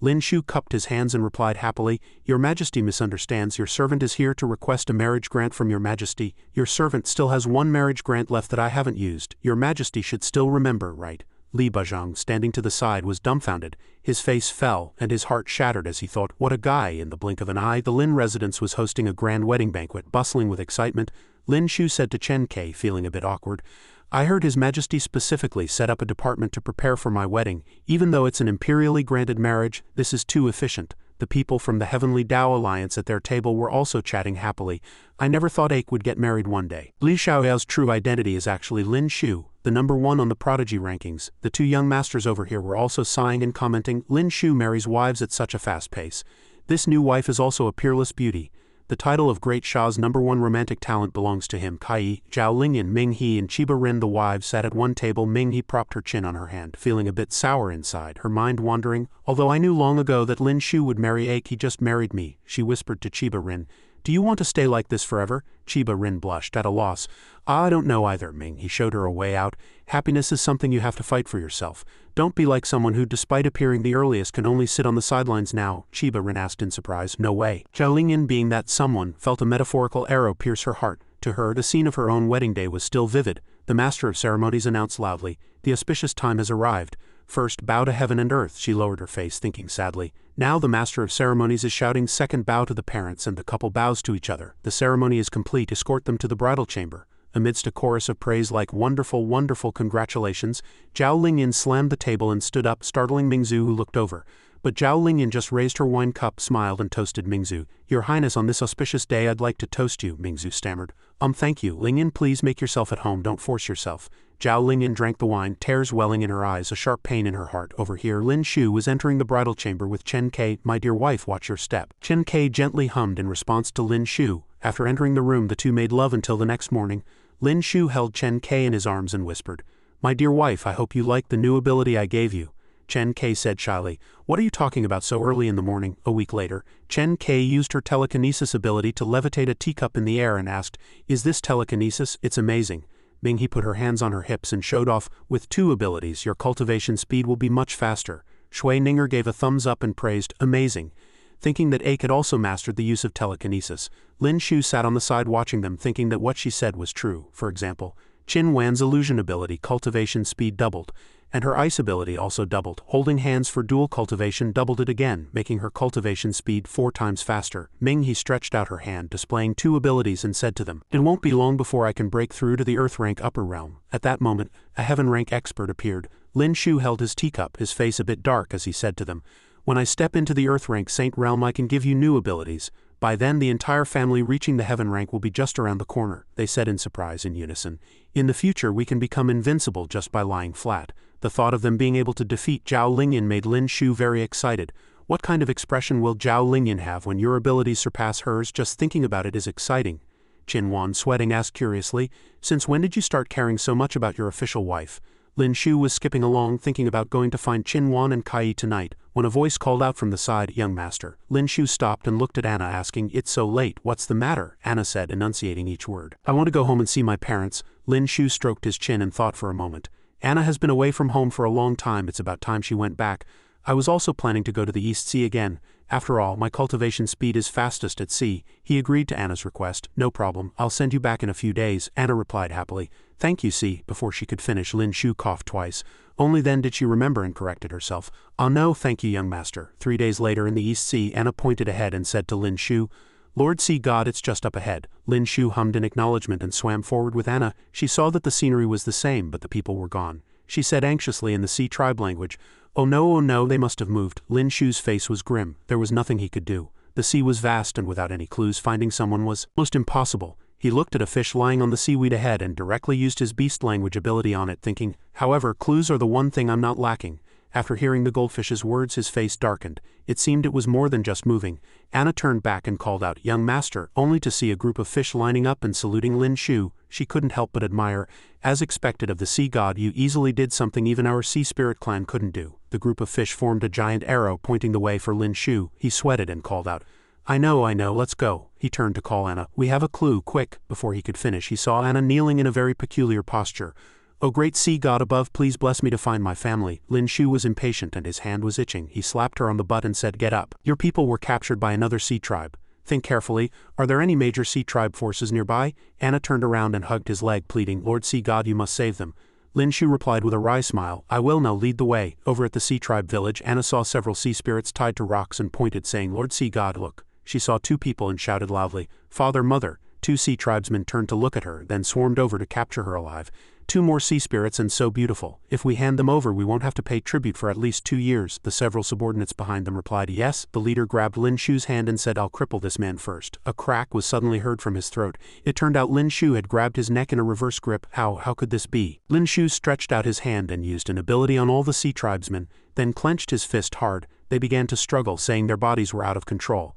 Lin Shu cupped his hands and replied happily, Your Majesty misunderstands. Your servant is here to request a marriage grant from Your Majesty. Your servant still has one marriage grant left that I haven't used. Your Majesty should still remember, right? Li Bajang, standing to the side, was dumbfounded. His face fell, and his heart shattered as he thought, what a guy. In the blink of an eye, the Lin residence was hosting a grand wedding banquet, bustling with excitement. Lin Shu said to Chen Kai, feeling a bit awkward, I heard His Majesty specifically set up a department to prepare for my wedding. Even though it's an imperially granted marriage, this is too efficient. The people from the Heavenly Tao Alliance at their table were also chatting happily. I never thought Ake would get married one day. Li Xiaoyao's true identity is actually Lin Shu, the #1 on the prodigy rankings. The two young masters over here were also sighing and commenting, Lin Shu marries wives at such a fast pace. This new wife is also a peerless beauty. The title of Great Shah's #1 romantic talent belongs to him. Kai, Zhao Lingyan, Ming He and Chiba Ren, the wives, sat at one table. Ming He propped her chin on her hand, feeling a bit sour inside, her mind wandering. Although I knew long ago that Lin Shu would marry Ake, he just married me, she whispered to Chiba Ren. Do you want to stay like this forever? Chiba Ren blushed, at a loss. I don't know either, Ming. He showed her a way out. Happiness is something you have to fight for yourself. Don't be like someone who, despite appearing the earliest, can only sit on the sidelines now, Chiba Ren asked in surprise. No way. Zhao Lingyan, being that someone, felt a metaphorical arrow pierce her heart. To her, the scene of her own wedding day was still vivid. The master of ceremonies announced loudly, the auspicious time has arrived. First, bow to heaven and earth. She lowered her face, thinking sadly. Now the master of ceremonies is shouting, second, bow to the parents, and the couple bows to each other. The ceremony is complete. Escort them to the bridal chamber. Amidst a chorus of praise like wonderful, wonderful, congratulations, Zhao Lingyan slammed the table and stood up, startling Mingzu, who looked over. But Zhao Lingyan just raised her wine cup, smiled and toasted Mingzu. Your Highness, on this auspicious day I'd like to toast you, Mingzu stammered. Thank you. Lingyan, please make yourself at home, don't force yourself. Zhao Lingyan drank the wine, tears welling in her eyes, a sharp pain in her heart. Over here, Lin Shu was entering the bridal chamber with Chen Kai. My dear wife, watch your step. Chen Kai gently hummed in response to Lin Shu. After entering the room, the two made love until the next morning. Lin Shu held Chen Kai in his arms and whispered, My dear wife, I hope you like the new ability I gave you. Chen Kai said shyly, What are you talking about so early in the morning? A week later, Chen Kai used her telekinesis ability to levitate a teacup in the air and asked, Is this telekinesis? It's amazing. Ming He put her hands on her hips and showed off, with 2 abilities, your cultivation speed will be much faster. Shui Ninger gave a thumbs up and praised, Amazing. Thinking that Ake had also mastered the use of telekinesis, Lin Shu sat on the side watching them, thinking that what she said was true. For example, Qin Wan's illusion ability, cultivation speed, doubled, and her ice ability also doubled. Holding hands for dual cultivation doubled it again, making her cultivation speed 4 times faster. Ming He stretched out her hand, displaying 2 abilities, and said to them, It won't be long before I can break through to the Earth rank upper realm. At that moment, a heaven rank expert appeared. Lin Shu held his teacup, his face a bit dark as he said to them, When I step into the Earth rank Saint realm I can give you new abilities. By then the entire family reaching the heaven rank will be just around the corner, they said in surprise in unison. In the future we can become invincible just by lying flat. The thought of them being able to defeat Zhao Lingyan made Lin Shu very excited. What kind of expression will Zhao Lingyan have when your abilities surpass hers? Just thinking about it is exciting. Qin Wan, sweating, asked curiously, Since when did you start caring so much about your official wife? Lin Shu was skipping along thinking about going to find Qin Wan and Kai tonight, when a voice called out from the side, "Young master." Lin Shu stopped and looked at Anna asking, "It's so late, what's the matter?" Anna said, enunciating each word. "I want to go home and see my parents." Lin Shu stroked his chin and thought for a moment. Anna has been away from home for a long time, it's about time she went back. I was also planning to go to the East Sea again. After all, my cultivation speed is fastest at sea. He agreed to Anna's request. "No problem, I'll send you back in a few days," Anna replied happily. "Thank you, see." Before she could finish, Lin Shu coughed twice. Only then did she remember and corrected herself. "Oh no, thank you, young master." 3 days later in the East Sea, Anna pointed ahead and said to Lin Shu, "Lord Sea God, it's just up ahead." Lin Shu hummed in acknowledgement and swam forward with Anna. She saw that the scenery was the same, but the people were gone. She said anxiously in the sea tribe language, oh no, they must have moved." Lin Shu's face was grim. There was nothing he could do. The sea was vast, and without any clues, finding someone was most impossible. He looked at a fish lying on the seaweed ahead and directly used his beast language ability on it, thinking, however, clues are the one thing I'm not lacking. After hearing the goldfish's words, his face darkened. It seemed it was more than just moving. Anna turned back and called out, "Young master," only to see a group of fish lining up and saluting Lin Shu. She couldn't help but admire. As expected of the sea god, you easily did something even our sea spirit clan couldn't do. The group of fish formed a giant arrow pointing the way for Lin Shu. He sweated and called out, I know, let's go." He turned to call Anna. "We have a clue, quick." Before he could finish, he saw Anna kneeling in a very peculiar posture. "O great sea god above, please bless me to find my family." Lin Shu was impatient and his hand was itching. He slapped her on the butt and said, "Get up. Your people were captured by another sea tribe. Think carefully. Are there any major sea tribe forces nearby?" Anna turned around and hugged his leg, pleading, "Lord Sea God, you must save them." Lin Shu replied with a wry smile, "I will now, lead the way." Over at the sea tribe village, Anna saw several sea spirits tied to rocks and pointed, saying, "Lord Sea God, look." She saw 2 people and shouted loudly, "Father, Mother." 2 sea tribesmen turned to look at her, then swarmed over to capture her alive. 2 more sea spirits, and so beautiful. "If we hand them over, we won't have to pay tribute for at least 2 years. The several subordinates behind them replied, "Yes." The leader grabbed Lin Shu's hand and said, "I'll cripple this man first." A crack was suddenly heard from his throat. It turned out Lin Shu had grabbed his neck in a reverse grip. How could this be? Lin Shu stretched out his hand and used an ability on all the sea tribesmen, then clenched his fist hard. They began to struggle, saying their bodies were out of control.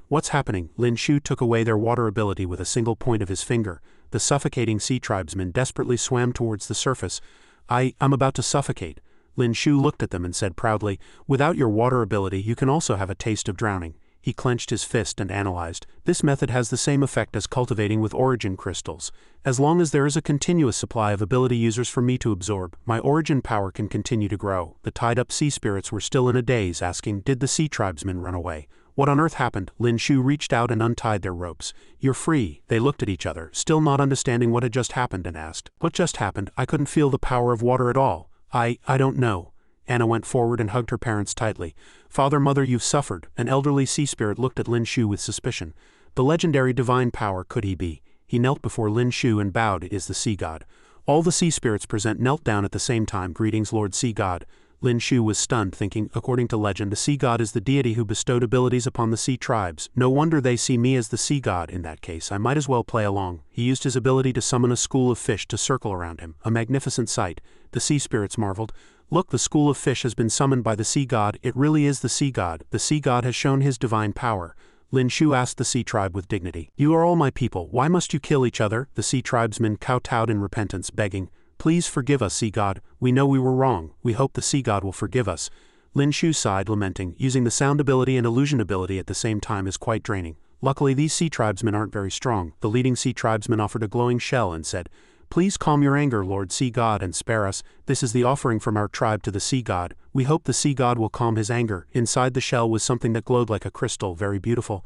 What's happening?" Lin Shu took away their water ability with a single point of his finger. The suffocating sea tribesmen desperately swam towards the surface. I'm about to suffocate." Lin Shu looked at them and said proudly, "Without your water ability, you can also have a taste of drowning." He clenched his fist and analyzed. "This method has the same effect as cultivating with origin crystals. As long as there is a continuous supply of ability users for me to absorb, my origin power can continue to grow." The tied-up sea spirits were still in a daze, asking, did the sea tribesmen run away? What on earth happened? Lin Shu reached out and untied their ropes. "You're free." They looked at each other, still not understanding what had just happened, and asked, "What just happened? I couldn't feel the power of water at all." I don't know." Anna went forward and hugged her parents tightly. "Father, Mother, you've suffered." An elderly sea spirit looked at Lin Shu with suspicion. The legendary divine power could he be? He knelt before Lin Shu and bowed. "It is the sea god." All the sea spirits present knelt down at the same time. "Greetings, Lord Sea God." Lin Shu was stunned, thinking, according to legend, the sea god is the deity who bestowed abilities upon the sea tribes. No wonder they see me as the sea god. In that case, I might as well play along. He used his ability to summon a school of fish to circle around him. A magnificent sight. The sea spirits marveled. "Look, the school of fish has been summoned by the sea god. It really is the sea god. The sea god has shown his divine power." Lin Shu asked the sea tribe with dignity, "You are all my people. Why must you kill each other?" The sea tribesmen kowtowed in repentance, begging, "Please forgive us, sea god. We know we were wrong. We hope the sea god will forgive us." Lin Shu sighed, lamenting, "Using the sound ability and illusion ability at the same time is quite draining. Luckily, these sea tribesmen aren't very strong." The leading sea tribesman offered a glowing shell and said, "Please calm your anger, Lord Sea God, and spare us. This is the offering from our tribe to the sea god. We hope the sea god will calm his anger." Inside the shell was something that glowed like a crystal, very beautiful.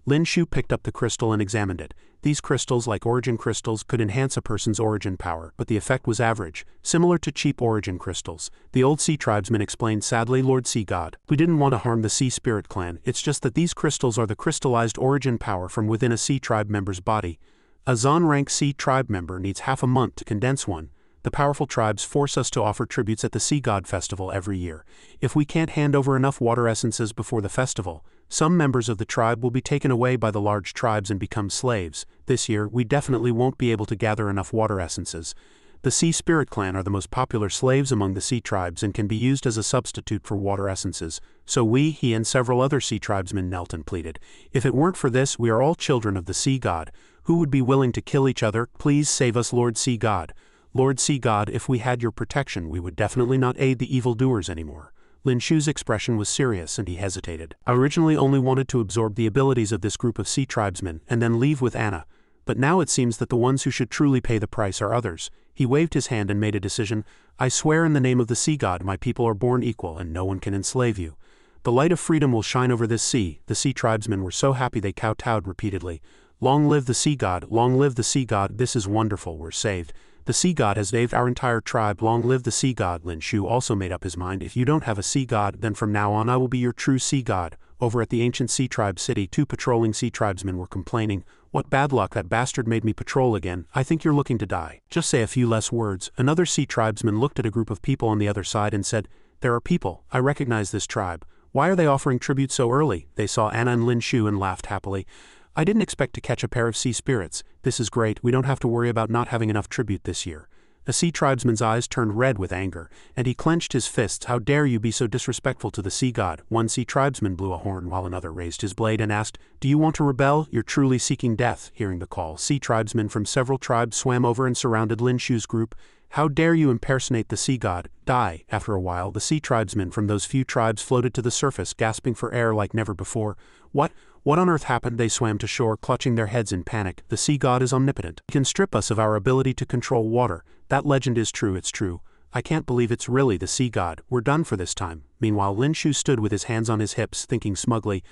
Lin Shu picked up the crystal and examined it. These crystals, like origin crystals, could enhance a person's origin power, but the effect was average, similar to cheap origin crystals. The old sea tribesman explained sadly, "Lord Sea God, we didn't want to harm the sea spirit clan. It's just that these crystals are the crystallized origin power from within a sea tribe member's body. A Zon rank sea tribe member needs half a month to condense one. The powerful tribes force us to offer tributes at the Sea God Festival every year. If we can't hand over enough water essences before the festival, some members of the tribe will be taken away by the large tribes and become slaves. This year, we definitely won't be able to gather enough water essences. The Sea Spirit Clan are the most popular slaves among the sea tribes and can be used as a substitute for water essences. So he and several other sea tribesmen knelt and pleaded. If it weren't for this, we are all children of the Sea God. Who would be willing to kill each other? Please save us, Lord Sea God. Lord Sea God, if we had your protection we would definitely not aid the evildoers anymore. Lin Shu's expression was serious and he hesitated. I originally only wanted to absorb the abilities of this group of sea tribesmen and then leave with Anna, but now it seems that the ones who should truly pay the price are others. He waved his hand and made a decision. I swear in the name of the sea god my people are born equal and no one can enslave you. The light of freedom will shine over this sea. The sea tribesmen were so happy they kowtowed repeatedly. Long live the sea god, long live the sea god, this is wonderful, we're saved. The sea god has saved our entire tribe, long live the sea god. Lin Shu also made up his mind, if you don't have a sea god then from now on I will be your true sea god. Over at the ancient sea tribe city 2 patrolling sea tribesmen were complaining. What bad luck, that bastard made me patrol again. I think you're looking to die. Just say a few less words. Another sea tribesman looked at a group of people on the other side and said, there are people, I recognize this tribe. Why are they offering tribute so early? They saw Anna and Lin Shu and laughed happily. I didn't expect to catch a pair of sea spirits. This is great, we don't have to worry about not having enough tribute this year. A sea tribesman's eyes turned red with anger, and he clenched his fists. How dare you be so disrespectful to the sea god? One sea tribesman blew a horn while another raised his blade and asked, do you want to rebel? You're truly seeking death. Hearing the call, sea tribesmen from several tribes swam over and surrounded Lin Shu's group. How dare you impersonate the sea god? Die. After a while, the sea tribesmen from those few tribes floated to the surface, gasping for air like never before. What on earth happened? They swam to shore, clutching their heads in panic. The sea god is omnipotent. He can strip us of our ability to control water. That legend is true, it's true. I can't believe it's really the sea god. We're done for this time. Meanwhile, Lin Shu stood with his hands on his hips, thinking smugly,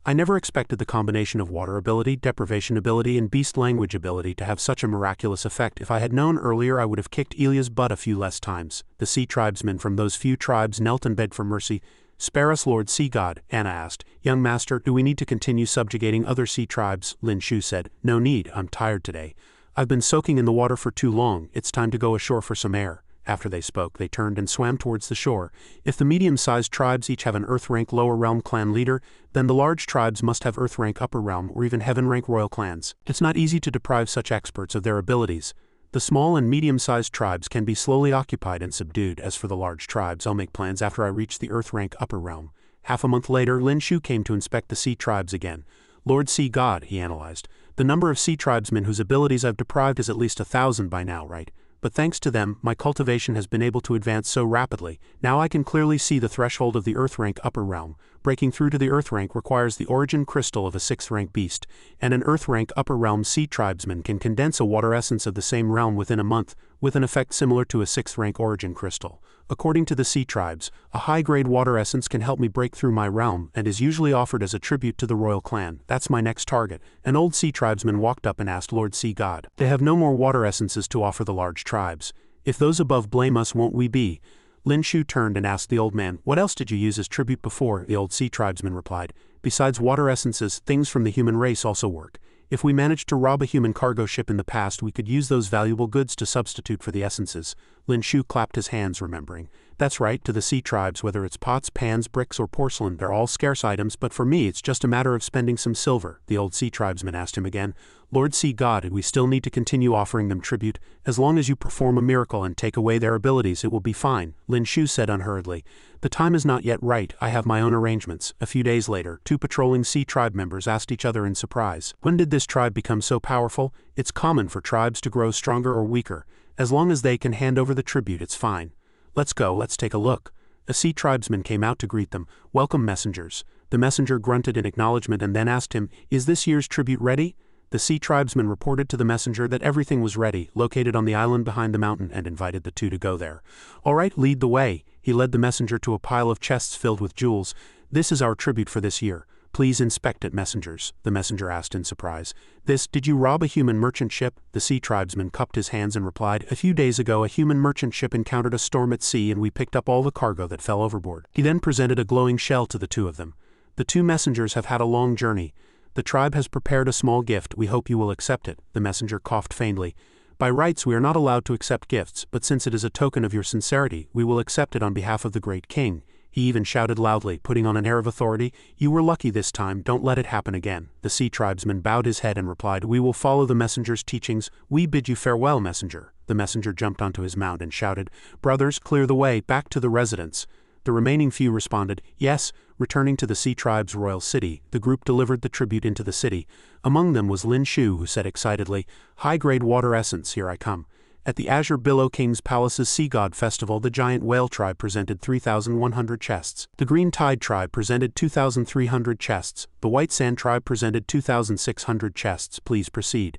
I never expected the combination of water ability, deprivation ability, and beast language ability to have such a miraculous effect. If I had known earlier I would have kicked Ilya's butt a few less times. The sea tribesmen from those few tribes knelt and begged for mercy. Spare us, Lord Sea God, Anna asked. Young master, do we need to continue subjugating other sea tribes? Lin Shu said. No need, I'm tired today. I've been soaking in the water for too long, it's time to go ashore for some air. After they spoke, they turned and swam towards the shore. If the medium-sized tribes each have an Earth-rank lower realm clan leader, then the large tribes must have Earth-rank upper realm or even heaven-rank royal clans. It's not easy to deprive such experts of their abilities. The small and medium-sized tribes can be slowly occupied and subdued. As for the large tribes, I'll make plans after I reach the Earth-rank upper realm. Half a month later, Lin Shu came to inspect the sea tribes again. Lord Sea God, he analyzed. The number of sea tribesmen whose abilities I've deprived is at least 1,000 by now, right? But thanks to them, my cultivation has been able to advance so rapidly. Now I can clearly see the threshold of the Earth-rank upper realm. Breaking through to the Earth-rank requires the origin crystal of a 6th-rank beast, and an Earth-rank upper realm sea tribesman can condense a water essence of the same realm within a month, with an effect similar to a 6th-rank origin crystal. According to the sea tribes, a high-grade water essence can help me break through my realm and is usually offered as a tribute to the royal clan. That's my next target. An old sea tribesman walked up and asked Lord Sea God. They have no more water essences to offer the large tribes. If those above blame us, won't we be? Lin Shu turned and asked the old man, what else did you use as tribute before? The old sea tribesman replied, besides water essences, things from the human race also work. If we managed to rob a human cargo ship in the past, we could use those valuable goods to substitute for the essences. Lin Shu clapped his hands, remembering. That's right, to the sea tribes, whether it's pots, pans, bricks, or porcelain, they're all scarce items, but for me it's just a matter of spending some silver. The old sea tribesman asked him again, Lord Sea God, we still need to continue offering them tribute. As long as you perform a miracle and take away their abilities, it will be fine, Lin Shu said unhurriedly. The time is not yet right, I have my own arrangements. A few days later, 2 patrolling sea tribe members asked each other in surprise. When did this tribe become so powerful? It's common for tribes to grow stronger or weaker. As long as they can hand over the tribute, it's fine. Let's go, let's take a look. A sea tribesman came out to greet them. Welcome, messengers. The messenger grunted in acknowledgement and then asked him, is this year's tribute ready? The sea tribesman reported to the messenger that everything was ready, located on the island behind the mountain, and invited the 2 to go there. All right, lead the way. He led the messenger to a pile of chests filled with jewels. This is our tribute for this year. Please inspect it, messengers, the messenger asked in surprise. Did you rob a human merchant ship? The sea tribesman cupped his hands and replied, a few days ago a human merchant ship encountered a storm at sea and we picked up all the cargo that fell overboard. He then presented a glowing shell to the 2 of them. The 2 messengers have had a long journey. The tribe has prepared a small gift, we hope you will accept it, the messenger coughed faintly. By rights we are not allowed to accept gifts, but since it is a token of your sincerity, we will accept it on behalf of the great king. He even shouted loudly, putting on an air of authority, you were lucky this time, don't let it happen again. The sea tribesman bowed his head and replied, we will follow the messenger's teachings, we bid you farewell, messenger. The messenger jumped onto his mount and shouted, brothers, clear the way, back to the residence. The remaining few responded, yes. Returning to the sea tribe's royal city, the group delivered the tribute into the city. Among them was Lin Shu, who said excitedly, high-grade water essence, here I come. At the Azure Billow King's Palace's Sea God Festival, the Giant Whale Tribe presented 3,100 chests. The Green Tide Tribe presented 2,300 chests. The White Sand Tribe presented 2,600 chests. Please proceed.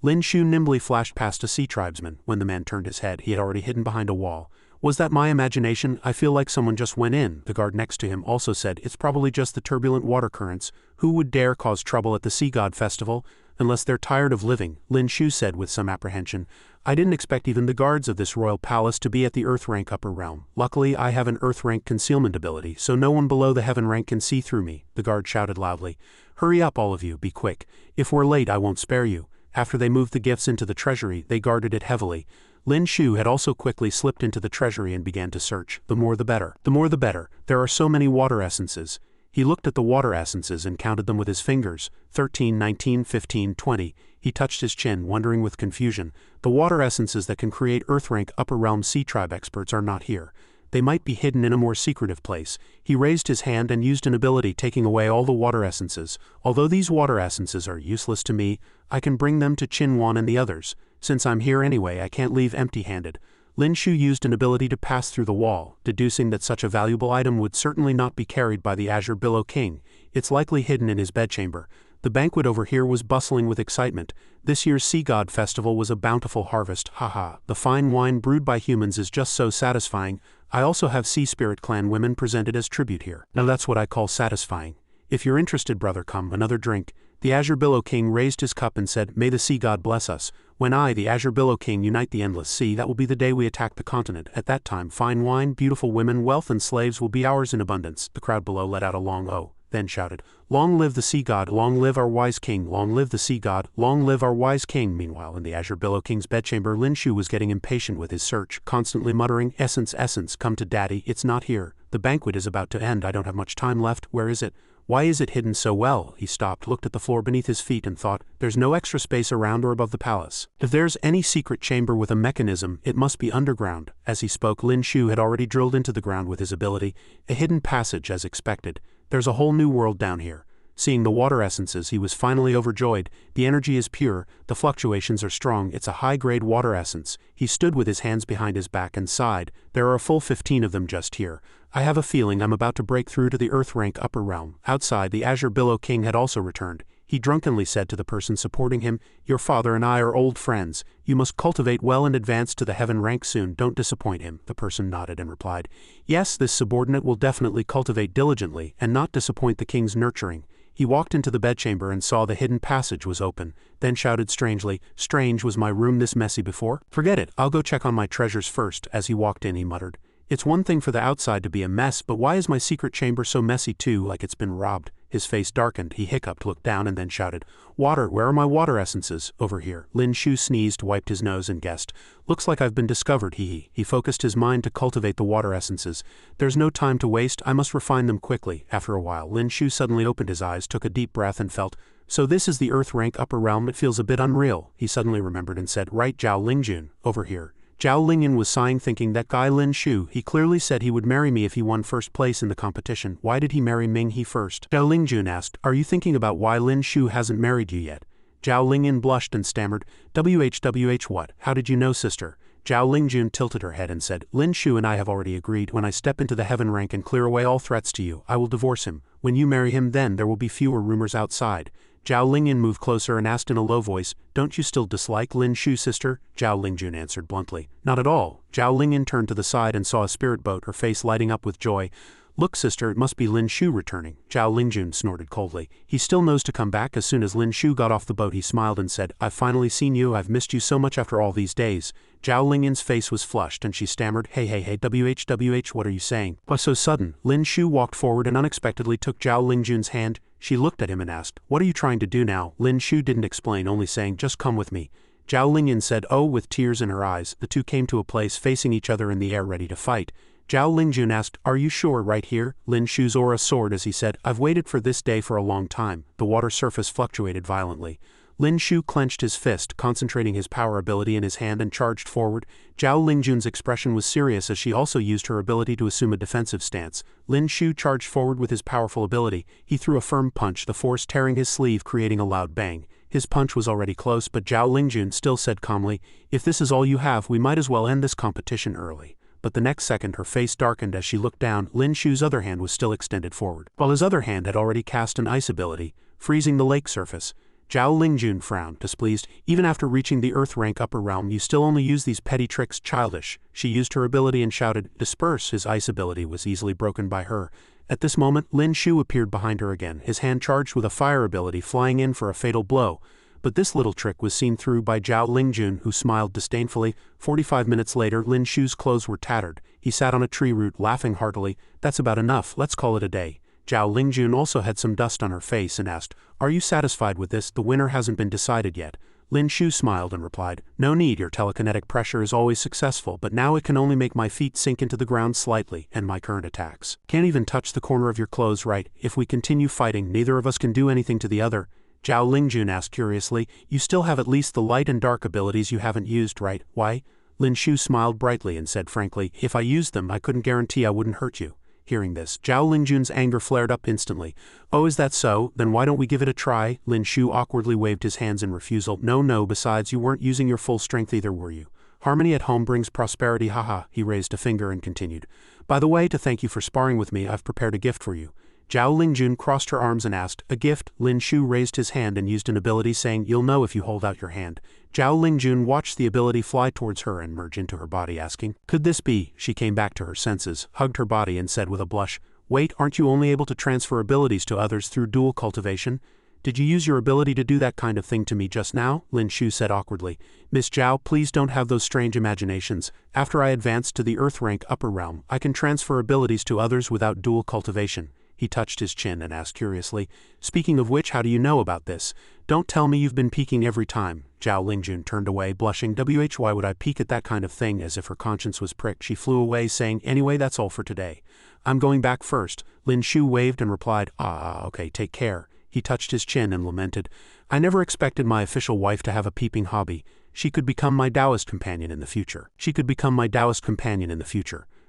Lin Shu nimbly flashed past a sea tribesman. When the man turned his head, he had already hidden behind a wall. Was that my imagination? I feel like someone just went in. The guard next to him also said, it's probably just the turbulent water currents. Who would dare cause trouble at the Sea God Festival? Unless they're tired of living, Lin Shu said with some apprehension. I didn't expect even the guards of this royal palace to be at the Earth rank upper realm. Luckily, I have an Earth rank concealment ability, so no one below the Heaven rank can see through me. The guard shouted loudly. Hurry up, all of you, be quick. If we're late, I won't spare you. After they moved the gifts into the treasury, they guarded it heavily. Lin Shu had also quickly slipped into the treasury and began to search. The more the better. The more the better. There are so many water essences. He looked at the water essences and counted them with his fingers. 13, 19, 15, 20. He touched his chin, wondering with confusion. The water essences that can create Earth rank upper realm sea tribe experts are not here. They might be hidden in a more secretive place. He raised his hand and used an ability taking away all the water essences. Although these water essences are useless to me, I can bring them to Qinwan and the others. Since I'm here anyway, I can't leave empty-handed. Lin Shu used an ability to pass through the wall, deducing that such a valuable item would certainly not be carried by the Azure Billow King. It's likely hidden in his bedchamber. The banquet over here was bustling with excitement. This year's Sea God Festival was a bountiful harvest, haha. The fine wine brewed by humans is just so satisfying. I also have Sea Spirit Clan women presented as tribute here. Now that's what I call satisfying. If you're interested, brother, come, another drink. The Azure Billow King raised his cup and said, May the Sea God bless us. When I, the Azure Billow King, unite the endless sea, that will be the day we attack the continent. At that time, fine wine, beautiful women, wealth and slaves will be ours in abundance. The crowd below let out a long oh, then shouted, Long live the Sea God, long live our wise king, long live the Sea God, long live our wise king. Meanwhile, in the Azure Billow King's bedchamber, Lin Shu was getting impatient with his search, constantly muttering, Essence, essence, come to daddy, it's not here. The banquet is about to end, I don't have much time left, where is it? Why is it hidden so well? He stopped, looked at the floor beneath his feet and thought, there's no extra space around or above the palace. If there's any secret chamber with a mechanism, it must be underground. As he spoke, Lin Shu had already drilled into the ground with his ability, a hidden passage as expected. There's a whole new world down here. Seeing the water essences, he was finally overjoyed. The energy is pure, the fluctuations are strong, it's a high-grade water essence. He stood with his hands behind his back and sighed. There are a full 15 of them just here. I have a feeling I'm about to break through to the Earth rank upper realm. Outside, the Azure Billow King had also returned. He drunkenly said to the person supporting him, Your father and I are old friends. You must cultivate well and advance to the heaven rank soon. Don't disappoint him. The person nodded and replied, Yes, this subordinate will definitely cultivate diligently and not disappoint the king's nurturing. He walked into the bedchamber and saw the hidden passage was open, then shouted strangely, Strange, was my room this messy before? Forget it, I'll go check on my treasures first. As he walked in, he muttered, It's one thing for the outside to be a mess, but why is my secret chamber so messy too, like it's been robbed? His face darkened, he hiccuped, looked down and then shouted, Water, where are my water essences? Over here. Lin Shu sneezed, wiped his nose and guessed, Looks like I've been discovered, hee. He focused his mind to cultivate the water essences. There's no time to waste, I must refine them quickly. After a while, Lin Shu suddenly opened his eyes, took a deep breath and felt, So this is the Earth rank upper realm, it feels a bit unreal. He suddenly remembered and said, Right, Zhao Lingjun, over here. Zhao Lingyan was sighing, thinking, that guy Lin Shu, he clearly said he would marry me if he won first place in the competition. Why did he marry Ming He first? Zhao Lingjun asked, Are you thinking about why Lin Shu hasn't married you yet? Zhao Lingyan blushed and stammered, WH what? How did you know, sister? Zhao Lingjun tilted her head and said, Lin Shu and I have already agreed, when I step into the heaven rank and clear away all threats to you, I will divorce him. When you marry him, then there will be fewer rumors outside. Zhao Lingyan moved closer and asked in a low voice, Don't you still dislike Lin Shu, sister? Zhao Lingjun answered bluntly, Not at all. Zhao Lingyan turned to the side and saw a spirit boat, her face lighting up with joy. Look, sister, it must be Lin Shu returning. Zhao Lingjun snorted coldly. He still knows to come back. As soon as Lin Shu got off the boat, he smiled and said, I've finally seen you, I've missed you so much after all these days. Zhao Lingyan's face was flushed and she stammered, Hey, WH, what are you saying? Why so sudden? Lin Shu walked forward and unexpectedly took Zhao Lingjun's hand. She looked at him and asked, What are you trying to do now? Lin Shu didn't explain, only saying, Just come with me. Zhao Lingyan said, Oh, with tears in her eyes. The two came to a place facing each other in the air, ready to fight. Zhao Lingjun asked, Are you sure, right here? Lin Shu's aura soared as he said, I've waited for this day for a long time. The water surface fluctuated violently. Lin Shu clenched his fist, concentrating his power ability in his hand and charged forward. Zhao Lingjun's expression was serious as she also used her ability to assume a defensive stance. Lin Shu charged forward with his powerful ability. He threw a firm punch, the force tearing his sleeve, creating a loud bang. His punch was already close, but Zhao Lingjun still said calmly, "If this is all you have, we might as well end this competition early." But the next second her face darkened as she looked down. Lin Shu's other hand was still extended forward, while his other hand had already cast an ice ability, freezing the lake surface. Zhao Lingjun frowned, displeased. "Even after reaching the Earth rank upper realm, you still only use these petty tricks, childish." She used her ability and shouted, "Disperse!" His ice ability was easily broken by her. At this moment, Lin Shu appeared behind her again, his hand charged with a fire ability flying in for a fatal blow. But this little trick was seen through by Zhao Lingjun, who smiled disdainfully. 45 minutes later, Lin Shu's clothes were tattered. He sat on a tree root, laughing heartily. "That's about enough, let's call it a day." Zhao Lingjun also had some dust on her face and asked, "Are you satisfied with this? The winner hasn't been decided yet." Lin Shu smiled and replied, "No need, your telekinetic pressure is always successful, but now it can only make my feet sink into the ground slightly, and my current attacks can't even touch the corner of your clothes, right? If we continue fighting, neither of us can do anything to the other." Zhao Lingjun asked curiously, "You still have at least the light and dark abilities you haven't used, right? Why?" Lin Shu smiled brightly and said frankly, "If I used them, I couldn't guarantee I wouldn't hurt you." Hearing this, Zhao Lingjun's anger flared up instantly. "Oh, is that so? Then why don't we give it a try?" Lin Shu awkwardly waved his hands in refusal. No, besides you weren't using your full strength either, were you? Harmony at home brings prosperity, haha." He raised a finger and continued, "By the way, to thank you for sparring with me, I've prepared a gift for you." Zhao Lingjun crossed her arms and asked, "A gift?" Lin Shu raised his hand and used an ability saying, "You'll know if you hold out your hand." Zhao Lingjun watched the ability fly towards her and merge into her body, asking, "Could this be?" She came back to her senses, hugged her body and said with a blush, "Wait, aren't you only able to transfer abilities to others through dual cultivation? Did you use your ability to do that kind of thing to me just now?" Lin Shu said awkwardly. "Miss Zhao, please don't have those strange imaginations. After I advance to the Earth rank upper realm, I can transfer abilities to others without dual cultivation." He touched his chin and asked curiously, "Speaking of which, how do you know about this? Don't tell me you've been peeking every time." Zhao Lingjun turned away, blushing. Why would I peek at that kind of thing? As if her conscience was pricked, she flew away, saying, "Anyway, that's all for today. I'm going back first." Lin Shu waved and replied, Okay, take care." He touched his chin and lamented, "I never expected my official wife to have a peeping hobby. She could become my Taoist companion in the future.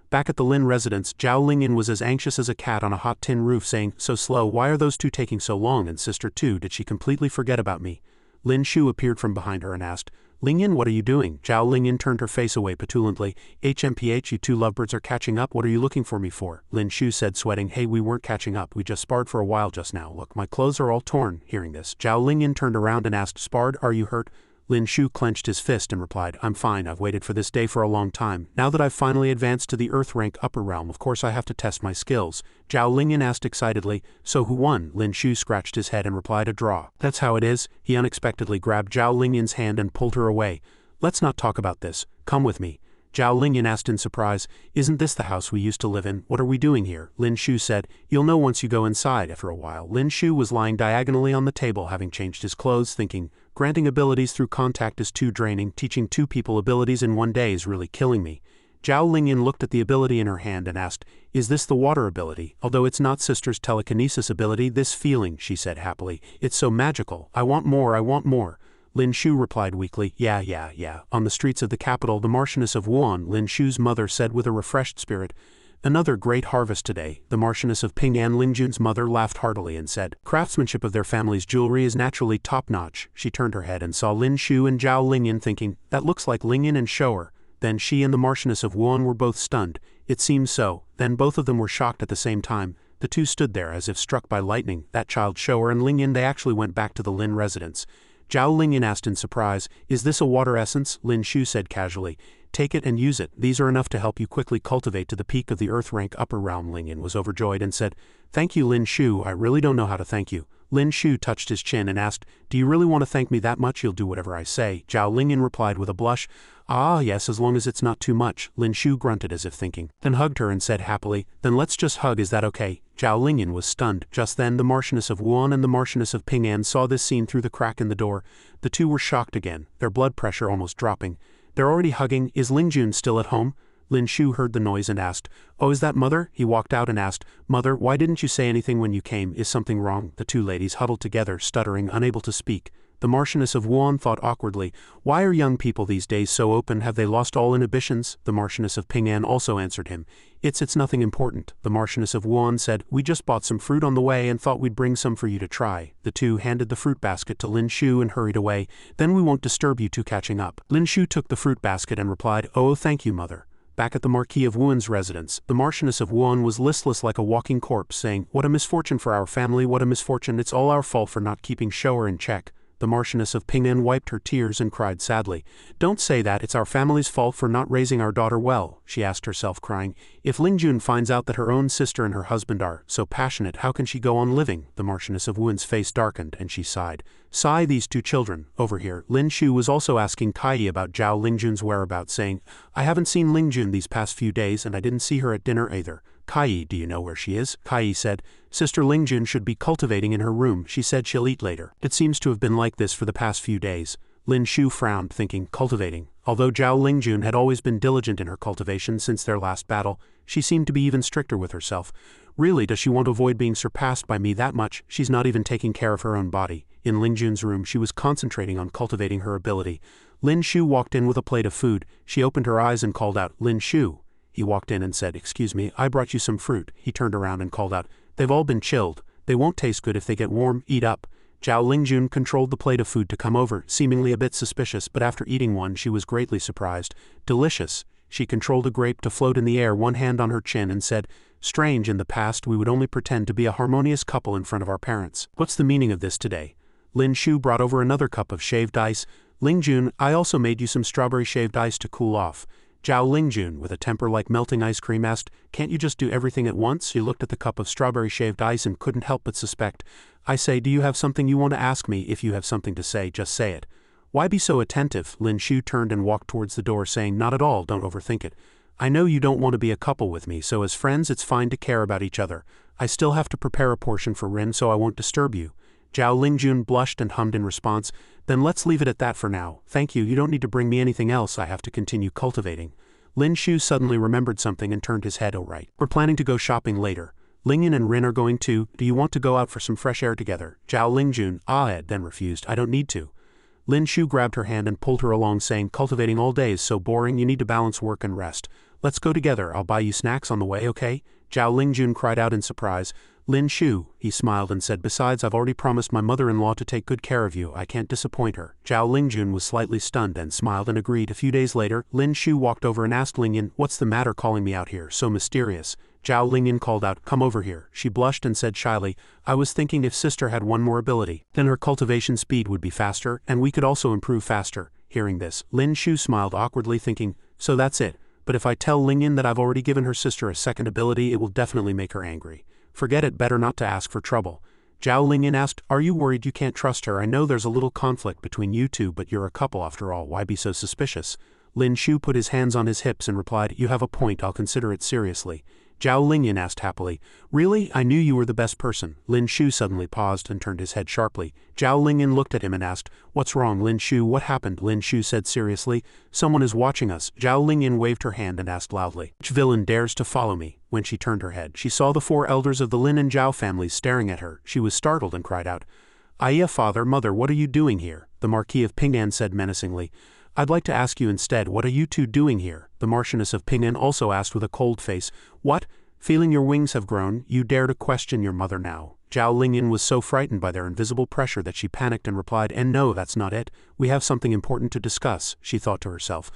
Back at the Lin residence, Zhao Lingjun was as anxious as a cat on a hot tin roof, saying, "So slow, why are those two taking so long? And sister too, did she completely forget about me?" Lin Shu appeared from behind her and asked, "Lingjun, what are you doing?" Zhao Lingjun turned her face away petulantly. "HMPH, you two lovebirds are catching up, what are you looking for me for?" Lin Shu said, sweating. "Hey, we weren't catching up, we just sparred for a while just now. Look, my clothes are all torn." Hearing this, Zhao Lingjun turned around and asked, "Sparred? Are you hurt?" Lin Shu clenched his fist and replied, "I'm fine, I've waited for this day for a long time. Now that I've finally advanced to the Earth rank upper realm, of course I have to test my skills." Zhao Lingjun asked excitedly, "So who won?" Lin Shu scratched his head and replied, "A draw." "That's how it is." He unexpectedly grabbed Zhao Lingjun's hand and pulled her away. "Let's not talk about this. Come with me." Zhao Lingjun asked in surprise, "Isn't this the house we used to live in? What are we doing here?" Lin Shu said, "You'll know once you go inside." After a while, Lin Shu was lying diagonally on the table, having changed his clothes, thinking, "Granting abilities through contact is too draining. Teaching two people abilities in one day is really killing me." Zhao Lingjun looked at the ability in her hand and asked, "Is this the water ability? Although it's not sister's telekinesis ability, this feeling," she said happily, "it's so magical. I want more. Lin Shu replied weakly, Yeah. On the streets of the capital, the Marchioness of Wuan, Lin Shu's mother said with a refreshed spirit, "Another great harvest today." The Marchioness of Ping'an, Lingjun's mother, laughed heartily and said, "Craftsmanship of their family's jewelry is naturally top-notch." She turned her head and saw Lin Shu and Zhao Lingjun, thinking, "That looks like Lingjun and Shower." Then she and the Marchioness of Wuan were both stunned. It seemed so. Then both of them were shocked at the same time. The two stood there as if struck by lightning. That child Shower and Lingjun, they actually went back to the Lin residence. Zhao Lingjun asked in surprise, "Is this a water essence?" Lin Shu said casually, "Take it and use it. These are enough to help you quickly cultivate to the peak of the Earth rank upper realm." Lingjun was overjoyed and said, "Thank you, Lin Shu. I really don't know how to thank you." Lin Shu touched his chin and asked, "Do you really want to thank me that much? You'll do whatever I say." Zhao Lingjun replied with a blush, Yes, as long as it's not too much." Lin Shu grunted as if thinking, then hugged her and said happily, "Then let's just hug, is that okay?" Zhao Lingjun was stunned. Just then the Marchioness of Wuan and the Marchioness of Ping'an saw this scene through the crack in the door. The two were shocked again, their blood pressure almost dropping. "They're already hugging. Is Lingjun still at home?" Lin Shu heard the noise and asked, "Oh, is that Mother?" He walked out and asked, "Mother, why didn't you say anything when you came? Is something wrong?" The two ladies huddled together, stuttering, unable to speak. The Marchioness of Wuan thought awkwardly, "Why are young people these days so open? Have they lost all inhibitions?" The Marchioness of Ping'an also answered him, It's nothing important." The Marchioness of Wuan said, "We just bought some fruit on the way and thought we'd bring some for you to try." The two handed the fruit basket to Lin Shu and hurried away. "Then we won't disturb you two catching up." Lin Shu took the fruit basket and replied, "Oh, thank you, Mother." Back at the Marquis of Wuan's residence, the Marchioness of Wuan was listless like a walking corpse, saying, "What a misfortune for our family, what a misfortune, it's all our fault for not keeping Shower in check." The Marchioness of Ping'an wiped her tears and cried sadly, "Don't say that, it's our family's fault for not raising our daughter well," she asked herself, crying. "If Lingjun finds out that her own sister and her husband are so passionate, how can she go on living?" The Marchioness of Wuan's face darkened and she sighed. "Sigh, these two children, over here." Lin Shu was also asking Kai about Zhao Lingjun's whereabouts, saying, "I haven't seen Lingjun these past few days and I didn't see her at dinner either. Kai, do you know where she is?" Kai said, "Sister Lingjun should be cultivating in her room. She said she'll eat later." It seems to have been like this for the past few days. Lin Shu frowned, thinking, cultivating. Although Zhao Lingjun had always been diligent in her cultivation since their last battle, she seemed to be even stricter with herself. Really, does she want to avoid being surpassed by me that much? She's not even taking care of her own body. In Lingjun's room, she was concentrating on cultivating her ability. Lin Shu walked in with a plate of food. She opened her eyes and called out, "Lin Shu." He walked in and said, "Excuse me, I brought you some fruit." He turned around and called out, "They've all been chilled. They won't taste good if they get warm. Eat up." Zhao Lingjun controlled the plate of food to come over, seemingly a bit suspicious, but after eating one she was greatly surprised. Delicious. She controlled a grape to float in the air, one hand on her chin, and said, "Strange, in the past we would only pretend to be a harmonious couple in front of our parents. What's the meaning of this today?" Lin Shu brought over another cup of shaved ice. "Lingjun, I also made you some strawberry shaved ice to cool off." Zhao Lingjun, with a temper like melting ice cream, asked, "Can't you just do everything at once?" She looked at the cup of strawberry shaved ice and couldn't help but suspect. "I say, do you have something you want to ask me? If you have something to say, just say it." "Why be so attentive?" Lin Shu turned and walked towards the door, saying, "Not at all, don't overthink it. I know you don't want to be a couple with me, so as friends it's fine to care about each other. I still have to prepare a portion for Ren, so I won't disturb you." Zhao Lingjun blushed and hummed in response, "Then let's leave it at that for now. Thank you, you don't need to bring me anything else, I have to continue cultivating." Lin Shu suddenly remembered something and turned his head. "Oh right. We're planning to go shopping later. Lingyan and Rin are going too. Do you want to go out for some fresh air together?" Zhao Lingjun then refused. "I don't need to." Lin Shu grabbed her hand and pulled her along, saying, "Cultivating all day is so boring, you need to balance work and rest. Let's go together, I'll buy you snacks on the way, okay?" Zhao Lingjun cried out in surprise. "Lin Shu," he smiled and said, "Besides, I've already promised my mother-in-law to take good care of you. I can't disappoint her." Zhao Lingjun was slightly stunned and smiled and agreed. A few days later, Lin Shu walked over and asked Lingyan, "What's the matter calling me out here, so mysterious?" Zhao Lingyan called out, "Come over here." She blushed and said shyly, "I was thinking if sister had one more ability, then her cultivation speed would be faster, and we could also improve faster." Hearing this, Lin Shu smiled awkwardly, thinking, "So that's it. But if I tell Lingyan that I've already given her sister a second ability, it will definitely make her angry. Forget it, better not to ask for trouble." Zhao Lingyan asked, "Are you worried you can't trust her? I know there's a little conflict between you two, but you're a couple after all, why be so suspicious?" Lin Shu put his hands on his hips and replied, "You have a point, I'll consider it seriously." Zhao Lingyan asked happily, "Really? I knew you were the best person." Lin Shu suddenly paused and turned his head sharply. Zhao Lingyan looked at him and asked, "What's wrong, Lin Shu? What happened?" Lin Shu said seriously, "Someone is watching us." Zhao Lingyan waved her hand and asked loudly, "Which villain dares to follow me?" When she turned her head, she saw the 4 elders of the Lin and Zhao families staring at her. She was startled and cried out, "Aya, father, mother, what are you doing here?" The Marquis of Ping'an said menacingly, "I'd like to ask you instead, what are you two doing here?" The Marchioness of Ping'an also asked with a cold face, "What? Feeling your wings have grown, you dare to question your mother now?" Zhao Lingyan was so frightened by their invisible pressure that she panicked and replied, "And no, that's not it. We have something important to discuss," she thought to herself.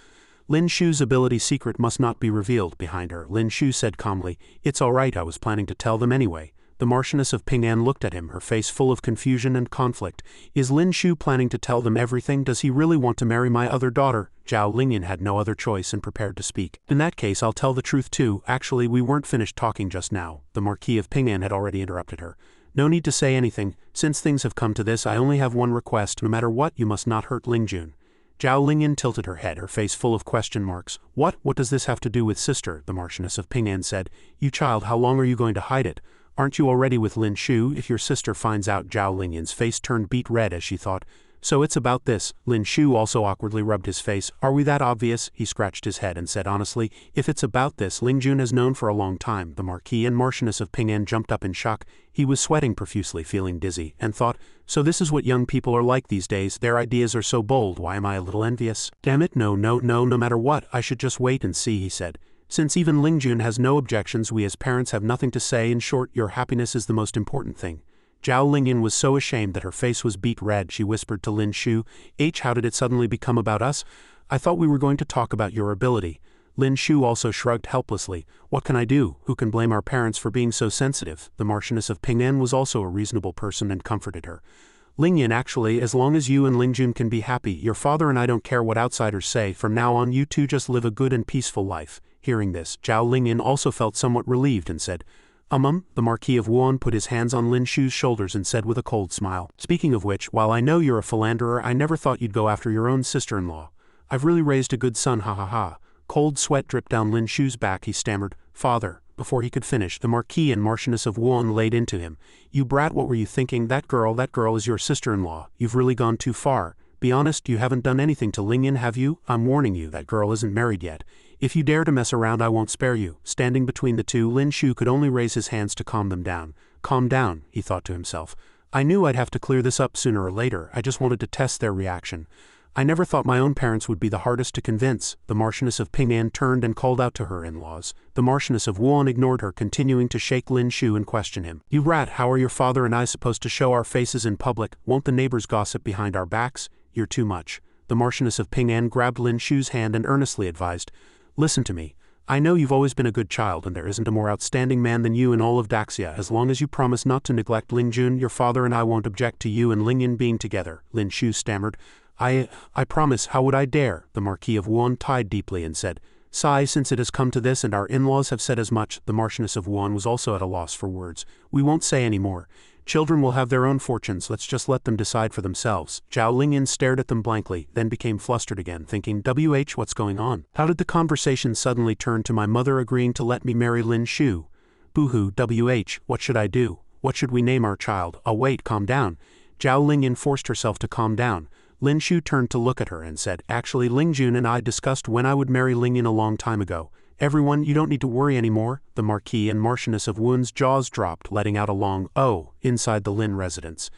Lin Shu's ability secret must not be revealed behind her. Lin Shu said calmly, "It's all right, I was planning to tell them anyway." The Marchioness of Ping'an looked at him, her face full of confusion and conflict. "Is Lin Shu planning to tell them everything? Does he really want to marry my other daughter?" Zhao Lingyan had no other choice and prepared to speak. "In that case, I'll tell the truth too. Actually, we weren't finished talking just now." The Marquis of Ping'an had already interrupted her. "No need to say anything. Since things have come to this, I only have one request. No matter what, you must not hurt Lingjun." Zhao Lingyan tilted her head, her face full of question marks. What does this have to do with sister?" The Marchioness of Ping'an said. "You child, how long are you going to hide it? Aren't you already with Lin Shu? If your sister finds out..." Zhao Lingyan's face turned beet red as she thought, So it's about this. Lin Shu also awkwardly rubbed his face. Are we that obvious? He scratched his head and said honestly, if it's about this, Ling Jun has known for a long time. The Marquis and Marchioness of Ping'an jumped up in shock. He was sweating profusely, feeling dizzy, and thought, so this is what young people are like these days. Their ideas are so bold. Why am I a little envious? Damn it, no matter what, I should just wait and see, he said. Since even Ling Jun has no objections, we as parents have nothing to say. In short, your happiness is the most important thing. Zhao Lingyan was so ashamed that her face was beet red. She whispered to Lin Shu, how did it suddenly become about us? I thought we were going to talk about your ability. Lin Shu also shrugged helplessly. What can I do? Who can blame our parents for being so sensitive? The Marchioness of Ping'an was also a reasonable person and comforted her. Lingyan, actually, as long as you and Lingjun can be happy, your father and I don't care what outsiders say. From now on, you two just live a good and peaceful life. Hearing this, Zhao Lingyan also felt somewhat relieved and said, The Marquis of Wuan put his hands on Lin Shu's shoulders and said with a cold smile, speaking of which, while I know you're a philanderer, I never thought you'd go after your own sister-in-law. I've really raised a good son, ha ha ha. Cold sweat dripped down Lin Shu's back. He stammered, Father. Before he could finish, the Marquis and Marchioness of Wuan laid into him. You brat, what were you thinking? That girl is your sister-in-law. You've really gone too far. Be honest, you haven't done anything to Lingyan, have you? I'm warning you, that girl isn't married yet. If you dare to mess around, I won't spare you. Standing between the two, Lin Shu could only raise his hands to calm them down. Calm down, he thought to himself. I knew I'd have to clear this up sooner or later. I just wanted to test their reaction. I never thought my own parents would be the hardest to convince. The Marchioness of Ping'an turned and called out to her in-laws. The Marchioness of Wuan ignored her, continuing to shake Lin Shu and question him. You rat, how are your father and I supposed to show our faces in public? Won't the neighbors gossip behind our backs? You're too much. The Marchioness of Ping'an grabbed Lin Shu's hand and earnestly advised, Listen to me. I know you've always been a good child and there isn't a more outstanding man than you in all of Daxia. As long as you promise not to neglect Lingjun, your father and I won't object to you and Lingyan being together. Lin Shu stammered. I promise, how would I dare? The Marquis of Wuan sighed deeply and said, Sigh, since it has come to this and our in-laws have said as much. The Marchioness of Wuan was also at a loss for words. We won't say any more. Children will have their own fortunes, let's just let them decide for themselves. Zhao Lingyan stared at them blankly, then became flustered again, thinking, what's going on? How did the conversation suddenly turn to my mother agreeing to let me marry Lin Shu? Boohoo, what should I do? What should we name our child? Oh wait, calm down. Zhao Lingyan forced herself to calm down. Lin Shu turned to look at her and said, Actually, Lingjun and I discussed when I would marry Lingyan a long time ago. Everyone, you don't need to worry anymore. The Marquis and Marchioness of Wuan's jaws dropped, letting out a long "oh" inside the Lin residence.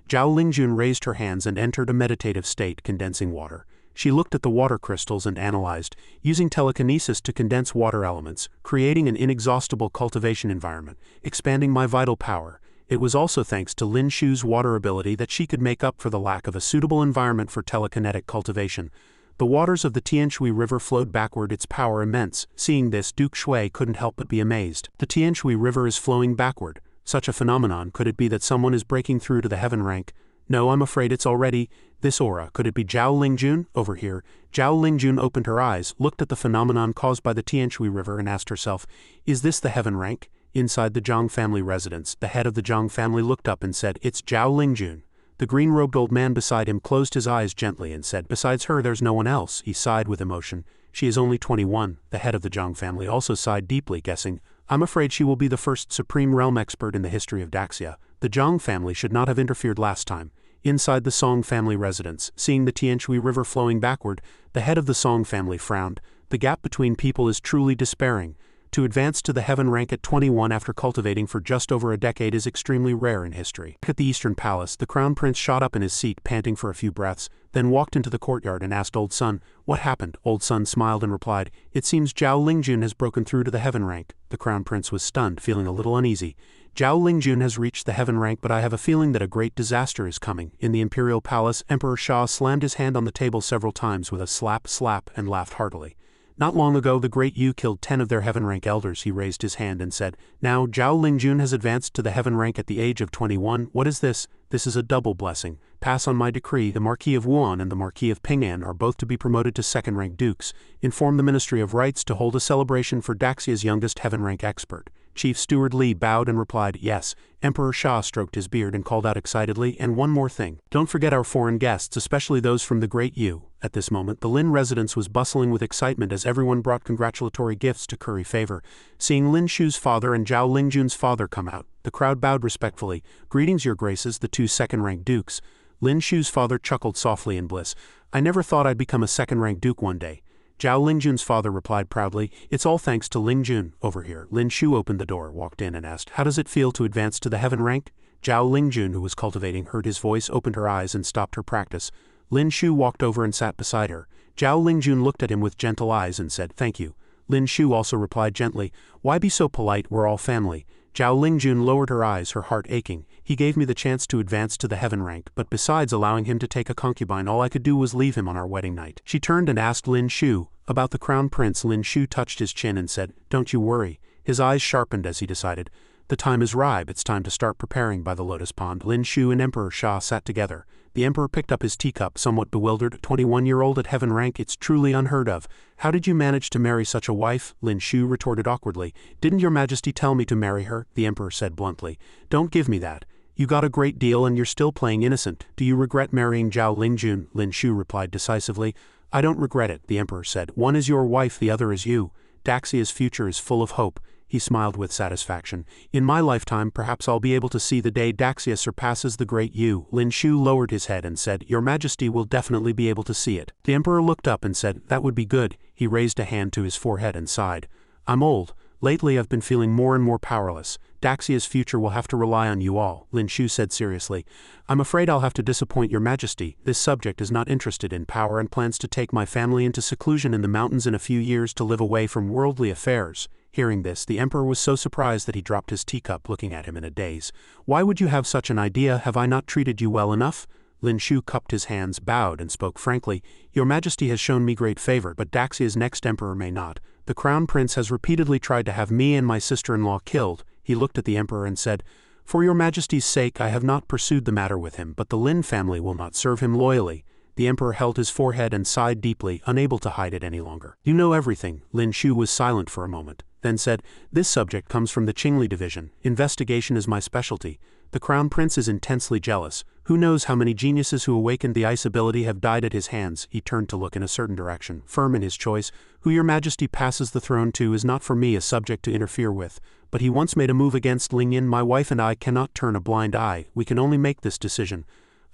Zhao Lingjun raised her hands and entered a meditative state, condensing water. She looked at the water crystals and analyzed, using telekinesis to condense water elements, creating an inexhaustible cultivation environment, expanding my vital power. It was also thanks to Lin Shu's water ability that she could make up for the lack of a suitable environment for telekinetic cultivation. The waters of the Tianshui River flowed backward, its power immense. Seeing this, Duke Shui couldn't help but be amazed. The Tianshui River is flowing backward. Such a phenomenon, could it be that someone is breaking through to the heaven rank? No, I'm afraid it's already this aura. Could it be Zhao Lingjun? Over here. Zhao Lingjun opened her eyes, looked at the phenomenon caused by the Tianshui River and asked herself, is this the heaven rank? Inside the Zhang family residence, the head of the Zhang family looked up and said, It's Zhao Lingjun. The green-robed old man beside him closed his eyes gently and said, Besides her, there's no one else. He sighed with emotion. She is only 21. The head of the Zhang family also sighed deeply, guessing, I'm afraid she will be the first supreme realm expert in the history of Daxia. The Zhang family should not have interfered last time. Inside the Song family residence, seeing the Tianshui River flowing backward, the head of the Song family frowned. The gap between people is truly despairing. To advance to the heaven rank at 21 after cultivating for just over a decade is extremely rare in history. At the Eastern Palace, the Crown Prince shot up in his seat, panting for a few breaths, then walked into the courtyard and asked Old Sun, What happened? Old Sun smiled and replied, It seems Zhao Lingjun has broken through to the heaven rank. The Crown Prince was stunned, feeling a little uneasy. Zhao Lingjun has reached the heaven rank, but I have a feeling that a great disaster is coming. In the Imperial Palace, Emperor Sha slammed his hand on the table several times with a slap, and laughed heartily. Not long ago the Great Yu killed 10 of their heaven rank elders. He raised his hand and said, Now Zhao Lingjun has advanced to the heaven rank at the age of 21. What is this? This is a double blessing. Pass on my decree. The Marquis of Wuan and the Marquis of Ping'an are both to be promoted to second-rank dukes. Inform the Ministry of Rites to hold a celebration for Daxia's youngest heaven rank expert. Chief Steward Li bowed and replied, Yes. Emperor Sha stroked his beard and called out excitedly, And one more thing. Don't forget our foreign guests, especially those from the Great Yu. At this moment, the Lin residence was bustling with excitement as everyone brought congratulatory gifts to curry favor. Seeing Lin Shu's father and Zhao Lingjun's father come out, the crowd bowed respectfully. Greetings, your graces, the two second-rank dukes. Lin Shu's father chuckled softly in bliss. I never thought I'd become a second-rank duke one day. Zhao Lingjun's father replied proudly, it's all thanks to Lingjun, over here. Lin Shu opened the door, walked in and asked, how does it feel to advance to the heaven rank? Zhao Lingjun, who was cultivating, heard his voice, opened her eyes and stopped her practice. Lin Shu walked over and sat beside her. Zhao Lingjun looked at him with gentle eyes and said, thank you. Lin Shu also replied gently, why be so polite, we're all family. Zhao Lingjun lowered her eyes, her heart aching. He gave me the chance to advance to the heaven rank, but besides allowing him to take a concubine, all I could do was leave him on our wedding night. She turned and asked Lin Shu about the crown prince. Lin Shu touched his chin and said, don't you worry. His eyes sharpened as he decided, the time is ripe, it's time to start preparing by the lotus pond. Lin Shu and Emperor Sha sat together. The emperor picked up his teacup, somewhat bewildered. 21-year-old at heaven rank, it's truly unheard of. How did you manage to marry such a wife? Lin Shu retorted awkwardly. Didn't your majesty tell me to marry her? The emperor said bluntly. Don't give me that. You got a great deal and you're still playing innocent. Do you regret marrying Zhao Lingjun? Lin Shu replied decisively. I don't regret it, the emperor said. One is your wife, the other is you. Daxia's future is full of hope. He smiled with satisfaction. In my lifetime, perhaps I'll be able to see the day Daxia surpasses the great Yu. Lin Shu lowered his head and said, your majesty will definitely be able to see it. The emperor looked up and said, that would be good. He raised a hand to his forehead and sighed. I'm old. Lately I've been feeling more and more powerless. Daxia's future will have to rely on you all, Lin Shu said seriously. I'm afraid I'll have to disappoint your majesty. This subject is not interested in power and plans to take my family into seclusion in the mountains in a few years to live away from worldly affairs. Hearing this, the emperor was so surprised that he dropped his teacup, looking at him in a daze. Why would you have such an idea? Have I not treated you well enough? Lin Shu cupped his hands, bowed, and spoke frankly. Your majesty has shown me great favor, but Daxia's next emperor may not. The crown prince has repeatedly tried to have me and my sister-in-law killed. He looked at the emperor and said, for your majesty's sake I have not pursued the matter with him, but the Lin family will not serve him loyally. The emperor held his forehead and sighed deeply, unable to hide it any longer. You know everything. Lin Shu was silent for a moment, then said, this subject comes from the Qingli division. Investigation is my specialty. The crown prince is intensely jealous. Who knows how many geniuses who awakened the ice ability have died at his hands. He turned to look in a certain direction, firm in his choice. Who your majesty passes the throne to is not for me a subject to interfere with. But he once made a move against Lingyan. My wife and I cannot turn a blind eye. We can only make this decision.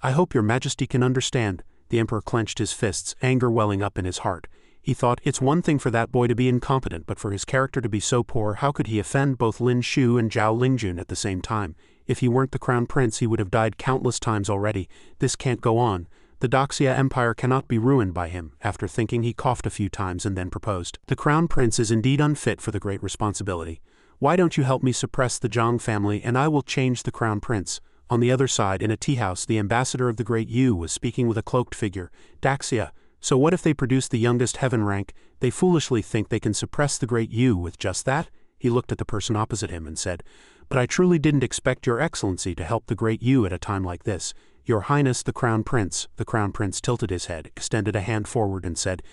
I hope your majesty can understand. The emperor clenched his fists, anger welling up in his heart. He thought, it's one thing for that boy to be incompetent, but for his character to be so poor, how could he offend both Lin Shu and Zhao Lingjun at the same time? If he weren't the crown prince, he would have died countless times already. This can't go on. The Daxia Empire cannot be ruined by him. After thinking, he coughed a few times and then proposed. The crown prince is indeed unfit for the great responsibility. Why don't you help me suppress the Zhang family and I will change the crown prince? On the other side, in a tea-house, the ambassador of the great Yu was speaking with a cloaked figure. Daxia, so what if they produce the youngest heaven rank? They foolishly think they can suppress the great Yu with just that? He looked at the person opposite him and said, but I truly didn't expect your excellency to help the great Yu at a time like this. Your highness, the crown prince. The crown prince tilted his head, extended a hand forward and said,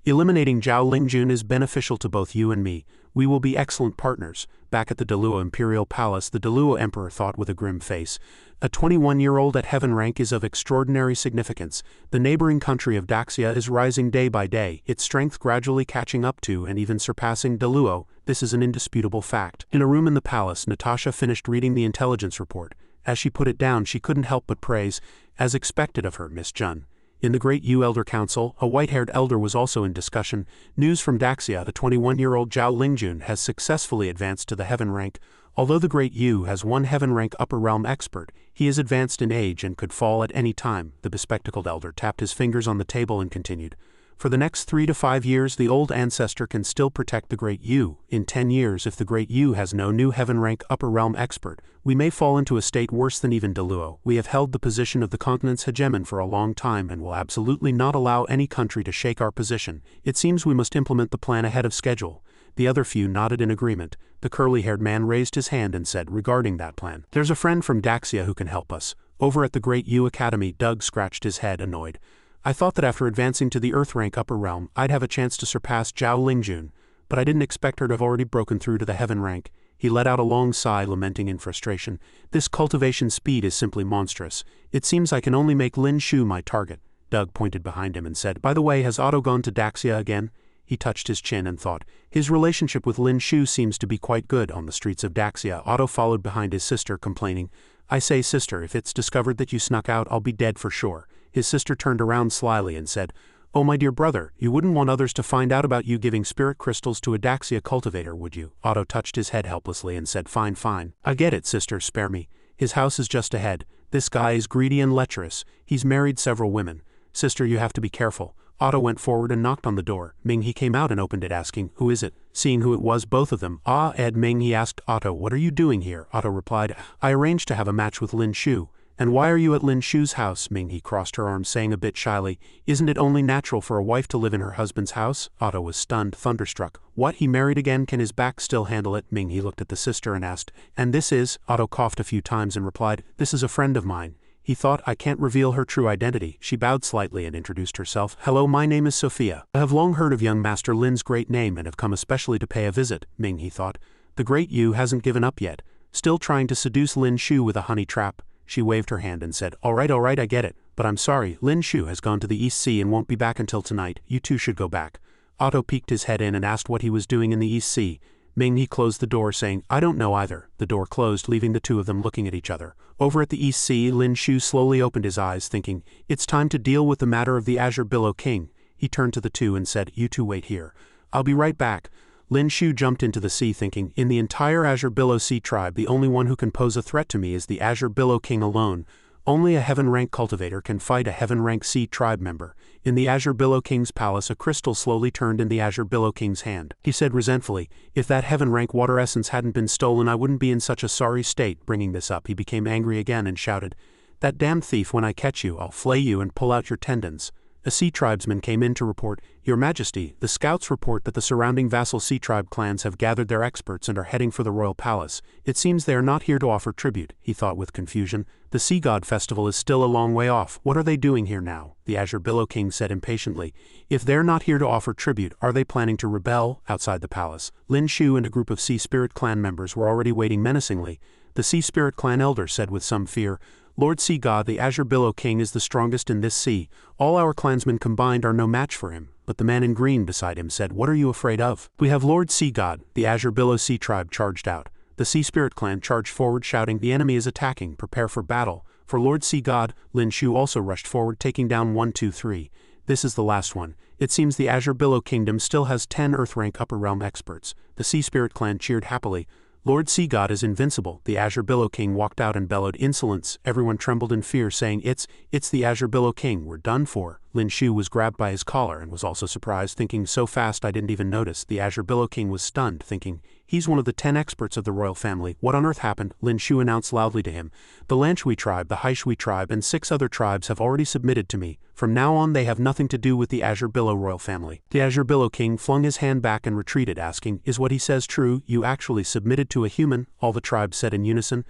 eliminating Zhao Lingjun is beneficial to both you and me. We will be excellent partners. Back at the Deluo Imperial Palace, the Deluo Emperor thought with a grim face. A 21-year-old at heaven rank is of extraordinary significance. The neighboring country of Daxia is rising day by day, its strength gradually catching up to and even surpassing Deluo. This is an indisputable fact. In a room in the palace, Natasha finished reading the intelligence report. As she put it down, she couldn't help but praise, as expected of her, Miss Jun. In the Great Yu Elder Council, a white-haired elder was also in discussion. News from Daxia, the 21-year-old Zhao Lingjun has successfully advanced to the heaven rank. Although the Great Yu has one heaven rank upper realm expert, he is advanced in age and could fall at any time. The bespectacled elder tapped his fingers on the table and continued. For the next 3 to 5 years, the old ancestor can still protect the Great Yu. In 10 years, if the Great Yu has no new heaven rank upper realm expert, we may fall into a state worse than even Deluo. We have held the position of the continent's hegemon for a long time and will absolutely not allow any country to shake our position. It seems we must implement the plan ahead of schedule. The other few nodded in agreement. The curly-haired man raised his hand and said, regarding that plan, there's a friend from Daxia who can help us. Over at the Great Yu Academy, Doug scratched his head, annoyed. I thought that after advancing to the Earth rank upper realm, I'd have a chance to surpass Zhao Lingjun, but I didn't expect her to have already broken through to the heaven rank. He let out a long sigh, lamenting in frustration. This cultivation speed is simply monstrous. It seems I can only make Lin Shu my target. Doug pointed behind him and said, by the way, has Otto gone to Daxia again? He touched his chin and thought, his relationship with Lin Shu seems to be quite good. On the streets of Daxia, Otto followed behind his sister, complaining, I say, sister, if it's discovered that you snuck out, I'll be dead for sure. His sister turned around slyly and said, Oh my dear brother, you wouldn't want others to find out about you giving spirit crystals to a Daxia cultivator, would you? Otto touched his head helplessly and said, Fine, fine. I get it, sister, spare me. His house is just ahead. This guy is greedy and lecherous. He's married several women. Sister, you have to be careful. Otto went forward and knocked on the door. Ming he came out and opened it, asking, Who is it? Seeing who it was, both of them. Ah, Ed Ming, he asked Otto, What are you doing here? Otto replied, I arranged to have a match with Lin Shu. And why are you at Lin Shu's house? Ming he crossed her arms, saying a bit shyly, Isn't it only natural for a wife to live in her husband's house? Otto was stunned, thunderstruck. What, he married again? Can his back still handle it? Ming he looked at the sister and asked, And this is? Otto coughed a few times and replied, This is a friend of mine. He thought, I can't reveal her true identity. She bowed slightly and introduced herself. Hello, my name is Sophia. I have long heard of young Master Lin's great name and have come especially to pay a visit. Ming he thought. The great Yu hasn't given up yet. Still trying to seduce Lin Shu with a honey trap. She waved her hand and said, All right, I get it. But I'm sorry, Lin Shu has gone to the East Sea and won't be back until tonight. You two should go back. Otto peeked his head in and asked what he was doing in the East Sea. Ming he closed the door, saying, I don't know either. The door closed, leaving the two of them looking at each other. Over at the East Sea, Lin Shu slowly opened his eyes, thinking, It's time to deal with the matter of the Azure Billow King. He turned to the two and said, You two wait here. I'll be right back. Lin Shu jumped into the sea, thinking, In the entire Azure Billow Sea tribe, the only one who can pose a threat to me is the Azure Billow King alone. Only a heaven-rank cultivator can fight a heaven-rank sea tribe member. In the Azure Billow King's palace, a crystal slowly turned in the Azure Billow King's hand. He said resentfully, If that heaven-rank water essence hadn't been stolen, I wouldn't be in such a sorry state. Bringing this up, he became angry again and shouted, That damned thief, when I catch you, I'll flay you and pull out your tendons. A sea tribesman came in to report, Your Majesty, the scouts report that the surrounding vassal sea tribe clans have gathered their experts and are heading for the royal palace. It seems they are not here to offer tribute, he thought with confusion. The Sea God Festival is still a long way off. What are they doing here now? The Azure Billow King said impatiently. If they're not here to offer tribute, are they planning to rebel? Outside the palace, Lin Shu and a group of Sea Spirit clan members were already waiting menacingly. The Sea Spirit clan elder said with some fear, Lord Sea God, the Azure Billow King is the strongest in this sea. All our clansmen combined are no match for him. But the man in green beside him said, What are you afraid of? We have Lord Sea God. The Azure Billow Sea tribe charged out. The Sea Spirit clan charged forward, shouting, The enemy is attacking. Prepare for battle. For Lord Sea God, Lin Shu also rushed forward, taking down 1, 2, 3. This is the last one. It seems the Azure Billow Kingdom still has 10 Earth-rank upper realm experts. The Sea Spirit clan cheered happily. Lord Sea God is invincible. The Azure Billow King walked out and bellowed, Insolence. Everyone trembled in fear, saying, It's the Azure Billow King. We're done for. Lin Shu was grabbed by his collar and was also surprised, thinking, So fast I didn't even notice. The Azure Billow King was stunned, thinking, He's one of the 10 experts of the royal family. What on earth happened? Lin Shu announced loudly to him. The Lanshui tribe, the Haishui tribe, and 6 other tribes have already submitted to me. From now on they have nothing to do with the Azure Billow royal family. The Azure Billow King flung his hand back and retreated, asking, Is what he says true? You actually submitted to a human? All the tribes said in unison.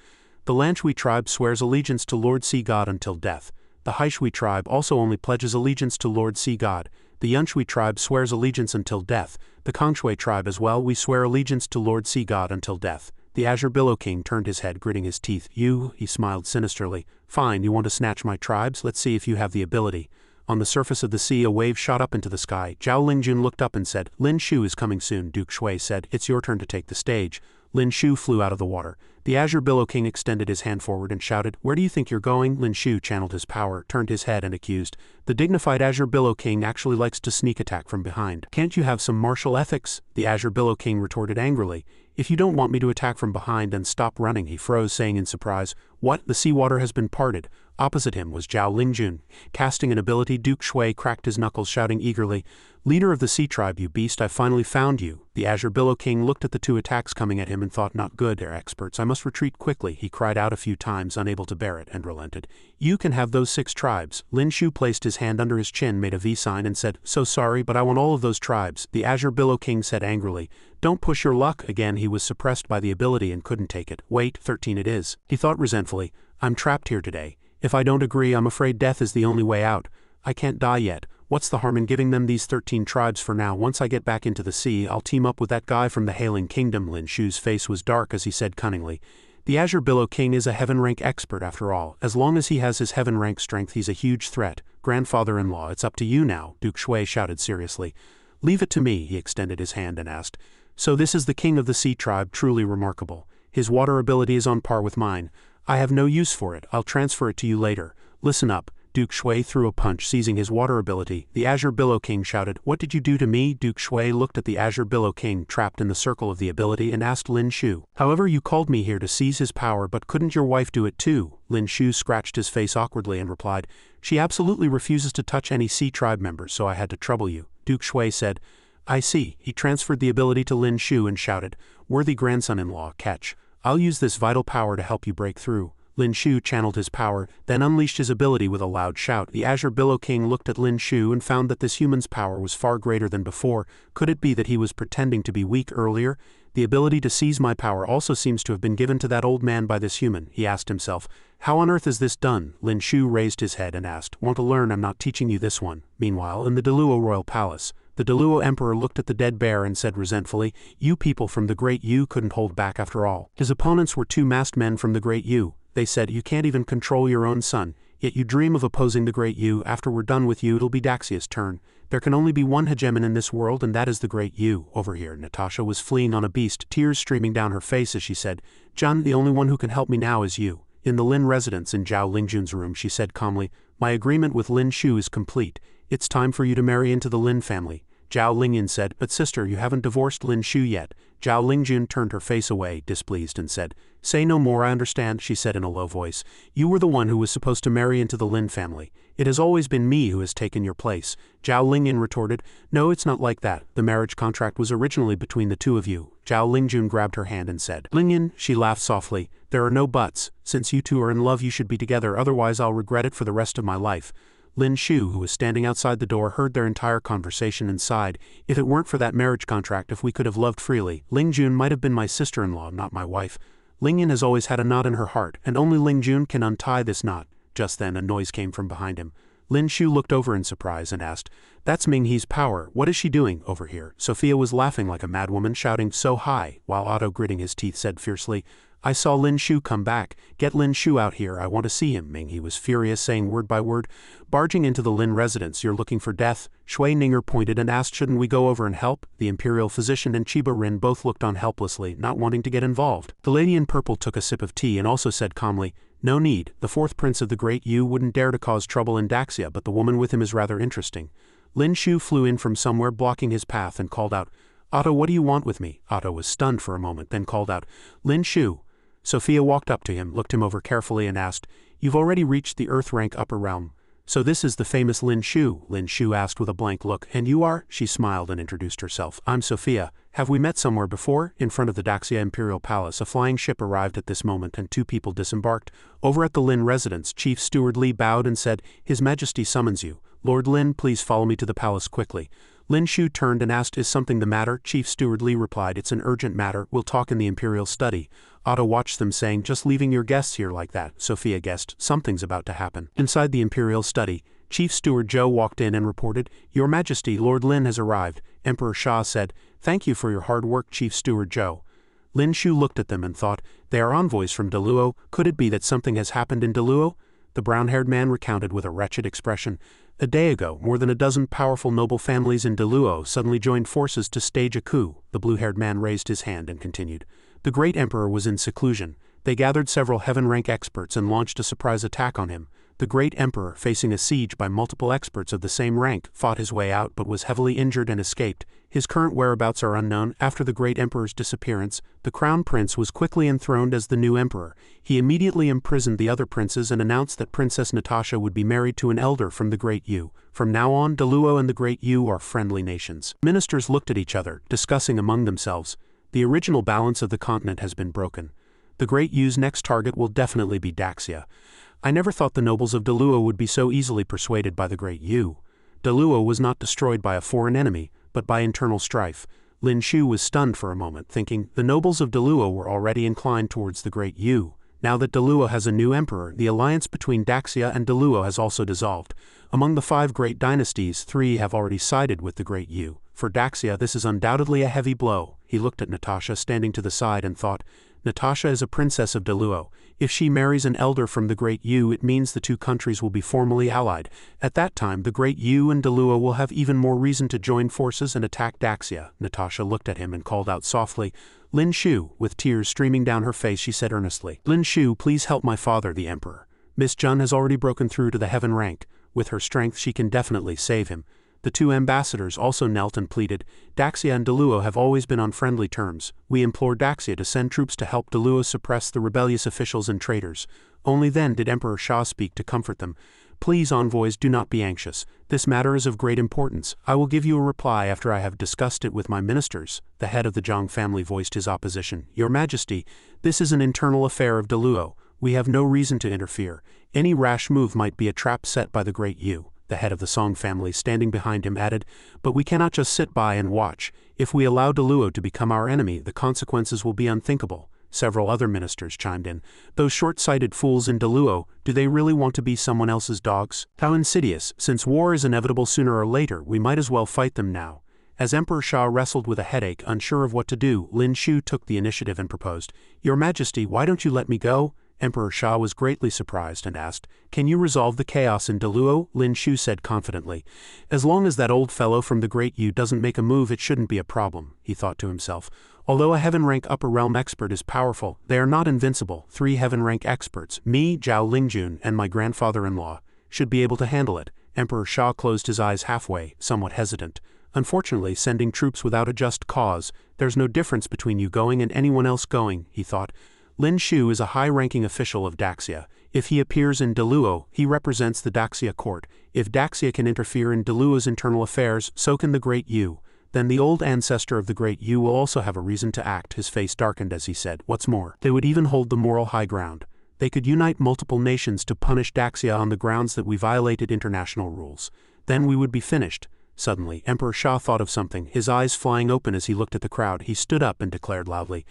The Lanshui tribe swears allegiance to Lord Sea God until death. The Haishui tribe also only pledges allegiance to Lord Sea God. The Yunshui tribe swears allegiance until death. The Kongshui tribe as well, we swear allegiance to Lord Sea God until death. The Azure Billow King turned his head, gritting his teeth. You, he smiled sinisterly. Fine, you want to snatch my tribes? Let's see if you have the ability. On the surface of the sea, a wave shot up into the sky. Zhao Lingjun looked up and said, Lin Shu is coming soon. Duke Shui said, It's your turn to take the stage. Lin Shu flew out of the water. The Azure Billow King extended his hand forward and shouted, Where do you think you're going? Lin Shu channeled his power, turned his head and accused, The dignified Azure Billow King actually likes to sneak attack from behind. Can't you have some martial ethics? The Azure Billow King retorted angrily. If you don't want me to attack from behind, then stop running. He froze, saying in surprise, What? The seawater has been parted. Opposite him was Zhao Lingjun. Casting an ability, Duke Shui cracked his knuckles, shouting eagerly, Leader of the sea tribe, you beast, I finally found you. The Azure Billow King looked at the 2 attacks coming at him and thought, Not good, they're experts. I must retreat quickly. He cried out a few times, unable to bear it, and relented. You can have those 6 tribes. Lin Shu placed his hand under his chin, made a V sign, and said, So sorry, but I want all of those tribes. The Azure Billow King said angrily, Don't push your luck. Again he was suppressed by the ability and couldn't take it. Wait, 13 it is. He thought resentfully, I'm trapped here today. If I don't agree, I'm afraid death is the only way out. I can't die yet. What's the harm in giving them these 13 tribes for now? Once I get back into the sea, I'll team up with that guy from the Hailing Kingdom. Lin Shu's face was dark as he said cunningly, The Azure Billow King is a heaven-rank expert after all. As long as he has his heaven-rank strength, he's a huge threat. Grandfather-in-law, it's up to you now, Duke Shui shouted seriously. Leave it to me, he extended his hand and asked. So this is the king of the sea tribe, truly remarkable. His water ability is on par with mine. I have no use for it, I'll transfer it to you later. Listen up. Duke Shui threw a punch, seizing his water ability. The Azure Billow King shouted, "What did you do to me?" Duke Shui looked at the Azure Billow King trapped in the circle of the ability and asked Lin Shu. "However, you called me here to seize his power, but couldn't your wife do it too?" Lin Shu scratched his face awkwardly and replied, "She absolutely refuses to touch any Sea Tribe members, so I had to trouble you." Duke Shui said, "I see." He transferred the ability to Lin Shu and shouted, "Worthy grandson-in-law, catch. I'll use this vital power to help you break through." Lin Shu channeled his power, then unleashed his ability with a loud shout. The Azure Billow King looked at Lin Shu and found that this human's power was far greater than before. Could it be that he was pretending to be weak earlier? The ability to seize my power also seems to have been given to that old man by this human, he asked himself. How on earth is this done? Lin Shu raised his head and asked, "Want to learn? I'm not teaching you this one." Meanwhile, in the Deluo royal palace, the Deluo emperor looked at the dead bear and said resentfully, "You people from the Great Yu couldn't hold back after all." His opponents were two masked men from the Great Yu. They said, "You can't even control your own son, yet you dream of opposing the Great Yu. After we're done with you, it'll be Daxia's turn. There can only be one hegemon in this world, and that is the Great Yu." Over here, Natasha was fleeing on a beast, tears streaming down her face as she said, "Jun, the only one who can help me now is you." In the Lin residence in Zhao Lingjun's room, she said calmly, "My agreement with Lin Shu is complete. It's time for you to marry into the Lin family." Zhao Lingyun said, "But sister, you haven't divorced Lin Shu yet." Zhao Lingjun turned her face away, displeased, and said, "Say no more, I understand," she said in a low voice. "You were the one who was supposed to marry into the Lin family. It has always been me who has taken your place." Zhao Lingyun retorted, "No, it's not like that. The marriage contract was originally between the two of you." Zhao Lingjun grabbed her hand and said, "Lingyun," she laughed softly, "there are no buts. Since you two are in love, you should be together, otherwise I'll regret it for the rest of my life." Lin Shu, who was standing outside the door, heard their entire conversation and sighed. "If it weren't for that marriage contract, if we could have loved freely, Lingjun might have been my sister-in-law, not my wife." Lingyun has always had a knot in her heart, and only Lingjun can untie this knot. Just then a noise came from behind him. Lin Shu looked over in surprise and asked, "That's Minghe's power. What is she doing over here?" Sophia was laughing like a madwoman, shouting, "So high," while Otto, gritting his teeth, said fiercely, "I saw Lin Shu come back. Get Lin Shu out here, I want to see him." Minghe was furious, saying word by word, "Barging into the Lin residence, you're looking for death." Shui Ninger pointed and asked, "Shouldn't we go over and help?" The Imperial physician and Chiba Rin both looked on helplessly, not wanting to get involved. The lady in purple took a sip of tea and also said calmly, "No need. The fourth prince of the Great Yu wouldn't dare to cause trouble in Daxia, but the woman with him is rather interesting." Lin Shu flew in from somewhere blocking his path and called out, "Otto, what do you want with me?" Otto was stunned for a moment, then called out, "Lin Shu." Sophia walked up to him, looked him over carefully and asked, "You've already reached the Earth rank upper realm. So this is the famous Lin Shu?" Lin Shu asked with a blank look. "And you are?" She smiled and introduced herself. "I'm Sophia. Have we met somewhere before?" In front of the Daxia Imperial Palace, a flying ship arrived at this moment and two people disembarked. Over at the Lin residence, Chief Steward Li bowed and said, "His Majesty summons you. Lord Lin, please follow me to the palace quickly." Lin Shu turned and asked, "Is something the matter?" Chief Steward Li replied, "It's an urgent matter. We'll talk in the Imperial study." Otto watched them, saying, "Just leaving your guests here like that?" Sophia guessed, "Something's about to happen." Inside the Imperial study, Chief Steward Zhou walked in and reported, "Your Majesty, Lord Lin has arrived." Emperor Sha said, "Thank you for your hard work, Chief Steward Zhou." Lin Shu looked at them and thought, "They are envoys from Deluo. Could it be that something has happened in Deluo?" The brown-haired man recounted with a wretched expression, "A day ago, more than a dozen powerful noble families in Deluo suddenly joined forces to stage a coup." The blue-haired man raised his hand and continued, "The great emperor was in seclusion. They gathered several heaven-rank experts and launched a surprise attack on him. The great emperor, facing a siege by multiple experts of the same rank, fought his way out but was heavily injured and escaped. His current whereabouts are unknown. After the great emperor's disappearance, the crown prince was quickly enthroned as the new emperor. He immediately imprisoned the other princes and announced that Princess Natasha would be married to an elder from the Great Yu. From now on, Deluo and the Great Yu are friendly nations." Ministers looked at each other, discussing among themselves, "The original balance of the continent has been broken. The Great Yu's next target will definitely be Daxia. I never thought the nobles of Deluo would be so easily persuaded by the Great Yu." Deluo was not destroyed by a foreign enemy, but by internal strife. Lin Shu was stunned for a moment, thinking, the nobles of Deluo were already inclined towards the Great Yu. Now that Deluo has a new emperor, the alliance between Daxia and Deluo has also dissolved. Among the 5 great dynasties, 3 have already sided with the Great Yu. For Daxia this is undoubtedly a heavy blow. He looked at Natasha standing to the side and thought, Natasha is a princess of Deluo. If she marries an elder from the Great Yu, it means the two countries will be formally allied. At that time the Great Yu and Deluo will have even more reason to join forces and attack Daxia. Natasha looked at him and called out softly, Lin Shu. With tears streaming down her face she said earnestly, Lin Shu, please help my father, the emperor. Miss Jun has already broken through to the heaven rank. With her strength she can definitely save him. The two ambassadors also knelt and pleaded, Daxia and Deluo have always been on friendly terms. We implore Daxia to send troops to help Deluo suppress the rebellious officials and traitors. Only then did Emperor Sha speak to comfort them. Please, envoys, do not be anxious. This matter is of great importance. I will give you a reply after I have discussed it with my ministers. The head of the Zhang family voiced his opposition. Your Majesty, this is an internal affair of Deluo. We have no reason to interfere. Any rash move might be a trap set by the Great Yu. The head of the Song family standing behind him added, but we cannot just sit by and watch. If we allow Deluo to become our enemy, the consequences will be unthinkable. Several other ministers chimed in. Those short-sighted fools in Deluo, do they really want to be someone else's dogs? How insidious. Since war is inevitable sooner or later, we might as well fight them now. As Emperor Sha wrestled with a headache, unsure of what to do, Lin Shu took the initiative and proposed, Your Majesty, why don't you let me go? Emperor Sha was greatly surprised and asked, Can you resolve the chaos in Deluo? Lin Shu said confidently. As long as that old fellow from the Great Yu doesn't make a move, it shouldn't be a problem, he thought to himself. Although a heaven-rank upper realm expert is powerful, they are not invincible. 3 heaven-rank experts, me, Zhao Lingjun, and my grandfather-in-law, should be able to handle it. Emperor Sha closed his eyes halfway, somewhat hesitant. Unfortunately, sending troops without a just cause, there's no difference between you going and anyone else going, he thought. Lin Shu is a high-ranking official of Daxia. If he appears in Deluo, he represents the Daxia court. If Daxia can interfere in Deluo's internal affairs, so can the Great Yu. Then the old ancestor of the Great Yu will also have a reason to act. His face darkened as he said, What's more, they would even hold the moral high ground. They could unite multiple nations to punish Daxia on the grounds that we violated international rules. Then we would be finished. Suddenly, Emperor Sha thought of something, his eyes flying open as he looked at the crowd. He stood up and declared loudly,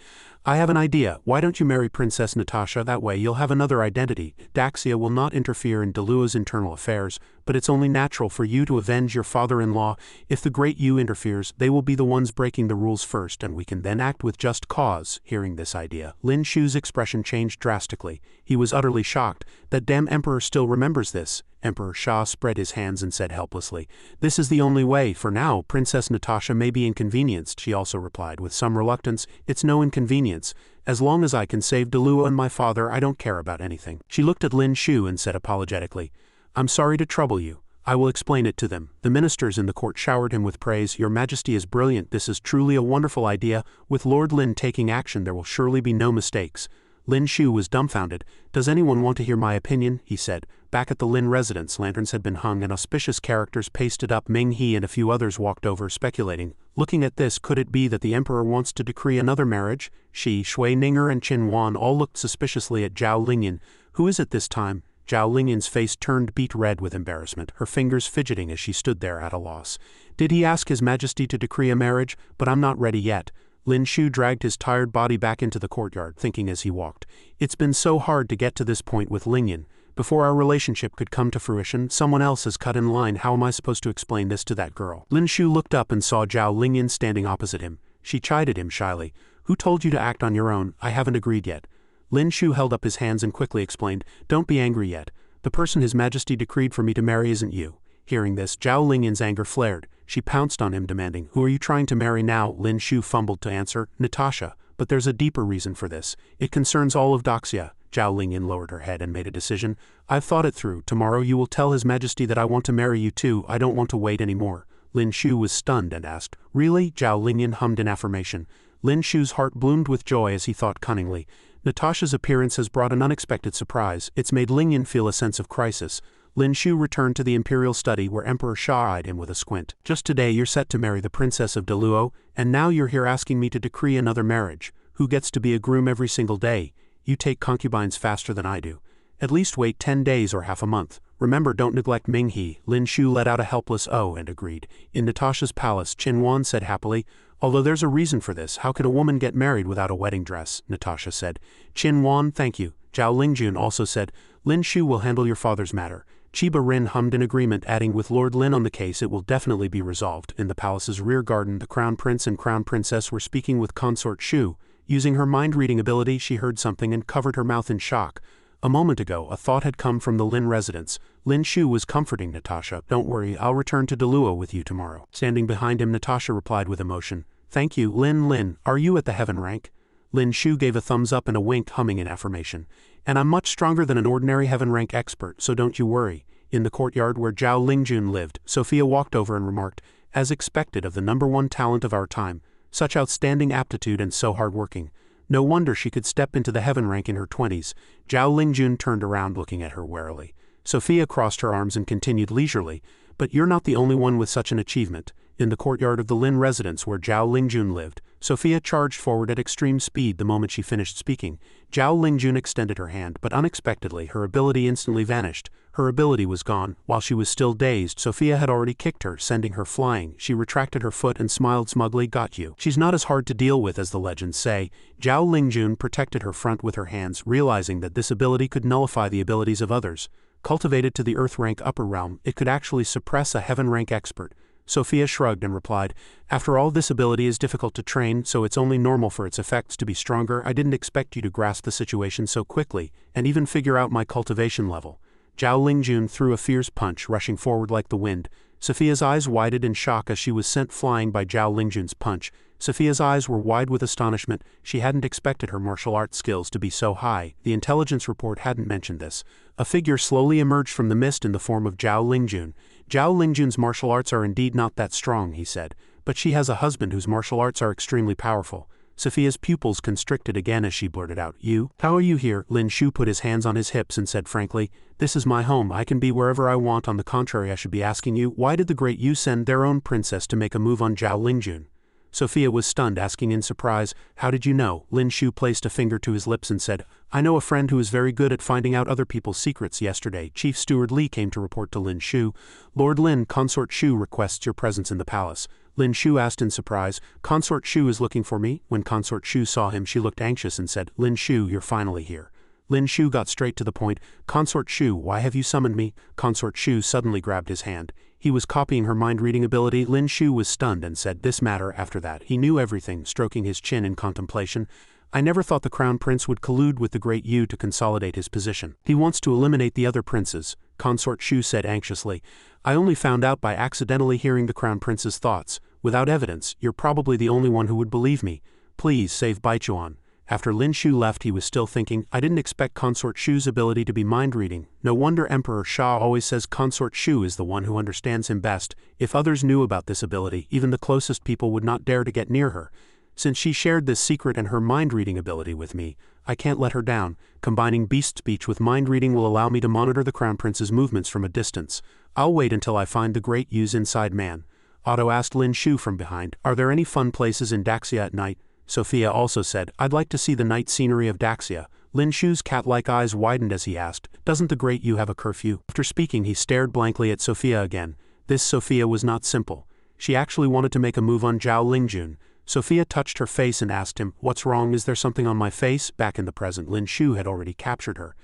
I have an idea. Why don't you marry Princess Natasha? That way you'll have another identity. Daxia will not interfere in Deluo's internal affairs, but it's only natural for you to avenge your father-in-law. If the Great Yu interferes, they will be the ones breaking the rules first, and we can then act with just cause. Hearing this idea, Lin Shu's expression changed drastically. He was utterly shocked. That damn emperor still remembers this. Emperor Sha spread his hands and said helplessly, This is the only way. For now, Princess Natasha may be inconvenienced, she also replied with some reluctance. It's no inconvenience. As long as I can save Deluo and my father, I don't care about anything. She looked at Lin Shu and said apologetically, I'm sorry to trouble you. I will explain it to them. The ministers in the court showered him with praise. Your Majesty is brilliant. This is truly a wonderful idea. With Lord Lin taking action, there will surely be no mistakes. Lin Shu was dumbfounded. Does anyone want to hear my opinion? He said. Back at the Lin residence, lanterns had been hung and auspicious characters pasted up. Ming He and a few others walked over, speculating. Looking at this, could it be that the emperor wants to decree another marriage? She, Shui Ninger, and Qin Wan all looked suspiciously at Zhao Lingyan. Who is it this time? Zhao Lingyan's face turned beet red with embarrassment, her fingers fidgeting as she stood there at a loss. Did he ask His Majesty to decree a marriage? But I'm not ready yet. Lin Shu dragged his tired body back into the courtyard, thinking as he walked. It's been so hard to get to this point with Lingyan. Before our relationship could come to fruition, someone else has cut in line. How am I supposed to explain this to that girl? Lin Shu looked up and saw Zhao Lingyan standing opposite him. She chided him shyly. Who told you to act on your own? I haven't agreed yet. Lin Shu held up his hands and quickly explained, Don't be angry yet. The person His Majesty decreed for me to marry isn't you. Hearing this, Zhao Lingyan's anger flared. She pounced on him, demanding, Who are you trying to marry now? Lin Shu fumbled to answer, Natasha. But there's a deeper reason for this. It concerns all of Daxia. Zhao Lingyan lowered her head and made a decision. I've thought it through. Tomorrow you will tell His Majesty that I want to marry you too. I don't want to wait anymore. Lin Shu was stunned and asked, Really? Zhao Lingyan hummed in affirmation. Lin Shu's heart bloomed with joy as he thought cunningly. Natasha's appearance has brought an unexpected surprise. It's made Lingyan feel a sense of crisis. Lin Shu returned to the Imperial study where Emperor Sha eyed him with a squint. Just today you're set to marry the Princess of Deluo, and now you're here asking me to decree another marriage. Who gets to be a groom every single day? You take concubines faster than I do. At least wait 10 days or half a month. Remember, don't neglect Ming He. Lin Shu let out a helpless oh and agreed. In Natasha's palace, Qin Wan said happily, Although there's a reason for this, how could a woman get married without a wedding dress? Natasha said. Qin Wan, thank you. Zhao Lingjun also said, Lin Shu will handle your father's matter. Chiba Rin hummed in agreement, adding, with Lord Lin on the case it will definitely be resolved. In the palace's rear garden, the Crown Prince and Crown Princess were speaking with Consort Shu. Using her mind-reading ability, she heard something and covered her mouth in shock. A moment ago, a thought had come from the Lin residence. Lin Shu was comforting Natasha. Don't worry, I'll return to Deluo with you tomorrow. Standing behind him, Natasha replied with emotion. Thank you, Lin. Are you at the heaven rank? Lin Shu gave a thumbs up and a wink, humming in affirmation. And I'm much stronger than an ordinary heaven rank expert, so don't you worry. In the courtyard where Zhao Lingjun lived, Sophia walked over and remarked, as expected of the #1 talent of our time, such outstanding aptitude and so hardworking. No wonder she could step into the heaven rank in her 20s. Zhao Lingjun turned around, looking at her warily. Sophia crossed her arms and continued leisurely, but you're not the only one with such an achievement. In the courtyard of the Lin residence where Zhao Lingjun lived, Sophia charged forward at extreme speed the moment she finished speaking. Zhao Lingjun extended her hand, but unexpectedly her ability instantly vanished. Her ability was gone. While she was still dazed, Sophia had already kicked her, sending her flying. She retracted her foot and smiled smugly. Got you. She's not as hard to deal with as the legends say. Zhao Lingjun protected her front with her hands, realizing that this ability could nullify the abilities of others. Cultivated to the Earth rank upper realm, it could actually suppress a heaven rank expert. Sophia shrugged and replied, after all, this ability is difficult to train, so it's only normal for its effects to be stronger. I didn't expect you to grasp the situation so quickly, and even figure out my cultivation level. Zhao Lingjun threw a fierce punch, rushing forward like the wind. Sophia's eyes widened in shock as she was sent flying by Zhao Lingjun's punch. Sophia's eyes were wide with astonishment. She hadn't expected her martial arts skills to be so high. The intelligence report hadn't mentioned this. A figure slowly emerged from the mist in the form of Zhao Lingjun. Zhao Lingjun's martial arts are indeed not that strong, he said, but she has a husband whose martial arts are extremely powerful. Sophia's pupils constricted again as she blurted out, You? How are you here? Lin Shu put his hands on his hips and said frankly, This is my home. I can be wherever I want. On the contrary, I should be asking you, why did the Great Yu send their own princess to make a move on Zhao Lingjun? Sophia was stunned, asking in surprise, How did you know? Lin Shu placed a finger to his lips and said, I know a friend who is very good at finding out other people's secrets. Yesterday, Chief Steward Li came to report to Lin Shu. Lord Lin, Consort Shu requests your presence in the palace. Lin Shu asked in surprise, Consort Shu is looking for me? When Consort Shu saw him, she looked anxious and said, Lin Shu, you're finally here. Lin Shu got straight to the point. Consort Shu, why have you summoned me? Consort Shu suddenly grabbed his hand. He was copying her mind-reading ability. Lin Shu was stunned and said, This matter. After that, he knew everything, stroking his chin in contemplation. I never thought the Crown Prince would collude with the Great Yu to consolidate his position. He wants to eliminate the other princes, Consort Shu said anxiously. I only found out by accidentally hearing the Crown Prince's thoughts. Without evidence, you're probably the only one who would believe me. Please save Baichuan. After Lin Shu left, he was still thinking, I didn't expect Consort Shu's ability to be mind-reading. No wonder Emperor Sha always says Consort Shu is the one who understands him best. If others knew about this ability, even the closest people would not dare to get near her. Since she shared this secret and her mind-reading ability with me, I can't let her down. Combining beast speech with mind-reading will allow me to monitor the Crown Prince's movements from a distance. I'll wait until I find the Great Yu's inside man. Otto asked Lin Shu from behind, Are there any fun places in Daxia at night? Sophia also said, I'd like to see the night scenery of Daxia. Lin Shu's cat-like eyes widened as he asked, Doesn't the Great Yu have a curfew? After speaking, he stared blankly at Sophia again. This Sophia was not simple. She actually wanted to make a move on Zhao Lingjun. Sophia touched her face and asked him, What's wrong? Is there something on my face? Back in the present, Lin Shu had already captured her.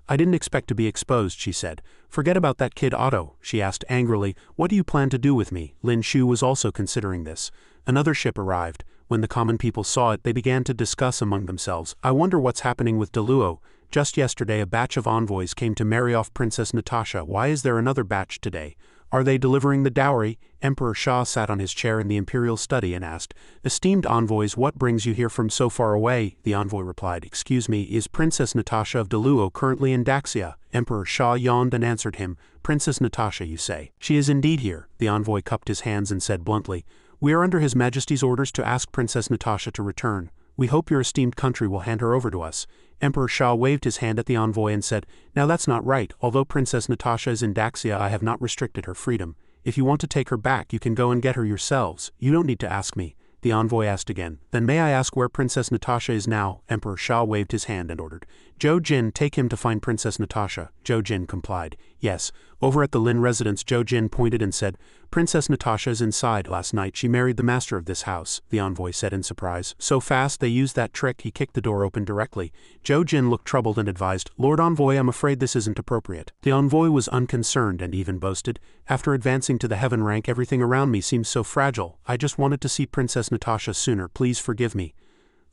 I didn't expect to be exposed, she said. Forget about that kid Otto, she asked angrily. What do you plan to do with me? Lin Shu was also considering this. Another ship arrived. When the common people saw it, they began to discuss among themselves. I wonder what's happening with Deluo. Just yesterday a batch of envoys came to marry off Princess Natasha. Why is there another batch today? Are they delivering the dowry? Emperor Sha sat on his chair in the Imperial study and asked, Esteemed envoys, what brings you here from so far away? The envoy replied, Excuse me, is Princess Natasha of Deluo currently in Daxia? Emperor Sha yawned and answered him, Princess Natasha, you say? She is indeed here. The envoy cupped his hands and said bluntly, We are under His Majesty's orders to ask Princess Natasha to return. We hope your esteemed country will hand her over to us. Emperor Sha waved his hand at the envoy and said, Now that's not right. Although Princess Natasha is in Daxia, I have not restricted her freedom. If you want to take her back, you can go and get her yourselves. You don't need to ask me. The envoy asked again, Then may I ask where Princess Natasha is now? Emperor Sha waved his hand and ordered, Zhou Jin, take him to find Princess Natasha. Zhou Jin complied. Yes, Over at the Lin residence, Zhou Jin pointed and said, Princess Natasha is inside. Last night she married the master of this house, the envoy said in surprise. So fast they used that trick, he kicked the door open directly. Zhou Jin looked troubled and advised, Lord Envoy, I'm afraid this isn't appropriate. The envoy was unconcerned and even boasted, after advancing to the heaven rank, everything around me seems so fragile. I just wanted to see Princess Natasha sooner, please forgive me.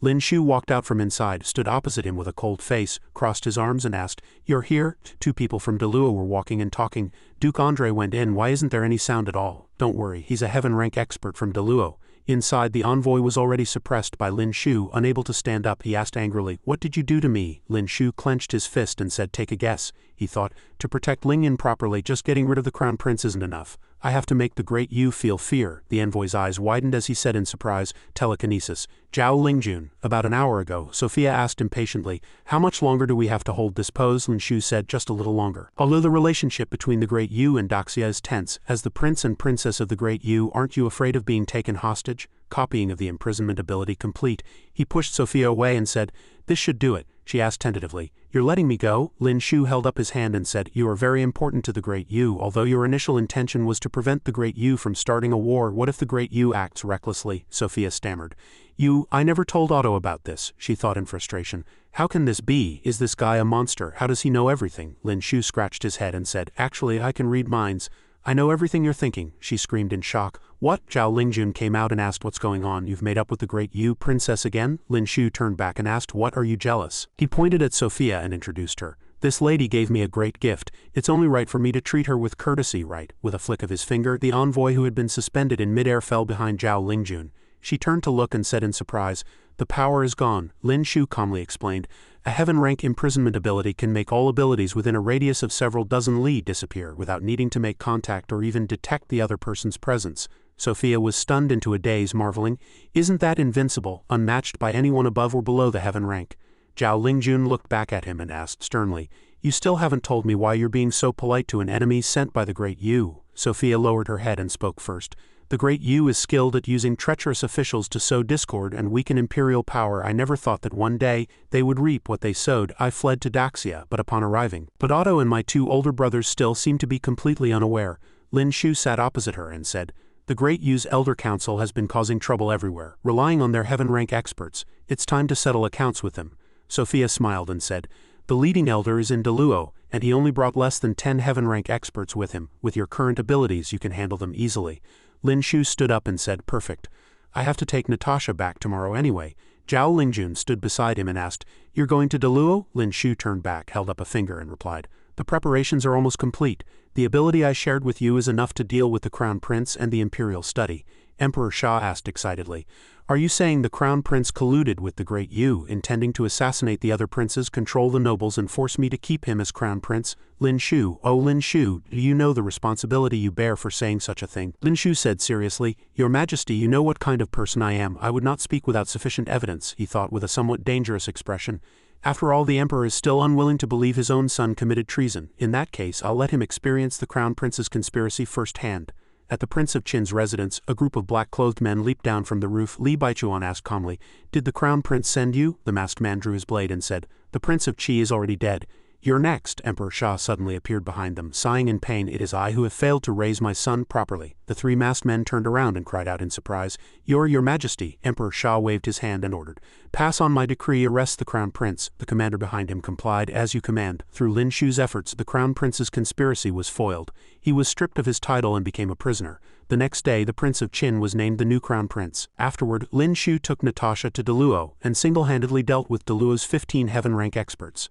Lin Shu walked out from inside, stood opposite him with a cold face, crossed his arms and asked, You're here? Two people from Deluo were walking and talking. Duke Andre went in. Why isn't there any sound at all? Don't worry, he's a heaven rank expert from Deluo. Inside, the envoy was already suppressed by Lin Shu. Unable to stand up, he asked angrily, What did you do to me? Lin Shu clenched his fist and said, Take a guess. He thought, to protect Lingyan properly, just getting rid of the crown prince isn't enough. I have to make the great Yu feel fear. The envoy's eyes widened as he said in surprise, Telekinesis. Zhao Lingjun. About an hour ago, Sophia asked impatiently, How much longer do we have to hold this pose? Lin Shu said, Just a little longer. Although the relationship between the great Yu and Daxia is tense, as the prince and princess of the great Yu, aren't you afraid of being taken hostage? Copying of the imprisonment ability complete, he pushed Sophia away and said, This should do it. She asked tentatively, You're letting me go? Lin Shu held up his hand and said, You are very important to the Great Yu. Although your initial intention was to prevent the Great Yu from starting a war, what if the Great Yu acts recklessly? Sophia stammered. I never told Otto about this, she thought in frustration. How can this be? Is this guy a monster? How does he know everything? Lin Shu scratched his head and said, Actually, I can read minds. I know everything you're thinking, she screamed in shock. What? Zhao Lingjun came out and asked, What's going on? You've made up with the great Yu princess again? Lin Shu turned back and asked, What, are you jealous? He pointed at Sophia and introduced her. This lady gave me a great gift. It's only right for me to treat her with courtesy, right? With a flick of his finger, the envoy who had been suspended in midair fell behind Zhao Lingjun. She turned to look and said in surprise, The power is gone, Lin Shu calmly explained. A heaven rank imprisonment ability can make all abilities within a radius of several dozen li disappear without needing to make contact or even detect the other person's presence. Sophia was stunned into a daze, marveling, Isn't that invincible, unmatched by anyone above or below the heaven rank? Zhao Lingjun looked back at him and asked sternly, You still haven't told me why you're being so polite to an enemy sent by the great Yu. Sophia lowered her head and spoke first. The great Yu is skilled at using treacherous officials to sow discord and weaken imperial power. I never thought that one day they would reap what they sowed. I fled to Daxia, but upon arriving, Otto and my two older brothers still seem to be completely unaware. Lin Shu sat opposite her and said, The great Yu's elder council has been causing trouble everywhere, relying on their heaven rank experts. It's time to settle accounts with them. Sophia smiled and said, The leading elder is in Deluo, and he only brought less than 10 heaven rank experts with him. With your current abilities, you can handle them easily. Lin Shu stood up and said, Perfect. I have to take Natasha back tomorrow anyway. Zhao Lingjun stood beside him and asked, You're going to Deluo? Lin Shu turned back, held up a finger and replied, The preparations are almost complete. The ability I shared with you is enough to deal with the Crown Prince and the Imperial study. Emperor Sha asked excitedly, Are you saying the Crown Prince colluded with the great Yu, intending to assassinate the other princes, control the nobles and force me to keep him as Crown Prince? Lin Shu, oh Lin Shu, do you know the responsibility you bear for saying such a thing? Lin Shu said seriously, Your Majesty, you know what kind of person I am. I would not speak without sufficient evidence, he thought with a somewhat dangerous expression. After all, the Emperor is still unwilling to believe his own son committed treason. In that case, I'll let him experience the Crown Prince's conspiracy firsthand. At the Prince of Qin's residence, a group of black-clothed men leaped down from the roof. Li Baichuan asked calmly, Did the Crown Prince send you? The masked man drew his blade and said, The Prince of Qi is already dead. You're next. Emperor Sha suddenly appeared behind them, sighing in pain. It is I who have failed to raise my son properly. The three masked men turned around and cried out in surprise, Your Majesty. Emperor Sha waved his hand and ordered, Pass on my decree, arrest the Crown Prince. The commander behind him complied. As you command. Through Lin Shu's efforts, the Crown Prince's conspiracy was foiled. He was stripped of his title and became a prisoner. The next day, the Prince of Qin was named the new Crown Prince. Afterward, Lin Shu took Natasha to Deluo and single-handedly dealt with Deluo's 15 heaven rank experts.